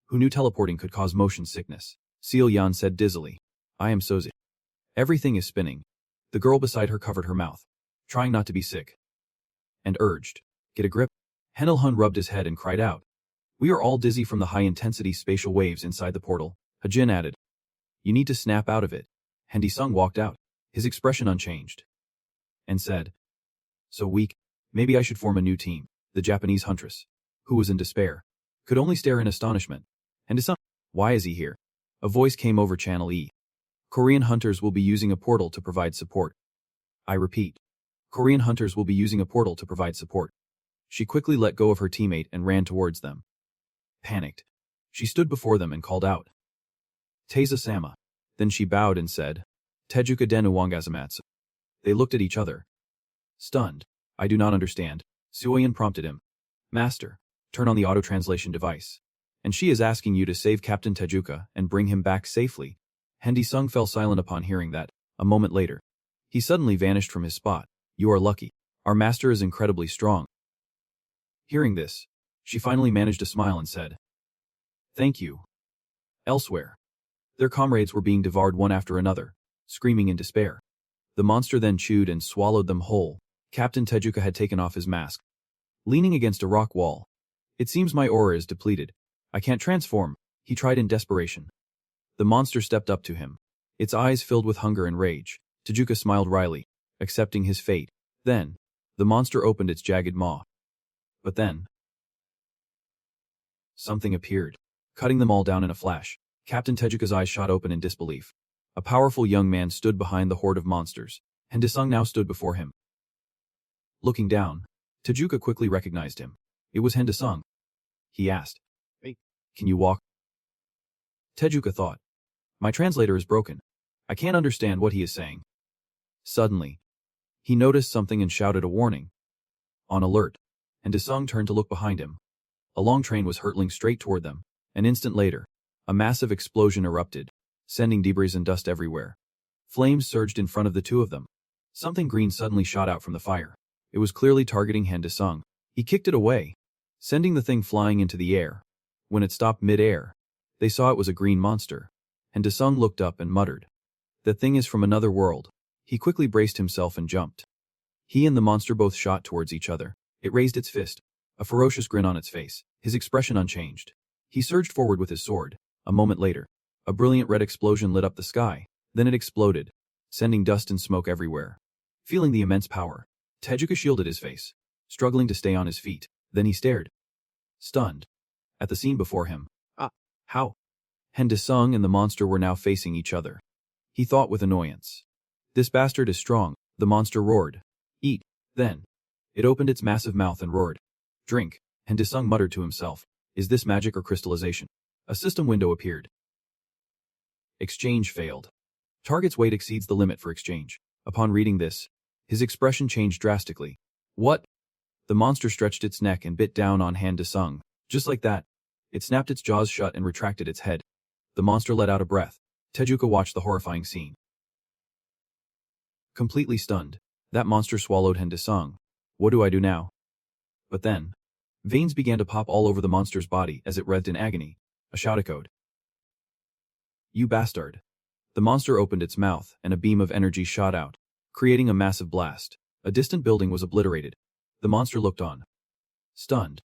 Who knew teleporting could cause motion sickness? Seal Yan said dizzily. I am so sick. Everything is spinning. The girl beside her covered her mouth, trying not to be sick, and urged, Get a grip. Henel Hun rubbed his head and cried out. We are all dizzy from the high-intensity spatial waves inside the portal. Hajin added. You need to snap out of it. Handy Sung walked out, his expression unchanged, and said, So weak, maybe I should form a new team. The Japanese huntress, who was in despair, could only stare in astonishment. Handy Sung, why is he here? A voice came over Channel E. Korean hunters will be using a portal to provide support. I repeat, Korean hunters will be using a portal to provide support. She quickly let go of her teammate and ran towards them. Panicked, she stood before them and called out, Teiza-sama. Then she bowed and said, Tejuka denu wangazamatsu. They looked at each other, stunned. I do not understand. Suoyan prompted him. Master, turn on the auto-translation device. And she is asking you to save Captain Tejuka and bring him back safely. Handy Sung fell silent upon hearing that. A moment later, he suddenly vanished from his spot. You are lucky. Our master is incredibly strong. Hearing this, she finally managed to smile and said, Thank you. Elsewhere, their comrades were being devoured one after another, screaming in despair. The monster then chewed and swallowed them whole. Captain Tejuka had taken off his mask, leaning against a rock wall. It seems my aura is depleted. I can't transform, he tried in desperation. The monster stepped up to him, its eyes filled with hunger and rage. Tejuka smiled wryly, accepting his fate. Then, the monster opened its jagged maw. But then, something appeared, cutting them all down in a flash. Captain Tejuka's eyes shot open in disbelief. A powerful young man stood behind the horde of monsters, and Desung now stood before him. Looking down, Tejuka quickly recognized him. It was Hendesung. He asked, Hey, can you walk? Tejuka thought, My translator is broken. I can't understand what he is saying. Suddenly, he noticed something and shouted a warning. On alert, Hendesung turned to look behind him. A long train was hurtling straight toward them. An instant later, a massive explosion erupted, sending debris and dust everywhere. Flames surged in front of the two of them. Something green suddenly shot out from the fire. It was clearly targeting Han De-sung. He kicked it away, sending the thing flying into the air. When it stopped mid-air, they saw it was a green monster. Han De-sung looked up and muttered, "The thing is from another world." He quickly braced himself and jumped. He and the monster both shot towards each other. It raised its fist, a ferocious grin on its face, his expression unchanged. He surged forward with his sword. A moment later, a brilliant red explosion lit up the sky. Then it exploded, sending dust and smoke everywhere. Feeling the immense power, Tezuka shielded his face, struggling to stay on his feet. Then he stared, stunned, at the scene before him. How? Han De-sung and the monster were now facing each other. He thought with annoyance. "This bastard is strong," the monster roared. "Eat." Then, it opened its massive mouth and roared. "Drink," Han De-sung muttered to himself. Is this magic or crystallization? A system window appeared. Exchange failed. Target's weight exceeds the limit for exchange. Upon reading this, his expression changed drastically. "What?" The monster stretched its neck and bit down on Han De-sung. Just like that, it snapped its jaws shut and retracted its head. The monster let out a breath. Tezuka watched the horrifying scene. Completely stunned, that monster swallowed Han De-sung. What do I do now? But then, veins began to pop all over the monster's body as it writhed in agony. A shout echoed. "You bastard." The monster opened its mouth and a beam of energy shot out, creating a massive blast. A distant building was obliterated. The monster looked on, stunned.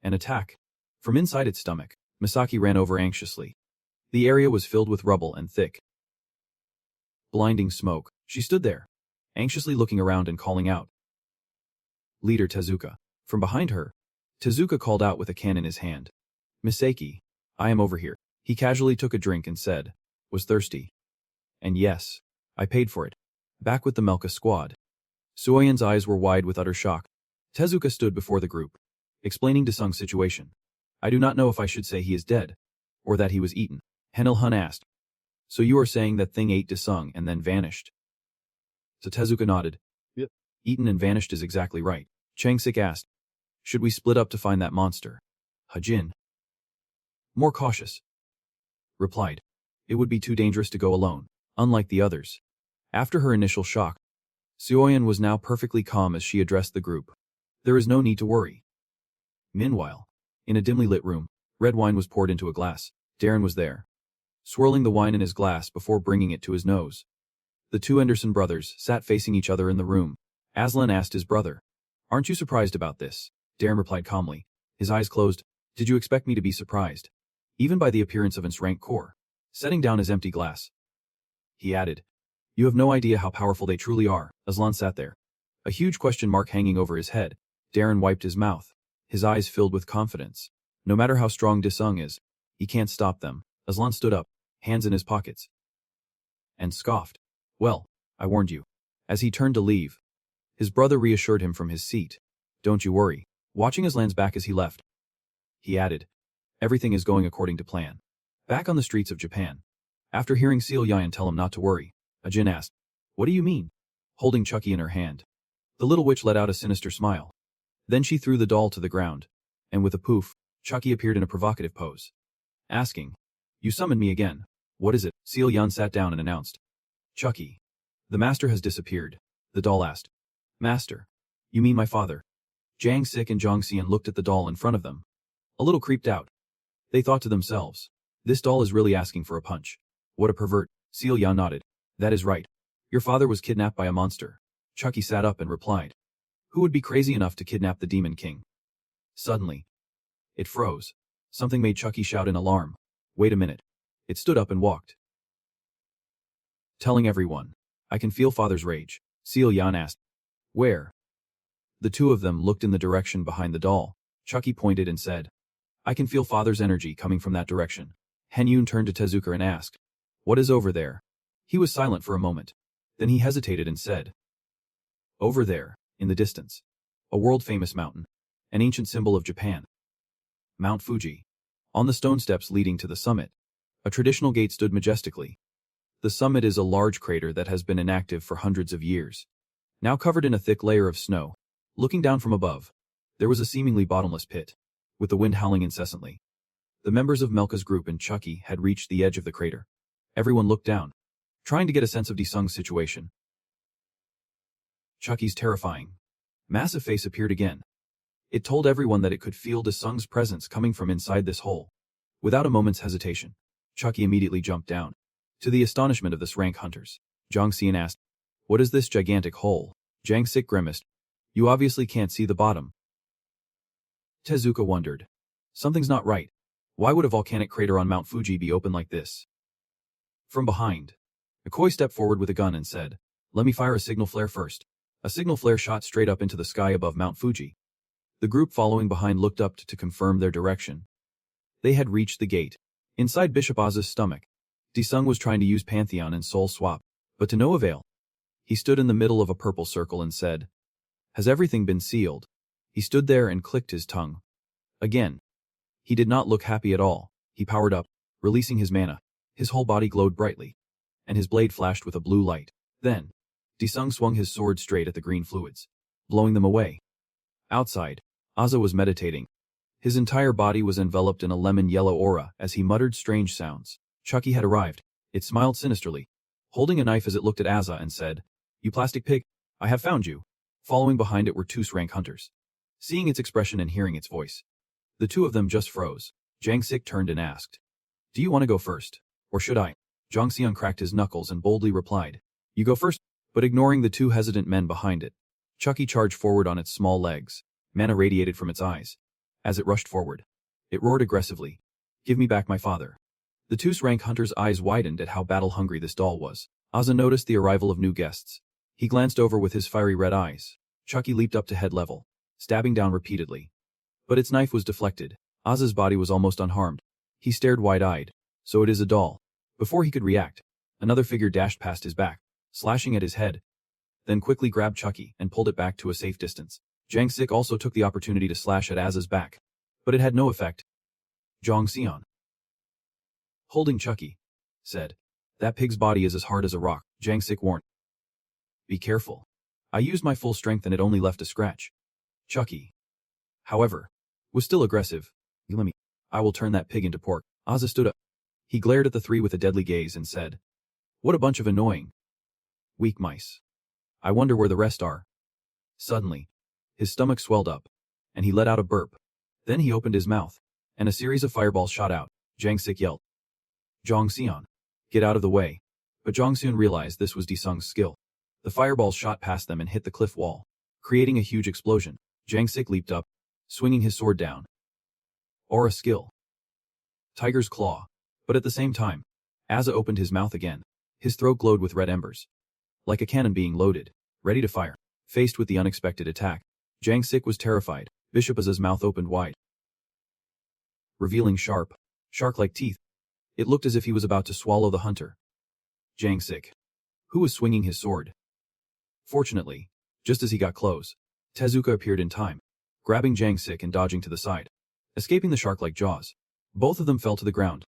An attack. From inside its stomach, Misaki ran over anxiously. The area was filled with rubble and thick, blinding smoke. She stood there, anxiously looking around and calling out, "Leader Tezuka." From behind her, Tezuka called out with a can in his hand. "Misaki, I am over here." He casually took a drink and said, "Was thirsty. And yes, I paid for it." Back with the Melka squad. Suoyan's eyes were wide with utter shock. Tezuka stood before the group, explaining De-sung's situation. "I do not know if I should say he is dead, or that he was eaten." Han Il-hun asked, "So you are saying that thing ate De-sung and then vanished?" So Tezuka nodded. "Yep. Eaten and vanished is exactly right." Chang-sik asked, "Should we split up to find that monster?" Hajin, more cautious, replied, "It would be too dangerous to go alone, unlike the others." After her initial shock, Suoyan was now perfectly calm as she addressed the group. "There is no need to worry." Meanwhile, in a dimly lit room, red wine was poured into a glass. Darren was there, swirling the wine in his glass before bringing it to his nose. The two Anderson brothers sat facing each other in the room. Aslan asked his brother, "Aren't you surprised about this?" Darren replied calmly, his eyes closed. "Did you expect me to be surprised? Even by the appearance of sssrank core?" Setting down his empty glass, he added, "You have no idea how powerful they truly are." Aslan sat there, a huge question mark hanging over his head. Darren wiped his mouth, his eyes filled with confidence. No matter how strong De-sung is, he can't stop them. Aslan stood up, hands in his pockets, and scoffed. "Well, I warned you." As he turned to leave, his brother reassured him from his seat. "Don't you worry." Watching Aslan's back as he left, he added, "Everything is going according to plan." Back on the streets of Japan, after hearing Seal Yan tell him not to worry, Ajin asked, "What do you mean?" Holding Chucky in her hand, the little witch let out a sinister smile. Then she threw the doll to the ground, and with a poof, Chucky appeared in a provocative pose, asking, "You summoned me again. What is it?" Seal Yan sat down and announced, "Chucky, the master has disappeared." The doll asked, "Master? You mean my father?" Jang Sik and Jong Xian looked at the doll in front of them, a little creeped out. They thought to themselves, "This doll is really asking for a punch. What a pervert." Seal Yan nodded. "That is right. Your father was kidnapped by a monster." Chucky sat up and replied, "Who would be crazy enough to kidnap the Demon King?" Suddenly, it froze. Something made Chucky shout in alarm. "Wait a minute." It stood up and walked, telling everyone, "I can feel father's rage." Seal Yan asked, "Where?" The two of them looked in the direction behind the doll. Chucky pointed and said, "I can feel father's energy coming from that direction." Han Yun turned to Tezuka and asked, "What is over there?" He was silent for a moment. Then he hesitated and said, "Over there, in the distance. A world-famous mountain. An ancient symbol of Japan. Mount Fuji." On the stone steps leading to the summit, a traditional gate stood majestically. The summit is a large crater that has been inactive for hundreds of years, now covered in a thick layer of snow. Looking down from above, there was a seemingly bottomless pit, with the wind howling incessantly. The members of Melka's group and Chucky had reached the edge of the crater. Everyone looked down, trying to get a sense of Disung's situation. Chucky's terrifying, massive face appeared again. It told everyone that it could feel Disung's presence coming from inside this hole. Without a moment's hesitation, Chucky immediately jumped down. To the astonishment of the srank hunters, Zhang Xian asked, "What is this gigantic hole?" Zhang Sik grimaced. "You obviously can't see the bottom." Tezuka wondered. Something's not right. Why would a volcanic crater on Mount Fuji be open like this? From behind, Ikoi stepped forward with a gun and said, "Let me fire a signal flare first." A signal flare shot straight up into the sky above Mount Fuji. The group following behind looked up to confirm their direction. They had reached the gate. Inside Bishop Oz's stomach, Disung was trying to use Pantheon and Soul Swap, but to no avail. He stood in the middle of a purple circle and said, "Has everything been sealed?" He stood there and clicked his tongue. Again. He did not look happy at all. He powered up, releasing his mana. His whole body glowed brightly, and his blade flashed with a blue light. Then, Disung swung his sword straight at the green fluids, blowing them away. Outside, Aza was meditating. His entire body was enveloped in a lemon-yellow aura as he muttered strange sounds. Chucky had arrived. It smiled sinisterly, holding a knife as it looked at Aza and said, "You plastic pig, I have found you." Following behind it were two srank hunters. Seeing its expression and hearing its voice, the two of them just froze. Zhang Sik turned and asked, "Do you want to go first, or should I?" Zhang Xian cracked his knuckles and boldly replied, "You go first." But ignoring the two hesitant men behind it, Chucky charged forward on its small legs. Mana radiated from its eyes. As it rushed forward, it roared aggressively, "Give me back my father." The two srank hunters' eyes widened at how battle-hungry this doll was. Aza noticed the arrival of new guests. He glanced over with his fiery red eyes. Chucky leaped up to head level, stabbing down repeatedly. But its knife was deflected. Aza's body was almost unharmed. He stared wide-eyed. "So it is a doll." Before he could react, another figure dashed past his back, slashing at his head, then quickly grabbed Chucky and pulled it back to a safe distance. Zhang Sik also took the opportunity to slash at Aza's back, but it had no effect. Zhang Xian, holding Chucky, said, "That pig's body is as hard as a rock." Zhang Sik warned, "Be careful. I used my full strength and it only left a scratch." Chucky, however, was still aggressive. "You let me. I will turn that pig into pork." Aza stood up. He glared at the three with a deadly gaze and said, "What a bunch of annoying, weak mice. I wonder where the rest are." Suddenly, his stomach swelled up, and he let out a burp. Then he opened his mouth, and a series of fireballs shot out. Zhang Sik yelled, "Zhang Xian, get out of the way." But Zhang soon realized this was Disung's skill. The fireballs shot past them and hit the cliff wall, creating a huge explosion. Zhang Sik leaped up, swinging his sword down. Aura skill. Tiger's Claw. But at the same time, Aza opened his mouth again. His throat glowed with red embers, like a cannon being loaded, ready to fire. Faced with the unexpected attack, Zhang Sik was terrified. Bishop Aza's mouth opened wide, revealing sharp, shark-like teeth. It looked as if he was about to swallow the hunter. Zhang Sik, who was swinging his sword. Fortunately, just as he got close, Tezuka appeared in time, grabbing Zhang Sik and dodging to the side, escaping the shark-like jaws. Both of them fell to the ground.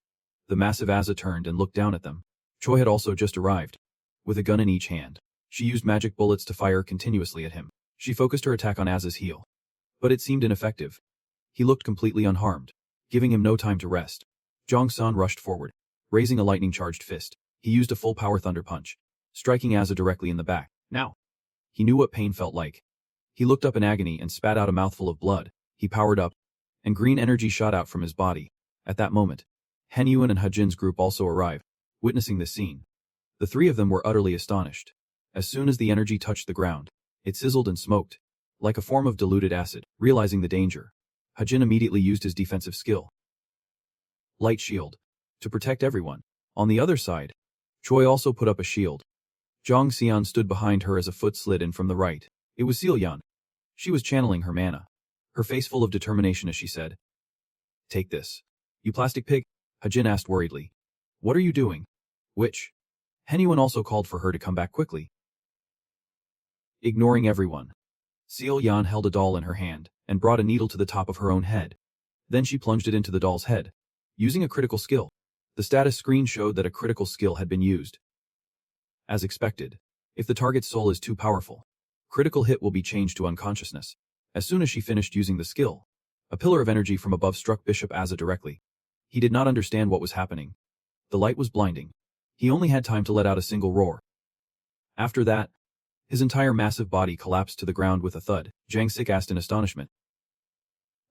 The massive Aza turned and looked down at them. Choi had also just arrived, with a gun in each hand. She used magic bullets to fire continuously at him. She focused her attack on Aza's heel, but it seemed ineffective. He looked completely unharmed, giving him no time to rest. Zhang San rushed forward, raising a lightning-charged fist. He used a full-power thunder punch, striking Aza directly in the back. Now, he knew what pain felt like. He looked up in agony and spat out a mouthful of blood. He powered up, and green energy shot out from his body. At that moment, Hen Yuan and Hajin's group also arrived, witnessing this scene. The three of them were utterly astonished. As soon as the energy touched the ground, it sizzled and smoked, like a form of diluted acid. Realizing the danger, Hajin immediately used his defensive skill, Light Shield, to protect everyone. On the other side, Choi also put up a shield. Zhang Xian stood behind her as a foot slid in from the right. It was Seal Yan. She was channeling her mana, her face full of determination as she said, "Take this, you plastic pig." Hajin asked worriedly, "What are you doing?" Which? Hen Yuan also called for her to come back quickly. Ignoring everyone, Seal Yan held a doll in her hand and brought a needle to the top of her own head. Then she plunged it into the doll's head, using a critical skill. The status screen showed that a critical skill had been used. As expected, if the target's soul is too powerful, critical hit will be changed to unconsciousness. As soon as she finished using the skill, a pillar of energy from above struck Bishop Aza directly. He did not understand what was happening. The light was blinding. He only had time to let out a single roar. After that, his entire massive body collapsed to the ground with a thud. Jang Sik asked in astonishment.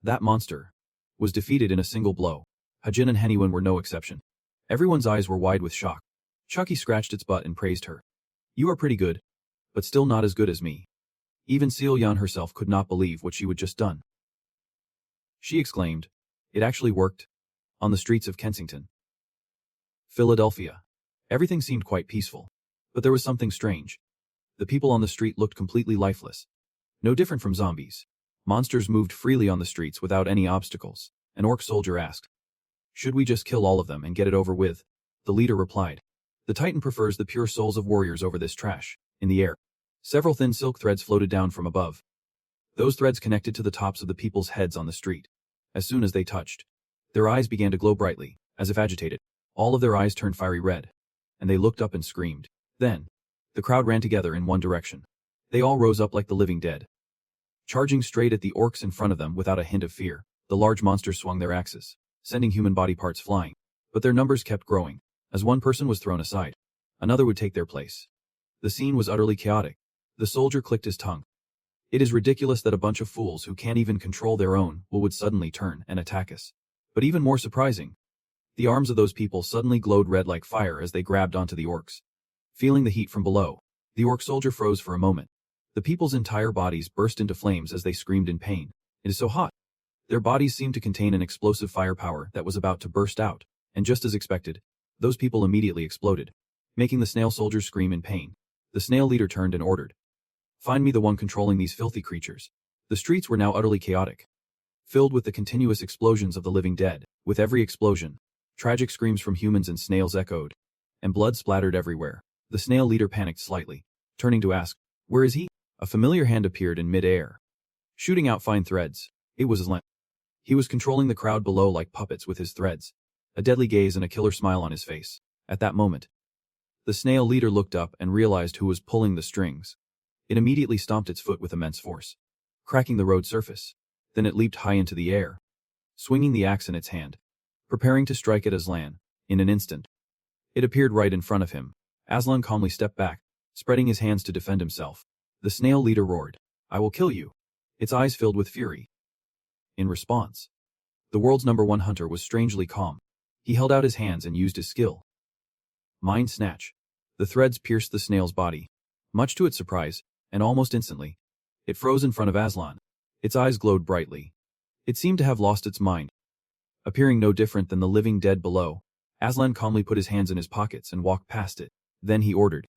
That monster was defeated in a single blow. Hajin and Hennywen were no exception. Everyone's eyes were wide with shock. Chucky scratched its butt and praised her. You are pretty good, but still not as good as me. Even Seol-yeon herself could not believe what she had just done. She exclaimed, it actually worked. On the streets of Kensington, Philadelphia, everything seemed quite peaceful. But there was something strange. The people on the street looked completely lifeless. No different from zombies. Monsters moved freely on the streets without any obstacles. An orc soldier asked, should we just kill all of them and get it over with? The leader replied, the Titan prefers the pure souls of warriors over this trash. In the air, several thin silk threads floated down from above. Those threads connected to the tops of the people's heads on the street. As soon as they touched, their eyes began to glow brightly, as if agitated. All of their eyes turned fiery red, and they looked up and screamed. Then, the crowd ran together in one direction. They all rose up like the living dead. Charging straight at the orcs in front of them without a hint of fear, the large monsters swung their axes, sending human body parts flying. But their numbers kept growing. As one person was thrown aside, another would take their place. The scene was utterly chaotic. The soldier clicked his tongue. It is ridiculous that a bunch of fools who can't even control their own will would suddenly turn and attack us. But even more surprising, the arms of those people suddenly glowed red like fire as they grabbed onto the orcs. Feeling the heat from below, the orc soldier froze for a moment. The people's entire bodies burst into flames as they screamed in pain. It is so hot. Their bodies seemed to contain an explosive firepower that was about to burst out, and just as expected, those people immediately exploded, making the snail soldiers scream in pain. The snail leader turned and ordered, find me the one controlling these filthy creatures. The streets were now utterly chaotic, filled with the continuous explosions of the living dead. With every explosion, tragic screams from humans and snails echoed, and blood splattered everywhere. The snail leader panicked slightly, turning to ask, where is he? A familiar hand appeared in mid-air, shooting out fine threads. It was Aslan. He was controlling the crowd below like puppets with his threads, a deadly gaze and a killer smile on his face. At that moment, the snail leader looked up and realized who was pulling the strings. It immediately stomped its foot with immense force, cracking the road surface. Then it leaped high into the air, swinging the axe in its hand, preparing to strike at Aslan. In an instant, it appeared right in front of him. Aslan calmly stepped back, spreading his hands to defend himself. The snail leader roared, I will kill you. Its eyes filled with fury. In response, the world's #1 hunter was strangely calm. He held out his hands and used his skill. Mind Snatch. The threads pierced the snail's body. Much to its surprise, and almost instantly, it froze in front of Aslan. Its eyes glowed brightly. It seemed to have lost its mind. Appearing no different than the living dead below, Aslan calmly put his hands in his pockets and walked past it. Then he ordered,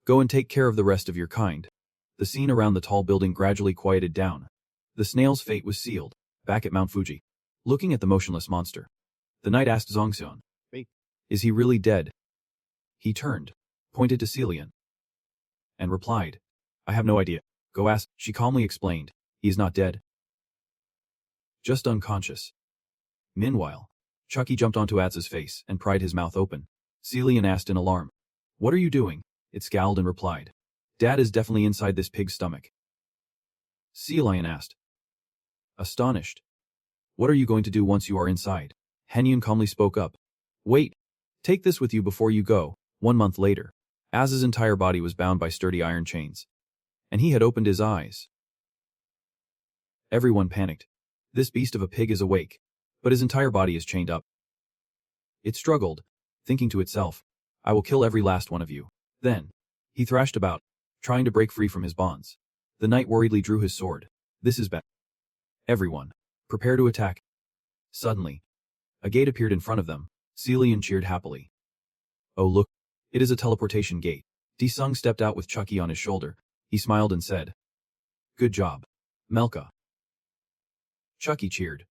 go and take care of the rest of your kind. The scene around the tall building gradually quieted down. The snail's fate was sealed. Back at Mount Fuji, looking at the motionless monster, the knight asked Zongseon, is he really dead? He turned, pointed to Seol-yeon, and replied, I have no idea. Go ask. She calmly explained, he is not dead, just unconscious. Meanwhile, Chucky jumped onto Atz's face and pried his mouth open. Seol-yeon asked in alarm, what are you doing? It scowled and replied, Dad is definitely inside this pig's stomach. Seol-yeon asked, astonished, what are you going to do once you are inside? Hennyun calmly spoke up, wait, take this with you before you go. 1 month later, Az's entire body was bound by sturdy iron chains, and he had opened his eyes. Everyone panicked. This beast of a pig is awake, but his entire body is chained up. It struggled, thinking to itself, I will kill every last one of you. Then, he thrashed about, trying to break free from his bonds. The knight worriedly drew his sword. This is bad. Everyone, prepare to attack. Suddenly, a gate appeared in front of them. Seol-yeon cheered happily. Oh look, it is a teleportation gate. Sung stepped out with Chucky on his shoulder. He smiled and said, good job, Melka. Chucky cheered.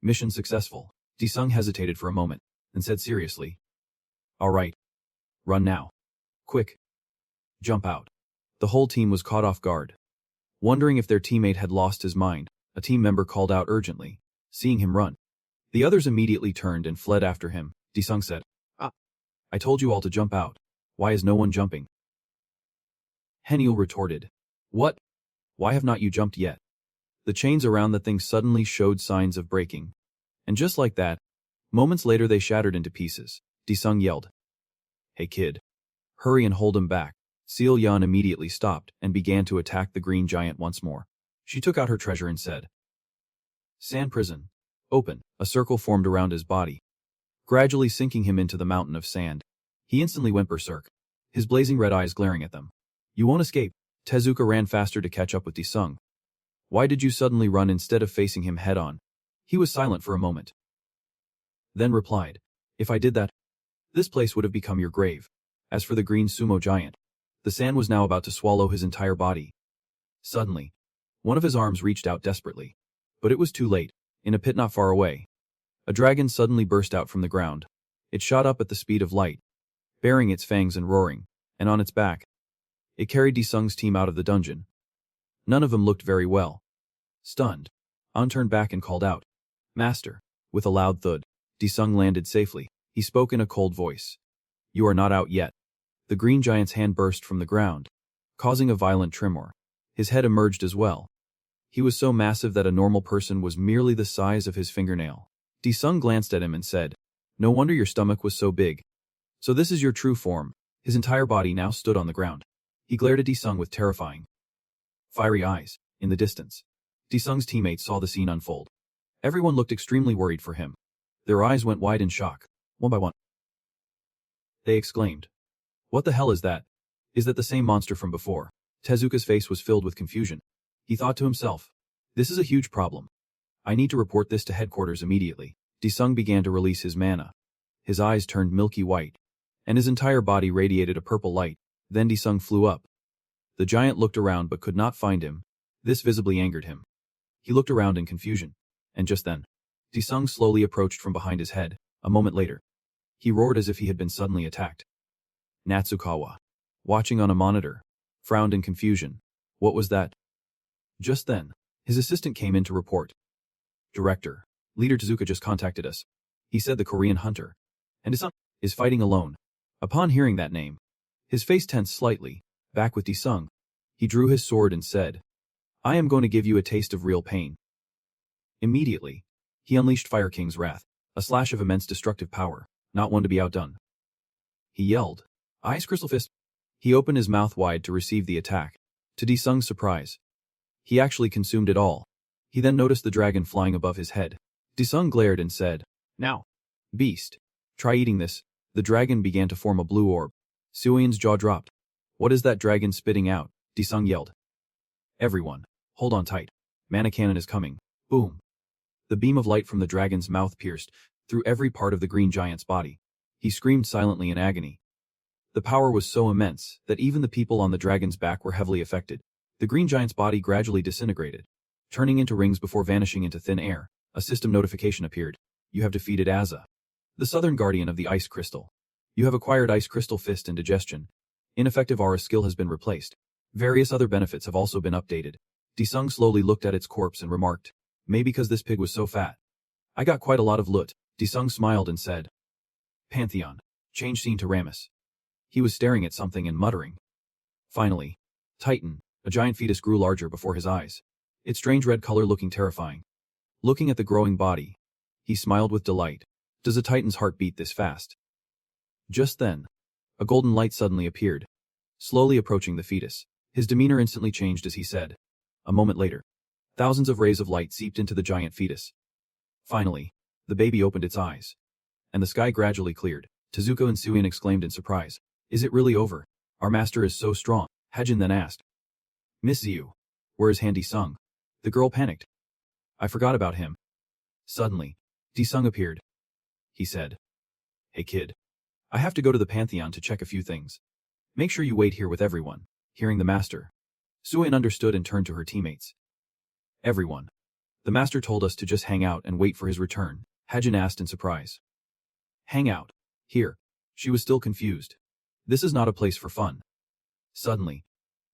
Mission successful. Sung hesitated for a moment, and said seriously, all right, run now. Quick. Jump out. The whole team was caught off guard. Wondering if their teammate had lost his mind, a team member called out urgently, seeing him run. The others immediately turned and fled after him. Sung said, I told you all to jump out. Why is no one jumping? Heniel retorted, what? Why have not you jumped yet? The chains around the thing suddenly showed signs of breaking. And just like that, moments later they shattered into pieces. Disung yelled. Hey kid. Hurry and hold him back. Seal Yun immediately stopped and began to attack the green giant once more. She took out her treasure and said, Sand prison. Open. A circle formed around his body, gradually sinking him into the mountain of sand. He instantly went berserk, his blazing red eyes glaring at them. You won't escape. Tezuka ran faster to catch up with Disung. Why did you suddenly run instead of facing him head-on? He was silent for a moment, then replied, If I did that, this place would have become your grave. As for the green sumo giant, the sand was now about to swallow his entire body. Suddenly, one of his arms reached out desperately. But it was too late. In a pit not far away, a dragon suddenly burst out from the ground. It shot up at the speed of light, baring its fangs and roaring, and on its back, it carried Disung's team out of the dungeon. None of them looked very well. Stunned, An turned back and called out, Master. With a loud thud, Disung landed safely. He spoke in a cold voice. You are not out yet. The green giant's hand burst from the ground, causing a violent tremor. His head emerged as well. He was so massive that a normal person was merely the size of his fingernail. Disung glanced at him and said, No wonder your stomach was so big. So this is your true form. His entire body now stood on the ground. He glared at Disung with terrifying, fiery eyes. In the distance, Disung's teammates saw the scene unfold. Everyone looked extremely worried for him. Their eyes went wide in shock. One by one, they exclaimed, What the hell is that? Is that the same monster from before? Tezuka's face was filled with confusion. He thought to himself, This is a huge problem. I need to report this to headquarters immediately. Disung began to release his mana. His eyes turned milky white, and his entire body radiated a purple light. Then Disung flew up. The giant looked around but could not find him. This visibly angered him. He looked around in confusion, and just then, Disung slowly approached from behind his head. A moment later, he roared as if he had been suddenly attacked. Natsukawa, watching on a monitor, frowned in confusion. What was that? Just then, his assistant came in to report. Director, Leader Tezuka just contacted us. He said the Korean hunter, and his son, is fighting alone. Upon hearing that name, his face tensed slightly. Back with Disung, he drew his sword and said, I am going to give you a taste of real pain. Immediately, he unleashed Fire King's wrath, a slash of immense destructive power, not one to be outdone. He yelled, Ice Crystal Fist. He opened his mouth wide to receive the attack. To Disung's surprise, he actually consumed it all. He then noticed the dragon flying above his head. Disung glared and said, Now, beast, try eating this. The dragon began to form a blue orb. Suian's jaw dropped. What is that dragon spitting out? Disung yelled. Everyone, hold on tight. Mana cannon is coming. Boom. The beam of light from the dragon's mouth pierced through every part of the green giant's body. He screamed silently in agony. The power was so immense that even the people on the dragon's back were heavily affected. The green giant's body gradually disintegrated, turning into rings before vanishing into thin air. A system notification appeared. You have defeated Aza, the southern guardian of the ice crystal. You have acquired Ice Crystal Fist and Digestion. Ineffective aura skill has been replaced. Various other benefits have also been updated. Disung slowly looked at its corpse and remarked, Maybe because this pig was so fat. I got quite a lot of loot. Disung smiled and said, Pantheon. Change scene to Ramus. He was staring at something and muttering. Finally, Titan, a giant fetus, grew larger before his eyes, its strange red color looking terrifying. Looking at the growing body, he smiled with delight. Does a Titan's heart beat this fast? Just then, a golden light suddenly appeared, slowly approaching the fetus. His demeanor instantly changed as he said. A moment later, thousands of rays of light seeped into the giant fetus. Finally, the baby opened its eyes, and the sky gradually cleared. Tezuka and Suian exclaimed in surprise. Is it really over? Our master is so strong. Hajin then asked. Miss Ziyu, where is Han Disung? The girl panicked. I forgot about him. Suddenly, Disung appeared. He said, Hey kid. I have to go to the Pantheon to check a few things. Make sure you wait here with everyone. Hearing the master, Suian understood and turned to her teammates. Everyone. The master told us to just hang out and wait for his return, Hajin asked in surprise. Hang out? Here. She was still confused. This is not a place for fun. Suddenly,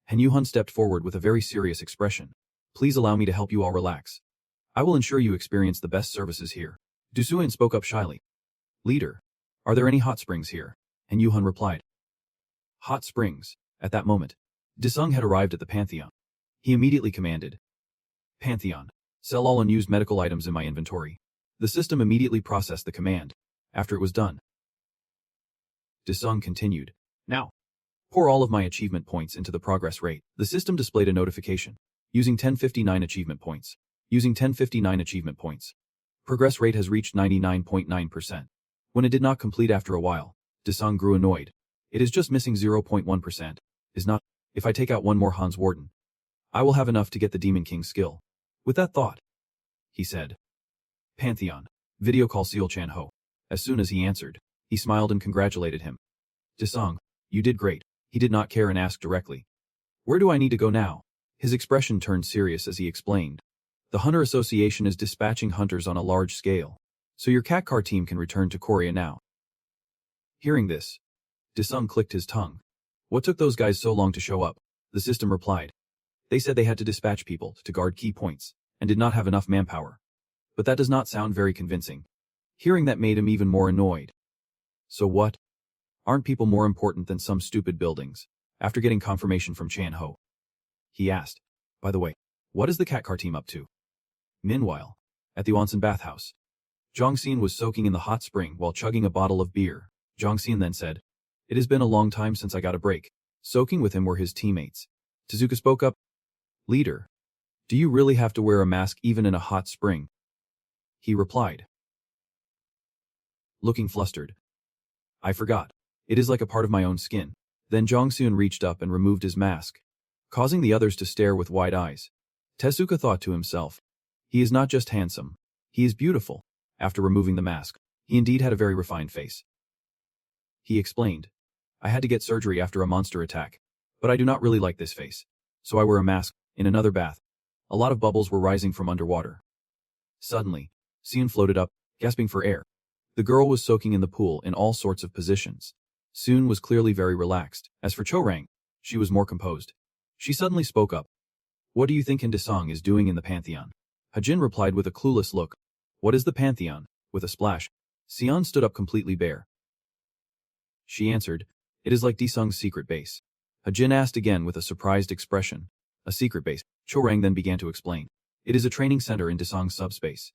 Han Yuhun stepped forward with a very serious expression. Please allow me to help you all relax. I will ensure you experience the best services here. Suian spoke up shyly. Leader, are there any hot springs here? Han Yuhun replied. Hot springs. At that moment, Disung had arrived at the Pantheon. He immediately commanded. Pantheon, sell all unused medical items in my inventory. The system immediately processed the command. After it was done, Desung continued. Now, pour all of my achievement points into the progress rate. The system displayed a notification. Using 1059 achievement points. Using 1059 achievement points. Progress rate has reached 99.9%. When it did not complete after a while, Desung grew annoyed. It is just missing 0.1%. Is not. If I take out one more Hans Warden, I will have enough to get the Demon King skill. With that thought, he said. Pantheon. Video call Seal Chan Ho. As soon as he answered, he smiled and congratulated him. Desung, you did great. He did not care and asked directly. Where do I need to go now? His expression turned serious as he explained. The Hunter Association is dispatching hunters on a large scale, so your cat car team can return to Korea now. Hearing this, Desung clicked his tongue. What took those guys so long to show up? The system replied. They said they had to dispatch people to guard key points, and did not have enough manpower. But that does not sound very convincing. Hearing that made him even more annoyed. So what? Aren't people more important than some stupid buildings? After getting confirmation from Chan Ho, he asked, by the way, what is the cat car team up to? Meanwhile, at the onsen bathhouse, Jongseon was soaking in the hot spring while chugging a bottle of beer. Jongseon then said, it has been a long time since I got a break. Soaking with him were his teammates. Tezuka spoke up. Leader, do you really have to wear a mask even in a hot spring? He replied, looking flustered. I forgot. It is like a part of my own skin. Then Jongseon reached up and removed his mask, causing the others to stare with wide eyes. Tezuka thought to himself, he is not just handsome, he is beautiful. After removing the mask, he indeed had a very refined face. He explained, I had to get surgery after a monster attack, but I do not really like this face, so I wear a mask. In another bath, a lot of bubbles were rising from underwater. Suddenly, Seon floated up, gasping for air. The girl was soaking in the pool in all sorts of positions. Soon was clearly very relaxed. As for Chorang, she was more composed. She suddenly spoke up. What do you think Desung is doing in the Pantheon? Hajin replied with a clueless look. What is the Pantheon? With a splash, Seon stood up completely bare. She answered, it is like Desung's secret base. Hajin asked again with a surprised expression. A secret base. Chorang then began to explain. It is a training center in Desung's subspace.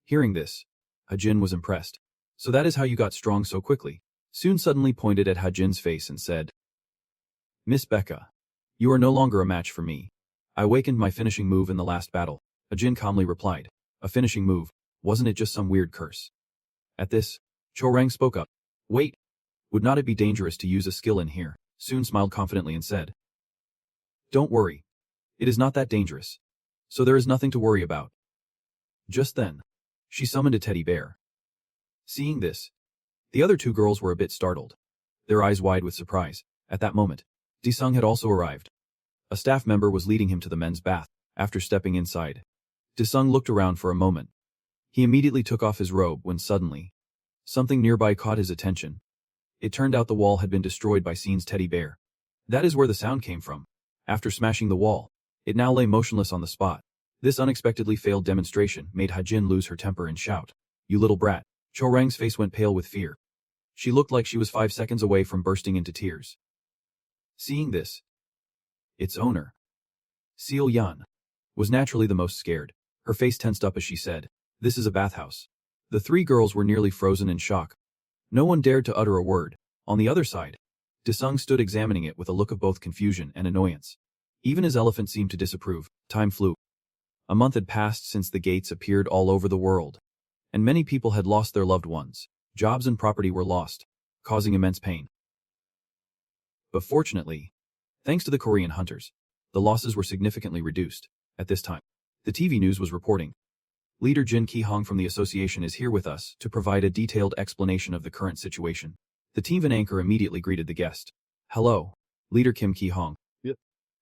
Hearing this, Hajin was impressed. So that is how you got strong so quickly. Soon suddenly pointed at Hajin's face and said, Miss Becca, you are no longer a match for me. I awakened my finishing move in the last battle. Hajin calmly replied, a finishing move, wasn't it just some weird curse? At this, Chorang spoke up. Wait, would not it be dangerous to use a skill in here? Soon smiled confidently and said, don't worry. It is not that dangerous. So there is nothing to worry about. Just then, she summoned a teddy bear. Seeing this, the other two girls were a bit startled, their eyes wide with surprise. At that moment, Desung had also arrived. A staff member was leading him to the men's bath. After stepping inside, Desung looked around for a moment. He immediately took off his robe when suddenly, something nearby caught his attention. It turned out the wall had been destroyed by Seon's teddy bear. That is where the sound came from. After smashing the wall, it now lay motionless on the spot. This unexpectedly failed demonstration made Hajin lose her temper and shout, you little brat. Chorang's face went pale with fear. She looked like she was 5 seconds away from bursting into tears. Seeing this, its owner, Seal Yan, was naturally the most scared. Her face tensed up as she said, this is a bathhouse. The three girls were nearly frozen in shock. No one dared to utter a word. On the other side, Desung stood examining it with a look of both confusion and annoyance. Even his elephant seemed to disapprove. Time flew. A month had passed since the gates appeared all over the world, and many people had lost their loved ones. Jobs and property were lost, causing immense pain. But fortunately, thanks to the Korean hunters, the losses were significantly reduced. At this time, the TV news was reporting. Leader Jin Ki-hong from the association is here with us to provide a detailed explanation of the current situation. The team and anchor immediately greeted the guest. Hello, Leader Kim Ki-hong. Yep.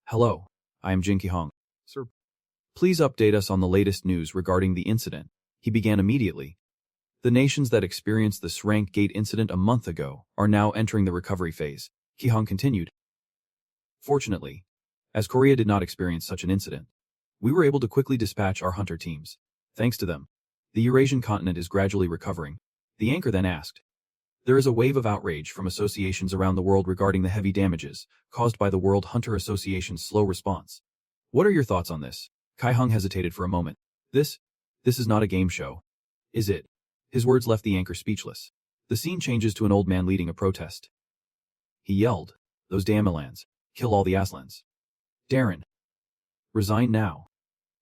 Hello, I am Jin Ki-hong. Sir. Please update us on the latest news regarding the incident. He began immediately. The nations that experienced the sssrank gate incident a month ago are now entering the recovery phase. Ki-hong continued. Fortunately, as Korea did not experience such an incident, we were able to quickly dispatch our hunter teams. Thanks to them, the Eurasian continent is gradually recovering. The anchor then asked. There is a wave of outrage from associations around the world regarding the heavy damages caused by the World Hunter Association's slow response. What are your thoughts on this? Ki-hong hesitated for a moment. This is not a game show, is it? His words left the anchor speechless. The scene changes to an old man leading a protest. He yelled, "Those damn Ilans. Kill all the Aslans. Darren. Resign now."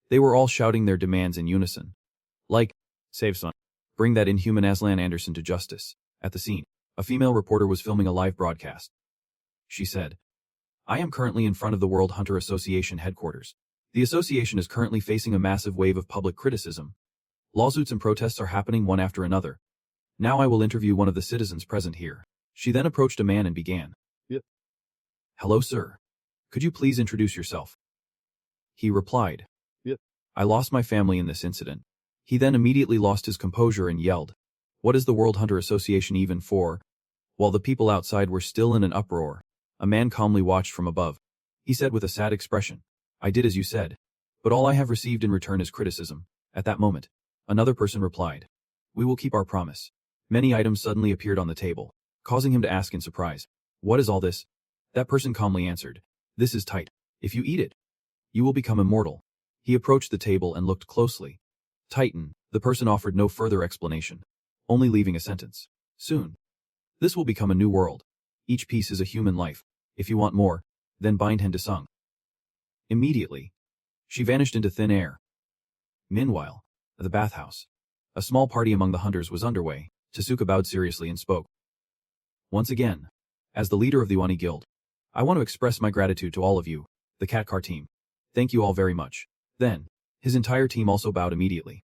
They were all shouting their demands in unison. Like, "Save son. Bring that inhuman Aslan Anderson to justice." At the scene, a female reporter was filming a live broadcast. She said, "I am currently in front of the World Hunter Association headquarters. The association is currently facing a massive wave of public criticism. Lawsuits and protests are happening one after another. Now I will interview one of the citizens present here." She then approached a man and began. "Yep. Hello, sir. Could you please introduce yourself?" He replied, "Yep. I lost my family in this incident." He then immediately lost his composure and yelled, "What is the World Hunter Association even for?" While the people outside were still in an uproar, a man calmly watched from above. He said with a sad expression, "I did as you said, but all I have received in return is criticism." At that moment, another person replied, "We will keep our promise." Many items suddenly appeared on the table, causing him to ask in surprise, "What is all this?" That person calmly answered, "This is tight. If you eat it, you will become immortal." He approached the table and looked closely. Titan, the person offered no further explanation, only leaving a sentence. "Soon. This will become a new world. Each piece is a human life. If you want more, then bind Hen Sung." Immediately, she vanished into thin air. Meanwhile, at the bathhouse, a small party among the hunters was underway. Tasuka bowed seriously and spoke. "Once again, as the leader of the Wani Guild, I want to express my gratitude to all of you, the Cat Car team. Thank you all very much." Then, his entire team also bowed immediately.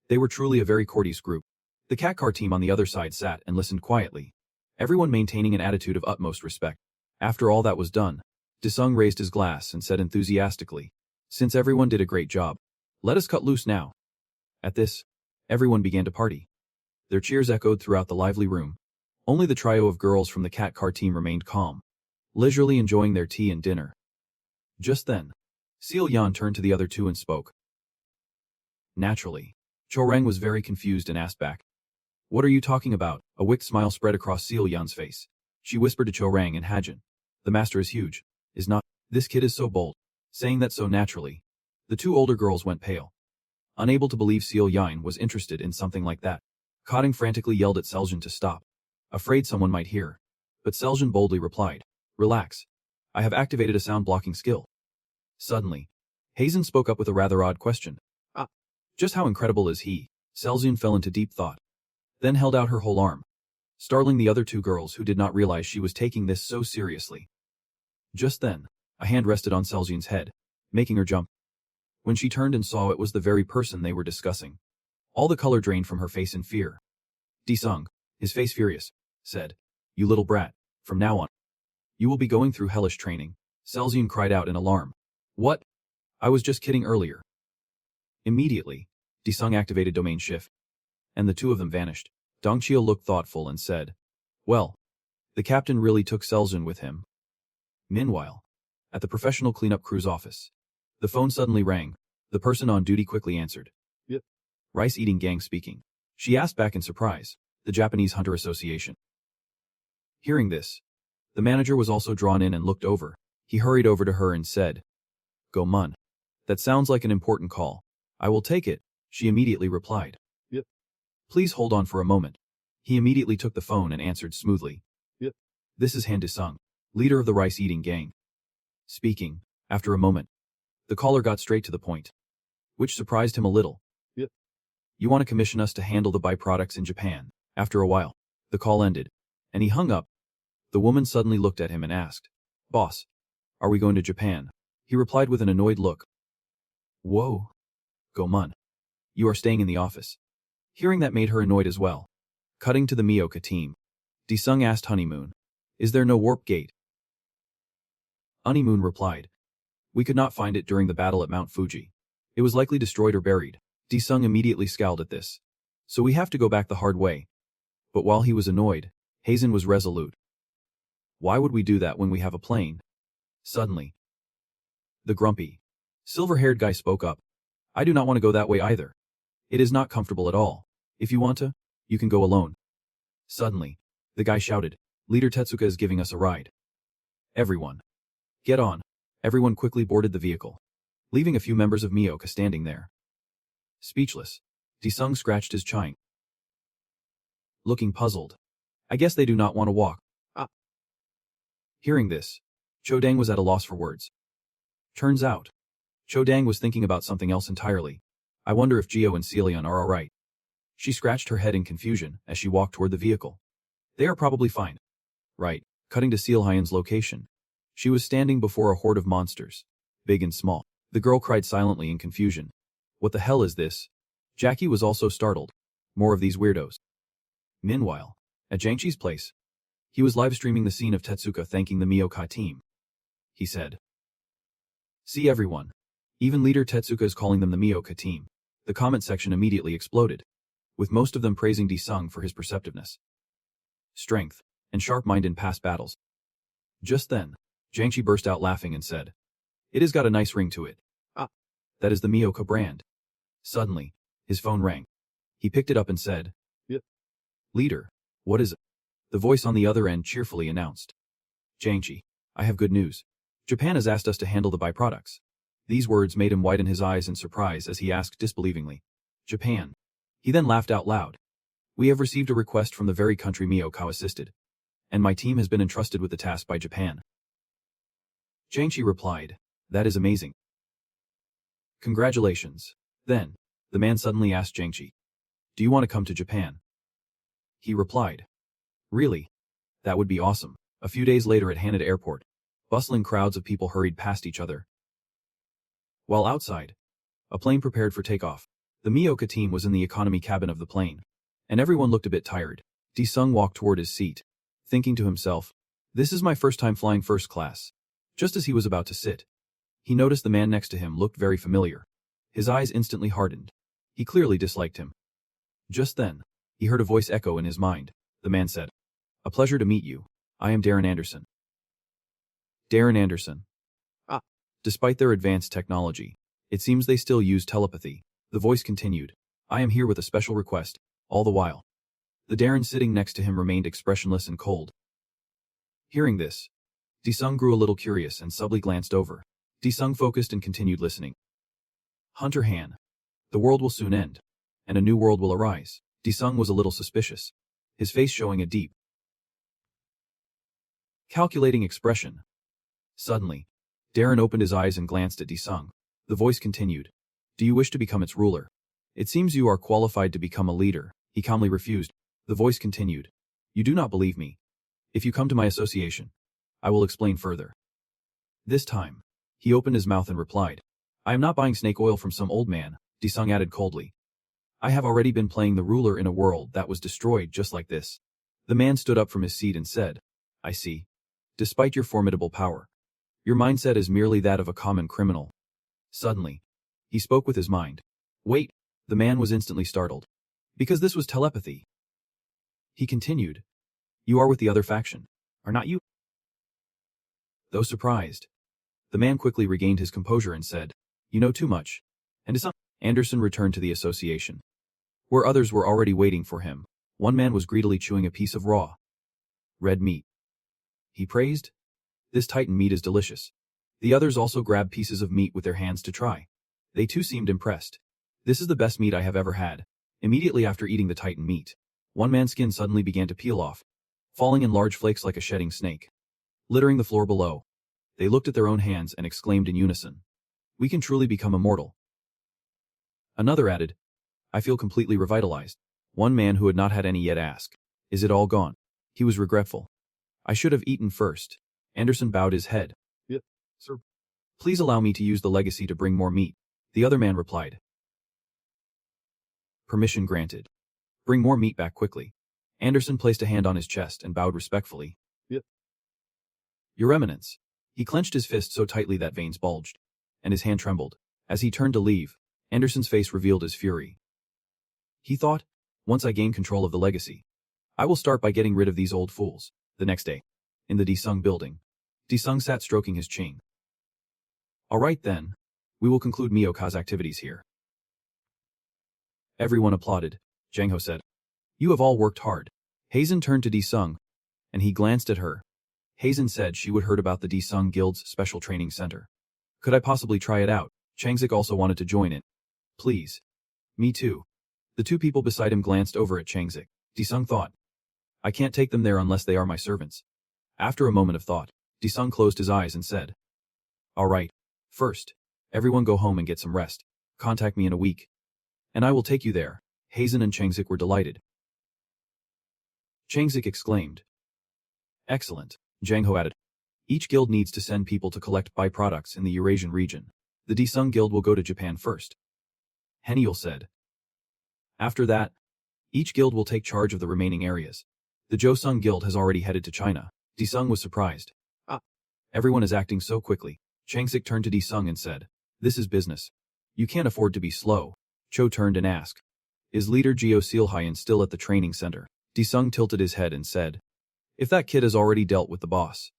They were truly a very courteous group. The Cat Car team on the other side sat and listened quietly, everyone maintaining an attitude of utmost respect. After all that was done, Desung raised his glass and said enthusiastically, "Since everyone did a great job, let us cut loose now." At this, everyone began to party. Their cheers echoed throughout the lively room. Only the trio of girls from the Cat Car team remained calm, leisurely enjoying their tea and dinner. Just then, Seal Yan turned to the other two and spoke. Naturally, Cho Reng was very confused and asked back, "What are you talking about?" A wicked smile spread across Seal Yan's face. She whispered to Cho Reng and Hajin, "The master is huge, is not? This kid is so bold." Saying that so naturally, the two older girls went pale, unable to believe Seal Yan was interested in something like that. Kotting frantically yelled at Seljin to stop, afraid someone might hear. But Seljin boldly replied, "Relax. I have activated a sound blocking skill." Suddenly, Hazen spoke up with a rather odd question. Just how incredible is he?" Seljin fell into deep thought, then held out her whole arm, startling the other two girls who did not realize she was taking this so seriously. Just then, a hand rested on Seljin's head, making her jump. When she turned and saw it was the very person they were discussing, all the color drained from her face in fear. Desung, his face furious, said, "You little brat, from now on, you will be going through hellish training." Seljin cried out in alarm. "What? I was just kidding earlier." Immediately, Desung activated domain shift, and the two of them vanished. Dongchio looked thoughtful and said, "Well, the captain really took Seljin with him." Meanwhile, at the professional cleanup crew's office, the phone suddenly rang. The person on duty quickly answered. "Yep. Rice-eating gang speaking." She asked back in surprise, "The Japanese Hunter Association." Hearing this, the manager was also drawn in and looked over. He hurried over to her and said, "Go Mun. That sounds like an important call." "I will take it," she immediately replied. "Yep. Please hold on for a moment." He immediately took the phone and answered smoothly. "Yep. This is Han Desung, leader of the rice-eating gang." Speaking, after a moment, the caller got straight to the point, which surprised him a little. "Yep. You want to commission us to handle the byproducts in Japan?" After a while, the call ended, and he hung up. The woman suddenly looked at him and asked, "Boss, are we going to Japan?" He replied with an annoyed look. "Whoa. Go Mun. You are staying in the office." Hearing that made her annoyed as well. Cutting to the Miyoka team, Desung asked Honeymoon, "Is there no warp gate?" Honeymoon replied, "We could not find it during the battle at Mount Fuji. It was likely destroyed or buried." Desung immediately scowled at this. "So we have to go back the hard way." But while he was annoyed, Hazen was resolute. "Why would we do that when we have a plane?" Suddenly, the grumpy, silver-haired guy spoke up. "I do not want to go that way either. It is not comfortable at all. If you want to, you can go alone." Suddenly, the guy shouted, "Leader Tetsuka is giving us a ride. Everyone, get on." Everyone quickly boarded the vehicle, leaving a few members of Miyoka standing there. Speechless, Desung scratched his chin. Looking puzzled, I guess they do not want to walk. Ah. Hearing this, Chodang was at a loss for words. Turns out, Chodang was thinking about something else entirely. I wonder if Gio and Celion are alright. She scratched her head in confusion as she walked toward the vehicle. They are probably fine. Right, cutting to Sealhyun's location. She was standing before a horde of monsters, big and small. The girl cried silently in confusion. What the hell is this? Jackie was also startled. More of these weirdos. Meanwhile, at Jiangqi's place, he was live-streaming the scene of Tetsuka thanking the Miyoka team. He said, "See everyone. Even leader Tetsuka is calling them the Miyoka team." The comment section immediately exploded, with most of them praising Desung for his perceptiveness, strength, and sharp mind in past battles. Just then, Jiangqi burst out laughing and said, "It has got a nice ring to it. Ah, that is the Miyoka brand." Suddenly, his phone rang. He picked it up and said, "Yep. Leader, what is it?" The voice on the other end cheerfully announced, "Jiangqi, I have good news. Japan has asked us to handle the byproducts." These words made him widen his eyes in surprise as he asked disbelievingly, "Japan?" He then laughed out loud. "We have received a request from the very country Miyoka assisted, and my team has been entrusted with the task by Japan." Jiangqi replied, "That is amazing. Congratulations." Then, the man suddenly asked Jiangqi, "Do you want to come to Japan?" He replied, "Really? That would be awesome." A few days later at Haneda Airport, bustling crowds of people hurried past each other. While outside, a plane prepared for takeoff. The Miyoka team was in the economy cabin of the plane, and everyone looked a bit tired. Desung walked toward his seat, thinking to himself, "This is my first time flying first class." Just as he was about to sit, he noticed the man next to him looked very familiar. His eyes instantly hardened. He clearly disliked him. Just then, he heard a voice echo in his mind. The man said, "A pleasure to meet you. I am Darren Anderson." Darren Anderson. Ah. Despite their advanced technology, it seems they still use telepathy. The voice continued, "I am here with a special request." All the while, the Darren sitting next to him remained expressionless and cold. Hearing this, Desung grew a little curious and subtly glanced over. Desung focused and continued listening. "Hunter Han. The world will soon end, and a new world will arise." Desung was a little suspicious, his face showing a deep, calculating expression. Suddenly, Darren opened his eyes and glanced at Desung. The voice continued, "Do you wish to become its ruler? It seems you are qualified to become a leader." He calmly refused. The voice continued, "You do not believe me. If you come to my association, I will explain further." This time, he opened his mouth and replied, "I am not buying snake oil from some old man," Desung added coldly. "I have already been playing the ruler in a world that was destroyed just like this." The man stood up from his seat and said, "I see. Despite your formidable power, your mindset is merely that of a common criminal." Suddenly, he spoke with his mind. "Wait." The man was instantly startled, because this was telepathy. He continued, "You are with the other faction, are not you?" Though surprised, the man quickly regained his composure and said, "You know too much." And Desung. Anderson returned to the association, where others were already waiting for him. One man was greedily chewing a piece of raw red meat. He praised, "This Titan meat is delicious." The others also grabbed pieces of meat with their hands to try. They too seemed impressed. "This is the best meat I have ever had." Immediately after eating the Titan meat, one man's skin suddenly began to peel off, falling in large flakes like a shedding snake, littering the floor below. They looked at their own hands and exclaimed in unison, "We can truly become immortal." Another added, "I feel completely revitalized." One man who had not had any yet asked, "Is it all gone?" He was regretful. "I should have eaten first." Anderson bowed his head. "Yep, sir. Please allow me to use the legacy to bring more meat." The other man replied, "Permission granted. Bring more meat back quickly." Anderson placed a hand on his chest and bowed respectfully. "Yep. Your Eminence." He clenched his fist so tightly that veins bulged, and his hand trembled. As he turned to leave, Anderson's face revealed his fury. He thought, "Once I gain control of the legacy, I will start by getting rid of these old fools." The next day, in the Desung building, Desung sat stroking his chain. "All right then, we will conclude Miyoka's activities here." Everyone applauded. Jang Ho said, "You have all worked hard." Hazen turned to Desung, and he glanced at her. Hazen said she would heard about the Desung Guild's special training center. "Could I possibly try it out?" Changzik also wanted to join it. "Please." "Me too." The two people beside him glanced over at Changzik. Desung thought, I can't take them there unless they are my servants. After a moment of thought, Disung closed his eyes and said, All right. First, everyone go home and get some rest. Contact me in a week. And I will take you there. Hazen and Changzik were delighted. Changzik exclaimed. Excellent, Jang Ho added. Each guild needs to send people to collect byproducts in the Eurasian region. The Disung Guild will go to Japan first. Heniel said. After that, each guild will take charge of the remaining areas. The Josung Guild has already headed to China. Disung was surprised. Everyone is acting so quickly. Changzik turned to Disung and said, This is business. You can't afford to be slow. Cho turned and asked, Is leader Geo Sealhyan still at the training center? Disung tilted his head and said, If that kid has already dealt with the boss.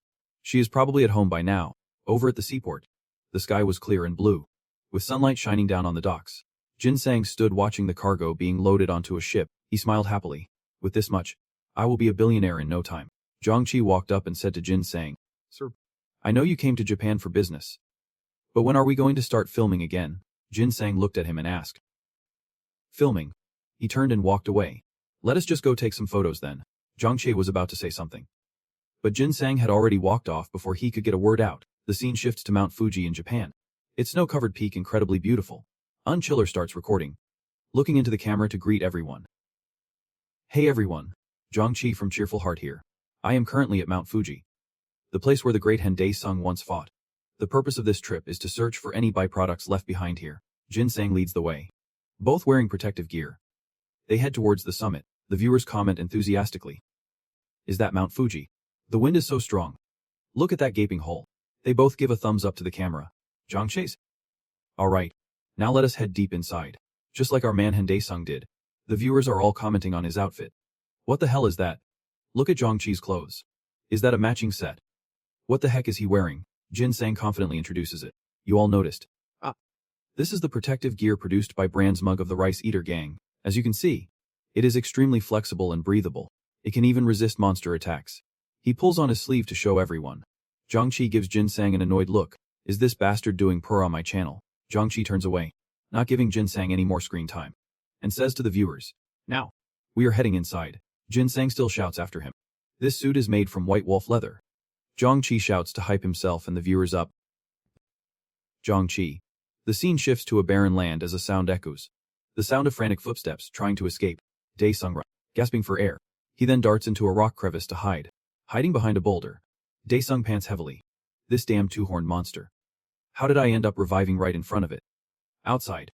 She is probably at home by now, over at the seaport. The sky was clear and blue, with sunlight shining down on the docks. Jin Sang stood watching the cargo being loaded onto a ship. He smiled happily. With this much, I will be a billionaire in no time. Zhang Qi walked up and said to Jin Sang, Sir, I know you came to Japan for business. But when are we going to start filming again? Jin Sang looked at him and asked. Filming. He turned and walked away. Let us just go take some photos then. Zhang Qi was about to say something. But Jin Sang had already walked off before he could get a word out. The scene shifts to Mount Fuji in Japan. Its snow-covered peak incredibly beautiful. Unchiller starts recording, looking into the camera to greet everyone. Hey everyone. Zhang Qi from Cheerful Heart here. I am currently at Mount Fuji, the place where the great Han Dae-sung once fought. The purpose of this trip is to search for any byproducts left behind here. Jin Sang leads the way, both wearing protective gear. They head towards the summit. The viewers comment enthusiastically. Is that Mount Fuji? The wind is so strong. Look at that gaping hole. They both give a thumbs up to the camera. Zhang Chase. Alright. Now let us head deep inside. Just like our man Han Dae-sung did. The viewers are all commenting on his outfit. What the hell is that? Look at Zhang Qi's clothes. Is that a matching set? What the heck is he wearing? Jin Sang confidently introduces it. You all noticed. This is the protective gear produced by Brand's Mug of the Rice Eater Gang. As you can see, it is extremely flexible and breathable. It can even resist monster attacks. He pulls on his sleeve to show everyone. Zhang Qi gives Jin Sang an annoyed look. Is this bastard doing purr on my channel? Zhang Qi turns away, not giving Jin Sang any more screen time, and says to the viewers, Now, we are heading inside. Jin Sang still shouts after him. This suit is made from white wolf leather. Zhang Qi shouts to hype himself and the viewers up. Zhang Qi. The scene shifts to a barren land as a sound echoes. The sound of frantic footsteps trying to escape. Dae-sung gasping for air. He then darts into a rock crevice to hide. Hiding behind a boulder. Dae-sung pants heavily. This damn two-horned monster. How did I end up reviving right in front of it? Outside.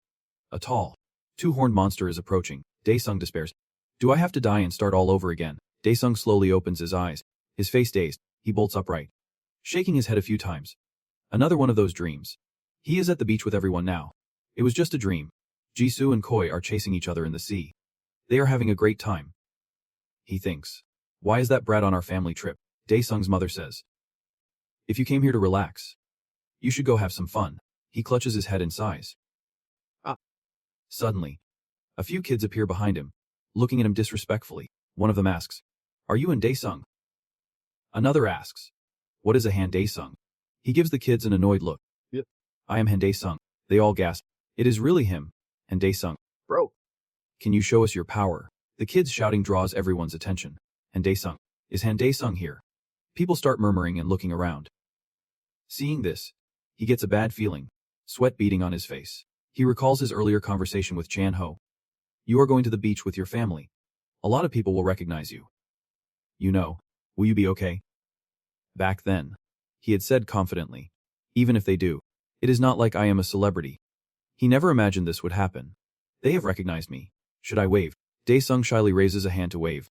A tall, two-horned monster is approaching. Dae-sung despairs. Do I have to die and start all over again? Dae-sung slowly opens his eyes. His face dazed. He bolts upright, shaking his head a few times. Another one of those dreams. He is at the beach with everyone now. It was just a dream. Jisoo and Koi are chasing each other in the sea. They are having a great time. He thinks. Why is that brat on our family trip? Dae-sung's mother says. If you came here to relax, you should go have some fun. He clutches his head and sighs. Suddenly, a few kids appear behind him, looking at him disrespectfully. One of them asks, Are you and Dae-sung? Another asks, What is a Han Dae-sung? He gives the kids an annoyed look. Yep. I am Han Dae-sung. They all gasp. It is really him, Han Dae-sung. Bro. Can you show us your power? The kids shouting draws everyone's attention. Han Dae-sung. Is Han Dae-sung here? People start murmuring and looking around. Seeing this, he gets a bad feeling, sweat beading on his face. He recalls his earlier conversation with Chan Ho. You are going to the beach with your family. A lot of people will recognize you. You know, will you be okay? Back then, he had said confidently, even if they do, it is not like I am a celebrity. He never imagined this would happen. They have recognized me. Should I wave? Dae-sung shyly raises a hand to wave.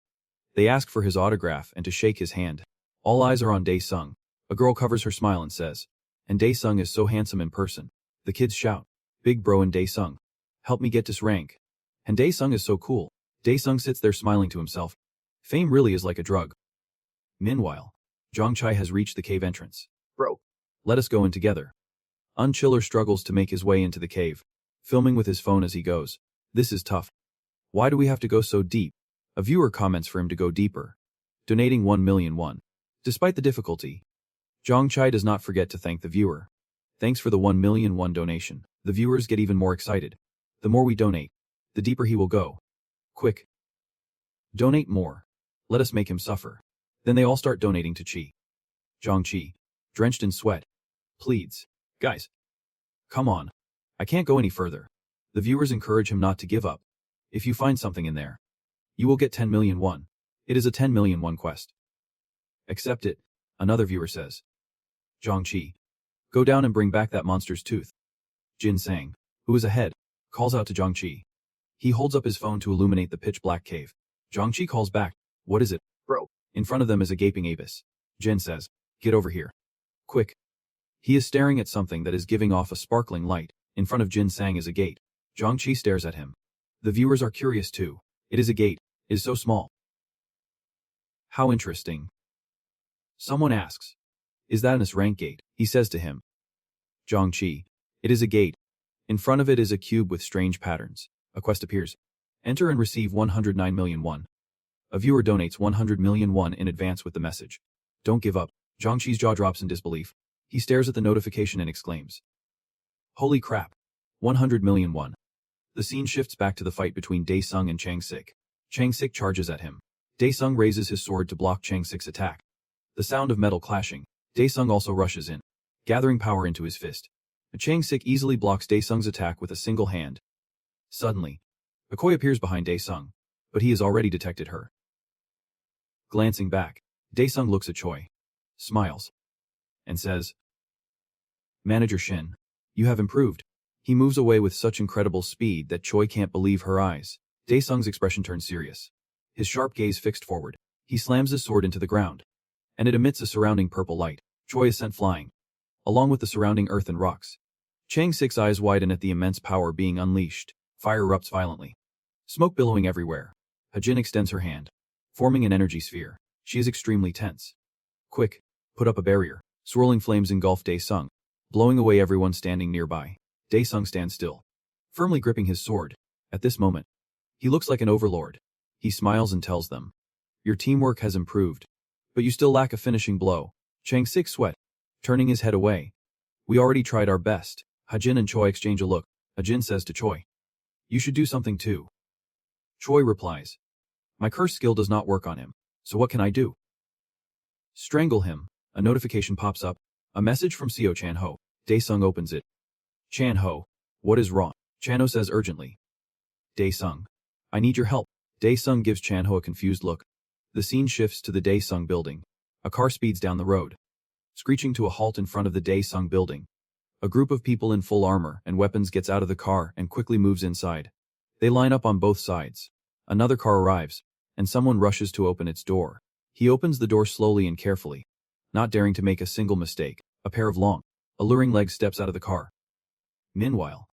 They ask for his autograph and to shake his hand. All eyes are on Dae-sung. A girl covers her smile and says, And Dae-sung is so handsome in person. The kids shout, Big bro and Dae-sung. Help me get this rank. And Dae-sung is so cool. Dae-sung sits there smiling to himself. Fame really is like a drug. Meanwhile, Zhang Chai has reached the cave entrance. Bro. Let us go in together. Unchiller struggles to make his way into the cave, filming with his phone as he goes. This is tough. Why do we have to go so deep? A viewer comments for him to go deeper, donating 1,000,000 won. Despite the difficulty, Zhang Chai does not forget to thank the viewer. Thanks for the 1,000,000 won donation. The viewers get even more excited. The more we donate, the deeper he will go. Quick. Donate more. Let us make him suffer. Then they all start donating to Chi. Zhang-Chi, drenched in sweat, pleads, guys, come on. I can't go any further. The viewers encourage him not to give up. If you find something in there, you will get 10 million won. It is a 10 million won quest. Accept it, another viewer says. Zhang-Chi, go down and bring back that monster's tooth. Jin Sang, who is ahead, calls out to Zhang-Chi. He holds up his phone to illuminate the pitch-black cave. Zhang-Chi calls back, what is it, bro? In front of them is a gaping abyss. Jin says, get over here. Quick. He is staring at something that is giving off a sparkling light. In front of Jin Sang is a gate. Zhang-Chi stares at him. The viewers are curious too. It is a gate. It is so small. How interesting. Someone asks, is that an sssrank gate? He says to him. Zhang-Chi, it is a gate. In front of it is a cube with strange patterns. A quest appears. Enter and receive 109 million won. A viewer donates 100 million won in advance with the message. Don't give up. Zhang-Chi's jaw drops in disbelief. He stares at the notification and exclaims. Holy crap. 100 million won. The scene shifts back to the fight between Dae-sung and Chang-sik. Chang-sik charges at him. Dae-sung raises his sword to block Chang-sik's attack. The sound of metal clashing. Dae-sung also rushes in, gathering power into his fist. Chang-sik easily blocks Dae-sung's attack with a single hand. Suddenly, Akoi appears behind Dae-sung, but he has already detected her. Glancing back, Dae-sung looks at Choi, smiles, and says, Manager Shin, you have improved. He moves away with such incredible speed that Choi can't believe her eyes. Dae-sung's expression turns serious. His sharp gaze fixed forward. He slams his sword into the ground, and it emits a surrounding purple light. Choi is sent flying, along with the surrounding earth and rocks. Chang-sik's eyes widen at the immense power being unleashed. Fire erupts violently, smoke billowing everywhere. Hajin extends her hand, forming an energy sphere. She is extremely tense. Quick, put up a barrier. Swirling flames engulf Dae-sung, blowing away everyone standing nearby. Dae-sung stands still, firmly gripping his sword. At this moment, he looks like an overlord. He smiles and tells them, your teamwork has improved, but you still lack a finishing blow. Chang-sik sweat, turning his head away. We already tried our best. Hajin and Choi exchange a look. Hajin says to Choi, you should do something too. Choi replies, my curse skill does not work on him, so what can I do? Strangle him. A notification pops up, a message from Seo Chan-ho. Dae-sung opens it. Chan-ho, what is wrong? Chan-ho says urgently. Dae-sung, I need your help. Dae-sung gives Chan-ho a confused look. The scene shifts to the Dae-sung building. A car speeds down the road, screeching to a halt in front of the Dae-sung building. A group of people in full armor and weapons gets out of the car and quickly moves inside. They line up on both sides. Another car arrives, and someone rushes to open its door. He opens the door slowly and carefully, not daring to make a single mistake. A pair of long, alluring legs steps out of the car. Meanwhile,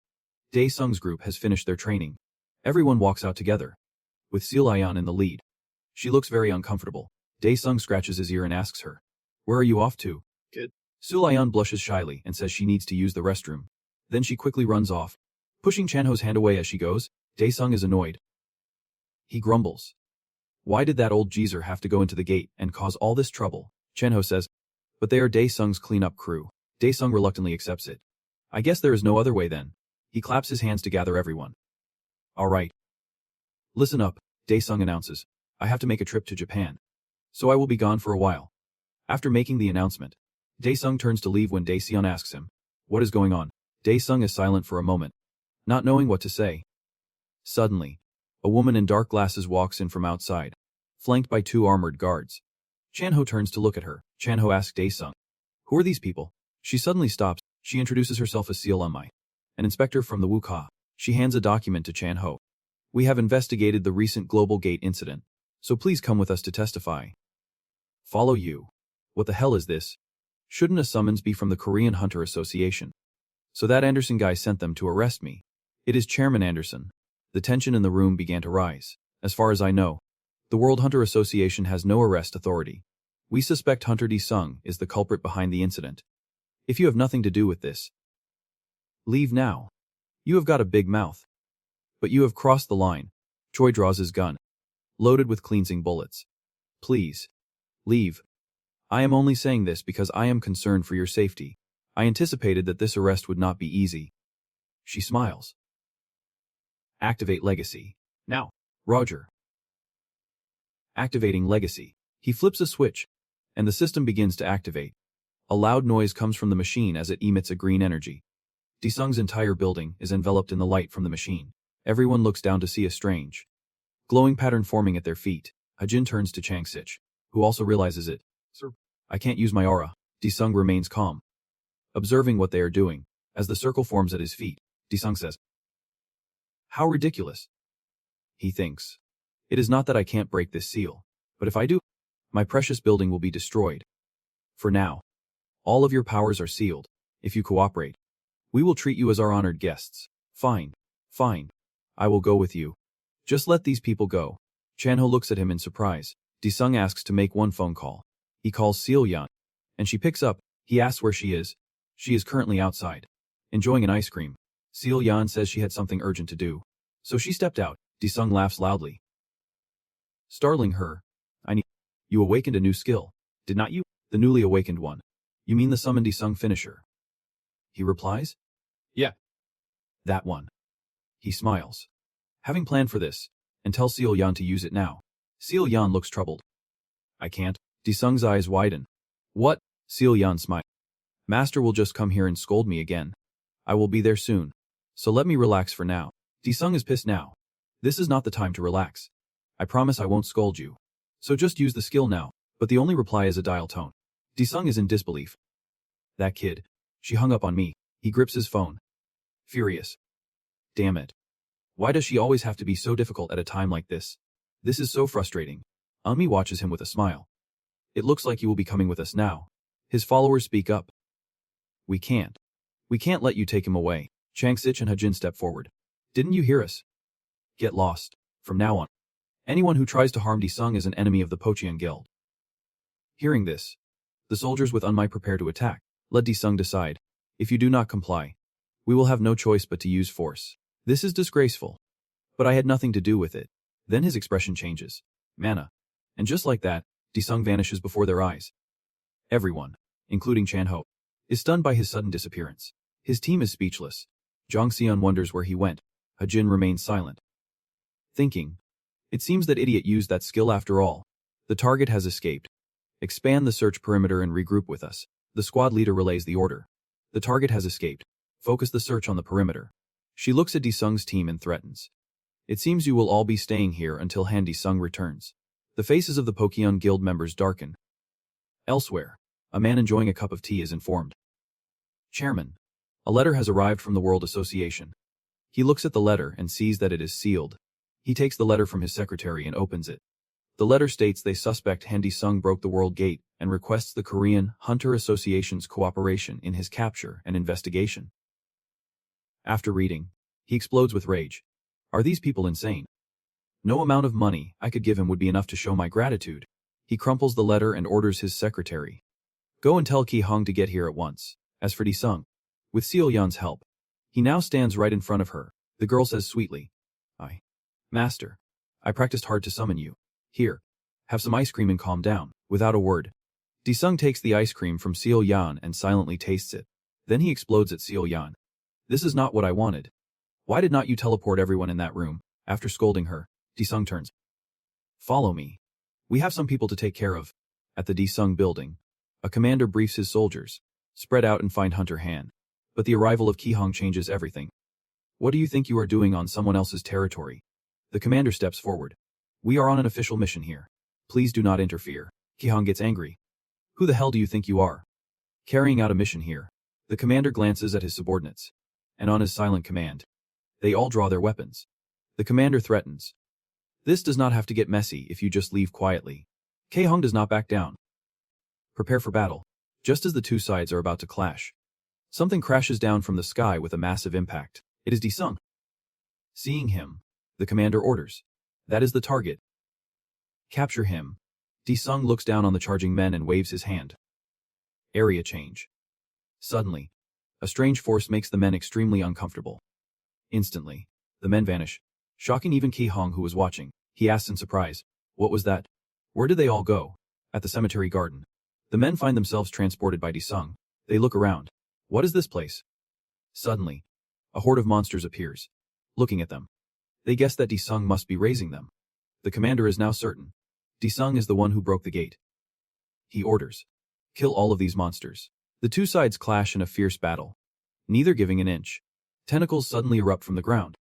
Dae-sung's group has finished their training. Everyone walks out together, with Seol-ayan in the lead. She looks very uncomfortable. Dae-sung scratches his ear and asks her, where are you off to? Kid. Seol-ayan blushes shyly and says she needs to use the restroom. Then she quickly runs off, pushing Chan-ho's hand away as she goes. Dae-sung is annoyed. He grumbles. Why did that old geezer have to go into the gate and cause all this trouble? Chan-ho says, but they are Dae-sung's cleanup crew. Dae-sung reluctantly accepts it. I guess there is no other way then. He claps his hands to gather everyone. All right. Listen up, Dae-sung announces. I have to make a trip to Japan, so I will be gone for a while. After making the announcement, Dae-sung turns to leave when Dae-seon asks him, what is going on? Dae-sung is silent for a moment, not knowing what to say. Suddenly, a woman in dark glasses walks in from outside, flanked by two armored guards. Chan-ho turns to look at her. Chan-ho asks Dae-sung, who are these people? She suddenly stops. She introduces herself as Seol-amai, an inspector from the Wuka. She hands a document to Chan-ho. We have investigated the recent Global Gate incident, so please come with us to testify. Follow you. What the hell is this? Shouldn't a summons be from the Korean Hunter Association? So that Anderson guy sent them to arrest me. It is Chairman Anderson. The tension in the room began to rise. As far as I know, the World Hunter Association has no arrest authority. We suspect Hunter D-sung is the culprit behind the incident. If you have nothing to do with this, leave now. You have got a big mouth. But you have crossed the line. Choi draws his gun, loaded with cleansing bullets. Please, leave. I am only saying this because I am concerned for your safety. I anticipated that this arrest would not be easy. She smiles. Activate Legacy. Now. Roger. Activating legacy. He flips a switch, and the system begins to activate. A loud noise comes from the machine as it emits a green energy. Disung's entire building is enveloped in the light from the machine. Everyone looks down to see a strange, glowing pattern forming at their feet. Hajin turns to Changsich, who also realizes it. Sir, I can't use my aura. Disung remains calm, observing what they are doing. As the circle forms at his feet, Disung says, "How ridiculous." He thinks, "It is not that I can't break this seal, but if I do, my precious building will be destroyed. For now, all of your powers are sealed. If you cooperate, we will treat you as our honored guests." Fine, fine. I will go with you. Just let these people go. Chanho looks at him in surprise. Disung asks to make one phone call. He calls Seal Yan, and she picks up. He asks where she is. She is currently outside, enjoying an ice cream. Seal Yan says she had something urgent to do, so she stepped out. Disung laughs loudly, startling her. You awakened a new skill, did not you? The newly awakened one. You mean the summoned Disung finisher? He replies, yeah. That one. He smiles, having planned for this, and tells Seal Yan to use it now. Seal Yan looks troubled. I can't. Disung's eyes widen. What? Seal Yan smiles. Master will just come here and scold me again. I will be there soon, so let me relax for now. Disung is pissed now. This is not the time to relax. I promise I won't scold you. So just use the skill now. But the only reply is a dial tone. Disung is in disbelief. That kid. She hung up on me. He grips his phone, furious. Damn it. Why does she always have to be so difficult at a time like this? This is so frustrating. Ami watches him with a smile. It looks like you will be coming with us now. His followers speak up. We can't. We can't let you take him away. Changsich and Hajin step forward. Didn't you hear us? Get lost. From now on, anyone who tries to harm Disung is an enemy of the Pochian Guild. Hearing this, the soldiers with Unmai prepare to attack. Let Disung decide. If you do not comply, we will have no choice but to use force. This is disgraceful. But I had nothing to do with it. Then his expression changes. Mana. And just like that, Disung vanishes before their eyes. Everyone, including Chanho, is stunned by his sudden disappearance. His team is speechless. Zhang Xian wonders where he went. Hajin remains silent, thinking, it seems that idiot used that skill after all. The target has escaped. Expand the search perimeter and regroup with us. The squad leader relays the order. The target has escaped. Focus the search on the perimeter. She looks at Disung's team and threatens. It seems you will all be staying here until Han Disung returns. The faces of the Pokion Guild members darken. Elsewhere, a man enjoying a cup of tea is informed. Chairman, a letter has arrived from the World Association. He looks at the letter and sees that it is sealed. He takes the letter from his secretary and opens it. The letter states they suspect Han Disung broke the World Gate and requests the Korean Hunter Association's cooperation in his capture and investigation. After reading, he explodes with rage. Are these people insane? No amount of money I could give him would be enough to show my gratitude. He crumples the letter and orders his secretary. Go and tell Ki Hong to get here at once. As for Disung, with Seal Yan's help, he now stands right in front of her. The girl says sweetly, Master, I practiced hard to summon you. Here, have some ice cream and calm down. Without a word, Disung takes the ice cream from Seal Yan and silently tastes it. Then he explodes at Seal Yan. This is not what I wanted. Why did not you teleport everyone in that room? After scolding her, Disung turns. Follow me. We have some people to take care of. At the Disung building, a commander briefs his soldiers. Spread out and find Hunter Han. But the arrival of Ki Hong changes everything. What do you think you are doing on someone else's territory? The commander steps forward. We are on an official mission here. Please do not interfere. Ki Hong gets angry. Who the hell do you think you are? Carrying out a mission here. The commander glances at his subordinates. And on his silent command, they all draw their weapons. The commander threatens. This does not have to get messy if you just leave quietly. Ki Hong does not back down. Prepare for battle. Just as the two sides are about to clash, something crashes down from the sky with a massive impact. It is Disung. Seeing him, the commander orders. That is the target. Capture him. Disung looks down on the charging men and waves his hand. Area change. Suddenly, a strange force makes the men extremely uncomfortable. Instantly, the men vanish, shocking even Ki Hong who was watching. He asks in surprise, what was that? Where did they all go? At the cemetery garden. The men find themselves transported by Disung. They look around. What is this place? Suddenly, a horde of monsters appears. Looking at them, they guess that Disung must be raising them. The commander is now certain. Sung is the one who broke the gate. He orders. Kill all of these monsters. The two sides clash in a fierce battle, neither giving an inch. Tentacles suddenly erupt from the ground,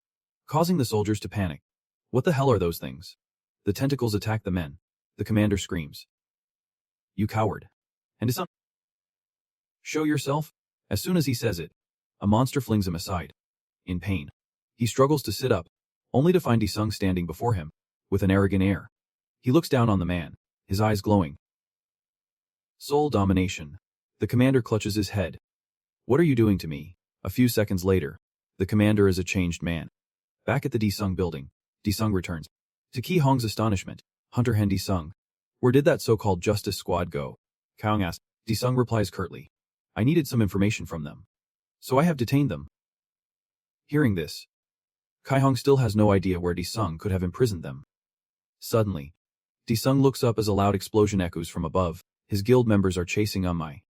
causing the soldiers to panic. What the hell are those things? The tentacles attack the men. The commander screams. You coward. And Sung. Show yourself? As soon as he says it, a monster flings him aside. In pain, he struggles to sit up, only to find Sung standing before him, with an arrogant air. He looks down on the man, his eyes glowing. Soul domination. The commander clutches his head. What are you doing to me? A few seconds later, the commander is a changed man. Back at the Sung building, Sung returns. To Ki Hong's astonishment, Hunter Hen Sung. Where did that so-called justice squad go? Kaung asks. Sung replies curtly. I needed some information from them, so I have detained them. Hearing this, Kai Hong still has no idea where Sung could have imprisoned them. Suddenly, Sung looks up as a loud explosion echoes from above. His guild members are chasing Mai,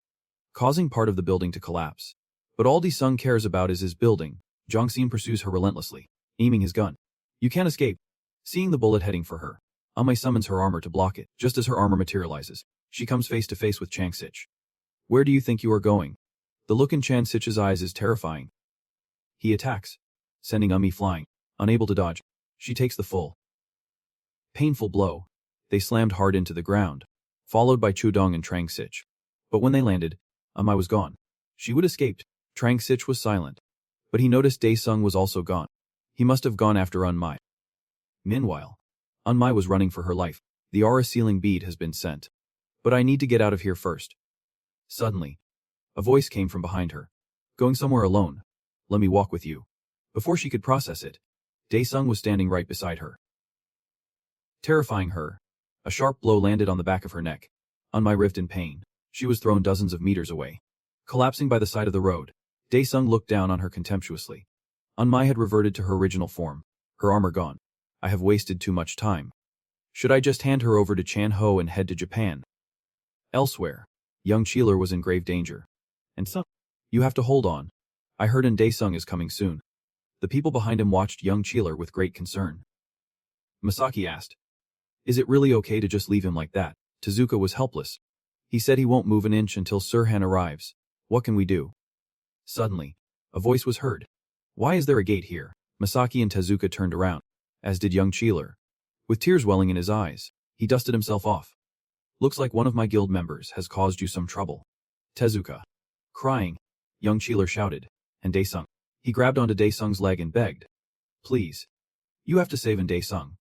causing part of the building to collapse. But all Sung cares about is his building. Jongxin pursues her relentlessly, aiming his gun. You can't escape. Seeing the bullet heading for her, Mai summons her armor to block it. Just as her armor materializes, she comes face to face with Chang Sich. Where do you think you are going? The look in Chan Sich's eyes is terrifying. He attacks, sending Mai flying. Unable to dodge, she takes the full, painful blow. They slammed hard into the ground, followed by Chu Dong and Trang Sich. But when they landed, Mai was gone. She would escaped. Trang Sich was silent, but he noticed Sung was also gone. He must have gone after Mai. Meanwhile, Mai was running for her life. The aura sealing bead has been sent. But I need to get out of here first. Suddenly, a voice came from behind her. Going somewhere alone? Let me walk with you. Before she could process it, Sung was standing right beside her. Terrifying her, a sharp blow landed on the back of her neck. Mai writhed in pain. She was thrown dozens of meters away. Collapsing by the side of the road, Sung looked down on her contemptuously. Mai had reverted to her original form, her armor gone. I have wasted too much time. Should I just hand her over to Chan Ho and head to Japan? Elsewhere, young Cheeler was in grave danger. And Sung, you have to hold on. I heard Sung is coming soon. The people behind him watched young Cheeler with great concern. Masaki asked, is it really okay to just leave him like that? Tezuka was helpless. He said he won't move an inch until Sir Han arrives. What can we do? Suddenly, a voice was heard. Why is there a gate here? Masaki and Tezuka turned around, as did young Cheeler. With tears welling in his eyes, he dusted himself off. Looks like one of my guild members has caused you some trouble. Tezuka. Crying, young Cheeler shouted, and Sung. He grabbed onto Sung's leg and begged. Please. You have to save Sung.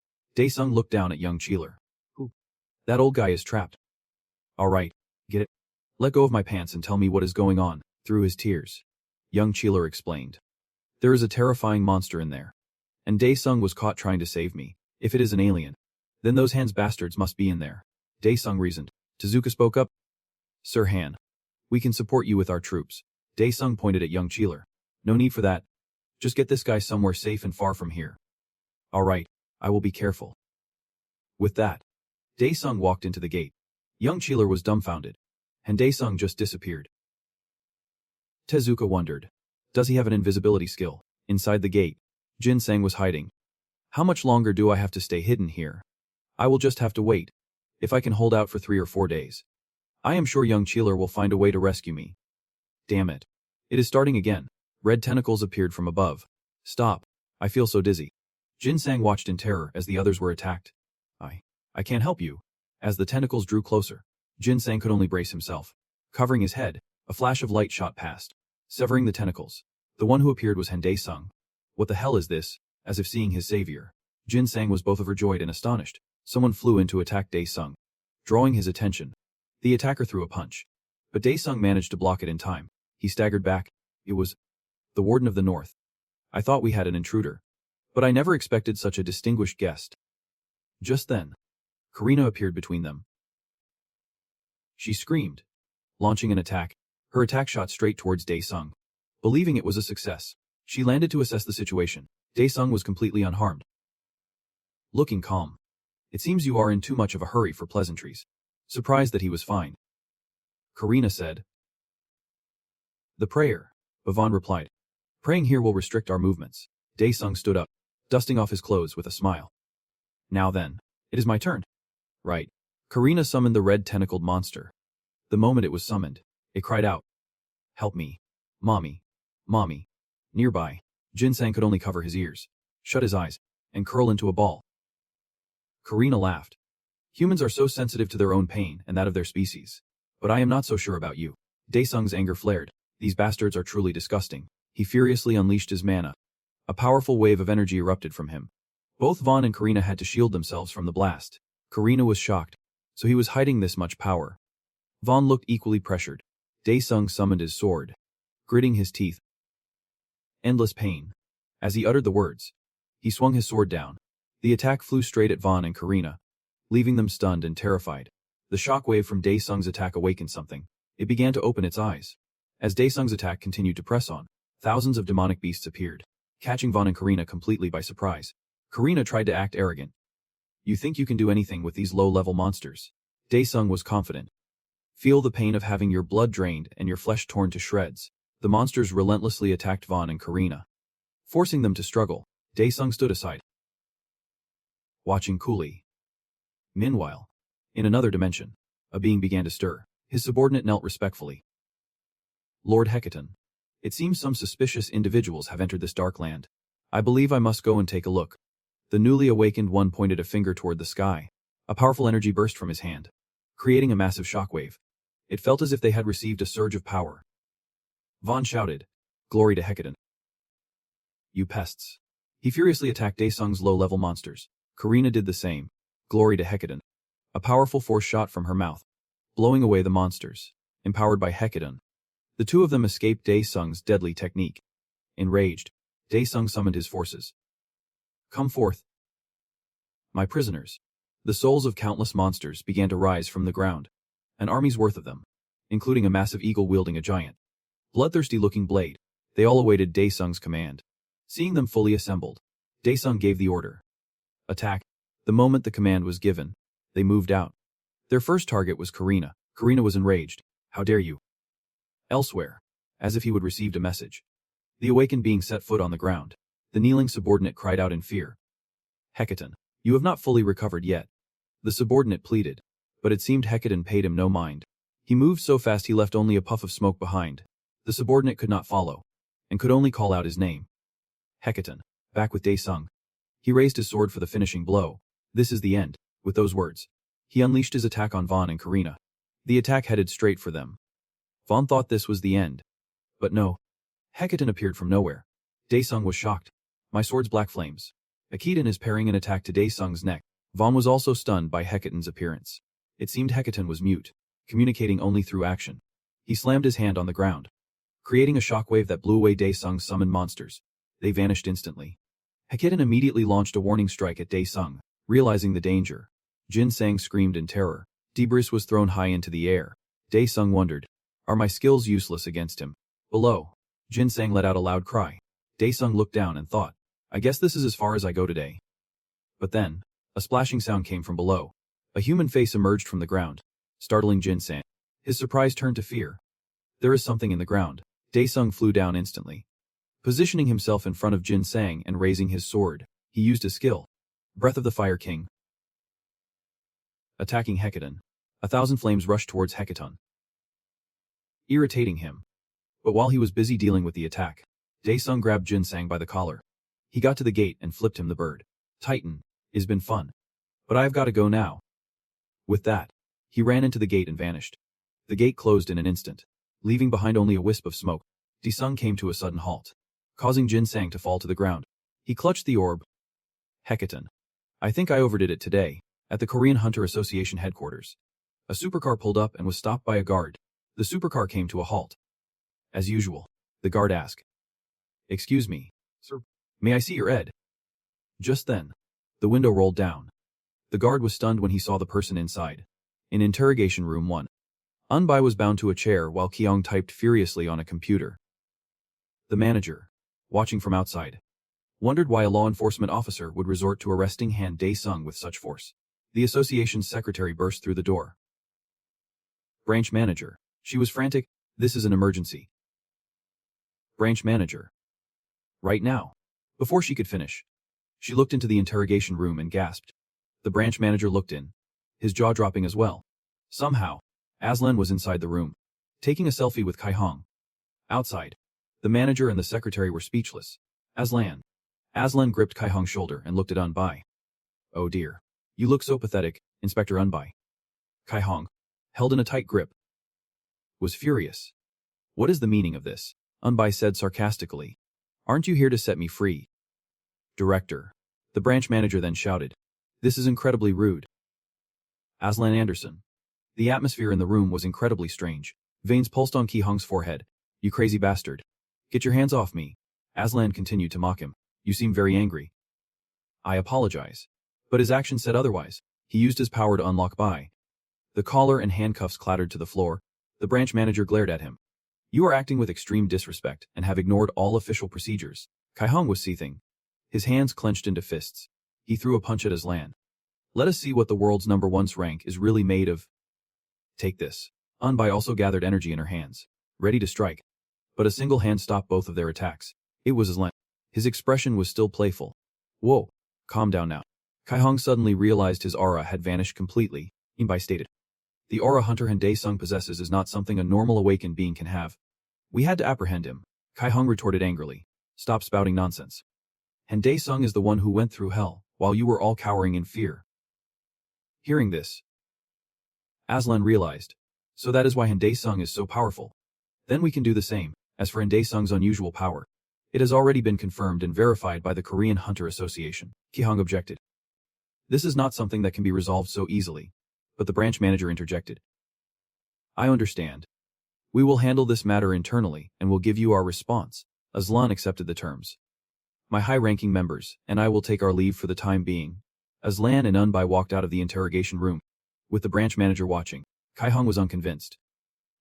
Sung looked down at young Cheeler. Who? That old guy is trapped. Alright, get it? Let go of my pants and tell me what is going on. Through his tears, young Cheeler explained. There is a terrifying monster in there. And Sung was caught trying to save me. If it is an alien, then those Han's bastards must be in there. Sung reasoned. Tezuka spoke up. Sir Han. We can support you with our troops. Sung pointed at young Cheeler. No need for that. Just get this guy somewhere safe and far from here. Alright, I will be careful. With that, Sung walked into the gate. Young Cheeler was dumbfounded, and Sung just disappeared. Tezuka wondered. Does he have an invisibility skill? Inside the gate, Jin Sang was hiding. How much longer do I have to stay hidden here? I will just have to wait. If I can hold out for 3 or 4 days, I am sure young Cheeler will find a way to rescue me. Damn it. It is starting again. Red tentacles appeared from above. Stop. I feel so dizzy. Jin Sang watched in terror as the others were attacked. I can't help you. As the tentacles drew closer, Jin Sang could only brace himself. Covering his head, a flash of light shot past, severing the tentacles. The one who appeared was Sung. What the hell is this? As if seeing his savior, Jin Sang was both overjoyed and astonished. Someone flew in to attack Sung. Drawing his attention, the attacker threw a punch. But Sung managed to block it in time. He staggered back. It was the Warden of the North. I thought we had an intruder, but I never expected such a distinguished guest. Just then, Karina appeared between them. She screamed, launching an attack. Her attack shot straight towards Sung. Believing it was a success, she landed to assess the situation. Sung was completely unharmed. Looking calm. It seems you are in too much of a hurry for pleasantries. Surprised that he was fine, Karina said. The prayer, Bhavan replied. Praying here will restrict our movements. Sung stood up, dusting off his clothes with a smile. Now then, it is my turn. Right. Karina summoned the red tentacled monster. The moment it was summoned, it cried out, "Help me. Mommy. Mommy." Nearby, Ginseng could only cover his ears, shut his eyes, and curl into a ball. Karina laughed. Humans are so sensitive to their own pain and that of their species. But I am not so sure about you. Daesung's anger flared. These bastards are truly disgusting. He furiously unleashed his mana. A powerful wave of energy erupted from him. Both Vaughn and Karina had to shield themselves from the blast. Karina was shocked. So he was hiding this much power. Vaughn looked equally pressured. Daesung summoned his sword, gritting his teeth. Endless pain. As he uttered the words, he swung his sword down. The attack flew straight at Vaughn and Karina, leaving them stunned and terrified. The shockwave from Daesung's attack awakened something. It began to open its eyes. As Daesung's attack continued to press on, thousands of demonic beasts appeared, catching Vaughn and Karina completely by surprise. Karina tried to act arrogant. "You think you can do anything with these low-level monsters?" Daesung was confident. "Feel the pain of having your blood drained and your flesh torn to shreds." The monsters relentlessly attacked Vaughn and Karina, forcing them to struggle. Daesung stood aside, watching coolly. Meanwhile, in another dimension, a being began to stir. His subordinate knelt respectfully. "Lord Hecaton, it seems some suspicious individuals have entered this dark land. I believe I must go and take a look." The newly awakened one pointed a finger toward the sky. A powerful energy burst from his hand, creating a massive shockwave. It felt as if they had received a surge of power. Vaughn shouted, "Glory to Hecaton." "You pests." He furiously attacked Daesung's low-level monsters. Karina did the same. "Glory to Hecaton." A powerful force shot from her mouth, blowing away the monsters. Empowered by Hecaton, the two of them escaped Daesung's deadly technique. Enraged, Daesung summoned his forces. "Come forth, my prisoners." The souls of countless monsters began to rise from the ground. An army's worth of them, including a massive eagle wielding a giant, bloodthirsty-looking blade. They all awaited Daesung's command. Seeing them fully assembled, Daesung gave the order. "Attack." The moment the command was given, they moved out. Their first target was Karina. Karina was enraged. "How dare you?" Elsewhere, as if he would received a message, the awakened being set foot on the ground. The kneeling subordinate cried out in fear. "Hecaton, you have not fully recovered yet." The subordinate pleaded, but it seemed Hecaton paid him no mind. He moved so fast he left only a puff of smoke behind. The subordinate could not follow, and could only call out his name. "Hecaton, back with Daesung." He raised his sword for the finishing blow. "This is the end." With those words, he unleashed his attack on Vaughn and Karina. The attack headed straight for them. Vaughn thought this was the end. But no. Hecaton appeared from nowhere. Daesung was shocked. "My sword's black flames." Hecaton is parrying an attack to Daesung's neck. Vaughn was also stunned by Hecaton's appearance. It seemed Hecaton was mute, communicating only through action. He slammed his hand on the ground, creating a shockwave that blew away Daesung's summoned monsters. They vanished instantly. Hecaton immediately launched a warning strike at Daesung, realizing the danger. Ginseng screamed in terror. Debris was thrown high into the air. Daesung wondered, "Are my skills useless against him?" Below, Ginseng let out a loud cry. Daesung looked down and thought, "I guess this is as far as I go today." But then, a splashing sound came from below. A human face emerged from the ground, startling Ginseng. His surprise turned to fear. "There is something in the ground." Daesung flew down instantly. Positioning himself in front of Ginseng and raising his sword, he used his skill, Breath of the Fire King. Attacking Hecaton. 1,000 flames rushed towards Hecaton, irritating him. But while he was busy dealing with the attack, Daesung grabbed Ginseng by the collar. He got to the gate and flipped him the bird. "Titan, it's been fun. But I've got to go now." With that, he ran into the gate and vanished. The gate closed in an instant, leaving behind only a wisp of smoke. Daesung came to a sudden halt, causing Ginseng to fall to the ground. He clutched the orb. "Hecaton, I think I overdid it today." At the Korean Hunter Association headquarters, a supercar pulled up and was stopped by a guard. The supercar came to a halt. As usual, the guard asked, "Excuse me, sir, may I see your ed?" Just then, the window rolled down. The guard was stunned when he saw the person inside. In interrogation room 1, Unbai was bound to a chair while Kyung typed furiously on a computer. The manager, watching from outside, wondered why a law enforcement officer would resort to arresting Han Daesung with such force. The association's secretary burst through the door. "Branch manager." She was frantic. "This is an emergency." "Branch manager. Right now." Before she could finish, she looked into the interrogation room and gasped. The branch manager looked in. his jaw dropping as well. Somehow, Aslan was inside the room, taking a selfie with Kai Hong. Outside, the manager and the secretary were speechless. Aslan. Aslan gripped Kai Hong's shoulder and looked at Unbai. Oh dear. You look so pathetic, Inspector Unbai. Kai Hong, held in a tight grip, was furious. What is the meaning of this? Unbai said sarcastically. Aren't you here to set me free? Director. The branch manager then shouted. This is incredibly rude. Aslan Anderson. The atmosphere in the room was incredibly strange. Veins pulsed on Ki Hong's forehead. You crazy bastard. Get your hands off me. Aslan continued to mock him. You seem very angry. I apologize. But his action said otherwise. He used his power to unlock Bai. The collar and handcuffs clattered to the floor. The branch manager glared at him. You are acting with extreme disrespect and have ignored all official procedures. Kai Hong was seething. His hands clenched into fists. He threw a punch at Aslan. Let us see what the world's #1 rank is really made of. Take this. Unbai also gathered energy in her hands, ready to strike. But a single hand stopped both of their attacks. It was Aslan. His expression was still playful. Whoa, calm down now. Kai Hong suddenly realized his aura had vanished completely. Unbai stated. The aura Hunter Hende Sung possesses is not something a normal awakened being can have. We had to apprehend him. Kai Hong retorted angrily. Stop spouting nonsense. Hende Sung is the one who went through hell, while you were all cowering in fear. Hearing this, Aslan realized. So that is why Hende Sung is so powerful. Then we can do the same. As for Hende Sung's unusual power, it has already been confirmed and verified by the Korean Hunter Association. Ki Hong objected. This is not something that can be resolved so easily. But the branch manager interjected. I understand. We will handle this matter internally and will give you our response. Aslan accepted the terms. My high-ranking members and I will take our leave for the time being. Aslan and Unbai walked out of the interrogation room. With the branch manager watching, Kai Hong was unconvinced.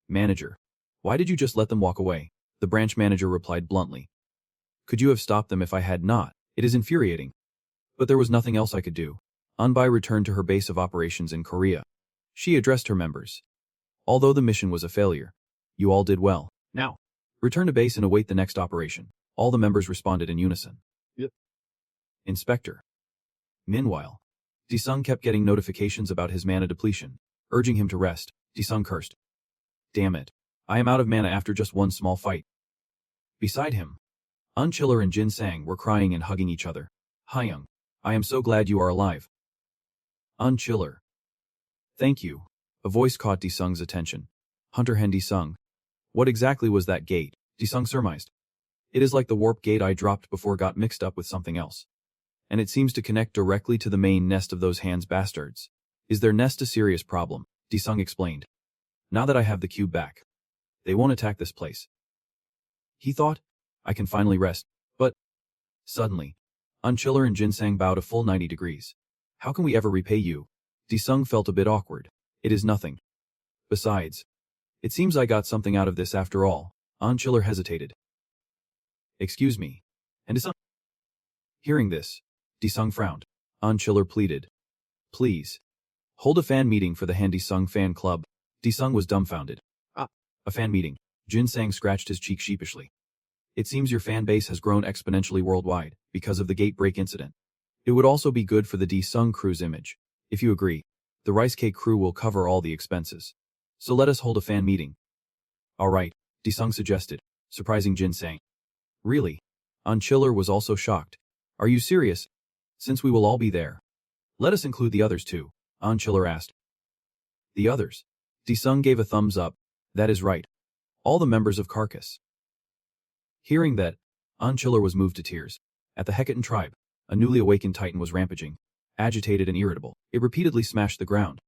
Manager, why did you just let them walk away? The branch manager replied bluntly. Could you have stopped them if I had not? It is infuriating. But there was nothing else I could do. Unbai returned to her base of operations in Korea. She addressed her members. Although the mission was a failure, you all did well. Now, return to base and await the next operation. All the members responded in unison. Yep. Inspector. Meanwhile, Ji-sung kept getting notifications about his mana depletion, urging him to rest. Ji-sung cursed. Damn it. I am out of mana after just one small fight. Beside him, Unchiller and Jin Sang were crying and hugging each other. Hyung, I am so glad you are alive. Unchiller. Thank you. A voice caught Ji-sung's attention. Hunter Hen Ji-sung. What exactly was that gate? Ji-sung surmised. It is like the warp gate I dropped before got mixed up with something else. And it seems to connect directly to the main nest of those hands bastards. Is their nest a serious problem? Ji-sung explained. Now that I have the cube back, they won't attack this place. He thought, I can finally rest. But suddenly, Unchiller and Jin Sang bowed a full 90 degrees. How can we ever repay you? Ji-sung felt a bit awkward. It is nothing. Besides, it seems I got something out of this after all. Unchiller hesitated. Excuse me. And Ji-sung. Hearing this, Ji-sung frowned. Unchiller pleaded. Please. Hold a fan meeting for the Han Ji-sung fan club. Ji-sung was dumbfounded. Ah, a fan meeting. Jin Sang scratched his cheek sheepishly. It seems your fan base has grown exponentially worldwide because of the gate break incident. It would also be good for the Ji-sung crew's image. If you agree, the Rice Cake crew will cover all the expenses. So let us hold a fan meeting. All right, Ji-sung suggested, surprising Jin Sang. Really? Unchiller was also shocked. Are you serious? Since we will all be there, let us include the others too, Unchiller asked. The others? Ji-sung gave a thumbs up. That is right. All the members of Carcass. Hearing that, Unchiller was moved to tears. At the Hecatan tribe, a newly awakened titan was rampaging. Agitated and irritable, it repeatedly smashed the ground,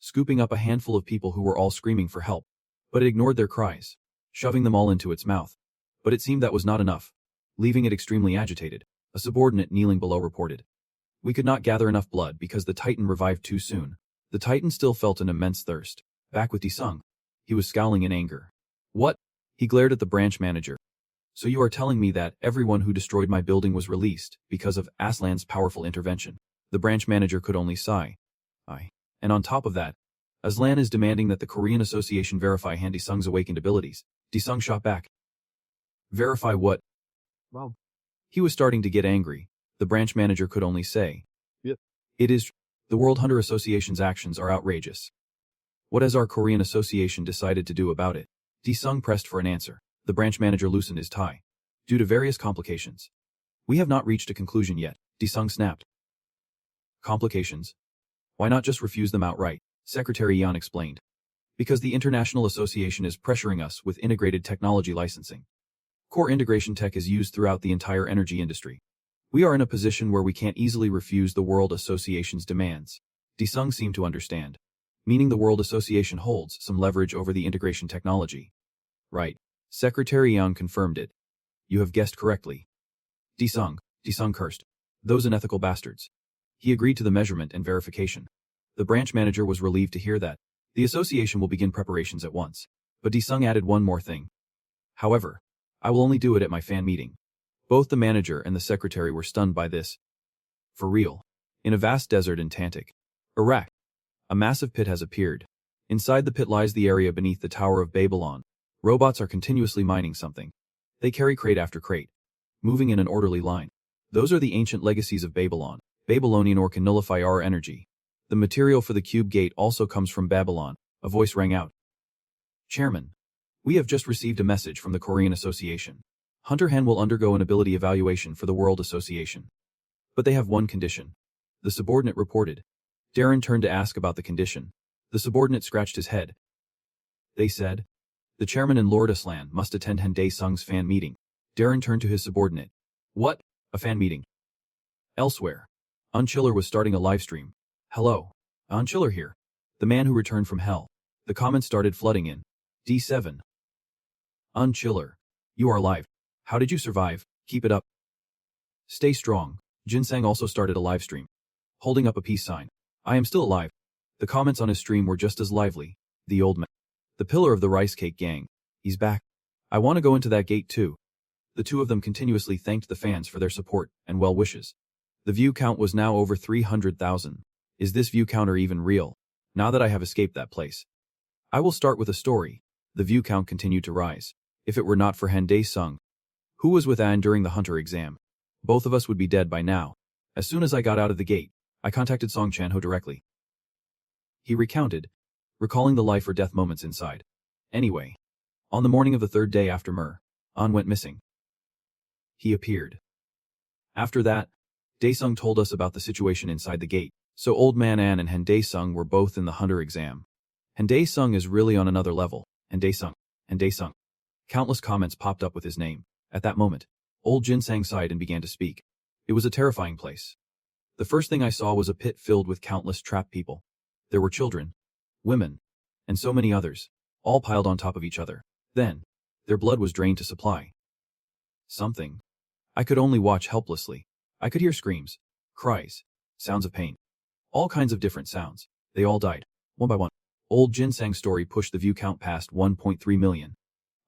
scooping up a handful of people who were all screaming for help. But it ignored their cries, shoving them all into its mouth. But it seemed that was not enough, leaving it extremely agitated. A subordinate kneeling below reported. We could not gather enough blood because the titan revived too soon. The titan still felt an immense thirst. Back with Ji-sung. He was scowling in anger. What? He glared at the branch manager. So you are telling me that everyone who destroyed my building was released because of Aslan's powerful intervention? The branch manager could only sigh. And on top of that, Aslan is demanding that the Korean Association verify Han Ji-sung's awakened abilities. Ji-sung shot back. Verify what? Wow. He was starting to get angry. The branch manager could only say. Yep. It is. The World Hunter Association's actions are outrageous. What has our Korean association decided to do about it? Sung pressed for an answer. The branch manager loosened his tie. Due to various complications. We have not reached a conclusion yet, Sung snapped. Complications? Why not just refuse them outright? Secretary Yan explained. Because the International Association is pressuring us with integrated technology licensing. Core integration tech is used throughout the entire energy industry. We are in a position where we can't easily refuse the World Association's demands. Sung seemed to understand. Meaning the World Association holds some leverage over the integration technology. Right. Secretary Yang confirmed it. You have guessed correctly. Sung cursed. Those unethical bastards. He agreed to the measurement and verification. The branch manager was relieved to hear that. The association will begin preparations at once. But Sung added one more thing. However, I will only do it at my fan meeting. Both the manager and the secretary were stunned by this. For real. In a vast desert in Tantic, Iraq, a massive pit has appeared. Inside the pit lies the area beneath the Tower of Babylon. Robots are continuously mining something. They carry crate after crate, moving in an orderly line. Those are the ancient legacies of Babylon. Babylonian ore can nullify our energy. The material for the cube gate also comes from Babylon. A voice rang out. Chairman, we have just received a message from the Korean Association. Hunter Hen will undergo an ability evaluation for the World Association. But they have one condition. The subordinate reported. Darren turned to ask about the condition. The subordinate scratched his head. They said, the chairman and Lord Aslan must attend Hen Sung's fan meeting. Darren turned to his subordinate. What? A fan meeting? Elsewhere. Unchiller was starting a live stream. Hello. Unchiller here. The man who returned from hell. The comments started flooding in. D7. Unchiller. You are live. How did you survive? Keep it up. Stay strong. Jinsang also started a live stream. Holding up a peace sign. I am still alive. The comments on his stream were just as lively. The old man. The pillar of the rice cake gang. He's back. I want to go into that gate too. The two of them continuously thanked the fans for their support and well wishes. The view count was now over 300,000. Is this view counter even real? Now that I have escaped that place. I will start with a story. The view count continued to rise. If it were not for Hen Sung, who was with Anne during the Hunter exam, both of us would be dead by now. As soon as I got out of the gate, I contacted Song Chan-ho directly. He recounted, recalling the life or death moments inside. Anyway, on the morning of the third day after An went missing, he appeared. After that, Daesung told us about the situation inside the gate. So Old Man An and Hen Daesung were both in the Hunter exam. Hen Daesung is really on another level. Hen Daesung. Countless comments popped up with his name. At that moment, old Jinsang sighed and began to speak. It was a terrifying place. The first thing I saw was a pit filled with countless trapped people. There were children, women, and so many others, all piled on top of each other. Then, their blood was drained to supply something. I could only watch helplessly. I could hear screams, cries, sounds of pain. All kinds of different sounds. They all died, one by one. Old Jinsang's story pushed the view count past 1.3 million.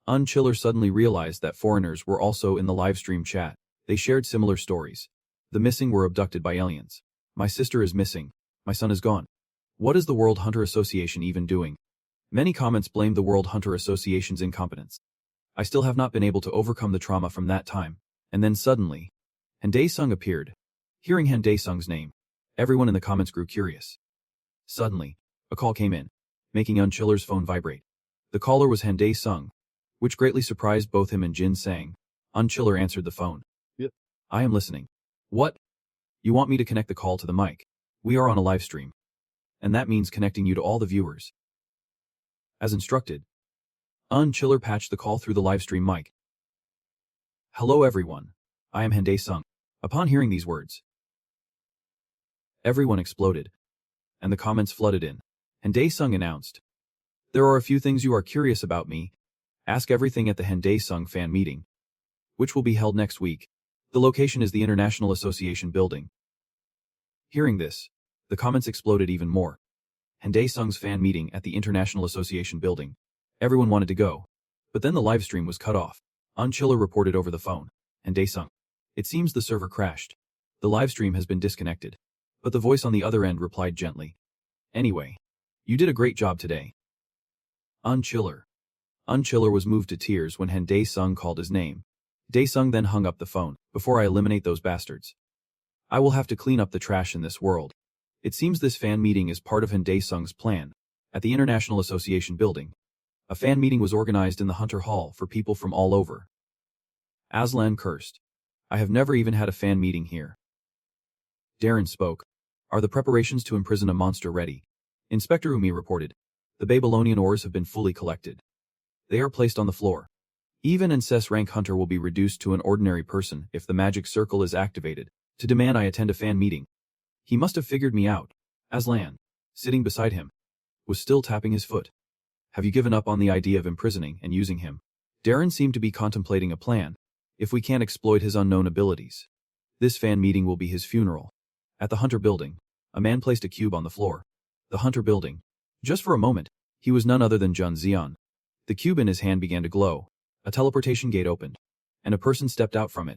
Unchiller suddenly realized that foreigners were also in the livestream chat. They shared similar stories. The missing were abducted by aliens. My sister is missing. My son is gone. What is the World Hunter Association even doing? Many comments blamed the World Hunter Association's incompetence. I still have not been able to overcome the trauma from that time. And then suddenly, Hen Daesung appeared. Hearing Hen Daesung's name, everyone in the comments grew curious. Suddenly, a call came in, making Unchiller's phone vibrate. The caller was Hen Daesung, which greatly surprised both him and Jin Sang. Unchiller answered the phone. Yep. I am listening. What? You want me to connect the call to the mic? We are on a live stream. And that means connecting you to all the viewers. As instructed, Unchiller patched the call through the live stream mic. Hello everyone. I am Hen Daesung. Upon hearing these words, everyone exploded, and the comments flooded in. Hen Daesung announced, there are a few things you are curious about me. Ask everything at the Hen Daesung fan meeting, which will be held next week. The location is the International Association building. Hearing this, the comments exploded even more. Hen Daesung's fan meeting at the International Association building. Everyone wanted to go, but then the live stream was cut off. Unchiller reported over the phone. Hen Daesung. It seems the server crashed. The live stream has been disconnected. But the voice on the other end replied gently. Anyway, you did a great job today. Unchiller. Unchiller was moved to tears when Hen Daesung called his name. Daesung then hung up the phone. Before I eliminate those bastards, I will have to clean up the trash in this world. It seems this fan meeting is part of Han Dae-sung's plan. At the International Association building, a fan meeting was organized in the Hunter Hall for people from all over. Aslan cursed. I have never even had a fan meeting here. Darren spoke. Are the preparations to imprison a monster ready? Inspector Umi reported. The Babylonian ores have been fully collected. They are placed on the floor. Even an sssrank hunter will be reduced to an ordinary person if the magic circle is activated, to demand I attend a fan meeting. He must have figured me out. Aslan, sitting beside him, was still tapping his foot. Have you given up on the idea of imprisoning and using him? Darren seemed to be contemplating a plan. If we can't exploit his unknown abilities, this fan meeting will be his funeral. At the Hunter building, a man placed a cube on the floor. The Hunter building. Just for a moment, he was none other than Jun Xian. The cube in his hand began to glow. A teleportation gate opened, and a person stepped out from it.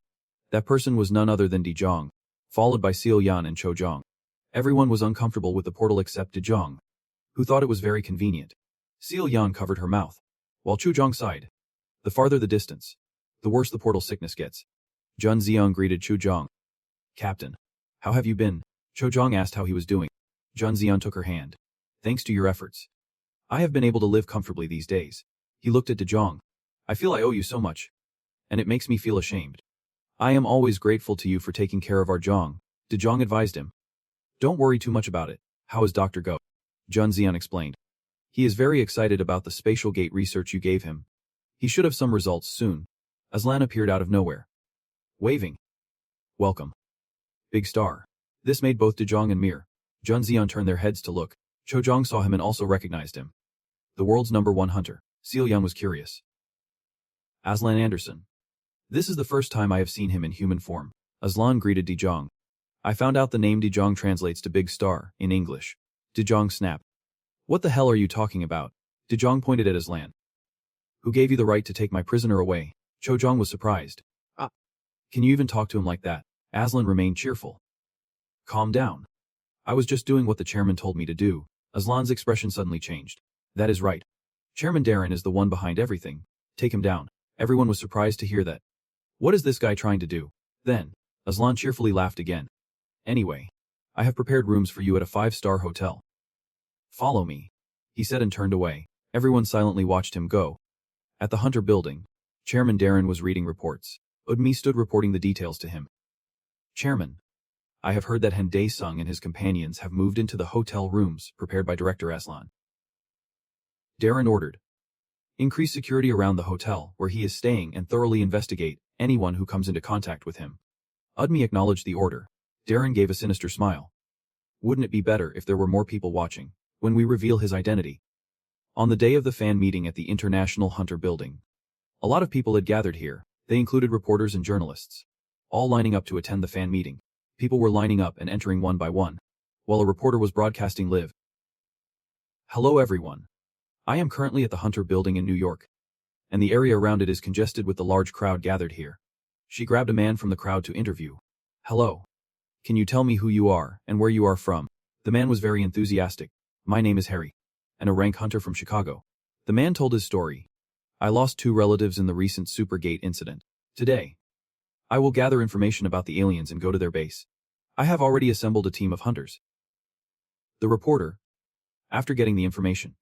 That person was none other than Di Zhong, followed by Seal Yan and Cho Zhong. Everyone was uncomfortable with the portal except Di Zhong, who thought it was very convenient. Seal Yan covered her mouth, while Chu Zhong sighed. The farther the distance, the worse the portal sickness gets. Jun Xiang greeted Chu Zhong. Captain, how have you been? Cho Zhong asked how he was doing. Jun Xian took her hand. Thanks to your efforts, I have been able to live comfortably these days. He looked at De Zhong. I feel I owe you so much, and it makes me feel ashamed. I am always grateful to you for taking care of our Zhong, De Zhong advised him. Don't worry too much about it. How is Dr. Go? Jun Xian explained. He is very excited about the spatial gate research you gave him. He should have some results soon. Aslan appeared out of nowhere, waving. Welcome. Big star. This made both De Zhong and Mir, Jun Xian turn their heads to look. Cho Zhong saw him and also recognized him. The world's #1 hunter. Seal Yan was curious. Aslan Anderson. This is the first time I have seen him in human form. Aslan greeted Di Zhong. I found out the name Di Zhong translates to big star in English. Di Zhong snapped. What the hell are you talking about? Di Zhong pointed at Aslan. Who gave you the right to take my prisoner away? Cho Zhong was surprised. Can you even talk to him like that? Aslan remained cheerful. Calm down. I was just doing what the chairman told me to do. Aslan's expression suddenly changed. That is right. Chairman Darren is the one behind everything. Take him down. Everyone was surprised to hear that. What is this guy trying to do? Then, Aslan cheerfully laughed again. Anyway, I have prepared rooms for you at a 5-star hotel. Follow me, he said and turned away. Everyone silently watched him go. At the Hunter building, Chairman Darren was reading reports. Udmi stood reporting the details to him. Chairman, I have heard that Han Dae-sung and his companions have moved into the hotel rooms prepared by Director Aslan. Darren ordered. Increase security around the hotel where he is staying and thoroughly investigate anyone who comes into contact with him. Udmi acknowledged the order. Darren gave a sinister smile. Wouldn't it be better if there were more people watching when we reveal his identity? On the day of the fan meeting at the International Hunter building, a lot of people had gathered here. They included reporters and journalists, all lining up to attend the fan meeting. People were lining up and entering one by one, while a reporter was broadcasting live. Hello everyone. I am currently at the Hunter building in New York, and the area around it is congested with the large crowd gathered here. She grabbed a man from the crowd to interview. Hello. Can you tell me who you are and where you are from? The man was very enthusiastic. My name is Harry, and a rank hunter from Chicago. The man told his story. I lost 2 relatives in the recent Supergate incident. Today, I will gather information about the aliens and go to their base. I have already assembled a team of hunters. The reporter, after getting the information,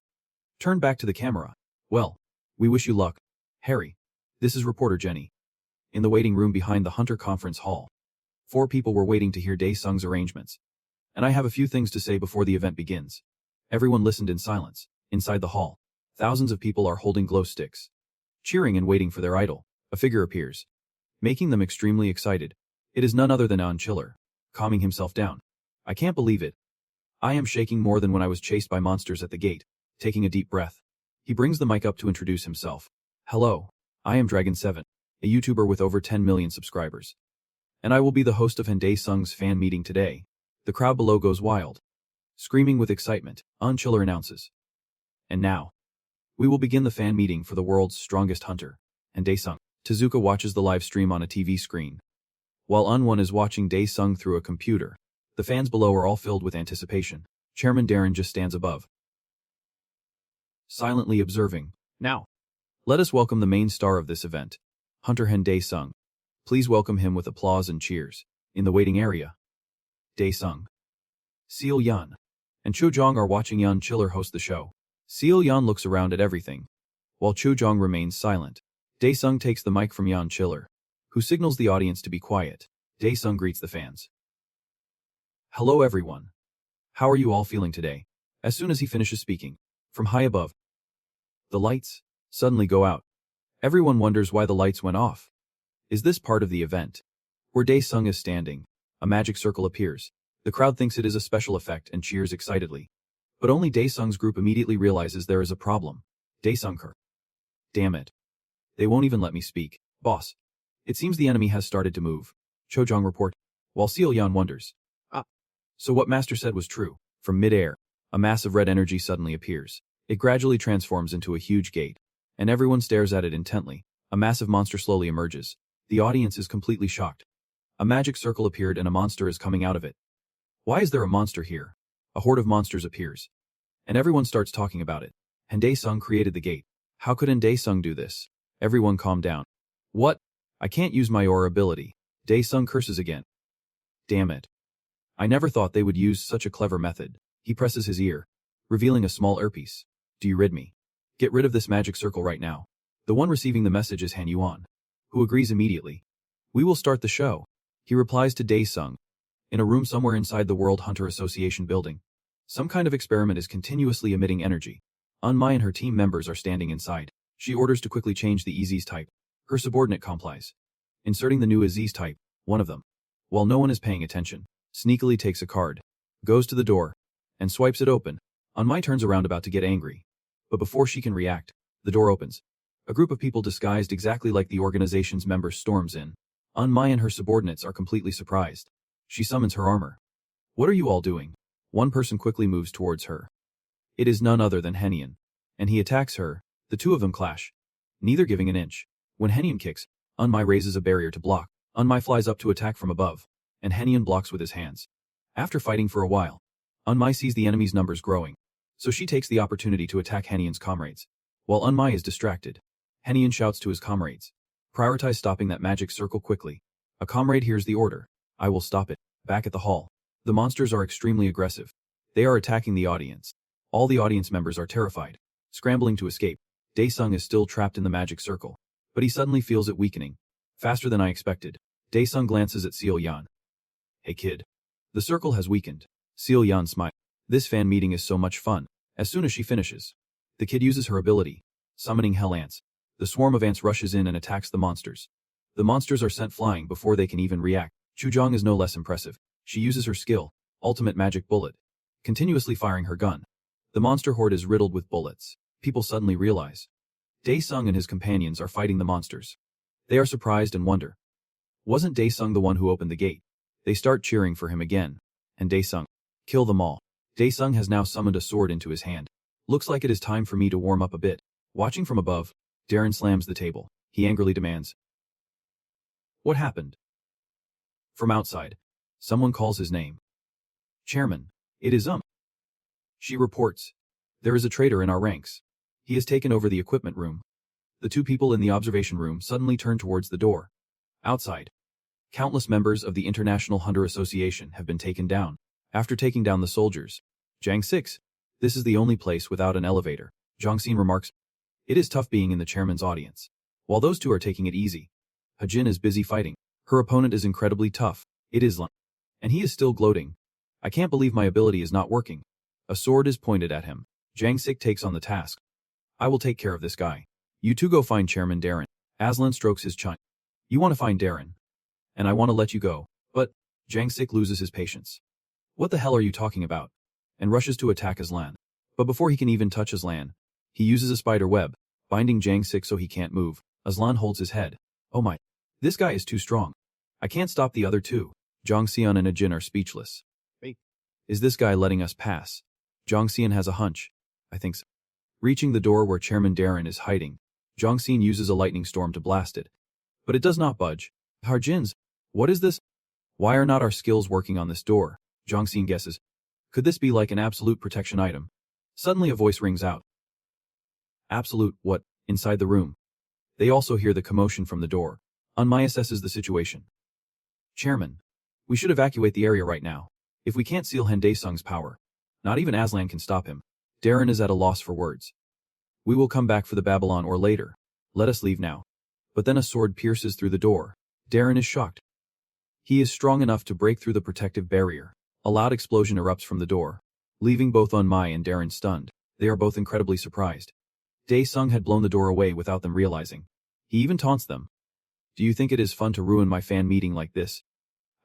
turned back to the camera. Well, we wish you luck, Harry. This is reporter Jenny. In the waiting room behind the Hunter conference hall, 4 people were waiting to hear Dae-sung's arrangements. And I have a few things to say before the event begins. Everyone listened in silence. Inside the hall, thousands of people are holding glow sticks, cheering and waiting for their idol. A figure appears, making them extremely excited. It is none other than An Chiller, calming himself down. I can't believe it. I am shaking more than when I was chased by monsters at the gate. Taking a deep breath, he brings the mic up to introduce himself. Hello, I am Dragon7, a YouTuber with over 10 million subscribers. And I will be the host of Han Dae-sung's fan meeting today. The crowd below goes wild, screaming with excitement. An Chiller announces. And now, we will begin the fan meeting for the world's strongest hunter, Han Dae-sung. Tezuka watches the live stream on a TV screen, while Unwon is watching Dae-sung through a computer. The fans below are all filled with anticipation. Chairman Darren just stands above, silently observing. Now, let us welcome the main star of this event, Hunter Han Dae-sung. Please welcome him with applause and cheers. In the waiting area, Dae-sung, Seo Yan and Cho Jong are watching Yan Chiller host the show. Seo Yan looks around at everything, while Cho Jong remains silent. Dae-sung takes the mic from Yan Chiller, who signals the audience to be quiet. Dae-sung greets the fans. Hello everyone. How are you all feeling today? As soon as he finishes speaking, from high above, the lights suddenly go out. Everyone wonders why the lights went off. Is this part of the event? Where Dae-sung is standing, a magic circle appears. The crowd thinks it is a special effect and cheers excitedly. But only Dae-sung's group immediately realizes there is a problem. Dae-sung. Damn it. They won't even let me speak. Boss. It seems the enemy has started to move. Cho Jong report, while Seo Yan wonders. So what Master said was true. From mid-air, a mass of red energy suddenly appears. It gradually transforms into a huge gate, and everyone stares at it intently. A massive monster slowly emerges. The audience is completely shocked. A magic circle appeared and a monster is coming out of it. Why is there a monster here? A horde of monsters appears, and everyone starts talking about it. And Dae-sung created the gate. How could Dae-sung do this? Everyone calm down. What? I can't use my aura ability. Dae-sung curses again. Damn it. I never thought they would use such a clever method. He presses his ear, revealing a small earpiece. Do you rid me? Get rid of this magic circle right now. The one receiving the message is Han Yuan, who agrees immediately. We will start the show. He replies to Dae-sung. In a room somewhere inside the World Hunter Association building, some kind of experiment is continuously emitting energy. Eun-mai and her team members are standing inside. She orders to quickly change the EZ's type. Her subordinate complies, inserting the new EZ's type, one of them. While no one is paying attention, sneakily takes a card, goes to the door, and swipes it open. Eun-mai turns around about to get angry. But before she can react, the door opens. A group of people disguised exactly like the organization's members storms in. Eun-mai and her subordinates are completely surprised. She summons her armor. What are you all doing? One person quickly moves towards her. It is none other than Henyan, and he attacks her. The two of them clash, neither giving an inch. When Henyan kicks, Eun-mai raises a barrier to block. Eun-mai flies up to attack from above, and Henyan blocks with his hands. After fighting for a while, Eun-mai sees the enemy's numbers growing, so she takes the opportunity to attack Henyan's comrades. While Eun-mai is distracted, Henyan shouts to his comrades, prioritize stopping that magic circle quickly. A comrade hears the order. I will stop it. Back at the hall, the monsters are extremely aggressive. They are attacking the audience. All the audience members are terrified, scrambling to escape. Dae-sung is still trapped in the magic circle, but he suddenly feels it weakening. Faster than I expected. Dae-sung glances at Seo Yan. Hey kid. The circle has weakened. Seo Yan smiles. This fan meeting is so much fun. As soon as she finishes, the kid uses her ability, summoning hell ants. The swarm of ants rushes in and attacks the monsters. The monsters are sent flying before they can even react. Cho Jong is no less impressive. She uses her skill, ultimate magic bullet, continuously firing her gun. The monster horde is riddled with bullets. People suddenly realize Dae-sung and his companions are fighting the monsters. They are surprised and wonder. Wasn't Dae-sung the one who opened the gate? They start cheering for him again. And Dae-sung. Kill them all. Dae-sung has now summoned a sword into his hand. Looks like it is time for me to warm up a bit. Watching from above, Darren slams the table. He angrily demands. What happened? From outside, someone calls his name. Chairman, it is She reports. There is a traitor in our ranks. He has taken over the equipment room. The two people in the observation room suddenly turn towards the door. Outside, countless members of the International Hunter Association have been taken down. After taking down the soldiers, Jang 6, this is the only place without an elevator. Jong-sin remarks, it is tough being in the chairman's audience. While those two are taking it easy, Hajin is busy fighting. Her opponent is incredibly tough. It is and he is still gloating. I can't believe my ability is not working. A sword is pointed at him. Jang Sik takes on the task. I will take care of this guy. You two go find Chairman Darren. Aslan strokes his chin. You want to find Darren. And I want to let you go. But Jang Sik loses his patience. What the hell are you talking about? And rushes to attack Aslan. But before he can even touch Aslan, he uses a spider web, binding Jang Sik so he can't move. Aslan holds his head. Oh my. This guy is too strong. I can't stop the other two. Jong Seon and Ajin are speechless. Wait. Is this guy letting us pass? Jong Seon has a hunch. I think so. Reaching the door where Chairman Darren is hiding, Jong Seon uses a lightning storm to blast it. But it does not budge. Harjins, what is this? Why are not our skills working on this door? Jong Seon guesses. Could this be like an absolute protection item? Suddenly a voice rings out. Absolute what? Inside the room. They also hear the commotion from the door. Eun-mai assesses the situation. Chairman, we should evacuate the area right now. If we can't seal Daesung's power, not even Aslan can stop him. Darren is at a loss for words. We will come back for the Babylon or later. Let us leave now. But then a sword pierces through the door. Darren is shocked. He is strong enough to break through the protective barrier. A loud explosion erupts from the door, leaving both Mai and Darren stunned. They are both incredibly surprised. Daesung had blown the door away without them realizing. He even taunts them. Do you think it is fun to ruin my fan meeting like this?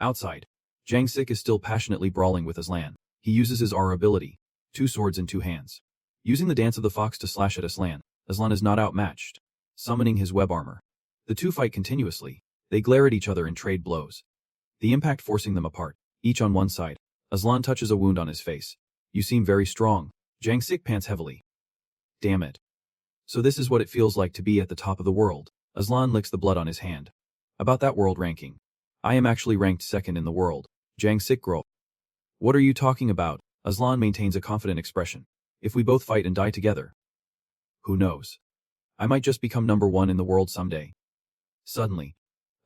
Outside, Jangsik is still passionately brawling with Aslan. He uses his aura ability, 2 swords in 2 hands. Using the dance of the fox to slash at Aslan, Aslan is not outmatched, summoning his web armor. The two fight continuously. They glare at each other and trade blows, the impact forcing them apart, each on one side. Aslan touches a wound on his face. You seem very strong. Jangsik pants heavily. Damn it. So this is what it feels like to be at the top of the world. Aslan licks the blood on his hand. About that world ranking. I am actually ranked 2nd in the world. Jangsik grow. What are you talking about? Aslan maintains a confident expression. If we both fight and die together. Who knows? I might just become number 1 in the world someday. Suddenly,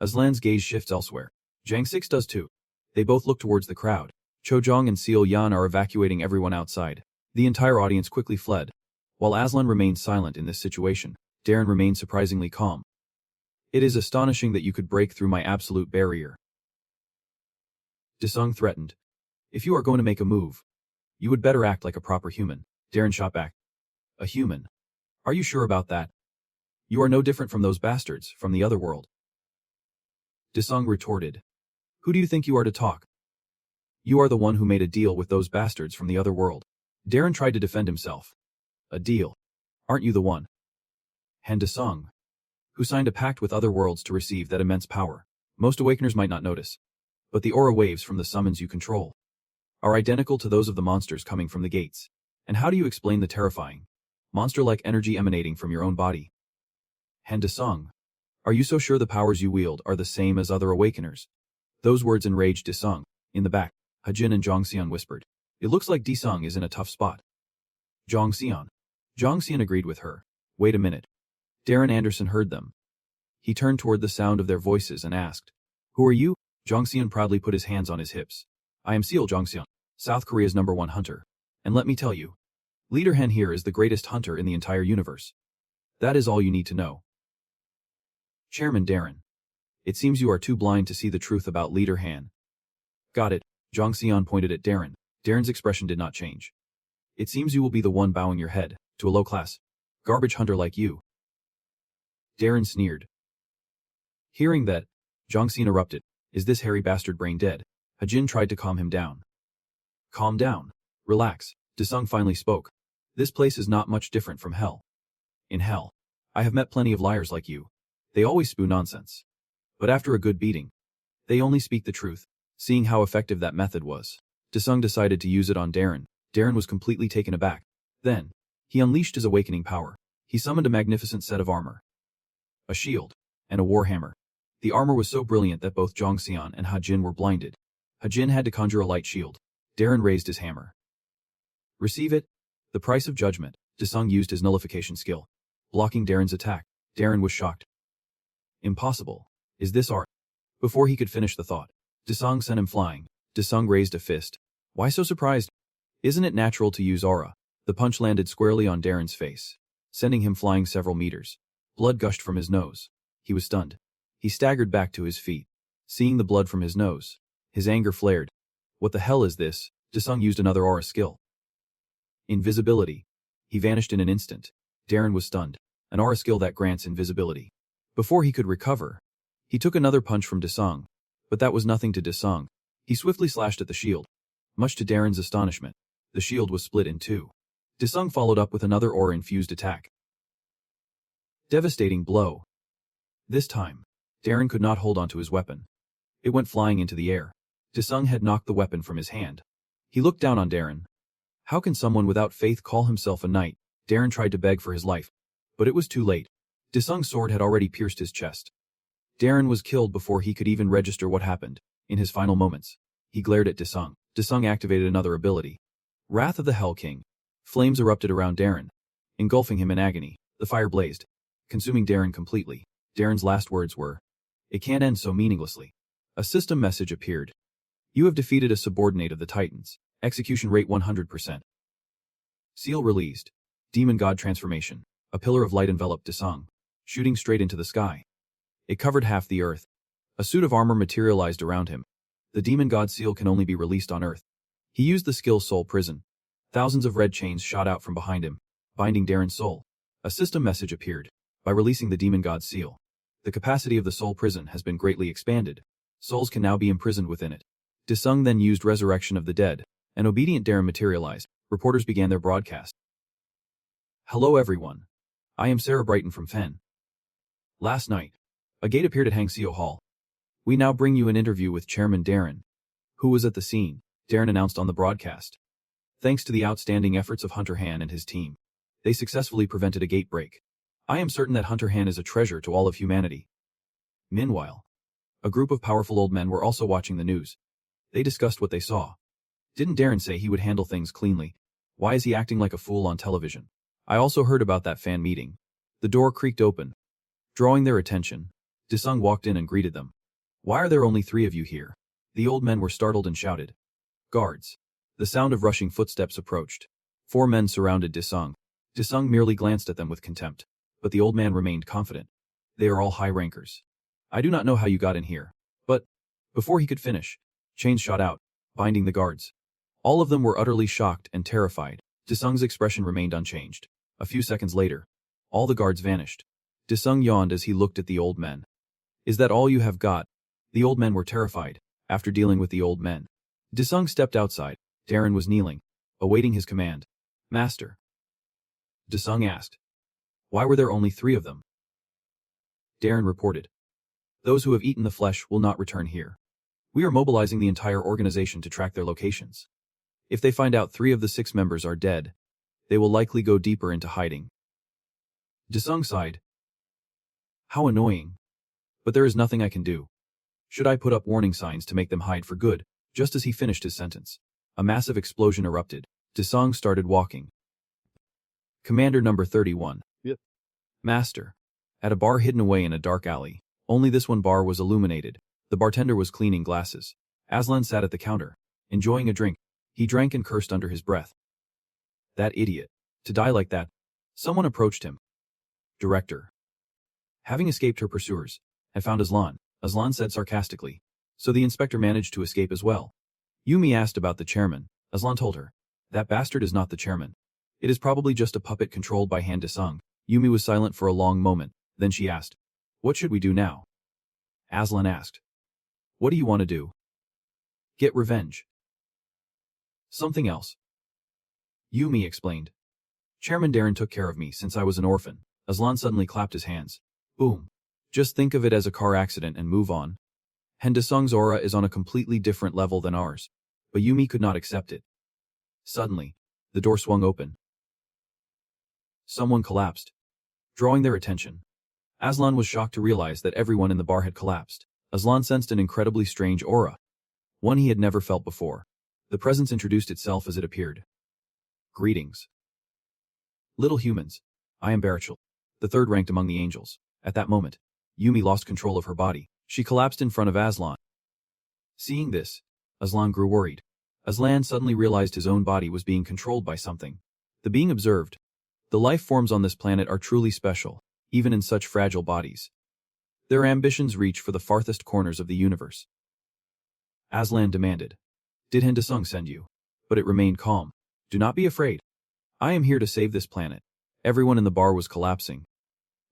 Aslan's gaze shifts elsewhere. Jangsik does too. They both look towards the crowd. Chojong and Seal Yan are evacuating everyone outside. The entire audience quickly fled. While Aslan remains silent in this situation, Darren remains surprisingly calm. It is astonishing that you could break through my absolute barrier. Daesung threatened. If you are going to make a move, you would better act like a proper human. Darren shot back. A human? Are you sure about that? You are no different from those bastards from the other world. Daesung retorted. Who do you think you are to talk? You are the one who made a deal with those bastards from the other world. Darren tried to defend himself. A deal? Aren't you the one? Daesung, who signed a pact with other worlds to receive that immense power. Most awakeners might not notice, but the aura waves from the summons you control are identical to those of the monsters coming from the gates. And how do you explain the terrifying, monster-like energy emanating from your own body? Daesung, are you so sure the powers you wield are the same as other awakeners? Those words enraged Daesung. In the back, Hajin and Jongseon whispered. It looks like Daesung is in a tough spot. Jongseon agreed with her. Wait a minute. Darren Anderson heard them. He turned toward the sound of their voices and asked, Who are you? Jongseon proudly put his hands on his hips. I am Seal Jongseon, South Korea's #1 hunter. And let me tell you, Leader Han here is the greatest hunter in the entire universe. That is all you need to know. Chairman Darren. It seems you are too blind to see the truth about Leader Han. Got it. Jongseon pointed at Darren. Darren's expression did not change. It seems you will be the one bowing your head to a low-class garbage hunter like you. Darren sneered. Hearing that, Jongseon erupted. Is this hairy bastard brain dead? Hajin tried to calm him down. Calm down. Relax. Daesung finally spoke. This place is not much different from hell. In hell, I have met plenty of liars like you. They always spew nonsense. But after a good beating, they only speak the truth. Seeing how effective that method was, Daesung decided to use it on Darren. Darren was completely taken aback. Then, he unleashed his awakening power. He summoned a magnificent set of armor, a shield, and a warhammer. The armor was so brilliant that both Jongseon and Hajin were blinded. Hajin had to conjure a light shield. Darren raised his hammer. Receive it. The price of judgment. Daesung used his nullification skill, blocking Darren's attack. Darren was shocked. Impossible. Is this art? Before he could finish the thought, Daesung sent him flying. Daesung raised a fist. Why so surprised? Isn't it natural to use aura? The punch landed squarely on Darren's face, sending him flying several meters. Blood gushed from his nose. He was stunned. He staggered back to his feet. Seeing the blood from his nose, his anger flared. What the hell is this? Daesung used another aura skill. Invisibility. He vanished in an instant. Darren was stunned. An aura skill that grants invisibility. Before he could recover, he took another punch from Daesung. But that was nothing to Daesung. He swiftly slashed at the shield. Much to Darren's astonishment, the shield was split in two. Daesung followed up with another aura-infused attack. Devastating blow. This time, Darren could not hold onto his weapon. It went flying into the air. Daesung had knocked the weapon from his hand. He looked down on Darren. How can someone without faith call himself a knight? Darren tried to beg for his life, but it was too late. Daesung's sword had already pierced his chest. Darren was killed before he could even register what happened. In his final moments, he glared at Daesung. Daesung activated another ability. Wrath of the Hell King. Flames erupted around Darren, engulfing him in agony. The fire blazed, consuming Darren completely. Darren's last words were, "It can't end so meaninglessly." A system message appeared. You have defeated a subordinate of the Titans. Execution rate 100%. Seal released. Demon God transformation. A pillar of light enveloped Desung, shooting straight into the sky. It covered half the earth. A suit of armor materialized around him. The demon god seal can only be released on earth. He used the skill Soul Prison. Thousands of red chains shot out from behind him, binding Darren's soul. A system message appeared. By releasing the demon god seal, the capacity of the soul prison has been greatly expanded. Souls can now be imprisoned within it. Desung then used Resurrection of the Dead. An obedient Darren materialized. Reporters began their broadcast. Hello everyone. I am Sarah Brighton from Fen. Last night, a gate appeared at Hangseo Hall. We now bring you an interview with Chairman Darren, who was at the scene, Darren announced on the broadcast. Thanks to the outstanding efforts of Hunter Han and his team, they successfully prevented a gate break. I am certain that Hunter Han is a treasure to all of humanity. Meanwhile, a group of powerful old men were also watching the news. They discussed what they saw. Didn't Darren say he would handle things cleanly? Why is he acting like a fool on television? I also heard about that fan meeting. The door creaked open. Drawing their attention, Desung walked in and greeted them. Why are there only 3 of you here? The old men were startled and shouted. Guards. The sound of rushing footsteps approached. 4 men surrounded Desung. Desung merely glanced at them with contempt, but the old man remained confident. They are all high rankers. I do not know how you got in here, but... Before he could finish, chains shot out, binding the guards. All of them were utterly shocked and terrified. Desung's expression remained unchanged. A few seconds later, all the guards vanished. Desung yawned as he looked at the old men. Is that all you have got? The old men were terrified. After dealing with the old men, Desung stepped outside. Darren was kneeling, awaiting his command. Master. Desung asked. Why were there only 3 of them? Darren reported. Those who have eaten the flesh will not return here. We are mobilizing the entire organization to track their locations. If they find out 3 of the 6 members are dead, they will likely go deeper into hiding. Desung sighed. How annoying. But there is nothing I can do. Should I put up warning signs to make them hide for good? Just as he finished his sentence, a massive explosion erupted. Desung started walking. Commander number 31. Yep. Master. At a bar hidden away in a dark alley. Only this one bar was illuminated. The bartender was cleaning glasses. Aslan sat at the counter, enjoying a drink. He drank and cursed under his breath. That idiot. To die like that. Someone approached him. Director. Having escaped her pursuers, had found Aslan. Aslan said sarcastically. So the inspector managed to escape as well. Yumi asked about the chairman. Aslan told her. That bastard is not the chairman. It is probably just a puppet controlled by Han Desung. Yumi was silent for a long moment. Then she asked. What should we do now? Aslan asked. What do you want to do? Get revenge. Something else. Yumi explained. Chairman Darren took care of me since I was an orphan. Aslan suddenly clapped his hands. Boom. Just think of it as a car accident and move on. Han Desung's aura is on a completely different level than ours, but Yumi could not accept it. Suddenly, the door swung open. Someone collapsed, drawing their attention. Aslan was shocked to realize that everyone in the bar had collapsed. Aslan sensed an incredibly strange aura, one he had never felt before. The presence introduced itself as it appeared. Greetings. Little humans, I am Barachel, the 3rd ranked among the angels. At that moment, Yumi lost control of her body. She collapsed in front of Aslan. Seeing this, Aslan grew worried. Aslan suddenly realized his own body was being controlled by something. The being observed. The life forms on this planet are truly special, even in such fragile bodies. Their ambitions reach for the farthest corners of the universe. Aslan demanded. Did Han Desung send you? But it remained calm. Do not be afraid. I am here to save this planet. Everyone in the bar was collapsing.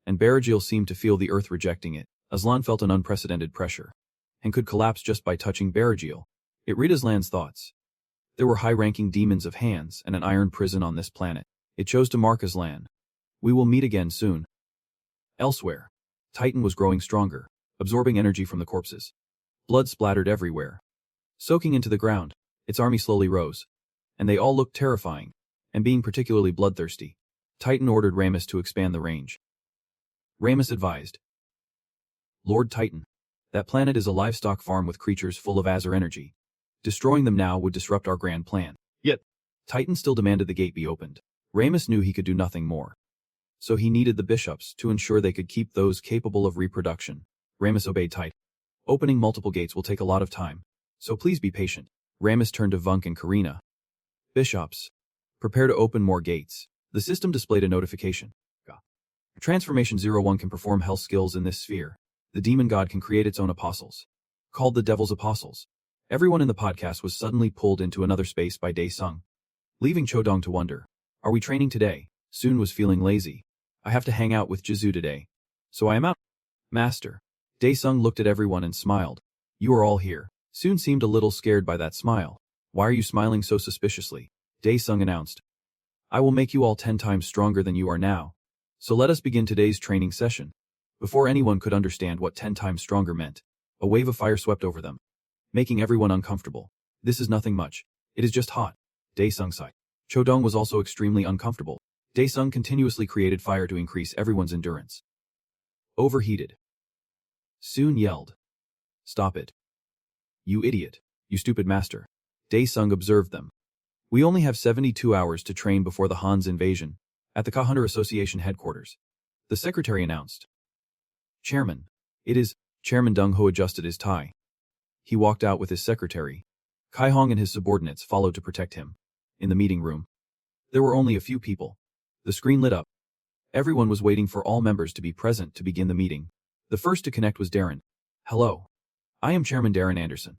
And Barajil seemed to feel the earth rejecting it. Aslan felt an unprecedented pressure, and could collapse just by touching Barajil. It read Aslan's thoughts. There were high-ranking demons of hands and an iron prison on this planet. It chose to mark Aslan. We will meet again soon. Elsewhere, Titan was growing stronger, absorbing energy from the corpses. Blood splattered everywhere. Soaking into the ground, its army slowly rose. And they all looked terrifying, and being particularly bloodthirsty. Titan ordered Ramus to expand the range. Ramus advised. Lord Titan, that planet is a livestock farm with creatures full of Azure energy. Destroying them now would disrupt our grand plan. Yet, Titan still demanded the gate be opened. Ramus knew he could do nothing more. So he needed the bishops to ensure they could keep those capable of reproduction. Ramus obeyed Titan. Opening multiple gates will take a lot of time, So please be patient. Ramus turned to Vunk and Karina. Bishops. Prepare to open more gates. The system displayed a notification. Transformation 01 can perform health skills in this sphere. The demon god can create its own apostles. Called the Devil's Apostles. Everyone in the podcast was suddenly pulled into another space by Dae-sung. Leaving Chodong to wonder, are we training today? Soon was feeling lazy. I have to hang out with Jizu today. So I am out. Master. Dae-sung looked at everyone and smiled. You are all here. Soon seemed a little scared by that smile. Why are you smiling so suspiciously? Dae-sung announced. I will make you all 10 times stronger than you are now. So let us begin today's training session. Before anyone could understand what 10 times stronger meant, a wave of fire swept over them, making everyone uncomfortable. This is nothing much. It is just hot. Dae-sung sighed. Chodong was also extremely uncomfortable. Dae-sung continuously created fire to increase everyone's endurance. Overheated. Soon yelled. Stop it. You idiot. You stupid master. Dae-sung observed them. We only have 72 hours to train before the Han's invasion. At the Ka-Hunter Association headquarters, the secretary announced. Chairman. It is. Chairman Dong-ho adjusted his tie. He walked out with his secretary. Kai-hong and his subordinates followed to protect him. In the meeting room, there were only a few people. The screen lit up. Everyone was waiting for all members to be present to begin the meeting. The first to connect was Darren. Hello. I am Chairman Darren Anderson.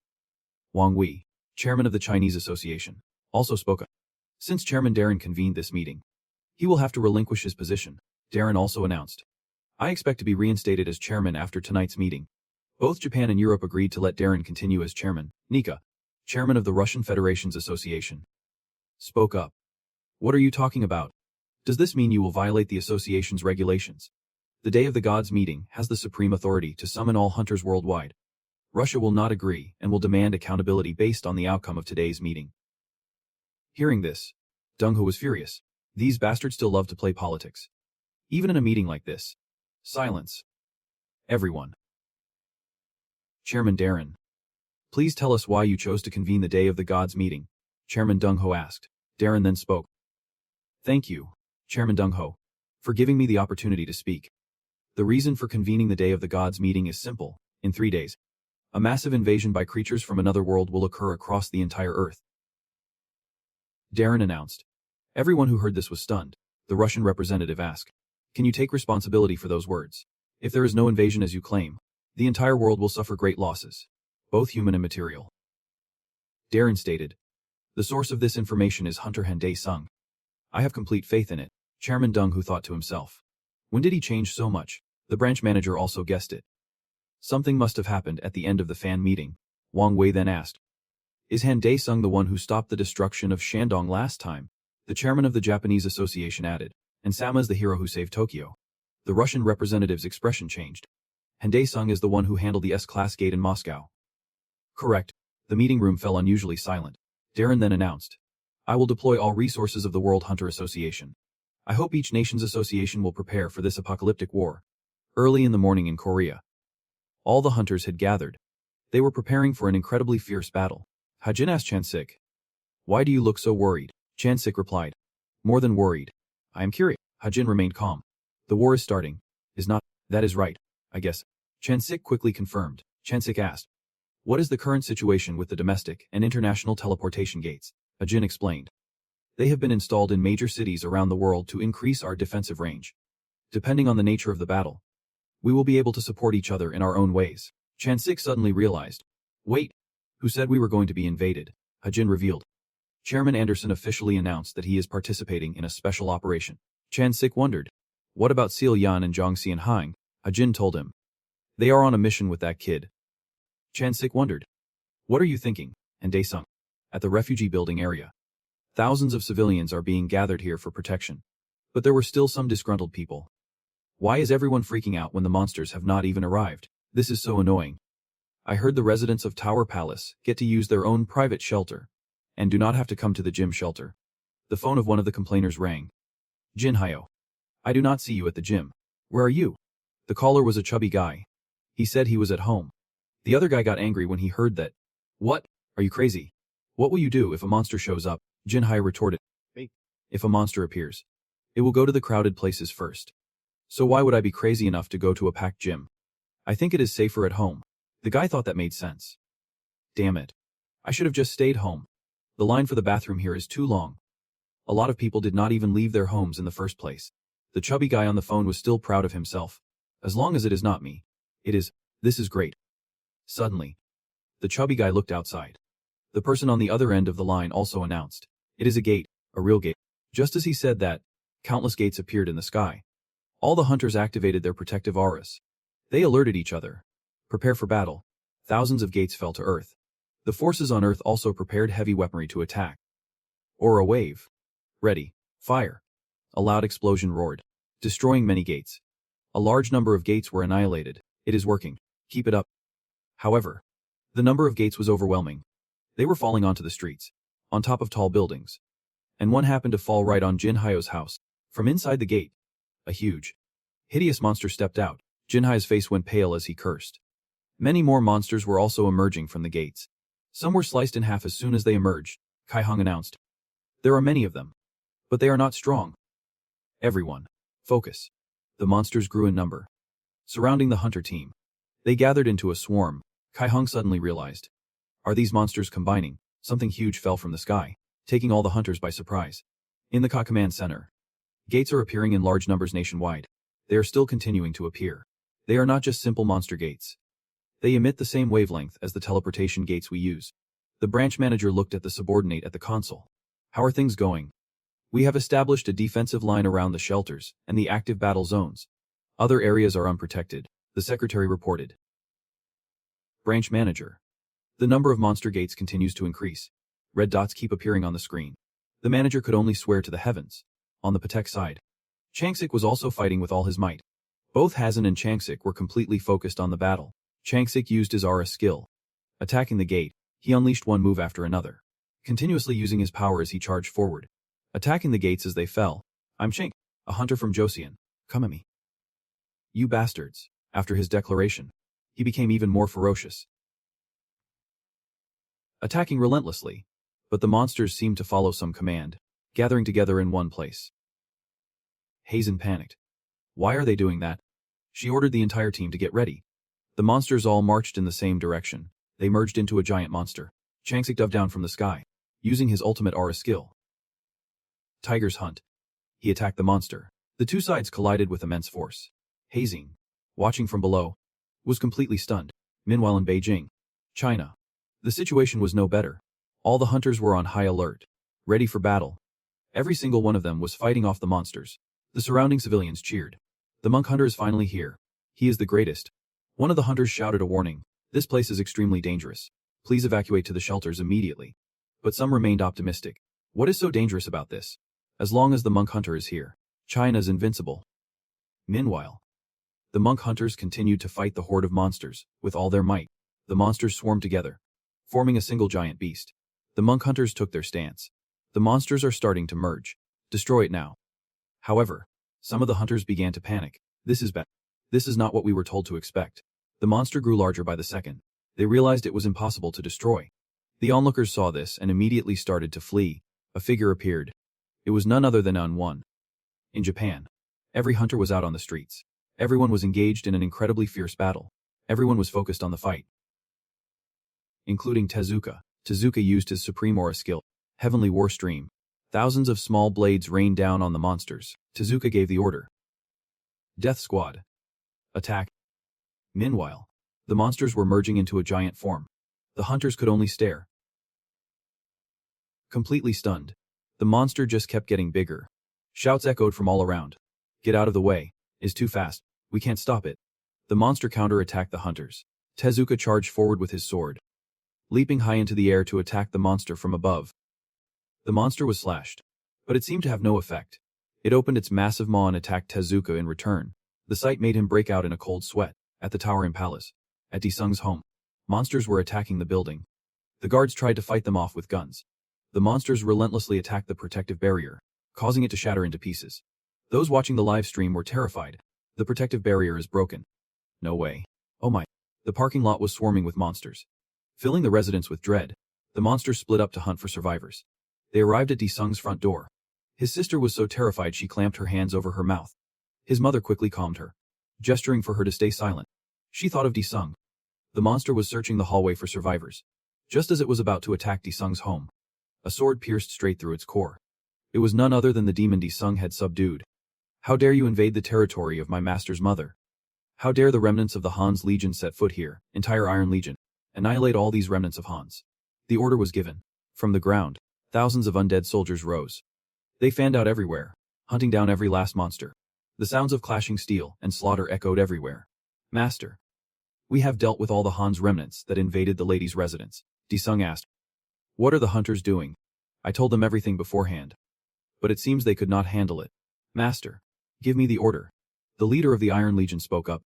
Wang Wei, Chairman of the Chinese Association, also spoke up. Since Chairman Darren convened this meeting, he will have to relinquish his position, Darren also announced. I expect to be reinstated as chairman after tonight's meeting. Both Japan and Europe agreed to let Darren continue as chairman. Nika, chairman of the Russian Federation's Association, spoke up. What are you talking about? Does this mean you will violate the association's regulations? The Day of the Gods meeting has the supreme authority to summon all hunters worldwide. Russia will not agree and will demand accountability based on the outcome of today's meeting. Hearing this, Dong-ho was furious. These bastards still love to play politics. Even in a meeting like this. Silence. Everyone. Chairman Darren. Please tell us why you chose to convene the Day of the Gods meeting, Chairman Dong-ho asked. Darren then spoke. Thank you, Chairman Dong-ho, for giving me the opportunity to speak. The reason for convening the Day of the Gods meeting is simple. In 3 days, a massive invasion by creatures from another world will occur across the entire Earth. Darren announced. Everyone who heard this was stunned. The Russian representative asked, can you take responsibility for those words? If there is no invasion as you claim, the entire world will suffer great losses, both human and material. Darren stated, the source of this information is Hunter Han Dae-sung. I have complete faith in it, Chairman Dong-ho thought to himself. When did he change so much? The branch manager also guessed it. Something must have happened at the end of the fan meeting. Wang Wei then asked, is Han Dae-sung the one who stopped the destruction of Shandong last time? The chairman of the Japanese Association added, and Sama is the hero who saved Tokyo. The Russian representative's expression changed. Han Dae-sung is the one who handled the S-class gate in Moscow. Correct. The meeting room fell unusually silent. Darren then announced, I will deploy all resources of the World Hunter Association. I hope each nation's association will prepare for this apocalyptic war. Early in the morning in Korea, all the hunters had gathered. They were preparing for an incredibly fierce battle. Hajin asked Chansik. Why do you look so worried? Chansik replied. More than worried. I am curious. Hajin remained calm. The war is starting. Is not. That is right, I guess. Chansik quickly confirmed. Chansik asked. What is the current situation with the domestic and international teleportation gates? Hajin explained. They have been installed in major cities around the world to increase our defensive range. Depending on the nature of the battle, we will be able to support each other in our own ways. Chansik suddenly realized. Wait. Who said we were going to be invaded? Hajin revealed. Chairman Anderson officially announced that he is participating in a special operation. Chansik wondered. What about Seal Yan and Zhang Xianhang? Hajin told him. They are on a mission with that kid. Chansik wondered. What are you thinking? And Dae-sung. At the refugee building area. Thousands of civilians are being gathered here for protection. But there were still some disgruntled people. Why is everyone freaking out when the monsters have not even arrived? This is so annoying. I heard the residents of Tower Palace get to use their own private shelter and do not have to come to the gym shelter. The phone of one of the complainers rang. Jin Hyo. I do not see you at the gym. Where are you? The caller was a chubby guy. He said he was at home. The other guy got angry when he heard that. What? Are you crazy? What will you do if a monster shows up? Jin Hyo retorted. If a monster appears, it will go to the crowded places first. So why would I be crazy enough to go to a packed gym? I think it is safer at home. The guy thought that made sense. Damn it. I should have just stayed home. The line for the bathroom here is too long. A lot of people did not even leave their homes in the first place. The chubby guy on the phone was still proud of himself. As long as it is not me. It is. This is great. Suddenly, the chubby guy looked outside. The person on the other end of the line also announced, "It is a gate, a real gate." Just as he said that, countless gates appeared in the sky. All the hunters activated their protective auras. They alerted each other. Prepare for battle. Thousands of gates fell to Earth. The forces on Earth also prepared heavy weaponry to attack. Aura wave. Ready. Fire. A loud explosion roared, destroying many gates. A large number of gates were annihilated. It is working. Keep it up. However, the number of gates was overwhelming. They were falling onto the streets, on top of tall buildings. And one happened to fall right on Jin Hyo's house. From inside the gate, a huge, hideous monster stepped out. Jin Hyo's face went pale as he cursed. Many more monsters were also emerging from the gates. Some were sliced in half as soon as they emerged, Kai Hung announced. There are many of them. But they are not strong. Everyone, focus. The monsters grew in number, surrounding the hunter team. They gathered into a swarm. Kai Hung suddenly realized. Are these monsters combining? Something huge fell from the sky, taking all the hunters by surprise. In the Ka Command Center, gates are appearing in large numbers nationwide. They are still continuing to appear. They are not just simple monster gates. They emit the same wavelength as the teleportation gates we use. The branch manager looked at the subordinate at the console. How are things going? We have established a defensive line around the shelters and the active battle zones. Other areas are unprotected, the secretary reported. Branch manager. The number of monster gates continues to increase. Red dots keep appearing on the screen. The manager could only swear to the heavens. On the Patek side, Changsik was also fighting with all his might. Both Hazan and Changsik were completely focused on the battle. Changsik used his aura skill. Attacking the gate, he unleashed one move after another, continuously using his power as he charged forward, attacking the gates as they fell. I'm Chang, a hunter from Joseon. Come at me. You bastards. After his declaration, he became even more ferocious, attacking relentlessly. But the monsters seemed to follow some command, gathering together in one place. Hazen panicked. Why are they doing that? She ordered the entire team to get ready. The monsters all marched in the same direction. They merged into a giant monster. Changsik dove down from the sky, using his ultimate aura skill. Tiger's Hunt. He attacked the monster. The two sides collided with immense force. Hazing, watching from below, was completely stunned. Meanwhile in Beijing, China, the situation was no better. All the hunters were on high alert, ready for battle. Every single one of them was fighting off the monsters. The surrounding civilians cheered. The monk hunter is finally here. He is the greatest. One of the hunters shouted a warning. This place is extremely dangerous. Please evacuate to the shelters immediately. But some remained optimistic. What is so dangerous about this? As long as the monk hunter is here, China is invincible. Meanwhile, the monk hunters continued to fight the horde of monsters with all their might. The monsters swarmed together, forming a single giant beast. The monk hunters took their stance. The monsters are starting to merge. Destroy it now. However, some of the hunters began to panic. This is bad. This is not what we were told to expect. The monster grew larger by the second. They realized it was impossible to destroy. The onlookers saw this and immediately started to flee. A figure appeared. It was none other than An. In Japan, every hunter was out on the streets. Everyone was engaged in an incredibly fierce battle. Everyone was focused on the fight, including Tezuka. Tezuka used his supreme aura skill, Heavenly War Stream. Thousands of small blades rained down on the monsters. Tezuka gave the order. Death Squad. Attack. Meanwhile, the monsters were merging into a giant form. The hunters could only stare, completely stunned. The monster just kept getting bigger. Shouts echoed from all around. Get out of the way. It's too fast. We can't stop it. The monster counter-attacked the hunters. Tezuka charged forward with his sword, leaping high into the air to attack the monster from above. The monster was slashed, but it seemed to have no effect. It opened its massive maw and attacked Tezuka in return. The sight made him break out in a cold sweat. At the tower in palace, at Disung's home, monsters were attacking the building. The guards tried to fight them off with guns. The monsters relentlessly attacked the protective barrier, causing it to shatter into pieces. Those watching the live stream were terrified. The protective barrier is broken. No way. Oh my. The parking lot was swarming with monsters, filling the residents with dread. The monsters split up to hunt for survivors. They arrived at Disung's front door. His sister was so terrified she clamped her hands over her mouth. His mother quickly calmed her, gesturing for her to stay silent. She thought of Disung. The monster was searching the hallway for survivors. Just as it was about to attack Disung's home, a sword pierced straight through its core. It was none other than the demon Disung had subdued. How dare you invade the territory of my master's mother? How dare the remnants of the Han's Legion set foot here, entire Iron Legion? Annihilate all these remnants of Hans. The order was given. From the ground, thousands of undead soldiers rose. They fanned out everywhere, hunting down every last monster. The sounds of clashing steel and slaughter echoed everywhere. Master, we have dealt with all the Han's remnants that invaded the lady's residence. Disung asked. What are the hunters doing? I told them everything beforehand. But it seems they could not handle it. Master, give me the order. The leader of the Iron Legion spoke up.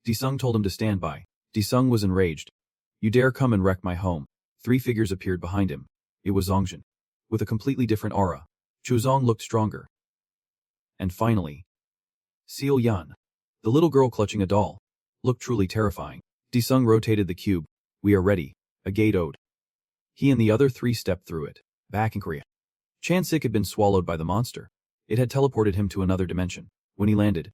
Disung told him to stand by. Disung was enraged. You dare come and wreck my home. 3 figures appeared behind him. It was Zongjin. With a completely different aura. Chuzong looked stronger. And finally, Seal Yan, the little girl clutching a doll, looked truly terrifying. Disung rotated the cube. We are ready. A gate ode. He and the other 3 stepped through it. Back in Korea. Chansik had been swallowed by the monster. It had teleported him to another dimension. When he landed,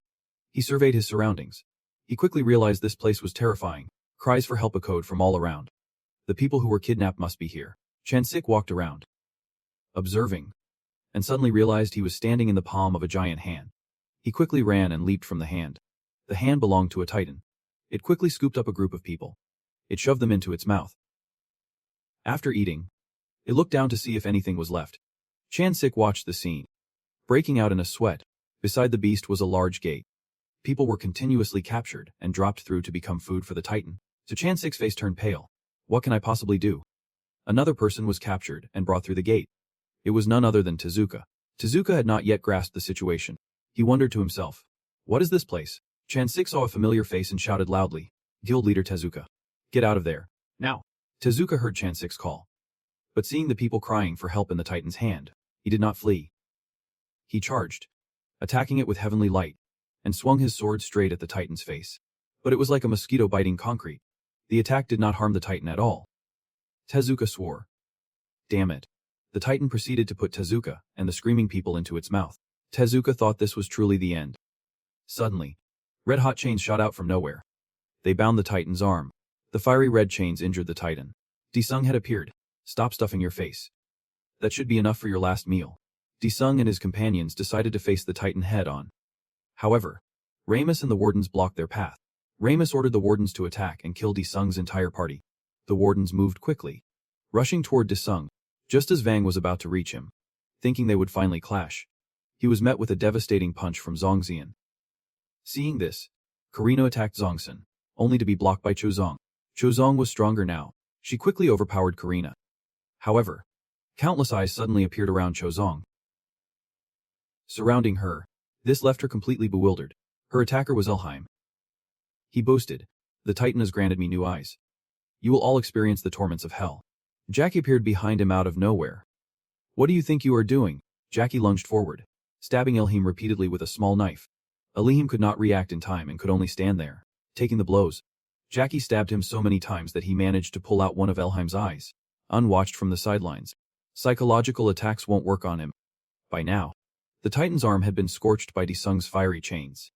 he surveyed his surroundings. He quickly realized this place was terrifying. Cries for help echoed from all around. The people who were kidnapped must be here. Chansik walked around, observing, and suddenly realized he was standing in the palm of a giant hand. He quickly ran and leaped from the hand. The hand belonged to a titan. It quickly scooped up a group of people. It shoved them into its mouth. After eating, it looked down to see if anything was left. Chansik watched the scene. Breaking out in a sweat, beside the beast was a large gate. People were continuously captured and dropped through to become food for the titan. So Chansik's face turned pale. What can I possibly do? Another person was captured and brought through the gate. It was none other than Tezuka. Tezuka had not yet grasped the situation. He wondered to himself, what is this place? Chansik saw a familiar face and shouted loudly, Guild Leader Tezuka, get out of there, now. Tezuka heard Chansik's call. But seeing the people crying for help in the titan's hand, he did not flee. He charged, attacking it with heavenly light, and swung his sword straight at the titan's face. But it was like a mosquito biting concrete. The attack did not harm the titan at all. Tezuka swore. Damn it. The titan proceeded to put Tezuka and the screaming people into its mouth. Tezuka thought this was truly the end. Suddenly, red-hot chains shot out from nowhere. They bound the titan's arm. The fiery red chains injured the titan. Disung had appeared. Stop stuffing your face. That should be enough for your last meal. Disung and his companions decided to face the titan head-on. However, Ramus and the wardens blocked their path. Ramus ordered the wardens to attack and kill Disung's entire party. The wardens moved quickly, rushing toward Disung, just as Vang was about to reach him, thinking they would finally clash. He was met with a devastating punch from Zongxian. Seeing this, Karina attacked Zongxian, only to be blocked by Chozong. Chozong was stronger now. She quickly overpowered Karina. However, countless eyes suddenly appeared around Chozong, surrounding her. This left her completely bewildered. Her attacker was Elheim. He boasted, the Titan has granted me new eyes. You will all experience the torments of hell. Jackie appeared behind him out of nowhere. What do you think you are doing? Jackie lunged forward, stabbing Elheim repeatedly with a small knife. Elheim could not react in time and could only stand there, taking the blows. Jackie stabbed him so many times that he managed to pull out one of Elheim's eyes, unwatched from the sidelines. Psychological attacks won't work on him. By now, the Titan's arm had been scorched by Disung's fiery chains.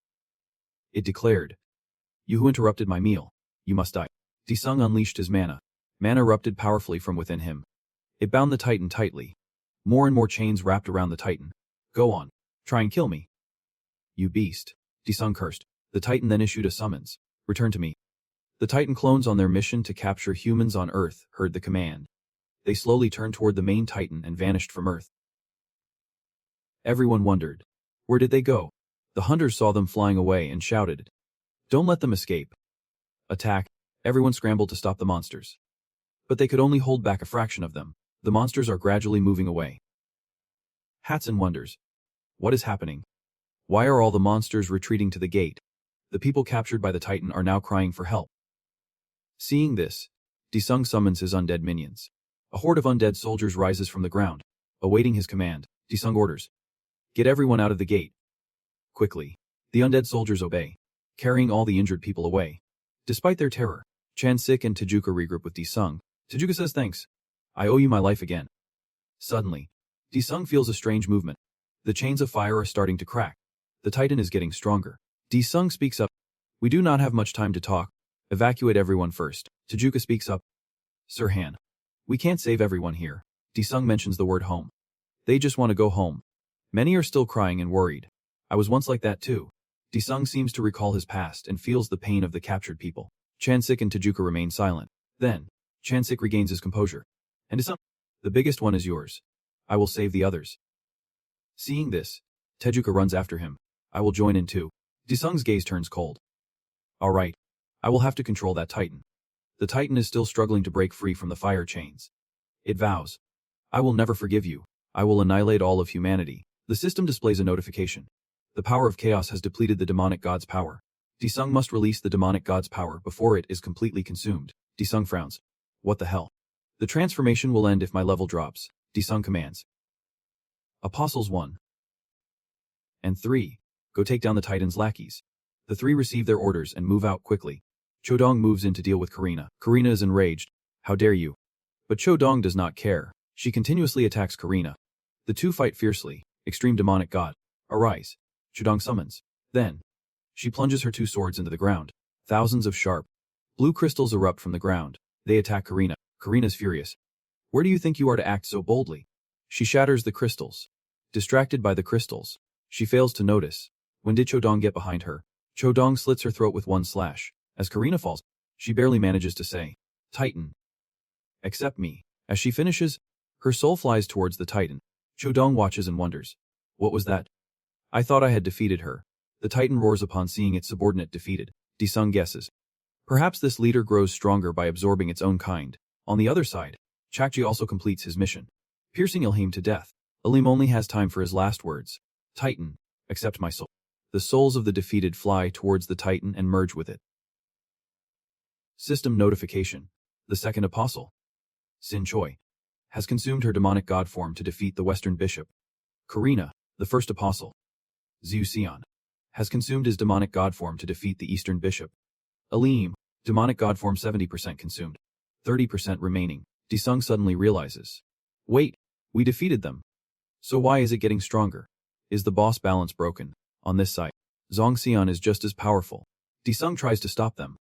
It declared, you who interrupted my meal, you must die. Disung unleashed his mana. Mana erupted powerfully from within him. It bound the Titan tightly. More and more chains wrapped around the Titan. Go on. Try and kill me. You beast. Disung cursed. The Titan then issued a summons. Return to me. The Titan clones on their mission to capture humans on Earth heard the command. They slowly turned toward the main Titan and vanished from Earth. Everyone wondered. Where did they go? The hunters saw them flying away and shouted, don't let them escape. Attack. Everyone scrambled to stop the monsters. But they could only hold back a fraction of them. The monsters are gradually moving away. Hatson wonders. What is happening? Why are all the monsters retreating to the gate? The people captured by the Titan are now crying for help. Seeing this, Disung summons his undead minions. A horde of undead soldiers rises from the ground, awaiting his command. Disung orders, get everyone out of the gate. Quickly, the undead soldiers obey, carrying all the injured people away. Despite their terror, Chansik and Tezuka regroup with Disung. Tezuka says thanks. I owe you my life again. Suddenly, Disung feels a strange movement. The chains of fire are starting to crack. The Titan is getting stronger. Disung speaks up. We do not have much time to talk. Evacuate everyone first. Tezuka speaks up. Sir Han, We can't save everyone here. Disung mentions the word home. They just want to go home. Many are still crying and worried. I was once like that too. Disung seems to recall his past and feels the pain of the captured people. Chansik and Tajuka remain silent. Then, Chansik regains his composure. And Disung, the biggest one is yours. I will save the others. Seeing this, Tajuka runs after him. I will join in too. Disung's gaze turns cold. Alright. I will have to control that Titan. The Titan is still struggling to break free from the fire chains. It vows. I will never forgive you. I will annihilate all of humanity. The system displays a notification. The power of chaos has depleted the demonic god's power. Disung must release the demonic god's power before it is completely consumed. Disung frowns. What the hell? The transformation will end if my level drops. Disung commands. Apostles 1 and 3. Go take down the Titan's lackeys. The three receive their orders and move out quickly. Chodong moves in to deal with Karina. Karina is enraged. How dare you? But Chodong does not care. She continuously attacks Karina. The two fight fiercely. Extreme demonic god. Arise. Chodong summons. Then, she plunges her two swords into the ground. Thousands of sharp, blue crystals erupt from the ground. They attack Karina. Karina's furious. Where do you think you are to act so boldly? She shatters the crystals. Distracted by the crystals, she fails to notice. When did Chodong get behind her? Chodong slits her throat with one slash. As Karina falls, she barely manages to say, Titan, accept me. As she finishes, her soul flies towards the Titan. Chodong watches and wonders. What was that? I thought I had defeated her. The Titan roars upon seeing its subordinate defeated. Disung guesses. Perhaps this leader grows stronger by absorbing its own kind. On the other side, Chakji also completes his mission, piercing Ilham to death. Ilham only has time for his last words. Titan, accept my soul. The souls of the defeated fly towards the Titan and merge with it. System notification. The second apostle, Sin Choi, has consumed her demonic god form to defeat the Western bishop. Karina, the first apostle, Zhu Xian, has consumed his demonic god form to defeat the Eastern bishop. Aleem, demonic god form 70% consumed, 30% remaining. Disung suddenly realizes. Wait, we defeated them. So why is it getting stronger? Is the boss balance broken? On this side, Zhong Xian is just as powerful. Disung tries to stop them.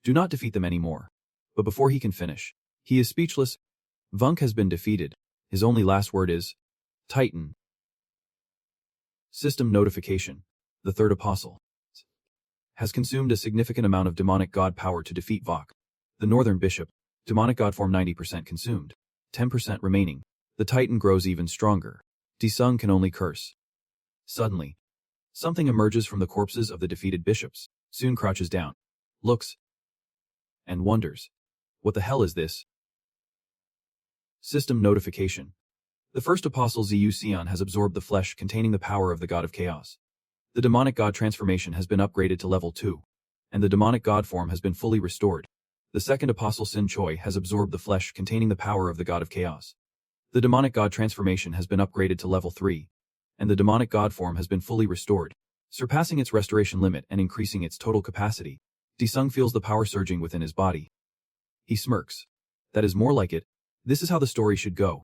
Do not defeat them anymore. But before he can finish, he is speechless. Vunk has been defeated. His only last word is, Titan. System notification. The third apostle has consumed a significant amount of demonic god power to defeat Vok. The northern bishop, demonic god form 90% consumed, 10% remaining. The Titan grows even stronger. Disung can only curse. Suddenly, something emerges from the corpses of the defeated bishops. Soon crouches down, looks, and wonders. What the hell is this? System notification. The first apostle Zhu Xian has absorbed the flesh containing the power of the god of chaos. The demonic god transformation has been upgraded to level 2, and the demonic god form has been fully restored. The second apostle Sin Choi has absorbed the flesh containing the power of the god of chaos. The demonic god transformation has been upgraded to level 3, and the demonic god form has been fully restored, surpassing its restoration limit and increasing its total capacity. Disung feels the power surging within his body. He smirks. That is more like it. This is how the story should go.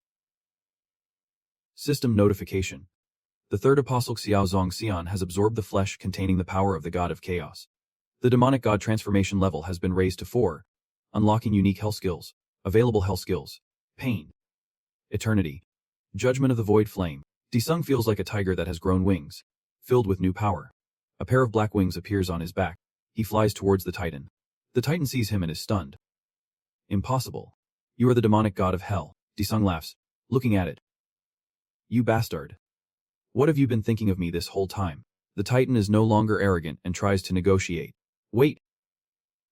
System notification. The third apostle Xiao Zongxian has absorbed the flesh containing the power of the god of chaos. The demonic god transformation level has been raised to 4, unlocking unique hell skills. Available hell skills. Pain. Eternity. Judgment of the Void Flame. Disung feels like a tiger that has grown wings, filled with new power. A pair of black wings appears on his back. He flies towards the Titan. The Titan sees him and is stunned. Impossible. You are the demonic god of hell. Disung laughs, looking at it. You bastard. What have you been thinking of me this whole time? The Titan is no longer arrogant and tries to negotiate. Wait.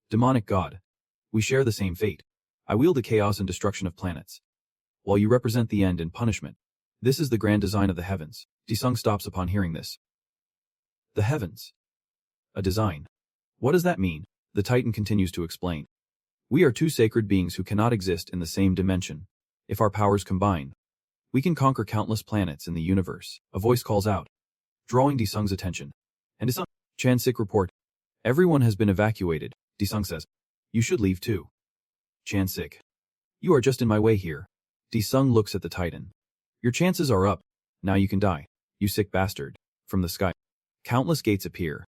Demonic god. We share the same fate. I wield the chaos and destruction of planets, while you represent the end and punishment. This is the grand design of the heavens. Disung stops upon hearing this. The heavens. A design. What does that mean? The Titan continues to explain. We are two sacred beings who cannot exist in the same dimension. If our powers combine, we can conquer countless planets in the universe. A voice calls out, drawing Disung's attention. And Disung, Chansik report. Everyone has been evacuated. Disung says, you should leave too. Chansik, you are just in my way here. Disung looks at the Titan. Your chances are up. Now you can die, you sick bastard. From the sky, countless gates appear.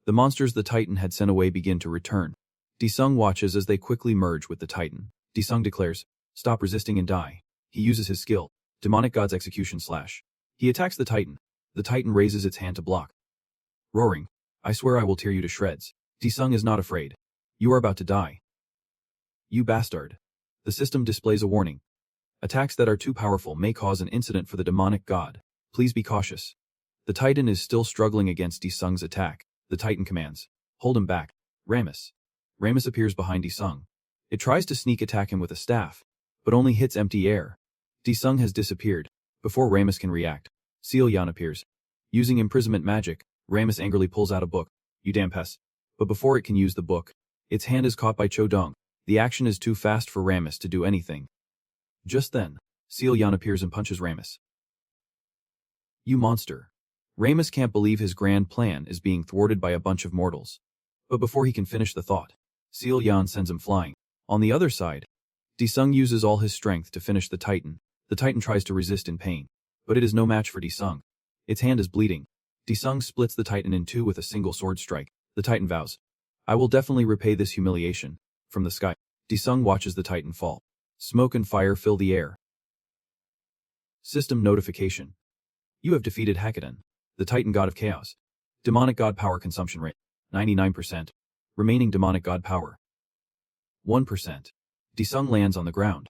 The monsters the Titan had sent away begin to return. Disung watches as they quickly merge with the Titan. Disung declares, Stop resisting and die. He uses his skill, Demonic God's Execution Slash. He attacks the Titan. The Titan raises its hand to block. Roaring, I swear I will tear you to shreds. Disung is not afraid. You are about to die. You bastard. The system displays a warning. Attacks that are too powerful may cause an incident for the demonic god. Please be cautious. The Titan is still struggling against Disung's attack. The Titan commands, hold him back. Ramus. Ramus appears behind Disung. It tries to sneak attack him with a staff, but only hits empty air. Disung has disappeared. Before Ramus can react, Seolyan appears. Using imprisonment magic, Ramus angrily pulls out a book. You damn pest. But before it can use the book, its hand is caught by Chodong. The action is too fast for Ramus to do anything. Just then, Seolyan appears and punches Ramus. You monster. Ramus can't believe his grand plan is being thwarted by a bunch of mortals. But before he can finish the thought, Seolyan sends him flying. On the other side, Disung uses all his strength to finish the Titan. The Titan tries to resist in pain, but it is no match for Disung. Its hand is bleeding. Disung splits the Titan in two with a single sword strike. The Titan vows, I will definitely repay this humiliation. From the sky, Disung watches the Titan fall. Smoke and fire fill the air. System notification. You have defeated Hakadan, the Titan god of chaos. Demonic god power consumption rate, 99%. Remaining demonic god power, 1%. Disung lands on the ground.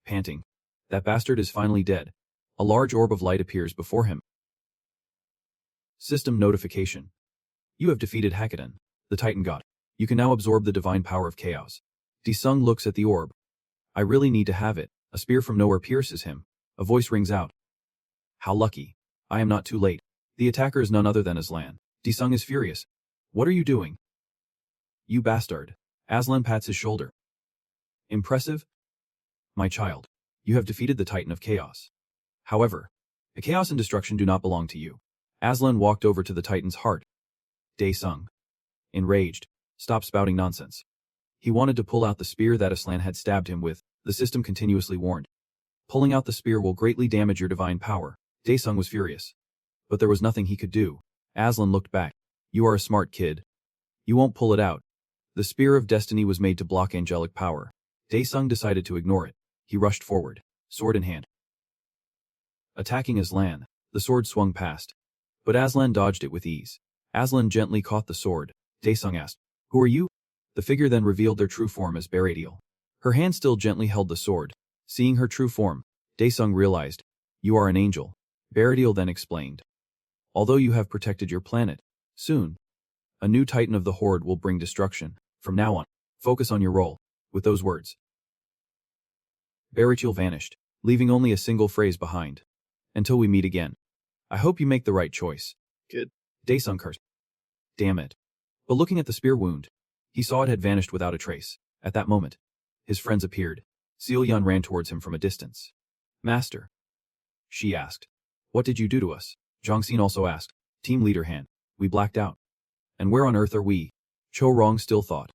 Panting. That bastard is finally dead. A large orb of light appears before him. System notification. You have defeated Hakadan, the Titan god. You can now absorb the divine power of chaos. Disung looks at the orb. I really need to have it. A spear from nowhere pierces him. A voice rings out. How lucky. I am not too late. The attacker is none other than Aslan. Disung is furious. What are you doing? You bastard. Aslan pats his shoulder. Impressive? My child, you have defeated the Titan of Chaos. However, the chaos and destruction do not belong to you. Aslan walked over to the Titan's heart. Daesung, enraged, stopped spouting nonsense. He wanted to pull out the spear that Aslan had stabbed him with. The system continuously warned. Pulling out the spear will greatly damage your divine power. Daesung was furious. But there was nothing he could do. Aslan looked back. You are a smart kid. You won't pull it out. The spear of destiny was made to block angelic power. Daesung decided to ignore it. He rushed forward, sword in hand. Attacking Aslan, the sword swung past. But Aslan dodged it with ease. Aslan gently caught the sword. Daesung asked, Who are you? The figure then revealed their true form as Baradiel. Her hand still gently held the sword. Seeing her true form, Daesung realized, You are an angel. Baradiel then explained. Although you have protected your planet, soon, a new Titan of the Horde will bring destruction. From now on, focus on your role. With those words, Baradiel vanished, leaving only a single phrase behind. Until we meet again. I hope you make the right choice. Good. Daesung cursed. Damn it. But looking at the spear wound, he saw it had vanished without a trace. At that moment, his friends appeared. Seolyan ran towards him from a distance. Master, she asked. What did you do to us? Jongxin also asked. Team leader Han. We blacked out. And where on earth are we? Cho Rong still thought.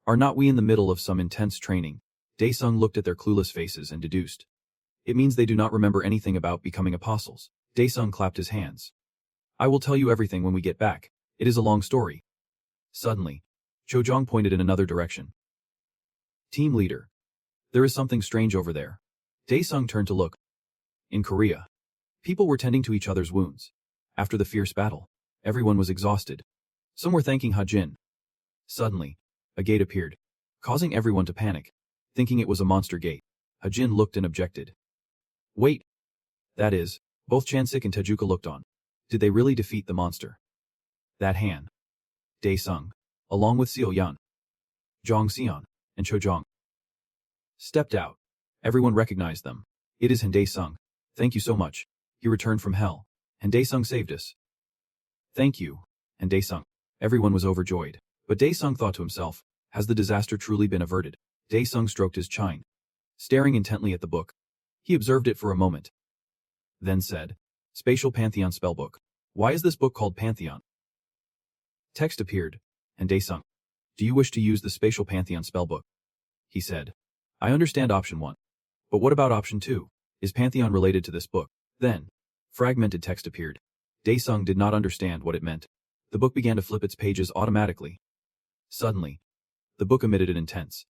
Are not we in the middle of some intense training? Daesung looked at their clueless faces and deduced. It means they do not remember anything about becoming apostles. Daesung clapped his hands. I will tell you everything when we get back. It is a long story. Suddenly, Cho Jong pointed in another direction. Team leader. There is something strange over there. Daesung turned to look. In Korea, people were tending to each other's wounds. After the fierce battle, everyone was exhausted. Some were thanking Hajin. Suddenly, a gate appeared, causing everyone to panic, thinking it was a monster gate. Hajin looked and objected. Wait. That is, both Chansik and Tajuka looked on. Did they really defeat the monster? That Han. Daesung, along with Seolyan, Jongxian, and Chojong, stepped out. Everyone recognized them. It is Han Daesung. Thank you so much. He returned from hell. Han Daesung saved us. Thank you, Han Daesung. Everyone was overjoyed. But Daesung thought to himself, has the disaster truly been averted? Daesung stroked his chin, staring intently at the book. He observed it for a moment. Then said, Spatial Pantheon Spellbook. Why is this book called Pantheon? Text appeared, and Daesung. Do you wish to use the Spatial Pantheon Spellbook? He said. I understand option 1. But what about option 2? Is Pantheon related to this book? Then, fragmented text appeared. Daesung did not understand what it meant. The book began to flip its pages automatically. Suddenly, the book emitted an intense,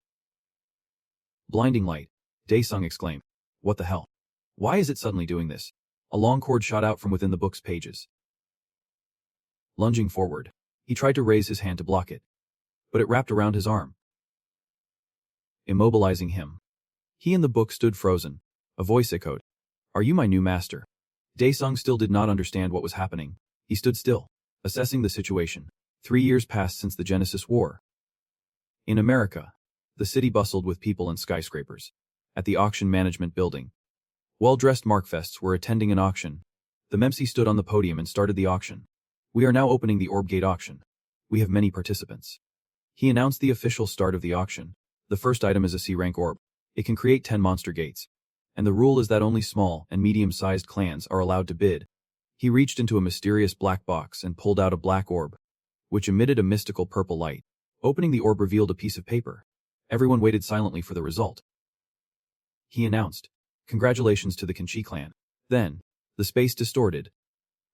blinding light. Dae-sung exclaimed. What the hell? Why is it suddenly doing this? A long cord shot out from within the book's pages. Lunging forward, he tried to raise his hand to block it, but it wrapped around his arm, immobilizing him. He and the book stood frozen. A voice echoed, "Are you my new master?" Dae-sung still did not understand what was happening. He stood still, assessing the situation. 3 years passed since the Genesis War. In America, the city bustled with people and skyscrapers. At the auction management building, well-dressed markfests were attending an auction. The MC stood on the podium and started the auction. We are now opening the Orb Gate auction. We have many participants. He announced the official start of the auction. The first item is a C-rank orb. It can create 10 monster gates. And the rule is that only small and medium-sized clans are allowed to bid. He reached into a mysterious black box and pulled out a black orb, which emitted a mystical purple light. Opening the orb revealed a piece of paper. Everyone waited silently for the result. He announced, "Congratulations to the Kenshi clan." Then, the space distorted.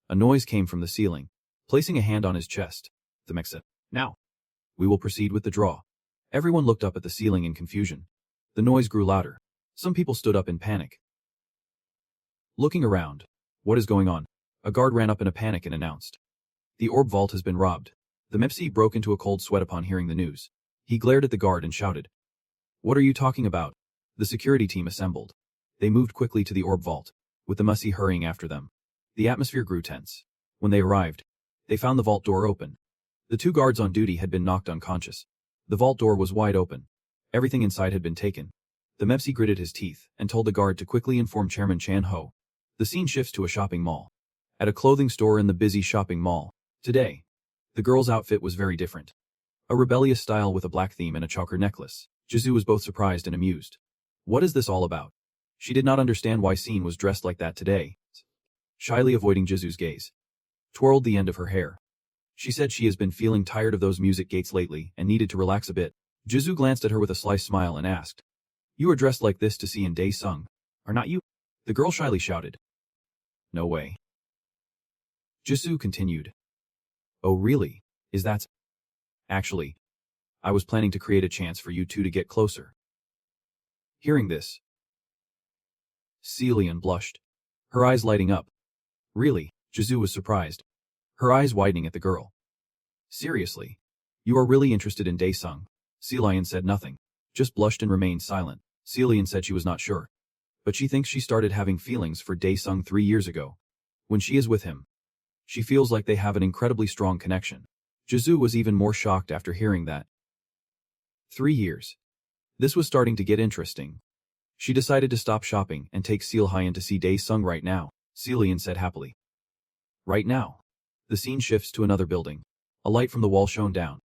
A noise came from the ceiling. Placing a hand on his chest, the mech said, "Now, we will proceed with the draw." Everyone looked up at the ceiling in confusion. The noise grew louder. Some people stood up in panic. Looking around, what is going on? A guard ran up in a panic and announced, "The orb vault has been robbed." The MC broke into a cold sweat upon hearing the news. He glared at the guard and shouted, "What are you talking about?" The security team assembled. They moved quickly to the orb vault, with the MC hurrying after them. The atmosphere grew tense. When they arrived, they found the vault door open. The 2 guards on duty had been knocked unconscious. The vault door was wide open. Everything inside had been taken. The MC gritted his teeth and told the guard to quickly inform Chairman Chan Ho. The scene shifts to a shopping mall. At a clothing store in the busy shopping mall. Today, the girl's outfit was very different. A rebellious style with a black theme and a choker necklace. Jizu was both surprised and amused. What is this all about? She did not understand why Scene was dressed like that today. Shyly avoiding Jizu's gaze, twirled the end of her hair. She said she has been feeling tired of those music gates lately and needed to relax a bit. Jizu glanced at her with a sly smile and asked, "You are dressed like this to see in Dae-sung, are not you?" The girl shyly shouted, "No way." Jizu continued, "Oh really? Is that? Actually, I was planning to create a chance for you two to get closer." Hearing this, Celine blushed, her eyes lighting up. Really? Jizu was surprised, her eyes widening at the girl. "Seriously? You are really interested in Dae-sung?" Celine said nothing, just blushed and remained silent. Celine said she was not sure, but she thinks she started having feelings for Dae-sung 3 years ago. When she is with him, she feels like they have an incredibly strong connection. Jizu was even more shocked after hearing that. 3 years. This was starting to get interesting. She decided to stop shopping and take Seal in to see Dae-sung right now, Celine said happily. Right now. The scene shifts to another building. A light from the wall shone down,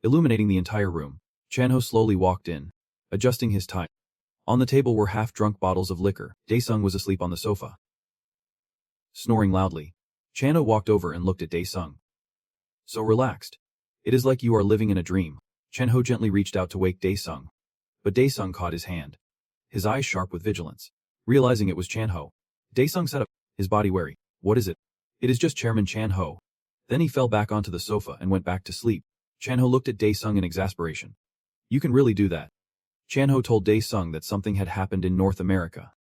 illuminating the entire room. Chanho slowly walked in, adjusting his tie. On the table were half-drunk bottles of liquor. Dae-sung was asleep on the sofa, snoring loudly. Chanho walked over and looked at Dae-sung. "So relaxed. It is like you are living in a dream." Chanho gently reached out to wake Dae-sung, but Dae-sung caught his hand, his eyes sharp with vigilance. Realizing it was Chanho, Dae-sung sat up, his body wary. "What is it?" "It is just Chairman Chanho." Then he fell back onto the sofa and went back to sleep. Chanho looked at Dae-sung in exasperation. "You can really do that?" Chanho told Dae-sung that something had happened in North America.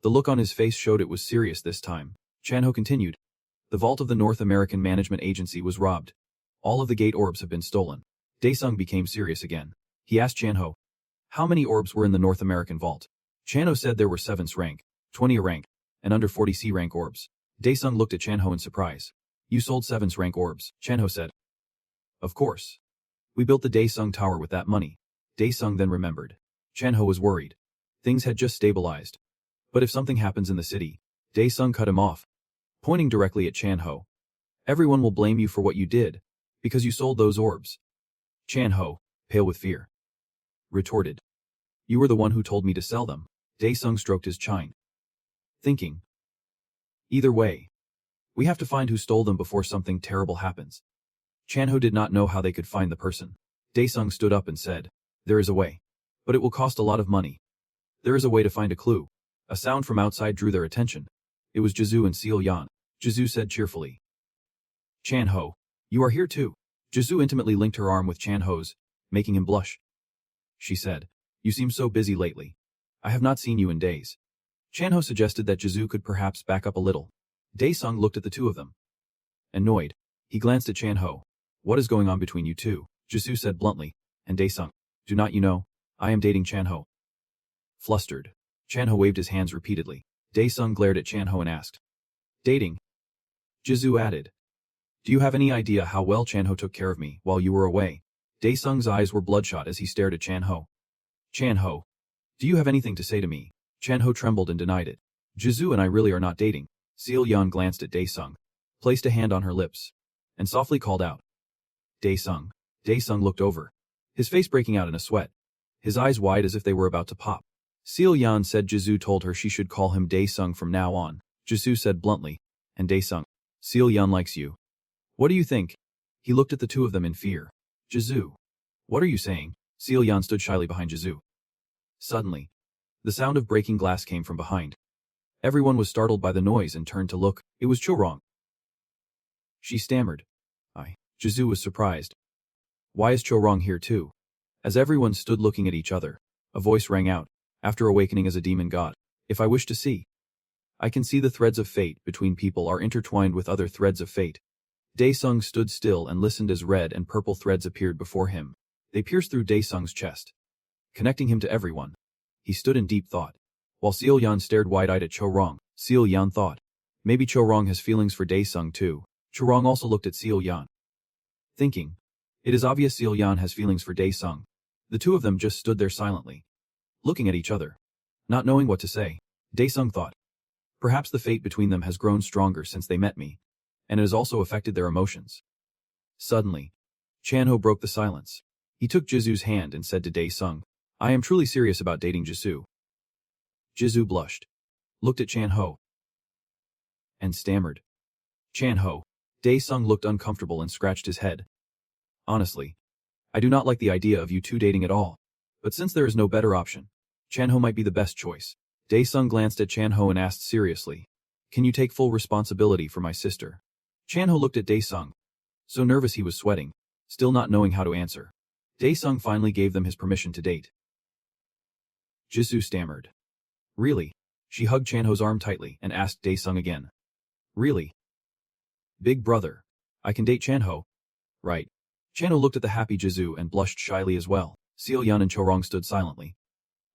The look on his face showed it was serious this time. Chanho continued, "The vault of the North American Management Agency was robbed. All of the gate orbs have been stolen." Dae-sung became serious again. He asked Chanho, "How many orbs were in the North American vault?" Chanho said there were 7 S-rank, 20 A-rank, and under 40 C-rank orbs. Dae-sung looked at Chanho in surprise. "You sold 7 S-rank orbs," Chanho said. "Of course. We built the Dae-sung Tower with that money." Dae-sung then remembered. Chanho was worried. Things had just stabilized. "But if something happens in the city," Dae-sung cut him off, pointing directly at Chanho. "Everyone will blame you for what you did, because you sold those orbs." Chanho, pale with fear, retorted, "You were the one who told me to sell them." Dae-sung stroked his chin, thinking, "Either way, we have to find who stole them before something terrible happens." Chanho did not know how they could find the person. Dae-sung stood up and said, "There is a way. But it will cost a lot of money. There is a way to find a clue." A sound from outside drew their attention. It was Jizu and Seal Yan. Jizu said cheerfully, "Chanho, you are here too." Jizu intimately linked her arm with Chanho's, making him blush. She said, "You seem so busy lately. I have not seen you in days. Chanho suggested that Jizu could perhaps back up a little. Daesung looked at the two of them. Annoyed, he glanced at Chanho. What is going on between you two? Jizu said bluntly, and Daesung, do not you know, I am dating Chanho. Flustered, Chanho waved his hands repeatedly. Daesung glared at Chanho and asked, dating? Jizu added, do you have any idea how well Chanho took care of me while you were away? Daesung's eyes were bloodshot as he stared at Chanho. Chanho, do you have anything to say to me? Chanho trembled and denied it. Jizu and I really are not dating. Seal Yan glanced at Daesung, placed a hand on her lips, and softly called out, Daesung. Daesung looked over, his face breaking out in a sweat, his eyes wide as if they were about to pop. Seal Yan said Jizu told her she should call him Daesung from now on. Jizu said bluntly, and Daesung, Seal Yan likes you. What do you think? He looked at the two of them in fear. Jizu. What are you saying? Seal Yan stood shyly behind Jizu. Suddenly, the sound of breaking glass came from behind. Everyone was startled by the noise and turned to look. It was Chorong. She stammered. Jizu was surprised. Why is Chorong here too? As everyone stood looking at each other, a voice rang out, after awakening as a demon god. If I wish to see, I can see the threads of fate between people are intertwined with other threads of fate. Daesung stood still and listened as red and purple threads appeared before him. They pierced through Daesung's chest, connecting him to everyone. He stood in deep thought. While Seal Yan stared wide-eyed at Chorong, Seal Yan thought, maybe Chorong has feelings for Daesung too. Chorong also looked at Seal Yan, thinking, it is obvious Seal Yan has feelings for Daesung. The two of them just stood there silently, looking at each other, not knowing what to say. Daesung thought, perhaps the fate between them has grown stronger since they met me, and it has also affected their emotions. Suddenly, Chanho broke the silence. He took Jizu's hand and said to Daesung, I am truly serious about dating Jizu. Jizu blushed, looked at Chanho, and stammered. Chanho. Daesung looked uncomfortable and scratched his head. Honestly, I do not like the idea of you two dating at all, but since there is no better option, Chanho might be the best choice. Daesung glanced at Chanho and asked seriously, can you take full responsibility for my sister? Chanho looked at Daesung, so nervous he was sweating, still not knowing how to answer. Daesung finally gave them his permission to date. Jizu stammered. Really? She hugged Chanho's arm tightly and asked Daesung again. Really? Big brother, I can date Chanho, right? Chanho looked at the happy Jizu and blushed shyly as well. Seal Yan and Chorong stood silently,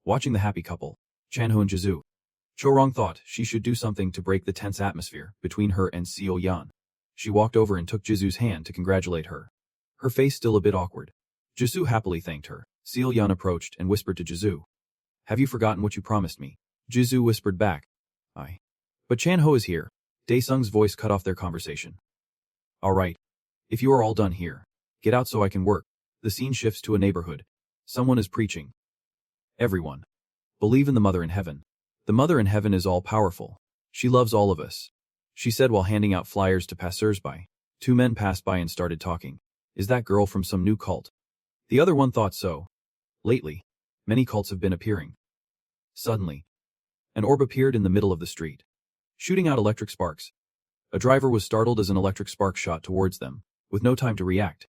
watching the happy couple, Chanho and Jizu. Chorong thought she should do something to break the tense atmosphere between her and Seal Yan. She walked over and took Jizu's hand to congratulate her, her face still a bit awkward. Jizu happily thanked her. Seal Yan approached and whispered to Jizu, have you forgotten what you promised me? Jizu whispered back, But Chanho is here. Daesung's voice cut off their conversation. All right. If you are all done here, get out so I can work. The scene shifts to a neighborhood. Someone is preaching. Everyone, believe in the Mother in Heaven. The Mother in Heaven is all-powerful. She loves all of us, she said while handing out flyers to passers-by. Two men passed by and started talking. Is that girl from some new cult? The other one thought so. Lately, many cults have been appearing. Suddenly, an orb appeared in the middle of the street, shooting out electric sparks. A driver was startled as an electric spark shot towards them, with no time to react.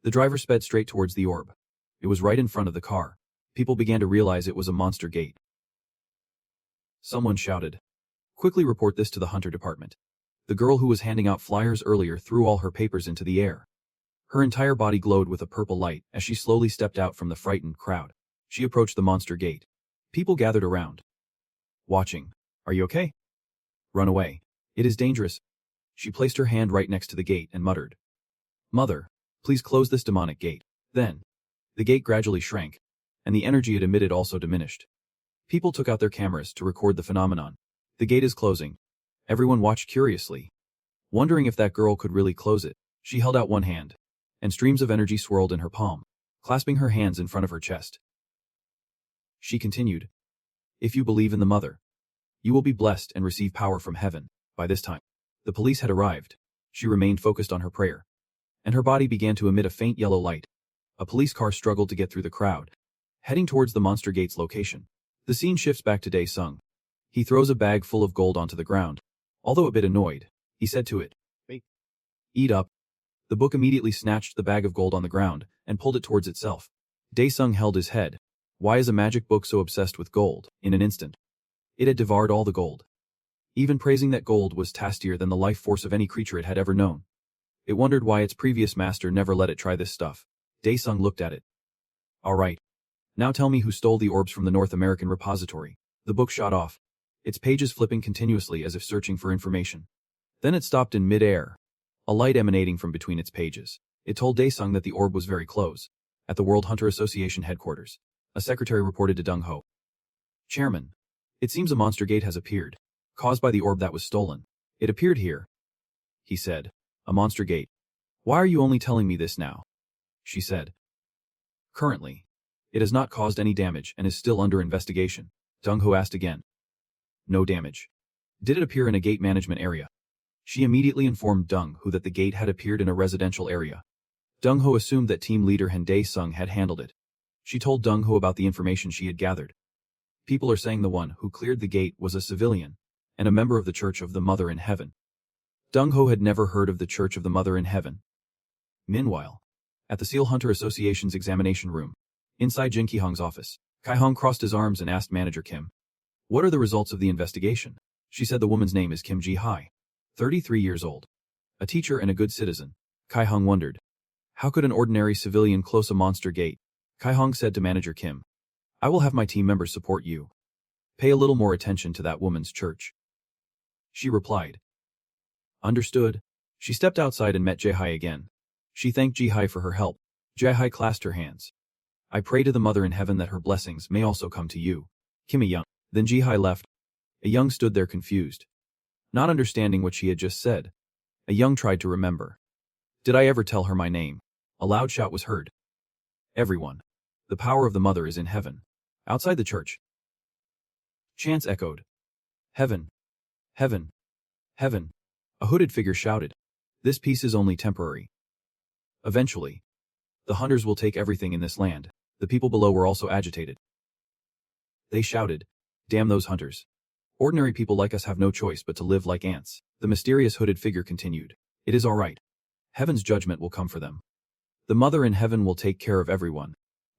The driver sped straight towards the orb. It was right in front of the car. People began to realize it was a monster gate. Someone shouted, quickly report this to the Hunter department. The girl who was handing out flyers earlier threw all her papers into the air. Her entire body glowed with a purple light as she slowly stepped out from the frightened crowd. She approached the monster gate. People gathered around, watching. Are you okay? Run away. It is dangerous. She placed her hand right next to the gate and muttered, Mother, please close this demonic gate. Then, the gate gradually shrank, and the energy it emitted also diminished. People took out their cameras to record the phenomenon. The gate is closing. Everyone watched curiously, wondering if that girl could really close it. She held out one hand, and streams of energy swirled in her palm, clasping her hands in front of her chest. She continued, if you believe in the Mother, you will be blessed and receive power from heaven. By this time, the police had arrived. She remained focused on her prayer, and her body began to emit a faint yellow light. A police car struggled to get through the crowd, heading towards the monster gate's location. The scene shifts back to Daesung. He throws a bag full of gold onto the ground. Although a bit annoyed, he said to it, Eat up. The book immediately snatched the bag of gold on the ground and pulled it towards itself. Daesung held his head, Why is a magic book so obsessed with gold? In an instant, it had devoured all the gold, even praising that gold was tastier than the life force of any creature it had ever known. It wondered why its previous master never let it try this stuff. Daesung looked at it. All right. Now tell me who stole the orbs from the North American repository. The book shot off, its pages flipping continuously as if searching for information. Then it stopped in mid-air, a light emanating from between its pages. It told Daesung that the orb was very close, at the World Hunter Association headquarters. A secretary reported to Dong Ho. Chairman, it seems a monster gate has appeared, caused by the orb that was stolen. It appeared here, he said. A monster gate. Why are you only telling me this now? She said. Currently, it has not caused any damage and is still under investigation. Dong Ho asked again. No damage. Did it appear in a gate management area? She immediately informed Dong Ho that the gate had appeared in a residential area. Dong Ho assumed that team leader Han Daesung had handled it. She told Dong Ho about the information she had gathered. People are saying the one who cleared the gate was a civilian and a member of the Church of the Mother in Heaven. Dong Ho had never heard of the Church of the Mother in Heaven. Meanwhile, at the Seal Hunter Association's examination room, inside Jin Ki-hong's office, Kai-hong crossed his arms and asked Manager Kim, "What are the results of the investigation?" She said the woman's name is Kim Ji-hai, 33 years old, a teacher and a good citizen. Kai-hong wondered, how could an ordinary civilian close a monster gate? Kai-hong said to Manager Kim, "I will have my team members support you. Pay a little more attention to that woman's church." She replied. Understood. She stepped outside and met Ji-hai again. She thanked Ji-hai for her help. Ji-hai clasped her hands. "I pray to the Mother in Heaven that her blessings may also come to you." Kim A-young. Then Ji-hai left. A-young stood there confused, not understanding what she had just said. A-young tried to remember. Did I ever tell her my name? A loud shout was heard. Everyone. The power of the Mother is in heaven. Outside the church. Chants echoed. Heaven. Heaven. Heaven. A hooded figure shouted. This peace is only temporary. Eventually, the hunters will take everything in this land. The people below were also agitated. They shouted, "Damn those hunters. Ordinary people like us have no choice but to live like ants." The mysterious hooded figure continued. It is all right. Heaven's judgment will come for them. The Mother in Heaven will take care of everyone.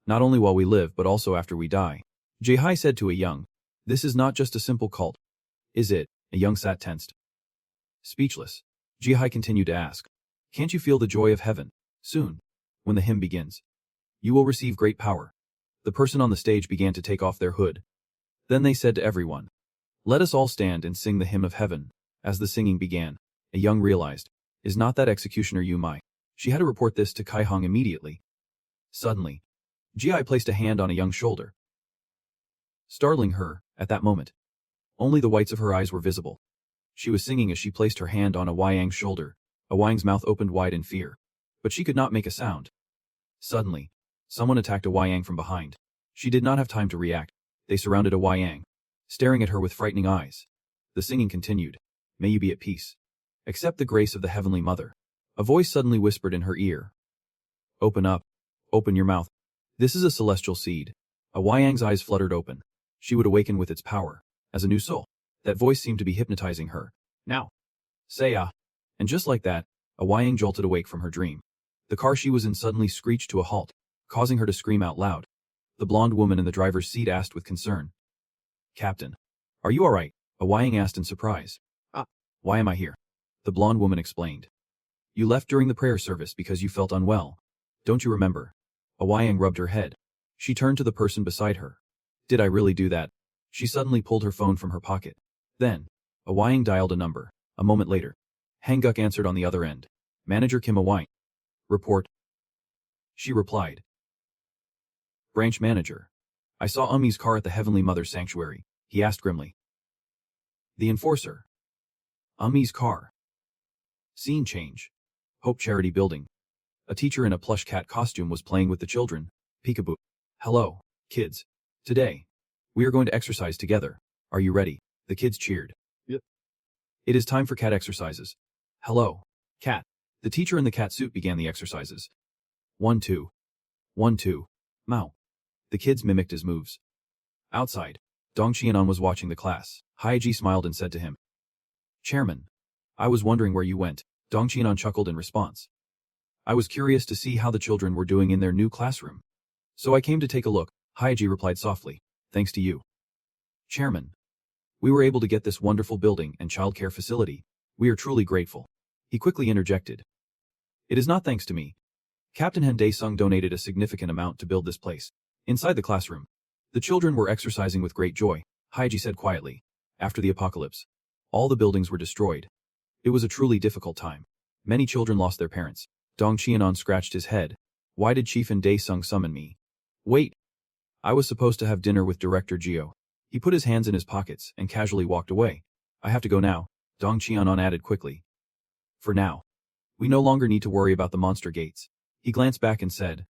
Not only while we live but also after we die. Ji-hai said to A-young, "This is not just a simple cult. Is it?" A-young sat tensed. Speechless, Ji-hai continued to ask, "Can't you feel the joy of heaven? Soon, when the hymn begins, you will receive great power." The person on the stage began to take off their hood. Then they said to everyone, "Let us all stand and sing the hymn of heaven." As the singing began, A-young realized, "Is not that executioner Yu Mai?" She had to report this to Kai-hong immediately. Suddenly, Ji-hai placed a hand on A-young's shoulder, startling her. At that moment, only the whites of her eyes were visible. She was singing as she placed her hand on A-young's shoulder. A-young's mouth opened wide in fear, but she could not make a sound. Suddenly, someone attacked A-yang from behind. She did not have time to react. They surrounded A-yang, staring at her with frightening eyes. The singing continued. "May you be at peace. Accept the grace of the Heavenly Mother." A voice suddenly whispered in her ear. "Open up. Open your mouth. This is a celestial seed." A-yang's eyes fluttered open. She would awaken with its power, as a new soul. That voice seemed to be hypnotizing her. "Now. Say ah." And just like that, A-yang jolted awake from her dream. The car she was in suddenly screeched to a halt, causing her to scream out loud. The blonde woman in the driver's seat asked with concern, "Captain, are you all right?" A-yang asked in surprise. Why am I here?" The blonde woman explained. "You left during the prayer service because you felt unwell. Don't you remember?" A-yang rubbed her head. She turned to the person beside her. "Did I really do that?" She suddenly pulled her phone from her pocket. Then, A-yang dialed a number. A moment later, Hanguk answered on the other end. "Manager Kim A-yang. Report." She replied. "Branch manager. I saw Umi's car at the Heavenly Mother Sanctuary," he asked grimly. "The enforcer. Umi's car." Scene change. Hope Charity Building. A teacher in a plush cat costume was playing with the children. Peekaboo. "Hello, kids. Today, we are going to exercise together. Are you ready?" The kids cheered. "Yep." "It is time for cat exercises. Hello, cat." The teacher in the cat suit began the exercises. 1 2. 1 2. Mao. The kids mimicked his moves. Outside, Dong Qianan was watching the class. Haiji smiled and said to him, "Chairman, I was wondering where you went." Dong Qianan chuckled in response. "I was curious to see how the children were doing in their new classroom. So I came to take a look." Haiji replied softly. Thanks to you, Chairman. We were able to get this wonderful building and childcare facility. We are truly grateful. He quickly interjected. It is not thanks to me. Captain Han Dae-sung donated a significant amount to build this place. Inside the classroom, the children were exercising with great joy, Haiji said quietly. After the apocalypse, all the buildings were destroyed. It was a truly difficult time. Many children lost their parents. Dong Qianon scratched his head. Why did Chief Han Dae-sung summon me? Wait. I was supposed to have dinner with Director Gio. He put his hands in his pockets and casually walked away. I have to go now, Dong Qianon added quickly. For now. We no longer need to worry about the monster gates. He glanced back and said.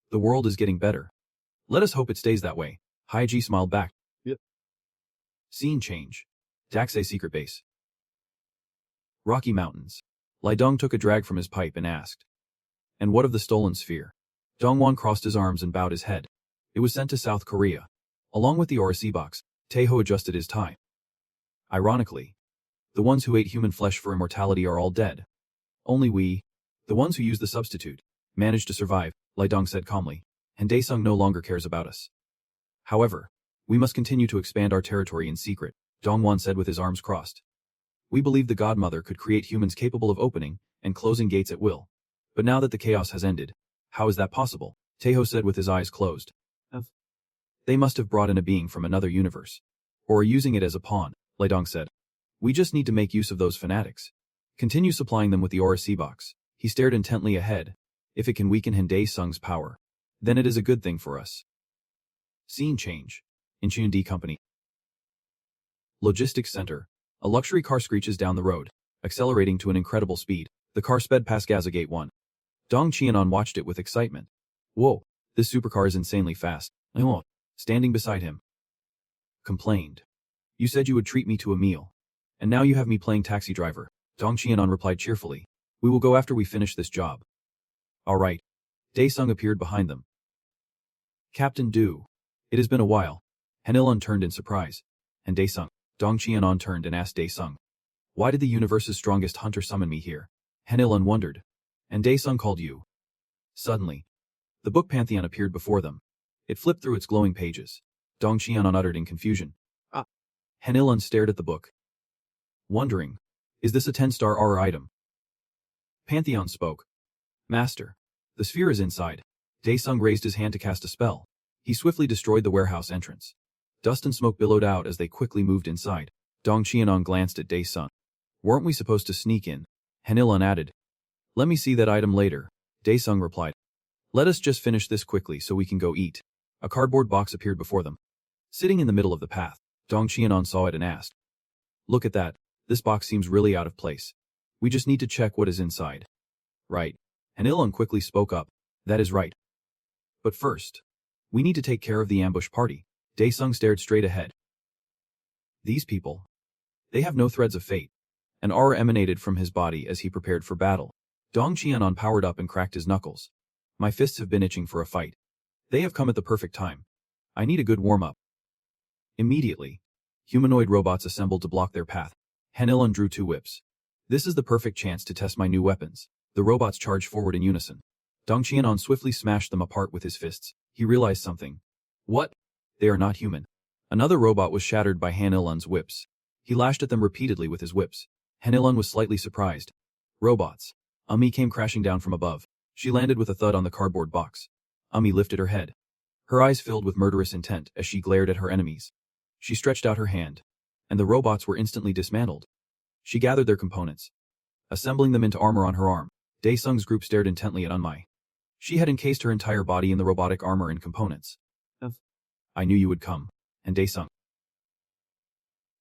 The world is getting better. Let us hope it stays that way. Haiji smiled back. Yep. Scene change. Daxei secret base. Rocky Mountains. Lai Dong took a drag from his pipe and asked. And what of the stolen sphere? Dongwon crossed his arms and bowed his head. It was sent to South Korea. Along with the Orasi box, Taeho adjusted his tie. Ironically, the ones who ate human flesh for immortality are all dead. Only we, the ones who used the substitute, managed to survive, Lai Dong said calmly, and Dae-sung no longer cares about us. However, we must continue to expand our territory in secret, Dongwon said with his arms crossed. We believe the Godmother could create humans capable of opening and closing gates at will. But now that the chaos has ended, how is that possible? Taeho said with his eyes closed. They must have brought in a being from another universe. Or are using it as a pawn, Lai Dong said. We just need to make use of those fanatics. Continue supplying them with the Orasi box. He stared intently ahead. If it can weaken Han Dae-sung's power, then it is a good thing for us. Scene change. In Cheon-D Company. Logistics Center. A luxury car screeches down the road, accelerating to an incredible speed. The car sped past Gaza Gate 1. Dong Qianon watched it with excitement. Whoa, this supercar is insanely fast. Standing beside him. Complained. You said you would treat me to a meal. And now you have me playing taxi driver. Dong Qianon replied cheerfully. We will go after we finish this job. Alright. Dae-sung appeared behind them. Captain Du. It has been a while. Han-il-un turned in surprise. And Dae-sung. Dong Qianon turned and asked Dae-sung. Why did the universe's strongest hunter summon me here? Han-il-un wondered. And Dae-sung called you. Suddenly, the book pantheon appeared before them. It flipped through its glowing pages. Dong Qianon uttered in confusion. Ah. Han-il-un stared at the book. Wondering, is this a 10-star horror item? Pantheon spoke. Master, the sphere is inside. Dae-sung raised his hand to cast a spell. He swiftly destroyed the warehouse entrance. Dust and smoke billowed out as they quickly moved inside. Dong Qianon glanced at Dae-sung. Weren't we supposed to sneak in? Han-il-un added. Let me see that item later. Dae-sung replied. Let us just finish this quickly so we can go eat. A cardboard box appeared before them. Sitting in the middle of the path, Dong Qianon saw it and asked. Look at that. This box seems really out of place. We just need to check what is inside. Right. Han-il-un quickly spoke up. That is right. But first, we need to take care of the ambush party. Dae-sung stared straight ahead. These people. They have no threads of fate. An aura emanated from his body as he prepared for battle. Dong Qianon powered up and cracked his knuckles. My fists have been itching for a fight. They have come at the perfect time. I need a good warm-up. Immediately, humanoid robots assembled to block their path. Han-il-un drew 2 whips. This is the perfect chance to test my new weapons. The robots charged forward in unison. Dong Qianon swiftly smashed them apart with his fists. He realized something. What? They are not human. Another robot was shattered by Han-il-un's whips. He lashed at them repeatedly with his whips. Han-il-un was slightly surprised. Robots. Ami came crashing down from above. She landed with a thud on the cardboard box. Ami lifted her head. Her eyes filled with murderous intent as she glared at her enemies. She stretched out her hand, and the robots were instantly dismantled. She gathered their components, assembling them into armor on her arm. Dae-sung's group stared intently at Unmai. She had encased her entire body in the robotic armor and components. I knew you would come, and Dae-sung.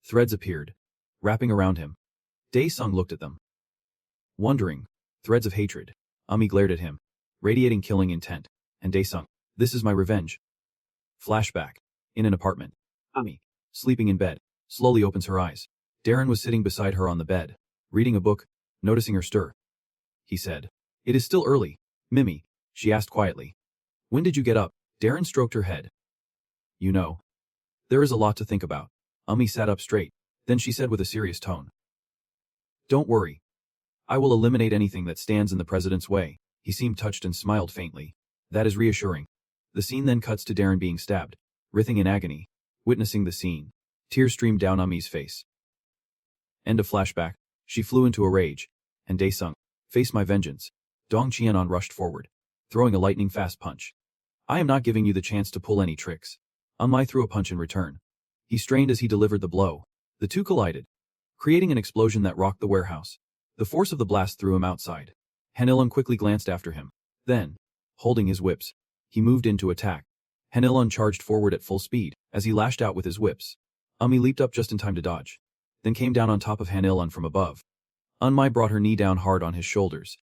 Threads appeared, wrapping around him. Dae-sung looked at them. Wondering, threads of hatred. Ami glared at him, radiating killing intent, and Dae-sung. This is my revenge. Flashback. In an apartment. Ami, sleeping in bed, slowly opens her eyes. Darren was sitting beside her on the bed, reading a book, noticing her stir. He said, It is still early, Mimi, she asked quietly. When did you get up? Darren stroked her head. You know, there is a lot to think about. Ami sat up straight, then she said with a serious tone. Don't worry. I will eliminate anything that stands in the president's way. He seemed touched and smiled faintly. That is reassuring. The scene then cuts to Darren being stabbed, writhing in agony. Witnessing the scene, tears streamed down Umi's face. End of flashback. She flew into a rage, and Daesung, face my vengeance. Dong Qianon rushed forward, throwing a lightning-fast punch. I am not giving you the chance to pull any tricks. Umi threw a punch in return. He strained as he delivered the blow. The two collided, creating an explosion that rocked the warehouse. The force of the blast threw him outside. Hanilun quickly glanced after him. Then, holding his whips, he moved in to attack. Hanilun charged forward at full speed, as he lashed out with his whips. Umi leaped up just in time to dodge, then came down on top of Hanilun from above. Unmai brought her knee down hard on his shoulders.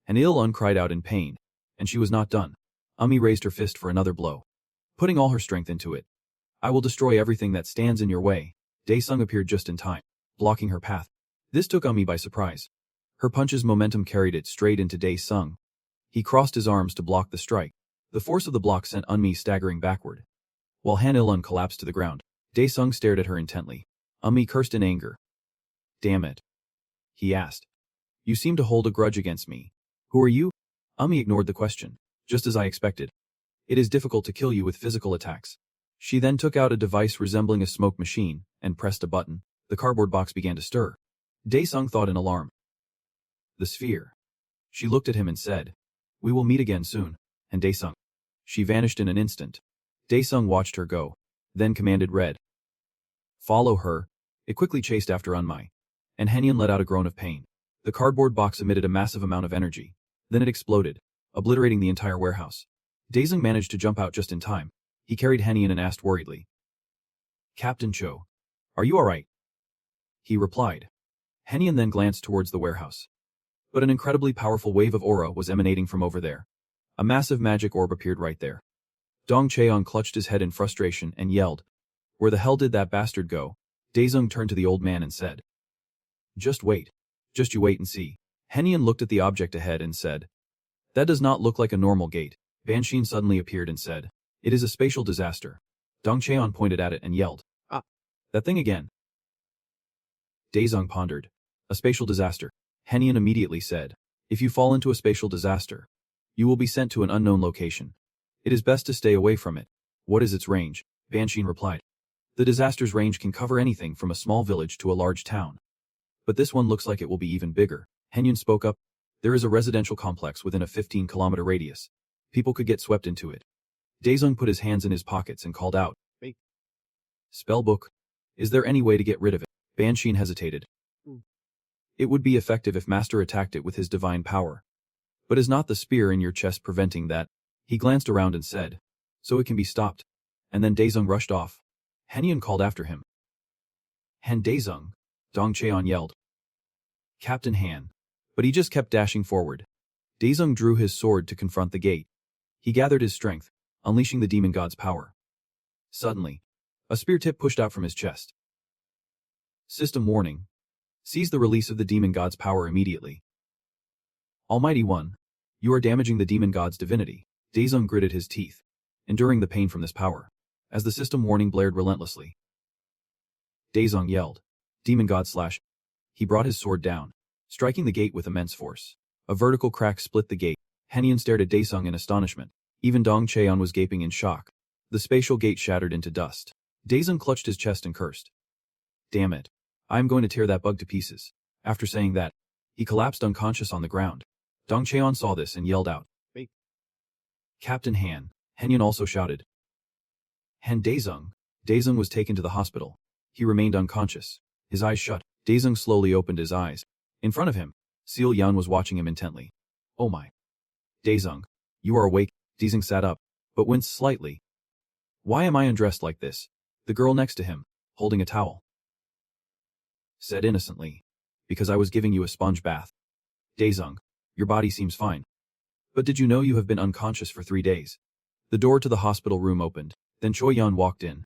Hanilun cried out in pain, and she was not done. Umi raised her fist for another blow, putting all her strength into it. I will destroy everything that stands in your way. Daesung appeared just in time, blocking her path. This took Umi by surprise. Her punch's momentum carried it straight into Daesung. He crossed his arms to block the strike. The force of the block sent Umi staggering backward. While Hanilun collapsed to the ground, Daesung stared at her intently. Umi cursed in anger. Damn it, he asked. You seem to hold a grudge against me. Who are you? Umi ignored the question, just as I expected. It is difficult to kill you with physical attacks. She then took out a device resembling a smoke machine and pressed a button. The cardboard box began to stir. Daesung thought in alarm. The sphere. She looked at him and said, we will meet again soon. And Daesung. She vanished in an instant. Daesung watched her go, then commanded Red. Follow her. It quickly chased after Unmai, and Henyon let out a groan of pain. The cardboard box emitted a massive amount of energy. Then it exploded, obliterating the entire warehouse. Daesung managed to jump out just in time. He carried Henyon and asked worriedly, Captain Cho, are you alright? He replied. Henyon then glanced towards the warehouse. But an incredibly powerful wave of aura was emanating from over there. A massive magic orb appeared right there. Dong Cheon clutched his head in frustration and yelled, where the hell did that bastard go? Daesung turned to the old man and said, just wait. Just you wait and see. Henyon looked at the object ahead and said, that does not look like a normal gate. Banshin suddenly appeared and said, it is a spatial disaster. Dong Cheon pointed at it and yelled, ah, that thing again. Daesung pondered, a spatial disaster. Henyon immediately said, if you fall into a spatial disaster, you will be sent to an unknown location. It is best to stay away from it. What is its range? Banshin replied. The disaster's range can cover anything from a small village to a large town. But this one looks like it will be even bigger. Henyon spoke up. There is a residential complex within a 15-kilometer radius. People could get swept into it. Daesung put his hands in his pockets and called out, hey. Spellbook. Is there any way to get rid of it? Banshin hesitated. It would be effective if Master attacked it with his divine power. But is not the spear in your chest preventing that? He glanced around and said, so it can be stopped. And then Daesung rushed off. Henyon called after him. Han Daesung, Dong Cheon yelled. Captain Han. But he just kept dashing forward. Daesung drew his sword to confront the gate. He gathered his strength, unleashing the demon god's power. Suddenly, a spear tip pushed out from his chest. System warning. Seize the release of the demon god's power immediately. Almighty One, you are damaging the demon god's divinity. Daesung gritted his teeth, enduring the pain from this power, as the system warning blared relentlessly. Daesung yelled, demon god slash. He brought his sword down, striking the gate with immense force. A vertical crack split the gate. Henyon stared at Daesung in astonishment. Even Dong Cheon was gaping in shock. The spatial gate shattered into dust. Daesung clutched his chest and cursed. Damn it. I am going to tear that bug to pieces. After saying that, he collapsed unconscious on the ground. Dong Cheon saw this and yelled out, hey. Captain Han. Henyon also shouted. Han Daesung. Daesung was taken to the hospital. He remained unconscious, his eyes shut. Daesung slowly opened his eyes. In front of him, Seal Yan was watching him intently. Oh my. Daesung, you are awake. Daesung sat up, but winced slightly. Why am I undressed like this? The girl next to him, holding a towel, said innocently. Because I was giving you a sponge bath. Daesung, your body seems fine. But did you know you have been unconscious for 3 days? The door to the hospital room opened, then Choi Yan walked in.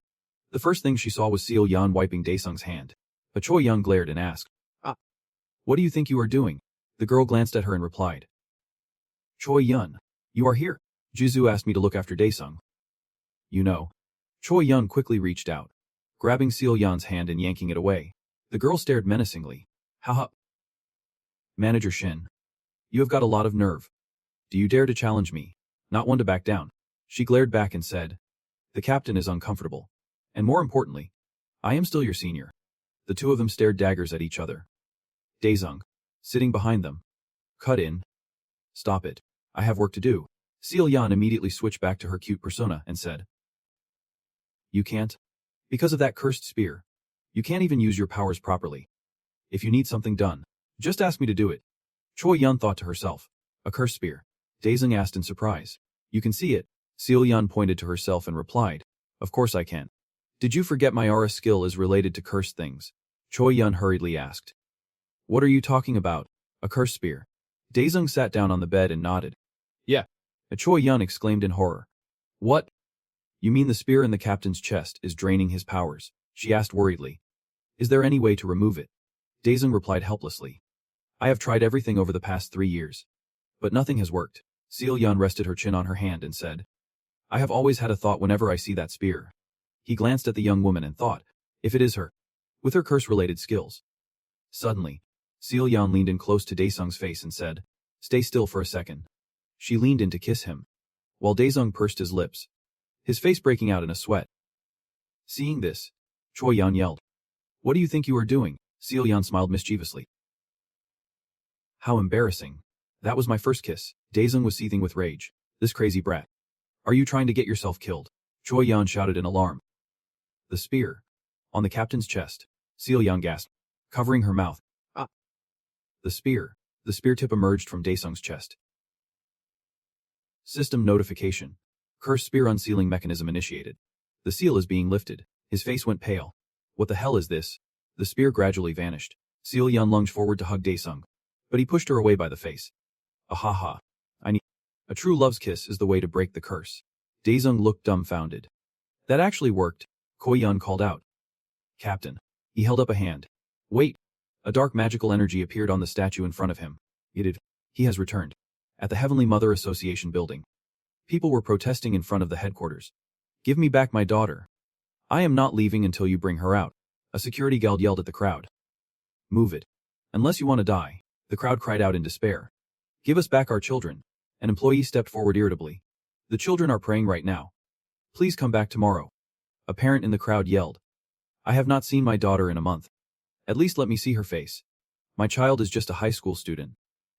The first thing she saw was Seal Yan wiping Daesung's hand. But Choi Yan glared and asked, ah, what do you think you are doing? The girl glanced at her and replied, Choi Yan, you are here. Jizu asked me to look after Daesung. You know. Choi Yan quickly reached out, grabbing Seal Yan's hand and yanking it away. The girl stared menacingly. Haha. Manager Shin. You have got a lot of nerve. Do you dare to challenge me? Not one to back down. She glared back and said, "The captain is uncomfortable. And more importantly, I am still your senior." The two of them stared daggers at each other. Daesung, sitting behind them, cut in. "Stop it. I have work to do." Seal Yan immediately switched back to her cute persona and said, "You can't? Because of that cursed spear. You can't even use your powers properly. If you need something done, just ask me to do it." Choi Yun thought to herself, "A cursed spear?" Daesung asked in surprise. "You can see it." Seal Yan pointed to herself and replied, "Of course I can." "Did you forget my aura skill is related to cursed things?" Choi Yun hurriedly asked. "What are you talking about? A cursed spear?" Daesung sat down on the bed and nodded. "Yeah." Choi Yun exclaimed in horror. "What? You mean the spear in the captain's chest is draining his powers?" she asked worriedly. "Is there any way to remove it?" Daesung replied helplessly. "I have tried everything over the past 3 years. But nothing has worked." Seal Yun rested her chin on her hand and said, "I have always had a thought whenever I see that spear." He glanced at the young woman and thought, if it is her, with her curse-related skills. Suddenly, Seal Yan leaned in close to Daesung's face and said, "Stay still for a second." She leaned in to kiss him, while Daesung pursed his lips, his face breaking out in a sweat. Seeing this, Choi Yan yelled, "What do you think you are doing?" Seal Yan smiled mischievously. "How embarrassing. That was my first kiss." Daesung was seething with rage. "This crazy brat. Are you trying to get yourself killed?" Choi Yan shouted in alarm. "The spear. On the captain's chest." Seal Yan gasped, covering her mouth. "Ah!" The spear. The spear tip emerged from Daesung's chest. System notification. Cursed spear unsealing mechanism initiated. The seal is being lifted. His face went pale. "What the hell is this?" The spear gradually vanished. Seal Yan lunged forward to hug Daesung, but he pushed her away by the face. "Ahaha. A true love's kiss is the way to break the curse." Daesung looked dumbfounded. "That actually worked," Choi Yun called out. "Captain." He held up a hand. "Wait." A dark magical energy appeared on the statue in front of him. He has returned. At the Heavenly Mother Association building, people were protesting in front of the headquarters. "Give me back my daughter. I am not leaving until you bring her out." A security guard yelled at the crowd. "Move it. Unless you want to die." The crowd cried out in despair. "Give us back our children." An employee stepped forward irritably. "The children are praying right now. Please come back tomorrow." A parent in the crowd yelled, "I have not seen my daughter in a month. At least let me see her face. My child is just a high school student.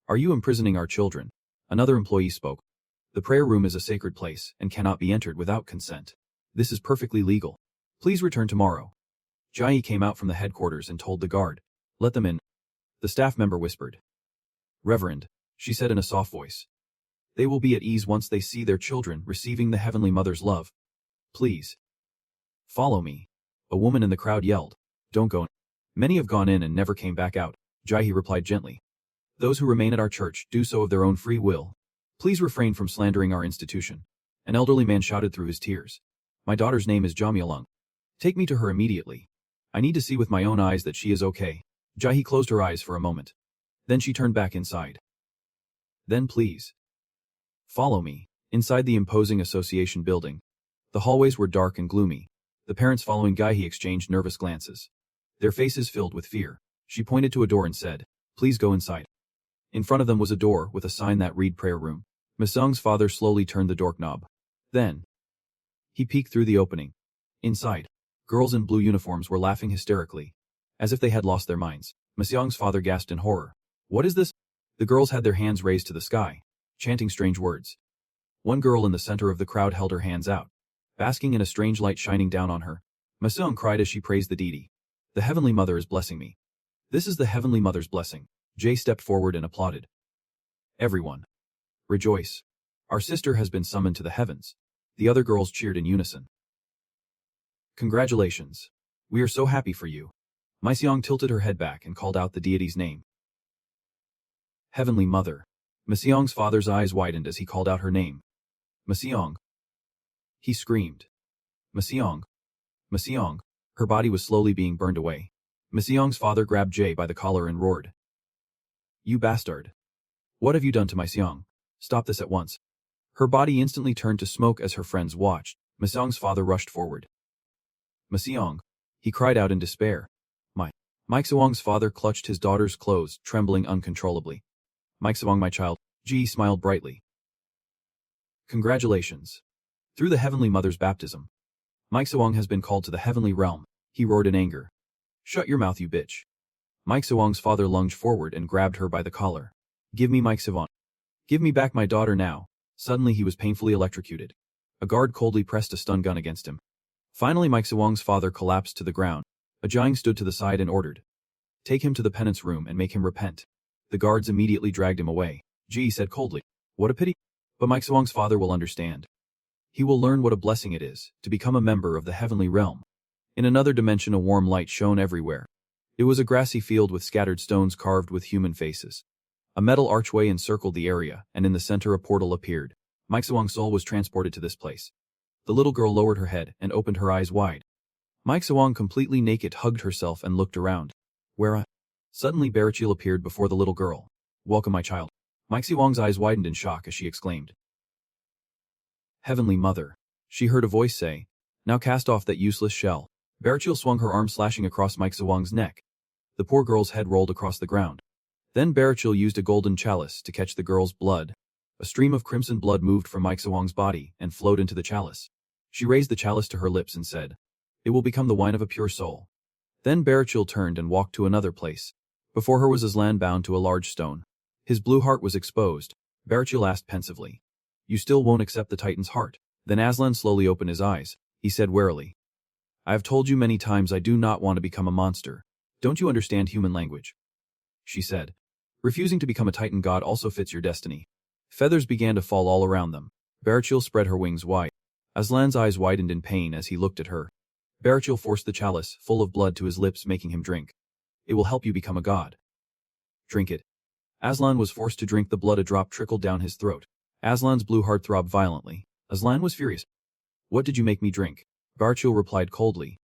Are you imprisoning our children?" Another employee spoke. "The prayer room is a sacred place and cannot be entered without consent. This is perfectly legal. Please return tomorrow." Jai came out from the headquarters and told the guard, "Let them in." The staff member whispered. "Reverend," she said in a soft voice. "They will be at ease once they see their children receiving the Heavenly Mother's love. Please follow me." A woman in the crowd yelled, "Don't go in." "Many have gone in and never came back out," Jai replied gently. "Those who remain at our church do so of their own free will. Please refrain from slandering our institution." An elderly man shouted through his tears. "My daughter's name is Jamyalung. Take me to her immediately. I need to see with my own eyes that she is okay." Jai closed her eyes for a moment. Then she turned back inside. "Then please follow me." Inside the imposing association building, the hallways were dark and gloomy. The parents following Gaihe exchanged nervous glances, their faces filled with fear. She pointed to a door and said, "Please go inside." In front of them was a door with a sign that read prayer room. Misung's father slowly turned the doorknob. Then he peeked through the opening. Inside, girls in blue uniforms were laughing hysterically, as if they had lost their minds. Misung's father gasped in horror. "What is this?" The girls had their hands raised to the sky, chanting strange words. One girl in the center of the crowd held her hands out, basking in a strange light shining down on her. Misung cried as she praised the deity. "The Heavenly Mother is blessing me. This is the Heavenly Mother's blessing." Jay stepped forward and applauded. "Everyone, rejoice. Our sister has been summoned to the heavens." The other girls cheered in unison. "Congratulations. We are so happy for you." Miseong tilted her head back and called out the deity's name. "Heavenly Mother." Miseong's father's eyes widened as he called out her name. "Miseong." He screamed. "Miseong. Miseong." Her body was slowly being burned away. Miseong's father grabbed Jay by the collar and roared. "You bastard. What have you done to Miseong? Stop this at once." Her body instantly turned to smoke as her friends watched. Miseong's father rushed forward. "Miseong," he cried out in despair. Mikeseong's father clutched his daughter's clothes, trembling uncontrollably. "Mikeseong, my child." Ji smiled brightly. "Congratulations. Through the Heavenly Mother's baptism, Mike Sewong has been called to the heavenly realm, he roared in anger. Shut your mouth, you bitch. Mike Sewong's father lunged forward and grabbed her by the collar. Give me Mike Sewong. Give me back my daughter now. Suddenly he was painfully electrocuted. A guard coldly pressed a stun gun against him. Finally Mike Sewong's father collapsed to the ground. A Jiang stood to the side and ordered, take him to the penance room and make him repent. The guards immediately dragged him away. Ji said coldly, what a pity. But Mike Sewong's father will understand. He will learn what a blessing it is to become a member of the heavenly realm. In another dimension a warm light shone everywhere. It was a grassy field with scattered stones carved with human faces. A metal archway encircled the area, and in the center a portal appeared. Mike Sewong's soul was transported to this place. The little girl lowered her head and opened her eyes wide. Mike Sewong, completely naked, hugged herself and looked around. Where Suddenly Barachil appeared before the little girl. Welcome, my child. Mike Sewong's eyes widened in shock as she exclaimed, Heavenly Mother. She heard a voice say, now cast off that useless shell. Barachil swung her arm, slashing across Mike Sewong's neck. The poor girl's head rolled across the ground. Then Barachil used a golden chalice to catch the girl's blood. A stream of crimson blood moved from Mike Sewong's body and flowed into the chalice. She raised the chalice to her lips and said, it will become the wine of a pure soul. Then Barachil turned and walked to another place. Before her was Aslan bound to a large stone. His blue heart was exposed. Barachil asked pensively, you still won't accept the Titan's heart? Then Aslan slowly opened his eyes. He said warily, I have told you many times I do not want to become a monster. Don't you understand human language? She said, refusing to become a Titan god also fits your destiny. Feathers began to fall all around them. Barachil spread her wings wide. Aslan's eyes widened in pain as he looked at her. Barachil forced the chalice, full of blood, to his lips, making him drink. It will help you become a god. Drink it. Aslan was forced to drink the blood. A drop trickled down his throat. Aslan's blue heart throbbed violently. Aslan was furious. What did you make me drink? Barachil replied coldly.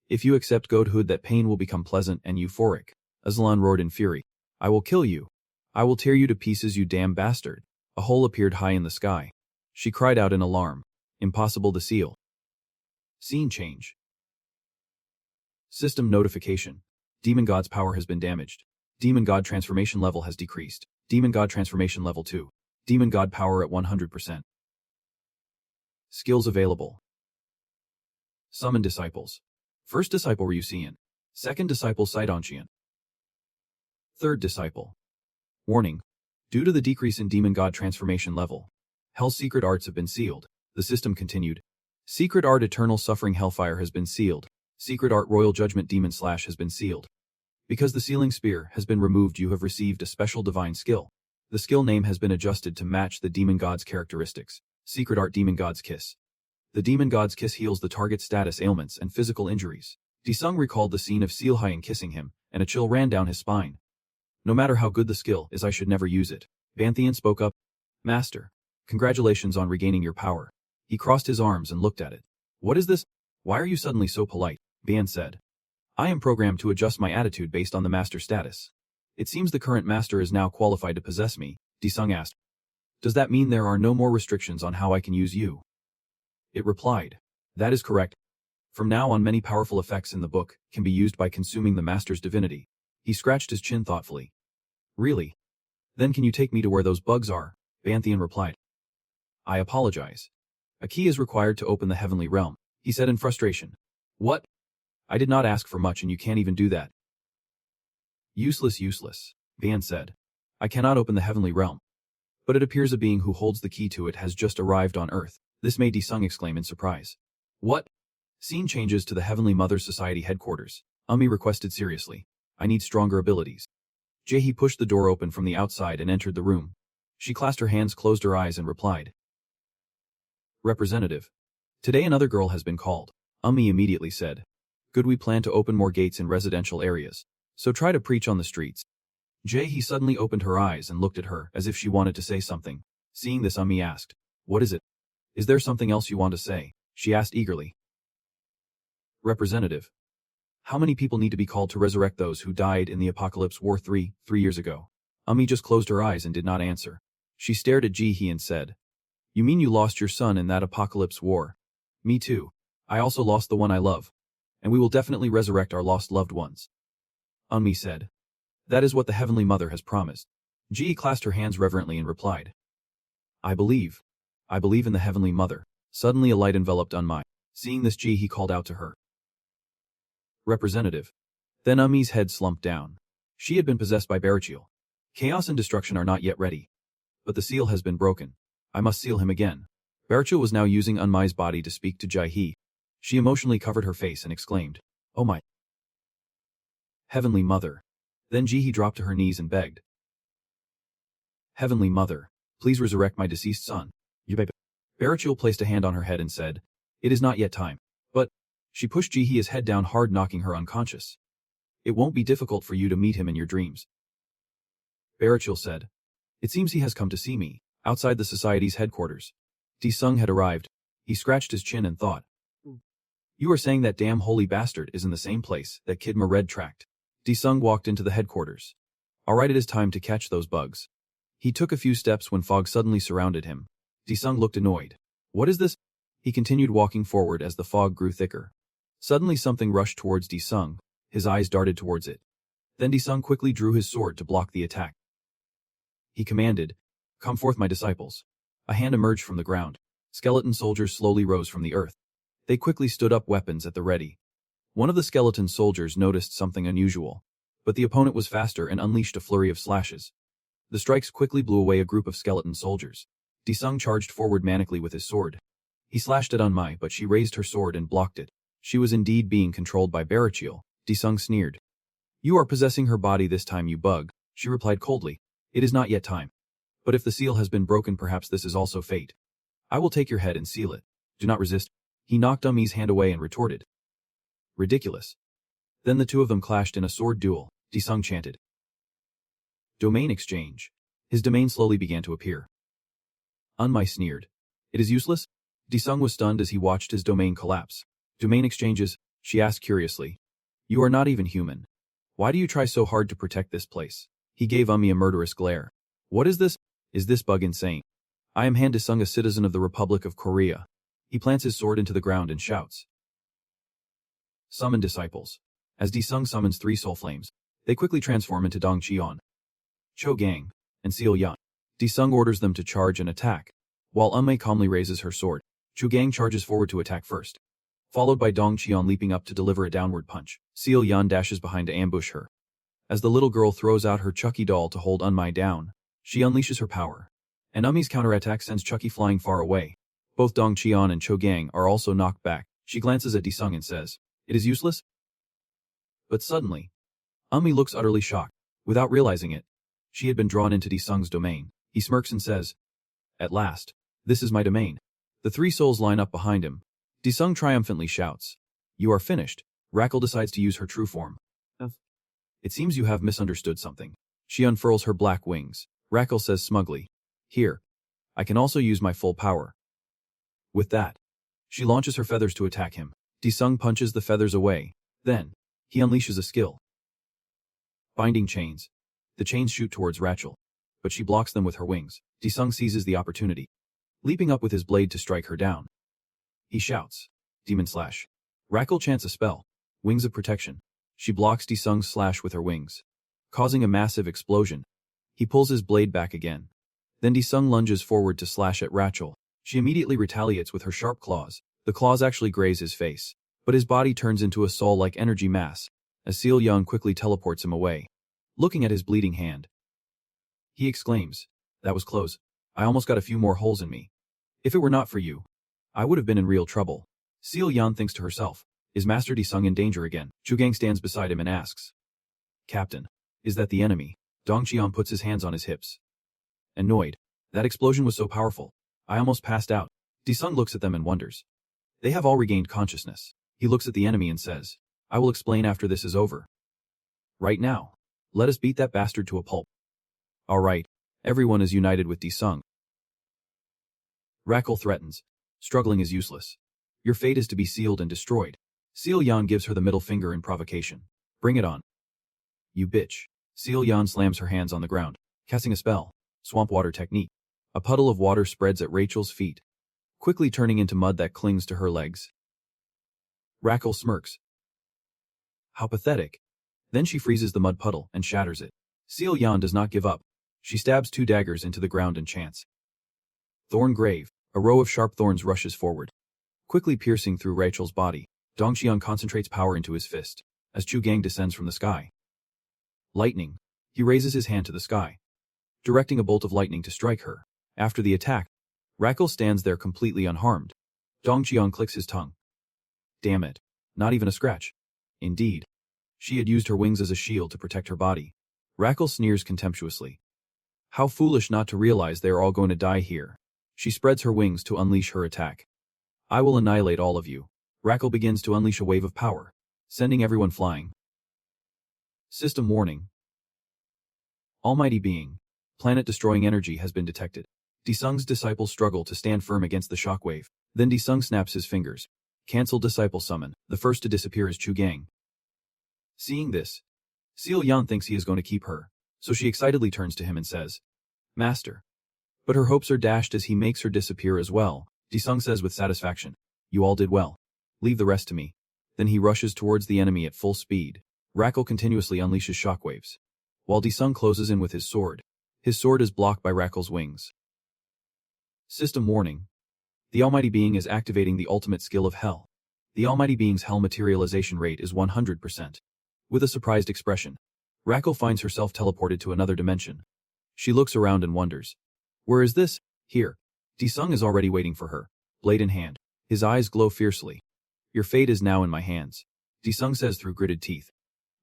If you accept godhood, that pain will become pleasant and euphoric. Aslan roared in fury. I will kill you. I will tear you to pieces, you damn bastard. A hole appeared high in the sky. She cried out in alarm. Impossible to seal. Scene change. System notification. Demon God's power has been damaged. Demon God transformation level has decreased. Demon God transformation level 2. Demon God power at 100%. Skills available. Summon disciples. First disciple Ryusean. Second disciple Sidonchian. Third disciple. Warning. Due to the decrease in Demon God transformation level, Hell's secret arts have been sealed. The system continued. Secret art Eternal Suffering Hellfire has been sealed. Secret art Royal Judgment Demon Slash has been sealed. Because the sealing spear has been removed, you have received a special divine skill. The skill name has been adjusted to match the Demon God's characteristics. Secret art Demon God's Kiss. The Demon God's Kiss heals the target's status ailments and physical injuries. Disung recalled the scene of Sealhyan kissing him, and a chill ran down his spine. No matter how good the skill is, I should never use it. Banthian spoke up. Master, congratulations on regaining your power. He crossed his arms and looked at it. What is this? Why are you suddenly so polite? Ban said. I am programmed to adjust my attitude based on the master status. It seems the current master is now qualified to possess me, Disung asked. Does that mean there are no more restrictions on how I can use you? It replied. That is correct. From now on, many powerful effects in the book can be used by consuming the master's divinity. He scratched his chin thoughtfully. Really? Then can you take me to where those bugs are? Banthian replied. I apologize. A key is required to open the heavenly realm, he said in frustration. What? I did not ask for much and you can't even do that. Useless, Ban said. I cannot open the heavenly realm. But it appears a being who holds the key to it has just arrived on Earth. This made Disung exclaim in surprise. What? Scene changes to the Heavenly Mother Society headquarters. Umi requested seriously. I need stronger abilities. Jaehi pushed the door open from the outside and entered the room. She clasped her hands, closed her eyes and replied. Representative. Today another girl has been called. Umi immediately said. Good, we plan to open more gates in residential areas. So try to preach on the streets. Jaehi suddenly opened her eyes and looked at her as if she wanted to say something. Seeing this, Umi asked. What is it? Is there something else you want to say? She asked eagerly. Representative. How many people need to be called to resurrect those who died in the Apocalypse War 3 years ago? Umi just closed her eyes and did not answer. She stared at Jaehi and said. You mean you lost your son in that Apocalypse War? Me too. I also lost the one I love. And we will definitely resurrect our lost loved ones. Umi said. That is what the Heavenly Mother has promised. Ji clasped her hands reverently and replied. I believe in the Heavenly Mother. Suddenly a light enveloped Unmai. Seeing this he called out to her. Representative. Then Umi's head slumped down. She had been possessed by Barachiel. Chaos and destruction are not yet ready. But the seal has been broken. I must seal him again. Barachiel was now using Unmai's body to speak to Jai-He. She emotionally covered her face and exclaimed, "Oh my Heavenly Mother." Then Ji-He dropped to her knees and begged, "Heavenly Mother, please resurrect my deceased son." Barachiel placed a hand on her head and said, "It is not yet time." But she pushed Ji-He's head down hard, knocking her unconscious. "It won't be difficult for you to meet him in your dreams." Barachiel said, "It seems he has come to see me." Outside the society's headquarters, Di-Sung had arrived. He scratched his chin and thought, "You are saying that damn holy bastard is in the same place that Kid Mered tracked?" Di-Sung walked into the headquarters. "Alright, it is time to catch those bugs." He took a few steps when fog suddenly surrounded him. Di-Sung looked annoyed. "What is this?" He continued walking forward as the fog grew thicker. Suddenly something rushed towards Di-Sung. His eyes darted towards it. Then Di-Sung quickly drew his sword to block the attack. He commanded, "Come forth, my disciples." A hand emerged from the ground. Skeleton soldiers slowly rose from the earth. They quickly stood up, weapons at the ready. One of the skeleton soldiers noticed something unusual, but the opponent was faster and unleashed a flurry of slashes. The strikes quickly blew away a group of skeleton soldiers. Di-Sung charged forward manically with his sword. He slashed at Unmai, but she raised her sword and blocked it. She was indeed being controlled by Barachiel. Di-Sung sneered. "You are possessing her body this time, you bug," she replied coldly. "It is not yet time. But if the seal has been broken, perhaps this is also fate. I will take your head and seal it. Do not resist." He knocked Umi's hand away and retorted, "Ridiculous." Then the two of them clashed in a sword duel. Di-Sung chanted, "Domain exchange." His domain slowly began to appear. Unmai sneered. "It is useless?" Di-Sung was stunned as he watched his domain collapse. "Domain exchanges?" she asked curiously. "You are not even human. Why do you try so hard to protect this place?" He gave Umi a murderous glare. "What is this? Is this bug insane? I am Han Di-Sung, a citizen of the Republic of Korea." He plants his sword into the ground and shouts, "Summon disciples." As Di-Sung summons 3 soul flames, they quickly transform into Dong Cheon, Cho Gang, and Seal Yan. Di-Sung orders them to charge and attack. While Unmei calmly raises her sword, Cho Gang charges forward to attack first, followed by Dong Cheon leaping up to deliver a downward punch. Seal Yan dashes behind to ambush her. As the little girl throws out her Chucky doll to hold Unmai down, she unleashes her power, and Umi's counterattack sends Chucky flying far away. Both Dong Cheon and Cho Gang are also knocked back. She glances at Di-Sung and says, "It is useless?" But suddenly, Umi looks utterly shocked. Without realizing it, she had been drawn into Di-Sung's domain. He smirks and says, "At last, this is my domain." The 3 souls line up behind him. Di-Sung triumphantly shouts, "You are finished." Rackle decides to use her true form. "It seems you have misunderstood something." She unfurls her black wings. Rackle says smugly, "Here, I can also use my full power." With that, she launches her feathers to attack him. Di-Sung punches the feathers away. Then, he unleashes a skill. Binding chains. The chains shoot towards Rachel, but she blocks them with her wings. Di-Sung seizes the opportunity, leaping up with his blade to strike her down. He shouts, "Demon Slash." Rachel chants a spell, Wings of Protection. She blocks Di-Sung's slash with her wings, causing a massive explosion. He pulls his blade back again. Then Di-Sung lunges forward to slash at Rachel. She immediately retaliates with her sharp claws. The claws actually graze his face, but his body turns into a soul-like energy mass, as Seal Young quickly teleports him away. Looking at his bleeding hand, he exclaims, "That was close. I almost got a few more holes in me. If it were not for you, I would have been in real trouble." Seal Yan thinks to herself, "Is Master Di-Sung in danger again?" Chu Gang stands beside him and asks, "Captain, is that the enemy?" Dong Qian puts his hands on his hips. Annoyed, "That explosion was so powerful. I almost passed out." Di-Sung looks at them and wonders. They have all regained consciousness. He looks at the enemy and says, "I will explain after this is over. Right now, let us beat that bastard to a pulp." Alright, everyone is united with Di-Sung. Rackle threatens, "Struggling is useless. Your fate is to be sealed and destroyed." Seal Yan gives her the middle finger in provocation. "Bring it on. You bitch." Seal Yan slams her hands on the ground, casting a spell, Swamp Water Technique. A puddle of water spreads at Rachel's feet, quickly turning into mud that clings to her legs. Rackle smirks. "How pathetic." Then she freezes the mud puddle and shatters it. Seal Yan does not give up. She stabs 2 daggers into the ground and chants, "Thorn Grave." A row of sharp thorns rushes forward, quickly piercing through Rachel's body. Dongxiang concentrates power into his fist as Chu Gang descends from the sky. Lightning. He raises his hand to the sky, directing a bolt of lightning to strike her. After the attack, Rackle stands there completely unharmed. Dongxiang clicks his tongue. Damn it. Not even a scratch. Indeed. She had used her wings as a shield to protect her body. Rackle sneers contemptuously. How foolish not to realize they are all going to die here. She spreads her wings to unleash her attack. I will annihilate all of you. Rackle begins to unleash a wave of power, sending everyone flying. System warning. Almighty being. Planet-destroying energy has been detected. Disung's disciples struggle to stand firm against the shockwave. Then Disung snaps his fingers. Cancel disciple summon. The first to disappear is Chu Gang. Seeing this, Seal Yan thinks he is going to keep her, so she excitedly turns to him and says, Master. But her hopes are dashed as he makes her disappear as well. Disung says with satisfaction, You all did well. Leave the rest to me. Then he rushes towards the enemy at full speed. Rackle continuously unleashes shockwaves, while Disung closes in with his sword. His sword is blocked by Rackle's wings. System warning. The Almighty Being is activating the ultimate skill of Hell. The Almighty Being's Hell materialization rate is 100%. With a surprised expression, Rackle finds herself teleported to another dimension. She looks around and wonders. Where is this? Here. Disung is already waiting for her, blade in hand. His eyes glow fiercely. Your fate is now in my hands, Disung says through gritted teeth.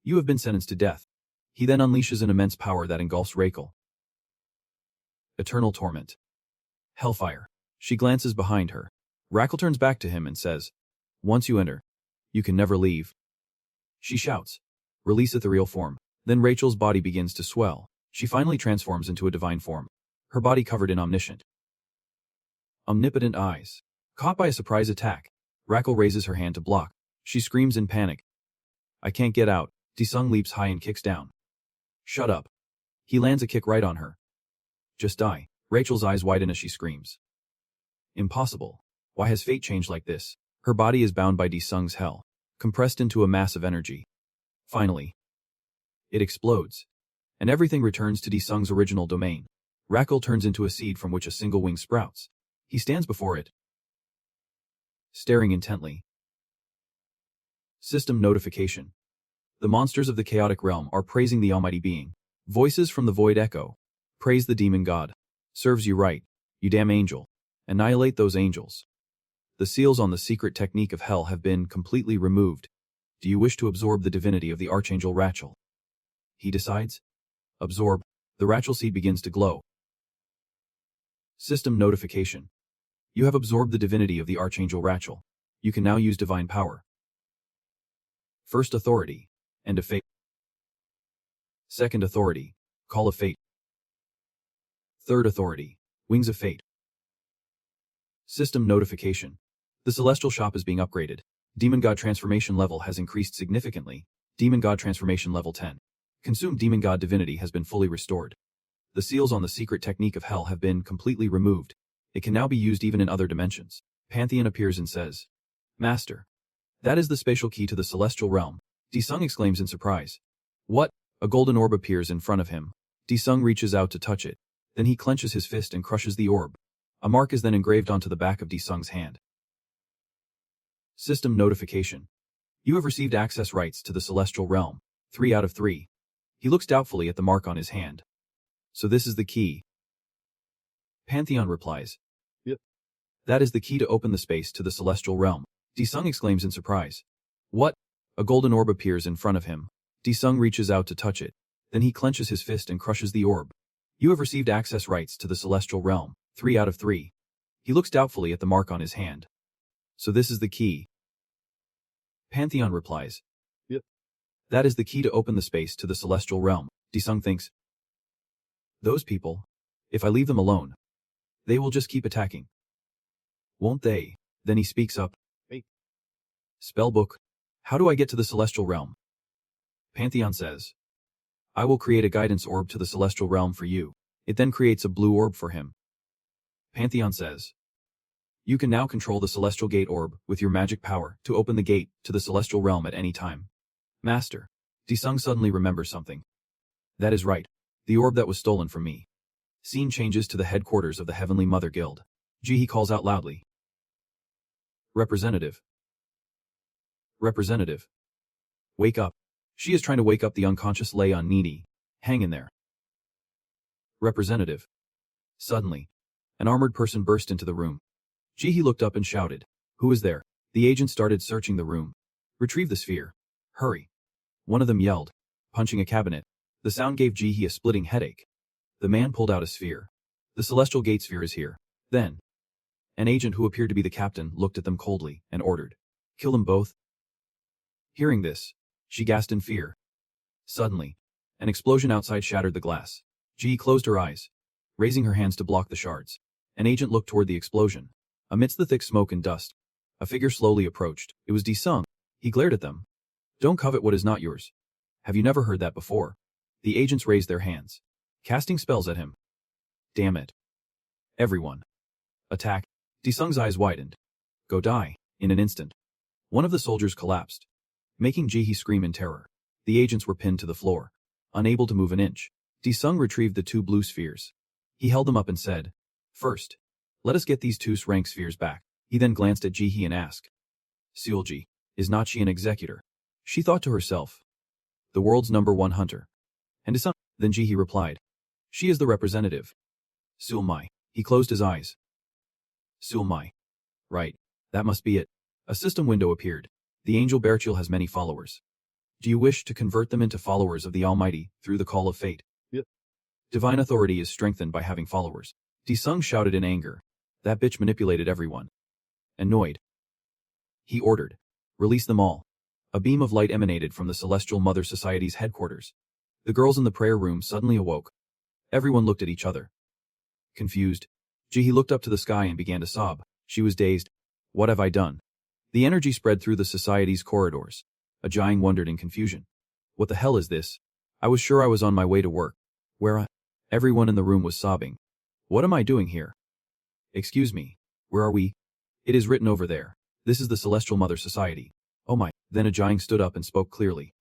You have been sentenced to death. He then unleashes an immense power that engulfs Rackle. Eternal torment. Hellfire. She glances behind her. Rackle turns back to him and says, Once you enter, you can never leave. She shouts, Release ethereal form. Then Rachel's body begins to swell. She finally transforms into a divine form, her body covered in omniscient, omnipotent eyes. Caught by a surprise attack, Rackle raises her hand to block. She screams in panic. I can't get out. Disung leaps high and kicks down. Shut up. He lands a kick right on her. Just die. Rachel's eyes widen as she screams. Impossible. Why has fate changed like this? Her body is bound by Disung's hell, compressed into a mass of energy. Finally, it explodes, and everything returns to Disung's original domain. Rackle turns into a seed from which a single wing sprouts. He stands before it, staring intently. System notification. The monsters of the chaotic realm are praising the Almighty Being. Voices from the void echo. Praise the demon god. Serves you right, you damn angel. Annihilate those angels. The seals on the secret technique of hell have been completely removed. Do you wish to absorb the divinity of the Archangel Rachel? He decides. Absorb. The Rachel seed begins to glow. System notification. You have absorbed the divinity of the Archangel Rachel. You can now use divine power. First authority. End of fate. Second authority. Call of fate. Third authority. Wings of fate. System notification. The celestial shop is being upgraded. Demon God transformation level has increased significantly. Demon God transformation level 10. Consumed demon god divinity has been fully restored. The seals on the secret technique of hell have been completely removed. It can now be used even in other dimensions. Pantheon appears and says, Master. That is the spatial key to the celestial realm. Disung exclaims in surprise. What? A golden orb appears in front of him. Disung reaches out to touch it. Then he clenches his fist and crushes the orb. A mark is then engraved onto the back of Disung's hand. System notification. You have received access rights to the celestial realm. 3 out of 3. He looks doubtfully at the mark on his hand. So this is the key. Pantheon replies. Yep. That is the key to open the space to the celestial realm. Disung exclaims in surprise. What? A golden orb appears in front of him. Disung reaches out to touch it. Then he clenches his fist and crushes the orb. You have received access rights to the celestial realm. 3 out of 3. He looks doubtfully at the mark on his hand. So this is the key. Pantheon replies. Yep. That is the key to open the space to the celestial realm. Disung thinks. Those people, if I leave them alone, they will just keep attacking. Won't they? Then he speaks up. Hey. Spellbook. How do I get to the celestial realm? Pantheon says. I will create a guidance orb to the celestial realm for you. It then creates a blue orb for him. Pantheon says. You can now control the celestial gate orb with your magic power to open the gate to the celestial realm at any time. Master. Disung suddenly remembers something. That is right. The orb that was stolen from me. Scene changes to the headquarters of the Heavenly Mother Guild. Ji calls out loudly. Representative. Representative. Wake up. She is trying to wake up the unconscious Leon Needy. Hang in there. Representative. Suddenly, an armored person burst into the room. Ji looked up and shouted, "Who is there?" The agent started searching the room. "Retrieve the sphere. Hurry." One of them yelled, punching a cabinet. The sound gave Ji a splitting headache. The man pulled out a sphere. "The Celestial Gate sphere is here." Then, an agent who appeared to be the captain looked at them coldly and ordered, "Kill them both." Hearing this, she gasped in fear. Suddenly, an explosion outside shattered the glass. Ji closed her eyes, raising her hands to block the shards. An agent looked toward the explosion. Amidst the thick smoke and dust, a figure slowly approached. It was Sung. He glared at them. "Don't covet what is not yours. Have you never heard that before?" The agents raised their hands, casting spells at him. "Damn it. Everyone. Attack." Sung's eyes widened. "Go die." In an instant, one of the soldiers collapsed, making Ji scream in terror. The agents were pinned to the floor, unable to move an inch. Sung retrieved the 2 blue spheres. He held them up and said, "First, let us get these 2 sssrank spheres back." He then glanced at Ji and asked, "Seulji, is not she an executor?" She thought to herself, "The world's #1 hunter." And Sung. Then Ji replied, "She is the representative." Seulmai. He closed his eyes. Seulmai. Right. That must be it. A system window appeared. The angel Berchil has many followers. Do you wish to convert them into followers of the Almighty through the call of fate? Yep. Divine authority is strengthened by having followers. Sung shouted in anger. That bitch manipulated everyone. Annoyed, he ordered, "Release them all." A beam of light emanated from the Celestial Mother Society's headquarters. The girls in the prayer room suddenly awoke. Everyone looked at each other, confused. Ji looked up to the sky and began to sob. She was dazed. What have I done? The energy spread through the society's corridors. Ajang wondered in confusion. What the hell is this? I was sure I was on my way to work. Everyone in the room was sobbing. What am I doing here? Excuse me. Where are we? It is written over there. This is the Celestial Mother Society. Oh my. Then Ajang stood up and spoke clearly.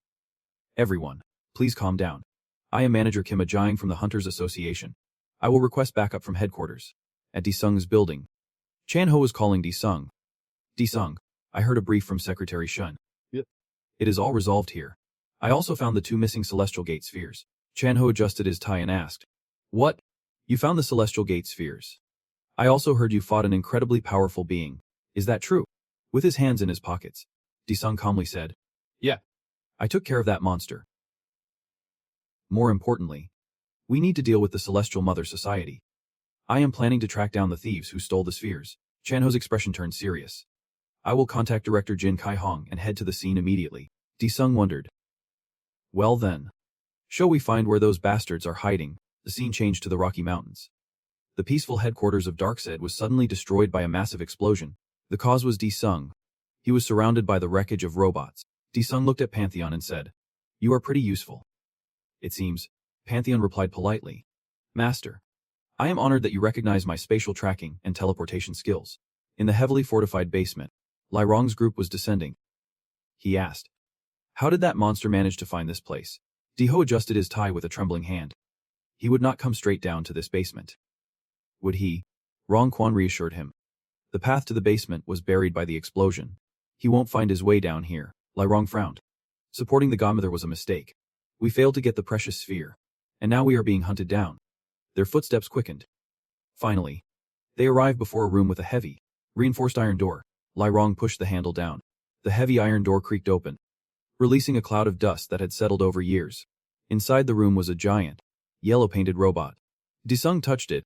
Everyone, please calm down. I am Manager Kim Ajang from the Hunters Association. I will request backup from headquarters. At Sung's building. Chan Ho was calling Sung. Sung, I heard a brief from Secretary Shun. Yep. It is all resolved here. I also found the 2 missing Celestial Gate spheres. Chan Ho adjusted his tie and asked, "What? You found the Celestial Gate spheres? I also heard you fought an incredibly powerful being. Is that true?" With his hands in his pockets, Sung calmly said, "Yeah. I took care of that monster. More importantly, we need to deal with the Celestial Mother Society. I am planning to track down the thieves who stole the spheres." Chan Ho's expression turned serious. "I will contact Director Jin Kai Hong and head to the scene immediately." Sung wondered. Well then. Shall we find where those bastards are hiding? The scene changed to the Rocky Mountains. The peaceful headquarters of Darkseid was suddenly destroyed by a massive explosion. The cause was Sung. He was surrounded by the wreckage of robots. Sung looked at Pantheon and said, "You are pretty useful." "It seems." Pantheon replied politely. "Master, I am honored that you recognize my spatial tracking and teleportation skills." In the heavily fortified basement, Lai Rong's group was descending. He asked, "How did that monster manage to find this place?" Ho adjusted his tie with a trembling hand. He would not come straight down to this basement. Would he? Rong Quan reassured him. The path to the basement was buried by the explosion. He won't find his way down here. Lai Rong frowned. Supporting the Godmother was a mistake. We failed to get the precious sphere. And now we are being hunted down. Their footsteps quickened. Finally, they arrived before a room with a heavy, reinforced iron door. Lai Rong pushed the handle down. The heavy iron door creaked open, releasing a cloud of dust that had settled over years. Inside the room was a giant, yellow-painted robot. Sung touched it,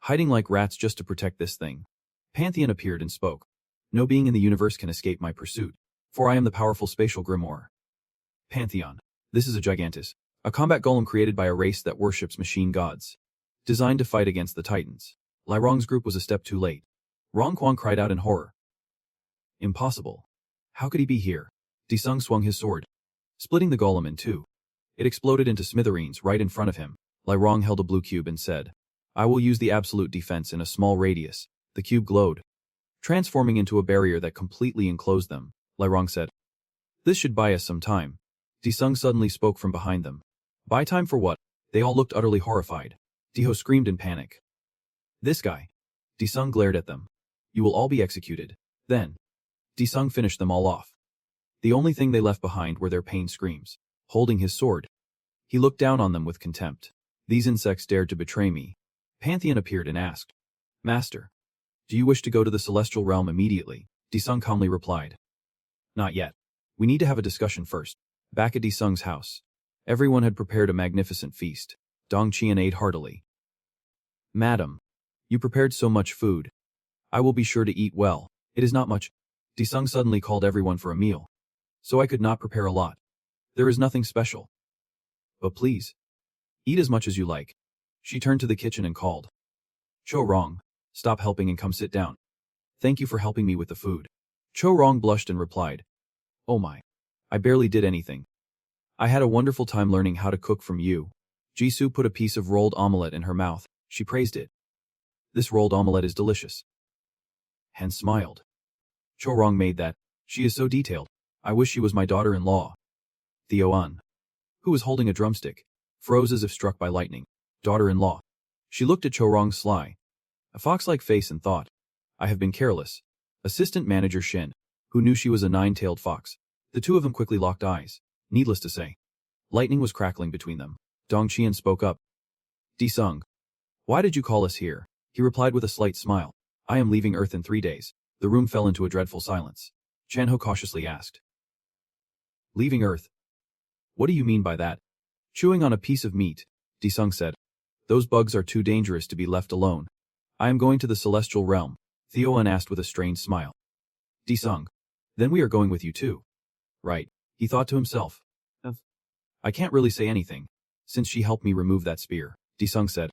hiding like rats just to protect this thing. Pantheon appeared and spoke. "No being in the universe can escape my pursuit, for I am the powerful spatial grimoire." Pantheon. This is a gigantus, a combat golem created by a race that worships machine gods, designed to fight against the Titans. Lai Rong's group was a step too late. Rong Quan cried out in horror. Impossible. How could he be here? Sung swung his sword, splitting the golem in 2. It exploded into smithereens right in front of him. Lai Rong held a blue cube and said, "I will use the absolute defense in a small radius." The cube glowed, transforming into a barrier that completely enclosed them. Lai Rong said, "This should buy us some time." Sung suddenly spoke from behind them. "Buy time for what?" They all looked utterly horrified. Ho screamed in panic. "This guy." Disung glared at them. You will all be executed. Then, Disung finished them all off. The only thing they left behind were their pain screams. Holding his sword, he looked down on them with contempt. These insects dared to betray me. Pantheon appeared and asked, Master, do you wish to go to the celestial realm immediately? Disung calmly replied, Not yet. We need to have a discussion first. Back at Disung's house, everyone had prepared a magnificent feast. Dong Qian ate heartily. Madam, you prepared so much food. I will be sure to eat well. It is not much. Disung suddenly called everyone for a meal. So I could not prepare a lot. There is nothing special. But please, eat as much as you like. She turned to the kitchen and called. Cho Rong, stop helping and come sit down. Thank you for helping me with the food. Cho Rong blushed and replied, Oh my, I barely did anything. I had a wonderful time learning how to cook from you. Jisoo put a piece of rolled omelette in her mouth. She praised it. This rolled omelette is delicious. Han smiled. Cho Rong made that. She is so detailed. I wish she was my daughter-in-law. Theo An, who was holding a drumstick, froze as if struck by lightning. Daughter-in-law. She looked at Cho Rong's sly, a fox-like face and thought, I have been careless. Assistant manager Shin, who knew she was a nine-tailed fox. The two of them quickly locked eyes. Needless to say, lightning was crackling between them. Dong Qian spoke up. Disung, why did you call us here? He replied with a slight smile. I am leaving Earth in 3 days. The room fell into a dreadful silence. Chanho cautiously asked. Leaving Earth? What do you mean by that? Chewing on a piece of meat, Disung said. Those bugs are too dangerous to be left alone. I am going to the celestial realm, Theo An asked with a strange smile. Disung, then we are going with you too. Right, he thought to himself. I can't really say anything, since she helped me remove that spear, Disung said.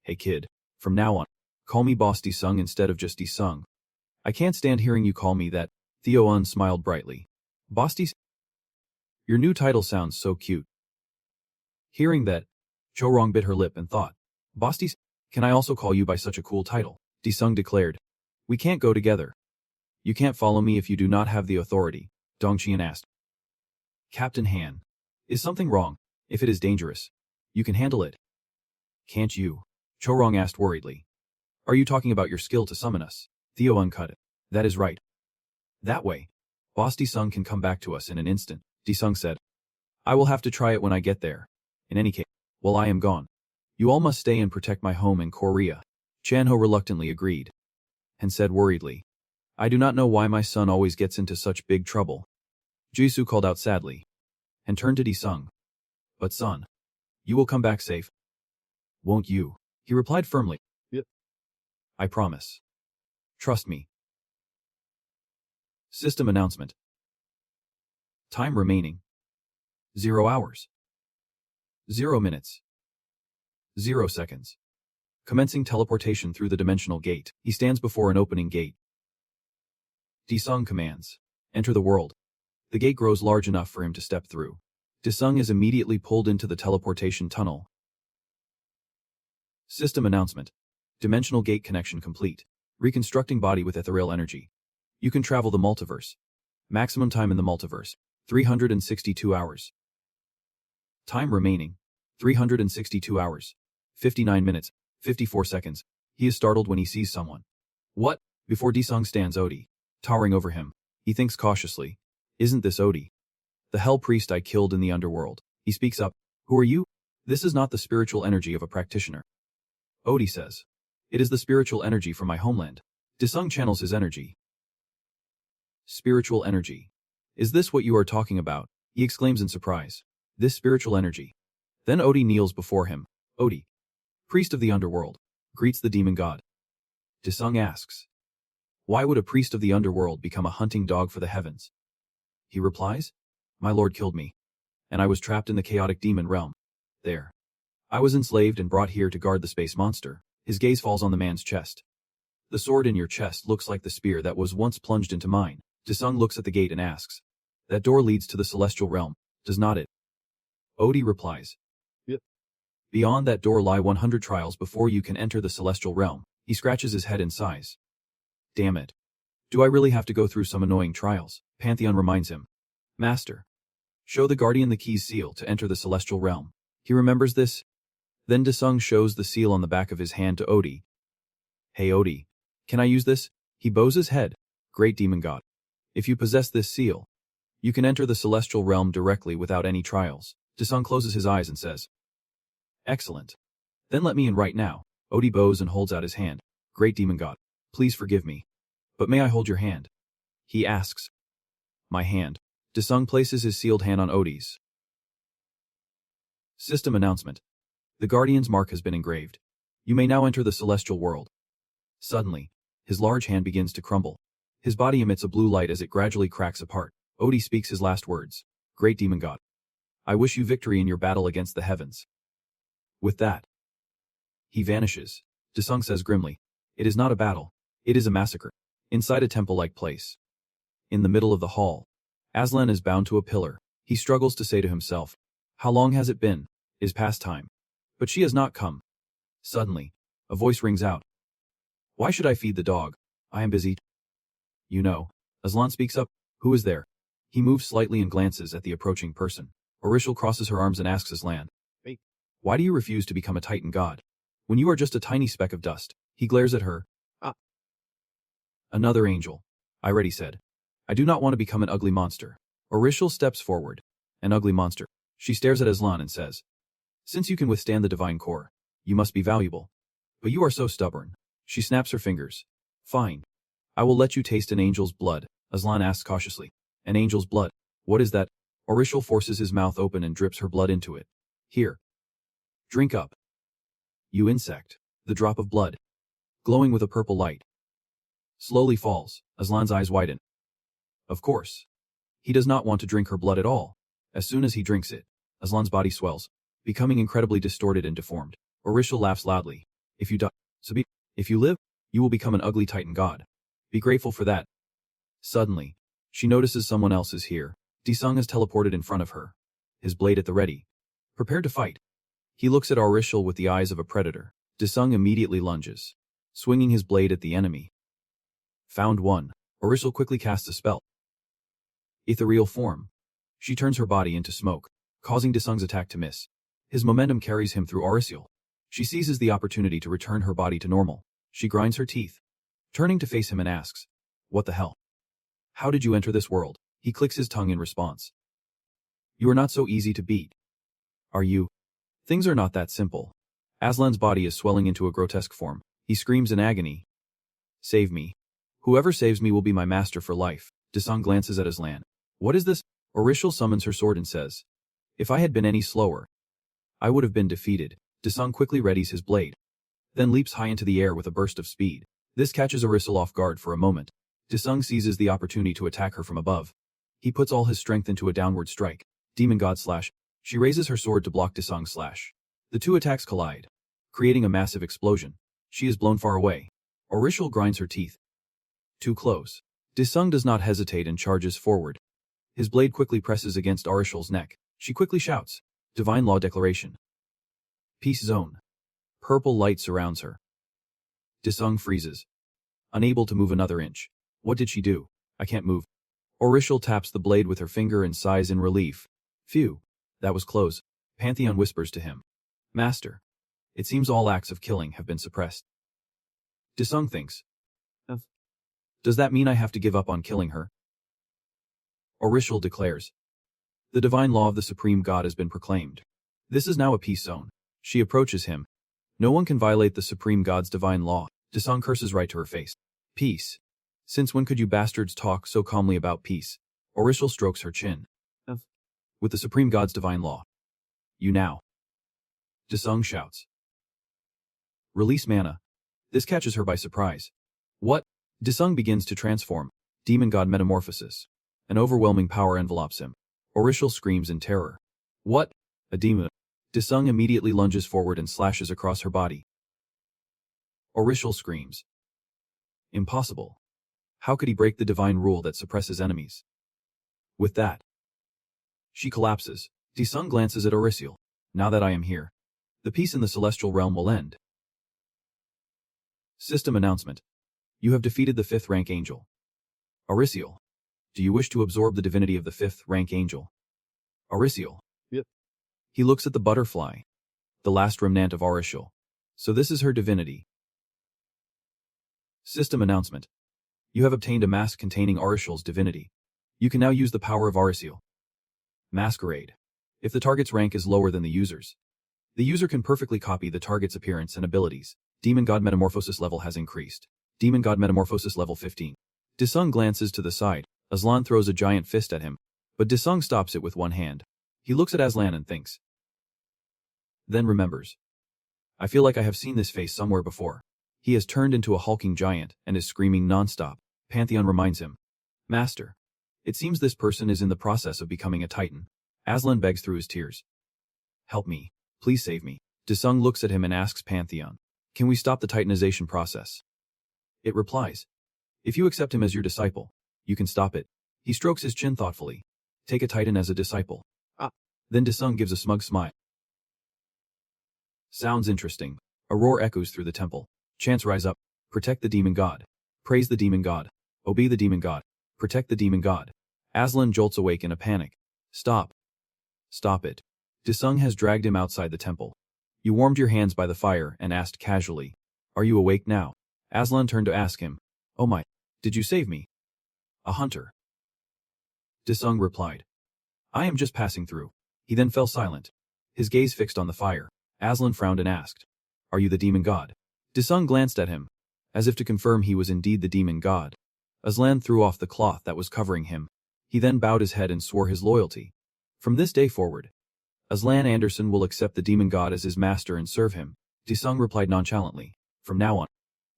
Hey kid, from now on, call me Boss Disung instead of just Disung. I can't stand hearing you call me that. Theo An smiled brightly. Boss Disung? Your new title sounds so cute. Hearing that, Cho Rong bit her lip and thought, Boss Disung, can I also call you by such a cool title? Disung declared. We can't go together. You can't follow me if you do not have the authority, Dong Qian asked. Captain Han, is something wrong? If it is dangerous, you can handle it. Can't you? Cho Rong asked worriedly. Are you talking about your skill to summon us? Theo uncut it. That is right. That way, Boss Disung can come back to us in an instant, Disung said. I will have to try it when I get there. In any case, while I am gone, you all must stay and protect my home in Korea. Chanho reluctantly agreed, and said worriedly, I do not know why my son always gets into such big trouble. Jisoo called out sadly, and turned to Disung. But son, you will come back safe. Won't you? He replied firmly. Yep. I promise. Trust me. System announcement. Time remaining. 0 hours. 0 minutes. 0 seconds. Commencing teleportation through the dimensional gate. He stands before an opening gate. Disung commands. Enter the world. The gate grows large enough for him to step through. Disung is immediately pulled into the teleportation tunnel. System announcement. Dimensional gate connection complete. Reconstructing body with ethereal energy. You can travel the multiverse. Maximum time in the multiverse. 362 hours. Time remaining. 362 hours. 59 minutes. 54 seconds. He is startled when he sees someone. What? Before Disung stands Odi, towering over him. He thinks cautiously. Isn't this Odi? The hell priest I killed in the underworld. He speaks up. Who are you? This is not the spiritual energy of a practitioner. Odi says. It is the spiritual energy from my homeland. Disung channels his energy. Spiritual energy. Is this what you are talking about? He exclaims in surprise. This spiritual energy. Then Odi kneels before him. Odi, priest of the underworld, greets the demon god. Disung asks, why would a priest of the underworld become a hunting dog for the heavens? He replies, my lord killed me, and I was trapped in the chaotic demon realm. There. I was enslaved and brought here to guard the space monster. His gaze falls on the man's chest. The sword in your chest looks like the spear that was once plunged into mine. Disung looks at the gate and asks, that door leads to the celestial realm, does not it? Odi replies, yep. Beyond that door lie 100 trials before you can enter the celestial realm. He scratches his head and sighs. Damn it. Do I really have to go through some annoying trials? Pantheon reminds him. Master. Show the guardian the key's seal to enter the celestial realm. He remembers this. Then Disung shows the seal on the back of his hand to Odi. Hey Odie, can I use this? He bows his head. Great demon god. If you possess this seal, you can enter the celestial realm directly without any trials. Desung closes his eyes and says, excellent. Then let me in right now. Odie bows and holds out his hand. Great demon god, please forgive me. But may I hold your hand? He asks. My hand. Desung places his sealed hand on Odie's. System announcement. The Guardian's mark has been engraved. You may now enter the celestial world. Suddenly, his large hand begins to crumble. His body emits a blue light as it gradually cracks apart. Odie speaks his last words. Great demon god, I wish you victory in your battle against the heavens. With that, he vanishes. Desung says grimly, it is not a battle. It is a massacre. Inside a temple-like place. In the middle of the hall, Aslan is bound to a pillar. He struggles to say to himself, how long has it been? Is past time. But she has not come. Suddenly, a voice rings out. Why should I feed the dog? I am busy. You know. Aslan speaks up. Who is there? He moves slightly and glances at the approaching person. Orishal crosses her arms and asks Aslan, hey, why do you refuse to become a Titan god? When you are just a tiny speck of dust. He glares at her. Another angel. I already said. I do not want to become an ugly monster. Orishal steps forward. An ugly monster. She stares at Aslan and says, since you can withstand the divine core, you must be valuable. But you are so stubborn. She snaps her fingers. Fine. I will let you taste an angel's blood. Aslan asks cautiously. An angel's blood. What is that? Orishal forces his mouth open and drips her blood into it. Here. Drink up. You insect. The drop of blood, glowing with a purple light, slowly falls. Aslan's eyes widen. Of course. He does not want to drink her blood at all. As soon as he drinks it, Aslan's body swells, becoming incredibly distorted and deformed. Orishal laughs loudly. If you die, if you live, you will become an ugly Titan god. Be grateful for that. Suddenly, she notices someone else is here. Desung is teleported in front of her, his blade at the ready, prepared to fight. He looks at Orishal with the eyes of a predator. Desung immediately lunges, swinging his blade at the enemy. Found one. Orishal quickly casts a spell. Ethereal form. She turns her body into smoke, causing Desung's attack to miss. His momentum carries him through Orishal. She seizes the opportunity to return her body to normal. She grinds her teeth, turning to face him and asks, what the hell? How did you enter this world? He clicks his tongue in response. You are not so easy to beat. Are you? Things are not that simple. Aslan's body is swelling into a grotesque form. He screams in agony. Save me. Whoever saves me will be my master for life. Desung glances at Aslan. What is this? Orishal summons her sword and says, if I had been any slower, I would have been defeated. Desung quickly readies his blade, then leaps high into the air with a burst of speed. This catches Orishal off guard for a moment. Desung seizes the opportunity to attack her from above. He puts all his strength into a downward strike. Demon God slash. She raises her sword to block Desung's slash. The two attacks collide, creating a massive explosion. She is blown far away. Orishal grinds her teeth. Too close. Desung does not hesitate and charges forward. His blade quickly presses against Orishal's neck. She quickly shouts, Divine Law Declaration. Peace Zone. Purple light surrounds her. Desung freezes, unable to move another inch. What did she do? I can't move. Orishal taps the blade with her finger and sighs in relief. Phew. That was close. Pantheon whispers to him. Master. It seems all acts of killing have been suppressed. Desung thinks. Does that mean I have to give up on killing her? Orishal declares. The divine law of the supreme god has been proclaimed. This is now a peace zone. She approaches him. No one can violate the supreme god's divine law. Desung curses right to her face. Peace. Since when could you bastards talk so calmly about peace? Orishal strokes her chin. With the supreme god's divine law. You now. Desung shouts. Release mana. This catches her by surprise. What? Desung begins to transform. Demon god metamorphosis. An overwhelming power envelops him. Orishal screams in terror. What? A demon. Desung immediately lunges forward and slashes across her body. Orishal screams. Impossible. How could he break the divine rule that suppresses enemies? With that, she collapses. Desung glances at Orishal. Now that I am here, the peace in the celestial realm will end. System announcement. You have defeated the 5th rank angel. Orishal. Do you wish to absorb the divinity of the 5th rank angel? Orishal. Yep. He looks at the butterfly, the last remnant of Orishal. So this is her divinity. System announcement. You have obtained a mask containing Arishal's divinity. You can now use the power of Arishal. Masquerade. If the target's rank is lower than the user's, the user can perfectly copy the target's appearance and abilities. Demon God Metamorphosis level has increased. Demon God Metamorphosis level 15. Disung glances to the side. Aslan throws a giant fist at him, but Disung stops it with one hand. He looks at Aslan and thinks. Then remembers. I feel like I have seen this face somewhere before. He has turned into a hulking giant and is screaming non-stop. Pantheon reminds him. Master. It seems this person is in the process of becoming a titan. Aslan begs through his tears. Help me. Please save me. Disung looks at him and asks Pantheon. Can we stop the titanization process? It replies. If you accept him as your disciple, you can stop it. He strokes his chin thoughtfully. Take a titan as a disciple. Then Disung gives a smug smile. Sounds interesting. A roar echoes through the temple. Chants rise up. Protect the demon god. Praise the demon god. Obey the demon god. Protect the demon god. Aslan jolts awake in a panic. Stop. Stop it. Disung has dragged him outside the temple. You warmed your hands by the fire and asked casually. Are you awake now? Aslan turned to ask him. Oh my. Did you save me? A hunter. Disung replied. I am just passing through. He then fell silent. His gaze fixed on the fire. Aslan frowned and asked. Are you the demon god? Disung glanced at him, as if to confirm he was indeed the demon god. Aslan threw off the cloth that was covering him. He then bowed his head and swore his loyalty. From this day forward, Aslan Anderson will accept the demon god as his master and serve him. Disung replied nonchalantly. From now on,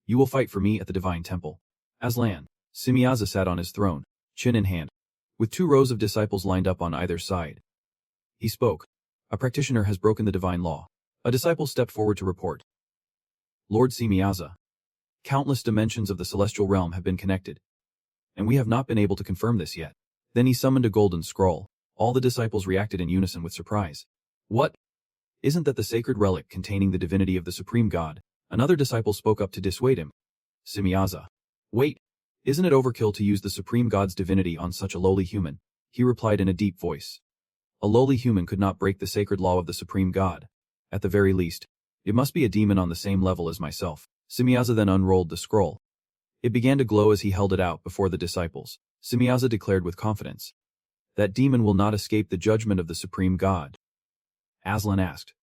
you will fight for me at the divine temple. Aslan. Simiaza sat on his throne, chin in hand, with 2 rows of disciples lined up on either side. He spoke. A practitioner has broken the divine law. A disciple stepped forward to report. Lord Simiaza. Countless dimensions of the celestial realm have been connected, and we have not been able to confirm this yet. Then he summoned a golden scroll. All the disciples reacted in unison with surprise. What? Isn't that the sacred relic containing the divinity of the supreme god? Another disciple spoke up to dissuade him. Simiaza. Wait. Isn't it overkill to use the supreme god's divinity on such a lowly human? He replied in a deep voice. A lowly human could not break the sacred law of the supreme god. At the very least, it must be a demon on the same level as myself. Simiaza then unrolled the scroll. It began to glow as he held it out before the disciples. Simiaza declared with confidence. That demon will not escape the judgment of the supreme god. Aslan asked.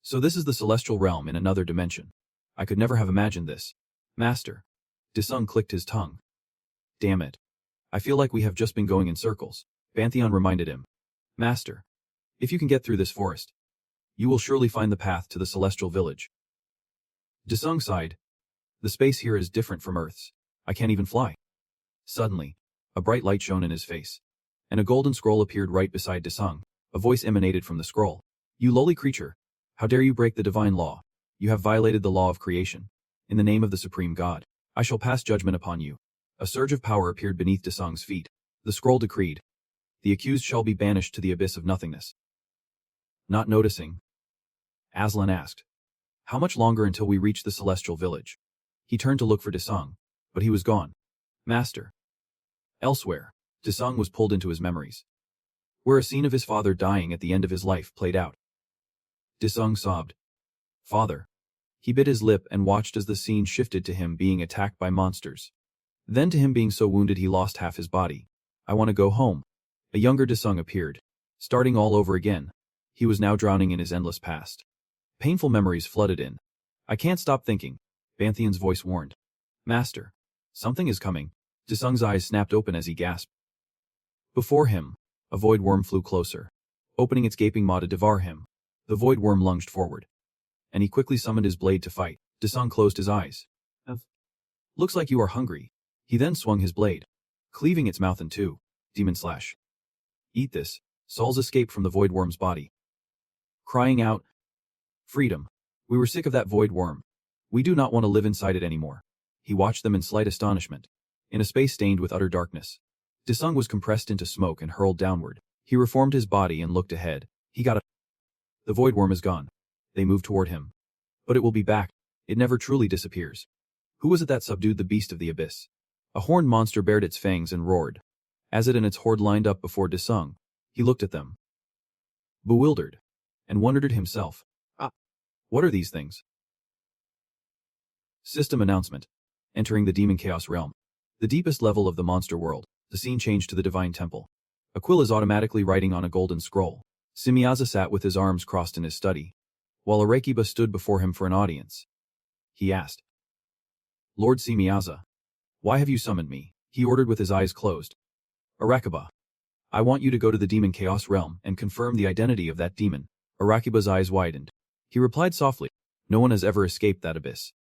So this is the celestial realm in another dimension. I could never have imagined this. Master. Disung clicked his tongue. Damn it. I feel like we have just been going in circles. Pantheon reminded him. Master. If you can get through this forest, you will surely find the path to the celestial village. Disung sighed. The space here is different from Earth's. I can't even fly. Suddenly, a bright light shone in his face, and a golden scroll appeared right beside Disung. A voice emanated from the scroll. You lowly creature, how dare you break the divine law? You have violated the law of creation. In the name of the supreme god, I shall pass judgment upon you. A surge of power appeared beneath Disung's feet. The scroll decreed. The accused shall be banished to the abyss of nothingness. Not noticing, Aslan asked. How much longer until we reach the celestial village? He turned to look for Disung, but he was gone. Master. Elsewhere, Disung was pulled into his memories, where a scene of his father dying at the end of his life played out. Disung sobbed. Father. He bit his lip and watched as the scene shifted to him being attacked by monsters. Then to him being so wounded he lost half his body. I want to go home. A younger Disung appeared. Starting all over again. He was now drowning in his endless past. Painful memories flooded in. I can't stop thinking. Pantheon's voice warned. Master. Something is coming. Disung's eyes snapped open as he gasped. Before him, a void worm flew closer, opening its gaping maw to devour him. The void worm lunged forward, and he quickly summoned his blade to fight. Disung closed his eyes. Looks like you are hungry. He then swung his blade, cleaving its mouth in two. Demon slash. Eat this. Souls escaped from the void worm's body, crying out, Freedom. We were sick of that void worm. We do not want to live inside it anymore. He watched them in slight astonishment. In a space stained with utter darkness, Disung was compressed into smoke and hurled downward. He reformed his body and looked ahead. He got a... The void worm is gone. They moved toward him. But it will be back. It never truly disappears. Who was it that subdued the beast of the abyss? A horned monster bared its fangs and roared. As it and its horde lined up before Disung, he looked at them, bewildered, and wondered at himself. What are these things? System announcement. entering the demon chaos realm. The deepest level of the monster world, the scene changed to the divine temple. Aquila is automatically writing on a golden scroll. Sumiyaza sat with his arms crossed in his study, while Arekiba stood before him for an audience. He asked, "Lord Sumiyaza, why have you summoned me?" He ordered with his eyes closed. "Arekiba, I want you to go to the demon chaos realm and confirm the identity of that demon." Arekiba's eyes widened. He replied softly, "No one has ever escaped that abyss.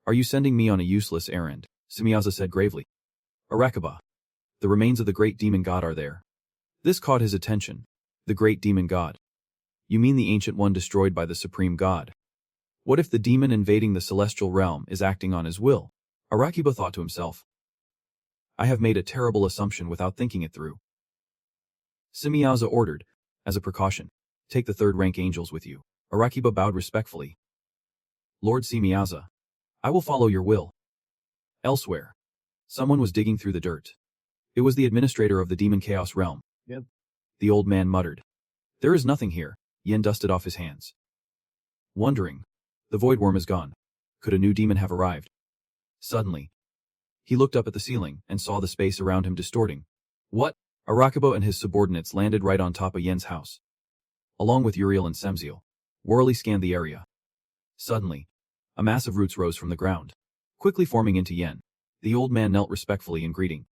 Are you sending me on a useless errand?" Sumiyaza said gravely. "Arekiba, the remains of the great demon god are there." This caught his attention. The great demon god. You mean the ancient one destroyed by the supreme god? What if the demon invading the celestial realm is acting on his will? Arekiba thought to himself. I have made a terrible assumption without thinking it through. Sumiyaza ordered, as a precaution, take the third-rank angels with you. Arekiba bowed respectfully. Lord Sumiyaza, I will follow your will. Elsewhere, someone was digging through the dirt. It was the administrator of the demon chaos realm. Yep. The old man muttered. There is nothing here. Yen dusted off his hands. Wondering, the void worm is gone. Could a new demon have arrived? Suddenly, he looked up at the ceiling and saw the space around him distorting. What? Arekiba and his subordinates landed right on top of Yen's house. Along with Uriel and Semziel, Worley scanned the area. Suddenly, a mass of roots rose from the ground, quickly forming into Yen. The old man knelt respectfully in greeting.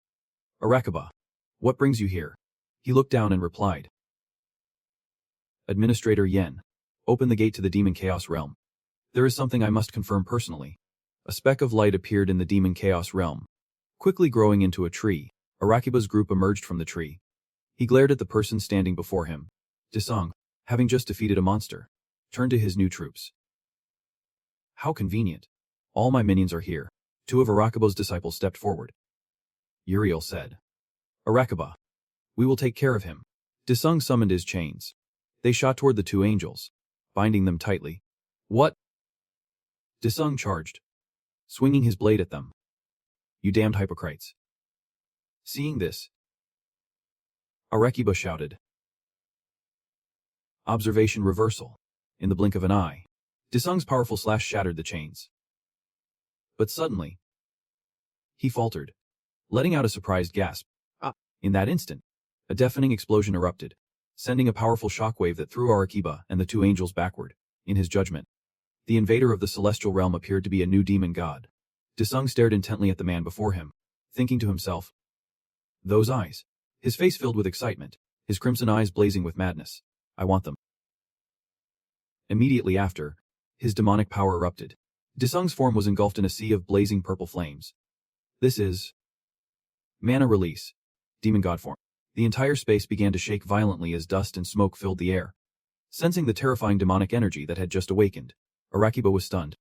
Arekiba, what brings you here? He looked down and replied. Administrator Yen, open the gate to the demon chaos realm. There is something I must confirm personally. A speck of light appeared in the demon chaos realm, quickly growing into a tree. Arekiba's group emerged from the tree. He glared at the person standing before him. Desong, having just defeated a monster, turned to his new troops. How convenient. All my minions are here. Two of Arekiba's disciples stepped forward. Uriel said, Arekiba, we will take care of him. Desong summoned his chains. They shot toward the two angels, binding them tightly. What? Desong charged, swinging his blade at them. You damned hypocrites. Seeing this, Arekiba shouted. Observation reversal. In the blink of an eye, Desong's powerful slash shattered the chains. But suddenly, he faltered, letting out a surprised gasp. In that instant, a deafening explosion erupted, sending a powerful shockwave that threw Arekiba and the two angels backward. In his judgment, the invader of the celestial realm appeared to be a new demon god. Desong stared intently at the man before him, thinking to himself, those eyes. His face filled with excitement, his crimson eyes blazing with madness. I want them. Immediately after, his demonic power erupted. Desong's form was engulfed in a sea of blazing purple flames. This is Mana Release. Demon God form. The entire space began to shake violently as dust and smoke filled the air. Sensing the terrifying demonic energy that had just awakened, Arekiba was stunned.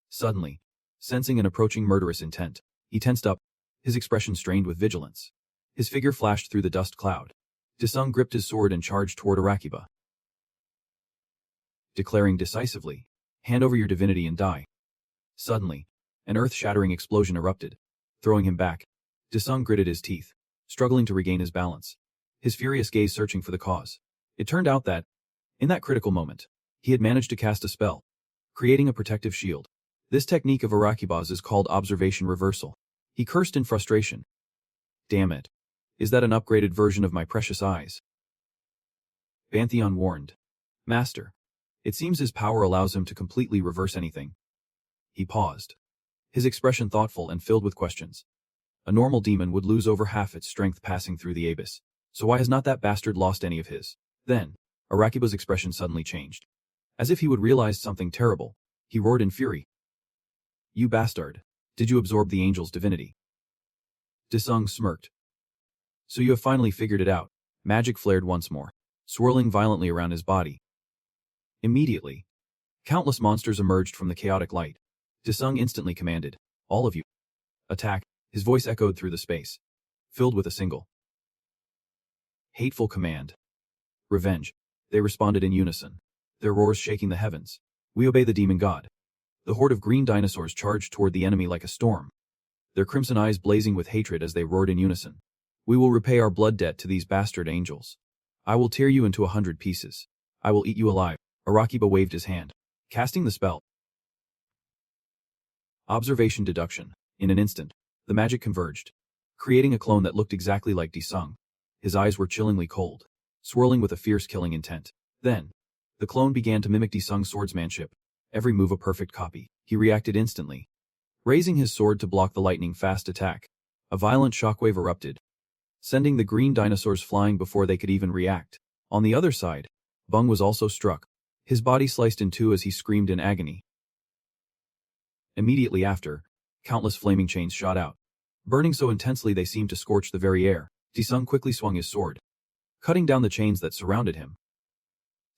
Suddenly, sensing an approaching murderous intent, he tensed up, his expression strained with vigilance. His figure flashed through the dust cloud. Desong gripped his sword and charged toward Arekiba, declaring decisively, hand over your divinity and die. Suddenly, an earth-shattering explosion erupted, throwing him back. Desong gritted his teeth, struggling to regain his balance, his furious gaze searching for the cause. It turned out that, in that critical moment, he had managed to cast a spell, creating a protective shield. This technique of Arekiba's is called observation reversal. He cursed in frustration. Damn it. Is that an upgraded version of my precious eyes? Pantheon warned. Master, it seems his power allows him to completely reverse anything. He paused, his expression thoughtful and filled with questions. A normal demon would lose over half its strength passing through the abyss, so why has not that bastard lost any of his? Then, Arekiba's expression suddenly changed. As if he would realize something terrible, he roared in fury. You bastard! Did you absorb the angel's divinity? Desong smirked. So you have finally figured it out. Magic flared once more, swirling violently around his body. Immediately, countless monsters emerged from the chaotic light. Desong instantly commanded, all of you, attack. His voice echoed through the space, filled with a single hateful command. Revenge. They responded in unison, their roars shaking the heavens. We obey the demon god. The horde of green dinosaurs charged toward the enemy like a storm, their crimson eyes blazing with hatred as they roared in unison. We will repay our blood debt to these bastard angels. I will tear you into 100 pieces. I will eat you alive. Arekiba waved his hand, casting the spell. Observation deduction. In an instant, the magic converged, creating a clone that looked exactly like Disung. His eyes were chillingly cold, swirling with a fierce killing intent. Then, the clone began to mimic Disung's swordsmanship, every move a perfect copy. He reacted instantly, raising his sword to block the lightning-fast attack. A violent shockwave erupted, sending the green dinosaurs flying before they could even react. On the other side, Bung was also struck, his body sliced in two as he screamed in agony. Immediately after, countless flaming chains shot out, burning so intensely they seemed to scorch the very air. Disung quickly swung his sword, cutting down the chains that surrounded him.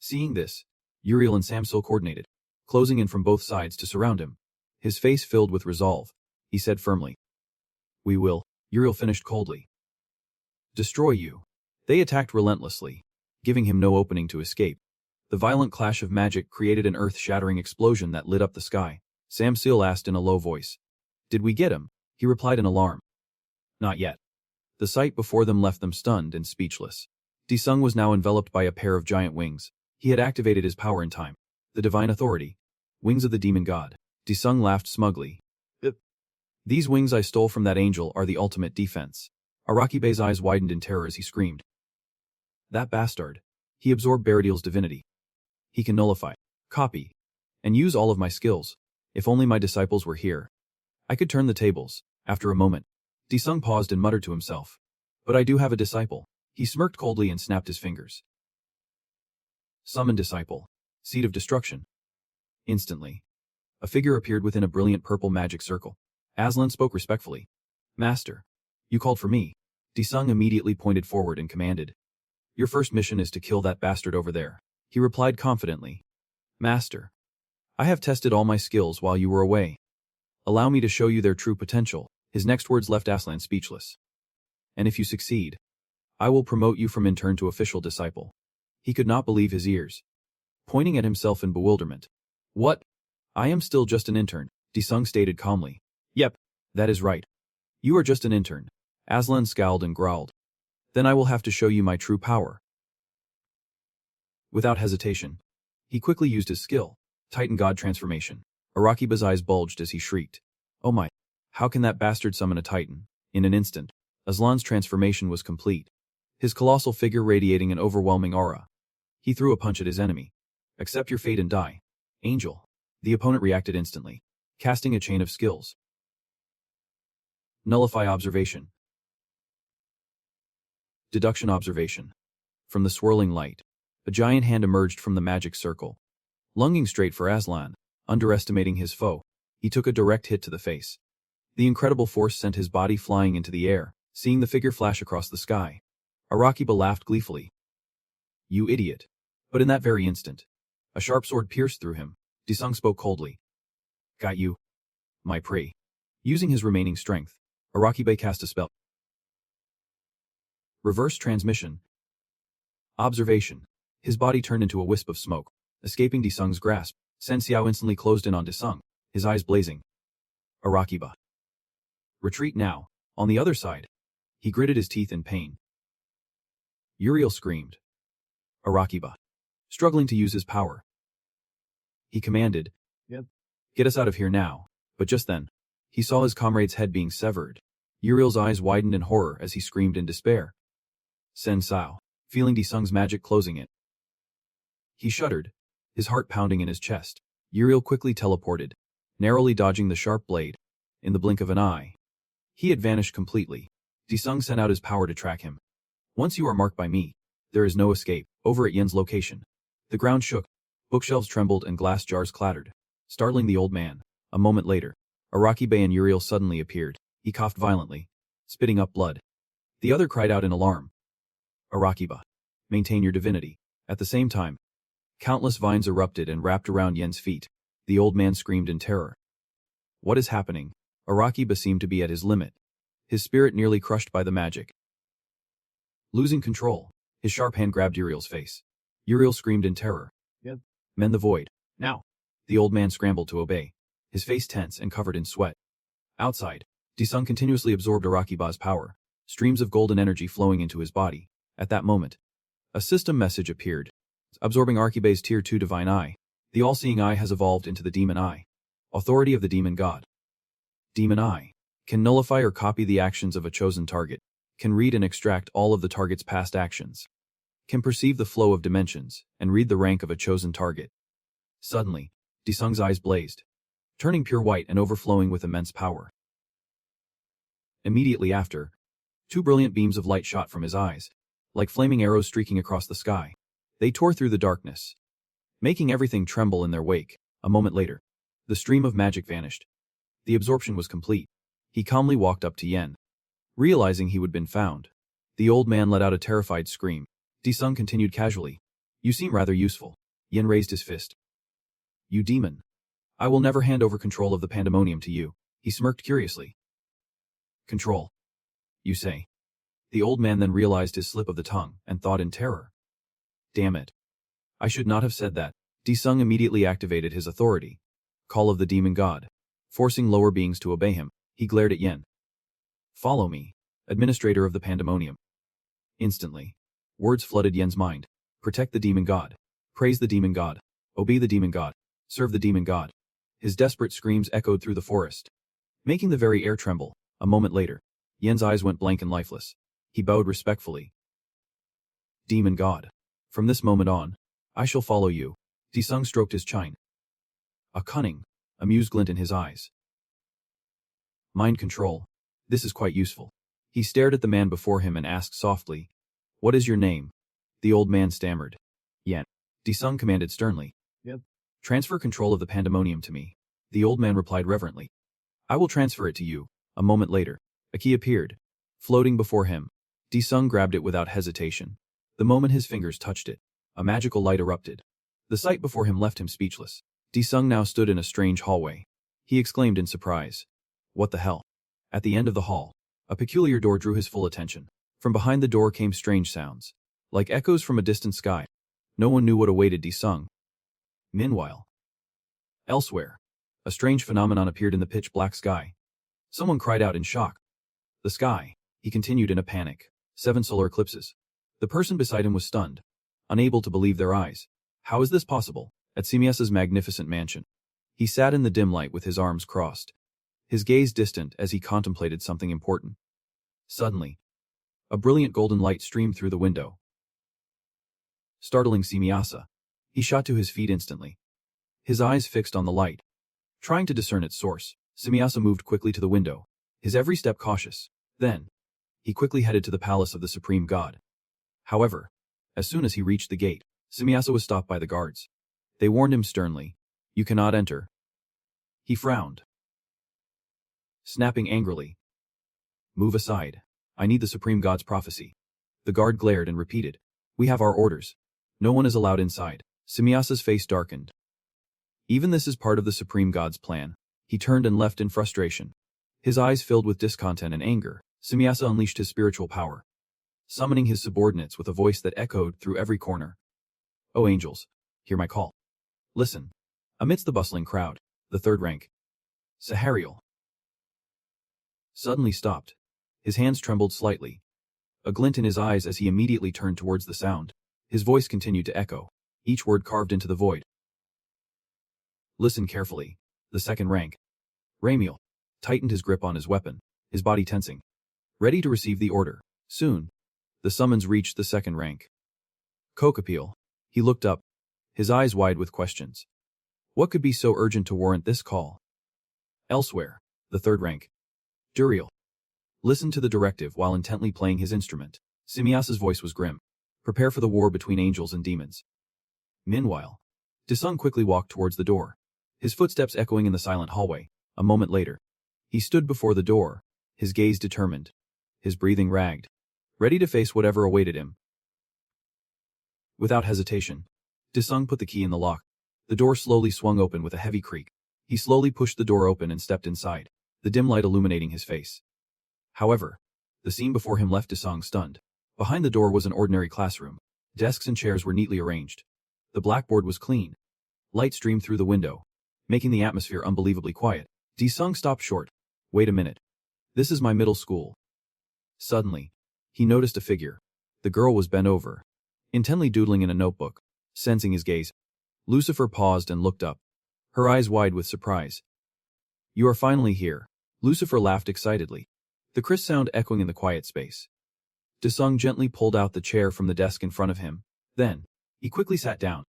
Seeing this, Uriel and Samsil coordinated, closing in from both sides to surround him. His face filled with resolve, he said firmly. "We will," Uriel finished coldly. "Destroy you." They attacked relentlessly, giving him no opening to escape. The violent clash of magic created an earth-shattering explosion that lit up the sky. Samsil asked in a low voice. "Did we get him?" He replied in alarm. "Not yet." The sight before them left them stunned and speechless. Disung was now enveloped by a pair of giant wings. He had activated his power in time. The divine authority. Wings of the demon god. Disung laughed smugly. "These wings I stole from that angel are the ultimate defense." Arakibe's eyes widened in terror as he screamed. "That bastard. He absorbed Baradiel's divinity. He can nullify, copy, and use all of my skills. If only my disciples were here, I could turn the tables." After a moment, Disung paused and muttered to himself. "But I do have a disciple." He smirked coldly and snapped his fingers. "Summon disciple. Seed of destruction." Instantly, a figure appeared within a brilliant purple magic circle. Aslan spoke respectfully. "Master, you called for me." Disung immediately pointed forward and commanded. "Your first mission is to kill that bastard over there." He replied confidently. "Master, I have tested all my skills while you were away. Allow me to show you their true potential." His next words left Aslan speechless. "And if you succeed, I will promote you from intern to official disciple." He could not believe his ears, pointing at himself in bewilderment. "What? I am still just an intern," Disung stated calmly. "Yep, that is right. You are just an intern." Aslan scowled and growled. "Then I will have to show you my true power." Without hesitation, he quickly used his skill, Titan God Transformation. Arakiba's eyes bulged as he shrieked. "Oh my, how can that bastard summon a Titan?" In an instant, Aslan's transformation was complete, his colossal figure radiating an overwhelming aura. He threw a punch at his enemy. "Accept your fate and die, Angel." The opponent reacted instantly, casting a chain of skills. Nullify observation. Deduction observation. From the swirling light, a giant hand emerged from the magic circle. Lunging straight for Aslan, underestimating his foe, he took a direct hit to the face. The incredible force sent his body flying into the air. Seeing the figure flash across the sky, Arakiba laughed gleefully. "You idiot." But in that very instant, a sharp sword pierced through him. Disung spoke coldly. "Got you, my prey." Using his remaining strength, Arakiba cast a spell. Reverse transmission. Observation. His body turned into a wisp of smoke, escaping Disung's grasp. Sen Xiao instantly closed in on Disung, his eyes blazing. "Arakiba. Retreat now." On the other side, he gritted his teeth in pain. Uriel screamed. Arakiba, struggling to use his power. He commanded, "Yep. Get us out of here now." But just then, he saw his comrade's head being severed. Uriel's eyes widened in horror as he screamed in despair. Sen Xiao, feeling Disung's magic closing it. He shuddered, his heart pounding in his chest. Uriel quickly teleported, narrowly dodging the sharp blade. In the blink of an eye, he had vanished completely. Disung sent out his power to track him. "Once you are marked by me, there is no escape." Over at Yen's location, the ground shook, bookshelves trembled and glass jars clattered, startling the old man. A moment later, Arakiba and Uriel suddenly appeared. He coughed violently, spitting up blood. The other cried out in alarm. "Arakiba, maintain your divinity." At the same time, countless vines erupted and wrapped around Yen's feet. The old man screamed in terror. "What is happening?" Arakiba seemed to be at his limit, his spirit nearly crushed by the magic. Losing control, his sharp hand grabbed Uriel's face. Uriel screamed in terror. "Yep. Mend the void, now." The old man scrambled to obey, his face tense and covered in sweat. Outside, Disung continuously absorbed Arakiba's power, streams of golden energy flowing into his body. At that moment, a system message appeared, absorbing Arakiba's Tier 2 Divine Eye. The all-seeing eye has evolved into the Demon Eye, authority of the Demon God. Demon Eye. Can nullify or copy the actions of a chosen target. Can read and extract all of the target's past actions. Can perceive the flow of dimensions and read the rank of a chosen target. Suddenly, Disung's eyes blazed, turning pure white and overflowing with immense power. Immediately after, two brilliant beams of light shot from his eyes, like flaming arrows streaking across the sky. They tore through the darkness, making everything tremble in their wake. A moment later, the stream of magic vanished. The absorption was complete. He calmly walked up to Yen. Realizing he had been found, the old man let out a terrified scream. Disung continued casually. You seem rather useful. Yen raised his fist. You demon. I will never hand over control of the pandemonium to you. He smirked curiously. Control. You say. The old man then realized his slip of the tongue and thought in terror. Damn it. I should not have said that. Disung immediately activated his authority. Call of the demon god. Forcing lower beings to obey him, he glared at Yen. Follow me, administrator of the pandemonium. Instantly, words flooded Yen's mind. Protect the demon god. Praise the demon god. Obey the demon god. Serve the demon god. His desperate screams echoed through the forest, making the very air tremble. A moment later, Yen's eyes went blank and lifeless. He bowed respectfully. Demon god. From this moment on, I shall follow you. Disung stroked his chin. A cunning, amused glint in his eyes. Mind control. This is quite useful. He stared at the man before him and asked softly, What is your name? The old man stammered. Yen. Disung commanded sternly. Yep. Transfer control of the pandemonium to me. The old man replied reverently. I will transfer it to you. A moment later, a key appeared, floating before him. Disung grabbed it without hesitation. The moment his fingers touched it, a magical light erupted. The sight before him left him speechless. Disung now stood in a strange hallway. He exclaimed in surprise. What the hell? At the end of the hall, a peculiar door drew his full attention. From behind the door came strange sounds, like echoes from a distant sky. No one knew what awaited Disung. Meanwhile, elsewhere, a strange phenomenon appeared in the pitch-black sky. Someone cried out in shock. The sky, he continued in a panic. 7 solar eclipses. The person beside him was stunned, unable to believe their eyes. How is this possible? At Simiasa's magnificent mansion, he sat in the dim light with his arms crossed, his gaze distant as he contemplated something important. Suddenly, a brilliant golden light streamed through the window. Startling Simiasa, he shot to his feet instantly, his eyes fixed on the light. Trying to discern its source, Simiasa moved quickly to the window, his every step cautious. Then, he quickly headed to the palace of the supreme god. However, as soon as he reached the gate, Simiasa was stopped by the guards. They warned him sternly, You cannot enter. He frowned, snapping angrily. Move aside. I need the supreme god's prophecy. The guard glared and repeated, We have our orders. No one is allowed inside. Simiasa's face darkened. Even this is part of the supreme god's plan. He turned and left in frustration. His eyes filled with discontent and anger. Simiasa unleashed his spiritual power, summoning his subordinates with a voice that echoed through every corner. O angels, hear my call. Listen. Amidst the bustling crowd, the third rank, Sahariel, suddenly stopped. His hands trembled slightly, a glint in his eyes as he immediately turned towards the sound. His voice continued to echo, each word carved into the void. Listen carefully. The second rank, Ramiel, tightened his grip on his weapon, his body tensing, ready to receive the order. Soon, the summons reached the second rank, Kokapil. He looked up, his eyes wide with questions. What could be so urgent to warrant this call? Elsewhere, the third rank, Duriel, listened to the directive while intently playing his instrument. Simiasa's voice was grim. Prepare for the war between angels and demons. Meanwhile, Disung quickly walked towards the door, his footsteps echoing in the silent hallway. A moment later, he stood before the door, his gaze determined, his breathing ragged, ready to face whatever awaited him. Without hesitation, Disung put the key in the lock. The door slowly swung open with a heavy creak. He slowly pushed the door open and stepped inside, the dim light illuminating his face. However, the scene before him left Disung stunned. Behind the door was an ordinary classroom. Desks and chairs were neatly arranged. The blackboard was clean. Light streamed through the window, making the atmosphere unbelievably quiet. Disung stopped short. Wait a minute. This is my middle school. Suddenly, he noticed a figure. The girl was bent over, intently doodling in a notebook. Sensing his gaze, Lucifer paused and looked up, her eyes wide with surprise. You are finally here. Lucifer laughed excitedly, the crisp sound echoing in the quiet space. Desung gently pulled out the chair from the desk in front of him. Then, he quickly sat down.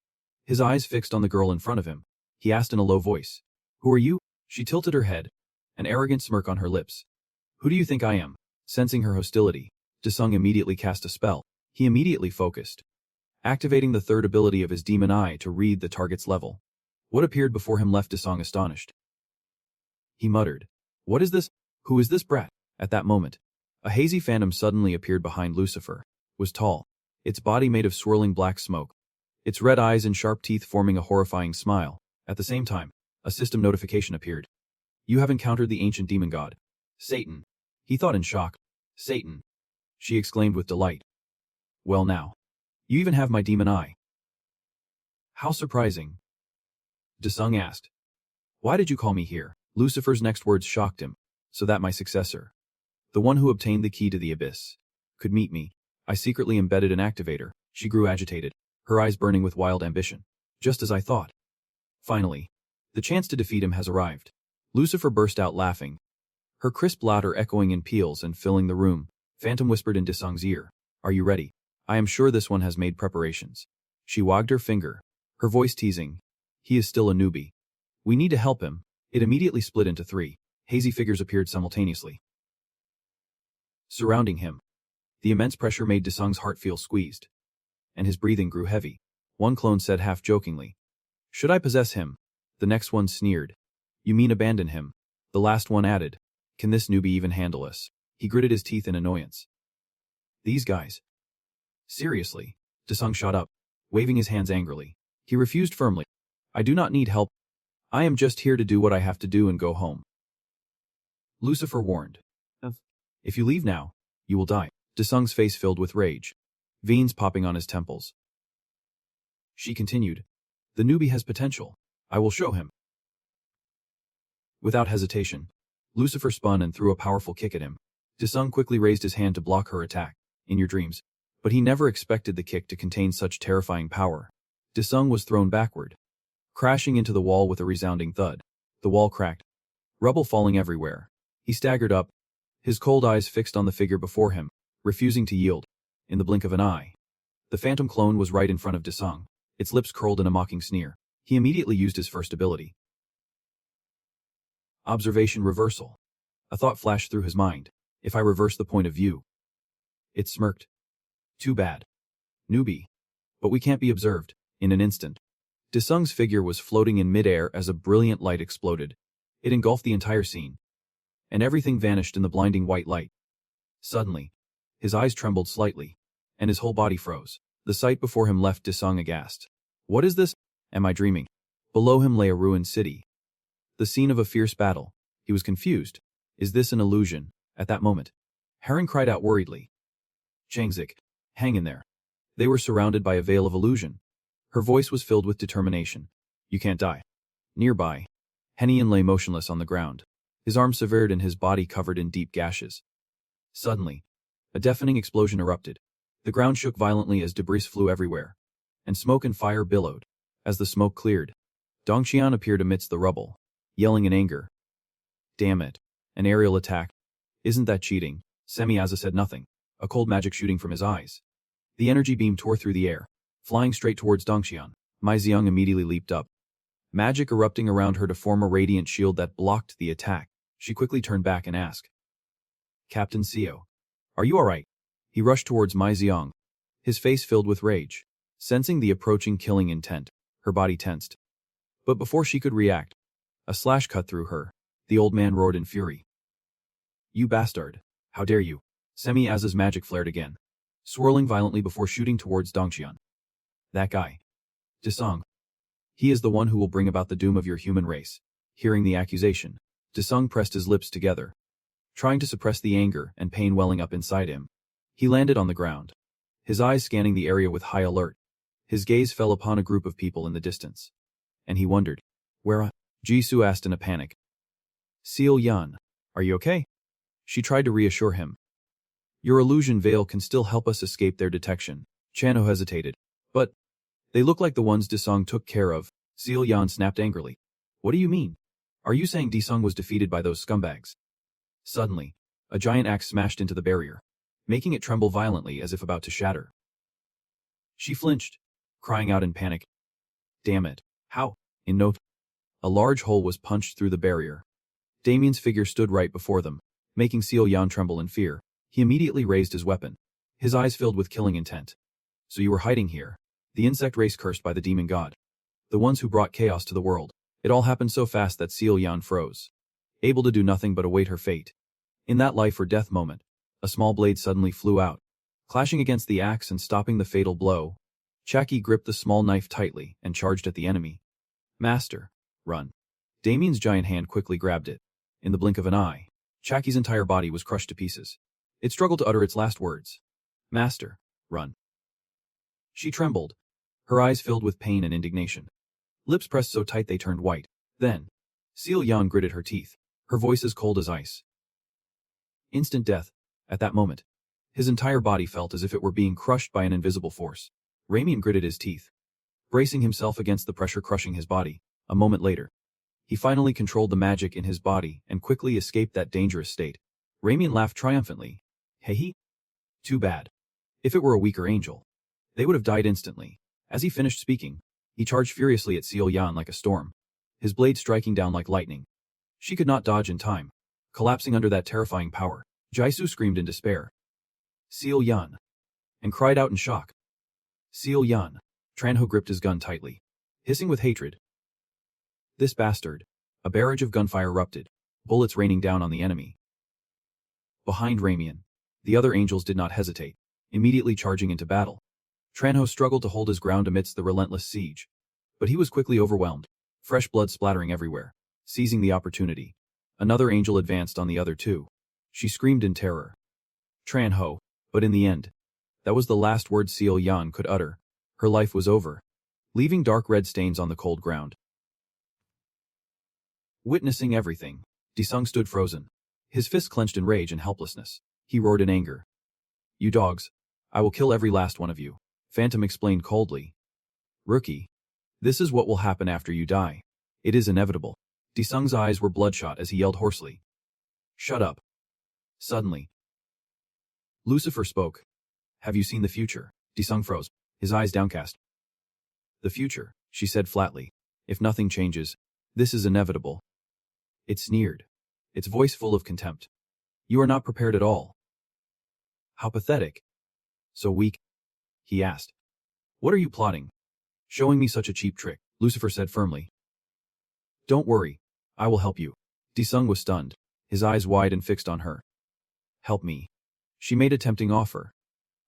His eyes fixed on the girl in front of him. He asked in a low voice, "Who are you?" She tilted her head, an arrogant smirk on her lips. "Who do you think I am?" Sensing her hostility, Desung immediately cast a spell. He immediately focused, activating the third ability of his demon eye to read the target's level. What appeared before him left Desung astonished. He muttered, "What is this? Who is this brat?" At that moment, a hazy phantom suddenly appeared behind Lucifer. It was tall, its body made of swirling black smoke, its red eyes and sharp teeth forming a horrifying smile. At the same time, a system notification appeared. "You have encountered the ancient demon god, Satan." He thought in shock. "Satan," she exclaimed with delight. "Well now, you even have my demon eye." "How surprising," Desung asked. "Why did you call me here?" Lucifer's next words shocked him. "So that my successor, the one who obtained the key to the abyss, could meet me. I secretly embedded an activator." She grew agitated, her eyes burning with wild ambition. "Just as I thought. Finally, the chance to defeat him has arrived." Lucifer burst out laughing, her crisp laughter echoing in peals and filling the room. Phantom whispered in Desung's ear, "Are you ready? I am sure this one has made preparations." She wagged her finger, her voice teasing, "He is still a newbie. We need to help him." It immediately split into three. Hazy figures appeared simultaneously, surrounding him. The immense pressure made Desung's heart feel squeezed, and his breathing grew heavy. One clone said half jokingly, "Should I possess him?" The next one sneered, "You mean abandon him?" The last one added, "Can this newbie even handle us?" He gritted his teeth in annoyance. "These guys? Seriously?" Desung shot up, waving his hands angrily. He refused firmly. "I do not need help. I am just here to do what I have to do and go home." Lucifer warned, "If you leave now, you will die." Desung's face filled with rage, veins popping on his temples. She continued, "The newbie has potential. I will show him." Without hesitation, Lucifer spun and threw a powerful kick at him. Desung quickly raised his hand to block her attack. In your dreams. But he never expected the kick to contain such terrifying power. Desung was thrown backward, crashing into the wall with a resounding thud. The wall cracked, rubble falling everywhere. He staggered up, his cold eyes fixed on the figure before him, refusing to yield. In the blink of an eye, the phantom clone was right in front of Desung, its lips curled in a mocking sneer. He immediately used his first ability, observation reversal. A thought flashed through his mind. If I reverse the point of view. It smirked. Too bad, newbie. But we can't be observed. In an instant, Desung's figure was floating in midair as a brilliant light exploded. It engulfed the entire scene, and everything vanished in the blinding white light. Suddenly, his eyes trembled slightly, and his whole body froze. The sight before him left Desung aghast. What is this? Am I dreaming? Below him lay a ruined city, the scene of a fierce battle. He was confused. Is this an illusion? At that moment, Heron cried out worriedly, "Changzik, hang in there." They were surrounded by a veil of illusion. Her voice was filled with determination. "You can't die." Nearby, Henian lay motionless on the ground, his arms severed and his body covered in deep gashes. Suddenly, a deafening explosion erupted. The ground shook violently as debris flew everywhere, and smoke and fire billowed. As the smoke cleared, Dongxian appeared amidst the rubble, yelling in anger, "Damn it, an aerial attack. Isn't that cheating?" Semiaza said nothing, a cold magic shooting from his eyes. The energy beam tore through the air, flying straight towards Dongxian. Mai Xiang immediately leaped up, magic erupting around her to form a radiant shield that blocked the attack. She quickly turned back and asked, "Captain Seo, are you alright?" He rushed towards Mai Xiang, his face filled with rage. Sensing the approaching killing intent, her body tensed. But before she could react, a slash cut through her. The old man roared in fury, "You bastard! How dare you!" Semiaza's magic flared again, swirling violently before shooting towards Dongxian. "That guy, Desung. He is the one who will bring about the doom of your human race." Hearing the accusation, Desung pressed his lips together, trying to suppress the anger and pain welling up inside him. He landed on the ground, his eyes scanning the area with high alert. His gaze fell upon a group of people in the distance, and he wondered, "Where are?" Jisoo asked in a panic. "Seal Yan, are you okay?" She tried to reassure him. "Your illusion veil can still help us escape their detection." Chano hesitated. "But they look like the ones Desung took care of." Seal Yan snapped angrily. "What do you mean? Are you saying Desung was defeated by those scumbags?" Suddenly, a giant axe smashed into the barrier, making it tremble violently as if about to shatter. She flinched, crying out in panic. Damn it. How? In no time, a large hole was punched through the barrier. Damien's figure stood right before them, making Seal Yan tremble in fear. He immediately raised his weapon, his eyes filled with killing intent. So you were hiding here, the insect race cursed by the demon god. The ones who brought chaos to the world. It all happened so fast that Seal Yan froze, able to do nothing but await her fate. In that life or death moment, a small blade suddenly flew out, clashing against the axe and stopping the fatal blow. Chaki gripped the small knife tightly and charged at the enemy. Master, run. Damien's giant hand quickly grabbed it. In the blink of an eye, Chaki's entire body was crushed to pieces. It struggled to utter its last words. Master, run. She trembled, her eyes filled with pain and indignation. Lips pressed so tight they turned white. Then, Seal Yan gritted her teeth, her voice as cold as ice. Instant death. At that moment, his entire body felt as if it were being crushed by an invisible force. Ramien gritted his teeth, bracing himself against the pressure crushing his body. A moment later, he finally controlled the magic in his body and quickly escaped that dangerous state. Ramien laughed triumphantly. Hey, too bad. If it were a weaker angel, they would have died instantly. As he finished speaking, he charged furiously at Seal Yan like a storm, his blade striking down like lightning. She could not dodge in time, collapsing under that terrifying power. Jaisu screamed in despair. Seal Yan, and cried out in shock. Seal Yan. Tranho gripped his gun tightly, hissing with hatred. This bastard. A barrage of gunfire erupted, bullets raining down on the enemy. Behind Ramien, the other angels did not hesitate, immediately charging into battle. Tranho struggled to hold his ground amidst the relentless siege, but he was quickly overwhelmed, fresh blood splattering everywhere. Seizing the opportunity, another angel advanced on the other two. She screamed in terror. Tranho, but in the end, that was the last word Seal Yan could utter. Her life was over, leaving dark red stains on the cold ground. Witnessing everything, Disung stood frozen, his fists clenched in rage and helplessness. He roared in anger. You dogs, I will kill every last one of you, Phantom explained coldly. Rookie, this is what will happen after you die. It is inevitable. Disung's eyes were bloodshot as he yelled hoarsely. Shut up. Suddenly, Lucifer spoke. Have you seen the future? Disung froze, his eyes downcast. The future, she said flatly. If nothing changes, this is inevitable. It sneered, its voice full of contempt. You are not prepared at all. How pathetic. So weak? He asked. What are you plotting? Showing me such a cheap trick, Lucifer said firmly. Don't worry, I will help you. Disung was stunned, his eyes wide and fixed on her. Help me. She made a tempting offer.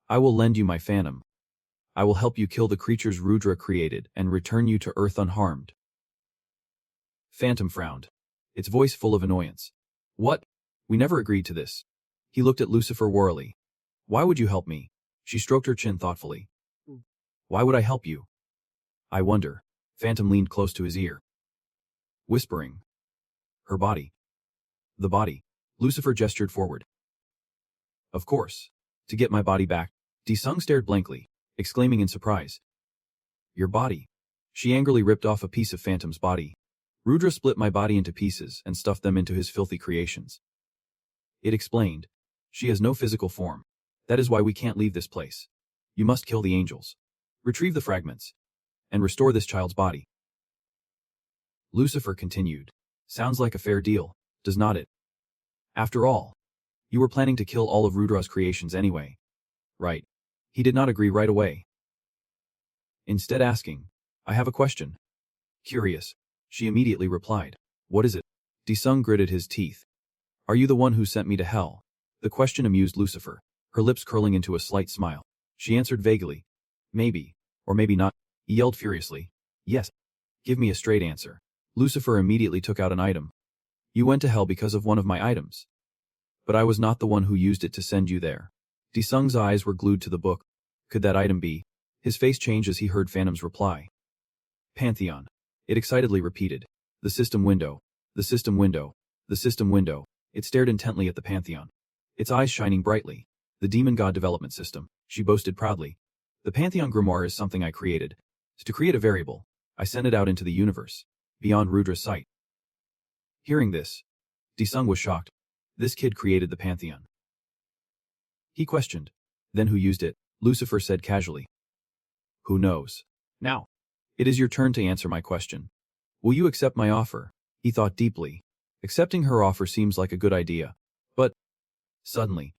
I will lend you my phantom. I will help you kill the creatures Rudra created and return you to Earth unharmed. Phantom frowned, its voice full of annoyance. What? We never agreed to this. He looked at Lucifer warily. Why would you help me? She stroked her chin thoughtfully. Why would I help you? I wonder. Phantom leaned close to his ear, whispering. Her body. The body. Lucifer gestured forward. Of course. To get my body back. Disung stared blankly, exclaiming in surprise. Your body. She angrily ripped off a piece of Phantom's body. Rudra split my body into pieces and stuffed them into his filthy creations. It explained. She has no physical form. That is why we can't leave this place. You must kill the angels, retrieve the fragments, and restore this child's body. Lucifer continued. Sounds like a fair deal, does not it? After all, you were planning to kill all of Rudra's creations anyway. Right. He did not agree right away. Instead asking, I have a question. Curious. She immediately replied. What is it? Disung gritted his teeth. Are you the one who sent me to hell? The question amused Lucifer, her lips curling into a slight smile. She answered vaguely. Maybe, or maybe not. He yelled furiously. Yes. Give me a straight answer. Lucifer immediately took out an item. You went to hell because of one of my items. But I was not the one who used it to send you there. Disung's eyes were glued to the book. Could that item be? His face changed as he heard Phantom's reply. Pantheon. It excitedly repeated. The system window. The system window. The system window. It stared intently at the Pantheon, its eyes shining brightly. The demon god development system, she boasted proudly. The Pantheon grimoire is something I created. To create a variable, I sent it out into the universe, beyond Rudra's sight. Hearing this, Disung was shocked. This kid created the pantheon. He questioned. Then who used it? Lucifer said casually. Who knows? Now, it is your turn to answer my question. Will you accept my offer? He thought deeply. Accepting her offer seems like a good idea. But, suddenly,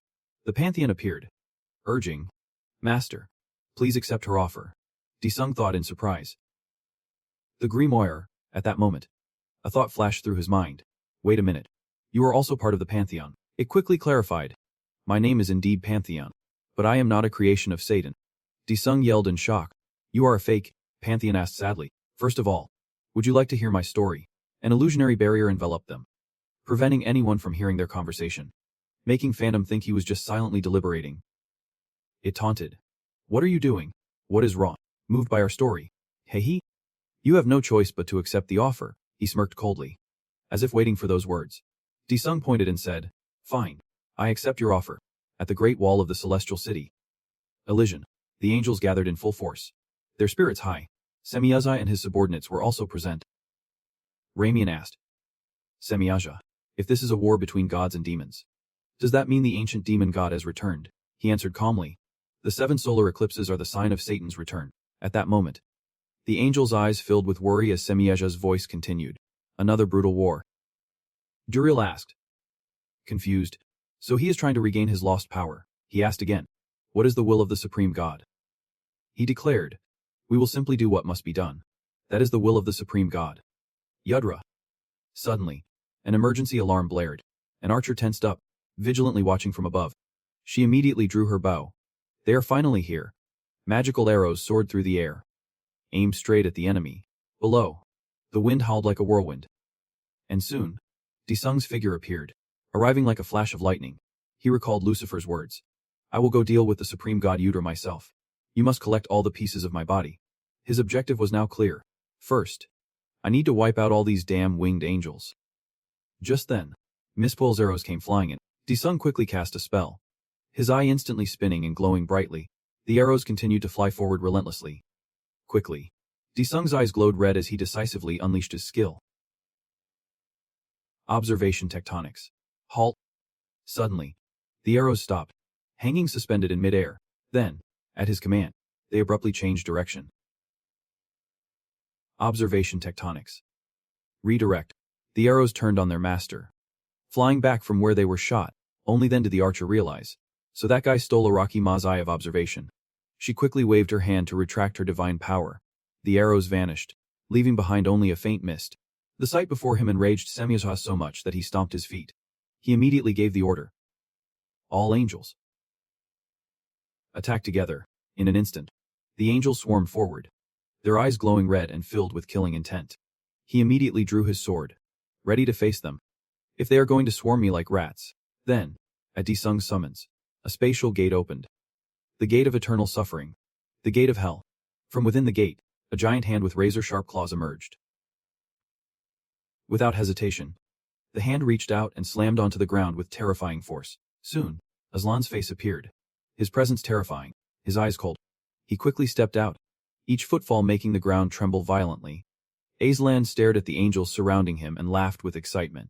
the pantheon appeared, urging, Master, please accept her offer. Disung thought in surprise. The grimoire, at that moment. A thought flashed through his mind. Wait a minute. You are also part of the pantheon. It quickly clarified. My name is indeed Pantheon, but I am not a creation of Satan. Disung yelled in shock. You are a fake, Pantheon asked sadly. First of all, would you like to hear my story? An illusionary barrier enveloped them, preventing anyone from hearing their conversation, making Phantom think he was just silently deliberating. It taunted. What are you doing? What is wrong? Moved by our story. Hey. You have no choice but to accept the offer, he smirked coldly, as if waiting for those words. Disung pointed and said, Fine, I accept your offer. At the Great Wall of the Celestial City. Elysian. The angels gathered in full force. Their spirits high. Semyaza and his subordinates were also present. Ramian asked. Semyaza, if this is a war between gods and demons, does that mean the ancient demon god has returned? He answered calmly. The 7 solar eclipses are the sign of Satan's return. At that moment, the angel's eyes filled with worry as Semyaza's voice continued. Another brutal war. Duril asked. Confused. So he is trying to regain his lost power. He asked again. What is the will of the supreme god? He declared. We will simply do what must be done. That is the will of the supreme god. Yudra. Suddenly, an emergency alarm blared. An archer tensed up, vigilantly watching from above. She immediately drew her bow. They are finally here. Magical arrows soared through the air, aimed straight at the enemy. Below, the wind howled like a whirlwind. And soon, Disung's figure appeared, arriving like a flash of lightning. He recalled Lucifer's words. I will go deal with the supreme god Yudra myself. You must collect all the pieces of my body. His objective was now clear. First, I need to wipe out all these damn winged angels. Just then, Miss Pole's arrows came flying in. Disung quickly cast a spell. His eye instantly spinning and glowing brightly. The arrows continued to fly forward relentlessly. Quickly, Disung's eyes glowed red as he decisively unleashed his skill. Observation tectonics. Halt. Suddenly, the arrows stopped, hanging suspended in midair. Then, at his command, they abruptly changed direction. Observation tectonics. Redirect. The arrows turned on their master, flying back from where they were shot. Only then did the archer realize. So that guy stole Araki Ma's eye of observation. She quickly waved her hand to retract her divine power. The arrows vanished, leaving behind only a faint mist. The sight before him enraged Semyaza so much that he stomped his feet. He immediately gave the order. All angels. Attack together. In an instant, the angels swarmed forward, their eyes glowing red and filled with killing intent. He immediately drew his sword, ready to face them. If they are going to swarm me like rats, then, at Disung's summons, a spatial gate opened. The gate of eternal suffering. The gate of hell. From within the gate, a giant hand with razor-sharp claws emerged. Without hesitation, the hand reached out and slammed onto the ground with terrifying force. Soon, Aslan's face appeared, his presence terrifying, his eyes cold. He quickly stepped out, each footfall making the ground tremble violently. Aslan stared at the angels surrounding him and laughed with excitement.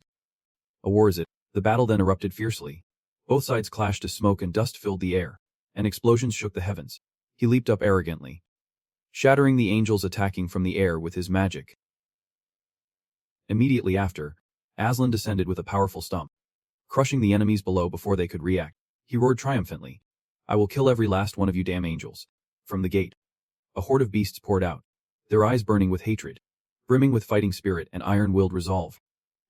A war is it? The battle then erupted fiercely. Both sides clashed as smoke and dust filled the air, and explosions shook the heavens. He leaped up arrogantly, shattering the angels attacking from the air with his magic. Immediately after, Aslan descended with a powerful stomp, crushing the enemies below before they could react. He roared triumphantly. I will kill every last one of you damn angels. From the gate, a horde of beasts poured out, their eyes burning with hatred, brimming with fighting spirit and iron-willed resolve.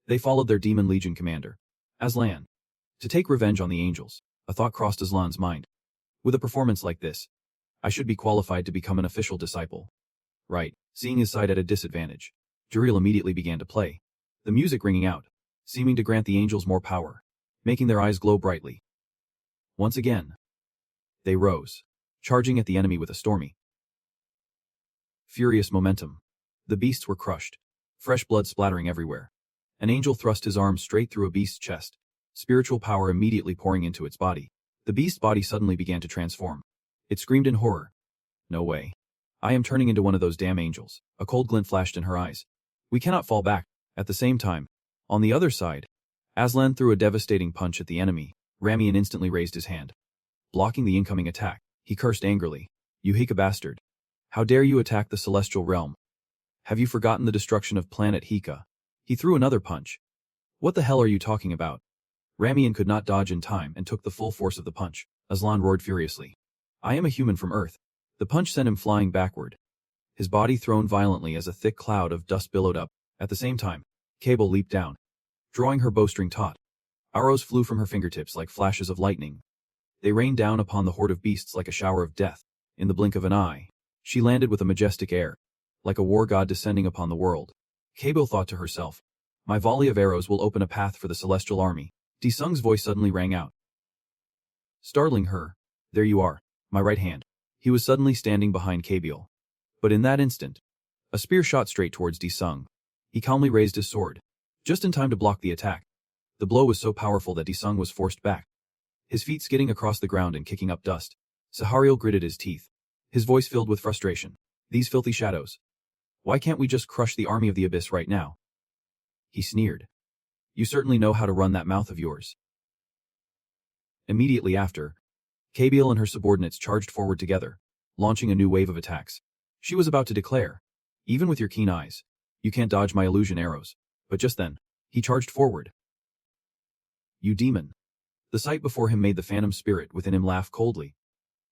They followed their demon legion commander, Aslan, to take revenge on the angels. A thought crossed Aslan's mind. With a performance like this, I should be qualified to become an official disciple. Right. Seeing his side at a disadvantage, Duril immediately began to play, the music ringing out, seeming to grant the angels more power, making their eyes glow brightly. Once again, they rose, charging at the enemy with a stormy, furious momentum. The beasts were crushed, fresh blood splattering everywhere. An angel thrust his arm straight through a beast's chest, spiritual power immediately pouring into its body. The beast's body suddenly began to transform. It screamed in horror. No way. I am turning into one of those damn angels. A cold glint flashed in her eyes. We cannot fall back. At the same time, on the other side, Aslan threw a devastating punch at the enemy. Ramian instantly raised his hand. Blocking the incoming attack, he cursed angrily. You Hika bastard. How dare you attack the celestial realm? Have you forgotten the destruction of planet Hika? He threw another punch. What the hell are you talking about? Ramian could not dodge in time and took the full force of the punch. Aslan roared furiously. I am a human from Earth. The punch sent him flying backward. His body thrown violently as a thick cloud of dust billowed up. At the same time, Cable leaped down, drawing her bowstring taut. Arrows flew from her fingertips like flashes of lightning. They rained down upon the horde of beasts like a shower of death. In the blink of an eye, she landed with a majestic air, like a war god descending upon the world. Cable thought to herself, my volley of arrows will open a path for the celestial army. Disung's voice suddenly rang out, startling her. There you are, my right hand. He was suddenly standing behind Cable. But in that instant, a spear shot straight towards Disung. He calmly raised his sword, just in time to block the attack. The blow was so powerful that Disung was forced back, his feet skidding across the ground and kicking up dust. Sahariel gritted his teeth, his voice filled with frustration. These filthy shadows. Why can't we just crush the army of the abyss right now? He sneered. You certainly know how to run that mouth of yours. Immediately after, Cable and her subordinates charged forward together, launching a new wave of attacks. She was about to declare, even with your keen eyes, you can't dodge my illusion arrows. But just then, he charged forward. You demon. The sight before him made the phantom spirit within him laugh coldly,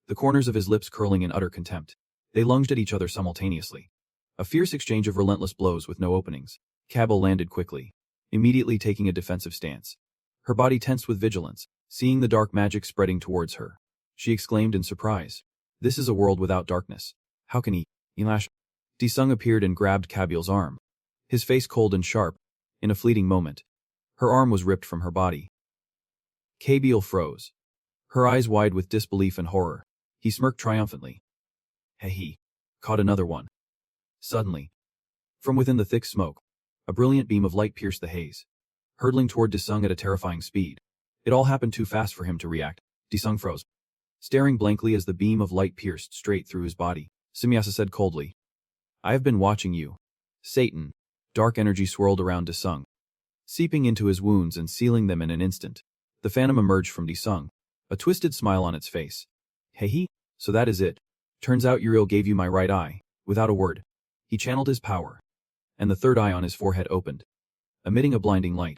the corners of his lips curling in utter contempt. They lunged at each other simultaneously. A fierce exchange of relentless blows with no openings. Cable landed quickly, immediately taking a defensive stance. Her body tensed with vigilance, seeing the dark magic spreading towards her. She exclaimed in surprise. This is a world without darkness. How can he? Elash. Disung appeared and grabbed Cable's arm, his face cold and sharp. In a fleeting moment, her arm was ripped from her body. Cable froze, her eyes wide with disbelief and horror. He smirked triumphantly. Hey, he caught another one. Suddenly, from within the thick smoke, a brilliant beam of light pierced the haze, hurtling toward Disung at a terrifying speed. It all happened too fast for him to react. Disung froze, staring blankly as the beam of light pierced straight through his body. Semyasa said coldly, I have been watching you, Satan. Dark energy swirled around Disung, seeping into his wounds and sealing them in an instant. The phantom emerged from Disung, a twisted smile on its face. Hey he, so that is it. Turns out Uriel gave you my right eye. Without a word, he channeled his power, and the third eye on his forehead opened, emitting a blinding light.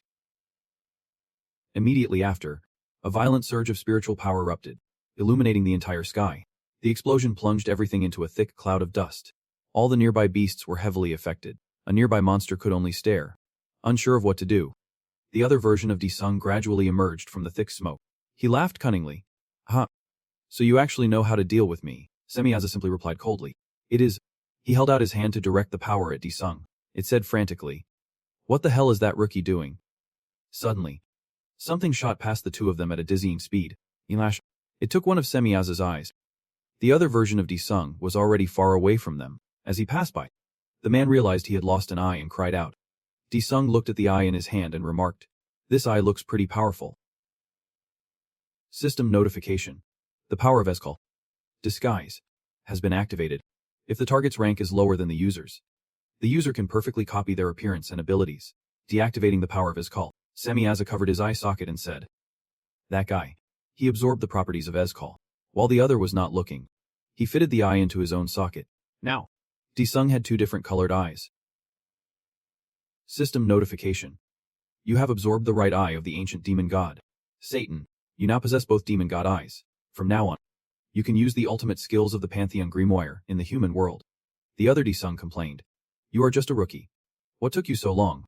Immediately after, a violent surge of spiritual power erupted, illuminating the entire sky. The explosion plunged everything into a thick cloud of dust. All the nearby beasts were heavily affected. A nearby monster could only stare, unsure of what to do. The other version of Disung gradually emerged from the thick smoke. He laughed cunningly. Huh. So you actually know how to deal with me, Semyaza simply replied coldly. It is. He held out his hand to direct the power at Disung. It said frantically, what the hell is that rookie doing? Suddenly, something shot past the two of them at a dizzying speed. Elash. It took one of Semyaza's eyes. The other version of Disung was already far away from them. As he passed by, the man realized he had lost an eye and cried out. Disung looked at the eye in his hand and remarked, this eye looks pretty powerful. System notification. The power of Ezcall, disguise, has been activated. If the target's rank is lower than the user can perfectly copy their appearance and abilities. Deactivating the power of Ezcall, Semyaza covered his eye socket and said, that guy. He absorbed the properties of Ezcall, while the other was not looking. He fitted the eye into his own socket. Now, Disung had two different colored eyes. System notification. You have absorbed the right eye of the ancient demon god, Satan. You now possess both demon god eyes. From now on, you can use the ultimate skills of the Pantheon Grimoire in the human world. The other Disung complained. You are just a rookie. What took you so long?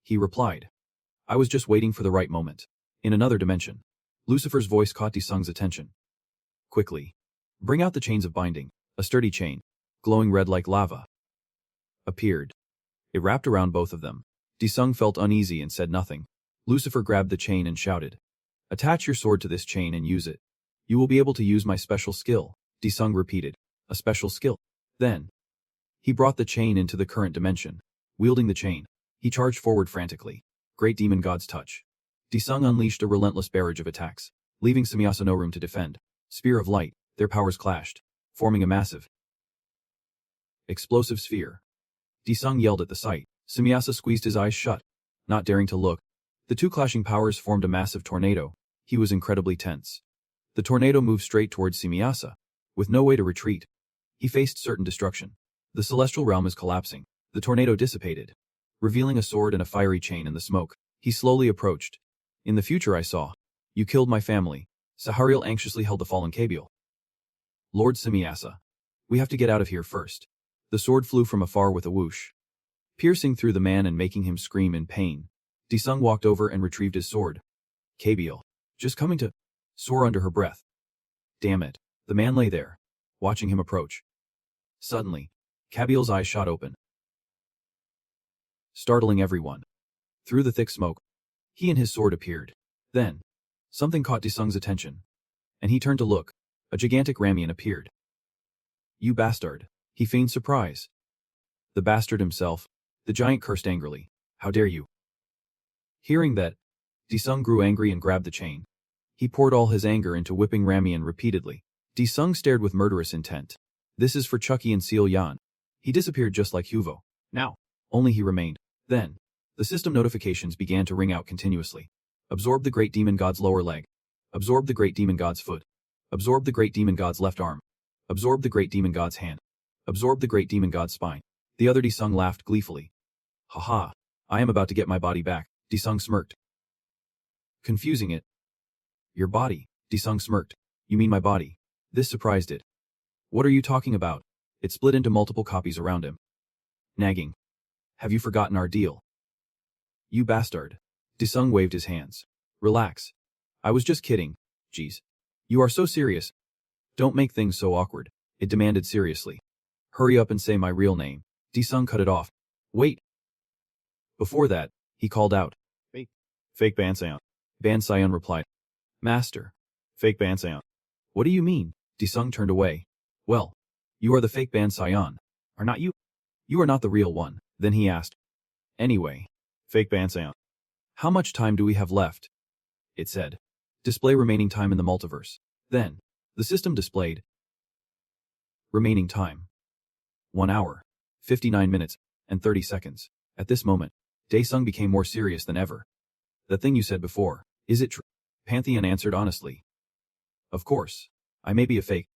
He replied. I was just waiting for the right moment. In another dimension, Lucifer's voice caught Disung's attention. Quickly, bring out the chains of binding. A sturdy chain, glowing red like lava, appeared. It wrapped around both of them. Disung felt uneasy and said nothing. Lucifer grabbed the chain and shouted, attach your sword to this chain and use it. You will be able to use my special skill. Disung repeated, a special skill. Then, he brought the chain into the current dimension. Wielding the chain, he charged forward frantically. Great demon god's touch. Disung unleashed a relentless barrage of attacks, leaving Semyasa no room to defend. Spear of light, their powers clashed, forming a massive, explosive sphere. Disung yelled at the sight. Semyasa squeezed his eyes shut, not daring to look. The two clashing powers formed a massive tornado. He was incredibly tense. The tornado moved straight towards Sumiasa, with no way to retreat. He faced certain destruction. The celestial realm is collapsing. The tornado dissipated, revealing a sword and a fiery chain in the smoke. He slowly approached. In the future I saw. You killed my family. Sahariel anxiously held the fallen Kabiel. Lord Sumiasa. We have to get out of here first. The sword flew from afar with a whoosh, piercing through the man and making him scream in pain. Disung walked over and retrieved his sword. Kabiel. Just coming to soar under her breath. Damn it. The man lay there, watching him approach. Suddenly, Kabiel's eyes shot open, startling everyone. Through the thick smoke, he and his sword appeared. Then, something caught Disung's attention, and he turned to look. A gigantic Ramian appeared. You bastard. He feigned surprise. The bastard himself, the giant cursed angrily. How dare you? Hearing that, Disung grew angry and grabbed the chain. He poured all his anger into whipping Ramian repeatedly. Disung stared with murderous intent. This is for Chucky and Seal Yan. He disappeared just like Huvo. Now, only he remained. Then, the system notifications began to ring out continuously. Absorb the great demon god's lower leg. Absorb the great demon god's foot. Absorb the great demon god's left arm. Absorb the great demon god's hand. Absorb the great demon god's spine. The other Disung laughed gleefully. Haha, I am about to get my body back. Disung smirked, confusing it. Your body, Disung smirked. You mean my body? This surprised it. What are you talking about? It split into multiple copies around him. Nagging. Have you forgotten our deal? You bastard. Disung waved his hands. Relax. I was just kidding. Jeez. You are so serious. Don't make things so awkward. It demanded seriously. Hurry up and say my real name. Disung cut it off. Wait. Before that, he called out. Fake Bansayon. Bansayon replied. Master. Fake Bansayon. What do you mean? Disung turned away. Well, you are the fake Bansayon, are not you? You are not the real one. Then he asked. Anyway, fake Bansayon. How much time do we have left? It said. Display remaining time in the multiverse. Then, the system displayed. Remaining time. 1 hour, 59 minutes, and 30 seconds. At this moment, Daesung became more serious than ever. The thing you said before, is it true? Pantheon answered honestly. Of course. I may be a fake,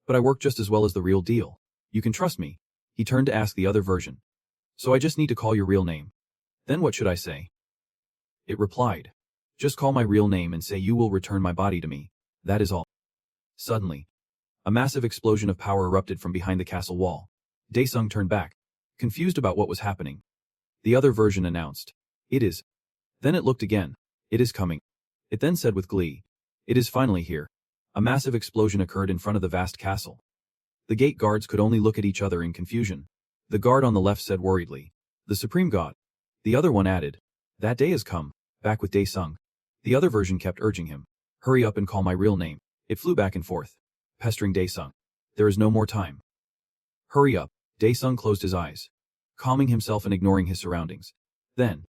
but I work just as well as the real deal. You can trust me. He turned to ask the other version. So I just need to call your real name. Then what should I say? It replied. Just call my real name and say you will return my body to me. That is all. Suddenly, a massive explosion of power erupted from behind the castle wall. Daesung turned back, confused about what was happening. The other version announced. It is. Then it looked again. It is coming. It then said with glee. It is finally here. A massive explosion occurred in front of the vast castle. The gate guards could only look at each other in confusion. The guard on the left said worriedly. The Supreme God. The other one added. That day has come. Back with Daesung. The other version kept urging him. Hurry up and call my real name. It flew back and forth, pestering Daesung. There is no more time. Hurry up. Daesung closed his eyes, calming himself and ignoring his surroundings. Then,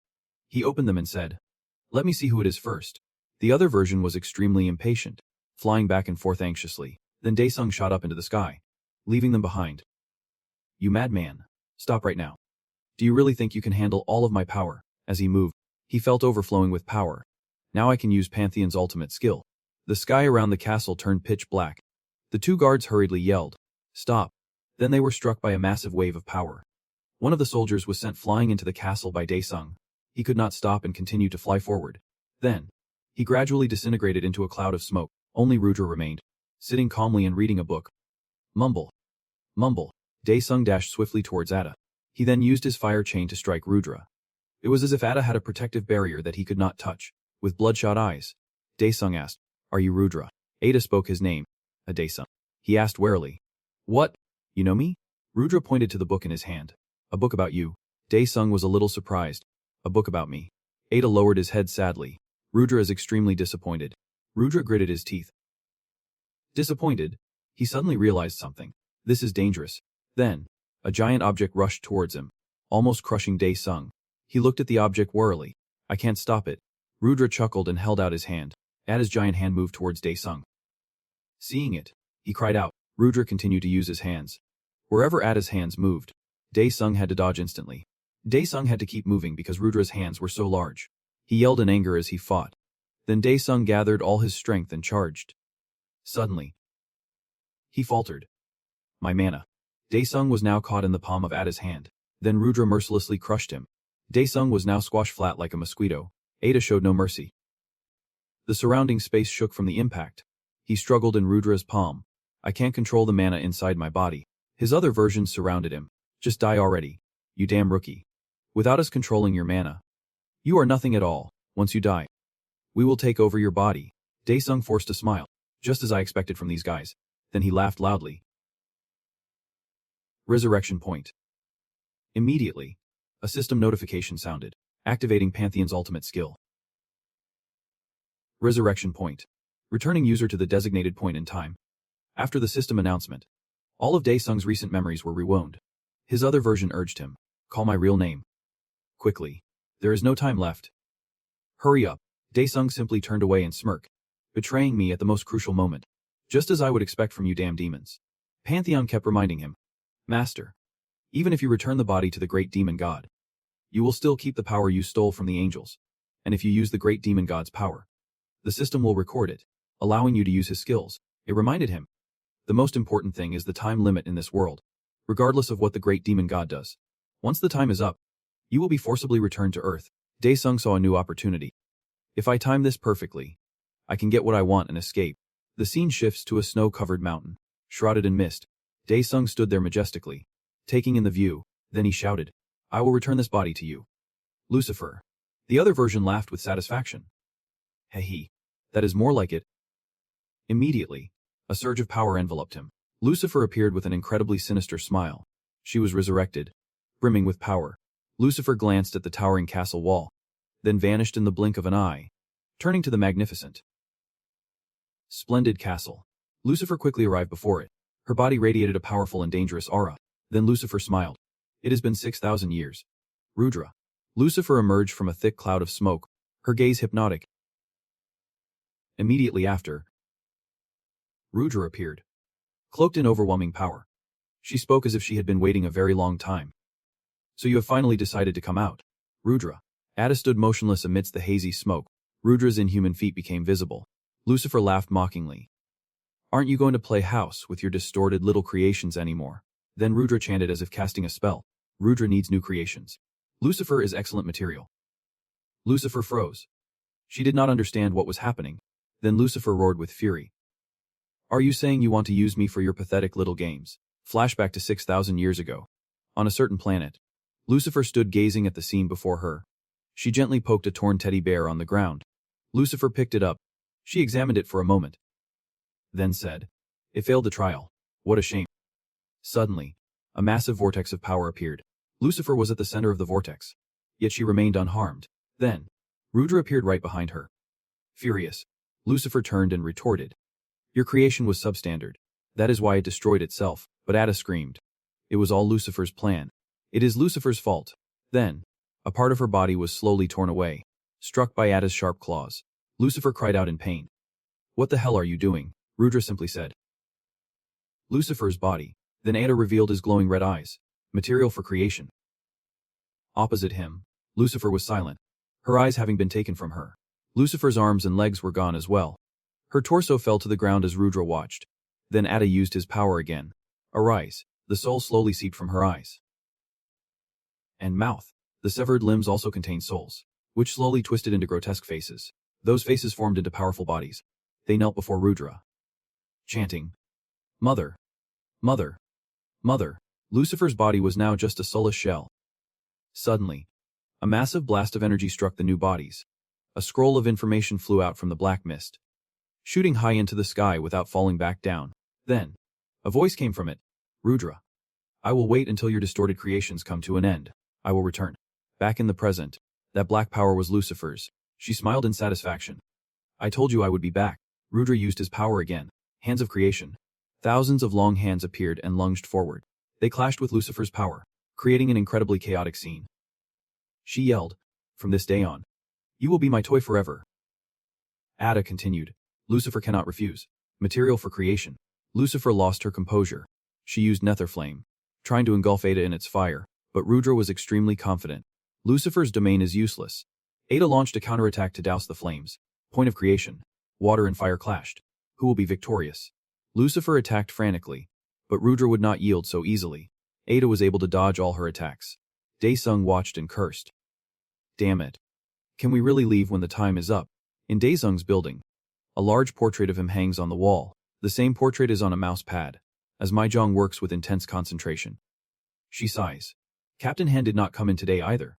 he opened them and said, let me see who it is first. The other version was extremely impatient, flying back and forth anxiously. Then Daesung shot up into the sky, leaving them behind. You madman. Stop right now. Do you really think you can handle all of my power? As he moved, he felt overflowing with power. Now I can use Pantheon's ultimate skill. The sky around the castle turned pitch black. The two guards hurriedly yelled, stop. Then they were struck by a massive wave of power. One of the soldiers was sent flying into the castle by Daesung. He could not stop and continued to fly forward. Then, he gradually disintegrated into a cloud of smoke. Only Rudra remained, sitting calmly and reading a book. Mumble. Mumble. Daesung dashed swiftly towards Ada. He then used his fire chain to strike Rudra. It was as if Ada had a protective barrier that he could not touch. With bloodshot eyes, Daesung asked, are you Rudra? Ada spoke his name. Daesung. He asked warily. What? You know me? Rudra pointed to the book in his hand. A book about you. Daesung was a little surprised. A book about me. Ada lowered his head sadly. Rudra is extremely disappointed. Rudra gritted his teeth. Disappointed, he suddenly realized something. This is dangerous. Then, a giant object rushed towards him, almost crushing Daesung. He looked at the object warily. I can't stop it. Rudra chuckled and held out his hand. Ada's giant hand moved towards Daesung. Seeing it, he cried out. Rudra continued to use his hands. Wherever Ada's hands moved, Daesung had to dodge instantly. Daesung had to keep moving because Rudra's hands were so large. He yelled in anger as he fought. Then Daesung gathered all his strength and charged. Suddenly, he faltered. My mana. Daesung was now caught in the palm of Ada's hand. Then Rudra mercilessly crushed him. Daesung was now squashed flat like a mosquito. Ada showed no mercy. The surrounding space shook from the impact. He struggled in Rudra's palm. I can't control the mana inside my body. His other versions surrounded him. Just die already, you damn rookie. Without us controlling your mana, you are nothing at all. Once you die, we will take over your body. Daesung forced a smile, just as I expected from these guys. Then he laughed loudly. Resurrection point. Immediately, a system notification sounded, activating Pantheon's ultimate skill. Resurrection point. Returning user to the designated point in time. After the system announcement, all of Daesung's recent memories were rewound. His other version urged him, call my real name. Quickly. There is no time left. Hurry up. Daesung simply turned away and smirked, betraying me at the most crucial moment. Just as I would expect from you damn demons. Pantheon kept reminding him, Master, even if you return the body to the great demon god, you will still keep the power you stole from the angels. And if you use the great demon god's power, the system will record it, allowing you to use his skills. It reminded him. The most important thing is the time limit in this world, regardless of what the great demon god does. Once the time is up, you will be forcibly returned to Earth. Daesung saw a new opportunity. If I time this perfectly, I can get what I want and escape. The scene shifts to a snow-covered mountain, shrouded in mist. Daesung stood there majestically, taking in the view. Then he shouted, I will return this body to you, Lucifer. The other version laughed with satisfaction. Hey, that is more like it. Immediately, a surge of power enveloped him. Lucifer appeared with an incredibly sinister smile. She was resurrected, brimming with power. Lucifer glanced at the towering castle wall, then vanished in the blink of an eye, turning to the magnificent, splendid castle. Lucifer quickly arrived before it. Her body radiated a powerful and dangerous aura. Then Lucifer smiled. It has been 6,000 years. Rudra. Lucifer emerged from a thick cloud of smoke, her gaze hypnotic. Immediately after, Rudra appeared, cloaked in overwhelming power. She spoke as if she had been waiting a very long time. So you have finally decided to come out, Rudra. Ada stood motionless amidst the hazy smoke. Rudra's inhuman feet became visible. Lucifer laughed mockingly. Aren't you going to play house with your distorted little creations anymore? Then Rudra chanted as if casting a spell. Rudra needs new creations. Lucifer is excellent material. Lucifer froze. She did not understand what was happening. Then Lucifer roared with fury. Are you saying you want to use me for your pathetic little games? Flashback to 6,000 years ago. On a certain planet, Lucifer stood gazing at the scene before her. She gently poked a torn teddy bear on the ground. Lucifer picked it up. She examined it for a moment, then said, It failed the trial. What a shame. Suddenly, a massive vortex of power appeared. Lucifer was at the center of the vortex, yet she remained unharmed. Then, Rudra appeared right behind her. Furious, Lucifer turned and retorted. Your creation was substandard. That is why it destroyed itself. But Ada screamed. It was all Lucifer's plan. It is Lucifer's fault. Then, a part of her body was slowly torn away, struck by Ada's sharp claws. Lucifer cried out in pain. What the hell are you doing? Rudra simply said. Lucifer's body. Then Ada revealed his glowing red eyes. Material for creation. Opposite him, Lucifer was silent, her eyes having been taken from her. Lucifer's arms and legs were gone as well. Her torso fell to the ground as Rudra watched. Then Ada used his power again. Arise. The soul slowly seeped from her eyes and mouth. The severed limbs also contained souls, which slowly twisted into grotesque faces. Those faces formed into powerful bodies. They knelt before Rudra, chanting, Mother, Mother, Mother. Lucifer's body was now just a soulless shell. Suddenly, a massive blast of energy struck the new bodies. A scroll of information flew out from the black mist, shooting high into the sky without falling back down. Then, a voice came from it. Rudra, I will wait until your distorted creations come to an end. I will return. Back in the present, that black power was Lucifer's. She smiled in satisfaction. I told you I would be back. Rudra used his power again. Hands of creation. Thousands of long hands appeared and lunged forward. They clashed with Lucifer's power, creating an incredibly chaotic scene. She yelled, From this day on, you will be my toy forever. Ada continued. Lucifer cannot refuse. Material for creation. Lucifer lost her composure. She used nether flame, trying to engulf Ada in its fire, but Rudra was extremely confident. Lucifer's domain is useless. Ada launched a counterattack to douse the flames. Point of creation. Water and fire clashed. Who will be victorious? Lucifer attacked frantically, but Rudra would not yield so easily. Ada was able to dodge all her attacks. Daesung watched and cursed. Damn it. Can we really leave when the time is up? In Daesung's building, a large portrait of him hangs on the wall. The same portrait is on a mouse pad, as Mahjong works with intense concentration. She sighs. Captain Han did not come in today either.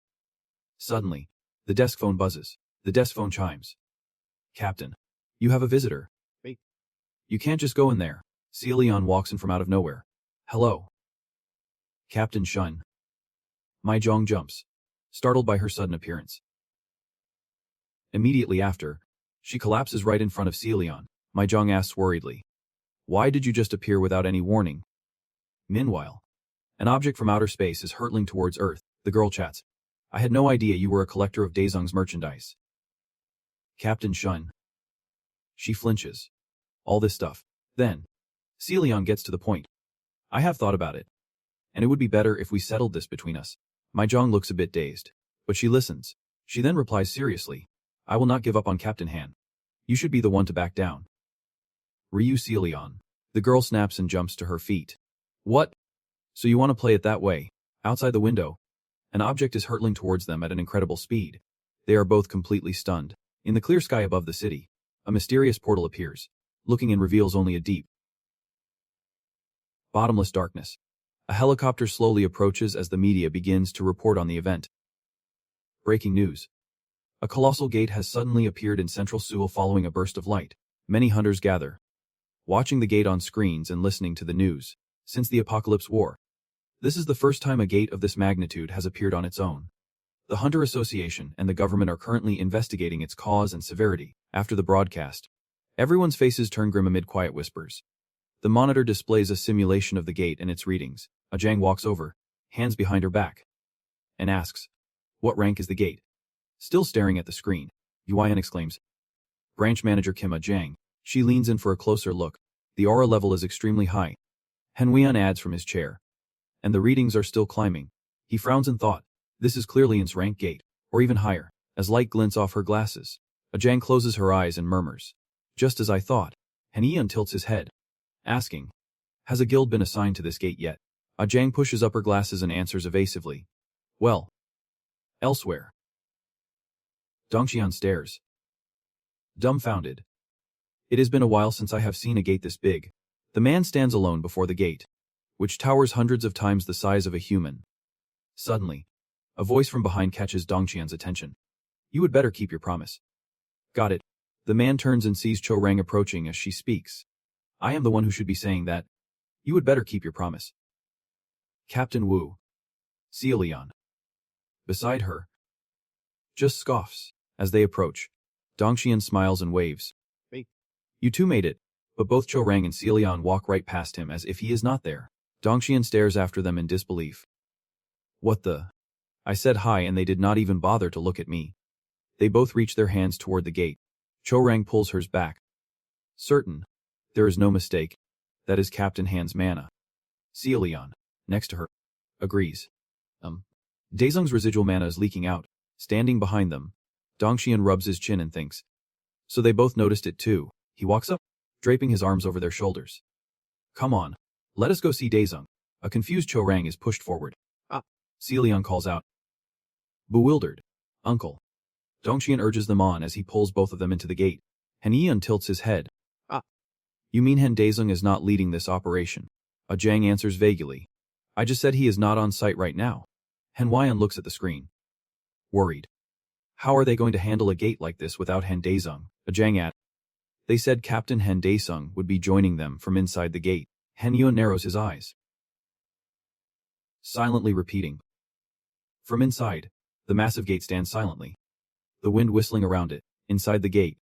Suddenly, the desk phone buzzes. The desk phone chimes. Captain, you have a visitor. Me? You can't just go in there. Leon walks in from out of nowhere. Hello. Captain Shun. Mahjong jumps, startled by her sudden appearance. Immediately after, she collapses right in front of Leon. Mahjong asks worriedly, why did you just appear without any warning? Meanwhile, an object from outer space is hurtling towards Earth. The girl chats. I had no idea you were a collector of Daesung's merchandise. Captain Shun. She flinches. All this stuff. Then, Leon gets to the point. I have thought about it, and it would be better if we settled this between us. Mahjong looks a bit dazed, but she listens. She then replies seriously, I will not give up on Captain Han. You should be the one to back down. Ryu Leon. The girl snaps and jumps to her feet. What? So you want to play it that way? Outside the window, an object is hurtling towards them at an incredible speed. They are both completely stunned. In the clear sky above the city, a mysterious portal appears. Looking in reveals only a deep, bottomless darkness. A helicopter slowly approaches as the media begins to report on the event. Breaking news. A colossal gate has suddenly appeared in central Seoul following a burst of light. Many hunters gather, watching the gate on screens and listening to the news. Since the Apocalypse War, this is the first time a gate of this magnitude has appeared on its own. The Hunter Association and the government are currently investigating its cause and severity. After the broadcast, everyone's faces turn grim amid quiet whispers. The monitor displays a simulation of the gate and its readings. A Jang walks over, hands behind her back, and asks, what rank is the gate? Still staring at the screen, Yuan exclaims. Branch manager Kim Jang. She leans in for a closer look. The aura level is extremely high. Henwian adds from his chair. And the readings are still climbing. He frowns in thought. This is clearly its rank gate, or even higher, as light glints off her glasses. Jang closes her eyes and murmurs. Just as I thought. Henwian tilts his head, asking, has a guild been assigned to this gate yet? Jang pushes up her glasses and answers evasively. Well, elsewhere. Dongxian stares, dumbfounded. It has been a while since I have seen a gate this big. The man stands alone before the gate, which towers hundreds of times the size of a human. Suddenly, a voice from behind catches Dongxian's attention. You would better keep your promise. Got it. The man turns and sees Cho Rang approaching as she speaks. I am the one who should be saying that. You would better keep your promise. Captain Wu. Leon. Beside her. Just scoffs. As they approach, Dongxian smiles and waves. Me. You two made it. But both Cho Rang and Leon walk right past him as if he is not there. Dongxian stares after them in disbelief. What the? I said hi and they did not even bother to look at me. They both reach their hands toward the gate. Cho Rang pulls hers back. Certain. There is no mistake. That is Captain Han's mana. Leon, next to her, agrees. Daesung's residual mana is leaking out. Standing behind them, Dongxian rubs his chin and thinks. So they both noticed it too. He walks up, draping his arms over their shoulders. Come on. Let us go see Daesung. A confused Cho Rang is pushed forward. Leon calls out. Bewildered. Uncle. Dongxian urges them on as he pulls both of them into the gate. Henwian tilts his head. You mean Han Daesung is not leading this operation? Jang answers vaguely. I just said he is not on site right now. Henwian looks at the screen. Worried. How are they going to handle a gate like this without Han Daesung? Jang adds. They said Captain Han Daesung would be joining them from inside the gate. Henwian narrows his eyes, silently repeating. From inside, the massive gate stands silently, the wind whistling around it. Inside the gate,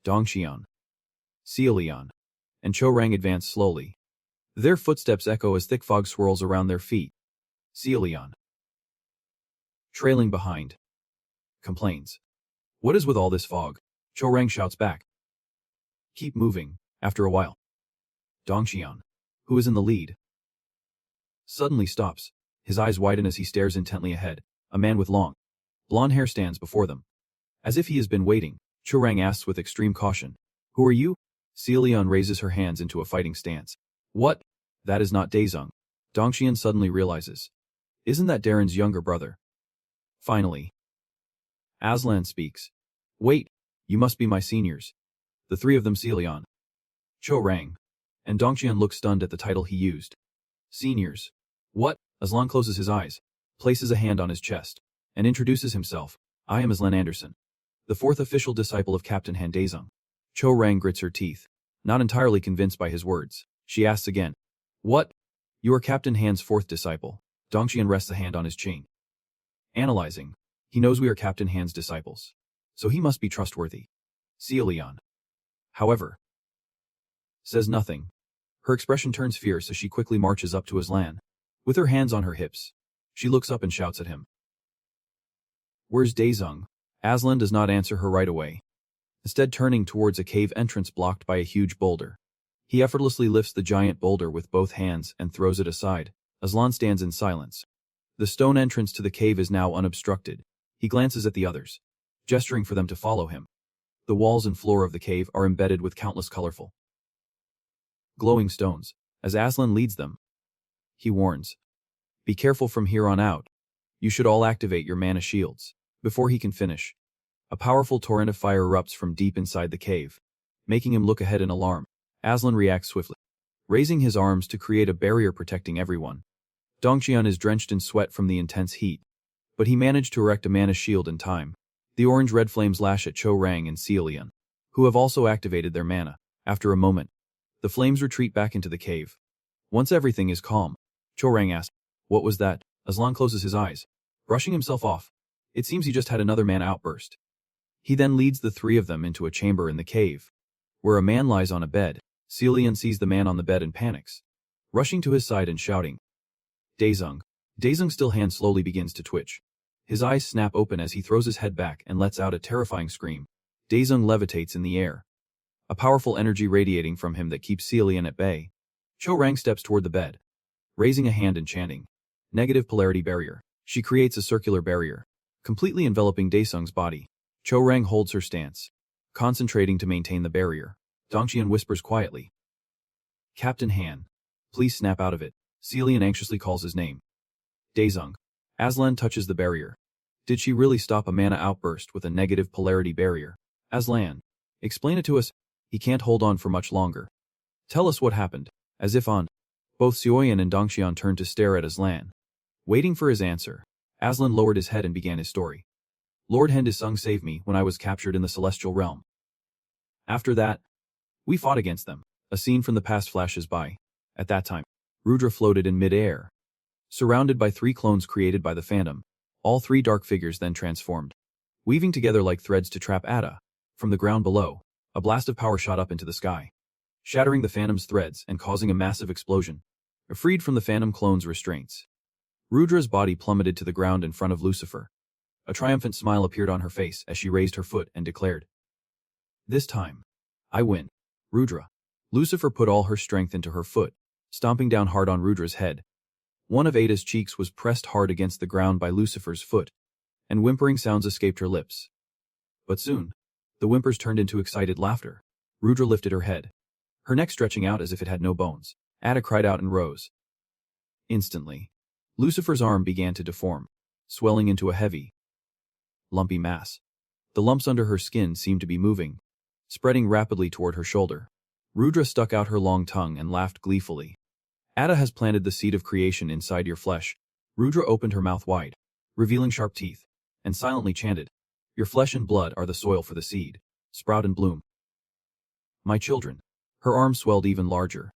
Dongxian, Leon, and Cho Rang advance slowly. Their footsteps echo as thick fog swirls around their feet. Leon, trailing behind, complains. What is with all this fog? Cho Rang shouts back. Keep moving. After a while, Dongxian, who is in the lead, suddenly stops. His eyes widen as he stares intently ahead. A man with long, Blonde hair stands before them. As if he has been waiting, Chorang asks with extreme caution, "Who are you?" Seolian raises her hands into a fighting stance. "What? That is not Daesung." Dongxian suddenly realizes. Isn't that Darren's younger brother? Finally, Aslan speaks. "Wait, you must be my seniors." The three of them Seolian, Chorang, and Dongxian look stunned at the title he used. Seniors. What? Aslan closes his eyes, places a hand on his chest, and introduces himself. "I am Aslan Anderson, the fourth official disciple of Captain Han Daesung." Chorang grits her teeth, not entirely convinced by his words. She asks again, "What? You are Captain Han's fourth disciple." Dongxian rests a hand on his chin. Analyzing. He knows we are Captain Han's disciples, so he must be trustworthy. Seolian, however, says nothing. Her expression turns fierce as she quickly marches up to Aslan. With her hands on her hips, she looks up and shouts at him. "Where's Daesung?" Aslan does not answer her right away, instead turning towards a cave entrance blocked by a huge boulder. He effortlessly lifts the giant boulder with both hands and throws it aside. Aslan stands in silence. The stone entrance to the cave is now unobstructed. He glances at the others, gesturing for them to follow him. The walls and floor of the cave are embedded with countless colorful, glowing stones. As Aslan leads them, he warns, "Be careful from here on out. You should all activate your mana shields." Before he can finish, a powerful torrent of fire erupts from deep inside the cave, making him look ahead in alarm. Aslan reacts swiftly, raising his arms to create a barrier protecting everyone. Dongxian is drenched in sweat from the intense heat, but he managed to erect a mana shield in time. The orange-red flames lash at Chorang and Seolian, who have also activated their mana. After a moment, the flames retreat back into the cave. Once everything is calm, Chorang asks, "What was that?" Aslan closes his eyes, brushing himself off. It seems he just had another mana outburst. He then leads the three of them into a chamber in the cave, where a man lies on a bed. Seolian sees the man on the bed and panics, rushing to his side and shouting, "Daesung." Daesung's still hand slowly begins to twitch. His eyes snap open as he throws his head back and lets out a terrifying scream. Daesung levitates in the air, a powerful energy radiating from him that keeps Seolian at bay. Chorang steps toward the bed, raising a hand and chanting, "Negative polarity barrier." She creates a circular barrier, completely enveloping Daesung's body. Chorang holds her stance, concentrating to maintain the barrier. Dongxian whispers quietly, "Captain Han, please snap out of it." Seolian anxiously calls his name. Daesung. Aslan touches the barrier. Did she really stop a mana outburst with a negative polarity barrier? Aslan, explain it to us. He can't hold on for much longer. Tell us what happened. As if on. Both Seolian and Dongxian turned to stare at Aslan. Waiting for his answer, Aslan lowered his head and began his story. "Lord Han Daesung saved me when I was captured in the celestial realm. After that, we fought against them." A scene from the past flashes by. At that time, Rudra floated in mid-air, surrounded by three clones created by the Phantom. All three dark figures then transformed, weaving together like threads to trap Ada. From the ground below, a blast of power shot up into the sky, shattering the Phantom's threads and causing a massive explosion. Freed from the Phantom clone's restraints, Rudra's body plummeted to the ground in front of Lucifer. A triumphant smile appeared on her face as she raised her foot and declared, "This time, I win." Rudra. Lucifer put all her strength into her foot, stomping down hard on Rudra's head. One of Ada's cheeks was pressed hard against the ground by Lucifer's foot, and whimpering sounds escaped her lips. But soon, the whimpers turned into excited laughter. Rudra lifted her head, her neck stretching out as if it had no bones. Ada cried out and rose. Instantly, Lucifer's arm began to deform, swelling into a heavy, lumpy mass. The lumps under her skin seemed to be moving, spreading rapidly toward her shoulder. Rudra stuck out her long tongue and laughed gleefully. "Ada has planted the seed of creation inside your flesh." Rudra opened her mouth wide, revealing sharp teeth, and silently chanted, "Your flesh and blood are the soil for the seed. Sprout and bloom, my children." Her arm swelled even larger,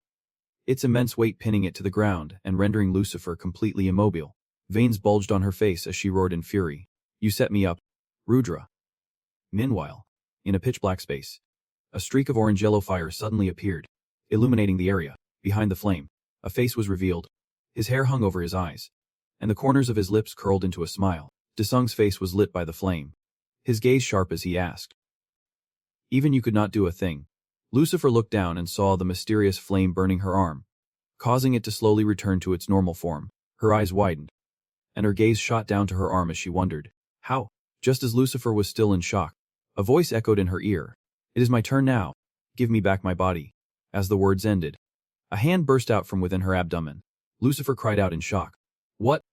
its immense weight pinning it to the ground and rendering Lucifer completely immobile. Veins bulged on her face as she roared in fury, "You set me up, Rudra." Meanwhile, in a pitch-black space, a streak of orange-yellow fire suddenly appeared, illuminating the area. Behind the flame, a face was revealed. His hair hung over his eyes, and the corners of his lips curled into a smile. Daesung's face was lit by the flame, his gaze sharp as he asked, "Even you could not do a thing?" Lucifer looked down and saw the mysterious flame burning her arm, causing it to slowly return to its normal form. Her eyes widened, and her gaze shot down to her arm as she wondered, "How?" Just as Lucifer was still in shock, a voice echoed in her ear. "It is my turn now. Give me back my body." As the words ended, a hand burst out from within her abdomen. Lucifer cried out in shock. "What?"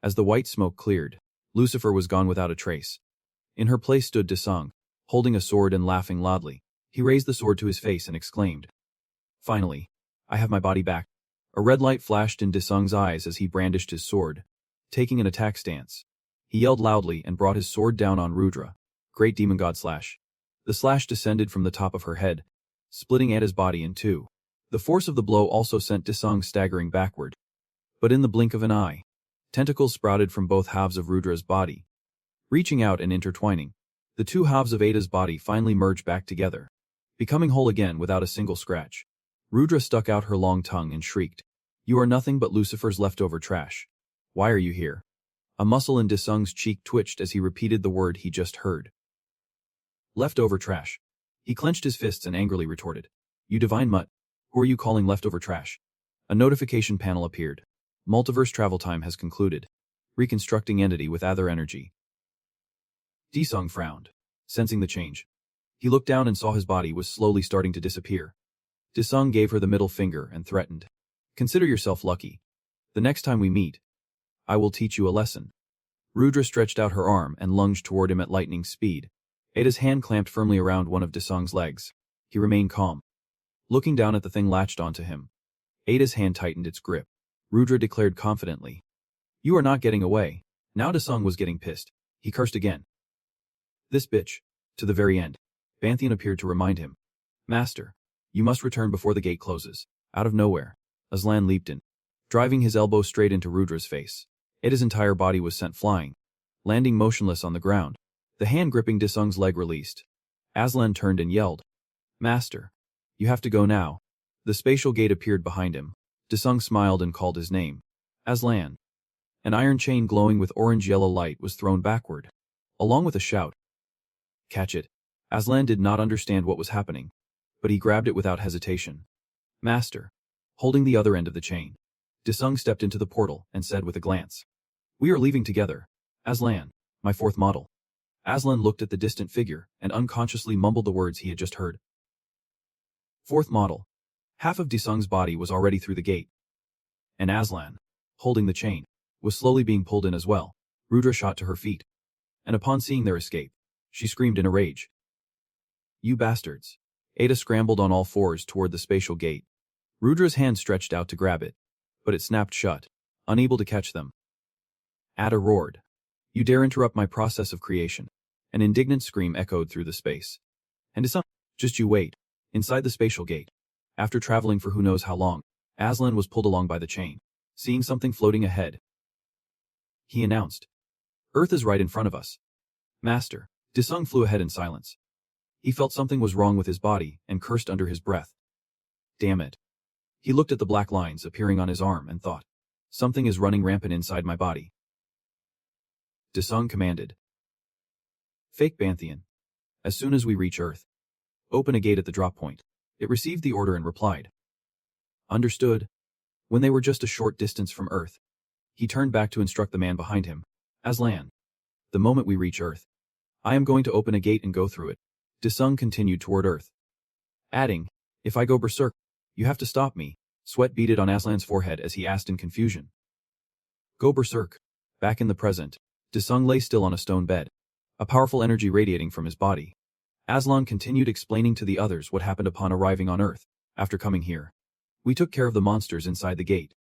As the white smoke cleared, Lucifer was gone without a trace. In her place stood Desung, holding a sword and laughing loudly. He raised the sword to his face and exclaimed, "Finally, I have my body back." A red light flashed in Desung's eyes as he brandished his sword, taking an attack stance. He yelled loudly and brought his sword down on Rudra, great demon god slash. The slash descended from the top of her head, splitting Ada's body in two. The force of the blow also sent Desung staggering backward. But in the blink of an eye, tentacles sprouted from both halves of Rudra's body. Reaching out and intertwining, the two halves of Ada's body finally merged back together, becoming whole again without a single scratch. Rudra stuck out her long tongue and shrieked, "You are nothing but Lucifer's leftover trash. Why are you here?" A muscle in Desung's cheek twitched as he repeated the word he just heard. "Leftover trash." He clenched his fists and angrily retorted, "You divine mutt, who are you calling leftover trash?" A notification panel appeared. Multiverse travel time has concluded. Reconstructing entity with other energy. Desung frowned, sensing the change. He looked down and saw his body was slowly starting to disappear. Desung gave her the middle finger and threatened, "Consider yourself lucky. The next time we meet, I will teach you a lesson." Rudra stretched out her arm and lunged toward him at lightning speed. Ada's hand clamped firmly around one of Desung's legs. He remained calm. Looking down at the thing latched onto him, Ada's hand tightened its grip. Rudra declared confidently, "You are not getting away." Now Desung was getting pissed. He cursed again. "This bitch." To the very end, Banthian appeared to remind him, "Master, you must return before the gate closes." Out of nowhere, Aslan leaped in, driving his elbow straight into Rudra's face. Ada's entire body was sent flying, landing motionless on the ground. The hand gripping Desung's leg released. Aslan turned and yelled, "Master, you have to go now." The spatial gate appeared behind him. Desung smiled and called his name, "Aslan." An iron chain glowing with orange-yellow light was thrown backward, along with a shout, "Catch it." Aslan did not understand what was happening, but he grabbed it without hesitation. "Master." Holding the other end of the chain, Desung stepped into the portal and said with a glance, "We are leaving together. Aslan, my fourth model." Aslan looked at the distant figure and unconsciously mumbled the words he had just heard. Fourth model. Half of Desung's body was already through the gate, and Aslan, holding the chain, was slowly being pulled in as well. Rudra shot to her feet, and upon seeing their escape, she screamed in a rage, "You bastards." Ada scrambled on all fours toward the spatial gate. Rudra's hand stretched out to grab it, but it snapped shut, unable to catch them. Ada roared, "You dare interrupt my process of creation." An indignant scream echoed through the space. And Desung, "Just you wait." Inside the spatial gate, after traveling for who knows how long, Aslan was pulled along by the chain. Seeing something floating ahead, he announced, "Earth is right in front of us." "Master." Desung flew ahead in silence. He felt something was wrong with his body and cursed under his breath. "Damn it." He looked at the black lines appearing on his arm and thought, "Something is running rampant inside my body." Desung commanded, "Fake Banthian. As soon as we reach Earth, open a gate at the drop point." It received the order and replied, "Understood." When they were just a short distance from Earth, he turned back to instruct the man behind him, "Aslan, the moment we reach Earth, I am going to open a gate and go through it." Desung continued toward Earth, adding, "If I go berserk, you have to stop me." Sweat beaded on Aslan's forehead as he asked in confusion, "Go berserk." Back in the present, Desung lay still on a stone bed, a powerful energy radiating from his body. Aslan continued explaining to the others what happened upon arriving on Earth. "After coming here, we took care of the monsters inside the gate,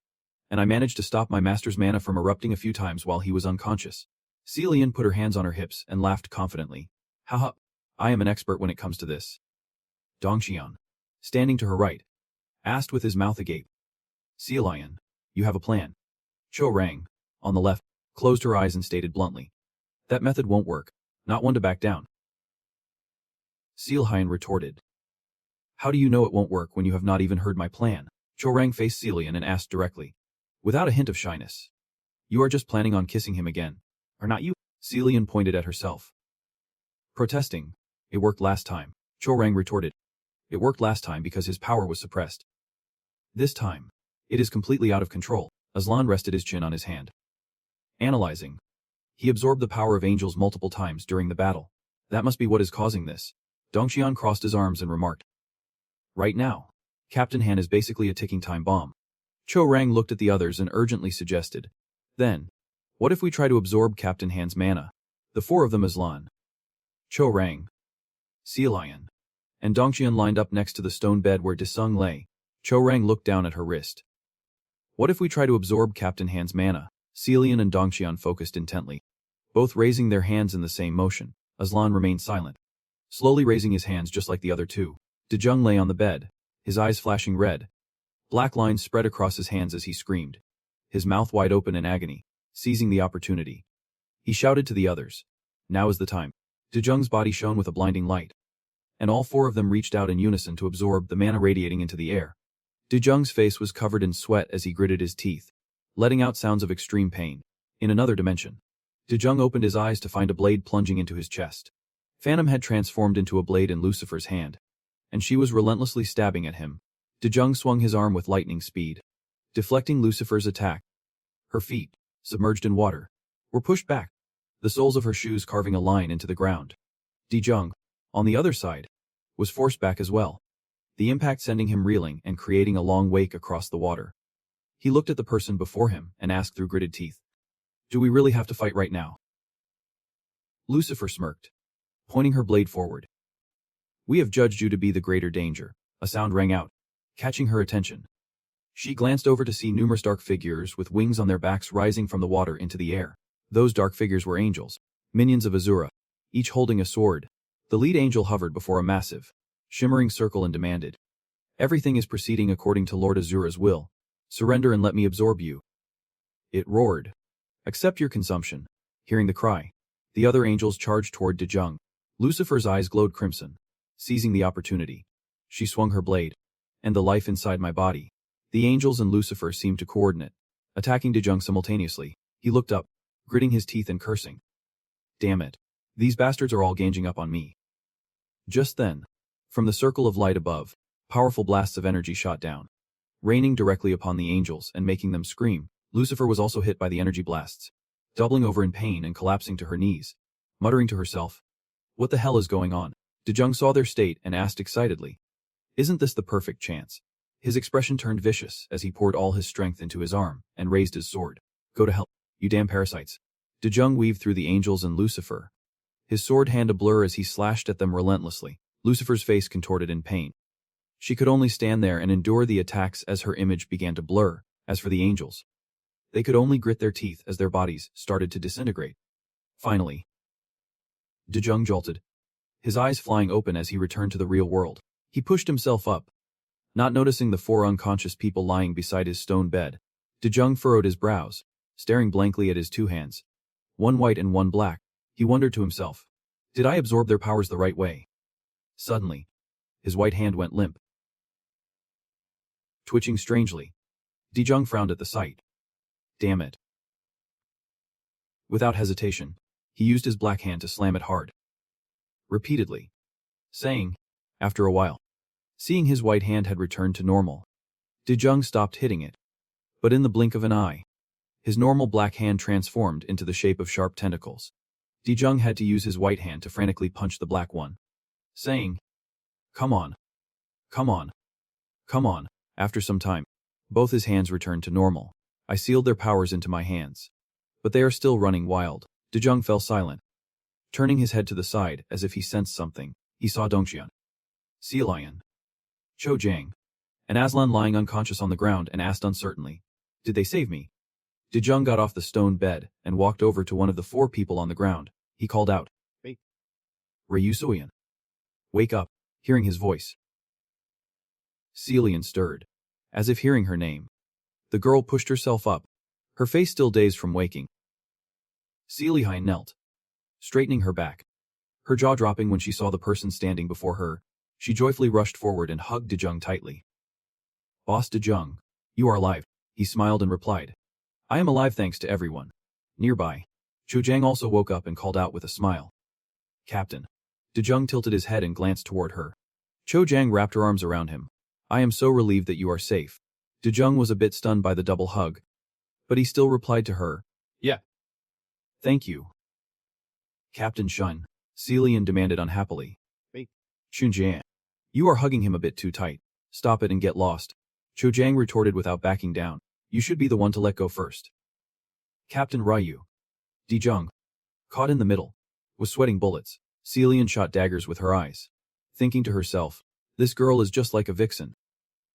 and I managed to stop my master's mana from erupting a few times while he was unconscious." Celian put her hands on her hips and laughed confidently. "Haha, I am an expert when it comes to this." Dongxian, standing to her right, asked with his mouth agape, "Celian, you have a plan?" Cho Rang, on the left, closed her eyes and stated bluntly, "That method won't work. Not one to back down." Seelhain retorted, "How do you know it won't work when you have not even heard my plan?" Chorang faced Celian and asked directly, without a hint of shyness, "You are just planning on kissing him again, are not you?" Celian pointed at herself, protesting, "It worked last time." Chorang retorted, "It worked last time because his power was suppressed. This time, it is completely out of control." Aslan rested his chin on his hand, analyzing, He absorbed the power of angels multiple times during the battle. That must be what is causing this. Dongxian crossed his arms and remarked. Right now. Captain Han is basically a ticking time bomb. Cho Rang looked at the others and urgently suggested. Then, what if we try to absorb Captain Han's mana? The four of them Aslan, Cho Rang, Lion, and Dongxian lined up next to the stone bed where Desung lay. Cho Rang looked down at her wrist. What if we try to absorb Captain Han's mana? Lion and Dongxian focused intently, both raising their hands in the same motion. Aslan remained silent, slowly raising his hands just like the other two. Dejung lay on the bed, his eyes flashing red. Black lines spread across his hands as he screamed, his mouth wide open in agony. Seizing the opportunity, he shouted to the others. Now is the time. Dejung's body shone with a blinding light, and all four of them reached out in unison to absorb the mana radiating into the air. Dejung's face was covered in sweat as he gritted his teeth, letting out sounds of extreme pain. In another dimension, Dejung opened his eyes to find a blade plunging into his chest. Phantom had transformed into a blade in Lucifer's hand, and she was relentlessly stabbing at him. Dejung swung his arm with lightning speed, deflecting Lucifer's attack. Her feet, submerged in water, were pushed back, the soles of her shoes carving a line into the ground. Dejung, on the other side, was forced back as well, the impact sending him reeling and creating a long wake across the water. He looked at the person before him and asked through gritted teeth, "Do we really have to fight right now?" Lucifer smirked, pointing her blade forward. "We have judged you to be the greater danger." A sound rang out, catching her attention. She glanced over to see numerous dark figures with wings on their backs rising from the water into the air. Those dark figures were angels, minions of Azura, each holding a sword. The lead angel hovered before a massive, shimmering circle and demanded, "Everything is proceeding according to Lord Azura's will. Surrender and let me absorb you." It roared, "Accept your consumption." Hearing the cry, the other angels charged toward Dejung. Lucifer's eyes glowed crimson. Seizing the opportunity, she swung her blade, and the life inside my body. The angels and Lucifer seemed to coordinate, attacking Dejung simultaneously. He looked up, gritting his teeth and cursing. "Damn it. These bastards are all ganging up on me." Just then, from the circle of light above, powerful blasts of energy shot down, raining directly upon the angels and making them scream. Lucifer was also hit by the energy blasts, doubling over in pain and collapsing to her knees, muttering to herself, "What the hell is going on?" Dejung saw their state and asked excitedly, "Isn't this the perfect chance?" His expression turned vicious as he poured all his strength into his arm and raised his sword. "Go to hell, you damn parasites." Dejung weaved through the angels and Lucifer, his sword hand a blur as he slashed at them relentlessly. Lucifer's face contorted in pain. She could only stand there and endure the attacks as her image began to blur. As for the angels, they could only grit their teeth as their bodies started to disintegrate. Finally, Dejung jolted, his eyes flying open as he returned to the real world. He pushed himself up, not noticing the four unconscious people lying beside his stone bed. Dejung furrowed his brows, staring blankly at his two hands, one white and one black. He wondered to himself, did I absorb their powers the right way? Suddenly, his white hand went limp, twitching strangely. Dejung frowned at the sight. Damn it. Without hesitation, he used his black hand to slam it hard, repeatedly, saying, after a while, seeing his white hand had returned to normal, Dejung stopped hitting it. But in the blink of an eye, his normal black hand transformed into the shape of sharp tentacles. Dejung had to use his white hand to frantically punch the black one, saying, "Come on. Come on. Come on." After some time, both his hands returned to normal. I sealed their powers into my hands, but they are still running wild. Dejung fell silent, turning his head to the side as if he sensed something. He saw Dongxian, Lion, Cho Jiang, and Aslan lying unconscious on the ground and asked uncertainly, "Did they save me?" Dejung got off the stone bed and walked over to one of the four people on the ground. He called out, "Hey, Ryusuian, wake up." Hearing his voice, Celian stirred, as if hearing her name. The girl pushed herself up, her face still dazed from waking. Celian knelt, straightening her back, her jaw dropping when she saw the person standing before her. She joyfully rushed forward and hugged Dejung tightly. "Boss Dejung, you are alive," he smiled and replied. "I am alive thanks to everyone." Nearby, Cho Jiang also woke up and called out with a smile, "Captain." Dejung tilted his head and glanced toward her. Cho Jiang wrapped her arms around him. "I am so relieved that you are safe." Dejung was a bit stunned by the double hug, but he still replied to her, "Yeah. Thank you. Captain Shun, Celian demanded unhappily. Chunjiang. You are hugging him a bit too tight. Stop it and get lost. Chojang retorted without backing down. You should be the one to let go first. Captain Ryu. Dijung, caught in the middle, was sweating bullets. Celian shot daggers with her eyes, thinking to herself, this girl is just like a vixen.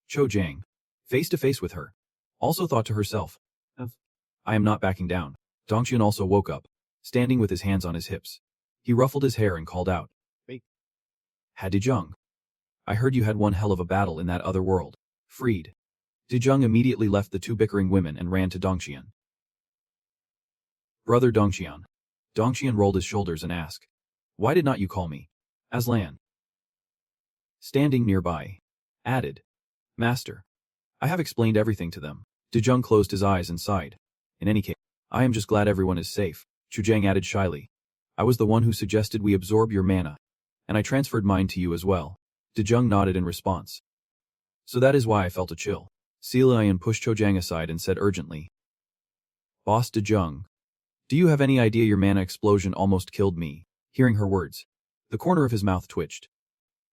Chojang, face to face with her, also thought to herself, I am not backing down. Dongxian also woke up, standing with his hands on his hips. He ruffled his hair and called out, Dijung, I heard you had one hell of a battle in that other world. Freed. Dijung immediately left the two bickering women and ran to Dongxian. Brother Dongxian. Dongxian rolled his shoulders and asked, why did not you call me? Aslan. Standing nearby, added, Master. I have explained everything to them. Dijung closed his eyes and sighed. In any case, I am just glad everyone is safe. Chujang added shyly. I was the one who suggested we absorb your mana, and I transferred mine to you as well. Dijung nodded in response. So that is why I felt a chill. Celian pushed Chojang aside and said urgently, Boss Dijung, do you have any idea your mana explosion almost killed me? Hearing her words, the corner of his mouth twitched.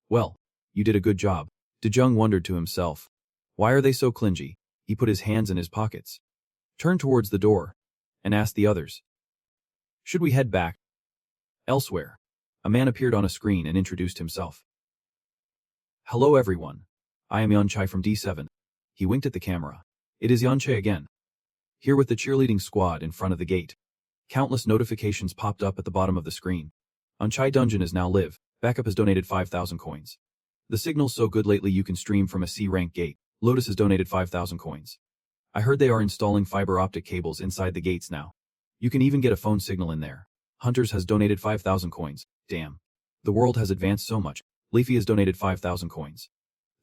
Well, you did a good job. Dijung wondered to himself. Why are they so clingy? He put his hands in his pockets, turned towards the door, and asked the others, should we head back? Elsewhere, a man appeared on a screen and introduced himself. Hello everyone. I am Yanchai from D7. He winked at the camera. It is Yanchai again. Here with the cheerleading squad in front of the gate. Countless notifications popped up at the bottom of the screen. Yanchai Dungeon is now live. Backup has donated 5,000 coins. The signal's so good lately you can stream from a C-rank gate. Lotus has donated 5,000 coins. I heard they are installing fiber optic cables inside the gates now. You can even get a phone signal in there. Hunters has donated 5,000 coins. Damn. The world has advanced so much. Leafy has donated 5,000 coins.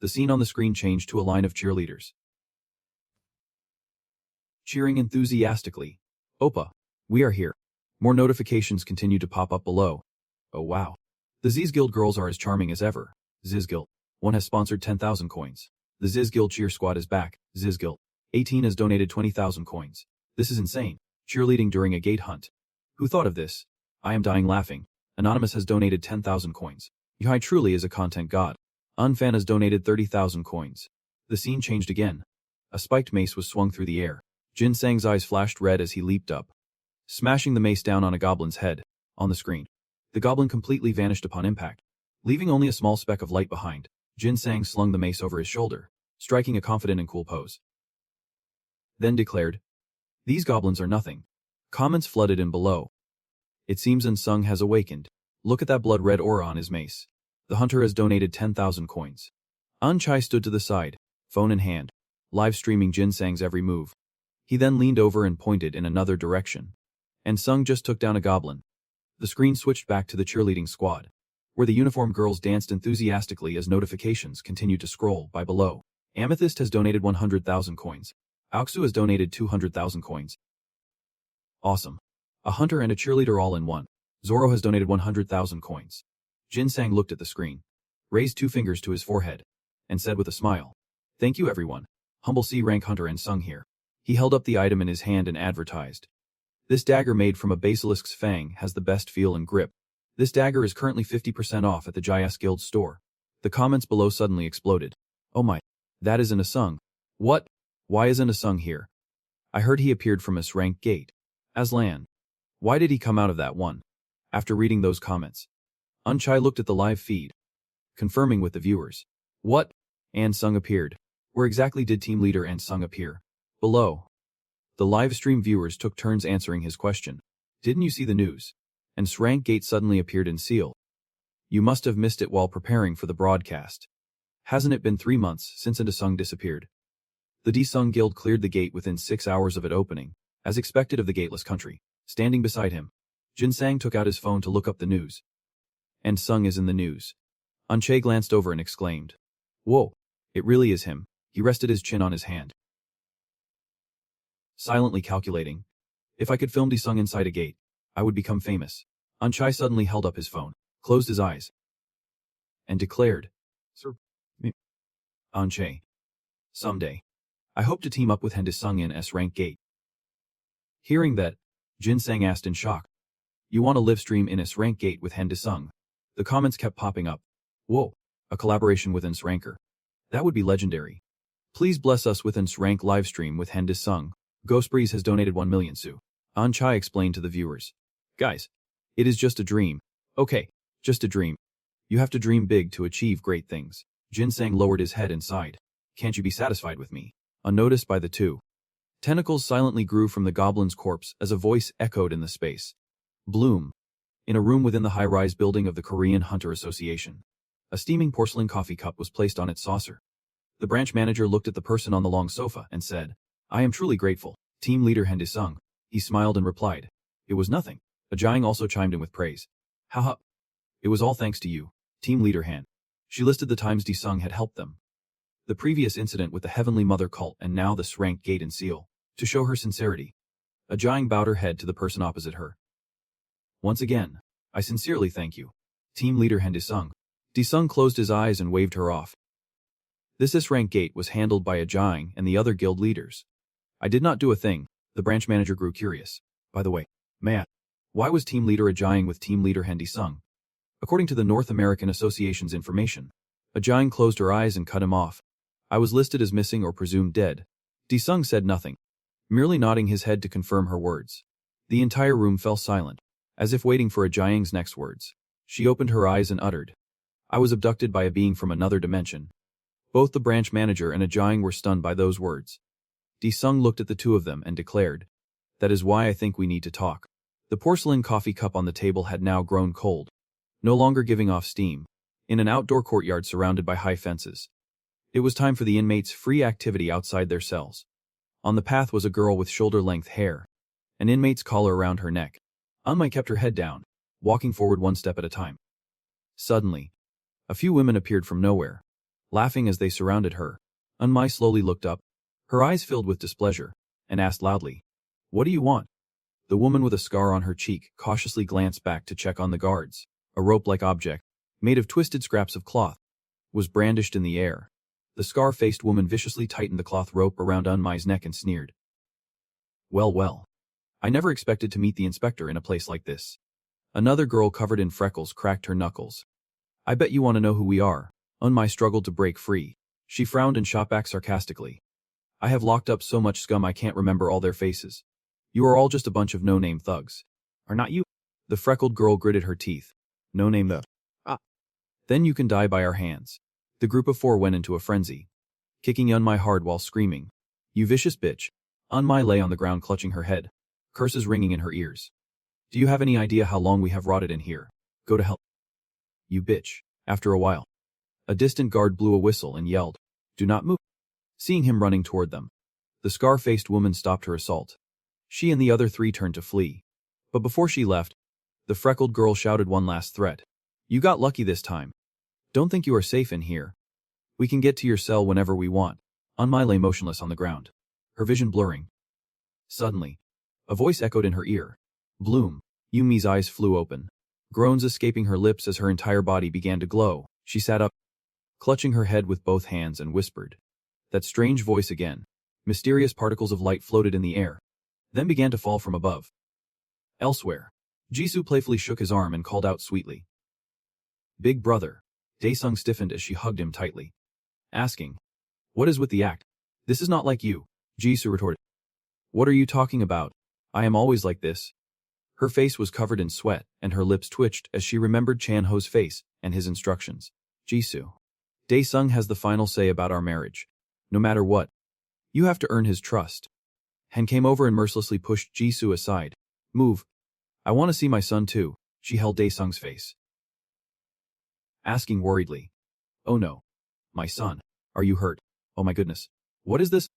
The scene on the screen changed to a line of cheerleaders, cheering enthusiastically. Oppa, we are here. More notifications continue to pop up below. Oh wow. The Ziz Guild girls are as charming as ever. Ziz Guild. One has sponsored 10,000 coins. The Ziz Guild cheer squad is back. Ziz Guild. 18 has donated 20,000 coins. This is insane. Cheerleading during a gate hunt. Who thought of this? I am dying laughing. Anonymous has donated 10,000 coins. Yuhai truly is a content god. Unfan has donated 30,000 coins. The scene changed again. A spiked mace was swung through the air. Jin Sang's eyes flashed red as he leaped up, smashing the mace down on a goblin's head. On the screen, the goblin completely vanished upon impact, leaving only a small speck of light behind. Jin Sang slung the mace over his shoulder, striking a confident and cool pose. Then declared, these goblins are nothing. Comments flooded in below. It seems Unsung has awakened. Look at that blood-red aura on his mace. The hunter has donated 10,000 coins. Chai stood to the side, phone in hand, live streaming Jin Sang's every move. He then leaned over and pointed in another direction. And Sung just took down a goblin. The screen switched back to the cheerleading squad, where the uniformed girls danced enthusiastically as notifications continued to scroll by below. Amethyst has donated 100,000 coins. Aoksu has donated 200,000 coins. Awesome. A hunter and a cheerleader all in one. Zoro has donated 100,000 coins. Jin Sang looked at the screen, raised 2 fingers to his forehead, and said with a smile, thank you everyone. Humble C-rank hunter and Sung here. He held up the item in his hand and advertised. This dagger made from a basilisk's fang has the best feel and grip. This dagger is currently 50% off at the Jayas Guild store. The comments below suddenly exploded. Oh my, that isn't a Sung. What? Why isn't a Sung here? I heard he appeared from a S-rank gate. Aslan. Why did he come out of that one? After reading those comments, Unchai looked at the live feed, confirming with the viewers. What? And Sung appeared. Where exactly did team leader and Sung appear? Below. The live stream viewers took turns answering his question. Didn't you see the news? And S-rank gate suddenly appeared in Seal. You must have missed it while preparing for the broadcast. Hasn't it been 3 months since Sung disappeared? The D-Sung Guild cleared the gate within 6 hours of it opening, as expected of the gateless country. Standing beside him, Jin Sang took out his phone to look up the news. And Sung is in the news. Unche glanced over and exclaimed, whoa, it really is him. He rested his chin on his hand, silently calculating. If I could film D-Sung inside a gate, I would become famous. Unchai suddenly held up his phone, closed his eyes, and declared, Sir, me. Unche. Someday. I hope to team up with Hen D-Sung in S-rank gate. Hearing that, Jin-sang asked in shock. You want to live stream in sssrank gate with Hen Disung? The comments kept popping up. Whoa, a collaboration with sssranker. That would be legendary. Please bless us with sssrank livestream with Hen Disung. Ghostbreeze has donated 1 million su. An Chai explained to the viewers. Guys, it is just a dream. Okay, just a dream. You have to dream big to achieve great things. Jin-sang lowered his head and sighed. Can't you be satisfied with me? Unnoticed by the two. Tentacles silently grew from the goblin's corpse as a voice echoed in the space. Bloom. In a room within the high-rise building of the Korean Hunter Association. A steaming porcelain coffee cup was placed on its saucer. The branch manager looked at the person on the long sofa and said, I am truly grateful, team leader Hen Disung. He smiled and replied, It was nothing. Ajayang also chimed in with praise. Haha. It was all thanks to you, team leader Han. She listed the times Disung had helped them. The previous incident with the Heavenly Mother cult and now the sssrank gate and seal. To show her sincerity. Ajayang bowed her head to the person opposite her. Once again, I sincerely thank you, team leader Hen Disung. Disung closed his eyes and waved her off. This sssrank gate was handled by Ajayang and the other guild leaders. I did not do a thing. The branch manager grew curious. By the way, Matt, why was team leader Ajayang with team leader Hen Disung? According to the North American Association's information, Ajayang closed her eyes and cut him off. I was listed as missing or presumed dead. Disung said nothing, merely nodding his head to confirm her words. The entire room fell silent, as if waiting for Ajayang's next words. She opened her eyes and uttered, I was abducted by a being from another dimension. Both the branch manager and Ajayang were stunned by those words. Disung looked at the two of them and declared, That is why I think we need to talk. The porcelain coffee cup on the table had now grown cold, no longer giving off steam, in an outdoor courtyard surrounded by high fences. It was time for the inmates' free activity outside their cells. On the path was a girl with shoulder-length hair, an inmate's collar around her neck. Anmai kept her head down, walking forward one step at a time. Suddenly, a few women appeared from nowhere, laughing as they surrounded her. Anmai slowly looked up, her eyes filled with displeasure, and asked loudly, What do you want? The woman with a scar on her cheek cautiously glanced back to check on the guards. A rope-like object, made of twisted scraps of cloth, was brandished in the air. The scar-faced woman viciously tightened the cloth rope around Anmai's neck and sneered. Well, well. I never expected to meet the inspector in a place like this. Another girl covered in freckles cracked her knuckles. I bet you want to know who we are. Anmai struggled to break free. She frowned and shot back sarcastically. I have locked up so much scum I can't remember all their faces. You are all just a bunch of no-name thugs. Are not you? The freckled girl gritted her teeth. No name though. Then you can die by our hands. The group of four went into a frenzy, kicking Anmai hard while screaming, You vicious bitch. Anmai lay on the ground clutching her head, curses ringing in her ears. Do you have any idea how long we have rotted in here? Go to hell. You bitch. After a while, a distant guard blew a whistle and yelled, Do not move. Seeing him running toward them, the scar-faced woman stopped her assault. She and the other three turned to flee. But before she left, the freckled girl shouted one last threat. You got lucky this time. Don't think you are safe in here. We can get to your cell whenever we want. Anmai lay motionless on the ground, her vision blurring. Suddenly, a voice echoed in her ear. Bloom. Yumi's eyes flew open, groans escaping her lips as her entire body began to glow. She sat up, clutching her head with both hands and whispered. That strange voice again. Mysterious particles of light floated in the air, then began to fall from above. Elsewhere, Jisoo playfully shook his arm and called out sweetly. Big brother. Daesung stiffened as she hugged him tightly, asking, What is with the act? This is not like you, Jisoo retorted. What are you talking about? I am always like this. Her face was covered in sweat, and her lips twitched as she remembered Chan-ho's face and his instructions. Jisoo. Daesung has the final say about our marriage. No matter what, you have to earn his trust. Han came over and mercilessly pushed Jisoo aside. Move. I want to see my son too. She held Daesung's face, asking worriedly. Oh no. My son. Are you hurt? Oh my goodness. What is this?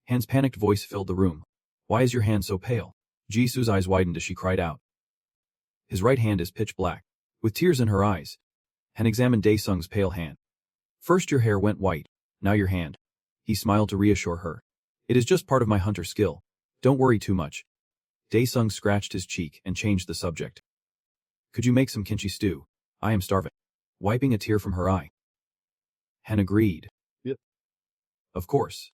Han's panicked voice filled the room. Why is your hand so pale? Jisoo's eyes widened as she cried out. His right hand is pitch black, with tears in her eyes. Han examined Daesung's pale hand. First your hair went white, now your hand. He smiled to reassure her. It is just part of my hunter skill. Don't worry too much. Daesung scratched his cheek and changed the subject. Could you make some kimchi stew? I am starving. Wiping a tear from her eye. Han agreed. Yep. Of course.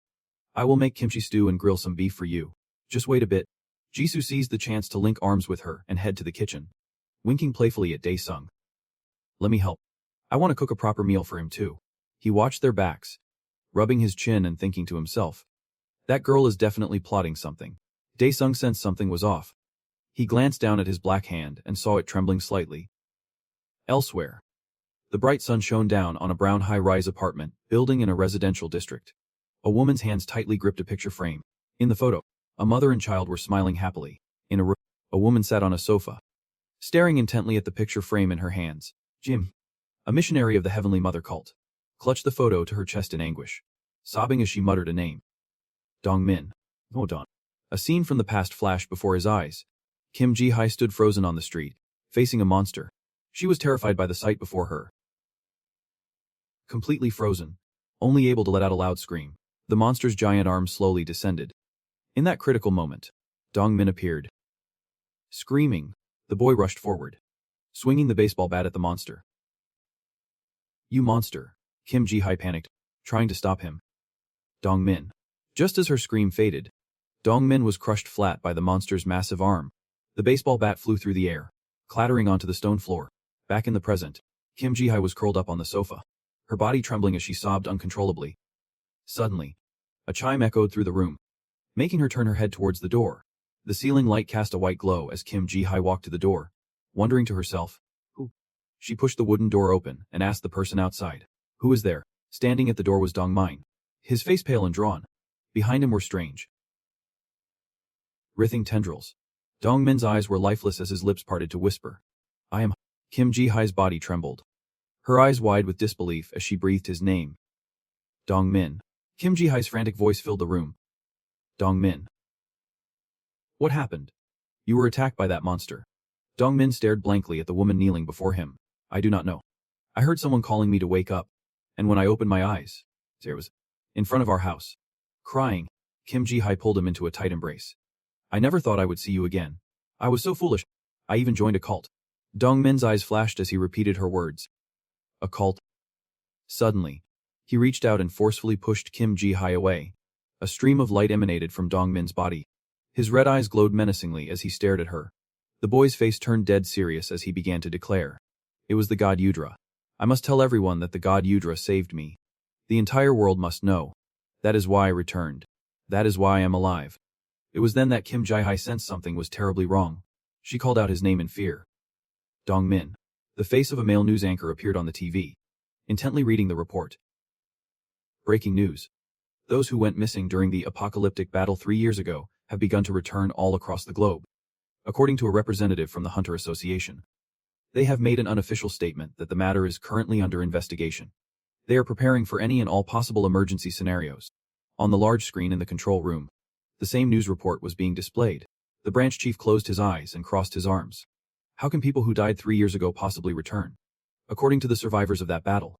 I will make kimchi stew and grill some beef for you. Just wait a bit. Jisoo seized the chance to link arms with her and head to the kitchen, winking playfully at Dae-sung. Let me help. I want to cook a proper meal for him too. He watched their backs, rubbing his chin and thinking to himself. That girl is definitely plotting something. Dae-sung sensed something was off. He glanced down at his black hand and saw it trembling slightly. Elsewhere, the bright sun shone down on a brown high-rise apartment building in a residential district. A woman's hands tightly gripped a picture frame. In the photo, a mother and child were smiling happily. In a room, a woman sat on a sofa, staring intently at the picture frame in her hands. Jim, a missionary of the Heavenly Mother cult, clutched the photo to her chest in anguish, sobbing as she muttered a name. Dongmin. Oh Don. A scene from the past flashed before his eyes. Kim Ji-hye stood frozen on the street, facing a monster. She was terrified by the sight before her. Completely frozen, only able to let out a loud scream, the monster's giant arms slowly descended. In that critical moment, Dongmin appeared. Screaming, the boy rushed forward, swinging the baseball bat at the monster. You monster! Kim Ji-hye panicked, trying to stop him. Dongmin. Just as her scream faded, Dongmin was crushed flat by the monster's massive arm. The baseball bat flew through the air, clattering onto the stone floor. Back in the present, Kim Ji-hye was curled up on the sofa, her body trembling as she sobbed uncontrollably. Suddenly, a chime echoed through the room, making her turn her head towards the door. The ceiling light cast a white glow as Kim Ji-hye walked to the door, wondering to herself, who? She pushed the wooden door open and asked the person outside, who is there? Standing at the door was Dongmin, his face pale and drawn. Behind him were strange, writhing tendrils. Dongmin's eyes were lifeless as his lips parted to whisper, I am. Kim Ji-hye's body trembled, her eyes wide with disbelief as she breathed his name. Dongmin. Kim Ji-hye's frantic voice filled the room. Dongmin. What happened? You were attacked by that monster. Dongmin stared blankly at the woman kneeling before him. I do not know. I heard someone calling me to wake up, and when I opened my eyes, there was, in front of our house. Crying, Kim Ji-hye pulled him into a tight embrace. I never thought I would see you again. I was so foolish. I even joined a cult. Dongmin's eyes flashed as he repeated her words. A cult? Suddenly, he reached out and forcefully pushed Kim Ji-hye away. A stream of light emanated from Dongmin's body. His red eyes glowed menacingly as he stared at her. The boy's face turned dead serious as he began to declare. It was the god Yudra. I must tell everyone that the god Yudra saved me. The entire world must know. That is why I returned. That is why I am alive. It was then that Kim Ji-hye sensed something was terribly wrong. She called out his name in fear. Dongmin. The face of a male news anchor appeared on the TV, intently reading the report. Breaking news. Those who went missing during the apocalyptic battle 3 years ago have begun to return all across the globe, according to a representative from the Hunter Association. They have made an unofficial statement that the matter is currently under investigation. They are preparing for any and all possible emergency scenarios. On the large screen in the control room, the same news report was being displayed. The branch chief closed his eyes and crossed his arms. How can people who died 3 years ago possibly return? According to the survivors of that battle,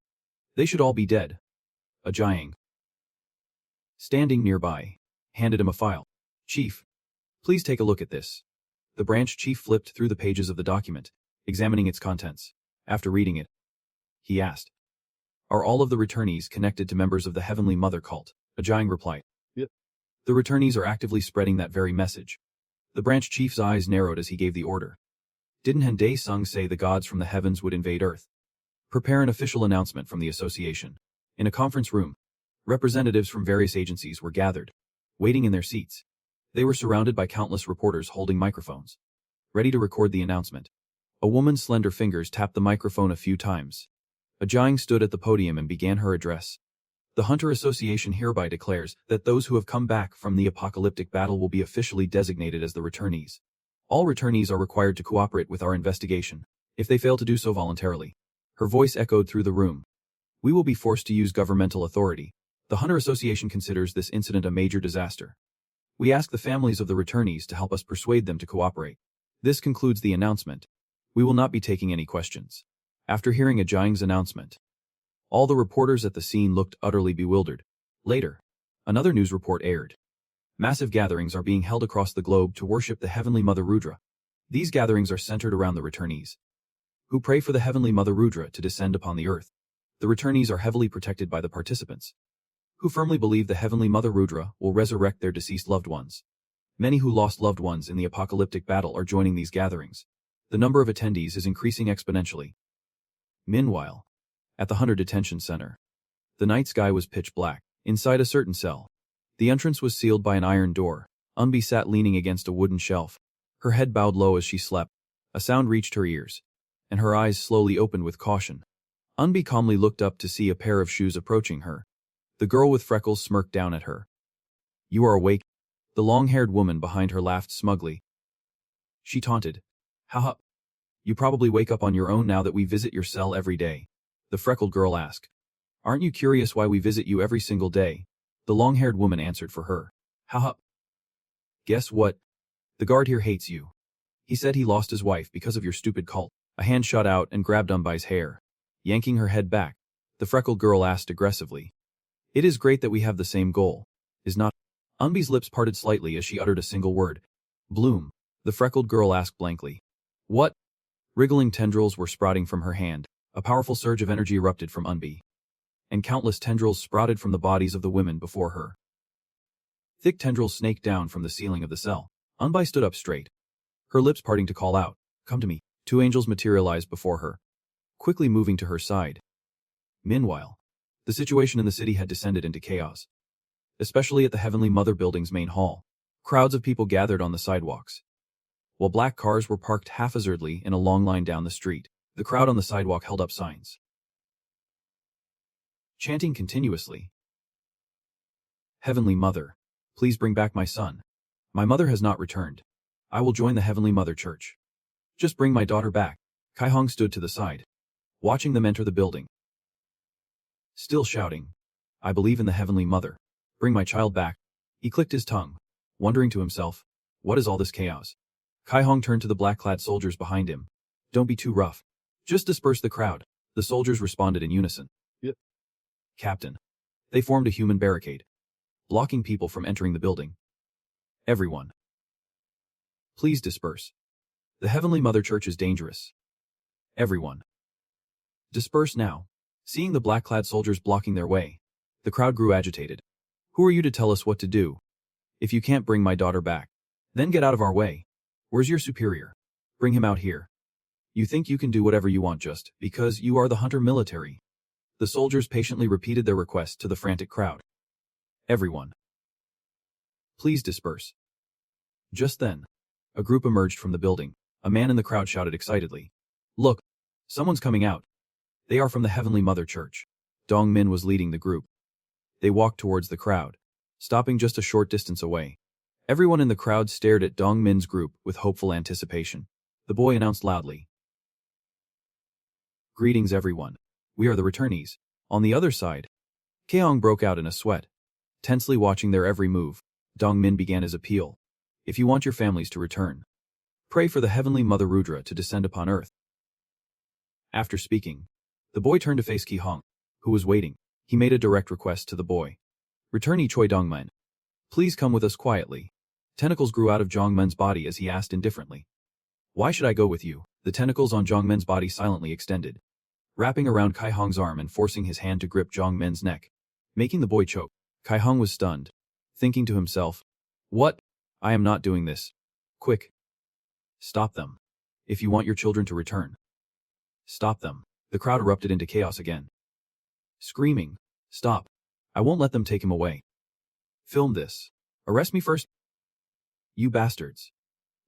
they should all be dead. A Jiang, standing nearby, handed him a file. Chief, please take a look at this. The branch chief flipped through the pages of the document, examining its contents. After reading it, he asked, Are all of the returnees connected to members of the Heavenly Mother cult? A Jiang replied, Yep. The returnees are actively spreading that very message. The branch chief's eyes narrowed as he gave the order. Didn't Han Dae-sung say the gods from the heavens would invade Earth? Prepare an official announcement from the association. In a conference room, representatives from various agencies were gathered, waiting in their seats. They were surrounded by countless reporters holding microphones, ready to record the announcement. A woman's slender fingers tapped the microphone a few times. A Jiang stood at the podium and began her address. The Hunter Association hereby declares that those who have come back from the apocalyptic battle will be officially designated as the returnees. All returnees are required to cooperate with our investigation. If they fail to do so voluntarily, her voice echoed through the room, we will be forced to use governmental authority. The Hunter Association considers this incident a major disaster. We ask the families of the returnees to help us persuade them to cooperate. This concludes the announcement. We will not be taking any questions. After hearing a Jiang's announcement, all the reporters at the scene looked utterly bewildered. Later, another news report aired. Massive gatherings are being held across the globe to worship the Heavenly Mother Rudra. These gatherings are centered around the returnees, who pray for the Heavenly Mother Rudra to descend upon the earth. The returnees are heavily protected by the participants, who firmly believe the Heavenly Mother Rudra will resurrect their deceased loved ones. Many who lost loved ones in the apocalyptic battle are joining these gatherings. The number of attendees is increasing exponentially. Meanwhile, at the Hunter Detention Center, the night sky was pitch black. Inside a certain cell, the entrance was sealed by an iron door. Unbi sat leaning against a wooden shelf, her head bowed low as she slept. A sound reached her ears, and her eyes slowly opened with caution. Unbi calmly looked up to see a pair of shoes approaching her. The girl with freckles smirked down at her. "You are awake." The long-haired woman behind her laughed smugly. She taunted. "Haha. You probably wake up on your own now that we visit your cell every day." The freckled girl asked. "Aren't you curious why we visit you every single day?" The long-haired woman answered for her. "Haha. Guess what? The guard here hates you. He said he lost his wife because of your stupid cult." A hand shot out and grabbed Unbi's hair. Yanking her head back, the freckled girl asked aggressively. "It is great that we have the same goal, is not?" Unbi's lips parted slightly as she uttered a single word. "Bloom." The freckled girl asked blankly. "What?" Wriggling tendrils were sprouting from her hand. A powerful surge of energy erupted from Unbi, and countless tendrils sprouted from the bodies of the women before her. Thick tendrils snaked down from the ceiling of the cell. Unbi stood up straight, her lips parting to call out, "Come to me." Two angels materialized before her, quickly moving to her side. Meanwhile, the situation in the city had descended into chaos, especially at the Heavenly Mother building's main hall. Crowds of people gathered on the sidewalks, while black cars were parked haphazardly in a long line down the street. The crowd on the sidewalk held up signs, chanting continuously. "Heavenly Mother, please bring back my son. My mother has not returned. I will join the Heavenly Mother Church. Just bring my daughter back." Kai Hong stood to the side, watching them enter the building, still shouting, "I believe in the Heavenly Mother. Bring my child back." He clicked his tongue, wondering to himself, what is all this chaos? Kai Hong turned to the black-clad soldiers behind him. "Don't be too rough. Just disperse the crowd." The soldiers responded in unison. "Yep, Captain." They formed a human barricade, blocking people from entering the building. "Everyone, please disperse. The Heavenly Mother Church is dangerous. Everyone, disperse now." Seeing the black-clad soldiers blocking their way, the crowd grew agitated. "Who are you to tell us what to do? If you can't bring my daughter back, then get out of our way. Where's your superior? Bring him out here. You think you can do whatever you want just because you are the Hunter military?" The soldiers patiently repeated their request to the frantic crowd. "Everyone, please disperse." Just then, a group emerged from the building. A man in the crowd shouted excitedly, "Look, someone's coming out. They are from the Heavenly Mother Church." Dong Min was leading the group. They walked towards the crowd, stopping just a short distance away. Everyone in the crowd stared at Dong Min's group with hopeful anticipation. The boy announced loudly, "Greetings everyone. We are the returnees." On the other side, Keong broke out in a sweat, tensely watching their every move. Dong Min began his appeal. "If you want your families to return, pray for the Heavenly Mother Rudra to descend upon earth." After speaking, the boy turned to face Ki Hong, who was waiting. He made a direct request to the boy. "Returnee Choi Dongmen, please come with us quietly." Tentacles grew out of Jongmen's body as he asked indifferently, "Why should I go with you?" The tentacles on Jongmen's body silently extended, wrapping around Kai Hong's arm and forcing his hand to grip Jongmen's neck, making the boy choke. Kai Hong was stunned, thinking to himself, "What? I am not doing this. Quick. Stop them. If you want your children to return, stop them." The crowd erupted into chaos again, screaming, "Stop. I won't let them take him away. Film this. Arrest me first. You bastards."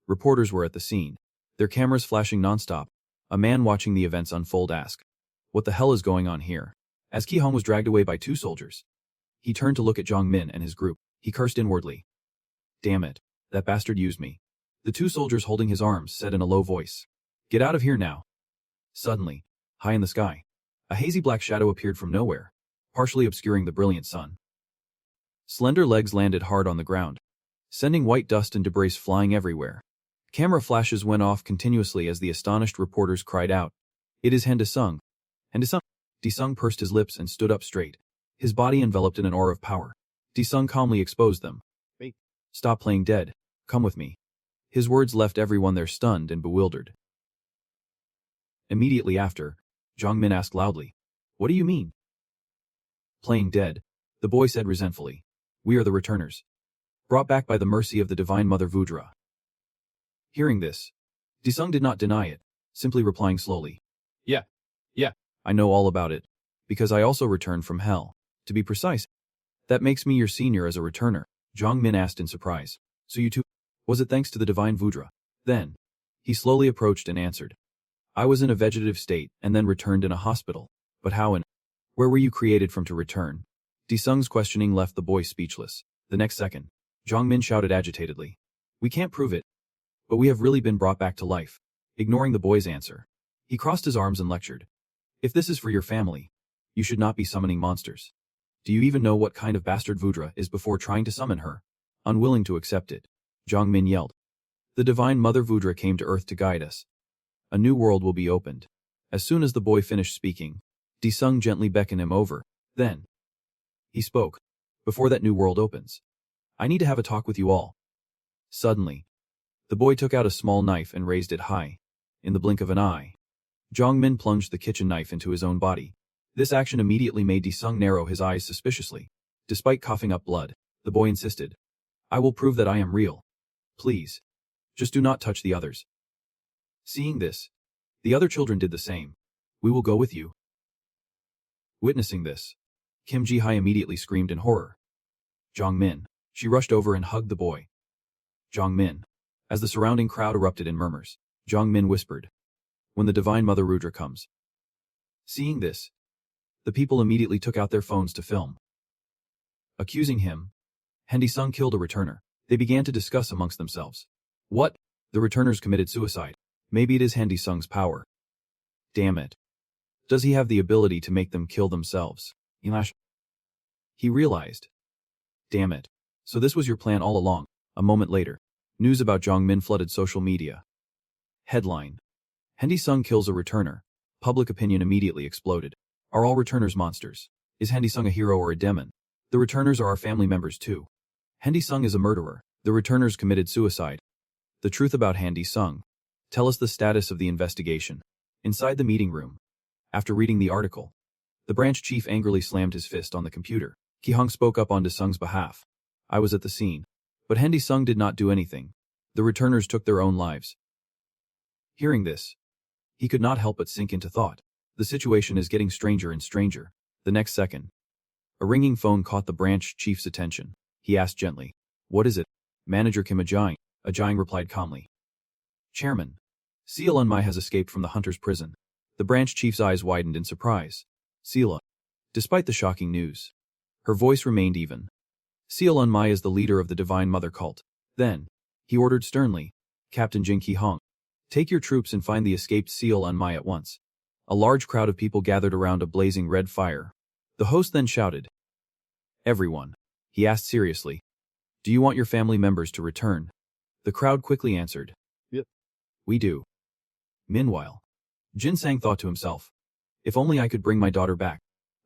Reporters were at the scene, their cameras flashing nonstop. A man watching the events unfold asked, "What the hell is going on here?" As Ki Hong was dragged away by two soldiers, he turned to look at Jong Min and his group. He cursed inwardly. "Damn it, that bastard used me." The two soldiers holding his arms said in a low voice, "Get out of here now." Suddenly, high in the sky, a hazy black shadow appeared from nowhere, partially obscuring the brilliant sun. Slender legs landed hard on the ground, sending white dust and debris flying everywhere. Camera flashes went off continuously as the astonished reporters cried out, "It is Handesung." Handesung. Disung pursed his lips and stood up straight, his body enveloped in an aura of power. Disung calmly exposed them. "Wait. Stop playing dead. Come with me." His words left everyone there stunned and bewildered. Immediately after, Jong Min asked loudly, "What do you mean?" "Playing dead," the boy said resentfully. "We are the returners. brought back by the mercy of the Divine Mother Vudra. Hearing this, Disung did not deny it, simply replying slowly. Yeah, I know all about it, because I also returned from hell. To be precise, that makes me your senior as a returner, Zhang Min asked in surprise. So you too? Was it thanks to the Divine Vudra? Then, he slowly approached and answered. I was in a vegetative state and then returned in a hospital. But how and where were you created from to return? Disung's questioning left the boy speechless. The next second, Zhang Min shouted agitatedly. We can't prove it, but we have really been brought back to life. Ignoring the boy's answer, he crossed his arms and lectured. If this is for your family, you should not be summoning monsters. Do you even know what kind of bastard Vudra is before trying to summon her? Unwilling to accept it, Zhang Min yelled. The Divine Mother Vudra came to Earth to guide us. A new world will be opened. As soon as the boy finished speaking, Disung gently beckoned him over. Then, he spoke. Before that new world opens, I need to have a talk with you all. Suddenly, the boy took out a small knife and raised it high. In the blink of an eye, Zhang Min plunged the kitchen knife into his own body. This action immediately made Disung narrow his eyes suspiciously. Despite coughing up blood, the boy insisted. I will prove that I am real. Please, just do not touch the others. Seeing this, the other children did the same. We will go with you. Witnessing this, Kim Ji-hai immediately screamed in horror. Zhang Min. She rushed over and hugged the boy. Zhang Min. As the surrounding crowd erupted in murmurs, Zhang Min whispered. When the Divine Mother Rudra comes. Seeing this, the people immediately took out their phones to film. Accusing him, Disung killed a returner. They began to discuss amongst themselves. What? The returners committed suicide. Maybe it is Disung's power. Damn it. Does he have the ability to make them kill themselves? He realized. Damn it. So this was your plan all along. A moment later, news about Zhang Min flooded social media. Headline. Disung kills a returner. Public opinion immediately exploded. Are all returners monsters? Is Disung a hero or a demon? The returners are our family members too. Disung is a murderer. The returners committed suicide. The truth about Disung. Tell us the status of the investigation. Inside the meeting room. After reading the article, the branch chief angrily slammed his fist on the computer. Ki-hong spoke up on Disung's behalf. I was at the scene. But Disung did not do anything. The returners took their own lives. Hearing this, he could not help but sink into thought. The situation is getting stranger and stranger. The next second, a ringing phone caught the branch chief's attention. He asked gently, What is it? Manager Kim Ajang. Ajang replied calmly. Chairman, Seal Unmai has escaped from the hunter's prison. The branch chief's eyes widened in surprise. Seela. Despite the shocking news, her voice remained even. Seal Unmai is the leader of the Divine Mother cult. Then, he ordered sternly, Captain Jin Ki-hong, take your troops and find the escaped Seal Unmai at once. A large crowd of people gathered around a blazing red fire. The host then shouted. Everyone, he asked seriously, do you want your family members to return? The crowd quickly answered. Yep. We do. Meanwhile, Jin Sang thought to himself, if only I could bring my daughter back.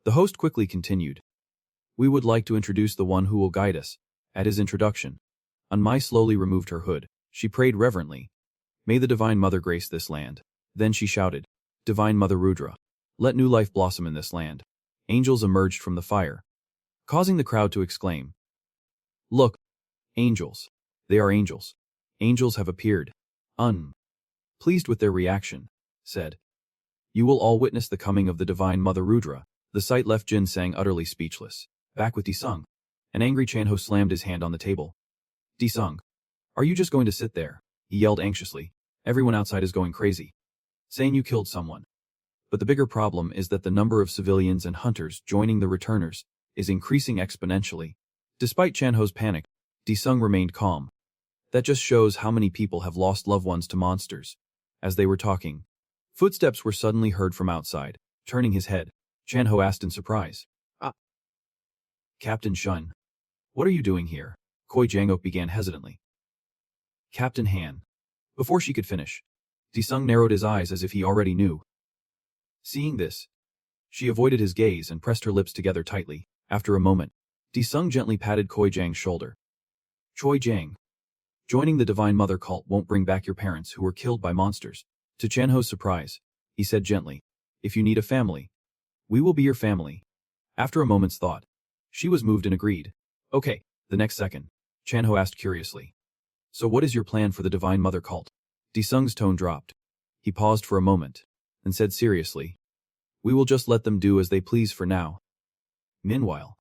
The host quickly continued. We would like to introduce the one who will guide us. At his introduction, Unmai slowly removed her hood. She prayed reverently. May the Divine Mother grace this land. Then she shouted, Divine Mother Rudra, let new life blossom in this land. Angels emerged from the fire, causing the crowd to exclaim. Look, angels. They are angels. Angels have appeared. Pleased with their reaction, said. You will all witness the coming of the Divine Mother Rudra. The sight left Jin Sang utterly speechless. Back with Disung. An angry Chanho slammed his hand on the table. Disung, are you just going to sit there? He yelled anxiously. Everyone outside is going crazy, saying you killed someone. But the bigger problem is that the number of civilians and hunters joining the returners is increasing exponentially. Despite Chanho's panic, Disung remained calm. That just shows how many people have lost loved ones to monsters. As they were talking, footsteps were suddenly heard from outside. Turning his head, Chanho asked in surprise. Captain Shun. What are you doing here? Koi Jangok began hesitantly. Captain Han. Before she could finish, Disung narrowed his eyes as if he already knew. Seeing this, she avoided his gaze and pressed her lips together tightly. After a moment, Disung gently patted Koi Jang's shoulder. Choi Jang. Joining the Divine Mother cult won't bring back your parents who were killed by monsters. To Chanho's surprise, he said gently, if you need a family, we will be your family. After a moment's thought, she was moved and agreed. Okay. The next second, Chanho asked curiously. So what is your plan for the Divine Mother cult? Disung's tone dropped. He paused for a moment, and said seriously, we will just let them do as they please for now. Meanwhile,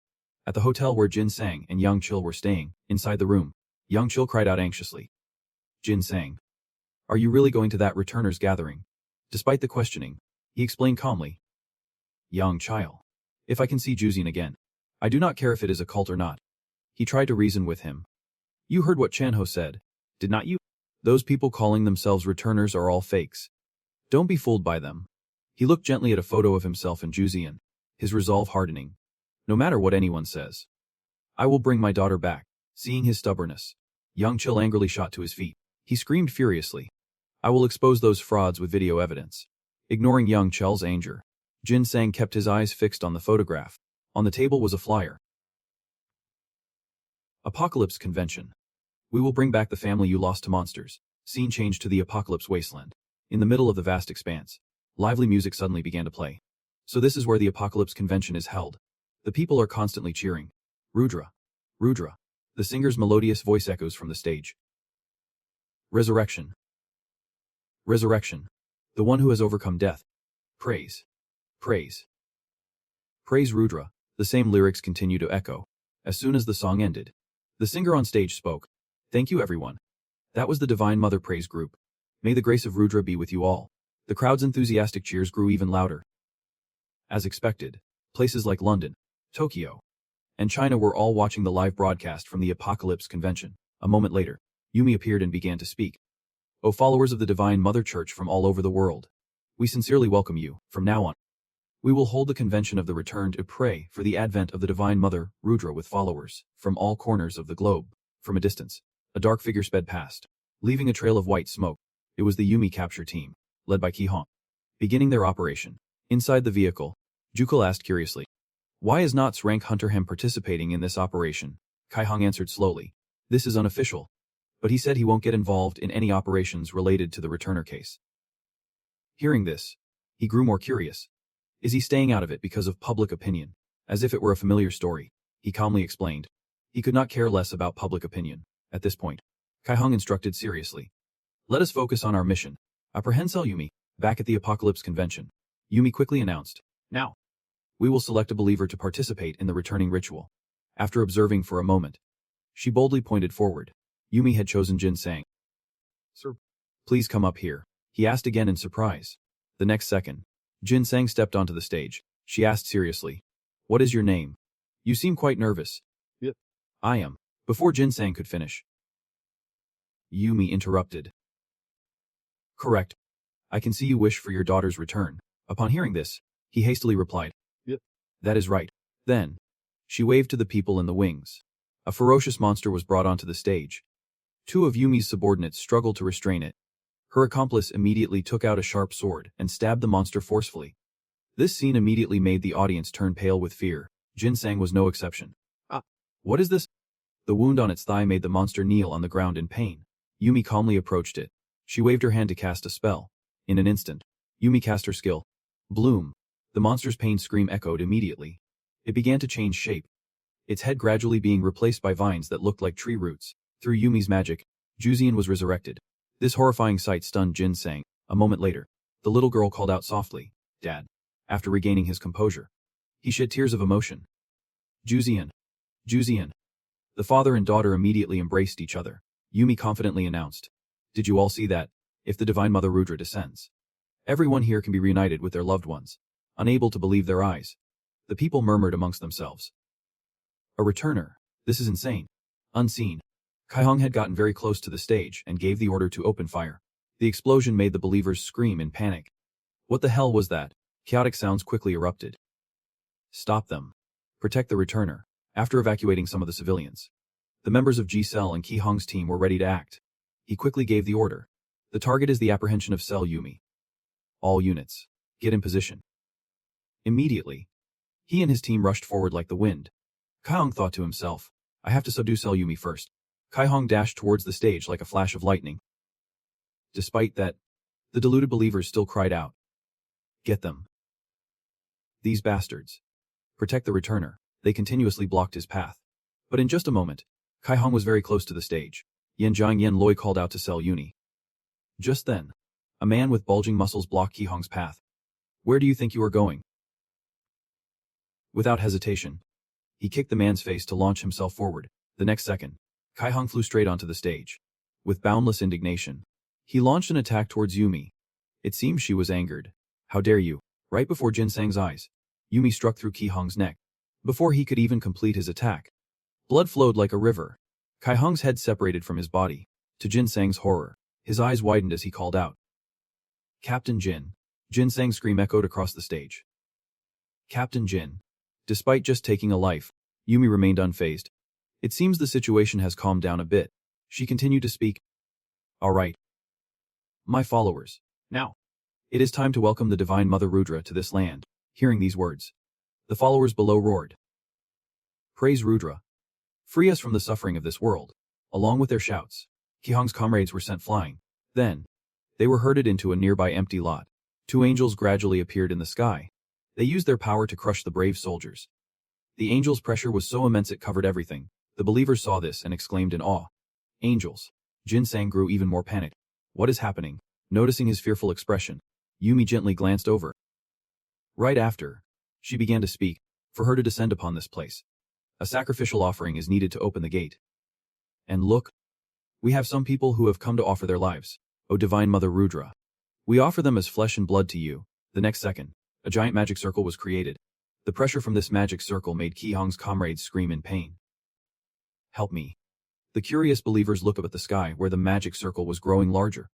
at the hotel where Jin Sang and Yang Chil were staying, inside the room, Yang Chil cried out anxiously. Jin Sang. Are you really going to that returners gathering? Despite the questioning, he explained calmly. Yang Chil. If I can see Juzian again, I do not care if it is a cult or not. He tried to reason with him. You heard what Chanho said, did not you? Those people calling themselves returners are all fakes. Don't be fooled by them. He looked gently at a photo of himself and Juzian, his resolve hardening. No matter what anyone says, I will bring my daughter back. Seeing his stubbornness, Yang Chil angrily shot to his feet. He screamed furiously. I will expose those frauds with video evidence. Ignoring Yang Chil's anger, Jin Sang kept his eyes fixed on the photograph. On the table was a flyer. Apocalypse Convention. We will bring back the family you lost to monsters. Scene changed to the apocalypse wasteland. In the middle of the vast expanse, lively music suddenly began to play. So this is where the apocalypse convention is held. The people are constantly cheering. Rudra. Rudra. The singer's melodious voice echoes from the stage. Resurrection. Resurrection. The one who has overcome death. Praise. Praise. Praise Rudra. The same lyrics continue to echo. As soon as the song ended, the singer on stage spoke. Thank you everyone. That was the Divine Mother Praise group. May the grace of Rudra be with you all. The crowd's enthusiastic cheers grew even louder. As expected, places like London, Tokyo, and China were all watching the live broadcast from the Apocalypse Convention. A moment later, Yumi appeared and began to speak. O followers of the Divine Mother Church from all over the world, we sincerely welcome you. From now on, we will hold the convention of the return to pray for the advent of the Divine Mother, Rudra, with followers from all corners of the globe. From a distance, a dark figure sped past, leaving a trail of white smoke. It was the Yumi capture team, led by Ki-hong. Beginning their operation, inside the vehicle, Jukul asked curiously, why is not sssrank Hunterham participating in this operation? Kai-hong answered slowly, this is unofficial, but he said he won't get involved in any operations related to the returner case. Hearing this, he grew more curious. Is he staying out of it because of public opinion? As if it were a familiar story, he calmly explained. He could not care less about public opinion. At this point, Kai-hong instructed seriously. Let us focus on our mission. Apprehend Yumi. Back at the Apocalypse Convention, Yumi quickly announced, now, we will select a believer to participate in the returning ritual. After observing for a moment, she boldly pointed forward. Yumi had chosen Jin Sang. Sir, please come up here, he asked again in surprise. The next second, Jin Sang stepped onto the stage. She asked seriously, what is your name? You seem quite nervous. Yep. I am. Before Jin Sang could finish, Yumi interrupted. Correct. I can see you wish for your daughter's return. Upon hearing this, he hastily replied. Yep. That is right. Then, she waved to the people in the wings. A ferocious monster was brought onto the stage. Two of Yumi's subordinates struggled to restrain it. Her accomplice immediately took out a sharp sword and stabbed the monster forcefully. This scene immediately made the audience turn pale with fear. Jin Sang was no exception. What is this? The wound on its thigh made the monster kneel on the ground in pain. Yumi calmly approached it. She waved her hand to cast a spell. In an instant, Yumi cast her skill. Bloom. The monster's pain scream echoed immediately. It began to change shape, its head gradually being replaced by vines that looked like tree roots. Through Yumi's magic, Juzian was resurrected. This horrifying sight stunned Jin Sang. A moment later, the little girl called out softly, Dad. After regaining his composure, he shed tears of emotion. Juzian. Juzian. The father and daughter immediately embraced each other. Yumi confidently announced, did you all see that? If the Divine Mother Rudra descends, everyone here can be reunited with their loved ones. Unable to believe their eyes, the people murmured amongst themselves. A returner. This is insane. Unseen, Kai-hong had gotten very close to the stage and gave the order to open fire. The explosion made the believers scream in panic. What the hell was that? Chaotic sounds quickly erupted. Stop them. Protect the returner. After evacuating some of the civilians, the members of Ji-Cell and Ki-hong's team were ready to act. He quickly gave the order. The target is the apprehension of Cell Yumi. All units, get in position. Immediately, he and his team rushed forward like the wind. Kai-hong thought to himself, I have to subdue Cell Yumi first. Kai-hong dashed towards the stage like a flash of lightning. Despite that, the deluded believers still cried out. Get them. These bastards. Protect the returner. They continuously blocked his path. But in just a moment, Kai Hong was very close to the stage. Yan Jiang Yan Loi called out to sell Yuni. Just then, a man with bulging muscles blocked Ki Hong's path. Where do you think you are going? Without hesitation, he kicked the man's face to launch himself forward. The next second, Kai Hong flew straight onto the stage. With boundless indignation, he launched an attack towards Yumi. It seems she was angered. How dare you? Right before Jin Sang's eyes, Yumi struck through Ki Hong's neck. Before he could even complete his attack, blood flowed like a river. Kai Hong's head separated from his body. To Jin Sang's horror, his eyes widened as he called out, Captain Jin. Jin Sang's scream echoed across the stage. Captain Jin. Despite just taking a life, Yumi remained unfazed. It seems the situation has calmed down a bit. She continued to speak. All right. My followers. Now, it is time to welcome the Divine Mother Rudra to this land. Hearing these words, the followers below roared. Praise Rudra. Free us from the suffering of this world. Along with their shouts, Ki Hong's comrades were sent flying. Then, they were herded into a nearby empty lot. Two angels gradually appeared in the sky. They used their power to crush the brave soldiers. The angels' pressure was so immense it covered everything. The believers saw this and exclaimed in awe. Angels. Jin Sang grew even more panicked. What is happening? Noticing his fearful expression, Yumi gently glanced over. Right after, she began to speak. For her to descend upon this place, a sacrificial offering is needed to open the gate. And look, we have some people who have come to offer their lives. O Divine Mother Rudra. We offer them as flesh and blood to you. The next second, a giant magic circle was created. The pressure from this magic circle made Ki Hong's comrades scream in pain. Help me. The curious believers looked up at the sky where the magic circle was growing larger.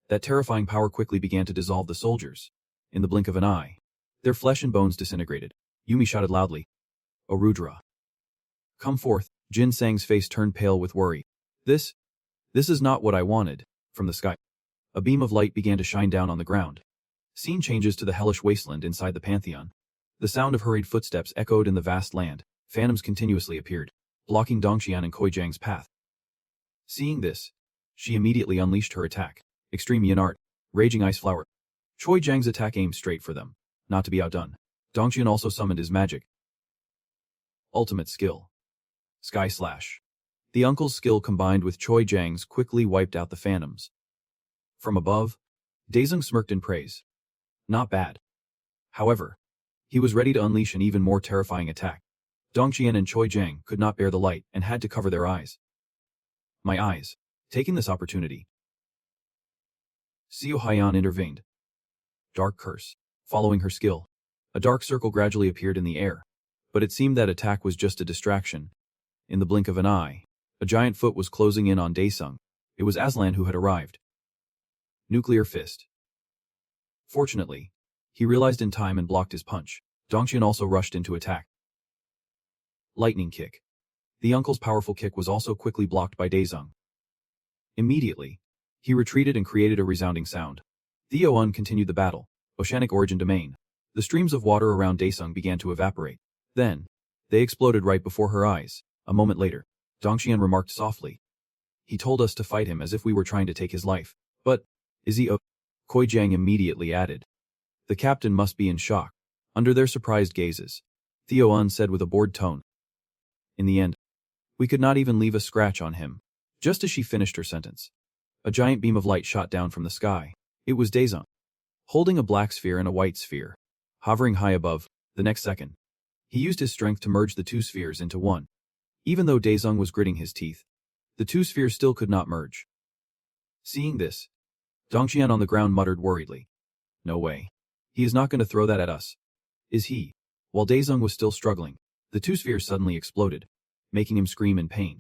That terrifying power quickly began to dissolve the soldiers. In the blink of an eye, their flesh and bones disintegrated. Yumi shouted loudly, O Rudra. Come forth. Jin Sang's face turned pale with worry. This is not what I wanted. From the sky, a beam of light began to shine down on the ground. Scene changes to the hellish wasteland inside the Pantheon. The sound of hurried footsteps echoed in the vast land. Phantoms continuously appeared, blocking Dongxian and Koi Jiang's path. Seeing this, she immediately unleashed her attack. Extreme Yin Art, Raging Ice Flower. Choi Jiang's attack aimed straight for them. Not to be outdone, Dongxian also summoned his magic. Ultimate skill. Sky Slash. The uncle's skill combined with Choi Jiang's quickly wiped out the phantoms. From above, Daezung smirked in praise. Not bad. However, he was ready to unleash an even more terrifying attack. Dongxian and Choi Jiang could not bear the light and had to cover their eyes. My eyes. Taking this opportunity, Xiu Haiyan intervened. Dark Curse. Following her skill, a dark circle gradually appeared in the air. But it seemed that attack was just a distraction. In the blink of an eye, a giant foot was closing in on Daesung. It was Aslan who had arrived. Nuclear Fist. Fortunately, he realized in time and blocked his punch. Dongxian also rushed into attack. Lightning Kick. The uncle's powerful kick was also quickly blocked by Daesung. Immediately, he retreated and created a resounding sound. Theo Un continued the battle. Oceanic Origin Domain. The streams of water around Daesung began to evaporate. Then, they exploded right before her eyes. A moment later, Dongxian remarked softly. He told us to fight him as if we were trying to take his life. But, is he Koi Jiang immediately added. The captain must be in shock. Under their surprised gazes, Theo Un said with a bored tone. In the end, we could not even leave a scratch on him. Just as she finished her sentence, a giant beam of light shot down from the sky. It was Daesung, holding a black sphere and a white sphere, hovering high above. The next second, he used his strength to merge the two spheres into one. Even though Daesung was gritting his teeth, the two spheres still could not merge. Seeing this, Dongxian on the ground muttered worriedly. No way. He is not going to throw that at us. Is he? While Daesung was still struggling, the two spheres suddenly exploded, making him scream in pain.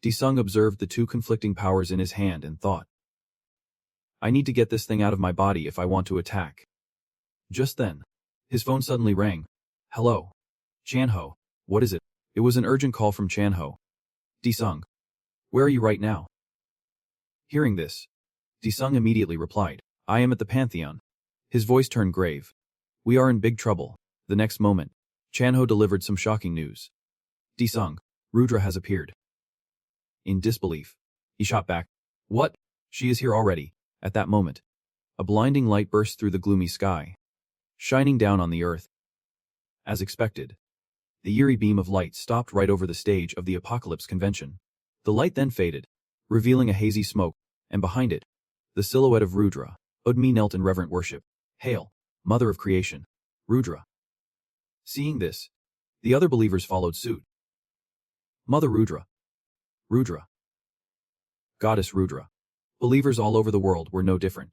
Daesung observed the two conflicting powers in his hand and thought, I need to get this thing out of my body if I want to attack. Just then, his phone suddenly rang. Hello. Chanho. What is it? It was an urgent call from Chanho. Daesung. Where are you right now? Hearing this, Daesung immediately replied, I am at the Pantheon. His voice turned grave. We are in big trouble. The next moment, Chanho delivered some shocking news. Daesung, Rudra has appeared. In disbelief, he shot back. What? She is here already. At that moment, a blinding light burst through the gloomy sky, shining down on the earth. As expected, the eerie beam of light stopped right over the stage of the Apocalypse Convention. The light then faded, revealing a hazy smoke, and behind it, the silhouette of Rudra. Udmi knelt in reverent worship. Hail, Mother of Creation, Rudra. Seeing this, the other believers followed suit. Mother Rudra. Rudra. Goddess Rudra. Believers all over the world were no different.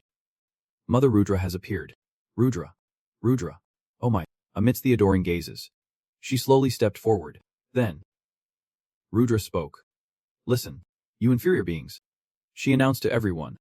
Mother Rudra has appeared. Rudra. Rudra. Oh my. Amidst the adoring gazes, she slowly stepped forward. Then, Rudra spoke. Listen, you inferior beings. She announced to everyone.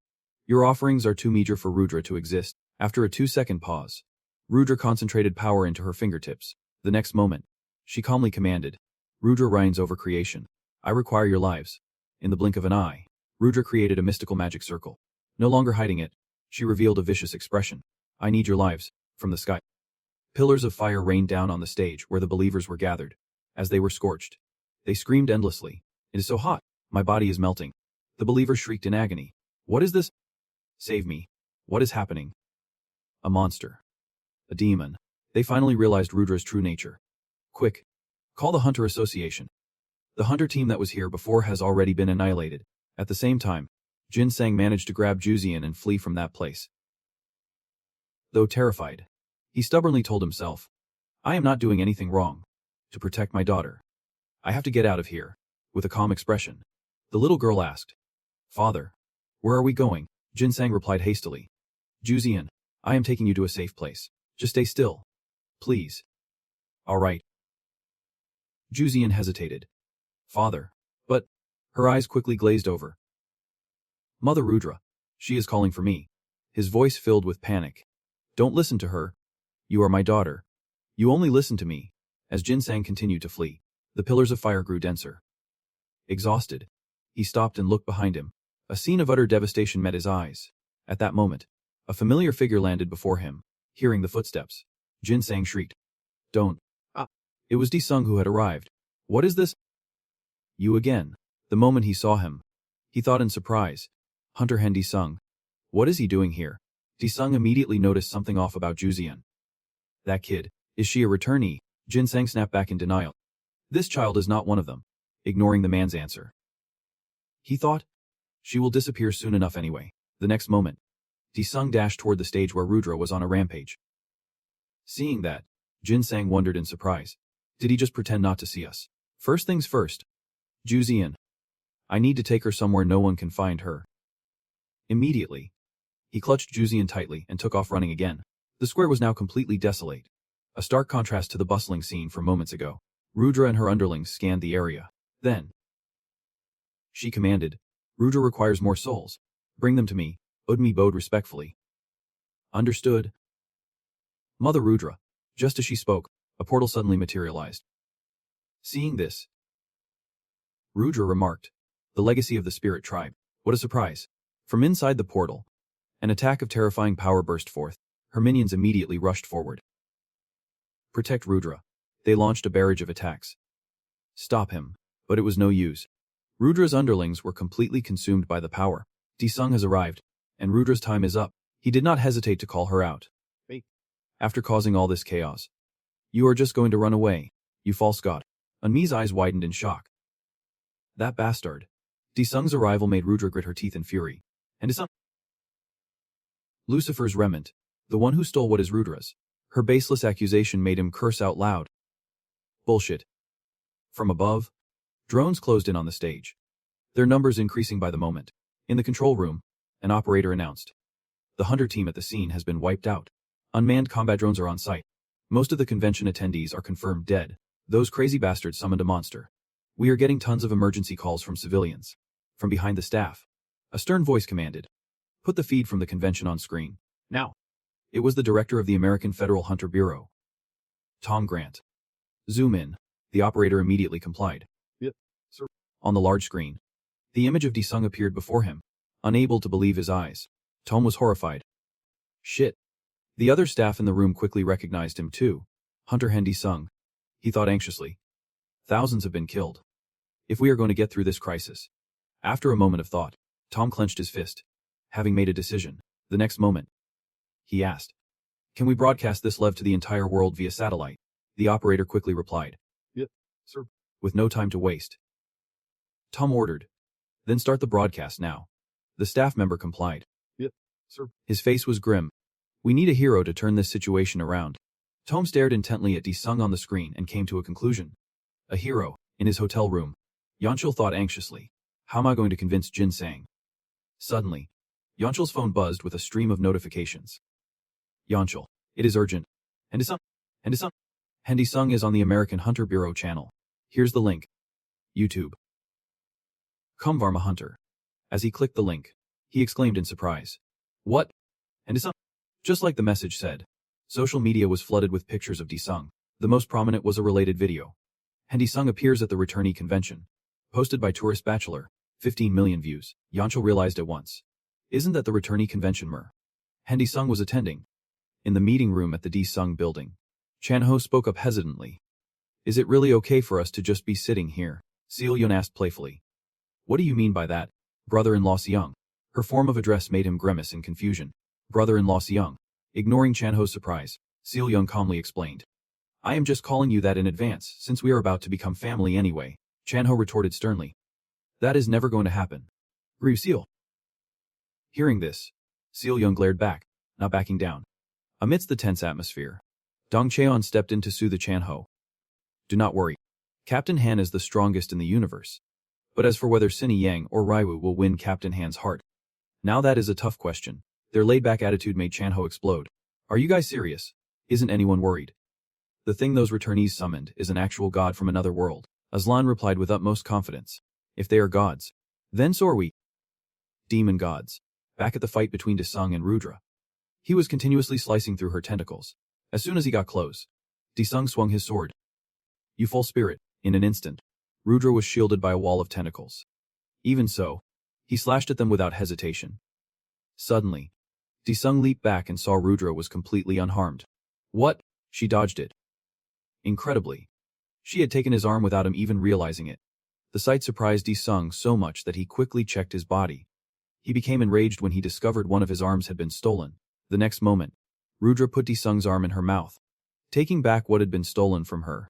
Your offerings are too meager for Rudra to exist. After a 2-second pause, Rudra concentrated power into her fingertips. The next moment, she calmly commanded. Rudra reigns over creation. I require your lives. In the blink of an eye, Rudra created a mystical magic circle. No longer hiding it, she revealed a vicious expression. I need your lives. From the sky, pillars of fire rained down on the stage where the believers were gathered. As they were scorched, they screamed endlessly. It is so hot. My body is melting. The believers shrieked in agony. What is this? Save me. What is happening? A monster. A demon. They finally realized Rudra's true nature. Quick. Call the Hunter Association. The hunter team that was here before has already been annihilated. At the same time, Ginseng managed to grab Juzian and flee from that place. Though terrified, he stubbornly told himself, I am not doing anything wrong. To protect my daughter, I have to get out of here. With a calm expression, the little girl asked, Father, where are we going? Ginseng replied hastily. Juzian, I am taking you to a safe place. Just stay still. Please. All right. Juzian hesitated. Father. But, her eyes quickly glazed over. Mother Rudra. She is calling for me. His voice filled with panic. Don't listen to her. You are my daughter. You only listen to me. As Ginseng continued to flee, the pillars of fire grew denser. Exhausted, he stopped and looked behind him. A scene of utter devastation met his eyes. At that moment, a familiar figure landed before him. Hearing the footsteps, Ginseng shrieked. Don't. Ah. It was Disung who had arrived. What is this? You again. The moment he saw him, he thought in surprise. Hunter Hen Disung. What is he doing here? Disung immediately noticed something off about Juzian. That kid. Is she a returnee? Ginseng snapped back in denial. This child is not one of them. Ignoring the man's answer, he thought, she will disappear soon enough anyway. The next moment, Disung dashed toward the stage where Rudra was on a rampage. Seeing that, Ginseng wondered in surprise. Did he just pretend not to see us? First things first. Juzian. I need to take her somewhere no one can find her. Immediately, he clutched Juzian tightly and took off running again. The square was now completely desolate. A stark contrast to the bustling scene from moments ago. Rudra and her underlings scanned the area. Then, she commanded, Rudra requires more souls. Bring them to me. Udmi bowed respectfully. Understood. Mother Rudra. Just as she spoke, a portal suddenly materialized. Seeing this, Rudra remarked, the legacy of the spirit tribe. What a surprise. From inside the portal, an attack of terrifying power burst forth. Her minions immediately rushed forward. Protect Rudra. They launched a barrage of attacks. Stop him. But it was no use. Rudra's underlings were completely consumed by the power. Disung has arrived, and Rudra's time is up. He did not hesitate to call her out. Wait. After causing all this chaos, you are just going to run away, you false god. Unmi's eyes widened in shock. That bastard. Disung's arrival made Rudra grit her teeth in fury. And Disung, Lucifer's remnant, the one who stole what is Rudra's. Her baseless accusation made him curse out loud. Bullshit. From above, drones closed in on the stage, their numbers increasing by the moment. In the control room, an operator announced. The hunter team at the scene has been wiped out. Unmanned combat drones are on site. Most of the convention attendees are confirmed dead. Those crazy bastards summoned a monster. We are getting tons of emergency calls from civilians. From behind the staff, a stern voice commanded. Put the feed from the convention on screen. Now. It was the director of the American Federal Hunter Bureau, Tom Grant. Zoom in. The operator immediately complied. Yep, sir. On the large screen, the image of Disung appeared before him. Unable to believe his eyes, Tom was horrified. Shit. The other staff in the room quickly recognized him too. Hunter Hen Disung. He thought anxiously. Thousands have been killed. If we are going to get through this crisis. After a moment of thought, Tom clenched his fist. Having made a decision, the next moment, he asked, can we broadcast this live to the entire world via satellite? The operator quickly replied. Yep, sir. With no time to waste, Tom ordered, Then start the broadcast now. The staff member complied. Yep, sir. His face was grim. We need a hero to turn this situation around. Tom stared intently at Sung on the screen and came to a conclusion. A hero, in his hotel room. Yanchul thought anxiously. How am I going to convince Jin Sang? Suddenly, Yanchul's phone buzzed with a stream of notifications. Yanchul, it is urgent. Hendy Sung is on the American Hunter Bureau channel. Here's the link. YouTube. Come Varma Hunter. As he clicked the link, he exclaimed in surprise. What? Hendy Sung? Just like the message said, social media was flooded with pictures of Sung. The most prominent was a related video. Hendy Sung appears at the returnee convention. Posted by Tourist Bachelor, 15 million views. Yanchul realized at once. Isn't that the returnee convention Hendy Sung was attending? In the meeting room at the Sung building, Chan-ho spoke up hesitantly. Is it really okay for us to just be sitting here? Seo-yeon asked playfully. What do you mean by that? Brother-in-law Seong. Her form of address made him grimace in confusion. Brother-in-law Seong. Ignoring Chan-ho's surprise, Seo-yeon calmly explained. I am just calling you that in advance, since we are about to become family anyway, Chan-ho retorted sternly. That is never going to happen. Ryu Seo. Hearing this, Seo-yeon glared back, not backing down. Amidst the tense atmosphere, Dong Cheon stepped in to soothe Chan-ho. Do not worry. Captain Han is the strongest in the universe. But as for whether Sinny Yang or Ryu will win Captain Han's heart, now that is a tough question. Their laid-back attitude made Chan-ho explode. Are you guys serious? Isn't anyone worried? The thing those returnees summoned is an actual god from another world, Aslan replied with utmost confidence. If they are gods, then so are we. Demon gods. Back at the fight between Sung and Rudra. He was continuously slicing through her tentacles. As soon as he got close, Sung swung his sword. You full spirit. In an instant, Rudra was shielded by a wall of tentacles. Even so, he slashed at them without hesitation. Suddenly, Sung leaped back and saw Rudra was completely unharmed. What? She dodged it. Incredibly, she had taken his arm without him even realizing it. The sight surprised Sung so much that he quickly checked his body. He became enraged when he discovered one of his arms had been stolen. The next moment, Rudra put Sung's arm in her mouth, taking back what had been stolen from her.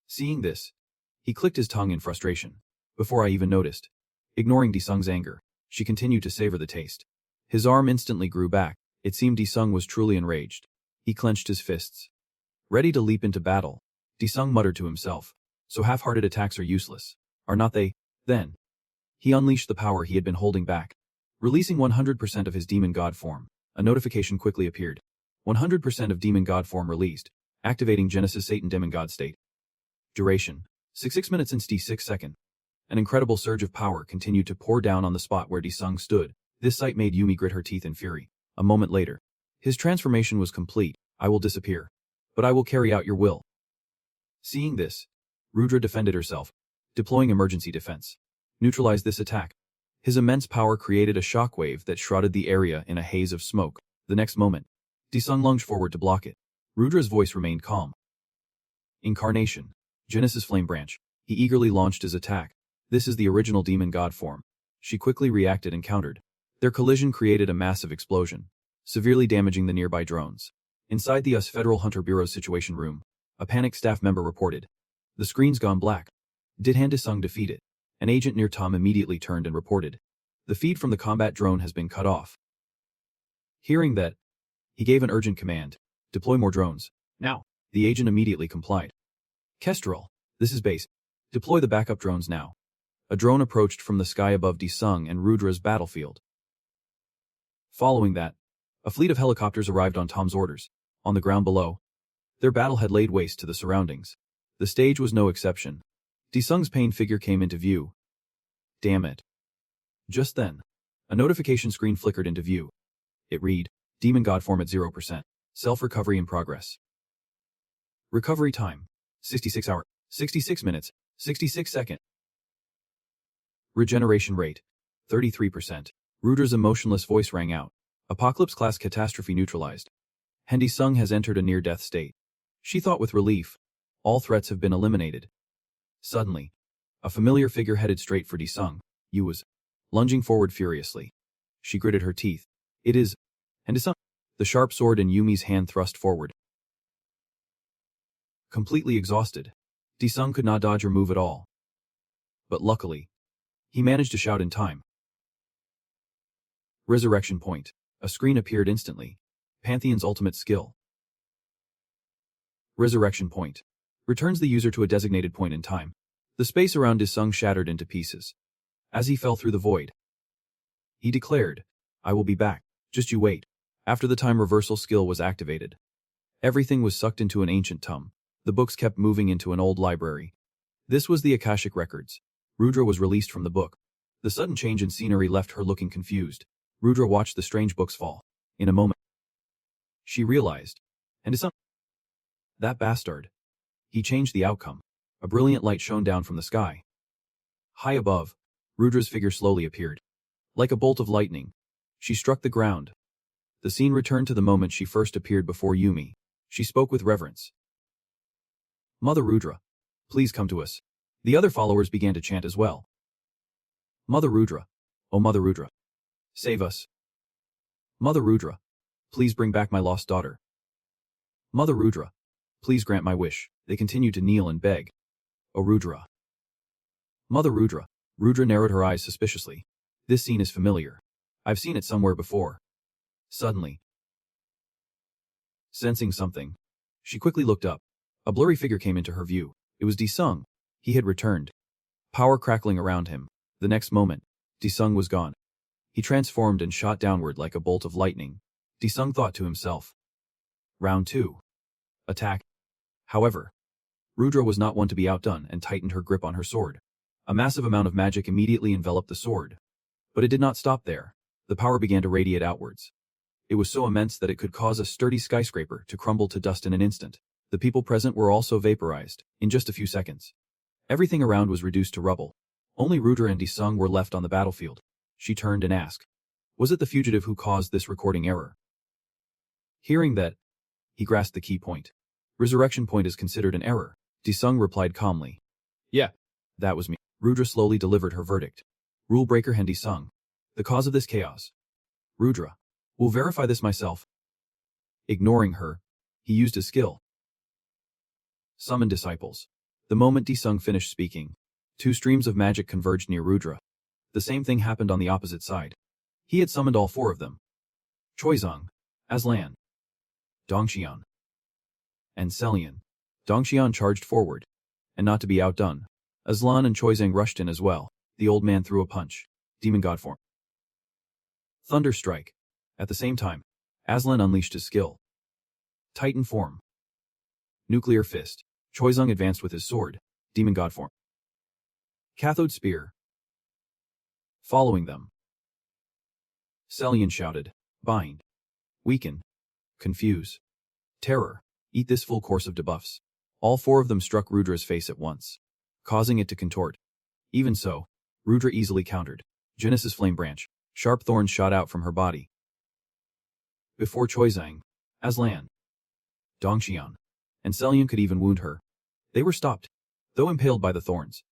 Seeing this, he clicked his tongue in frustration. Before I even noticed, ignoring Sung's anger, she continued to savor the taste. His arm instantly grew back. It seemed Sung was truly enraged. He clenched his fists, ready to leap into battle. Sung muttered to himself, so half-hearted attacks are useless, are not they? Then, he unleashed the power he had been holding back. Releasing 100% of his demon god form, a notification quickly appeared. 100% of demon god form released, activating Genesis Satan demon god state. Duration, 6 minutes and 6 seconds. An incredible surge of power continued to pour down on the spot where Sung stood. This sight made Yumi grit her teeth in fury. A moment later, his transformation was complete. I will disappear, but I will carry out your will. Seeing this, Rudra defended herself, deploying emergency defense. Neutralize this attack. His immense power created a shockwave that shrouded the area in a haze of smoke. The next moment, Sung lunged forward to block it. Rudra's voice remained calm. Incarnation. Genesis Flame Branch. He eagerly launched his attack. This is the original demon god form. She quickly reacted and countered. Their collision created a massive explosion, severely damaging the nearby drones. Inside the US Federal Hunter Bureau's Situation Room, a panicked staff member reported. The screen's gone black. Did Han Sung defeat it? An agent near Tom immediately turned and reported. The feed from the combat drone has been cut off. Hearing that, he gave an urgent command. Deploy more drones. Now. The agent immediately complied. Kestrel, this is base. Deploy the backup drones now. A drone approached from the sky above Sung and Rudra's battlefield. Following that, a fleet of helicopters arrived on Tom's orders. On the ground below, their battle had laid waste to the surroundings. The stage was no exception. Sung's pain figure came into view. Damn it. Just then, a notification screen flickered into view. It read, Demon God form at 0%. Self-recovery in progress. Recovery time, 66 hours, 66 minutes, 66 seconds. Regeneration rate, 33%. Rudra's emotionless voice rang out. Apocalypse-class catastrophe neutralized. Hendy Sung has entered a near-death state. She thought with relief. All threats have been eliminated. Suddenly, a familiar figure headed straight for Sung. Yu was lunging forward furiously. She gritted her teeth. It is Hendy Sung. The sharp sword in Yumi's hand thrust forward. Completely exhausted, Sung could not dodge or move at all. But luckily, He managed to shout in time. Resurrection point. A screen appeared instantly. Pantheon's ultimate skill. Resurrection point. Returns the user to a designated point in time. The space around Disung shattered into pieces. As he fell through the void, he declared, "I will be back. Just you wait." After the time reversal skill was activated, everything was sucked into an ancient tomb. The books kept moving into an old library. This was the Akashic Records. Rudra was released from the book. The sudden change in scenery left her looking confused. Rudra watched the strange books fall. In a moment, she realized, and Disung, that bastard. He changed the outcome. A brilliant light shone down from the sky. High above, Rudra's figure slowly appeared. Like a bolt of lightning, she struck the ground. The scene returned to the moment she first appeared before Yumi. She spoke with reverence. "Mother Rudra, please come to us." The other followers began to chant as well. "Mother Rudra, oh Mother Rudra, save us. Mother Rudra, please bring back my lost daughter. Mother Rudra, please grant my wish." They continued to kneel and beg. "O Rudra. Mother Rudra." Rudra narrowed her eyes suspiciously. "This scene is familiar. I've seen it somewhere before." Suddenly, sensing something, she quickly looked up. A blurry figure came into her view. It was Disung. He had returned. Power crackling around him. The next moment, Disung was gone. He transformed and shot downward like a bolt of lightning. Disung thought to himself. Round 2. Attack. However, Rudra was not one to be outdone and tightened her grip on her sword. A massive amount of magic immediately enveloped the sword. But it did not stop there. The power began to radiate outwards. It was so immense that it could cause a sturdy skyscraper to crumble to dust in an instant. The people present were also vaporized, in just a few seconds. Everything around was reduced to rubble. Only Rudra and Disung were left on the battlefield. She turned and asked, "Was it the fugitive who caused this recording error?" Hearing that, he grasped the key point. Resurrection point is considered an error. Disung replied calmly, "Yeah, that was me." Rudra slowly delivered her verdict. "Rule breaker and Disung. The cause of this chaos. Rudra will verify this myself." Ignoring her, he used his skill. Summon disciples. The moment Disung finished speaking, 2 streams of magic converged near Rudra. The same thing happened on the opposite side. He had summoned all 4 of them. Choizong, Aslan, Dongxian, and Celian. Dongxian charged forward. And not to be outdone, Aslan and Choizong rushed in as well. The old man threw a punch. Demon God form. Thunder strike. At the same time, Aslan unleashed his skill. Titan form. Nuclear fist. Choizong advanced with his sword. Demon God form. Cathode spear. Following them, Celian shouted, "Bind. Weaken. Confuse. Terror. Eat this full course of debuffs." All 4 of them struck Rudra's face at once, causing it to contort. Even so, Rudra easily countered. Genesis Flame Branch. Sharp thorns shot out from her body. Before Choizong, Aslan, Dongxian, and Celian could even wound her, they were stopped, though impaled by the thorns.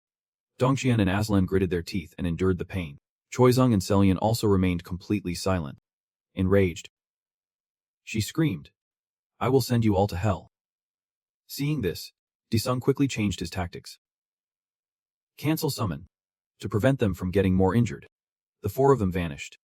Dongxian and Aslan gritted their teeth and endured the pain. Choizong and Celian also remained completely silent. Enraged, she screamed, "I will send you all to hell." Seeing this, Disung quickly changed his tactics. Cancel summon. To prevent them from getting more injured. The 4 of them vanished.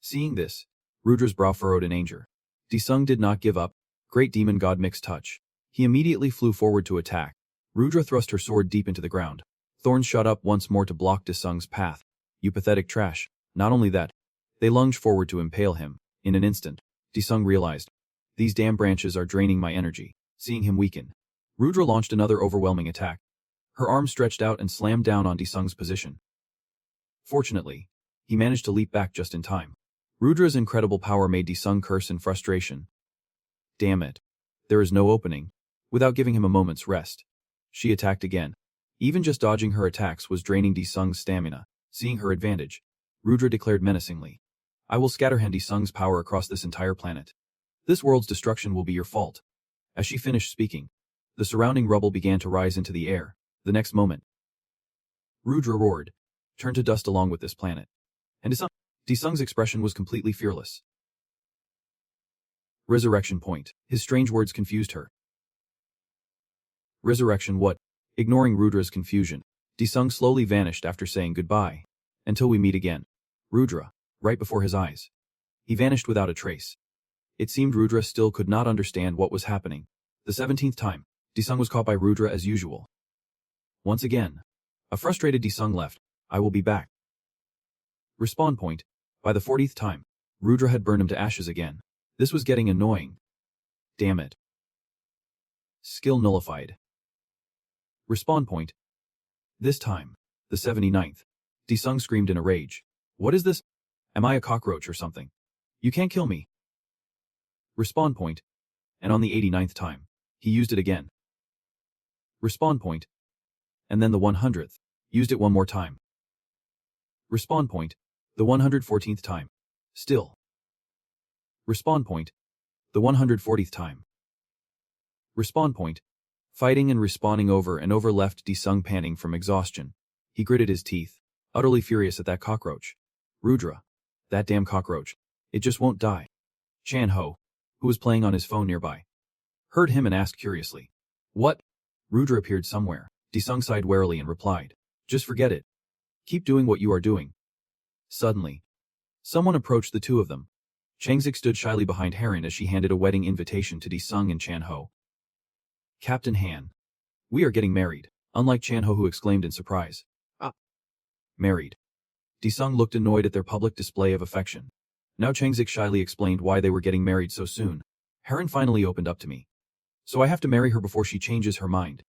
Seeing this, Rudra's brow furrowed in anger. Disung did not give up. Great demon god mixed touch. He immediately flew forward to attack. Rudra thrust her sword deep into the ground. Thorns shot up once more to block Disung's path. "You pathetic trash." Not only that, they lunged forward to impale him. In an instant, Disung realized, "These damn branches are draining my energy." Seeing him weaken, Rudra launched another overwhelming attack. Her arm stretched out and slammed down on Disung's position. Fortunately, he managed to leap back just in time. Rudra's incredible power made Disung curse in frustration. "Damn it. There is no opening." Without giving him a moment's rest, she attacked again. Even just dodging her attacks was draining Disung's stamina. Seeing her advantage, Rudra declared menacingly, "I will scatter Disung's power across this entire planet. This world's destruction will be your fault." As she finished speaking, the surrounding rubble began to rise into the air. The next moment, Rudra roared, "Turn to dust along with this planet." And Disung's expression was completely fearless. Resurrection point. His strange words confused her. Resurrection what? Ignoring Rudra's confusion, Disung slowly vanished after saying goodbye. Until we meet again. Rudra, right before his eyes. He vanished without a trace. It seemed Rudra still could not understand what was happening. The 17th time, Disung was caught by Rudra as usual. Once again. A frustrated Disung left. I will be back. Respawn point. By the 40th time, Rudra had burned him to ashes again. This was getting annoying. Damn it. Skill nullified. Respawn point. This time, the 79th. Disung screamed in a rage. What is this? Am I a cockroach or something? You can't kill me. Respawn point. And on the 89th time, he used it again. Respawn point. And then the 100th, used it one more time. Respawn point. The 114th time. Still. Respawn point. The 140th time. Respawn point. Fighting and respawning over and over left Disung panting from exhaustion. He gritted his teeth, utterly furious at that cockroach. Rudra. That damn cockroach. It just won't die. Chan-ho, who was playing on his phone nearby, heard him and asked curiously. What? Rudra appeared somewhere. Disung sighed warily and replied. Just forget it. Keep doing what you are doing. Suddenly, someone approached the two of them. Changzik stood shyly behind Heron as she handed a wedding invitation to Disung and Chan-ho. Captain Han. We are getting married, unlike Chan-ho who exclaimed in surprise. Married. Disung looked annoyed at their public display of affection. Now Changzik shyly explained why they were getting married so soon. Heron finally opened up to me. So I have to marry her before she changes her mind.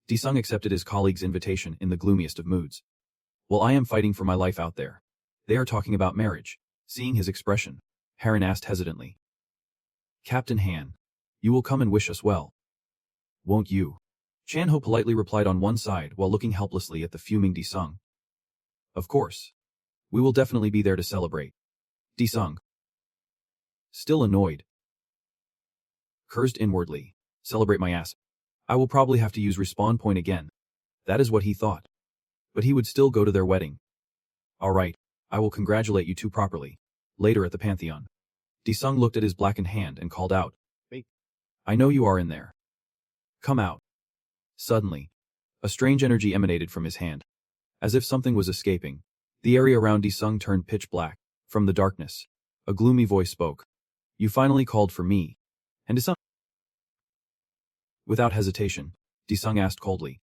Disung accepted his colleague's invitation in the gloomiest of moods. Well, I am fighting for my life out there. They are talking about marriage. Seeing his expression, Heron asked hesitantly. Captain Han, you will come and wish us well. Won't you? Chan-ho politely replied on one side while looking helplessly at the fuming Disung. Of course. We will definitely be there to celebrate. Disung. Still annoyed. Cursed inwardly. Celebrate my ass. I will probably have to use respawn point again. That is what he thought. But he would still go to their wedding. Alright, I will congratulate you two properly. Later at the Pantheon. Disung looked at his blackened hand and called out. Wait. I know you are in there. Come out. Suddenly, a strange energy emanated from his hand. As if something was escaping, the area around Disung turned pitch black. From the darkness, a gloomy voice spoke. You finally called for me. And Disung. Without hesitation, Disung asked coldly.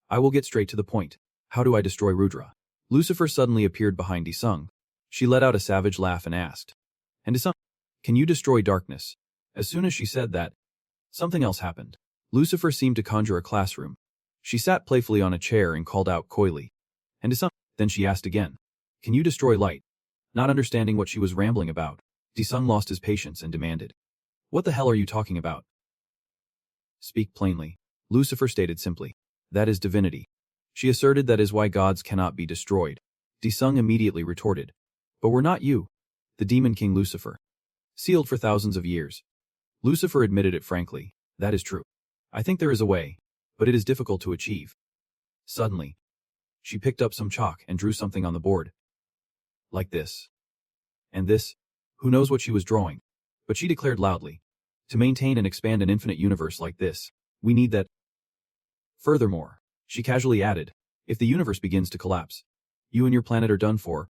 I will get straight to the point. How do I destroy Rudra? Lucifer suddenly appeared behind Disung. She let out a savage laugh and asked. And Disung, can you destroy darkness? As soon as she said that, something else happened. Lucifer seemed to conjure a classroom. She sat playfully on a chair and called out coyly. And Disung. Then she asked again. Can you destroy light? Not understanding what she was rambling about, Disung lost his patience and demanded. What the hell are you talking about? Speak plainly. Lucifer stated simply. That is divinity. She asserted that is why gods cannot be destroyed. Disung immediately retorted. But we're not you. The demon king Lucifer. Sealed for thousands of years. Lucifer admitted it frankly. That is true. I think there is a way, but it is difficult to achieve. Suddenly, she picked up some chalk and drew something on the board. Like this. And this. Who knows what she was drawing? But she declared loudly. To maintain and expand an infinite universe like this, we need that. Furthermore, she casually added, if the universe begins to collapse, you and your planet are done for.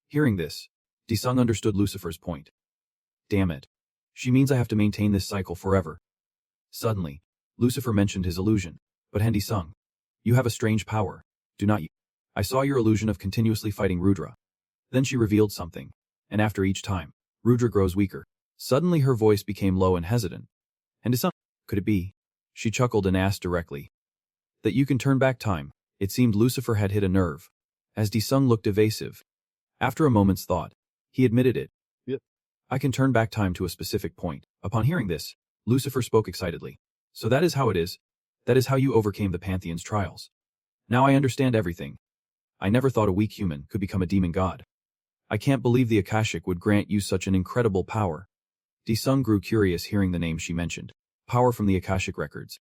Hearing this, Disung understood Lucifer's point. Damn it. She means I have to maintain this cycle forever. Suddenly, Lucifer mentioned his illusion. But Disung, you have a strange power, do not you? I saw your illusion of continuously fighting Rudra. Then she revealed something, and after each time, Rudra grows weaker. Suddenly her voice became low and hesitant. And Disung, could it be? She chuckled and asked directly. That you can turn back time. It seemed Lucifer had hit a nerve. As Disung looked evasive. After a moment's thought, he admitted it. Yep. I can turn back time to a specific point. Upon hearing this, Lucifer spoke excitedly. So that is how it is. That is how you overcame the Pantheon's trials. Now I understand everything. I never thought a weak human could become a demon god. I can't believe the Akashic would grant you such an incredible power. Disung grew curious hearing the name she mentioned. Power from the Akashic records.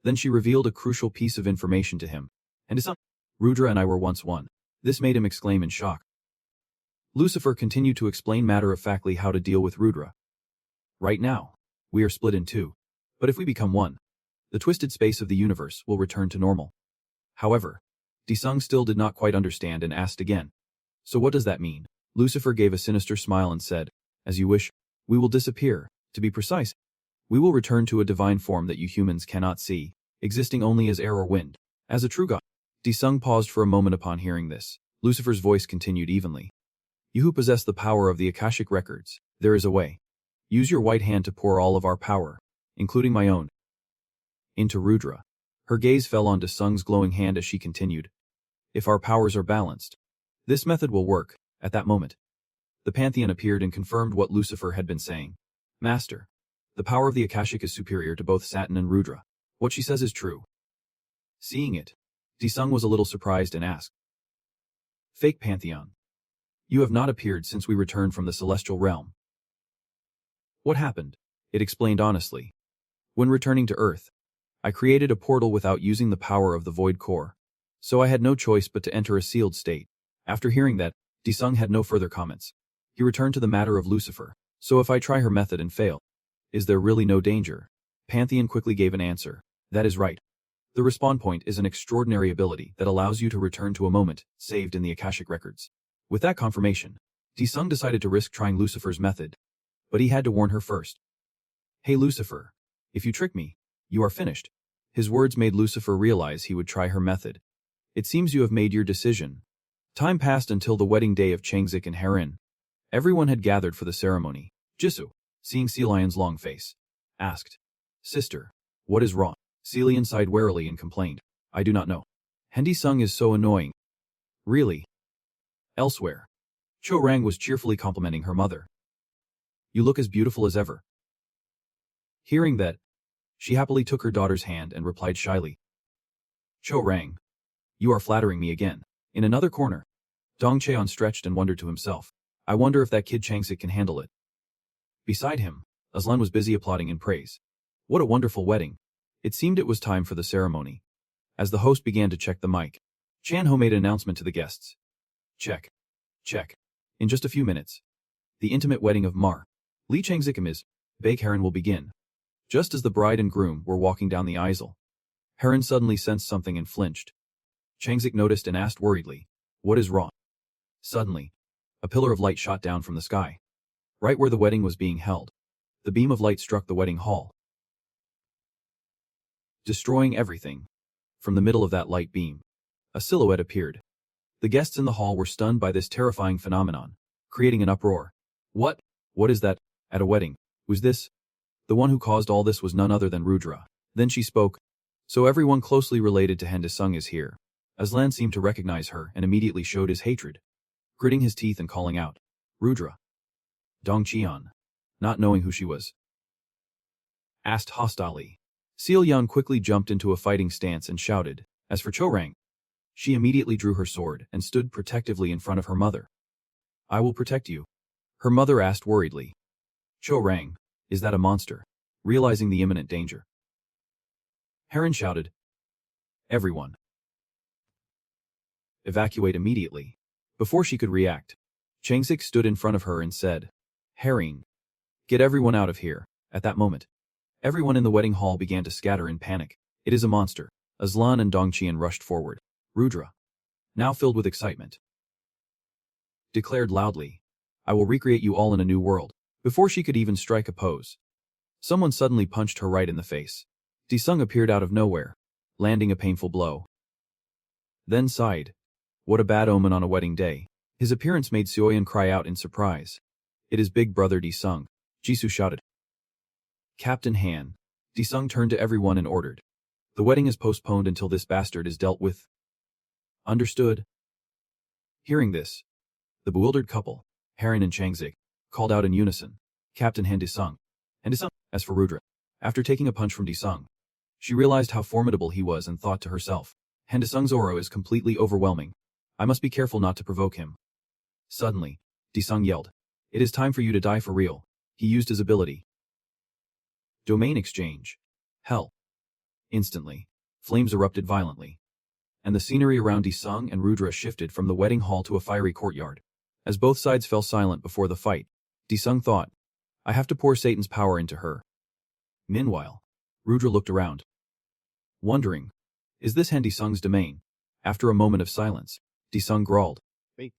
Then she revealed a crucial piece of information to him. And Disung, Rudra and I were once one. This made him exclaim in shock. Lucifer continued to explain matter-of-factly how to deal with Rudra. Right now, we are split in two. But if we become one, the twisted space of the universe will return to normal. However, Disung still did not quite understand and asked again. So what does that mean? Lucifer gave a sinister smile and said, as you wish. We will disappear. To be precise, we will return to a divine form that you humans cannot see, existing only as air or wind, as a true god. Disung paused for a moment upon hearing this. Lucifer's voice continued evenly. You who possess the power of the Akashic records, there is a way. Use your white hand to pour all of our power, including my own, into Rudra. Her gaze fell on Disung's glowing hand as she continued. If our powers are balanced, this method will work. At that moment, the Pantheon appeared and confirmed what Lucifer had been saying. Master, the power of the Akashic is superior to both Saturn and Rudra. What she says is true. Seeing it, Disung was a little surprised and asked, Fake Pantheon, you have not appeared since we returned from the celestial realm. What happened? It explained honestly. When returning to Earth, I created a portal without using the power of the Void Core, so I had no choice but to enter a sealed state. After hearing that, Disung had no further comments. He returned to the matter of Lucifer. So if I try her method and fail, is there really no danger? Pantheon quickly gave an answer. That is right. The respawn point is an extraordinary ability that allows you to return to a moment saved in the Akashic records. With that confirmation, Disung decided to risk trying Lucifer's method, but he had to warn her first. Hey Lucifer, if you trick me, you are finished. His words made Lucifer realize he would try her method. It seems you have made your decision. Time passed until the wedding day of Changzik and Herin. Everyone had gathered for the ceremony. Jisoo, seeing Seelion's long face, asked, Sister, what is wrong? Seelion sighed wearily and complained, I do not know. Disung is so annoying. Really? Elsewhere, Cho Rang was cheerfully complimenting her mother. You look as beautiful as ever. Hearing that, she happily took her daughter's hand and replied shyly, Cho Rang, you are flattering me again. In another corner, Dong Cheon stretched and wondered to himself, I wonder if that kid Changzik can handle it. Beside him, Aslan was busy applauding in praise. What a wonderful wedding. It seemed it was time for the ceremony. As the host began to check the mic, Chan Ho made an announcement to the guests. Check. Check. In just a few minutes, the intimate wedding of Mar, Lee Changzik and Ms. Baek Heron will begin. Just as the bride and groom were walking down the aisle, Heron suddenly sensed something and flinched. Changzik noticed and asked worriedly, What is wrong? Suddenly, a pillar of light shot down from the sky, right where the wedding was being held. The beam of light struck the wedding hall, destroying everything. From the middle of that light beam, a silhouette appeared. The guests in the hall were stunned by this terrifying phenomenon, creating an uproar. What? What is that? At a wedding? Who's this? The one who caused all this was none other than Rudra. Then she spoke. So everyone closely related to Disung is here. Aslan seemed to recognize her and immediately showed his hatred, gritting his teeth and calling out, Rudra. Dong Cheon, not knowing who she was, asked hostilely. Seelyon quickly jumped into a fighting stance and shouted. As for Cho Rang, she immediately drew her sword and stood protectively in front of her mother. I will protect you. Her mother asked worriedly. Cho Rang, is that a monster? Realizing the imminent danger, Heron shouted. Everyone, evacuate immediately. Before she could react, Changzik stood in front of her and said, Heron, get everyone out of here. At that moment, everyone in the wedding hall began to scatter in panic. It is a monster. Aslan and Dongqian rushed forward. Rudra, now filled with excitement, declared loudly, I will recreate you all in a new world. Before she could even strike a pose, someone suddenly punched her right in the face. Disung appeared out of nowhere, landing a painful blow. Then sighed. What a bad omen on a wedding day. His appearance made Seoyan cry out in surprise. It is big brother Disung, Jisoo shouted. Captain Han. Disung turned to everyone and ordered. The wedding is postponed until this bastard is dealt with. Understood? Hearing this, the bewildered couple, Heron and Changzik, called out in unison, Captain Han Disung. And Disung. As for Rudra, after taking a punch from Disung, she realized how formidable he was and thought to herself, Han Disung's aura is completely overwhelming. I must be careful not to provoke him. Suddenly, Disung yelled, It is time for you to die for real. He used his ability. Domain exchange. Hell. Instantly, flames erupted violently, and the scenery around Disung and Rudra shifted from the wedding hall to a fiery courtyard. As both sides fell silent before the fight, Disung thought, I have to pour Satan's power into her. Meanwhile, Rudra looked around, wondering, is this Han Disung's domain? After a moment of silence, Disung growled. "Hey,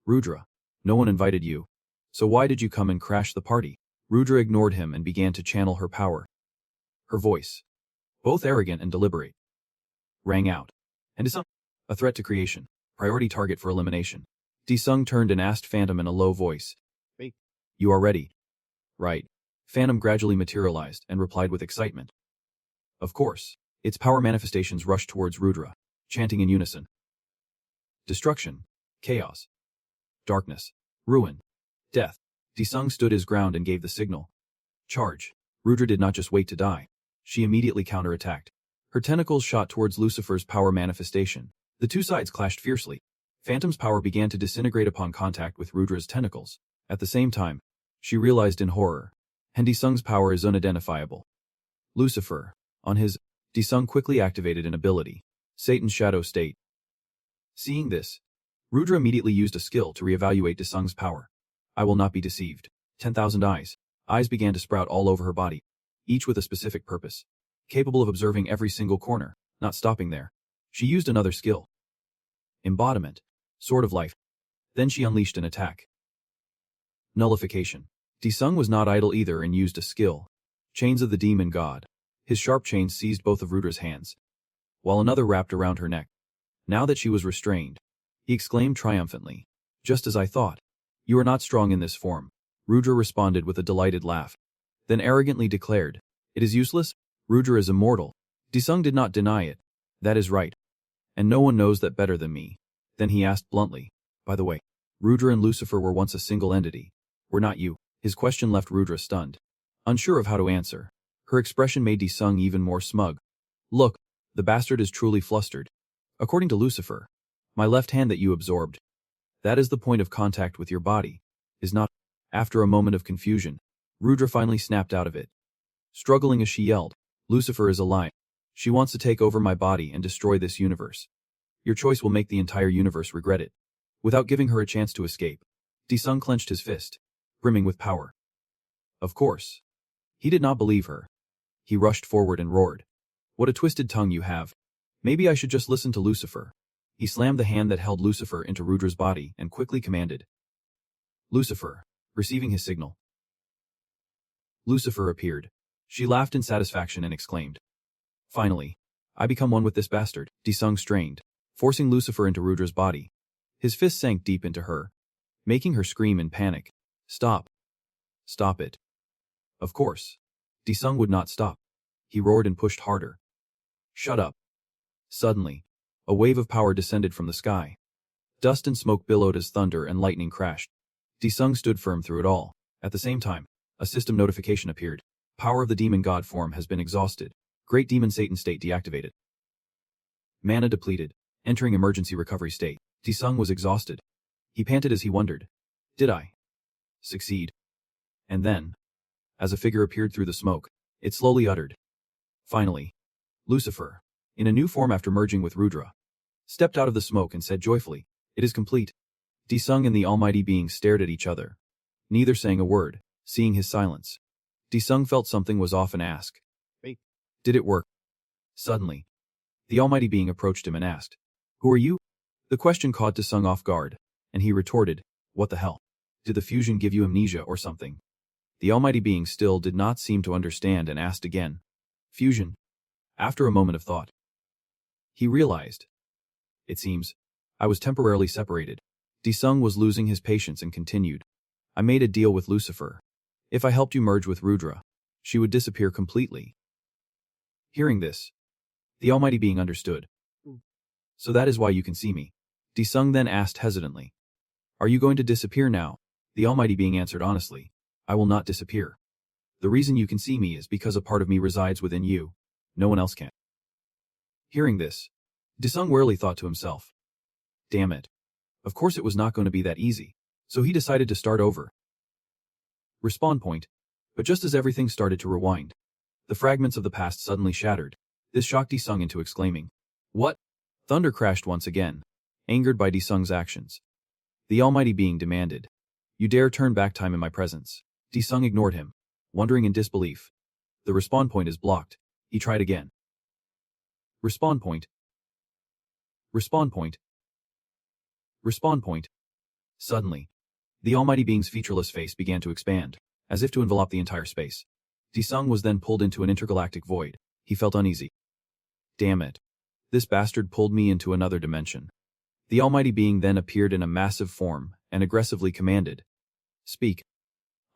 Rudra, no one invited you. So why did you come and crash the party?" Rudra ignored him and began to channel her power. Her voice, both arrogant and deliberate, rang out. And Disung, a threat to creation, priority target for elimination. Disung turned and asked Phantom in a low voice. "Hey, you are ready, right?" Phantom gradually materialized and replied with excitement. Of course. Its power manifestations rushed towards Rudra, chanting in unison. Destruction, chaos, darkness, ruin, death. Disung stood his ground and gave the signal. Charge. Rudra did not just wait to die. She immediately counterattacked. Her tentacles shot towards Lucifer's power manifestation. The two sides clashed fiercely. Phantom's power began to disintegrate upon contact with Rudra's tentacles. At the same time, she realized in horror, Disung's power is unidentifiable. Lucifer, on his, Disung quickly activated an ability, Satan's Shadow State. Seeing this, Rudra immediately used a skill to reevaluate Disung's power. I will not be deceived. 10,000 eyes. Eyes began to sprout all over her body, each with a specific purpose, capable of observing every single corner, not stopping there. She used another skill. Embodiment, Sword of Life. Then she unleashed an attack. Nullification. Disung was not idle either and used a skill. Chains of the Demon God. His sharp chains seized both of Rudra's hands, while another wrapped around her neck. Now that she was restrained, he exclaimed triumphantly. Just as I thought. You are not strong in this form. Rudra responded with a delighted laugh. Then arrogantly declared, it is useless? Rudra is immortal. Disung did not deny it. That is right. And no one knows that better than me. Then he asked bluntly, by the way, Rudra and Lucifer were once a single entity. Were not you? His question left Rudra stunned, unsure of how to answer. Her expression made Disung even more smug. Look, the bastard is truly flustered. According to Lucifer, my left hand that you absorbed, that is the point of contact with your body, is not. After a moment of confusion, Rudra finally snapped out of it. Struggling as she yelled, Lucifer is a lie. She wants to take over my body and destroy this universe. Your choice will make the entire universe regret it. Without giving her a chance to escape, Disung clenched his fist, brimming with power. Of course. He did not believe her. He rushed forward and roared. What a twisted tongue you have. Maybe I should just listen to Lucifer. He slammed the hand that held Lucifer into Rudra's body and quickly commanded. Lucifer, receiving his signal. Lucifer appeared. She laughed in satisfaction and exclaimed. Finally, I become one with this bastard. Disung strained, forcing Lucifer into Rudra's body. His fist sank deep into her, making her scream in panic. Stop. Stop it. Of course. Disung would not stop. He roared and pushed harder. Shut up. Suddenly, a wave of power descended from the sky. Dust and smoke billowed as thunder and lightning crashed. Disung stood firm through it all. At the same time, a system notification appeared. Power of the demon god form has been exhausted. Great demon Satan state deactivated. Mana depleted. Entering emergency recovery state. Disung was exhausted. He panted as he wondered. Did I succeed? And then, as a figure appeared through the smoke, it slowly uttered. Finally, Lucifer, in a new form after merging with Rudra, stepped out of the smoke and said joyfully, it is complete. Disung and the almighty being stared at each other, neither saying a word. Seeing his silence, Disung felt something was off and asked, hey, did it work? Suddenly, the almighty being approached him and asked, who are you? The question caught Disung off guard, and he retorted, what the hell? Did the fusion give you amnesia or something? The almighty being still did not seem to understand and asked again, fusion? After a moment of thought, he realized, it seems, I was temporarily separated. Disung was losing his patience and continued, I made a deal with Lucifer. If I helped you merge with Rudra, she would disappear completely. Hearing this, the almighty being understood. So that is why you can see me. Disung then asked hesitantly, are you going to disappear now? The almighty being answered honestly, I will not disappear. The reason you can see me is because a part of me resides within you. No one else can. Hearing this, Disung wearily thought to himself, damn it. Of course it was not going to be that easy, so he decided to start over. Respawn point. But just as everything started to rewind, the fragments of the past suddenly shattered. This shocked Disung into exclaiming, what? Thunder crashed once again, angered by Disung's actions. The almighty being demanded, you dare turn back time in my presence. Disung ignored him, wondering in disbelief. The respawn point is blocked. He tried again. Respawn point. Respawn point. Respawn point. Suddenly, the almighty being's featureless face began to expand, as if to envelop the entire space. Disung was then pulled into an intergalactic void. He felt uneasy. Damn it. This bastard pulled me into another dimension. The almighty being then appeared in a massive form and aggressively commanded. Speak.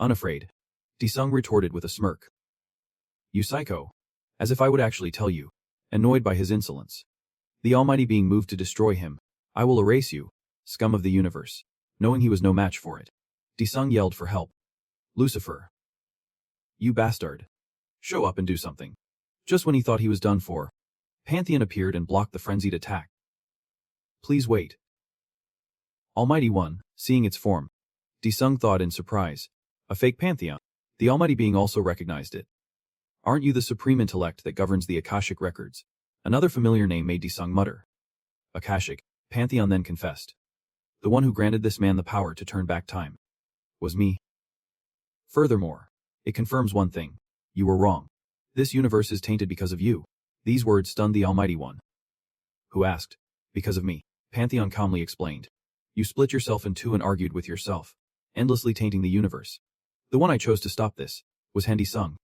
Unafraid. Disung retorted with a smirk. You psycho. As if I would actually tell you. Annoyed by his insolence. The almighty being moved to destroy him. I will erase you, scum of the universe. Knowing he was no match for it, Disung yelled for help. Lucifer. You bastard. Show up and do something. Just when he thought he was done for, Pantheon appeared and blocked the frenzied attack. Please wait. Almighty One, seeing its form, Disung thought in surprise. A fake Pantheon. The almighty being also recognized it. Aren't you the supreme intellect that governs the Akashic records? Another familiar name made Disung mutter. Akashic, Pantheon then confessed. The one who granted this man the power to turn back time was me. Furthermore, it confirms one thing. You were wrong. This universe is tainted because of you. These words stunned the Almighty One. Who asked? Because of me. Pantheon calmly explained. You split yourself in two and argued with yourself, endlessly tainting the universe. The one I chose to stop this was Disung.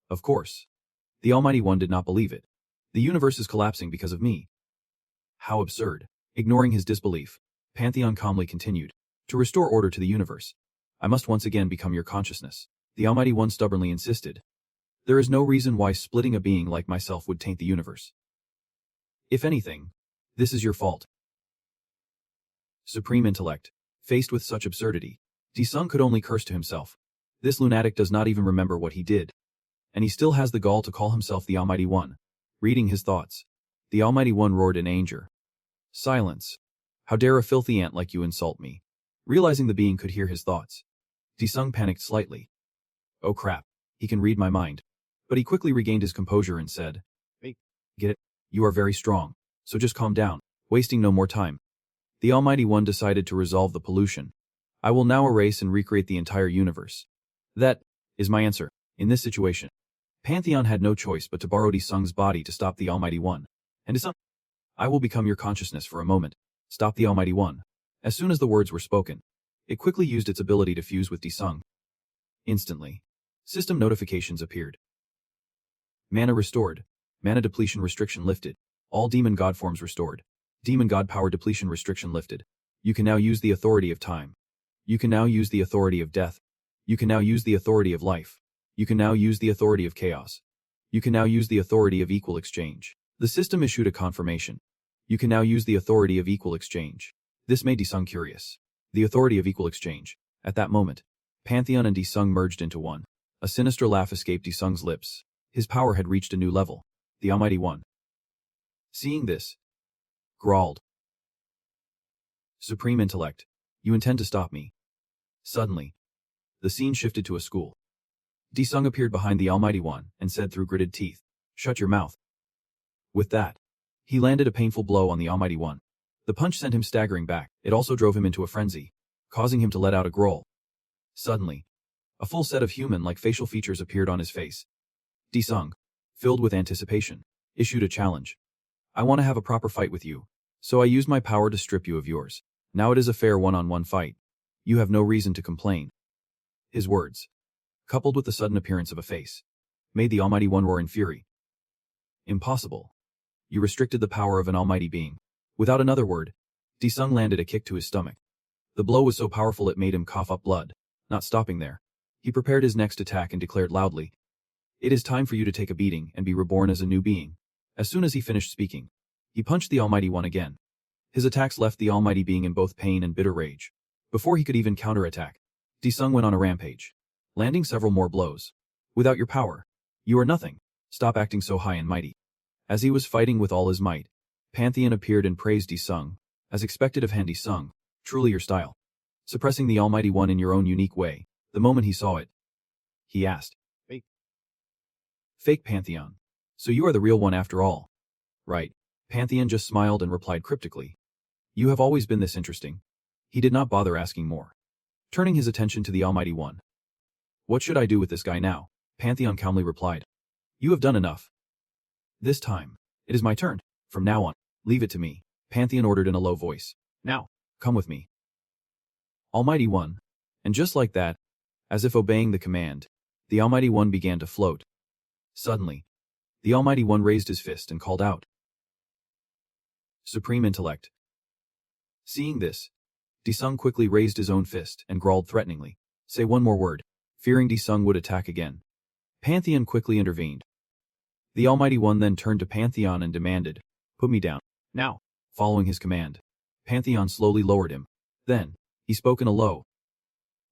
Of course. The Almighty One did not believe it. The universe is collapsing because of me. How absurd. Ignoring his disbelief, Pantheon calmly continued. To restore order to the universe, I must once again become your consciousness. The Almighty One stubbornly insisted. There is no reason why splitting a being like myself would taint the universe. If anything, this is your fault. Supreme intellect. Faced with such absurdity, Disung could only curse to himself. This lunatic does not even remember what he did. And he still has the gall to call himself the Almighty One. Reading his thoughts, the Almighty One roared in anger. Silence. How dare a filthy ant like you insult me? Realizing the being could hear his thoughts, Disung panicked slightly. Oh crap, he can read my mind. But he quickly regained his composure and said, Hey, get it? You are very strong, so just calm down, wasting no more time. The Almighty One decided to resolve the pollution. I will now erase and recreate the entire universe. That is my answer. In this situation, Pantheon had no choice but to borrow Disung's body to stop the Almighty One. And Disung, I will become your consciousness for a moment. Stop the Almighty One. As soon as the words were spoken, it quickly used its ability to fuse with Disung. Instantly, system notifications appeared. Mana restored. Mana depletion restriction lifted. All demon god forms restored. Demon god power depletion restriction lifted. You can now use the authority of time. You can now use the authority of death. You can now use the authority of life. You can now use the authority of chaos. You can now use the authority of equal exchange. The system issued a confirmation. You can now use the authority of equal exchange. This made Disung curious. The authority of equal exchange. At that moment, Pantheon and Disung merged into one. A sinister laugh escaped Disung's lips. His power had reached a new level. The Almighty One, seeing this, growled. Supreme intellect, you intend to stop me. Suddenly, the scene shifted to a school. Disung appeared behind the Almighty One and said through gritted teeth, Shut your mouth. With that, he landed a painful blow on the Almighty One. The punch sent him staggering back. It also drove him into a frenzy, causing him to let out a growl. Suddenly, a full set of human-like facial features appeared on his face. Disung, filled with anticipation, issued a challenge. I want to have a proper fight with you, so I used my power to strip you of yours. Now it is a fair one-on-one fight. You have no reason to complain. His words, coupled with the sudden appearance of a face, made the Almighty One roar in fury. Impossible. You restricted the power of an almighty being. Without another word, Disung landed a kick to his stomach. The blow was so powerful it made him cough up blood. Not stopping there, he prepared his next attack and declared loudly, It is time for you to take a beating and be reborn as a new being. As soon as he finished speaking, he punched the Almighty One again. His attacks left the almighty being in both pain and bitter rage. Before he could even counterattack, Disung went on a rampage, landing several more blows. Without your power, you are nothing. Stop acting so high and mighty. As he was fighting with all his might, Pantheon appeared and praised Disung. As expected of Disung, truly your style. Suppressing the Almighty One in your own unique way. The moment he saw it, he asked, Fake Pantheon. So you are the real one after all. Right. Pantheon just smiled and replied cryptically. You have always been this interesting. He did not bother asking more, turning his attention to the Almighty One. What should I do with this guy now? Pantheon calmly replied. You have done enough. This time, it is my turn. From now on, leave it to me. Pantheon ordered in a low voice. Now, come with me. Almighty One. And just like that, as if obeying the command, the Almighty One began to float. Suddenly, the Almighty One raised his fist and called out, Supreme Intellect. Seeing this, Disung quickly raised his own fist and growled threateningly, Say one more word, fearing Disung would attack again. Pantheon quickly intervened. The Almighty One then turned to Pantheon and demanded, Put me down. Now. Following his command, Pantheon slowly lowered him. Then, he spoke in a low,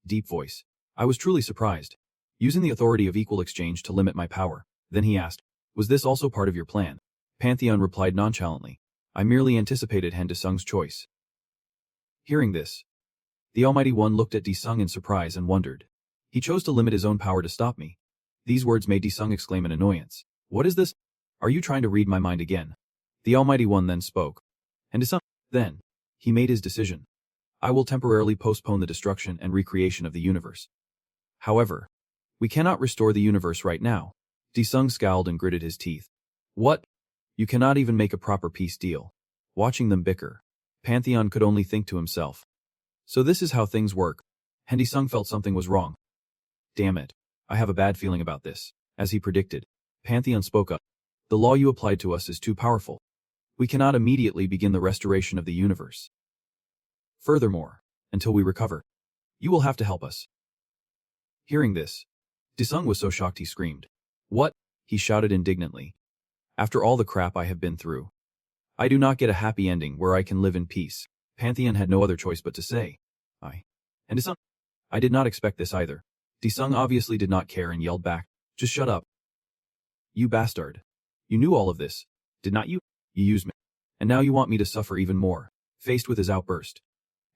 deep voice. I was truly surprised, using the authority of equal exchange to limit my power. Then he asked, Was this also part of your plan? Pantheon replied nonchalantly, I merely anticipated Han Disung's choice. Hearing this, the Almighty One looked at Disung in surprise and wondered. He chose to limit his own power to stop me. These words made Disung exclaim in annoyance. What is this? Are you trying to read my mind again? The Almighty One then spoke. And Disung, then, he made his decision. I will temporarily postpone the destruction and recreation of the universe. However, we cannot restore the universe right now. Disung scowled and gritted his teeth. What? You cannot even make a proper peace deal. Watching them bicker, Pantheon could only think to himself. So this is how things work. And Disung felt something was wrong. Damn it. I have a bad feeling about this. As he predicted, Pantheon spoke up. The law you applied to us is too powerful. We cannot immediately begin the restoration of the universe. Furthermore, until we recover, you will have to help us. Hearing this, Disung was so shocked he screamed. What? He shouted indignantly. After all the crap I have been through, I do not get a happy ending where I can live in peace. Pantheon had no other choice but to say, And Disung? I did not expect this either. Disung obviously did not care and yelled back, Just shut up. You bastard. You knew all of this, did not you? You used me. And now you want me to suffer even more. Faced with his outburst,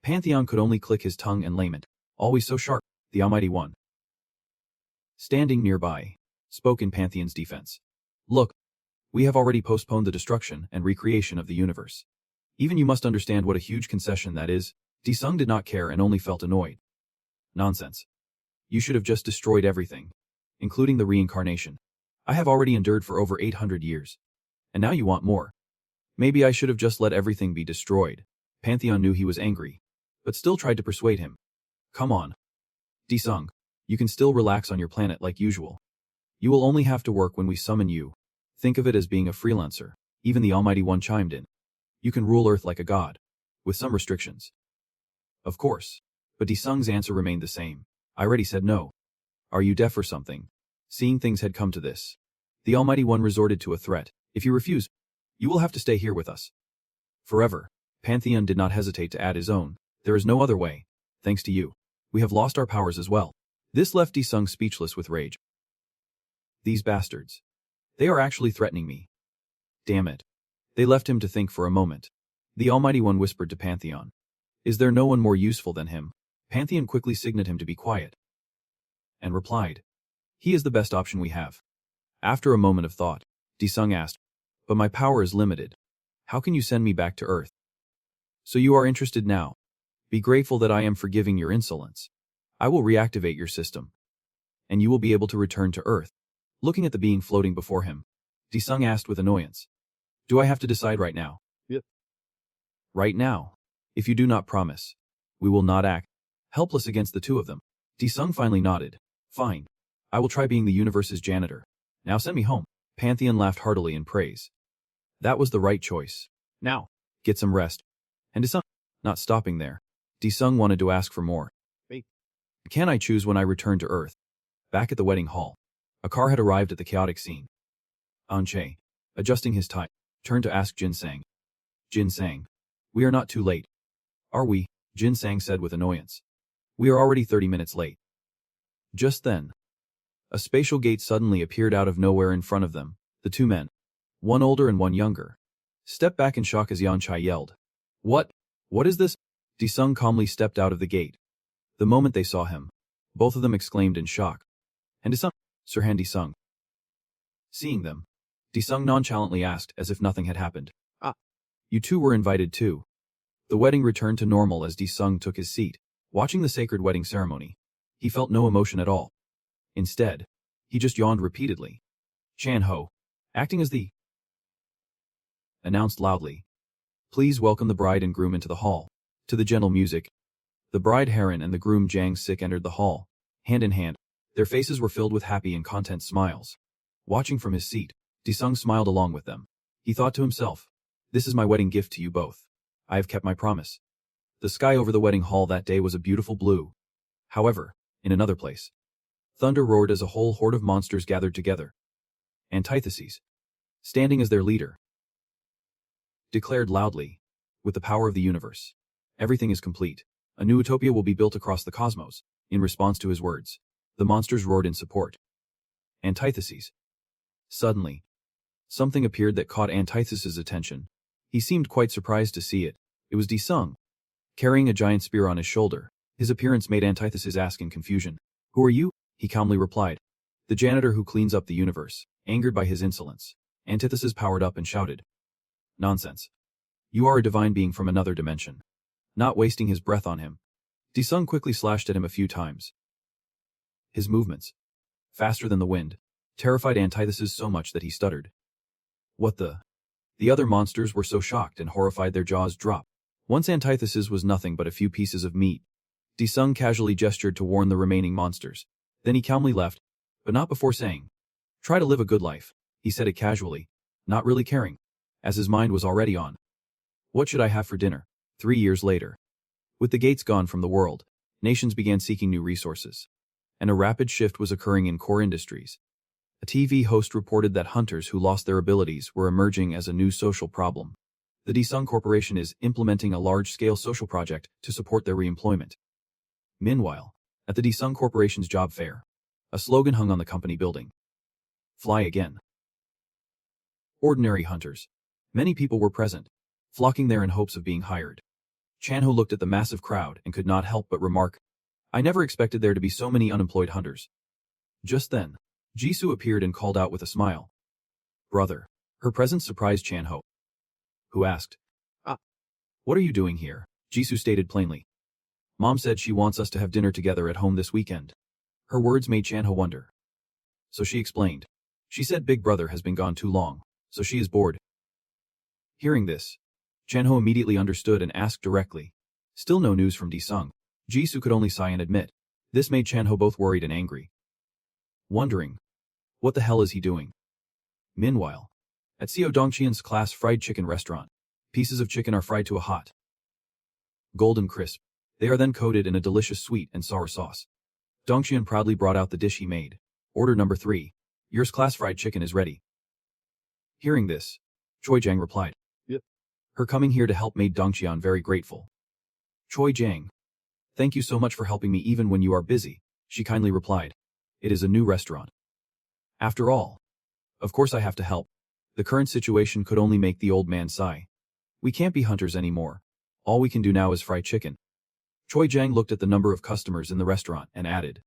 Pantheon could only click his tongue and lament, always so sharp, the Almighty One. Standing nearby, spoke in Pantheon's defense. Look, we have already postponed the destruction and recreation of the universe. Even you must understand what a huge concession that is. Disung did not care and only felt annoyed. Nonsense. You should have just destroyed everything, including the reincarnation. I have already endured for over 800 years. And now you want more. Maybe I should have just let everything be destroyed. Pantheon knew he was angry, but still tried to persuade him. Come on. Disung, you can still relax on your planet like usual. You will only have to work when we summon you. Think of it as being a freelancer. Even the Almighty One chimed in. You can rule Earth like a god, with some restrictions. Of course. But Disung's answer remained the same. I already said no. Are you deaf or something? Seeing things had come to this, the Almighty One resorted to a threat. If you refuse, you will have to stay here with us. Forever. Pantheon did not hesitate to add his own. There is no other way. Thanks to you, we have lost our powers as well. This left Disung speechless with rage. These bastards. They are actually threatening me. Damn it. They left him to think for a moment. The Almighty One whispered to Pantheon. Is there no one more useful than him? Pantheon quickly signaled him to be quiet. And replied. He is the best option we have. After a moment of thought, Disung asked, But my power is limited. How can you send me back to Earth? So you are interested now. Be grateful that I am forgiving your insolence. I will reactivate your system. And you will be able to return to Earth. Looking at the being floating before him, Disung asked with annoyance. Do I have to decide right now? Yep. Right now. If you do not promise, we will not act. Helpless against the two of them, Disung finally nodded. Fine. I will try being the universe's janitor. Now send me home. Pantheon laughed heartily in praise. That was the right choice. Now, get some rest. And Disung, not stopping there, Disung wanted to ask for more. Wait. Can I choose when I return to Earth? Back at the wedding hall, a car had arrived at the chaotic scene. Anche, adjusting his tie, turned to ask Jin Sang. Jin Sang, we are not too late. Are we? Jin Sang said with annoyance. We are already 30 minutes late. Just then, a spatial gate suddenly appeared out of nowhere in front of them. The two men, one older and one younger, stepped back in shock as Yan Chai yelled. What? What is this? Disung calmly stepped out of the gate. The moment they saw him, both of them exclaimed in shock. And Disung, Sir Han Disung. Seeing them, Disung nonchalantly asked as if nothing had happened. You two were invited too. The wedding returned to normal as Disung took his seat. Watching the sacred wedding ceremony, he felt no emotion at all. Instead, he just yawned repeatedly. Chan Ho, acting as the announced loudly. Please welcome the bride and groom into the hall. To the gentle music, the bride Heron and the groom Jang Sik entered the hall, hand in hand. Their faces were filled with happy and content smiles. Watching from his seat, Disung smiled along with them. He thought to himself, "This is my wedding gift to you both. I have kept my promise." The sky over the wedding hall that day was a beautiful blue. However, in another place, thunder roared as a whole horde of monsters gathered together. Antitheses, standing as their leader, declared loudly, "With the power of the universe, everything is complete. A new utopia will be built across the cosmos." In response to his words, the monsters roared in support. Antitheses. Suddenly, something appeared that caught Antitheses' attention. He seemed quite surprised to see it. It was Disung, carrying a giant spear on his shoulder. His appearance made Antitheses ask in confusion, "Who are you?" He calmly replied, "The janitor who cleans up the universe." Angered by his insolence, Antitheses powered up and shouted, "Nonsense. You are a divine being from another dimension." Not wasting his breath on him, Disung quickly slashed at him a few times. His movements, faster than the wind, terrified Antitheses so much that he stuttered. "What the?" The other monsters were so shocked and horrified their jaws dropped. Once Antitheses was nothing but a few pieces of meat. Disung casually gestured to warn the remaining monsters. Then he calmly left, but not before saying, "Try to live a good life." He said it casually, not really caring, as his mind was already on, "What should I have for dinner?" 3 years later, with the gates gone from the world, nations began seeking new resources, and a rapid shift was occurring in core industries. A TV host reported that hunters who lost their abilities were emerging as a new social problem. The Disung Corporation is implementing a large-scale social project to support their reemployment. Meanwhile, at the Disung Corporation's job fair, a slogan hung on the company building. "Fly again." Ordinary hunters. Many people were present, flocking there in hopes of being hired. Chanho looked at the massive crowd and could not help but remark, "I never expected there to be so many unemployed hunters." Just then, Jisoo appeared and called out with a smile, "Brother." Her presence surprised Chanho, who asked, "What are you doing here?" Jisoo stated plainly, "Mom said she wants us to have dinner together at home this weekend." Her words made Chanho wonder. So she explained. She said Big Brother has been gone too long, so she is bored. Hearing this, Chanho immediately understood and asked directly. Still no news from Disung. Jisoo could only sigh and admit. This made Chanho both worried and angry, wondering, what the hell is he doing? Meanwhile, at Seo Dongqian's class fried chicken restaurant, pieces of chicken are fried to a hot, golden crisp. They are then coated in a delicious sweet and sour sauce. Dongqian proudly brought out the dish he made. "Order number 3. Yours class fried chicken is ready." Hearing this, Choi Jang replied, "Yep." Her coming here to help made Dongqian very grateful. "Choi Jang, thank you so much for helping me even when you are busy," she kindly replied. "It is a new restaurant. After all, of course I have to help." The current situation could only make the old man sigh. "We can't be hunters anymore. All we can do now is fry chicken." Choi Jang looked at the number of customers in the restaurant and added,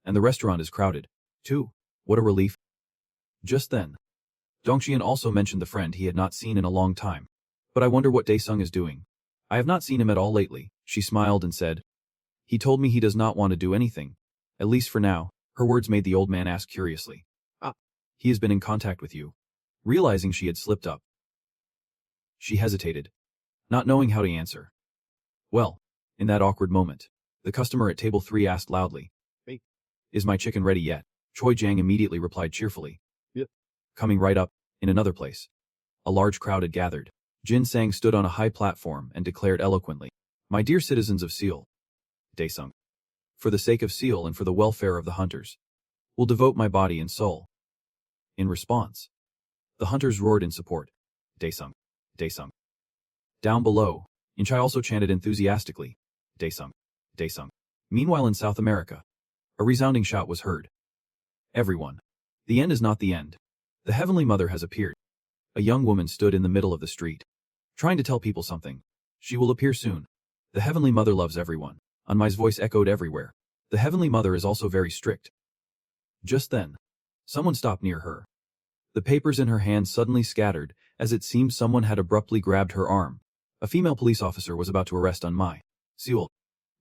"And the restaurant is crowded, too. What a relief." Just then, Dongqian also mentioned the friend he had not seen in a long time. "But I wonder what Daesung is doing. I have not seen him at all lately." She smiled and said, "He told me he does not want to do anything. At least for now." Her words made the old man ask curiously, "He has been in contact with you?" Realizing she had slipped up, she hesitated, not knowing how to answer. Well, in that awkward moment, the customer at table 3 asked loudly, "Hey, is my chicken ready yet?" Choi Jang immediately replied cheerfully, "Yep." Coming right up, in another place, a large crowd had gathered. Jin Sang stood on a high platform and declared eloquently, "My dear citizens of Seoul, Daesung, for the sake of Seoul and for the welfare of the hunters, will devote my body and soul." In response, the hunters roared in support, "Daesung, Daesung." Down below, Inchai also chanted enthusiastically, "Daesung, Daesung." Meanwhile in South America, a resounding shout was heard. "Everyone, the end is not the end. The Heavenly Mother has appeared." A young woman stood in the middle of the street, trying to tell people something. "She will appear soon. The Heavenly Mother loves everyone." Anmai's voice echoed everywhere. "The Heavenly Mother is also very strict." Just then, someone stopped near her. The papers in her hand suddenly scattered, as it seemed someone had abruptly grabbed her arm. A female police officer was about to arrest Anmai. "Seoul,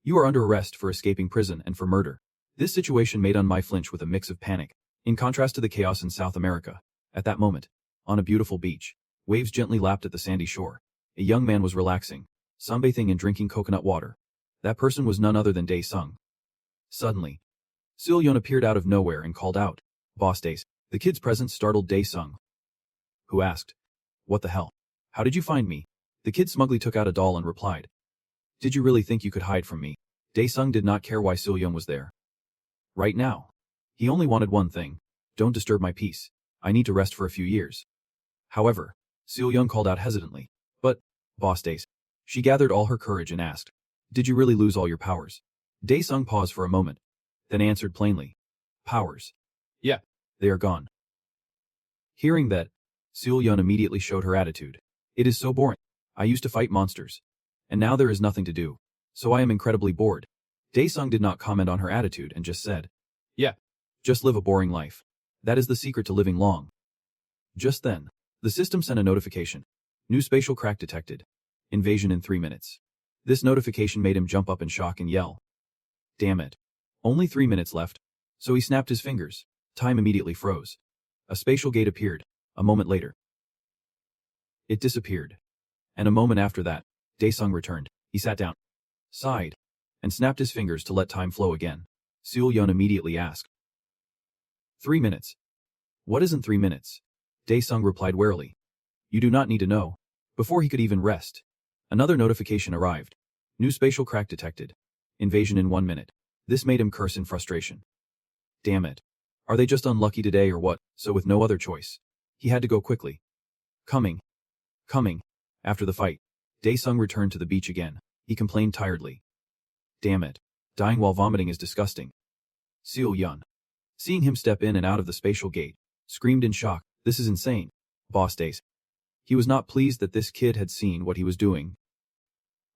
you are under arrest for escaping prison and for murder." This situation made Anmai flinch with a mix of panic. In contrast to the chaos in South America, at that moment, on a beautiful beach, waves gently lapped at the sandy shore. A young man was relaxing, sunbathing and drinking coconut water. That person was none other than Dae-sung. Suddenly, Sil-yeon appeared out of nowhere and called out, "Boss Dae." The kid's presence startled Dae-sung, who asked, "What the hell? How did you find me?" The kid smugly took out a doll and replied, "Did you really think you could hide from me?" Dae-sung did not care why Sil-yeon was there. Right now, he only wanted one thing: don't disturb my peace. I need to rest for a few years. However, Sil-yeon called out hesitantly, "But, Boss Dae." She gathered all her courage and asked, "Did you really lose all your powers?" Dae-sung paused for a moment, then answered plainly, "Powers? Yeah, they are gone." Hearing that, Sil-yeon immediately showed her attitude. "It is so boring. I used to fight monsters. And now there is nothing to do. So I am incredibly bored." Dae-sung did not comment on her attitude and just said, "Yeah, just live a boring life. That is the secret to living long." Just then, the system sent a notification. "New spatial crack detected. Invasion in 3 minutes." This notification made him jump up in shock and yell, "Damn it. Only 3 minutes left." So he snapped his fingers. Time immediately froze. A spatial gate appeared. A moment later, it disappeared. And a moment after that, Dae-sung returned. He sat down, sighed, and snapped his fingers to let time flow again. Sil-yeon immediately asked, 3 minutes. What isn't 3 minutes? Dae-sung replied warily. You do not need to know. Before he could even rest, another notification arrived. New spatial crack detected. Invasion in 1 minute. This made him curse in frustration. Damn it. Are they just unlucky today or what? So with no other choice, he had to go quickly. Coming. After the fight, Dae-sung returned to the beach again. He complained tiredly. Damn it. Dying while vomiting is disgusting. Sil-yeon, seeing him step in and out of the spatial gate, screamed in shock. This is insane. Boss Dae. He was not pleased that this kid had seen what he was doing.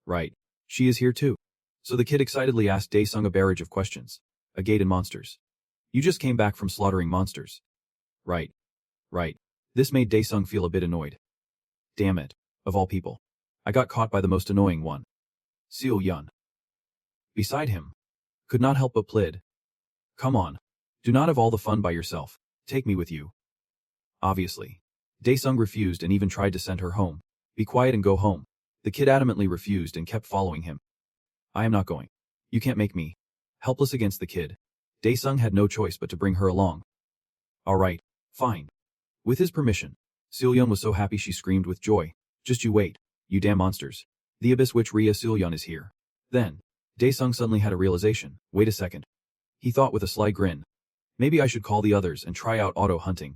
Right. She is here too. So the kid excitedly asked Dae-sung a barrage of questions. A gate and monsters. You just came back from slaughtering monsters. Right. This made Dae-sung feel a bit annoyed. Damn it. Of all people, I got caught by the most annoying one. Sil-yeon, beside him, could not help but plead. Come on. Do not have all the fun by yourself. Take me with you. Obviously, Dae-sung refused and even tried to send her home. Be quiet and go home. The kid adamantly refused and kept following him. I am not going. You can't make me. Helpless against the kid, Dae-sung had no choice but to bring her along. Alright, fine. With his permission, Sil-yeon was so happy she screamed with joy. Just you wait, you damn monsters. The abyss witch Rhea Sil-yeon is here. Then, Dae-sung suddenly had a realization. Wait a second. He thought with a sly grin. Maybe I should call the others and try out auto hunting.